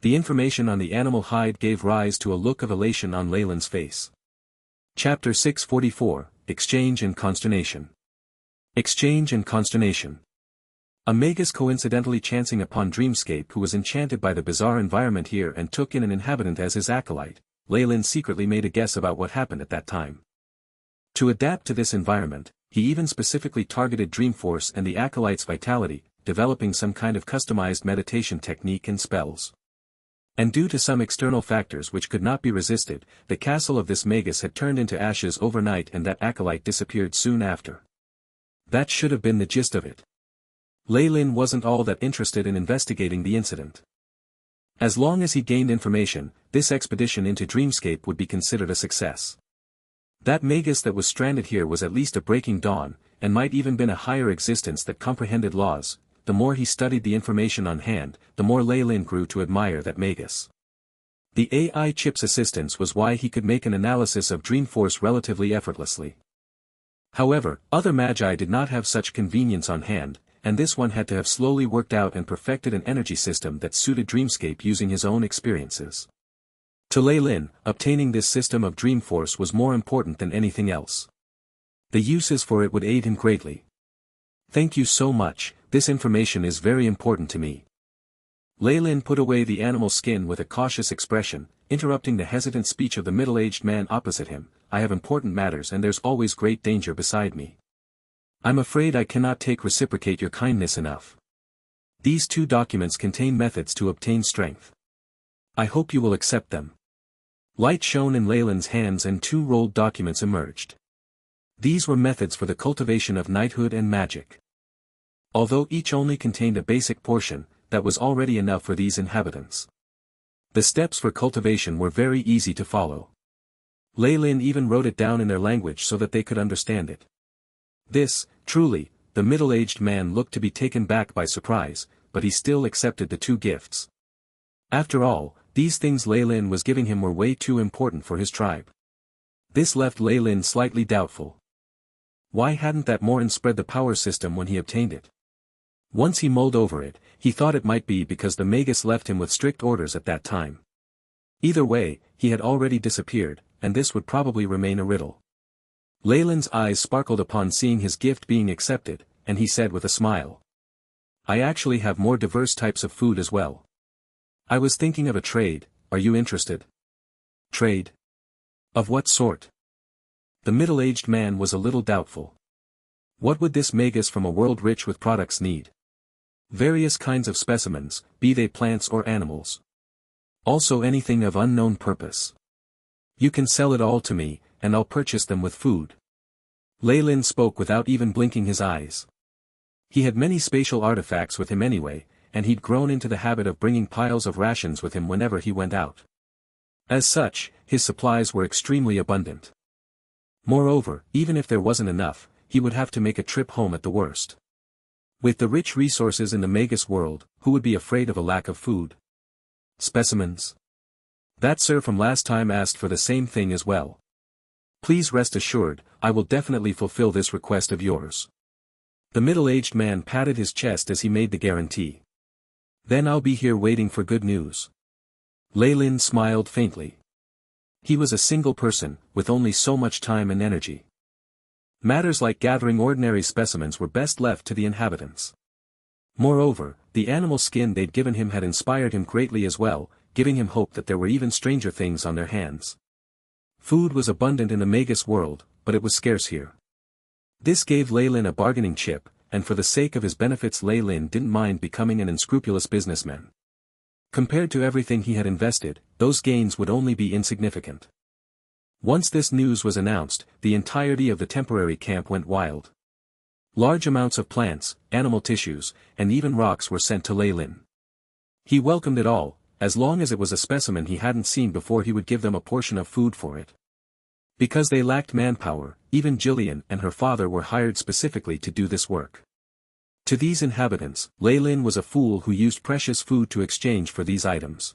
The information on the animal hide gave rise to a look of elation on Leyland's face. Chapter 644, Exchange and Consternation. Exchange and Consternation. A Magus coincidentally chancing upon Dreamscape who was enchanted by the bizarre environment here and took in an inhabitant as his acolyte, Leyland secretly made a guess about what happened at that time. To adapt to this environment, he even specifically targeted Dreamforce and the acolyte's vitality, developing some kind of customized meditation technique and spells. And due to some external factors which could not be resisted, the castle of this Magus had turned into ashes overnight and that acolyte disappeared soon after. That should have been the gist of it. Leyland wasn't all that interested in investigating the incident. As long as he gained information, this expedition into Dreamscape would be considered a success. That Magus that was stranded here was at least a breaking dawn, and might even been a higher existence that comprehended laws. The more he studied the information on hand, the more Leyland grew to admire that Magus. The AI chip's assistance was why he could make an analysis of Dreamforce relatively effortlessly. However, other Magi did not have such convenience on hand, and this one had to have slowly worked out and perfected an energy system that suited Dreamscape using his own experiences. To Leyland, obtaining this system of Dreamforce was more important than anything else. The uses for it would aid him greatly. Thank you so much, this information is very important to me. Leyland put away the animal skin with a cautious expression, interrupting the hesitant speech of the middle-aged man opposite him. I have important matters and there's always great danger beside me. I'm afraid I cannot reciprocate your kindness enough. These 2 documents contain methods to obtain strength. I hope you will accept them. Light shone in Leyland's hands and 2 rolled documents emerged. These were methods for the cultivation of knighthood and magic. Although each only contained a basic portion, that was already enough for these inhabitants. The steps for cultivation were very easy to follow. Leyland even wrote it down in their language so that they could understand it. This, truly, the middle-aged man looked to be taken back by surprise, but he still accepted the 2 gifts. After all, these things Leyland was giving him were way too important for his tribe. This left Leyland slightly doubtful. Why hadn't that Morin spread the power system when he obtained it? Once he mulled over it, he thought it might be because the Magus left him with strict orders at that time. Either way, he had already disappeared, and this would probably remain a riddle. Leyland's eyes sparkled upon seeing his gift being accepted, and he said with a smile. I actually have more diverse types of food as well. I was thinking of a trade, are you interested? Trade? Of what sort? The middle-aged man was a little doubtful. What would this Magus from a world rich with products need? Various kinds of specimens, be they plants or animals. Also anything of unknown purpose. You can sell it all to me, and I'll purchase them with food. Lei Lin spoke without even blinking his eyes. He had many spatial artifacts with him anyway, and he'd grown into the habit of bringing piles of rations with him whenever he went out. As such, his supplies were extremely abundant. Moreover, even if there wasn't enough, he would have to make a trip home at the worst. With the rich resources in the Magus world, who would be afraid of a lack of food? Specimens? That sir from last time asked for the same thing as well. Please rest assured, I will definitely fulfill this request of yours. The middle-aged man patted his chest as he made the guarantee. Then I'll be here waiting for good news. Lei Lin smiled faintly. He was a single person, with only so much time and energy. Matters like gathering ordinary specimens were best left to the inhabitants. Moreover, the animal skin they'd given him had inspired him greatly as well, giving him hope that there were even stranger things on their hands. Food was abundant in the Magus world, but it was scarce here. This gave Lei Lin a bargaining chip, and for the sake of his benefits Lei Lin didn't mind becoming an unscrupulous businessman. Compared to everything he had invested, those gains would only be insignificant. Once this news was announced, the entirety of the temporary camp went wild. Large amounts of plants, animal tissues, and even rocks were sent to Lei Lin. He welcomed it all, as long as it was a specimen he hadn't seen before he would give them a portion of food for it. Because they lacked manpower, even Jillian and her father were hired specifically to do this work. To these inhabitants, Lei Lin was a fool who used precious food to exchange for these items.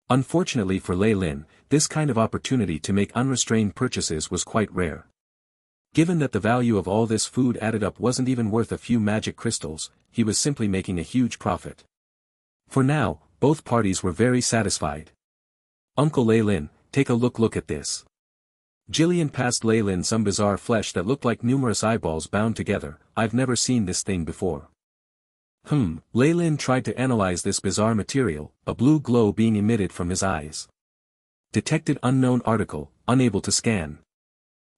Unfortunately for Lei Lin, this kind of opportunity to make unrestrained purchases was quite rare. Given that the value of all this food added up wasn't even worth a few magic crystals, he was simply making a huge profit. For now, both parties were very satisfied. Uncle Lei Lin, take a look at this. Jillian passed Lei Lin some bizarre flesh that looked like numerous eyeballs bound together. I've never seen this thing before. Lei Lin tried to analyze this bizarre material, a blue glow being emitted from his eyes. Detected unknown article, unable to scan.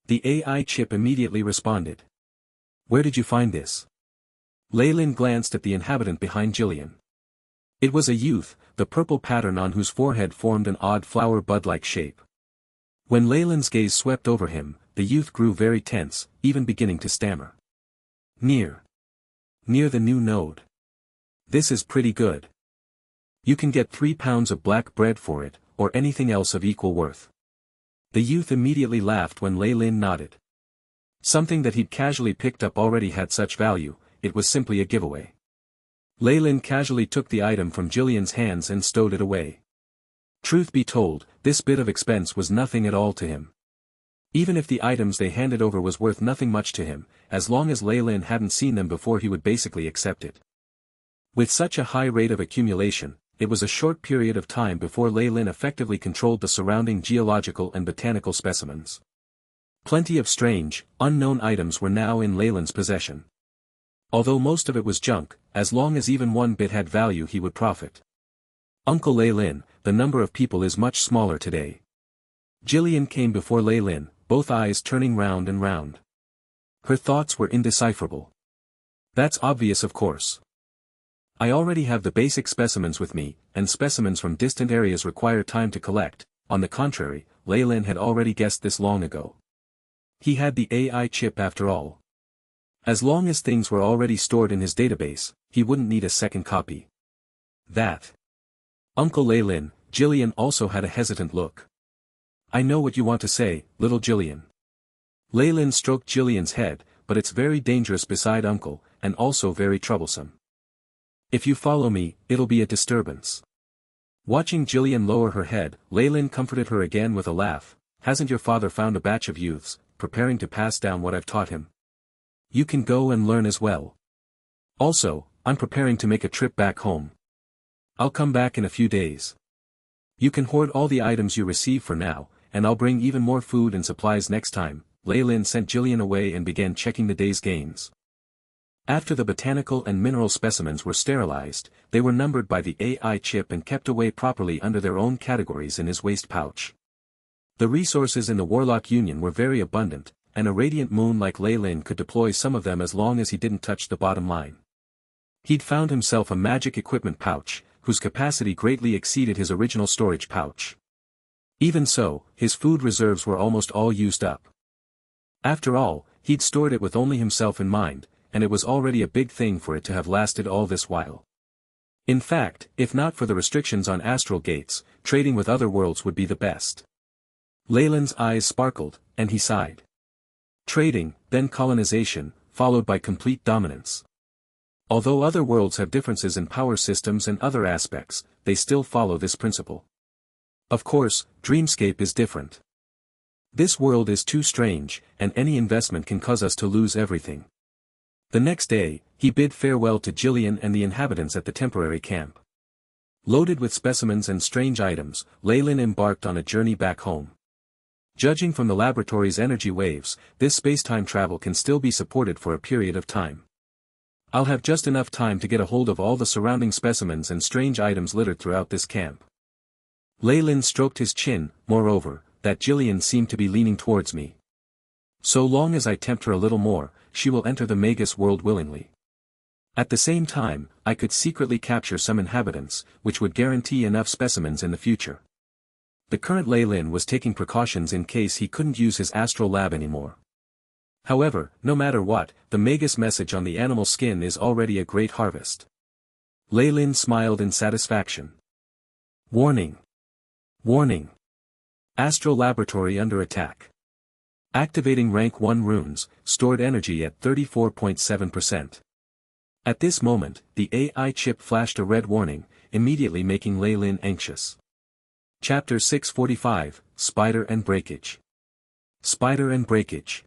The AI chip immediately responded. Where did you find this? Lei Lin glanced at the inhabitant behind Jillian. It was a youth, the purple pattern on whose forehead formed an odd flower bud-like shape. When Lei Lin's gaze swept over him, the youth grew very tense, even beginning to stammer. Near the new node. This is pretty good. You can get 3 pounds of black bread for it, or anything else of equal worth. The youth immediately laughed when Lei Lin nodded. Something that he'd casually picked up already had such value, it was simply a giveaway. Lei Lin casually took the item from Jillian's hands and stowed it away. Truth be told, this bit of expense was nothing at all to him. Even if the items they handed over was worth nothing much to him, as long as Lei Lin hadn't seen them before he would basically accept it. With such a high rate of accumulation, it was a short period of time before Lei Lin effectively controlled the surrounding geological and botanical specimens. Plenty of strange, unknown items were now in Lei Lin's possession. Although most of it was junk, as long as even one bit had value he would profit. Uncle Lei Lin, the number of people is much smaller today. Jillian came before Lei Lin, both eyes turning round and round. Her thoughts were indecipherable. That's obvious, of course. I already have the basic specimens with me, and specimens from distant areas require time to collect. On the contrary, Lei Lin had already guessed this long ago. He had the AI chip after all. As long as things were already stored in his database, he wouldn't need a second copy. That. Uncle Lei Lin, Jillian also had a hesitant look. I know what you want to say, little Jillian. Lei Lin stroked Jillian's head, but it's very dangerous beside Uncle, and also very troublesome. If you follow me, it'll be a disturbance. Watching Jillian lower her head, Lei Lin comforted her again with a laugh. Hasn't your father found a batch of youths, preparing to pass down what I've taught him? You can go and learn as well. Also, I'm preparing to make a trip back home. I'll come back in a few days. You can hoard all the items you receive for now, and I'll bring even more food and supplies next time. Lei Lin sent Jillian away and began checking the day's gains. After the botanical and mineral specimens were sterilized, they were numbered by the AI chip and kept away properly under their own categories in his waist pouch. The resources in the Warlock Union were very abundant, and a radiant moon like Lei Lin could deploy some of them as long as he didn't touch the bottom line. He'd found himself a magic equipment pouch, whose capacity greatly exceeded his original storage pouch. Even so, his food reserves were almost all used up. After all, he'd stored it with only himself in mind, and it was already a big thing for it to have lasted all this while. In fact, if not for the restrictions on astral gates, trading with other worlds would be the best. Leyland's eyes sparkled, and he sighed. Trading, then colonization, followed by complete dominance. Although other worlds have differences in power systems and other aspects, they still follow this principle. Of course, Dreamscape is different. This world is too strange, and any investment can cause us to lose everything. The next day, he bid farewell to Jillian and the inhabitants at the temporary camp. Loaded with specimens and strange items, Leyland embarked on a journey back home. Judging from the laboratory's energy waves, this space-time travel can still be supported for a period of time. I'll have just enough time to get a hold of all the surrounding specimens and strange items littered throughout this camp. Leyland stroked his chin. Moreover, that Jillian seemed to be leaning towards me. So long as I tempt her a little more, she will enter the Magus world willingly. At the same time, I could secretly capture some inhabitants, which would guarantee enough specimens in the future. The current Leyland was taking precautions in case he couldn't use his astral lab anymore. However, no matter what, the Magus message on the animal skin is already a great harvest. Leyland smiled in satisfaction. Warning! Warning! Astral laboratory under attack. Activating rank 1 runes, stored energy at 34.7%. At this moment, the AI chip flashed a red warning, immediately making Leyland anxious. Chapter 645, Spider and Breakage. Spider and Breakage.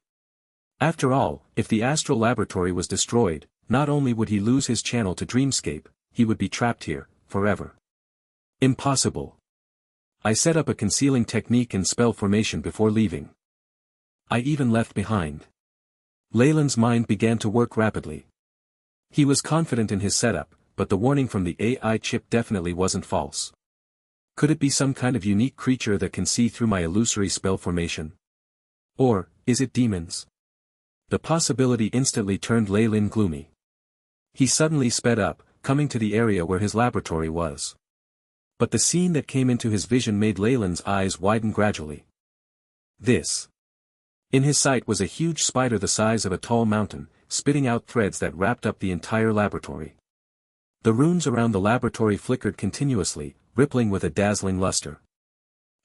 After all, if the astral laboratory was destroyed, not only would he lose his channel to Dreamscape, he would be trapped here, forever. Impossible. I set up a concealing technique and spell formation before leaving. I even left behind. Leyland's mind began to work rapidly. He was confident in his setup, but the warning from the AI chip definitely wasn't false. Could it be some kind of unique creature that can see through my illusory spell formation? Or, is it demons? The possibility instantly turned Leyland gloomy. He suddenly sped up, coming to the area where his laboratory was. But the scene that came into his vision made Leyland's eyes widen gradually. This. In his sight was a huge spider the size of a tall mountain, spitting out threads that wrapped up the entire laboratory. The runes around the laboratory flickered continuously, rippling with a dazzling luster.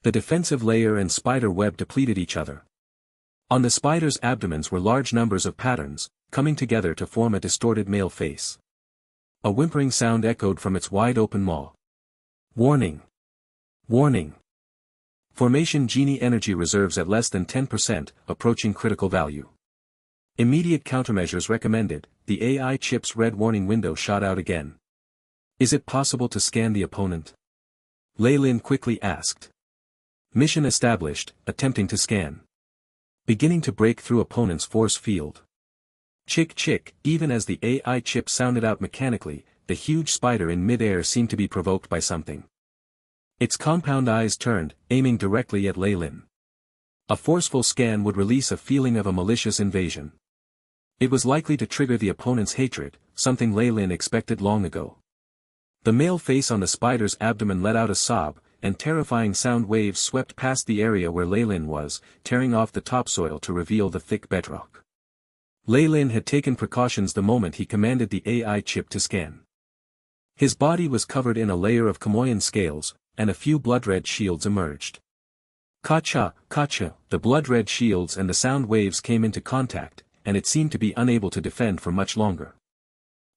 The defensive layer and spider web depleted each other. On the spider's abdomens were large numbers of patterns, coming together to form a distorted male face. A whimpering sound echoed from its wide-open maw. Warning! Warning! Formation Genie energy reserves at less than 10%, approaching critical value. Immediate countermeasures recommended. The AI chip's red warning window shot out again. Is it possible to scan the opponent? Leyland quickly asked. Mission established, attempting to scan. Beginning to break through opponent's force field. Chick chick, even as the AI chip sounded out mechanically, the huge spider in mid-air seemed to be provoked by something. Its compound eyes turned, aiming directly at Leyland. A forceful scan would release a feeling of a malicious invasion. It was likely to trigger the opponent's hatred, something Leyland expected long ago. The male face on the spider's abdomen let out a sob, and terrifying sound waves swept past the area where Leyland was, tearing off the topsoil to reveal the thick bedrock. Leyland had taken precautions the moment he commanded the AI chip to scan. His body was covered in a layer of Chamoyan scales, and a few blood-red shields emerged. Ka-cha, ka-cha, the blood-red shields and the sound waves came into contact, and it seemed to be unable to defend for much longer.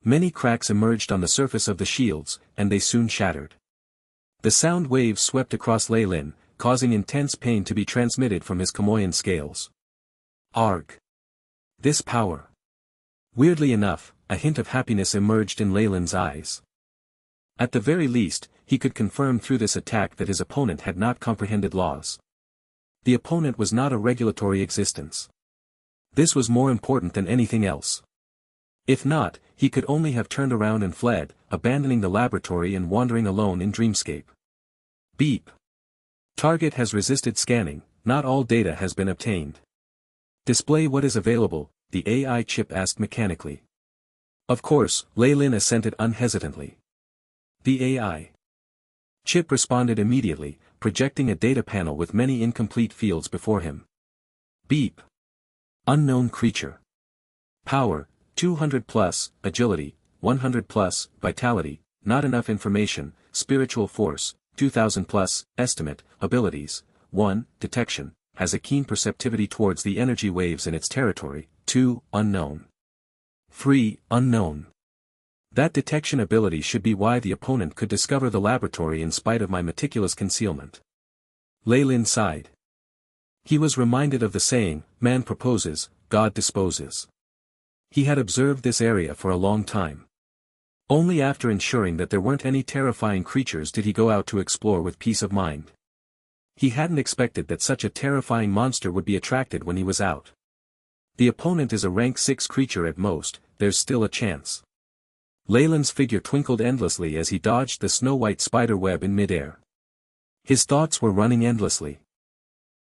Many cracks emerged on the surface of the shields, and they soon shattered. The sound waves swept across Leyland, causing intense pain to be transmitted from his Chamoyan scales. Arg! This power! Weirdly enough, a hint of happiness emerged in Leyland's eyes. At the very least, he could confirm through this attack that his opponent had not comprehended laws. The opponent was not a regulatory existence. This was more important than anything else. If not, he could only have turned around and fled, abandoning the laboratory and wandering alone in Dreamscape. Beep. Target has resisted scanning, not all data has been obtained. Display what is available, the AI chip asked mechanically. Of course, Leyland assented unhesitantly. The AI chip responded immediately, projecting a data panel with many incomplete fields before him. Beep. Unknown creature. Power, 200 plus, agility, 100 plus, vitality, not enough information, spiritual force, 2000 plus, estimate, abilities, 1, detection, has a keen perceptivity towards the energy waves in its territory, 2, unknown. 3, unknown. That detection ability should be why the opponent could discover the laboratory in spite of my meticulous concealment. Lei Lin sighed. He was reminded of the saying, man proposes, God disposes. He had observed this area for a long time. Only after ensuring that there weren't any terrifying creatures did he go out to explore with peace of mind. He hadn't expected that such a terrifying monster would be attracted when he was out. The opponent is a rank 6 creature at most, there's still a chance. Leyland's figure twinkled endlessly as he dodged the snow-white spider web in midair. His thoughts were running endlessly.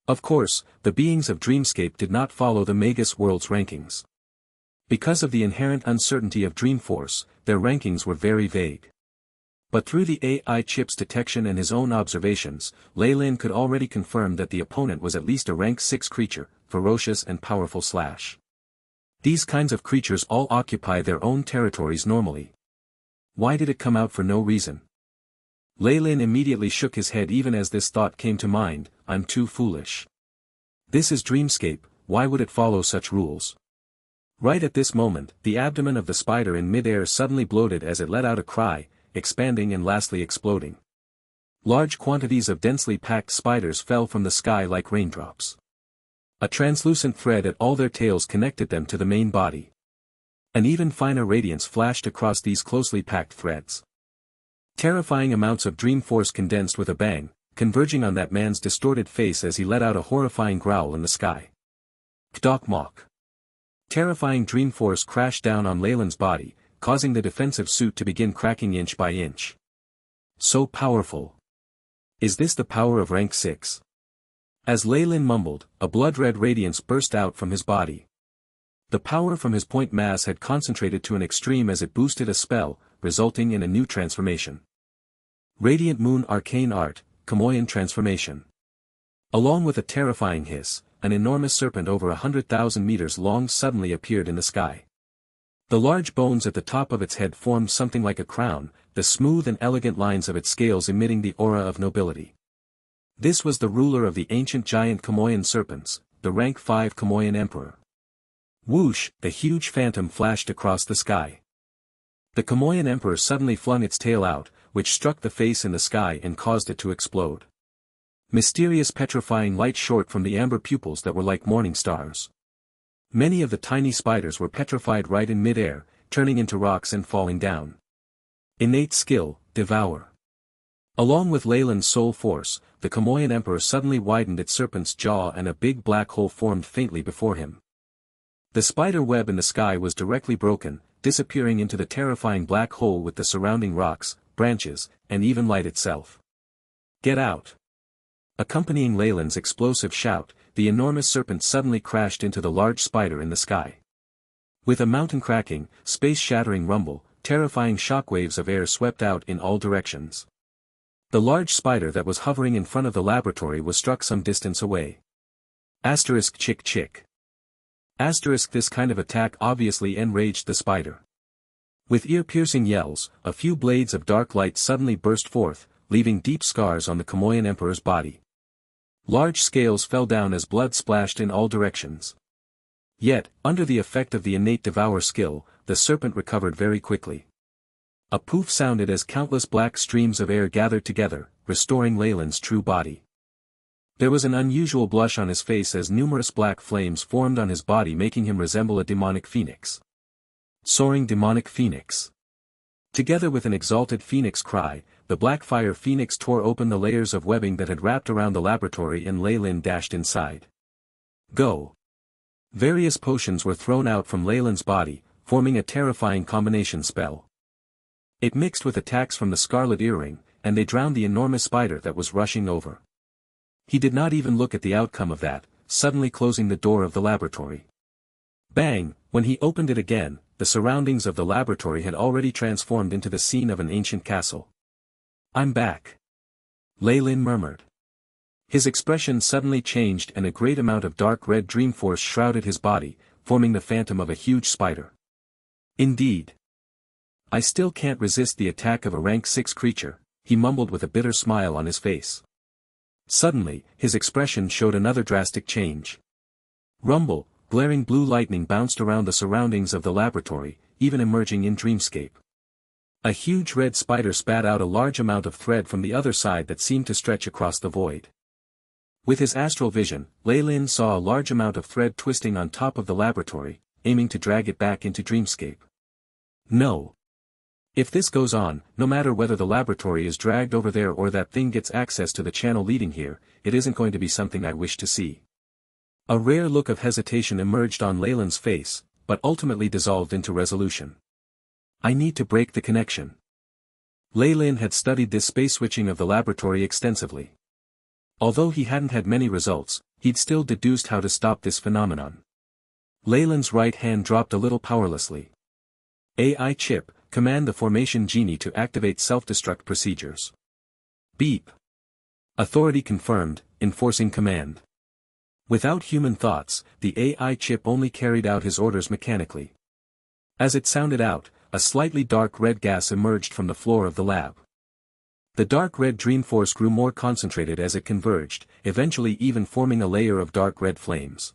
Of course, the beings of Dreamscape did not follow the Magus world's rankings. Because of the inherent uncertainty of Dreamforce, their rankings were very vague. But through the AI chip's detection and his own observations, Leyland could already confirm that the opponent was at least a rank 6 creature, ferocious and powerful / These kinds of creatures all occupy their own territories normally. Why did it come out for no reason? Leyland immediately shook his head even as this thought came to mind, I'm too foolish. This is Dreamscape, why would it follow such rules? Right at this moment, the abdomen of the spider in midair suddenly bloated as it let out a cry, expanding and lastly exploding. Large quantities of densely packed spiders fell from the sky like raindrops. A translucent thread at all their tails connected them to the main body. An even finer radiance flashed across these closely packed threads. Terrifying amounts of dream force condensed with a bang, converging on that man's distorted face as he let out a horrifying growl in the sky. Kdok Mok. Terrifying dream force crashed down on Leyland's body, causing the defensive suit to begin cracking inch by inch. So powerful. Is this the power of rank 6? As Leyland mumbled, a blood-red radiance burst out from his body. The power from his point mass had concentrated to an extreme as it boosted a spell, resulting in a new transformation. Radiant Moon Arcane Art, Kamoyan Transformation. Along with a terrifying hiss, an enormous serpent over 100,000 meters long suddenly appeared in the sky. The large bones at the top of its head formed something like a crown, the smooth and elegant lines of its scales emitting the aura of nobility. This was the ruler of the ancient giant Kamoyan serpents, the rank 5 Kamoyan emperor. Whoosh, the huge phantom flashed across the sky. The Kamoyan emperor suddenly flung its tail out, which struck the face in the sky and caused it to explode. Mysterious petrifying light shot from the amber pupils that were like morning stars. Many of the tiny spiders were petrified right in midair, turning into rocks and falling down. Innate skill, devour. Along with Leyland's soul force, the Kamoyan emperor suddenly widened its serpent's jaw and a big black hole formed faintly before him. The spider web in the sky was directly broken, disappearing into the terrifying black hole with the surrounding rocks, branches, and even light itself. Get out! Accompanying Leyland's explosive shout, the enormous serpent suddenly crashed into the large spider in the sky. With a mountain cracking, space-shattering rumble, terrifying shockwaves of air swept out in all directions. The large spider that was hovering in front of the laboratory was struck some distance away. Asterisk chick chick. Asterisk this kind of attack obviously enraged the spider. With ear-piercing yells, a few blades of dark light suddenly burst forth, leaving deep scars on the Kamoyan emperor's body. Large scales fell down as blood splashed in all directions. Yet, under the effect of the innate devour skill, the serpent recovered very quickly. A poof sounded as countless black streams of air gathered together, restoring Leyland's true body. There was an unusual blush on his face as numerous black flames formed on his body, making him resemble a demonic phoenix. Soaring demonic phoenix. Together with an exalted phoenix cry, the black fire phoenix tore open the layers of webbing that had wrapped around the laboratory and Leyland dashed inside. Go! Various potions were thrown out from Leyland's body, forming a terrifying combination spell. It mixed with attacks from the scarlet earring, and they drowned the enormous spider that was rushing over. He did not even look at the outcome of that, suddenly closing the door of the laboratory. Bang! When he opened it again, the surroundings of the laboratory had already transformed into the scene of an ancient castle. I'm back. Ley-Lin murmured. His expression suddenly changed and a great amount of dark red dream force shrouded his body, forming the phantom of a huge spider. Indeed. I still can't resist the attack of a rank 6 creature, he mumbled with a bitter smile on his face. Suddenly, his expression showed another drastic change. Rumble, glaring blue lightning bounced around the surroundings of the laboratory, even emerging in dreamscape. A huge red spider spat out a large amount of thread from the other side that seemed to stretch across the void. With his astral vision, Ley-Lin saw a large amount of thread twisting on top of the laboratory, aiming to drag it back into dreamscape. No. If this goes on, no matter whether the laboratory is dragged over there or that thing gets access to the channel leading here, it isn't going to be something I wish to see. A rare look of hesitation emerged on Ley-Lin's face, but ultimately dissolved into resolution. I need to break the connection. Ley-Lin had studied this space switching of the laboratory extensively. Although he hadn't had many results, he'd still deduced how to stop this phenomenon. Ley-Lin's right hand dropped a little powerlessly. AI chip, command the formation genie to activate self-destruct procedures. Beep. Authority confirmed, enforcing command. Without human thoughts, the AI chip only carried out his orders mechanically. As it sounded out, a slightly dark red gas emerged from the floor of the lab. The dark red dream force grew more concentrated as it converged, eventually even forming a layer of dark red flames.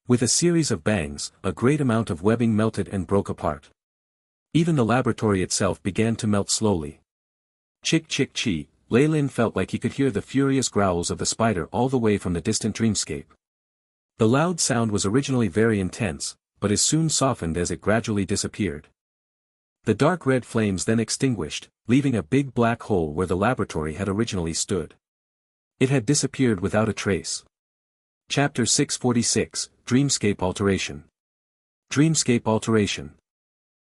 With a series of bangs, a great amount of webbing melted and broke apart. Even the laboratory itself began to melt slowly. Chick chick chi, Ley-Lin felt like he could hear the furious growls of the spider all the way from the distant dreamscape. The loud sound was originally very intense, but is soon softened as it gradually disappeared. The dark red flames then extinguished, leaving a big black hole where the laboratory had originally stood. It had disappeared without a trace. Chapter 646, Dreamscape Alteration. Dreamscape Alteration.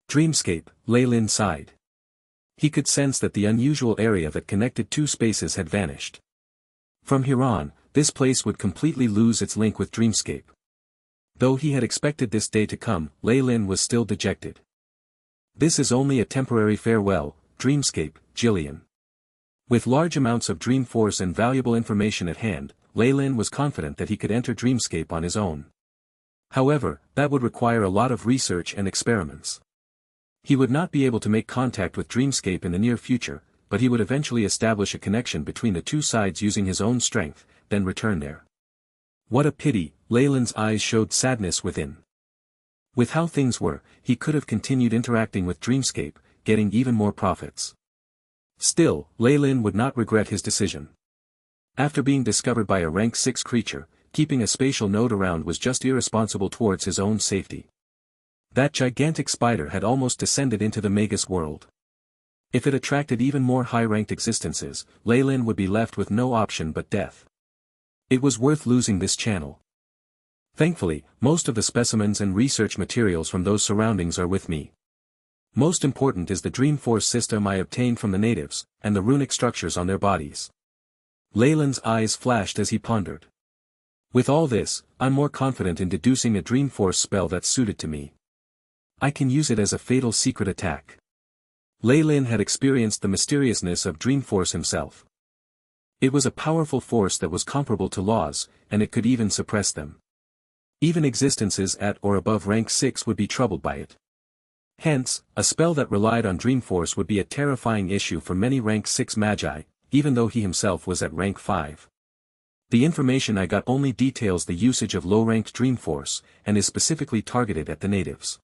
Dreamscape, Ley-Lin sighed. He could sense that the unusual area that connected two spaces had vanished. From here on, this place would completely lose its link with Dreamscape. Though he had expected this day to come, Ley-Lin was still dejected. This is only a temporary farewell, Dreamscape, Jillian. With large amounts of dream force and valuable information at hand, Ley-Lin was confident that he could enter Dreamscape on his own. However, that would require a lot of research and experiments. He would not be able to make contact with Dreamscape in the near future, but he would eventually establish a connection between the two sides using his own strength, then return there. What a pity, Ley-Lin's eyes showed sadness within. With how things were, he could have continued interacting with Dreamscape, getting even more profits. Still, Ley-Lin would not regret his decision. After being discovered by a rank 6 creature, keeping a spatial node around was just irresponsible towards his own safety. That gigantic spider had almost descended into the Magus world. If it attracted even more high-ranked existences, Ley-Lin would be left with no option but death. It was worth losing this channel. Thankfully, most of the specimens and research materials from those surroundings are with me. Most important is the Dream Force system I obtained from the natives, and the runic structures on their bodies. Ley-Lin's eyes flashed as he pondered. With all this, I'm more confident in deducing a Dream Force spell that's suited to me. I can use it as a fatal secret attack. Ley-Lin had experienced the mysteriousness of Dream Force himself. It was a powerful force that was comparable to laws, and it could even suppress them. Even existences at or above rank 6 would be troubled by it. Hence, a spell that relied on Dream Force would be a terrifying issue for many rank 6 magi, even though he himself was at rank 5. The information I got only details the usage of low-ranked Dream Force, and is specifically targeted at the natives.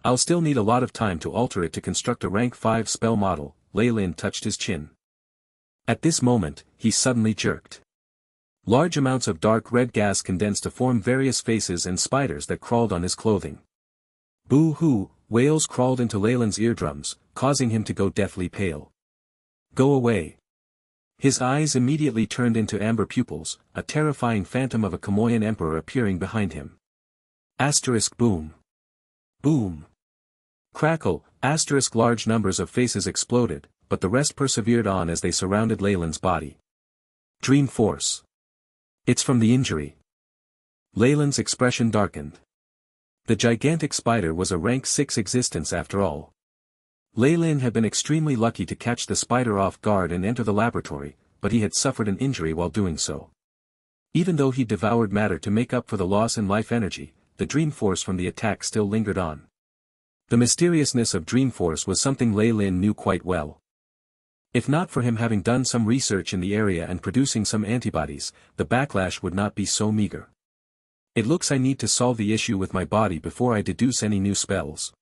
I'll still need a lot of time to alter it to construct a rank 5 spell model. Ley-Lin touched his chin. At this moment, he suddenly jerked. Large amounts of dark red gas condensed to form various faces and spiders that crawled on his clothing. Boo-hoo, wails crawled into Leyland's eardrums, causing him to go deathly pale. Go away. His eyes immediately turned into amber pupils, a terrifying phantom of a Kamoyan emperor appearing behind him. Asterisk boom. Boom. Crackle, asterisk large numbers of faces exploded, but the rest persevered on as they surrounded Leyland's body. Dream Force. It's from the injury. Leyland's expression darkened. The gigantic spider was a rank 6 existence after all. Lei Lin had been extremely lucky to catch the spider off guard and enter the laboratory, but he had suffered an injury while doing so. Even though he devoured matter to make up for the loss in life energy, the dream force from the attack still lingered on. The mysteriousness of dream force was something Lei Lin knew quite well. If not for him having done some research in the area and producing some antibodies, the backlash would not be so meager. It looks I need to solve the issue with my body before I deduce any new spells.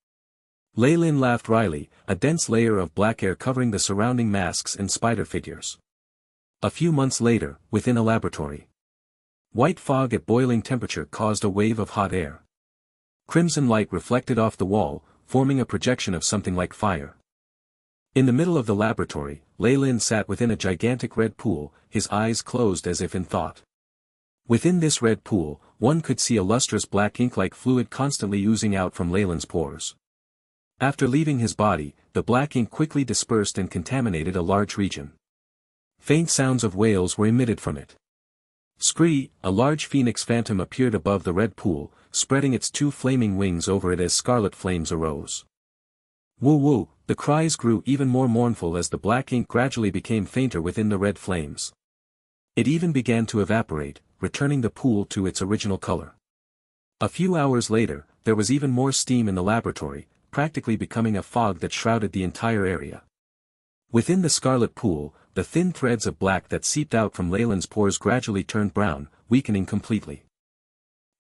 Lei Lin laughed wryly, a dense layer of black air covering the surrounding masks and spider figures. A few months later, within a laboratory. White fog at boiling temperature caused a wave of hot air. Crimson light reflected off the wall, forming a projection of something like fire. In the middle of the laboratory, Lei Lin sat within a gigantic red pool, his eyes closed as if in thought. Within this red pool, one could see a lustrous black ink-like fluid constantly oozing out from Lei Lin's pores. After leaving his body, the black ink quickly dispersed and contaminated a large region. Faint sounds of wails were emitted from it. Scree, a large phoenix phantom appeared above the red pool, spreading its two flaming wings over it as scarlet flames arose. Woo woo, the cries grew even more mournful as the black ink gradually became fainter within the red flames. It even began to evaporate, returning the pool to its original color. A few hours later, there was even more steam in the laboratory, practically becoming a fog that shrouded the entire area. Within the scarlet pool, the thin threads of black that seeped out from Lei Lin's pores gradually turned brown, weakening completely.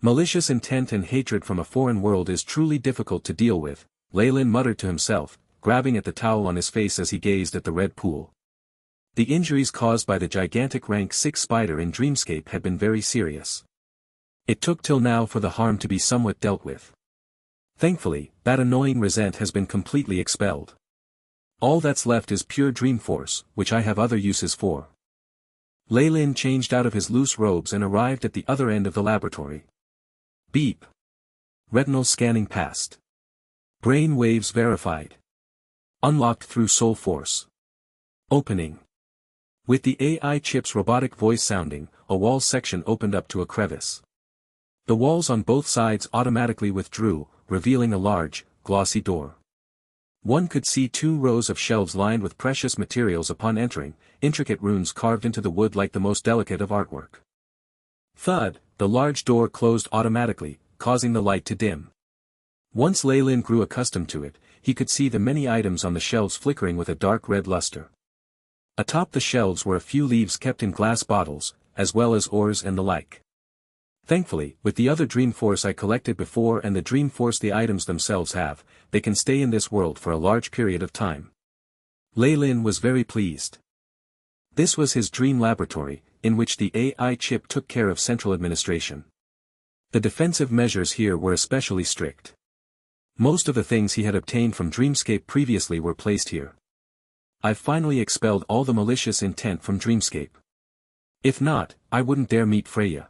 Malicious intent and hatred from a foreign world is truly difficult to deal with, Lei Lin muttered to himself, grabbing at the towel on his face as he gazed at the red pool. The injuries caused by the gigantic rank 6 spider in Dreamscape had been very serious. It took till now for the harm to be somewhat dealt with. Thankfully, that annoying resent has been completely expelled. All that's left is pure dream force, which I have other uses for. Lei Lin changed out of his loose robes and arrived at the other end of the laboratory. Beep. Retinal scanning passed. Brain waves verified. Unlocked through soul force. Opening. With the AI chip's robotic voice sounding, a wall section opened up to a crevice. The walls on both sides automatically withdrew, revealing a large, glossy door. One could see 2 rows of shelves lined with precious materials upon entering, intricate runes carved into the wood like the most delicate of artwork. Thud, the large door closed automatically, causing the light to dim. Once Lei Lin grew accustomed to it, he could see the many items on the shelves flickering with a dark red luster. Atop the shelves were a few leaves kept in glass bottles, as well as ores and the like. Thankfully, with the other dream force I collected before and the dream force the items themselves have, they can stay in this world for a large period of time. Lei Lin was very pleased. This was his dream laboratory, in which the AI chip took care of central administration. The defensive measures here were especially strict. Most of the things he had obtained from Dreamscape previously were placed here. I've finally expelled all the malicious intent from Dreamscape. If not, I wouldn't dare meet Freya.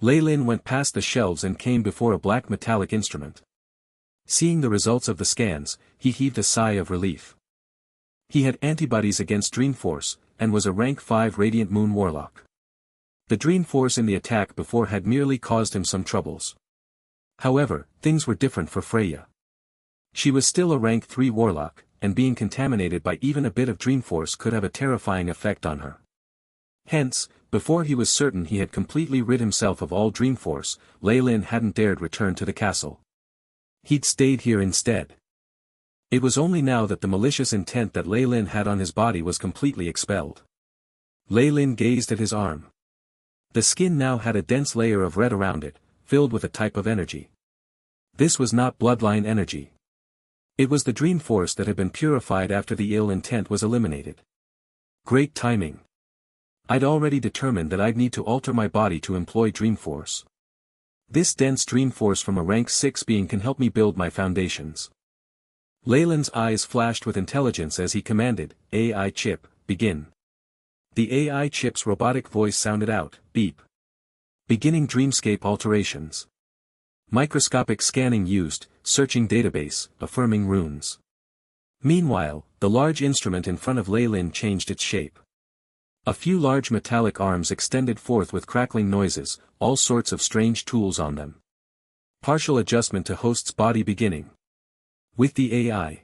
Lei Lin went past the shelves and came before a black metallic instrument. Seeing the results of the scans, he heaved a sigh of relief. He had antibodies against Dream Force, and was a rank 5 Radiant Moon Warlock. The Dream Force in the attack before had merely caused him some troubles. However, things were different for Freya. She was still a rank 3 Warlock, and being contaminated by even a bit of Dream Force could have a terrifying effect on her. Hence, before he was certain he had completely rid himself of all Dream Force, Lei Lin hadn't dared return to the castle. He'd stayed here instead. It was only now that the malicious intent that Lei Lin had on his body was completely expelled. Lei Lin gazed at his arm. The skin now had a dense layer of red around it, filled with a type of energy. This was not bloodline energy. It was the Dream Force that had been purified after the ill intent was eliminated. Great timing. I'd already determined that I'd need to alter my body to employ Dream Force. This dense Dream Force from a rank 6 being can help me build my foundations. Lei Lin's eyes flashed with intelligence as he commanded, AI chip, begin. The AI chip's robotic voice sounded out, beep. Beginning Dreamscape alterations. Microscopic scanning used, searching database, affirming runes. Meanwhile, the large instrument in front of Lei Lin changed its shape. A few large metallic arms extended forth with crackling noises, all sorts of strange tools on them. Partial adjustment to host's body beginning. With the AI.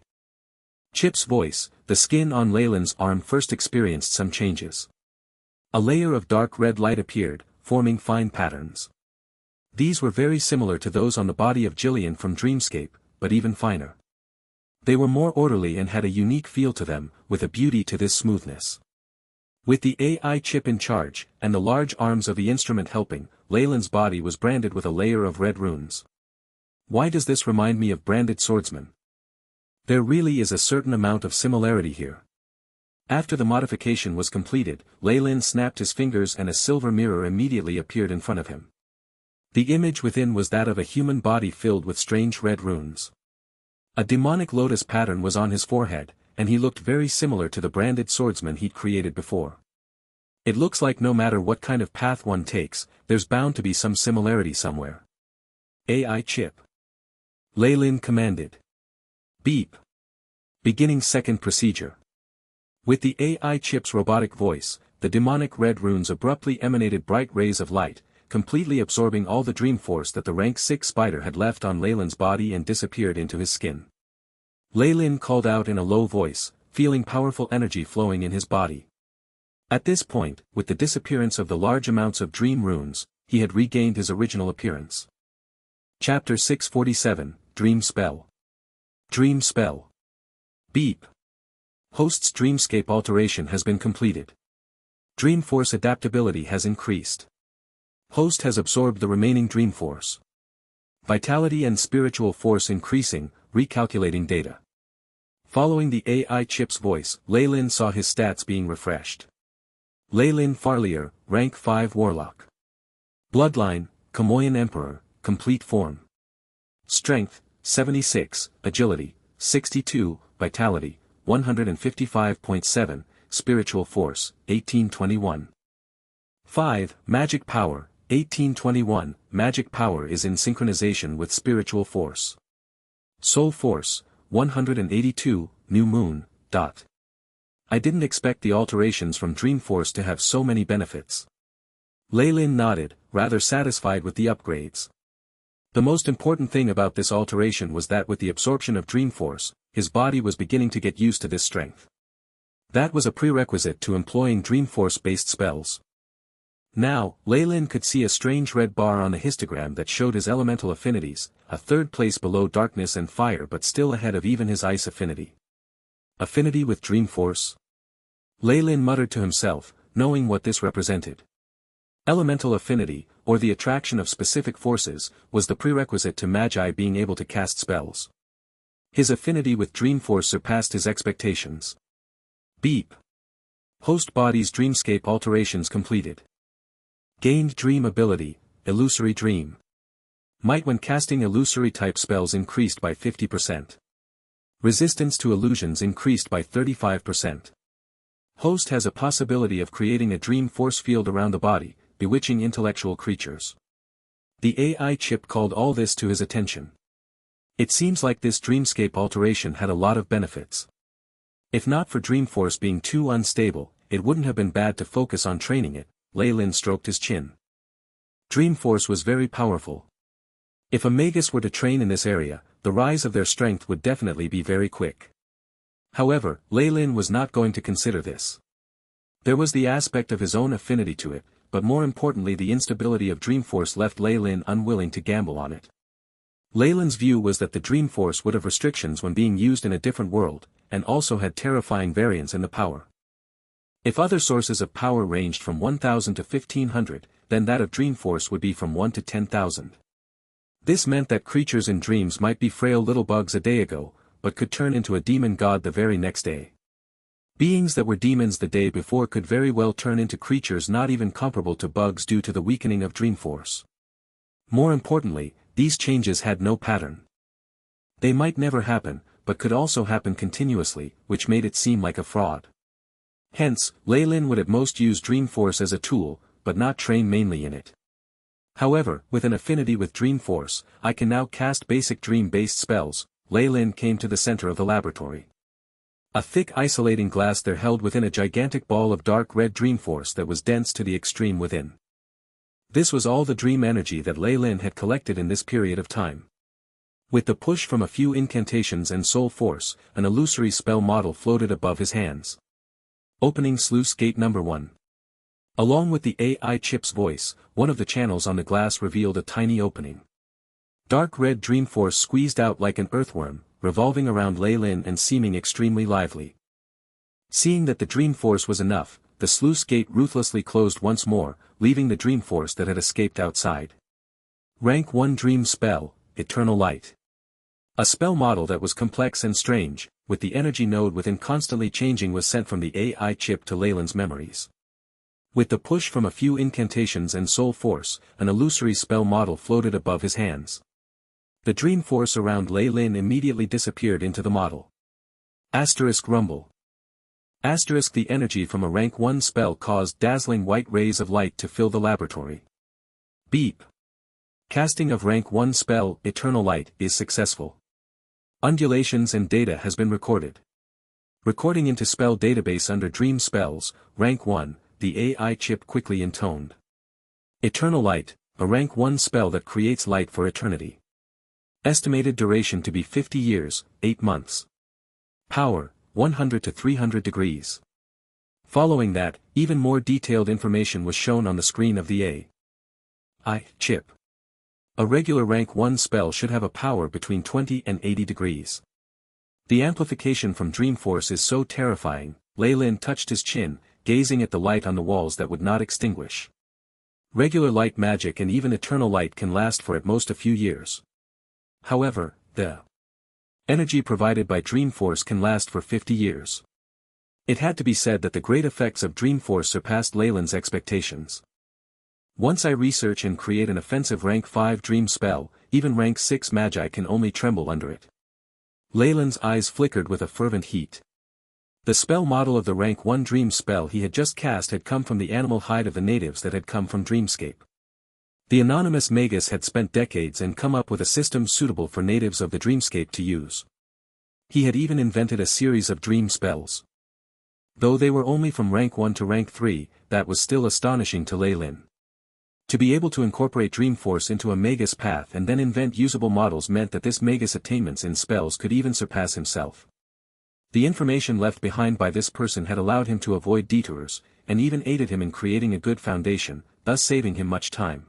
Chip's voice, the skin on Leyland's arm first experienced some changes. A layer of dark red light appeared, forming fine patterns. These were very similar to those on the body of Jillian from Dreamscape, but even finer. They were more orderly and had a unique feel to them, with a beauty to this smoothness. With the AI chip in charge, and the large arms of the instrument helping, Leyland's body was branded with a layer of red runes. Why does this remind me of branded swordsmen? There really is a certain amount of similarity here. After the modification was completed, Leyland snapped his fingers and a silver mirror immediately appeared in front of him. The image within was that of a human body filled with strange red runes. A demonic lotus pattern was on his forehead, and he looked very similar to the branded swordsman he'd created before. It looks like no matter what kind of path one takes, there's bound to be some similarity somewhere. AI chip. Leyland commanded. Beep. Beginning second procedure. With the AI chip's robotic voice, the demonic red runes abruptly emanated bright rays of light, completely absorbing all the dream force that the rank 6 spider had left on Leyland's body and disappeared into his skin. Leyland called out in a low voice, feeling powerful energy flowing in his body. At this point, with the disappearance of the large amounts of dream runes, he had regained his original appearance. Chapter 647, Dream Spell. Dream Spell. Beep. Host's Dreamscape alteration has been completed. Dream Force adaptability has increased. Host has absorbed the remaining Dream Force. Vitality and Spiritual Force increasing, recalculating data. Following the AI chip's voice, Leyland saw his stats being refreshed. Leyland Farlier, Rank 5 Warlock. Bloodline, Kamoyan Emperor, Complete Form. Strength, 76, Agility, 62, Vitality, 155.7, Spiritual Force, 1821. 5. Magic Power, 1821, Magic Power is in synchronization with Spiritual Force. Soul Force, 182, New Moon, dot. I didn't expect the alterations from Dream Force to have so many benefits. Leyland nodded, rather satisfied with the upgrades. The most important thing about this alteration was that with the absorption of Dream Force, his body was beginning to get used to this strength. That was a prerequisite to employing Dream Force-based spells. Now, Leyland could see a strange red bar on the histogram that showed his elemental affinities, a third place below darkness and fire but still ahead of even his ice affinity. Affinity with Dream Force? Leyland muttered to himself, knowing what this represented. Elemental affinity, or the attraction of specific forces, was the prerequisite to Magi being able to cast spells. His affinity with Dream Force surpassed his expectations. Beep. Host body's Dreamscape alterations completed. Gained Dream ability, Illusory Dream. Might when casting illusory type spells increased by 50%. Resistance to illusions increased by 35%. Host has a possibility of creating a dream force field around the body, bewitching intellectual creatures. The AI chip called all this to his attention. It seems like this Dreamscape alteration had a lot of benefits. If not for Dream Force being too unstable, it wouldn't have been bad to focus on training it. Leyland stroked his chin. Dream Force was very powerful. If a Magus were to train in this area, the rise of their strength would definitely be very quick. However, Leyland was not going to consider this. There was the aspect of his own affinity to it, but more importantly the instability of Dream Force left Leyland unwilling to gamble on it. Leyland's view was that the Dream Force would have restrictions when being used in a different world, and also had terrifying variance in the power. If other sources of power ranged from 1,000 to 1,500, then that of Dream Force would be from 1 to 10,000. This meant that creatures in dreams might be frail little bugs a day ago, but could turn into a demon god the very next day. Beings that were demons the day before could very well turn into creatures not even comparable to bugs due to the weakening of Dream Force. More importantly, these changes had no pattern. They might never happen, but could also happen continuously, which made it seem like a fraud. Hence, Leyland would at most use Dream Force as a tool, but not train mainly in it. However, with an affinity with Dream Force, I can now cast basic dream-based spells. Leyland came to the center of the laboratory. A thick isolating glass there held within a gigantic ball of dark red Dream Force that was dense to the extreme within. This was all the dream energy that Leyland had collected in this period of time. With the push from a few incantations and soul force, an illusory spell model floated above his hands. Opening sluice gate number 1. Along with the AI chip's voice, one of the channels on the glass revealed a tiny opening. Dark red dream force squeezed out like an earthworm, revolving around Lei Lin and seeming extremely lively. Seeing that the dream force was enough, the sluice gate ruthlessly closed once more, leaving the dream force that had escaped outside. Rank 1 Dream Spell, Eternal Light. A spell model that was complex and strange, with the energy node within constantly changing, was sent from the AI chip to Lei Lin's memories. With the push from a few incantations and soul force, an illusory spell model floated above his hands. The dream force around Lei Lin immediately disappeared into the model. Asterisk rumble. Asterisk the energy from a rank 1 spell caused dazzling white rays of light to fill the laboratory. Beep. Casting of rank 1 spell, Eternal Light, is successful. Undulations and data has been recorded. Recording into spell database under Dream Spells, rank 1, the AI chip quickly intoned. Eternal Light, a rank 1 spell that creates light for eternity. Estimated duration to be 50 years, 8 months. Power, 100 to 300 degrees. Following that, even more detailed information was shown on the screen of the AI chip. A regular rank 1 spell should have a power between 20 and 80 degrees. The amplification from Dream Force is so terrifying. Lei Lin touched his chin, gazing at the light on the walls that would not extinguish. Regular light magic and even eternal light can last for at most a few years. However, the energy provided by Dream Force can last for 50 years. It had to be said that the great effects of Dream Force surpassed Lei Lin's expectations. Once I research and create an offensive rank 5 dream spell, even rank 6 magi can only tremble under it. Lei Lin's eyes flickered with a fervent heat. The spell model of the rank 1 dream spell he had just cast had come from the animal hide of the natives that had come from Dreamscape. The anonymous Magus had spent decades and come up with a system suitable for natives of the Dreamscape to use. He had even invented a series of dream spells. Though they were only from rank 1 to rank 3, that was still astonishing to Lei Lin. To be able to incorporate Dream Force into a Magus path and then invent usable models meant that this Magus attainments in spells could even surpass himself. The information left behind by this person had allowed him to avoid detours, and even aided him in creating a good foundation, thus saving him much time.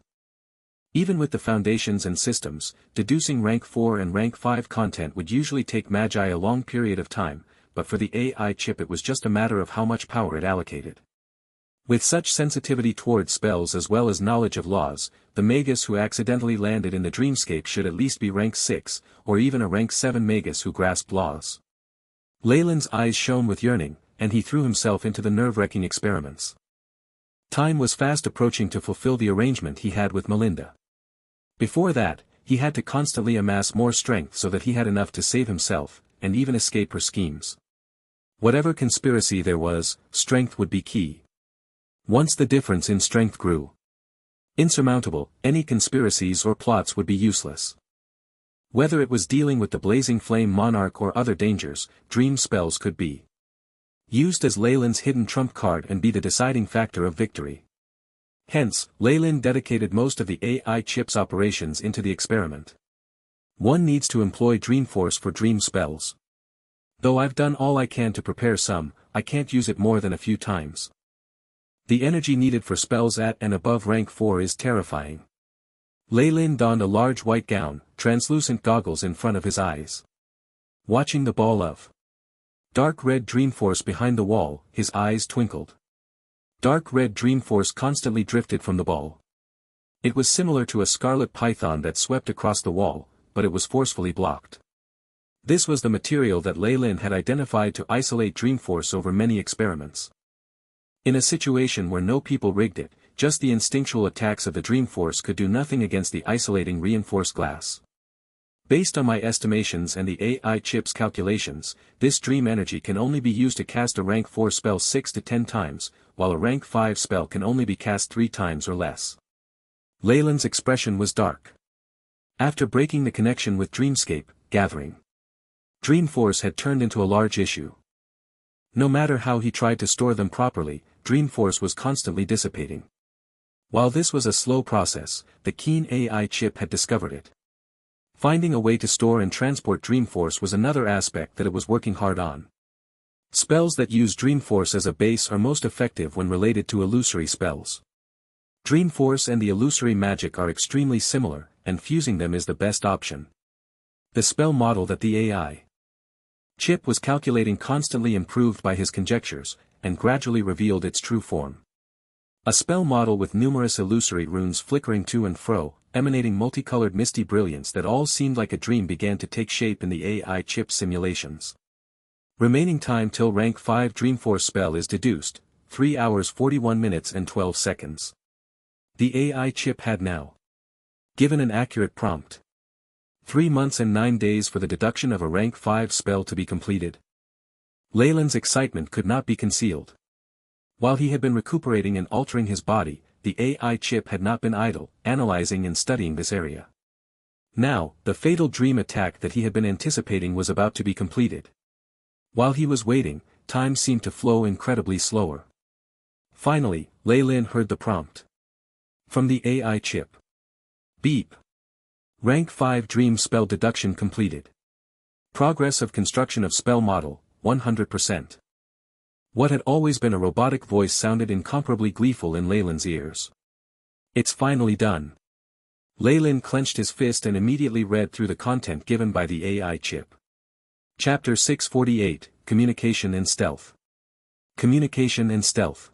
Even with the foundations and systems, deducing rank 4 and rank 5 content would usually take Magi a long period of time, but for the AI chip it was just a matter of how much power it allocated. With such sensitivity towards spells as well as knowledge of laws, the Magus who accidentally landed in the Dreamscape should at least be rank 6, or even a rank 7 Magus who grasped laws. Lei Lin's eyes shone with yearning, and he threw himself into the nerve-wracking experiments. Time was fast approaching to fulfill the arrangement he had with Melinda. Before that, he had to constantly amass more strength so that he had enough to save himself, and even escape her schemes. Whatever conspiracy there was, strength would be key. Once the difference in strength grew insurmountable, any conspiracies or plots would be useless. Whether it was dealing with the blazing flame monarch or other dangers, dream spells could be used as Lei Lin's hidden trump card and be the deciding factor of victory. Hence, Lei Lin dedicated most of the AI chip's operations into the experiment. One needs to employ Dream Force for dream spells. Though I've done all I can to prepare some, I can't use it more than a few times. The energy needed for spells at and above rank 4 is terrifying. Lei Lin donned a large white gown, translucent goggles in front of his eyes. Watching the ball of dark red dream force behind the wall, his eyes twinkled. Dark red dream force constantly drifted from the ball. It was similar to a scarlet python that swept across the wall, but it was forcefully blocked. This was the material that Lei Lin had identified to isolate dream force over many experiments. In a situation where no people rigged it, just the instinctual attacks of the Dream Force could do nothing against the isolating reinforced glass. Based on my estimations and the AI chip's calculations, this dream energy can only be used to cast a rank 4 spell 6 to 10 times, while a rank 5 spell can only be cast 3 times or less. Lei Lin's expression was dark. After breaking the connection with Dreamscape, gathering Dream Force had turned into a large issue. No matter how he tried to store them properly, Dream Force was constantly dissipating. While this was a slow process, the keen AI chip had discovered it. Finding a way to store and transport Dreamforce was another aspect that it was working hard on. Spells that use Dreamforce as a base are most effective when related to illusory spells. Dreamforce and the illusory magic are extremely similar, and fusing them is the best option. The spell model that the AI chip was calculating constantly improved by his conjectures, and gradually revealed its true form. A spell model with numerous illusory runes flickering to and fro, emanating multicolored misty brilliance that all seemed like a dream began to take shape in the AI chip simulations. Remaining time till rank 5 Dreamforce spell is deduced, 3 hours 41 minutes and 12 seconds. The AI chip had now given an accurate prompt. 3 months and 9 days for the deduction of a rank 5 spell to be completed. Leyland's excitement could not be concealed. While he had been recuperating and altering his body, the AI chip had not been idle, analyzing and studying this area. Now, the fatal dream attack that he had been anticipating was about to be completed. While he was waiting, time seemed to flow incredibly slower. Finally, Leyland heard the prompt from the AI chip. Beep. Rank 5 dream spell deduction completed. Progress of construction of spell model, 100%. What had always been a robotic voice sounded incomparably gleeful in Leyland's ears. It's finally done. Leyland clenched his fist and immediately read through the content given by the AI chip. Chapter 648, Communication and Stealth. Communication and Stealth.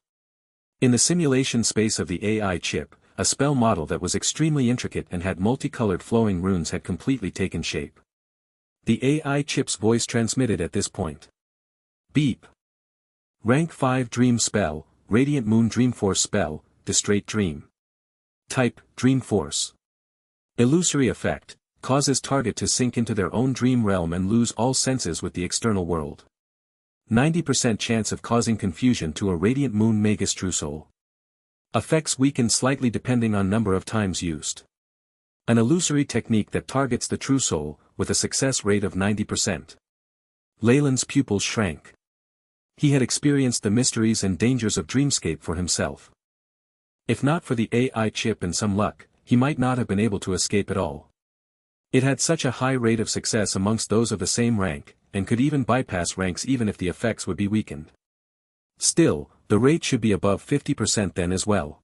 In the simulation space of the AI chip, a spell model that was extremely intricate and had multicolored flowing runes had completely taken shape. The AI chip's voice transmitted at this point. Beep. Rank 5 Dream Spell, Radiant Moon Dreamforce Spell, Distraight Dream. Type, Dreamforce. Illusory effect, causes target to sink into their own dream realm and lose all senses with the external world. 90% chance of causing confusion to a Radiant Moon Magus True Soul. Effects weaken slightly depending on number of times used. An illusory technique that targets the True Soul, with a success rate of 90%. Leyland's pupils shrank. He had experienced the mysteries and dangers of Dreamscape for himself. If not for the AI chip and some luck, he might not have been able to escape at all. It had such a high rate of success amongst those of the same rank, and could even bypass ranks even if the effects would be weakened. Still, the rate should be above 50% then as well.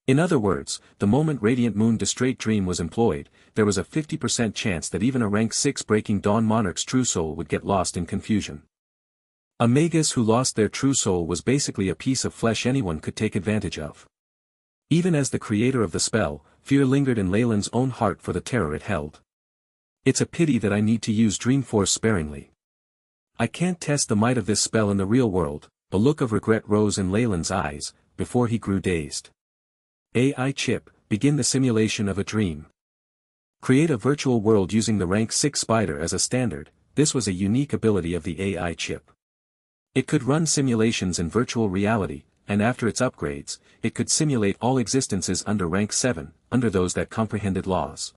In other words, the moment Radiant Moon Distraight Dream was employed, there was a 50% chance that even a rank 6 Breaking Dawn Monarch's True Soul would get lost in confusion. A Magus who lost their true soul was basically a piece of flesh anyone could take advantage of. Even as the creator of the spell, fear lingered in Leyland's own heart for the terror it held. It's a pity that I need to use Dreamforce sparingly. I can't test the might of this spell in the real world. A look of regret rose in Leyland's eyes, before he grew dazed. AI chip, begin the simulation of a dream. Create a virtual world using the rank 6 spider as a standard. This was a unique ability of the AI chip. It could run simulations in virtual reality, and after its upgrades, it could simulate all existences under rank 7, under those that comprehended laws.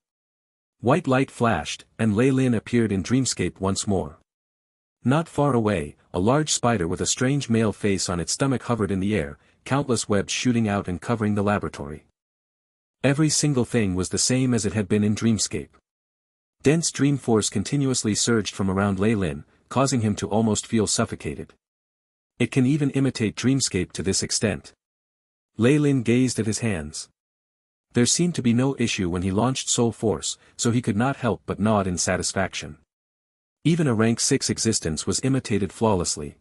White light flashed, and Leyland appeared in Dreamscape once more. Not far away, a large spider with a strange male face on its stomach hovered in the air, countless webs shooting out and covering the laboratory. Every single thing was the same as it had been in Dreamscape. Dense dream force continuously surged from around Leyland, causing him to almost feel suffocated. It can even imitate Dreamscape to this extent. Leyland gazed at his hands. There seemed to be no issue when he launched Soul Force, so he could not help but nod in satisfaction. Even a rank 6 existence was imitated flawlessly.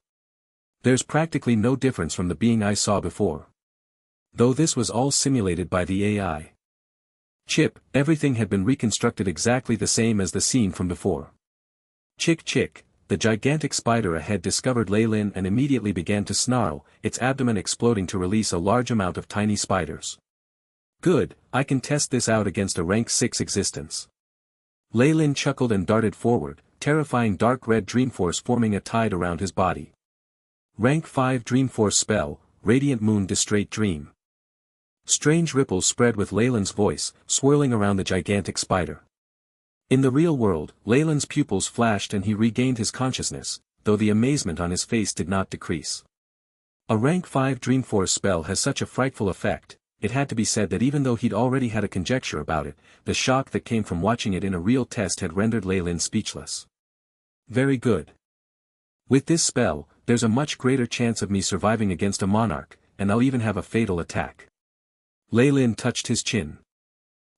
There's practically no difference from the being I saw before. Though this was all simulated by the AI chip, everything had been reconstructed exactly the same as the scene from before. Chick chick, the gigantic spider ahead discovered Leyland and immediately began to snarl, its abdomen exploding to release a large amount of tiny spiders. Good, I can test this out against a rank 6 existence. Leyland chuckled and darted forward, terrifying dark red Dreamforce forming a tide around his body. Rank 5 Dreamforce spell, Radiant Moon Distraight Dream. Strange ripples spread with Leyland's voice, swirling around the gigantic spider. In the real world, Leyland's pupils flashed and he regained his consciousness, though the amazement on his face did not decrease. A rank 5 Dreamforce spell has such a frightful effect, it had to be said that even though he'd already had a conjecture about it, the shock that came from watching it in a real test had rendered Lei Lin speechless. Very good. With this spell, there's a much greater chance of me surviving against a monarch, and I'll even have a fatal attack. Lei Lin touched his chin.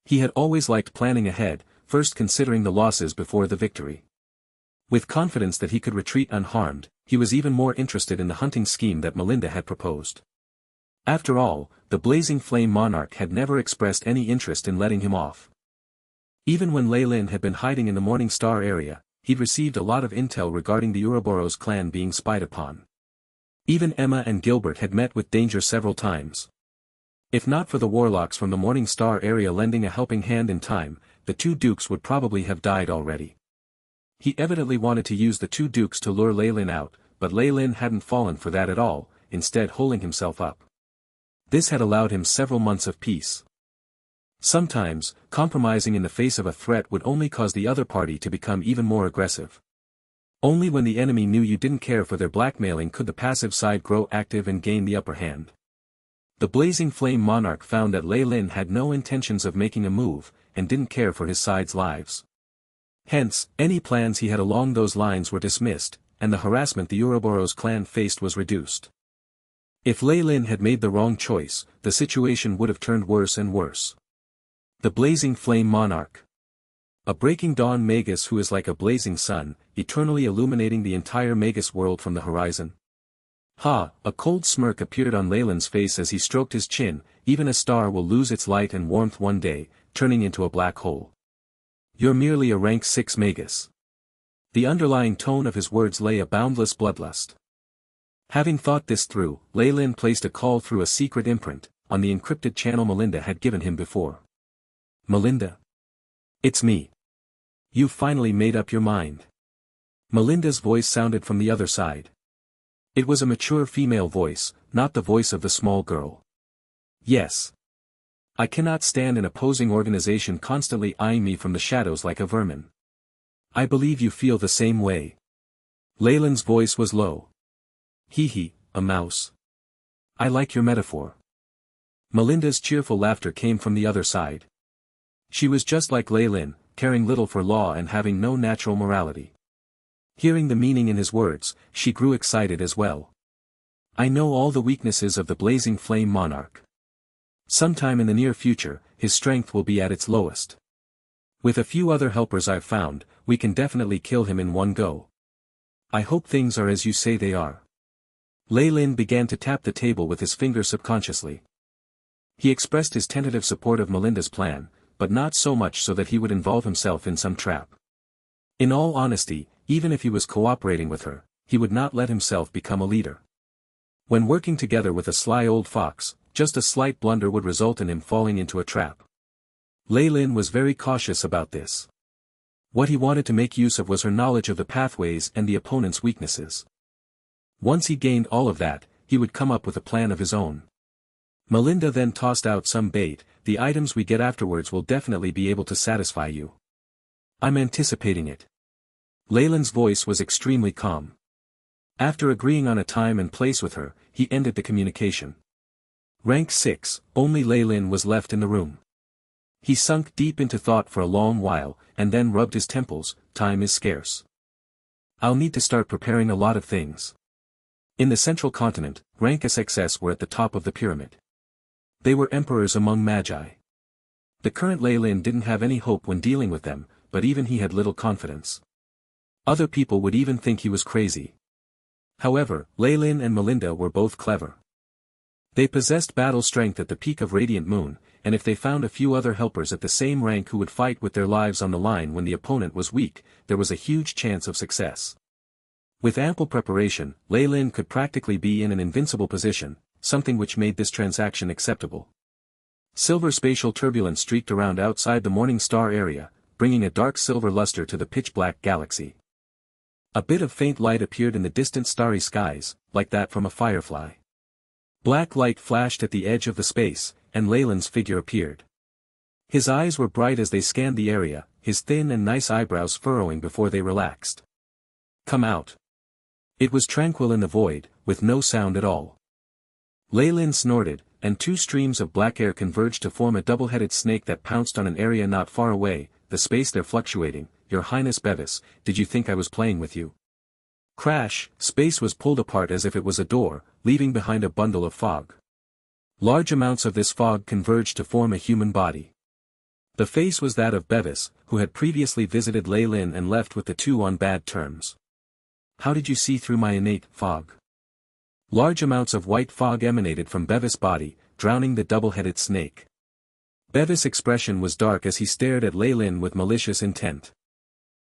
He had always liked planning ahead, first considering the losses before the victory. With confidence that he could retreat unharmed, he was even more interested in the hunting scheme that Melinda had proposed. After all, the Blazing Flame Monarch had never expressed any interest in letting him off. Even when Lei Lin had been hiding in the Morning Star area, he'd received a lot of intel regarding the Ouroboros clan being spied upon. Even Emma and Gilbert had met with danger several times. If not for the warlocks from the Morning Star area lending a helping hand in time, the two dukes would probably have died already. He evidently wanted to use the two dukes to lure Lei Lin out, but Lei Lin hadn't fallen for that at all, instead holding himself up. This had allowed him several months of peace. Sometimes, compromising in the face of a threat would only cause the other party to become even more aggressive. Only when the enemy knew you didn't care for their blackmailing could the passive side grow active and gain the upper hand. The Blazing Flame Monarch found that Lei Lin had no intentions of making a move, and didn't care for his side's lives. Hence, any plans he had along those lines were dismissed, and the harassment the Ouroboros clan faced was reduced. If Lei Lin had made the wrong choice, the situation would have turned worse and worse. The Blazing Flame Monarch. A breaking dawn Magus who is like a blazing sun, eternally illuminating the entire Magus world from the horizon. Ha! A cold smirk appeared on Lei Lin's face as he stroked his chin. Even a star will lose its light and warmth one day, turning into a black hole. You're merely a rank 6 Magus. The underlying tone of his words lay a boundless bloodlust. Having thought this through, Lei Lin placed a call through a secret imprint, on the encrypted channel Melinda had given him before. Melinda? It's me. You've finally made up your mind. Melinda's voice sounded from the other side. It was a mature female voice, not the voice of the small girl. Yes. I cannot stand an opposing organization constantly eyeing me from the shadows like a vermin. I believe you feel the same way. Lei Lin's voice was low. Hee, a mouse. I like your metaphor. Melinda's cheerful laughter came from the other side. She was just like Lei Lin, caring little for law and having no natural morality. Hearing the meaning in his words, she grew excited as well. I know all the weaknesses of the Blazing Flame Monarch. Sometime in the near future, his strength will be at its lowest. With a few other helpers I've found, we can definitely kill him in one go. I hope things are as you say they are. Lei Lin began to tap the table with his finger subconsciously. He expressed his tentative support of Melinda's plan, but not so much so that he would involve himself in some trap. In all honesty, even if he was cooperating with her, he would not let himself become a leader. When working together with a sly old fox, just a slight blunder would result in him falling into a trap. Lei Lin was very cautious about this. What he wanted to make use of was her knowledge of the pathways and the opponent's weaknesses. Once he gained all of that, he would come up with a plan of his own. Melinda then tossed out some bait. The items we get afterwards will definitely be able to satisfy you. I'm anticipating it. Lei Lin's voice was extremely calm. After agreeing on a time and place with her, he ended the communication. Rank 6, only Lei Lin was left in the room. He sunk deep into thought for a long while, and then rubbed his temples. Time is scarce. I'll need to start preparing a lot of things. In the central continent, rank SXS were at the top of the pyramid. They were emperors among magi. The current Lei Lin didn't have any hope when dealing with them, but even he had little confidence. Other people would even think he was crazy. However, Lei Lin and Melinda were both clever. They possessed battle strength at the peak of Radiant Moon, and if they found a few other helpers at the same rank who would fight with their lives on the line when the opponent was weak, there was a huge chance of success. With ample preparation, Lei Lin could practically be in an invincible position, something which made this transaction acceptable. Silver spatial turbulence streaked around outside the Morning Star area, bringing a dark silver luster to the pitch-black galaxy. A bit of faint light appeared in the distant starry skies, like that from a firefly. Black light flashed at the edge of the space, and Lei Lin's figure appeared. His eyes were bright as they scanned the area, his thin and nice eyebrows furrowing before they relaxed. Come out. It was tranquil in the void, with no sound at all. Lei Lin snorted, and two streams of black air converged to form a double-headed snake that pounced on an area not far away, the space there fluctuating. Your Highness Bevis, did you think I was playing with you? Crash, space was pulled apart as if it was a door, leaving behind a bundle of fog. Large amounts of this fog converged to form a human body. The face was that of Bevis, who had previously visited Lei Lin and left with the two on bad terms. How did you see through my innate fog? Large amounts of white fog emanated from Bevis' body, drowning the double-headed snake. Bevis' expression was dark as he stared at Lei Lin with malicious intent.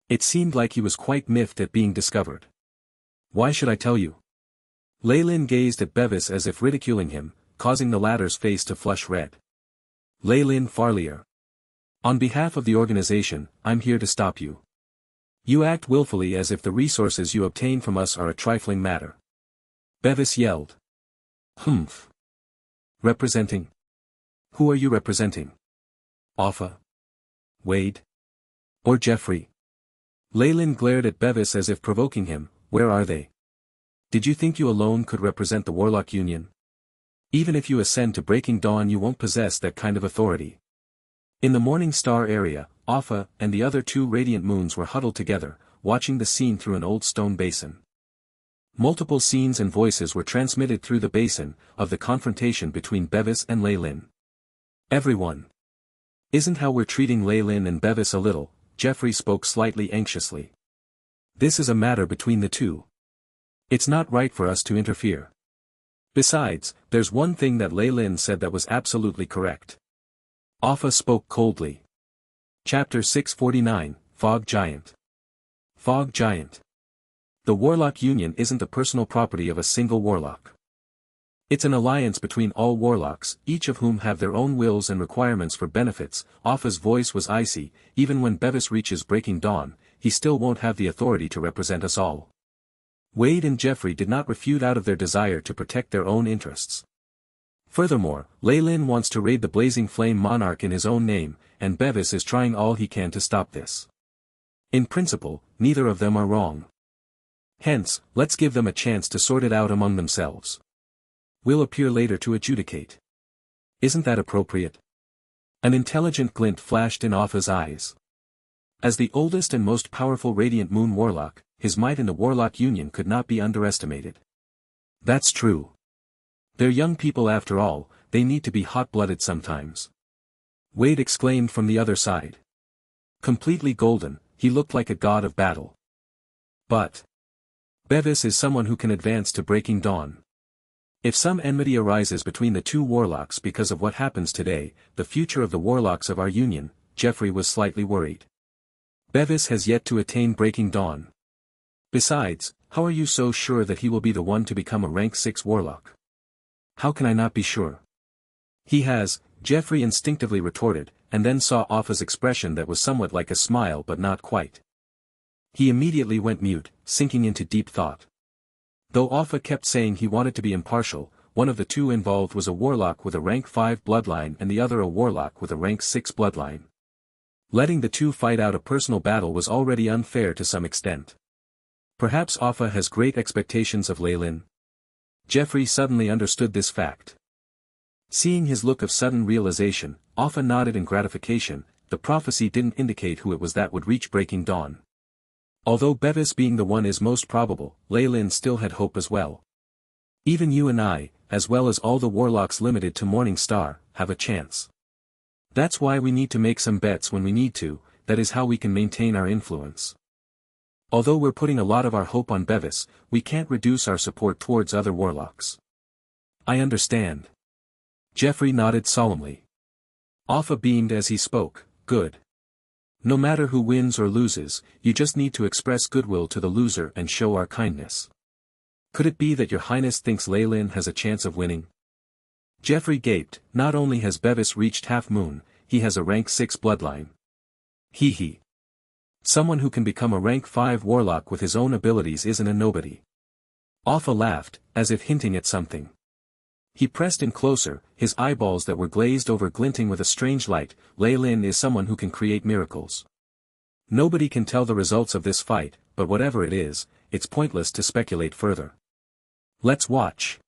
It seemed like he was quite miffed at being discovered. Why should I tell you? Lei Lin gazed at Bevis as if ridiculing him, causing the latter's face to flush red. Lei Lin Farlier. On behalf of the organization, I'm here to stop you. You act willfully as if the resources you obtain from us are a trifling matter. Bevis yelled. Humph. Representing? Who are you representing? Offa? Wade? Or Jeffrey? Lei Lin glared at Bevis as if provoking him. Where are they? Did you think you alone could represent the Warlock Union? Even if you ascend to Breaking Dawn, you won't possess that kind of authority. In the Morning Star area, Offa and the other two radiant moons were huddled together, watching the scene through an old stone basin. Multiple scenes and voices were transmitted through the basin, of the confrontation between Bevis and Lei Lin. Everyone. Isn't how we're treating Lei Lin and Bevis a little? Jeffrey spoke slightly anxiously. This is a matter between the two. It's not right for us to interfere. Besides, there's one thing that Lei Lin said that was absolutely correct. Offa spoke coldly. Chapter 649, Fog Giant. Fog Giant. The Warlock Union isn't the personal property of a single warlock. It's an alliance between all warlocks, each of whom have their own wills and requirements for benefits. Offa's voice was icy. Even when Bevis reaches Breaking Dawn, he still won't have the authority to represent us all. Wade and Jeffrey did not refute out of their desire to protect their own interests. Furthermore, Lei Lin wants to raid the Blazing Flame Monarch in his own name, and Bevis is trying all he can to stop this. In principle, neither of them are wrong. Hence, let's give them a chance to sort it out among themselves. We'll appear later to adjudicate. Isn't that appropriate? An intelligent glint flashed in Offa's eyes. As the oldest and most powerful Radiant Moon Warlock, his might in the Warlock Union could not be underestimated. That's true. They're young people after all, they need to be hot-blooded sometimes. Wade exclaimed from the other side. Completely golden, he looked like a god of battle. But Bevis is someone who can advance to Breaking Dawn. If some enmity arises between the two warlocks because of what happens today, the future of the warlocks of our union, Jeffrey was slightly worried. Bevis has yet to attain Breaking Dawn. Besides, how are you so sure that he will be the one to become a rank 6 warlock? How can I not be sure? He has, Jeffrey instinctively retorted, and then saw Offa's expression that was somewhat like a smile but not quite. He immediately went mute, sinking into deep thought. Though Offa kept saying he wanted to be impartial, one of the two involved was a warlock with a rank 5 bloodline and the other a warlock with a rank 6 bloodline. Letting the two fight out a personal battle was already unfair to some extent. Perhaps Offa has great expectations of Lei Lin. Jeffrey suddenly understood this fact. Seeing his look of sudden realization, Offa nodded in gratification. The prophecy didn't indicate who it was that would reach Breaking Dawn. Although Bevis being the one is most probable, Lei Lin still had hope as well. Even you and I, as well as all the warlocks limited to Morning Star, have a chance. That's why we need to make some bets when we need to, that is how we can maintain our influence. Although we're putting a lot of our hope on Bevis, we can't reduce our support towards other warlocks. I understand. Jeffrey nodded solemnly. Offa beamed as he spoke. Good. No matter who wins or loses, you just need to express goodwill to the loser and show our kindness. Could it be that your highness thinks Lei Lin has a chance of winning? Jeffrey gaped. Not only has Bevis reached Half Moon, he has a rank 6 bloodline. Hee. Someone who can become a rank 5 warlock with his own abilities isn't a nobody. Offa laughed, as if hinting at something. He pressed in closer, his eyeballs that were glazed over glinting with a strange light. Lei Lin is someone who can create miracles. Nobody can tell the results of this fight, but whatever it is, it's pointless to speculate further. Let's watch.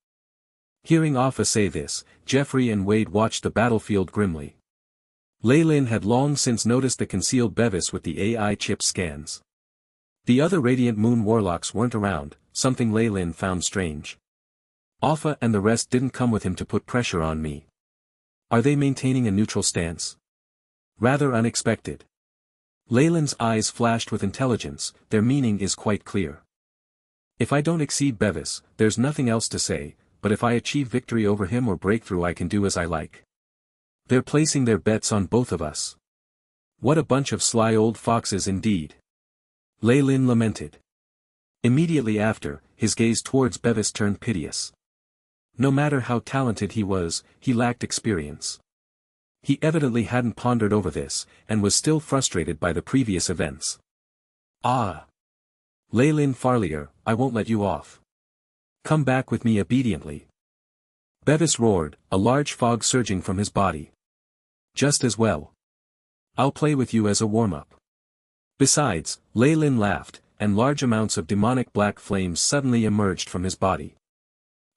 Hearing Offa say this, Jeffrey and Wade watched the battlefield grimly. Lei Lin had long since noticed the concealed Bevis with the AI chip scans. The other Radiant Moon Warlocks weren't around, something Lei Lin found strange. Offa and the rest didn't come with him to put pressure on me. Are they maintaining a neutral stance? Rather unexpected. Lei Lin's eyes flashed with intelligence, their meaning is quite clear. If I don't exceed Bevis, there's nothing else to say, but if I achieve victory over him or breakthrough I can do as I like. They're placing their bets on both of us. What a bunch of sly old foxes indeed. Lei Lin lamented. Immediately after, his gaze towards Bevis turned piteous. No matter how talented he was, he lacked experience. He evidently hadn't pondered over this, and was still frustrated by the previous events. Ah! Lei Lin Farlier, I won't let you off. Come back with me obediently. Bevis roared, a large fog surging from his body. Just as well. I'll play with you as a warm-up. Besides, Lei Lin laughed, and large amounts of demonic black flames suddenly emerged from his body.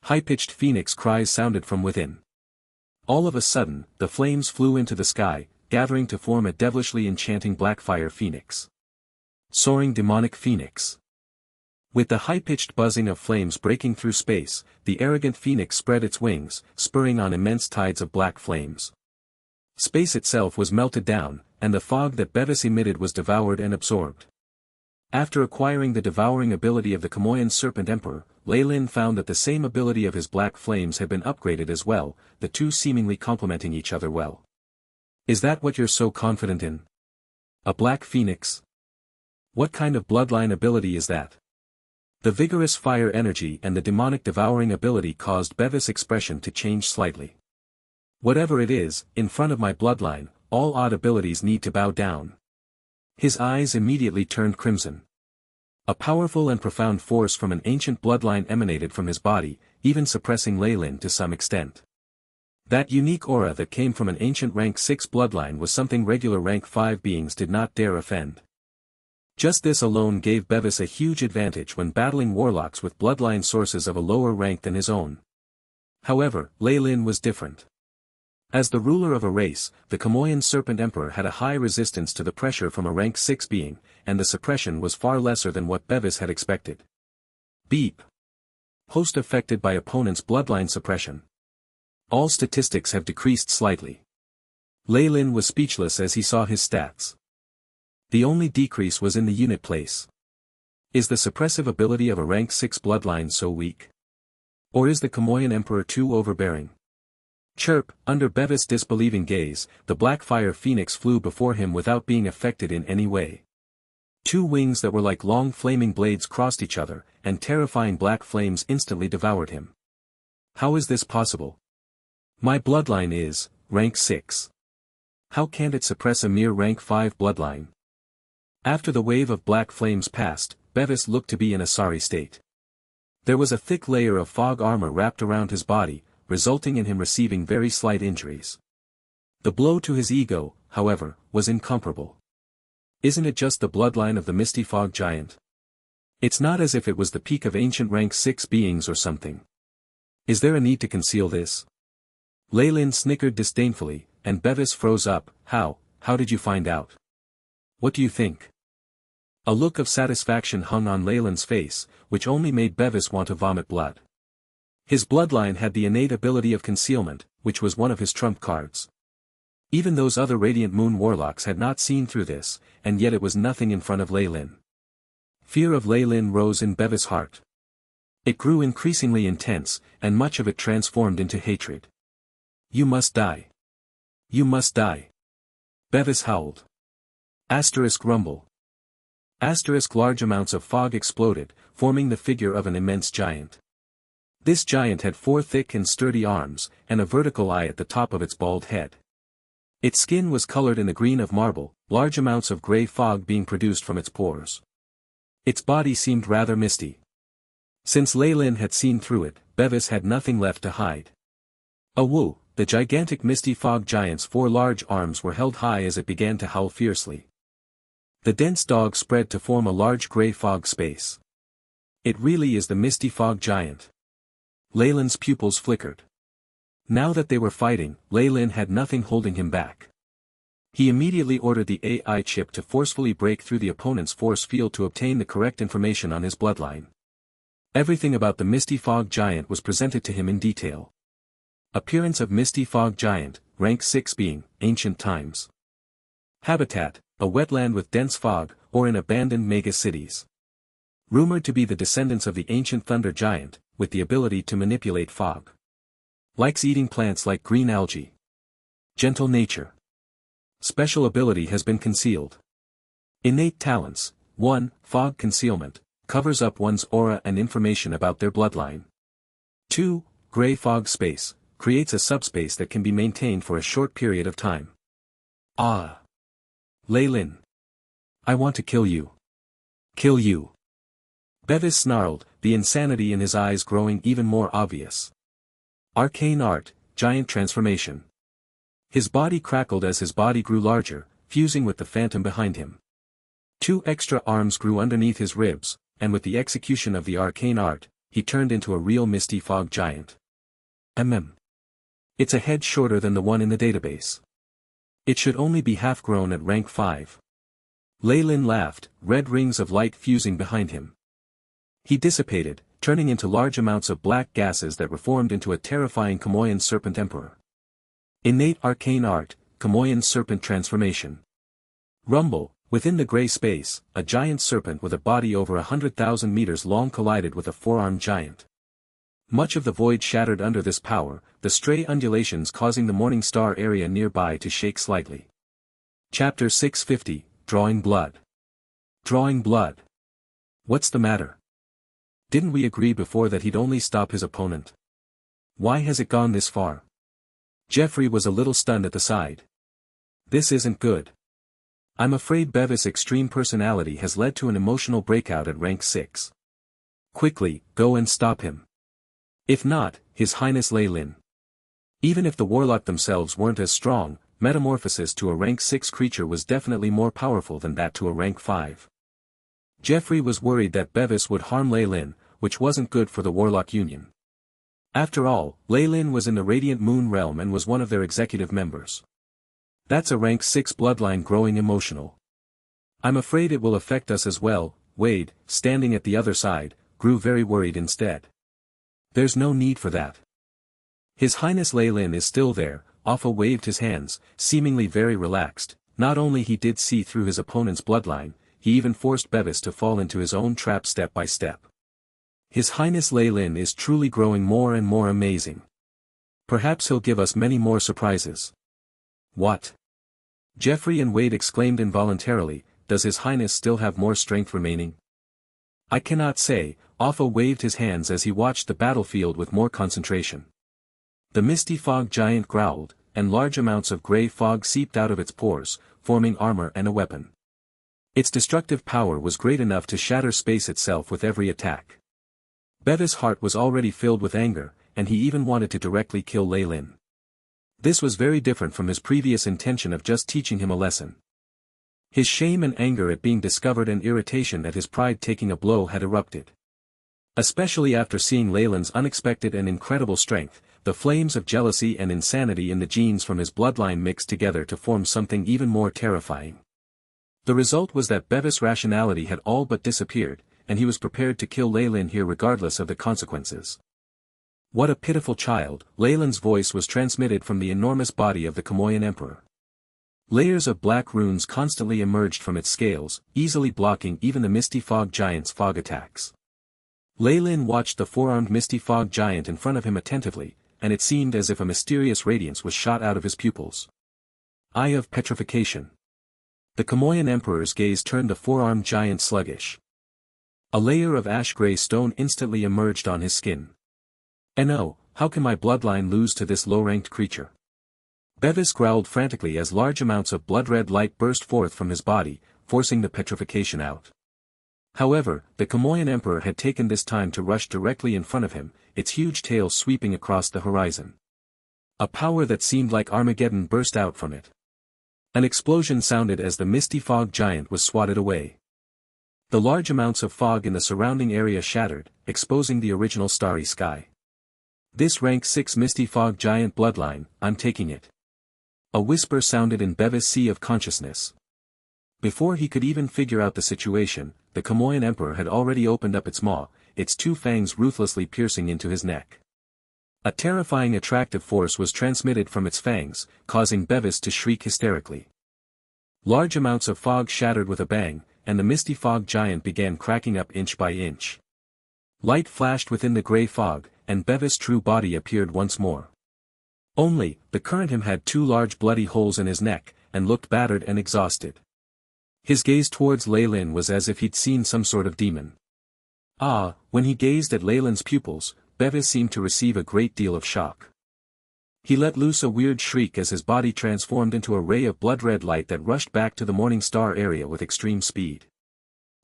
High-pitched phoenix cries sounded from within. All of a sudden, the flames flew into the sky, gathering to form a devilishly enchanting blackfire phoenix. Soaring demonic phoenix. With the high-pitched buzzing of flames breaking through space, the arrogant phoenix spread its wings, spurring on immense tides of black flames. Space itself was melted down, and the fog that Bevis emitted was devoured and absorbed. After acquiring the devouring ability of the Kamoyan Serpent Emperor, Lei Lin found that the same ability of his black flames had been upgraded as well, the two seemingly complementing each other well. Is that what you're so confident in? A black phoenix? What kind of bloodline ability is that? The vigorous fire energy and the demonic devouring ability caused Bevis' expression to change slightly. Whatever it is, in front of my bloodline, all odd abilities need to bow down. His eyes immediately turned crimson. A powerful and profound force from an ancient bloodline emanated from his body, even suppressing Lei Lin to some extent. That unique aura that came from an ancient rank 6 bloodline was something regular rank 5 beings did not dare offend. Just this alone gave Bevis a huge advantage when battling warlocks with bloodline sources of a lower rank than his own. However, Lei Lin was different. As the ruler of a race, the Kamoyan Serpent Emperor had a high resistance to the pressure from a rank 6 being, and the suppression was far lesser than what Bevis had expected. Beep. Host affected by opponent's bloodline suppression. All statistics have decreased slightly. Lei Lin was speechless as he saw his stats. The only decrease was in the unit place. Is the suppressive ability of a rank 6 bloodline so weak? Or is the Kamoyan Emperor too overbearing? Chirp, under Bevis' disbelieving gaze, the blackfire phoenix flew before him without being affected in any way. Two wings that were like long flaming blades crossed each other, and terrifying black flames instantly devoured him. How is this possible? My bloodline is, rank 6. How can't it suppress a mere rank 5 bloodline? After the wave of black flames passed, Bevis looked to be in a sorry state. There was a thick layer of fog armor wrapped around his body, resulting in him receiving very slight injuries. The blow to his ego, however, was incomparable. Isn't it just the bloodline of the Misty Fog Giant? It's not as if it was the peak of ancient rank 6 beings or something. Is there a need to conceal this? Lei Lin snickered disdainfully, and Bevis froze up. How did you find out? What do you think? A look of satisfaction hung on Lei Lin's face, which only made Bevis want to vomit blood. His bloodline had the innate ability of concealment, which was one of his trump cards. Even those other Radiant Moon Warlocks had not seen through this, and yet it was nothing in front of Lei Lin. Fear of Lei Lin rose in Bevis' heart. It grew increasingly intense, and much of it transformed into hatred. You must die. You must die. Bevis howled. Asterisk rumble. Asterisk large amounts of fog exploded, forming the figure of an immense giant. This giant had 4 thick and sturdy arms, and a vertical eye at the top of its bald head. Its skin was colored in the green of marble, large amounts of gray fog being produced from its pores. Its body seemed rather misty. Since Lei Lin had seen through it, Bevis had nothing left to hide. Awoo, the gigantic Misty Fog Giant's 4 large arms were held high as it began to howl fiercely. The dense dog spread to form a large gray fog space. It really is the Misty Fog Giant. Leyland's pupils flickered. Now that they were fighting, Leyland had nothing holding him back. He immediately ordered the AI chip to forcefully break through the opponent's force field to obtain the correct information on his bloodline. Everything about the Misty Fog Giant was presented to him in detail. Appearance of Misty Fog Giant, rank 6 being, ancient times. Habitat, a wetland with dense fog, or in abandoned mega cities. Rumored to be the descendants of the ancient Thunder Giant, with the ability to manipulate fog. Likes eating plants like green algae. Gentle nature. Special ability has been concealed. Innate talents, 1. Fog concealment, covers up one's aura and information about their bloodline. 2. Gray fog space, creates a subspace that can be maintained for a short period of time. Ah. Leyland. I want to kill you. Kill you. Bevis snarled, the insanity in his eyes growing even more obvious. Arcane art, giant transformation. His body crackled as his body grew larger, fusing with the phantom behind him. 2 extra arms grew underneath his ribs, and with the execution of the arcane art, he turned into a real Misty Fog Giant. It's a head shorter than the one in the database. It should only be half-grown at rank 5. Leyland laughed, red rings of light fusing behind him. He dissipated, turning into large amounts of black gases that reformed into a terrifying Kamoyan Serpent Emperor. Innate arcane art, Kamoyan Serpent transformation. Rumble, within the gray space, a giant serpent with a body over 100,000 meters long collided with a four-armed giant. Much of the void shattered under this power, the stray undulations causing the Morning Star area nearby to shake slightly. Chapter 650, Drawing Blood. Drawing blood. What's the matter? Didn't we agree before that he'd only stop his opponent? Why has it gone this far? Jeffrey was a little stunned at the side. This isn't good. I'm afraid Bevis' extreme personality has led to an emotional breakout at rank 6. Quickly, go and stop him. If not, His Highness Leyland. Even if the warlock themselves weren't as strong, metamorphosis to a rank 6 creature was definitely more powerful than that to a rank 5. Jeffrey was worried that Bevis would harm Leyland, which wasn't good for the Warlock Union. After all, Leyland was in the Radiant Moon Realm and was one of their executive members. That's a rank 6 bloodline growing emotional. I'm afraid it will affect us as well. Wade, standing at the other side, grew very worried instead. There's no need for that. His Highness Leyland is still there. Alpha waved his hands, seemingly very relaxed. Not only he did see through his opponent's bloodline, he even forced Bevis to fall into his own trap step by step. His Highness Leyland is truly growing more and more amazing. Perhaps he'll give us many more surprises. What? Jeffrey and Wade exclaimed involuntarily, does His Highness still have more strength remaining? I cannot say. Alpha waved his hands as he watched the battlefield with more concentration. The Misty Fog Giant growled, and large amounts of gray fog seeped out of its pores, forming armor and a weapon. Its destructive power was great enough to shatter space itself with every attack. Bevis' heart was already filled with anger, and he even wanted to directly kill Leyland. This was very different from his previous intention of just teaching him a lesson. His shame and anger at being discovered and irritation at his pride taking a blow had erupted. Especially after seeing Leyland's unexpected and incredible strength, the flames of jealousy and insanity in the genes from his bloodline mixed together to form something even more terrifying. The result was that Bevis' rationality had all but disappeared, and he was prepared to kill Leyland here regardless of the consequences. What a pitiful child. Leyland's voice was transmitted from the enormous body of the Kamoyan Emperor. Layers of black runes constantly emerged from its scales, easily blocking even the Misty Fog Giant's fog attacks. Leyland watched the four-armed Misty Fog Giant in front of him attentively, and it seemed as if a mysterious radiance was shot out of his pupils. Eye of petrification. The Kamoyan Emperor's gaze turned the four-armed giant sluggish. A layer of ash-gray stone instantly emerged on his skin. No, how can my bloodline lose to this low-ranked creature? Bevis growled frantically as large amounts of blood-red light burst forth from his body, forcing the petrification out. However, the Kamoyan Emperor had taken this time to rush directly in front of him, its huge tail sweeping across the horizon. A power that seemed like Armageddon burst out from it. An explosion sounded as the Misty Fog Giant was swatted away. The large amounts of fog in the surrounding area shattered, exposing the original starry sky. This rank 6 Misty Fog Giant bloodline, I'm taking it. A whisper sounded in Bevis' sea of consciousness. Before he could even figure out the situation, the Kamoyan Emperor had already opened up its maw, its two fangs ruthlessly piercing into his neck. A terrifying attractive force was transmitted from its fangs, causing Bevis to shriek hysterically. Large amounts of fog shattered with a bang, and the Misty Fog Giant began cracking up inch by inch. Light flashed within the grey fog, and Bevis' true body appeared once more. Only, the current him had two large bloody holes in his neck, and looked battered and exhausted. His gaze towards Leyland was as if he'd seen some sort of demon. When he gazed at Leyland's pupils, Bevis seemed to receive a great deal of shock. He let loose a weird shriek as his body transformed into a ray of blood-red light that rushed back to the Morning Star area with extreme speed.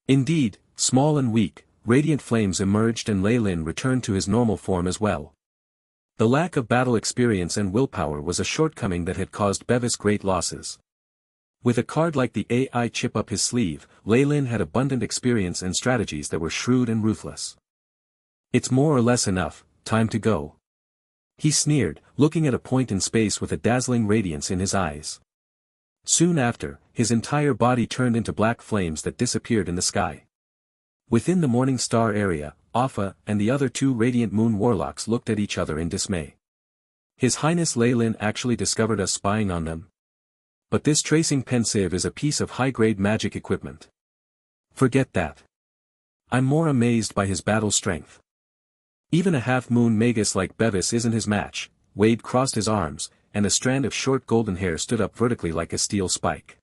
Indeed, small and weak, radiant flames emerged and Leyland returned to his normal form as well. The lack of battle experience and willpower was a shortcoming that had caused Bevis great losses. With a card like the AI chip up his sleeve, Leyland had abundant experience and strategies that were shrewd and ruthless. It's more or less enough, time to go. He sneered, looking at a point in space with a dazzling radiance in his eyes. Soon after, his entire body turned into black flames that disappeared in the sky. Within the Morning Star area, Alpha and the other two Radiant Moon Warlocks looked at each other in dismay. His Highness Leyland actually discovered us spying on them. But this tracing pensive is a piece of high-grade magic equipment. Forget that. I'm more amazed by his battle strength. Even a half-moon Magus like Bevis isn't his match. Wade crossed his arms, and a strand of short golden hair stood up vertically like a steel spike.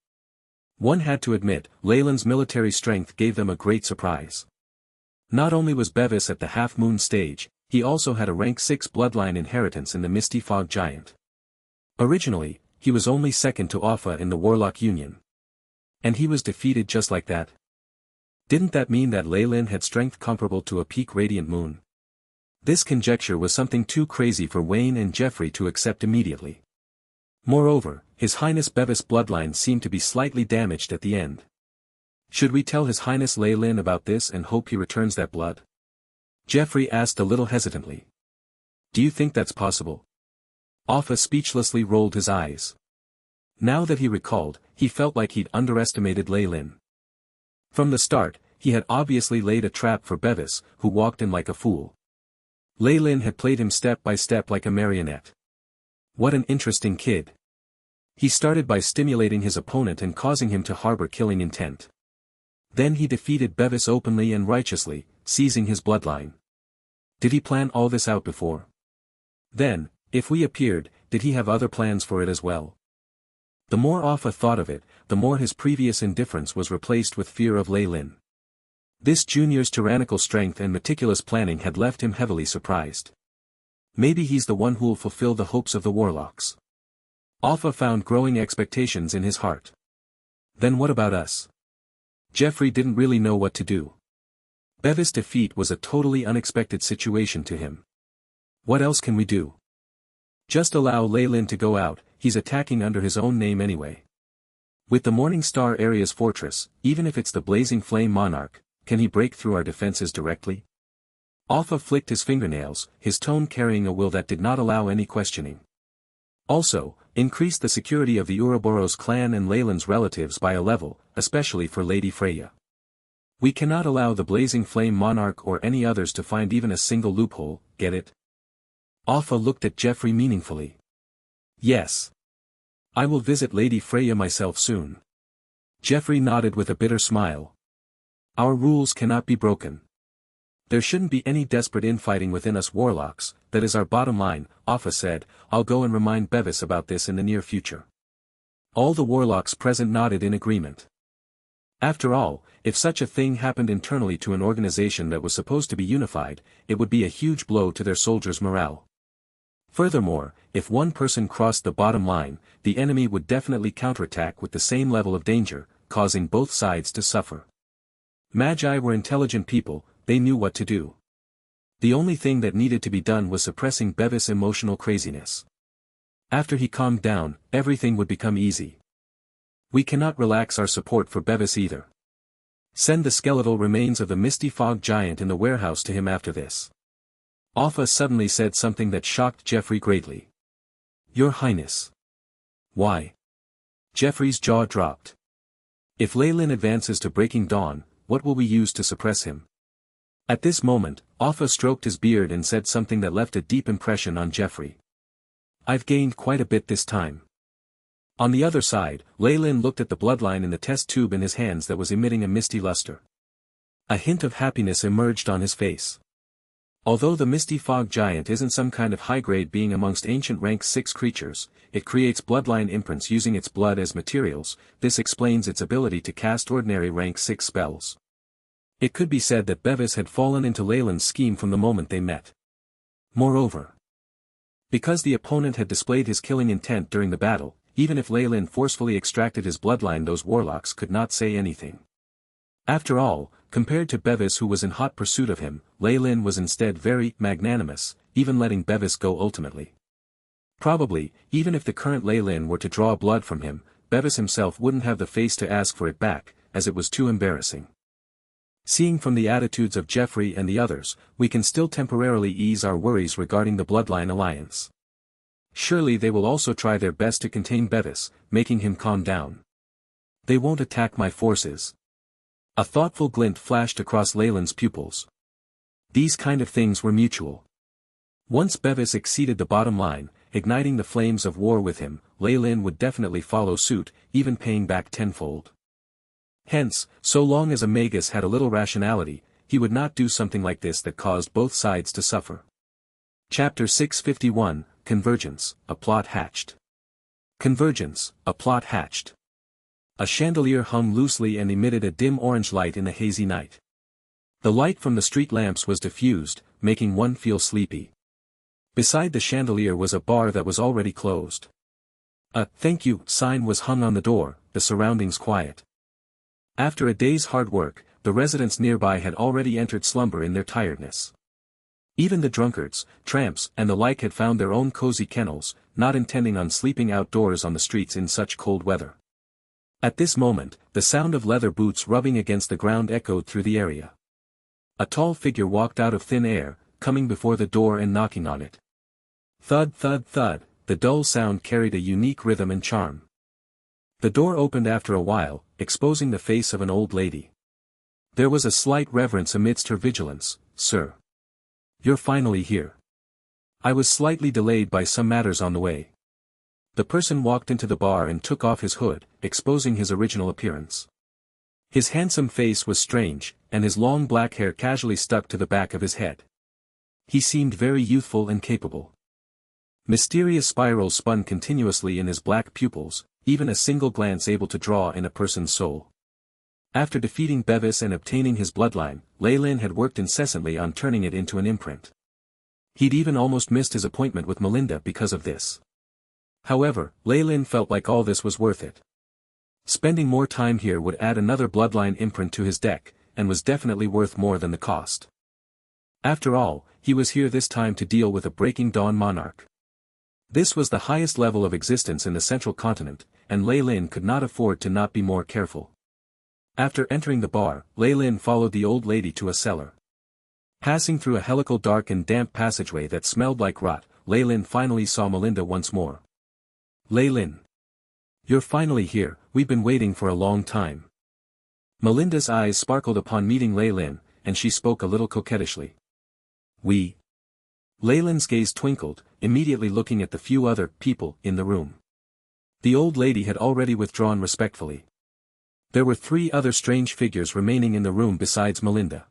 One had to admit, Leyland's military strength gave them a great surprise. Not only was Bevis at the half-moon stage, he also had a rank 6 bloodline inheritance in the Misty Fog Giant. Originally, he was only second to Alpha in the Warlock Union. And he was defeated just like that. Didn't that mean that Leyland had strength comparable to a peak Radiant Moon? This conjecture was something too crazy for Wayne and Jeffrey to accept immediately. Moreover, His Highness Bevis' bloodline seemed to be slightly damaged at the end. Should we tell His Highness Leyland about this and hope he returns that blood? Jeffrey asked a little hesitantly. Do you think that's possible? Alpha speechlessly rolled his eyes. Now that he recalled, he felt like he'd underestimated Leyland. From the start, he had obviously laid a trap for Bevis, who walked in like a fool. Leyland had played him step by step like a marionette. What an interesting kid. He started by stimulating his opponent and causing him to harbor killing intent. Then he defeated Bevis openly and righteously, seizing his bloodline. Did he plan all this out before? Then, if we appeared, did he have other plans for it as well? The more Alpha thought of it, the more his previous indifference was replaced with fear of Leyland. This junior's tyrannical strength and meticulous planning had left him heavily surprised. Maybe he's the one who'll fulfill the hopes of the Warlocks. Alpha found growing expectations in his heart. Then what about us? Jeffrey didn't really know what to do. Bevis' defeat was a totally unexpected situation to him. What else can we do? Just allow Leyland to go out, he's attacking under his own name anyway. With the Morning Star area's fortress, even if it's the Blazing Flame Monarch, can he break through our defenses directly? Alpha flicked his fingernails, his tone carrying a will that did not allow any questioning. Also, increase the security of the Ouroboros clan and Leyland's relatives by a level, especially for Lady Freya. We cannot allow the Blazing Flame Monarch or any others to find even a single loophole, get it? Alpha looked at Jeffrey meaningfully. Yes. I will visit Lady Freya myself soon. Jeffrey nodded with a bitter smile. Our rules cannot be broken. There shouldn't be any desperate infighting within us Warlocks, that is our bottom line, Alpha said. I'll go and remind Bevis about this in the near future. All the Warlocks present nodded in agreement. After all, if such a thing happened internally to an organization that was supposed to be unified, it would be a huge blow to their soldiers' morale. Furthermore, if one person crossed the bottom line, the enemy would definitely counterattack with the same level of danger, causing both sides to suffer. Magi were intelligent people, they knew what to do. The only thing that needed to be done was suppressing Bevis' emotional craziness. After he calmed down, everything would become easy. We cannot relax our support for Bevis either. Send the skeletal remains of the Misty Fog Giant in the warehouse to him after this. Offa suddenly said something that shocked Jeffrey greatly. Your Highness. Why? Jeffrey's jaw dropped. If Leyland advances to Breaking Dawn, what will we use to suppress him? At this moment, Offa stroked his beard and said something that left a deep impression on Jeffrey. I've gained quite a bit this time. On the other side, Leyland looked at the bloodline in the test tube in his hands that was emitting a misty luster. A hint of happiness emerged on his face. Although the Misty Fog Giant isn't some kind of high-grade being amongst ancient rank 6 creatures, it creates bloodline imprints using its blood as materials. This explains its ability to cast ordinary rank 6 spells. It could be said that Bevis had fallen into Leyland's scheme from the moment they met. Moreover, because the opponent had displayed his killing intent during the battle, even if Leyland forcefully extracted his bloodline, those warlocks could not say anything. After all, compared to Bevis, who was in hot pursuit of him, Leyland was instead very magnanimous, even letting Bevis go ultimately. Probably, even if the current Leyland were to draw blood from him, Bevis himself wouldn't have the face to ask for it back, as it was too embarrassing. Seeing from the attitudes of Jeffrey and the others, we can still temporarily ease our worries regarding the Bloodline Alliance. Surely they will also try their best to contain Bevis, making him calm down. They won't attack my forces. A thoughtful glint flashed across Leyland's pupils. These kind of things were mutual. Once Bevis exceeded the bottom line, igniting the flames of war with him, Leyland would definitely follow suit, even paying back tenfold. Hence, so long as a Magus had a little rationality, he would not do something like this that caused both sides to suffer. Chapter 651, Convergence, a Plot Hatched. Convergence, a Plot Hatched. A chandelier hung loosely and emitted a dim orange light in the hazy night. The light from the street lamps was diffused, making one feel sleepy. Beside the chandelier was a bar that was already closed. A "thank you" sign was hung on the door, the surroundings quiet. After a day's hard work, the residents nearby had already entered slumber in their tiredness. Even the drunkards, tramps, and the like had found their own cozy kennels, not intending on sleeping outdoors on the streets in such cold weather. At this moment, the sound of leather boots rubbing against the ground echoed through the area. A tall figure walked out of thin air, coming before the door and knocking on it. Thud thud thud, the dull sound carried a unique rhythm and charm. The door opened after a while, exposing the face of an old lady. There was a slight reverence amidst her vigilance. "Sir. You're finally here. I was slightly delayed by some matters on the way." The person walked into the bar and took off his hood, exposing his original appearance. His handsome face was strange, and his long black hair casually stuck to the back of his head. He seemed very youthful and capable. Mysterious spirals spun continuously in his black pupils, even a single glance able to draw in a person's soul. After defeating Bevis and obtaining his bloodline, Leyland had worked incessantly on turning it into an imprint. He'd even almost missed his appointment with Melinda because of this. However, Leyland felt like all this was worth it. Spending more time here would add another bloodline imprint to his deck, and was definitely worth more than the cost. After all, he was here this time to deal with a Breaking Dawn monarch. This was the highest level of existence in the central continent, and Leyland could not afford to not be more careful. After entering the bar, Leyland followed the old lady to a cellar. Passing through a helical dark and damp passageway that smelled like rot, Leyland finally saw Melinda once more. "Leyland. You're finally here, we've been waiting for a long time." Melinda's eyes sparkled upon meeting Leyland, and she spoke a little coquettishly. "We." Leyland's gaze twinkled, immediately looking at the few other people in the room. The old lady had already withdrawn respectfully. There were 3 other strange figures remaining in the room besides Melinda.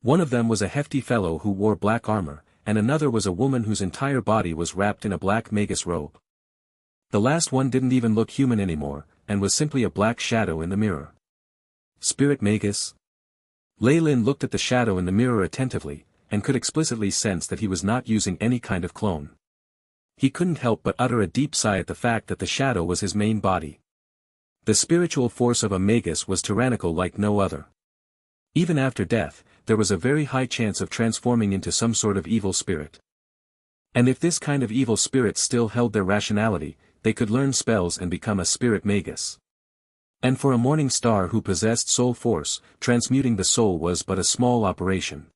One of them was a hefty fellow who wore black armor, and another was a woman whose entire body was wrapped in a black Magus robe. The last one didn't even look human anymore, and was simply a black shadow in the mirror. Spirit Magus? Leyland looked at the shadow in the mirror attentively, and could explicitly sense that he was not using any kind of clone. He couldn't help but utter a deep sigh at the fact that the shadow was his main body. The spiritual force of a Magus was tyrannical like no other. Even after death, there was a very high chance of transforming into some sort of evil spirit. And if this kind of evil spirit still held their rationality, they could learn spells and become a spirit Magus. And for a morning star who possessed soul force, transmuting the soul was but a small operation.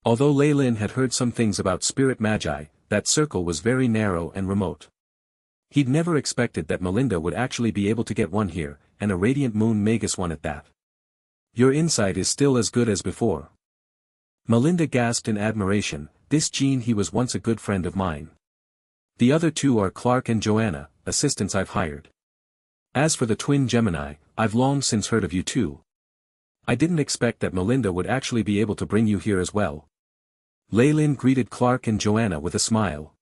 Although Lei Lin had heard some things about spirit magi, that circle was very narrow and remote. He'd never expected that Melinda would actually be able to get one here, and a radiant moon Magus one at that. Your insight is still as good as before. Melinda gasped in admiration. This Jean, he was once a good friend of mine. The other two are Clark and Joanna, assistants I've hired. As for the twin Gemini, I've long since heard of you too. I didn't expect that Melinda would actually be able to bring you here as well. Lei Lin greeted Clark and Joanna with a smile.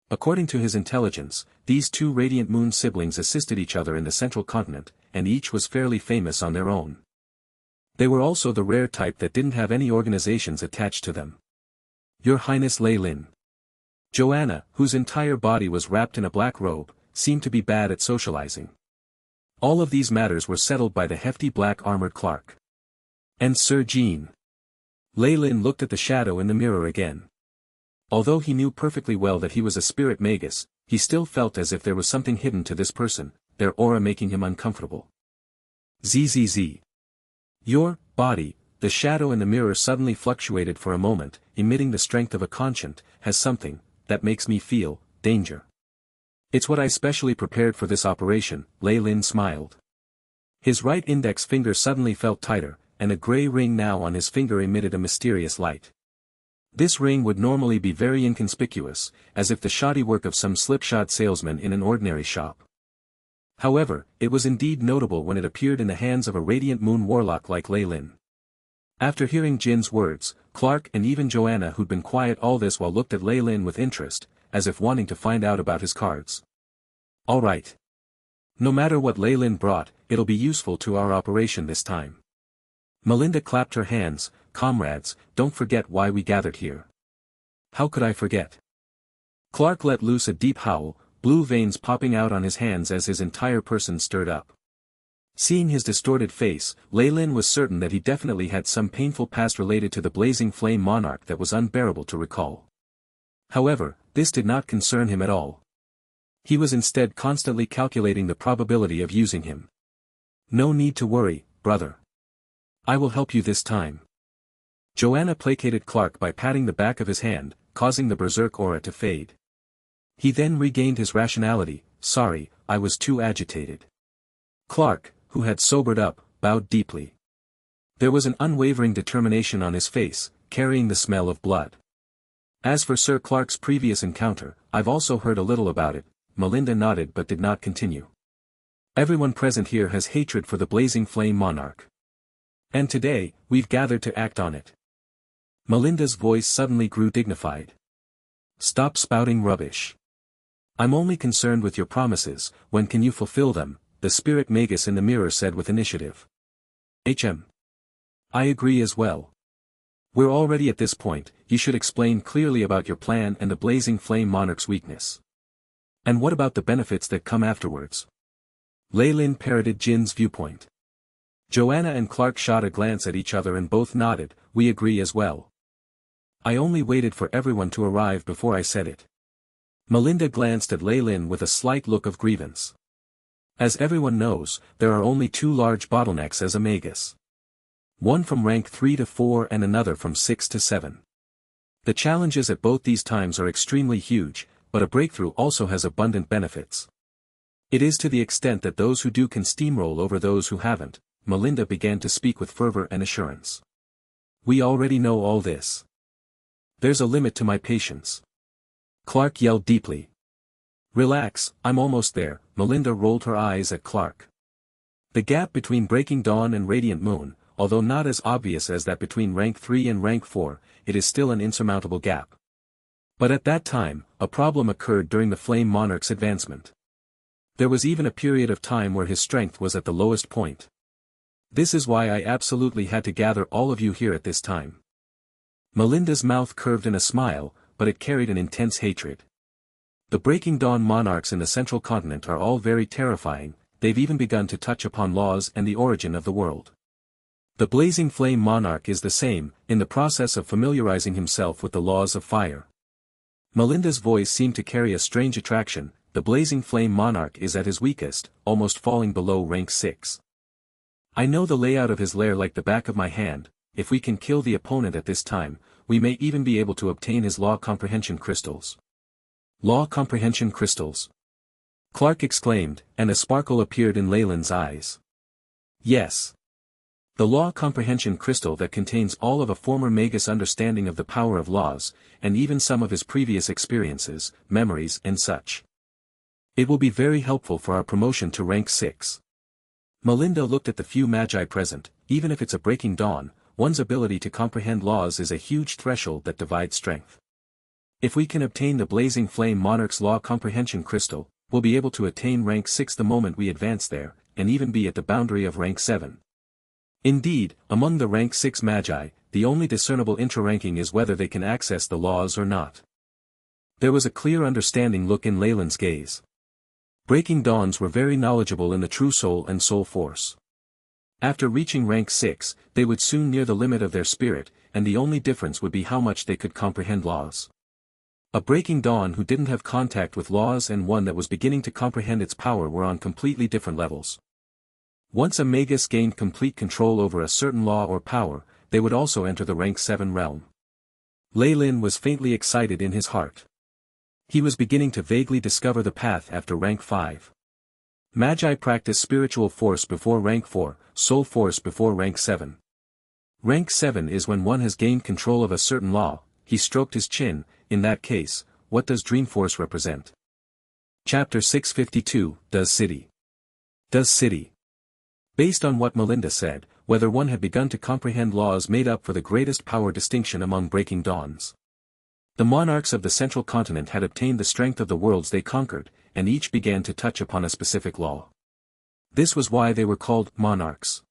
According to his intelligence, these two Radiant Moon siblings assisted each other in the central continent, and each was fairly famous on their own. They were also the rare type that didn't have any organizations attached to them. Your Highness Lei Lin. Joanna, whose entire body was wrapped in a black robe, seemed to be bad at socializing. All of these matters were settled by the hefty black-armored Clark. And Sir Jean. Lei Lin looked at the shadow in the mirror again. Although he knew perfectly well that he was a spirit magus, he still felt as if there was something hidden to this person, their aura making him uncomfortable. ZZZ. Your body, the shadow in the mirror suddenly fluctuated for a moment, emitting the strength of a conscient, has something that makes me feel danger. It's what I specially prepared for this operation, Lei Lin smiled. His right index finger suddenly felt tighter, and a gray ring now on his finger emitted a mysterious light. This ring would normally be very inconspicuous, as if the shoddy work of some slipshod salesman in an ordinary shop. However, it was indeed notable when it appeared in the hands of a Radiant Moon warlock like Lei Lin. After hearing Jin's words, Clark and even Joanna, who'd been quiet all this while, looked at Lei Lin with interest, as if wanting to find out about his cards. All right. No matter what Lei Lin brought, it'll be useful to our operation this time. Melinda clapped her hands. Comrades, don't forget why we gathered here. How could I forget? Clark let loose a deep howl, blue veins popping out on his hands as his entire person stirred up. Seeing his distorted face, Lei Lin was certain that he definitely had some painful past related to the blazing flame monarch that was unbearable to recall. However, this did not concern him at all. He was instead constantly calculating the probability of using him. No need to worry, brother. I will help you this time. Joanna placated Clark by patting the back of his hand, causing the berserk aura to fade. He then regained his rationality. Sorry, I was too agitated. Clark, who had sobered up, bowed deeply. There was an unwavering determination on his face, carrying the smell of blood. As for Sir Clark's previous encounter, I've also heard a little about it. Melinda nodded but did not continue. Everyone present here has hatred for the blazing flame monarch. And today, we've gathered to act on it. Melinda's voice suddenly grew dignified. Stop spouting rubbish. I'm only concerned with your promises. When can you fulfill them? The spirit magus in the mirror said with initiative. I agree as well. We're already at this point. You should explain clearly about your plan and the blazing flame monarch's weakness. And what about the benefits that come afterwards? Lei Lin parroted Jin's viewpoint. Joanna and Clark shot a glance at each other and both nodded. We agree as well. I only waited for everyone to arrive before I said it. Melinda glanced at Lei Lin with a slight look of grievance. As everyone knows, there are only two large bottlenecks as a magus. One from rank 3 to 4 and another from 6 to 7. The challenges at both these times are extremely huge, but a breakthrough also has abundant benefits. It is to the extent that those who do can steamroll over those who haven't. Melinda began to speak with fervor and assurance. We already know all this. There's a limit to my patience. Clark yelled deeply. Relax, I'm almost there. Melinda rolled her eyes at Clark. The gap between Breaking Dawn and Radiant Moon, although not as obvious as that between rank 3 and rank 4, it is still an insurmountable gap. But at that time, a problem occurred during the Flame Monarch's advancement. There was even a period of time where his strength was at the lowest point. This is why I absolutely had to gather all of you here at this time. Melinda's mouth curved in a smile, but it carried an intense hatred. The Breaking Dawn monarchs in the central continent are all very terrifying. They've even begun to touch upon laws and the origin of the world. The Blazing Flame Monarch is the same, in the process of familiarizing himself with the laws of fire. Melinda's voice seemed to carry a strange attraction. The Blazing Flame Monarch is at his weakest, almost falling below rank 6. I know the layout of his lair like the back of my hand. If we can kill the opponent at this time, we may even be able to obtain his law comprehension crystals. Law comprehension crystals? Clark exclaimed, and a sparkle appeared in Leyland's eyes. Yes. The law comprehension crystal that contains all of a former Magus' understanding of the power of laws, and even some of his previous experiences, memories and such. It will be very helpful for our promotion to rank 6. Melinda looked at the few magi present. Even if it's a breaking dawn, one's ability to comprehend laws is a huge threshold that divides strength. If we can obtain the Blazing Flame Monarch's law comprehension crystal, we'll be able to attain rank 6 the moment we advance there, and even be at the boundary of rank 7. Indeed, among the rank 6 magi, the only discernible intra-ranking is whether they can access the laws or not. There was a clear understanding look in Leyland's gaze. Breaking Dawns were very knowledgeable in the true soul and soul force. After reaching rank 6, they would soon near the limit of their spirit, and the only difference would be how much they could comprehend laws. A Breaking Dawn who didn't have contact with laws and one that was beginning to comprehend its power were on completely different levels. Once a Magus gained complete control over a certain law or power, they would also enter the rank 7 realm. Leyland was faintly excited in his heart. He was beginning to vaguely discover the path after rank 5. Magi practice spiritual force before rank 4, soul force before rank 7. Rank 7 is when one has gained control of a certain law. He stroked his chin. In that case, what does Dreamforce represent? Chapter 652, Does City? Does City? Based on what Melinda said, whether one had begun to comprehend laws made up for the greatest power distinction among Breaking Dawns. The monarchs of the central continent had obtained the strength of the worlds they conquered, and each began to touch upon a specific law. This was why they were called monarchs.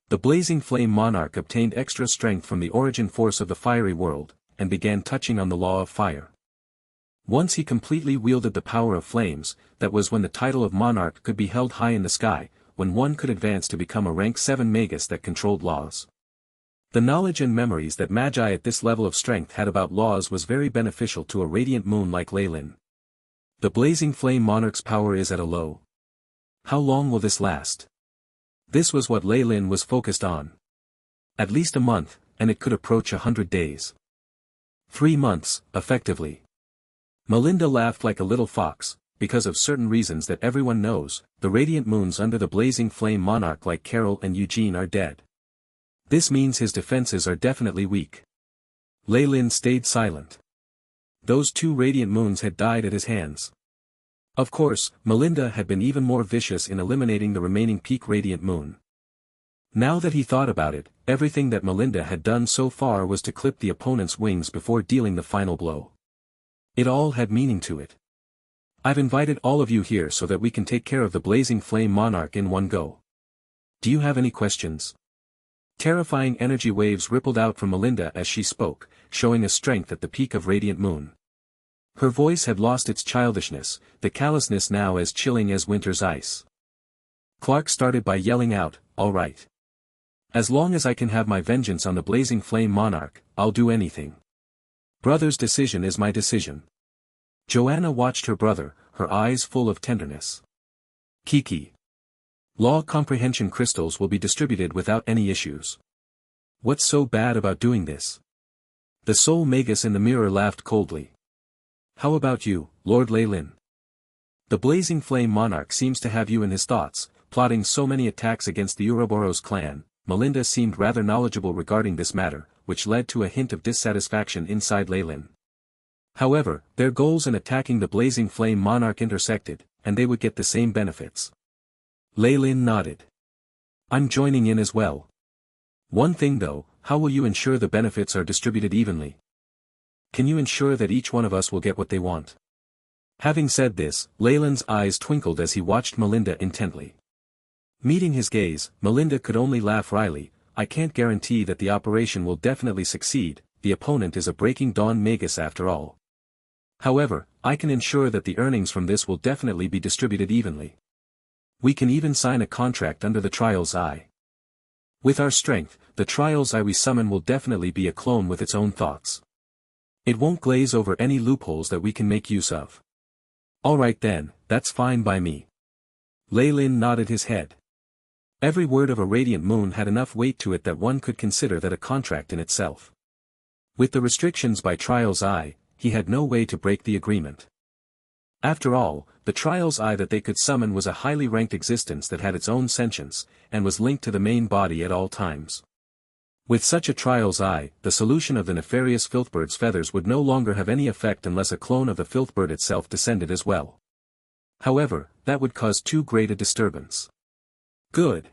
The Blazing Flame Monarch obtained extra strength from the origin force of the fiery world, and began touching on the law of fire. Once he completely wielded the power of flames, that was when the title of monarch could be held high in the sky, when one could advance to become a rank 7 Magus that controlled laws. The knowledge and memories that Magi at this level of strength had about laws was very beneficial to a radiant moon like Leyland. The Blazing Flame Monarch's power is at a low. How long will this last? This was what Leyland was focused on. At least a month, and it could approach 100 days. 3 months, effectively. Melinda laughed like a little fox. Because of certain reasons that everyone knows, the radiant moons under the Blazing Flame Monarch like Carol and Eugene are dead. This means his defenses are definitely weak. Leyland stayed silent. Those 2 radiant moons had died at his hands. Of course, Melinda had been even more vicious in eliminating the remaining peak radiant moon. Now that he thought about it, everything that Melinda had done so far was to clip the opponent's wings before dealing the final blow. It all had meaning to it. I've invited all of you here so that we can take care of the Blazing Flame Monarch in one go. Do you have any questions? Terrifying energy waves rippled out from Melinda as she spoke, showing a strength at the peak of Radiant Moon. Her voice had lost its childishness, the callousness now as chilling as winter's ice. Clark started by yelling out, "All right. As long as I can have my vengeance on the Blazing Flame Monarch, I'll do anything. Brother's decision is my decision." Joanna watched her brother, her eyes full of tenderness. "Kiki. Law comprehension crystals will be distributed without any issues. What's so bad about doing this?" The Soul Magus in the mirror laughed coldly. "How about you, Lord Leyland? The Blazing Flame Monarch seems to have you in his thoughts, plotting so many attacks against the Ouroboros clan." Melinda seemed rather knowledgeable regarding this matter, which led to a hint of dissatisfaction inside Leyland. However, their goals in attacking the Blazing Flame Monarch intersected, and they would get the same benefits. Leyland nodded. "I'm joining in as well. One thing though, how will you ensure the benefits are distributed evenly? Can you ensure that each one of us will get what they want?" Having said this, Leyland's eyes twinkled as he watched Melinda intently. Meeting his gaze, Melinda could only laugh wryly. "I can't guarantee that the operation will definitely succeed, the opponent is a Breaking Dawn Magus after all. However, I can ensure that the earnings from this will definitely be distributed evenly. We can even sign a contract under the Trial's Eye. With our strength, the Trial's Eye we summon will definitely be a clone with its own thoughts. It won't glaze over any loopholes that we can make use of." "Alright then, that's fine by me." Leyland nodded his head. Every word of a radiant moon had enough weight to it that one could consider that a contract in itself. With the restrictions by Trial's Eye, he had no way to break the agreement. After all, the Trial's Eye that they could summon was a highly ranked existence that had its own sentience, and was linked to the main body at all times. With such a Trial's Eye, the solution of the nefarious Filthbird's feathers would no longer have any effect unless a clone of the Filthbird itself descended as well. However, that would cause too great a disturbance. Good.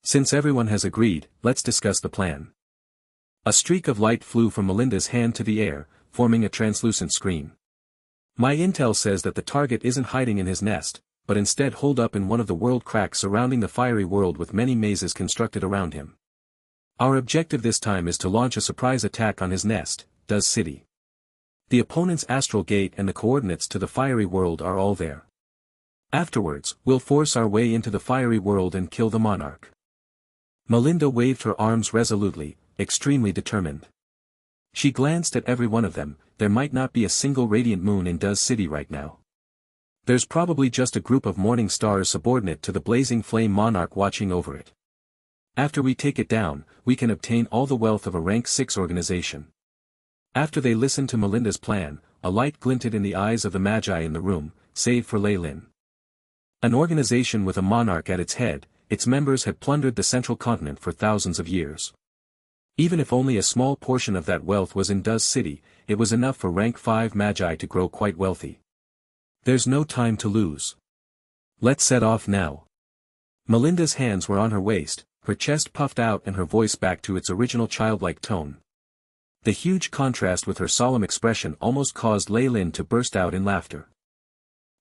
Since everyone has agreed, let's discuss the plan. A streak of light flew from Melinda's hand to the air, forming a translucent screen. My intel says that the target isn't hiding in his nest, but instead holed up in one of the world cracks surrounding the fiery world with many mazes constructed around him. Our objective this time is to launch a surprise attack on his nest, Duz City. The opponent's astral gate and the coordinates to the fiery world are all there. Afterwards, we'll force our way into the fiery world and kill the monarch. Melinda waved her arms resolutely, extremely determined. She glanced at every one of them. There might not be a single radiant moon in Duz City right now. There's probably just a group of morning stars subordinate to the blazing flame monarch watching over it. After we take it down, we can obtain all the wealth of a rank 6 organization. After they listened to Melinda's plan, a light glinted in the eyes of the magi in the room, save for Lei Lin. An organization with a monarch at its head, its members had plundered the central continent for thousands of years. Even if only a small portion of that wealth was in Duz City, it was enough for rank 5 magi to grow quite wealthy. There's no time to lose. Let's set off now. Melinda's hands were on her waist, her chest puffed out and her voice back to its original childlike tone. The huge contrast with her solemn expression almost caused Lei Lin to burst out in laughter.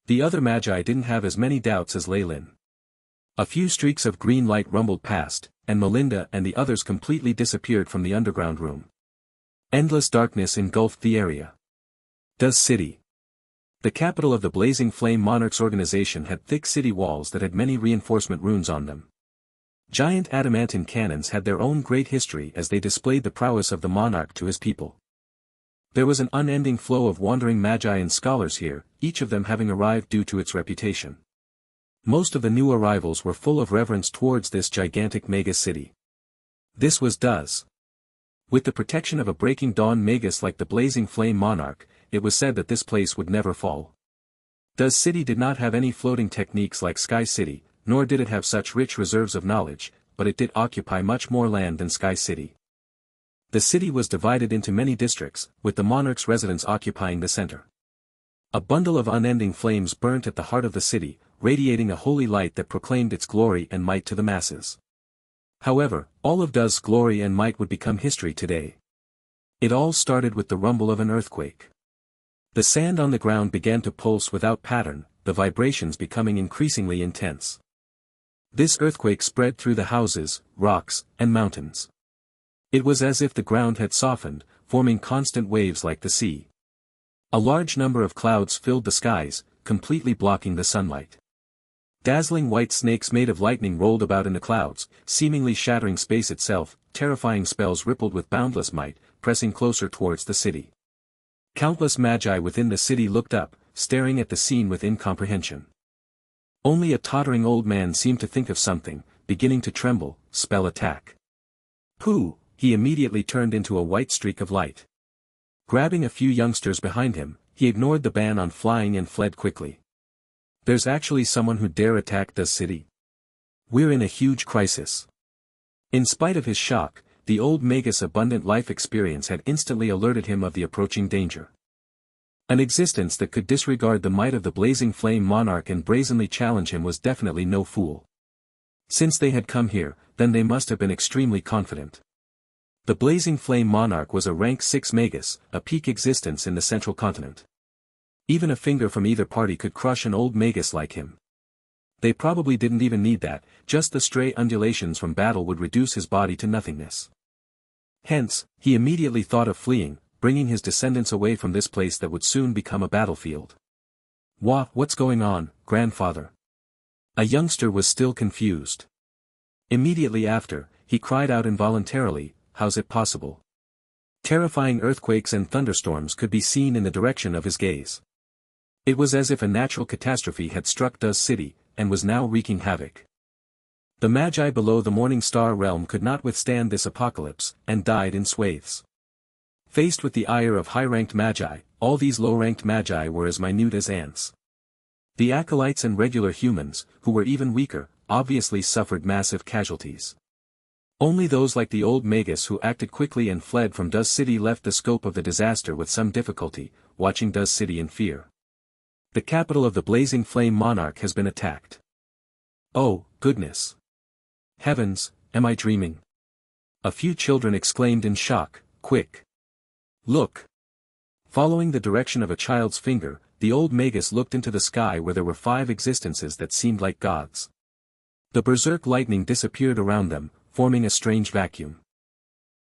The other magi didn't have as many doubts as Lei Lin. A few streaks of green light rumbled past, and Melinda and the others completely disappeared from the underground room. Endless darkness engulfed the area. Duz City. The capital of the Blazing Flame Monarch's organization had thick city walls that had many reinforcement runes on them. Giant adamantine cannons had their own great history as they displayed the prowess of the monarch to his people. There was an unending flow of wandering magi and scholars here, each of them having arrived due to its reputation. Most of the new arrivals were full of reverence towards this gigantic Magus city. This was Duz. With the protection of a breaking dawn Magus like the blazing flame monarch, it was said that this place would never fall. Duz City did not have any floating techniques like Sky City, nor did it have such rich reserves of knowledge, but it did occupy much more land than Sky City. The city was divided into many districts, with the monarch's residence occupying the center. A bundle of unending flames burnt at the heart of the city, radiating a holy light that proclaimed its glory and might to the masses. However, all of Duz's glory and might would become history today. It all started with the rumble of an earthquake. The sand on the ground began to pulse without pattern, the vibrations becoming increasingly intense. This earthquake spread through the houses, rocks, and mountains. It was as if the ground had softened, forming constant waves like the sea. A large number of clouds filled the skies, completely blocking the sunlight. Dazzling white snakes made of lightning rolled about in the clouds, seemingly shattering space itself. Terrifying spells rippled with boundless might, pressing closer towards the city. Countless magi within the city looked up, staring at the scene with incomprehension. Only a tottering old man seemed to think of something, beginning to tremble. Spell attack. Pooh! He immediately turned into a white streak of light. Grabbing a few youngsters behind him, he ignored the ban on flying and fled quickly. There's actually someone who dare attack Duz City. We're in a huge crisis. In spite of his shock, the old Magus' abundant life experience had instantly alerted him of the approaching danger. An existence that could disregard the might of the blazing flame monarch and brazenly challenge him was definitely no fool. Since they had come here, then they must have been extremely confident. The blazing flame monarch was a rank 6 Magus, a peak existence in the central continent. Even a finger from either party could crush an old Magus like him. They probably didn't even need that, just the stray undulations from battle would reduce his body to nothingness. Hence, he immediately thought of fleeing, bringing his descendants away from this place that would soon become a battlefield. What's going on, grandfather? A youngster was still confused. Immediately after, he cried out involuntarily, how's it possible? Terrifying earthquakes and thunderstorms could be seen in the direction of his gaze. It was as if a natural catastrophe had struck Duz City, and was now wreaking havoc. The magi below the Morning Star realm could not withstand this apocalypse, and died in swathes. Faced with the ire of high-ranked magi, all these low-ranked magi were as minute as ants. The acolytes and regular humans, who were even weaker, obviously suffered massive casualties. Only those like the old Magus who acted quickly and fled from Dust City left the scope of the disaster with some difficulty, watching Dust City in fear. The capital of the Blazing Flame Monarch has been attacked. Oh, goodness! Heavens, am I dreaming? A few children exclaimed in shock, quick! Look! Following the direction of a child's finger, the old Magus looked into the sky where there were 5 existences that seemed like gods. The berserk lightning disappeared around them, forming a strange vacuum.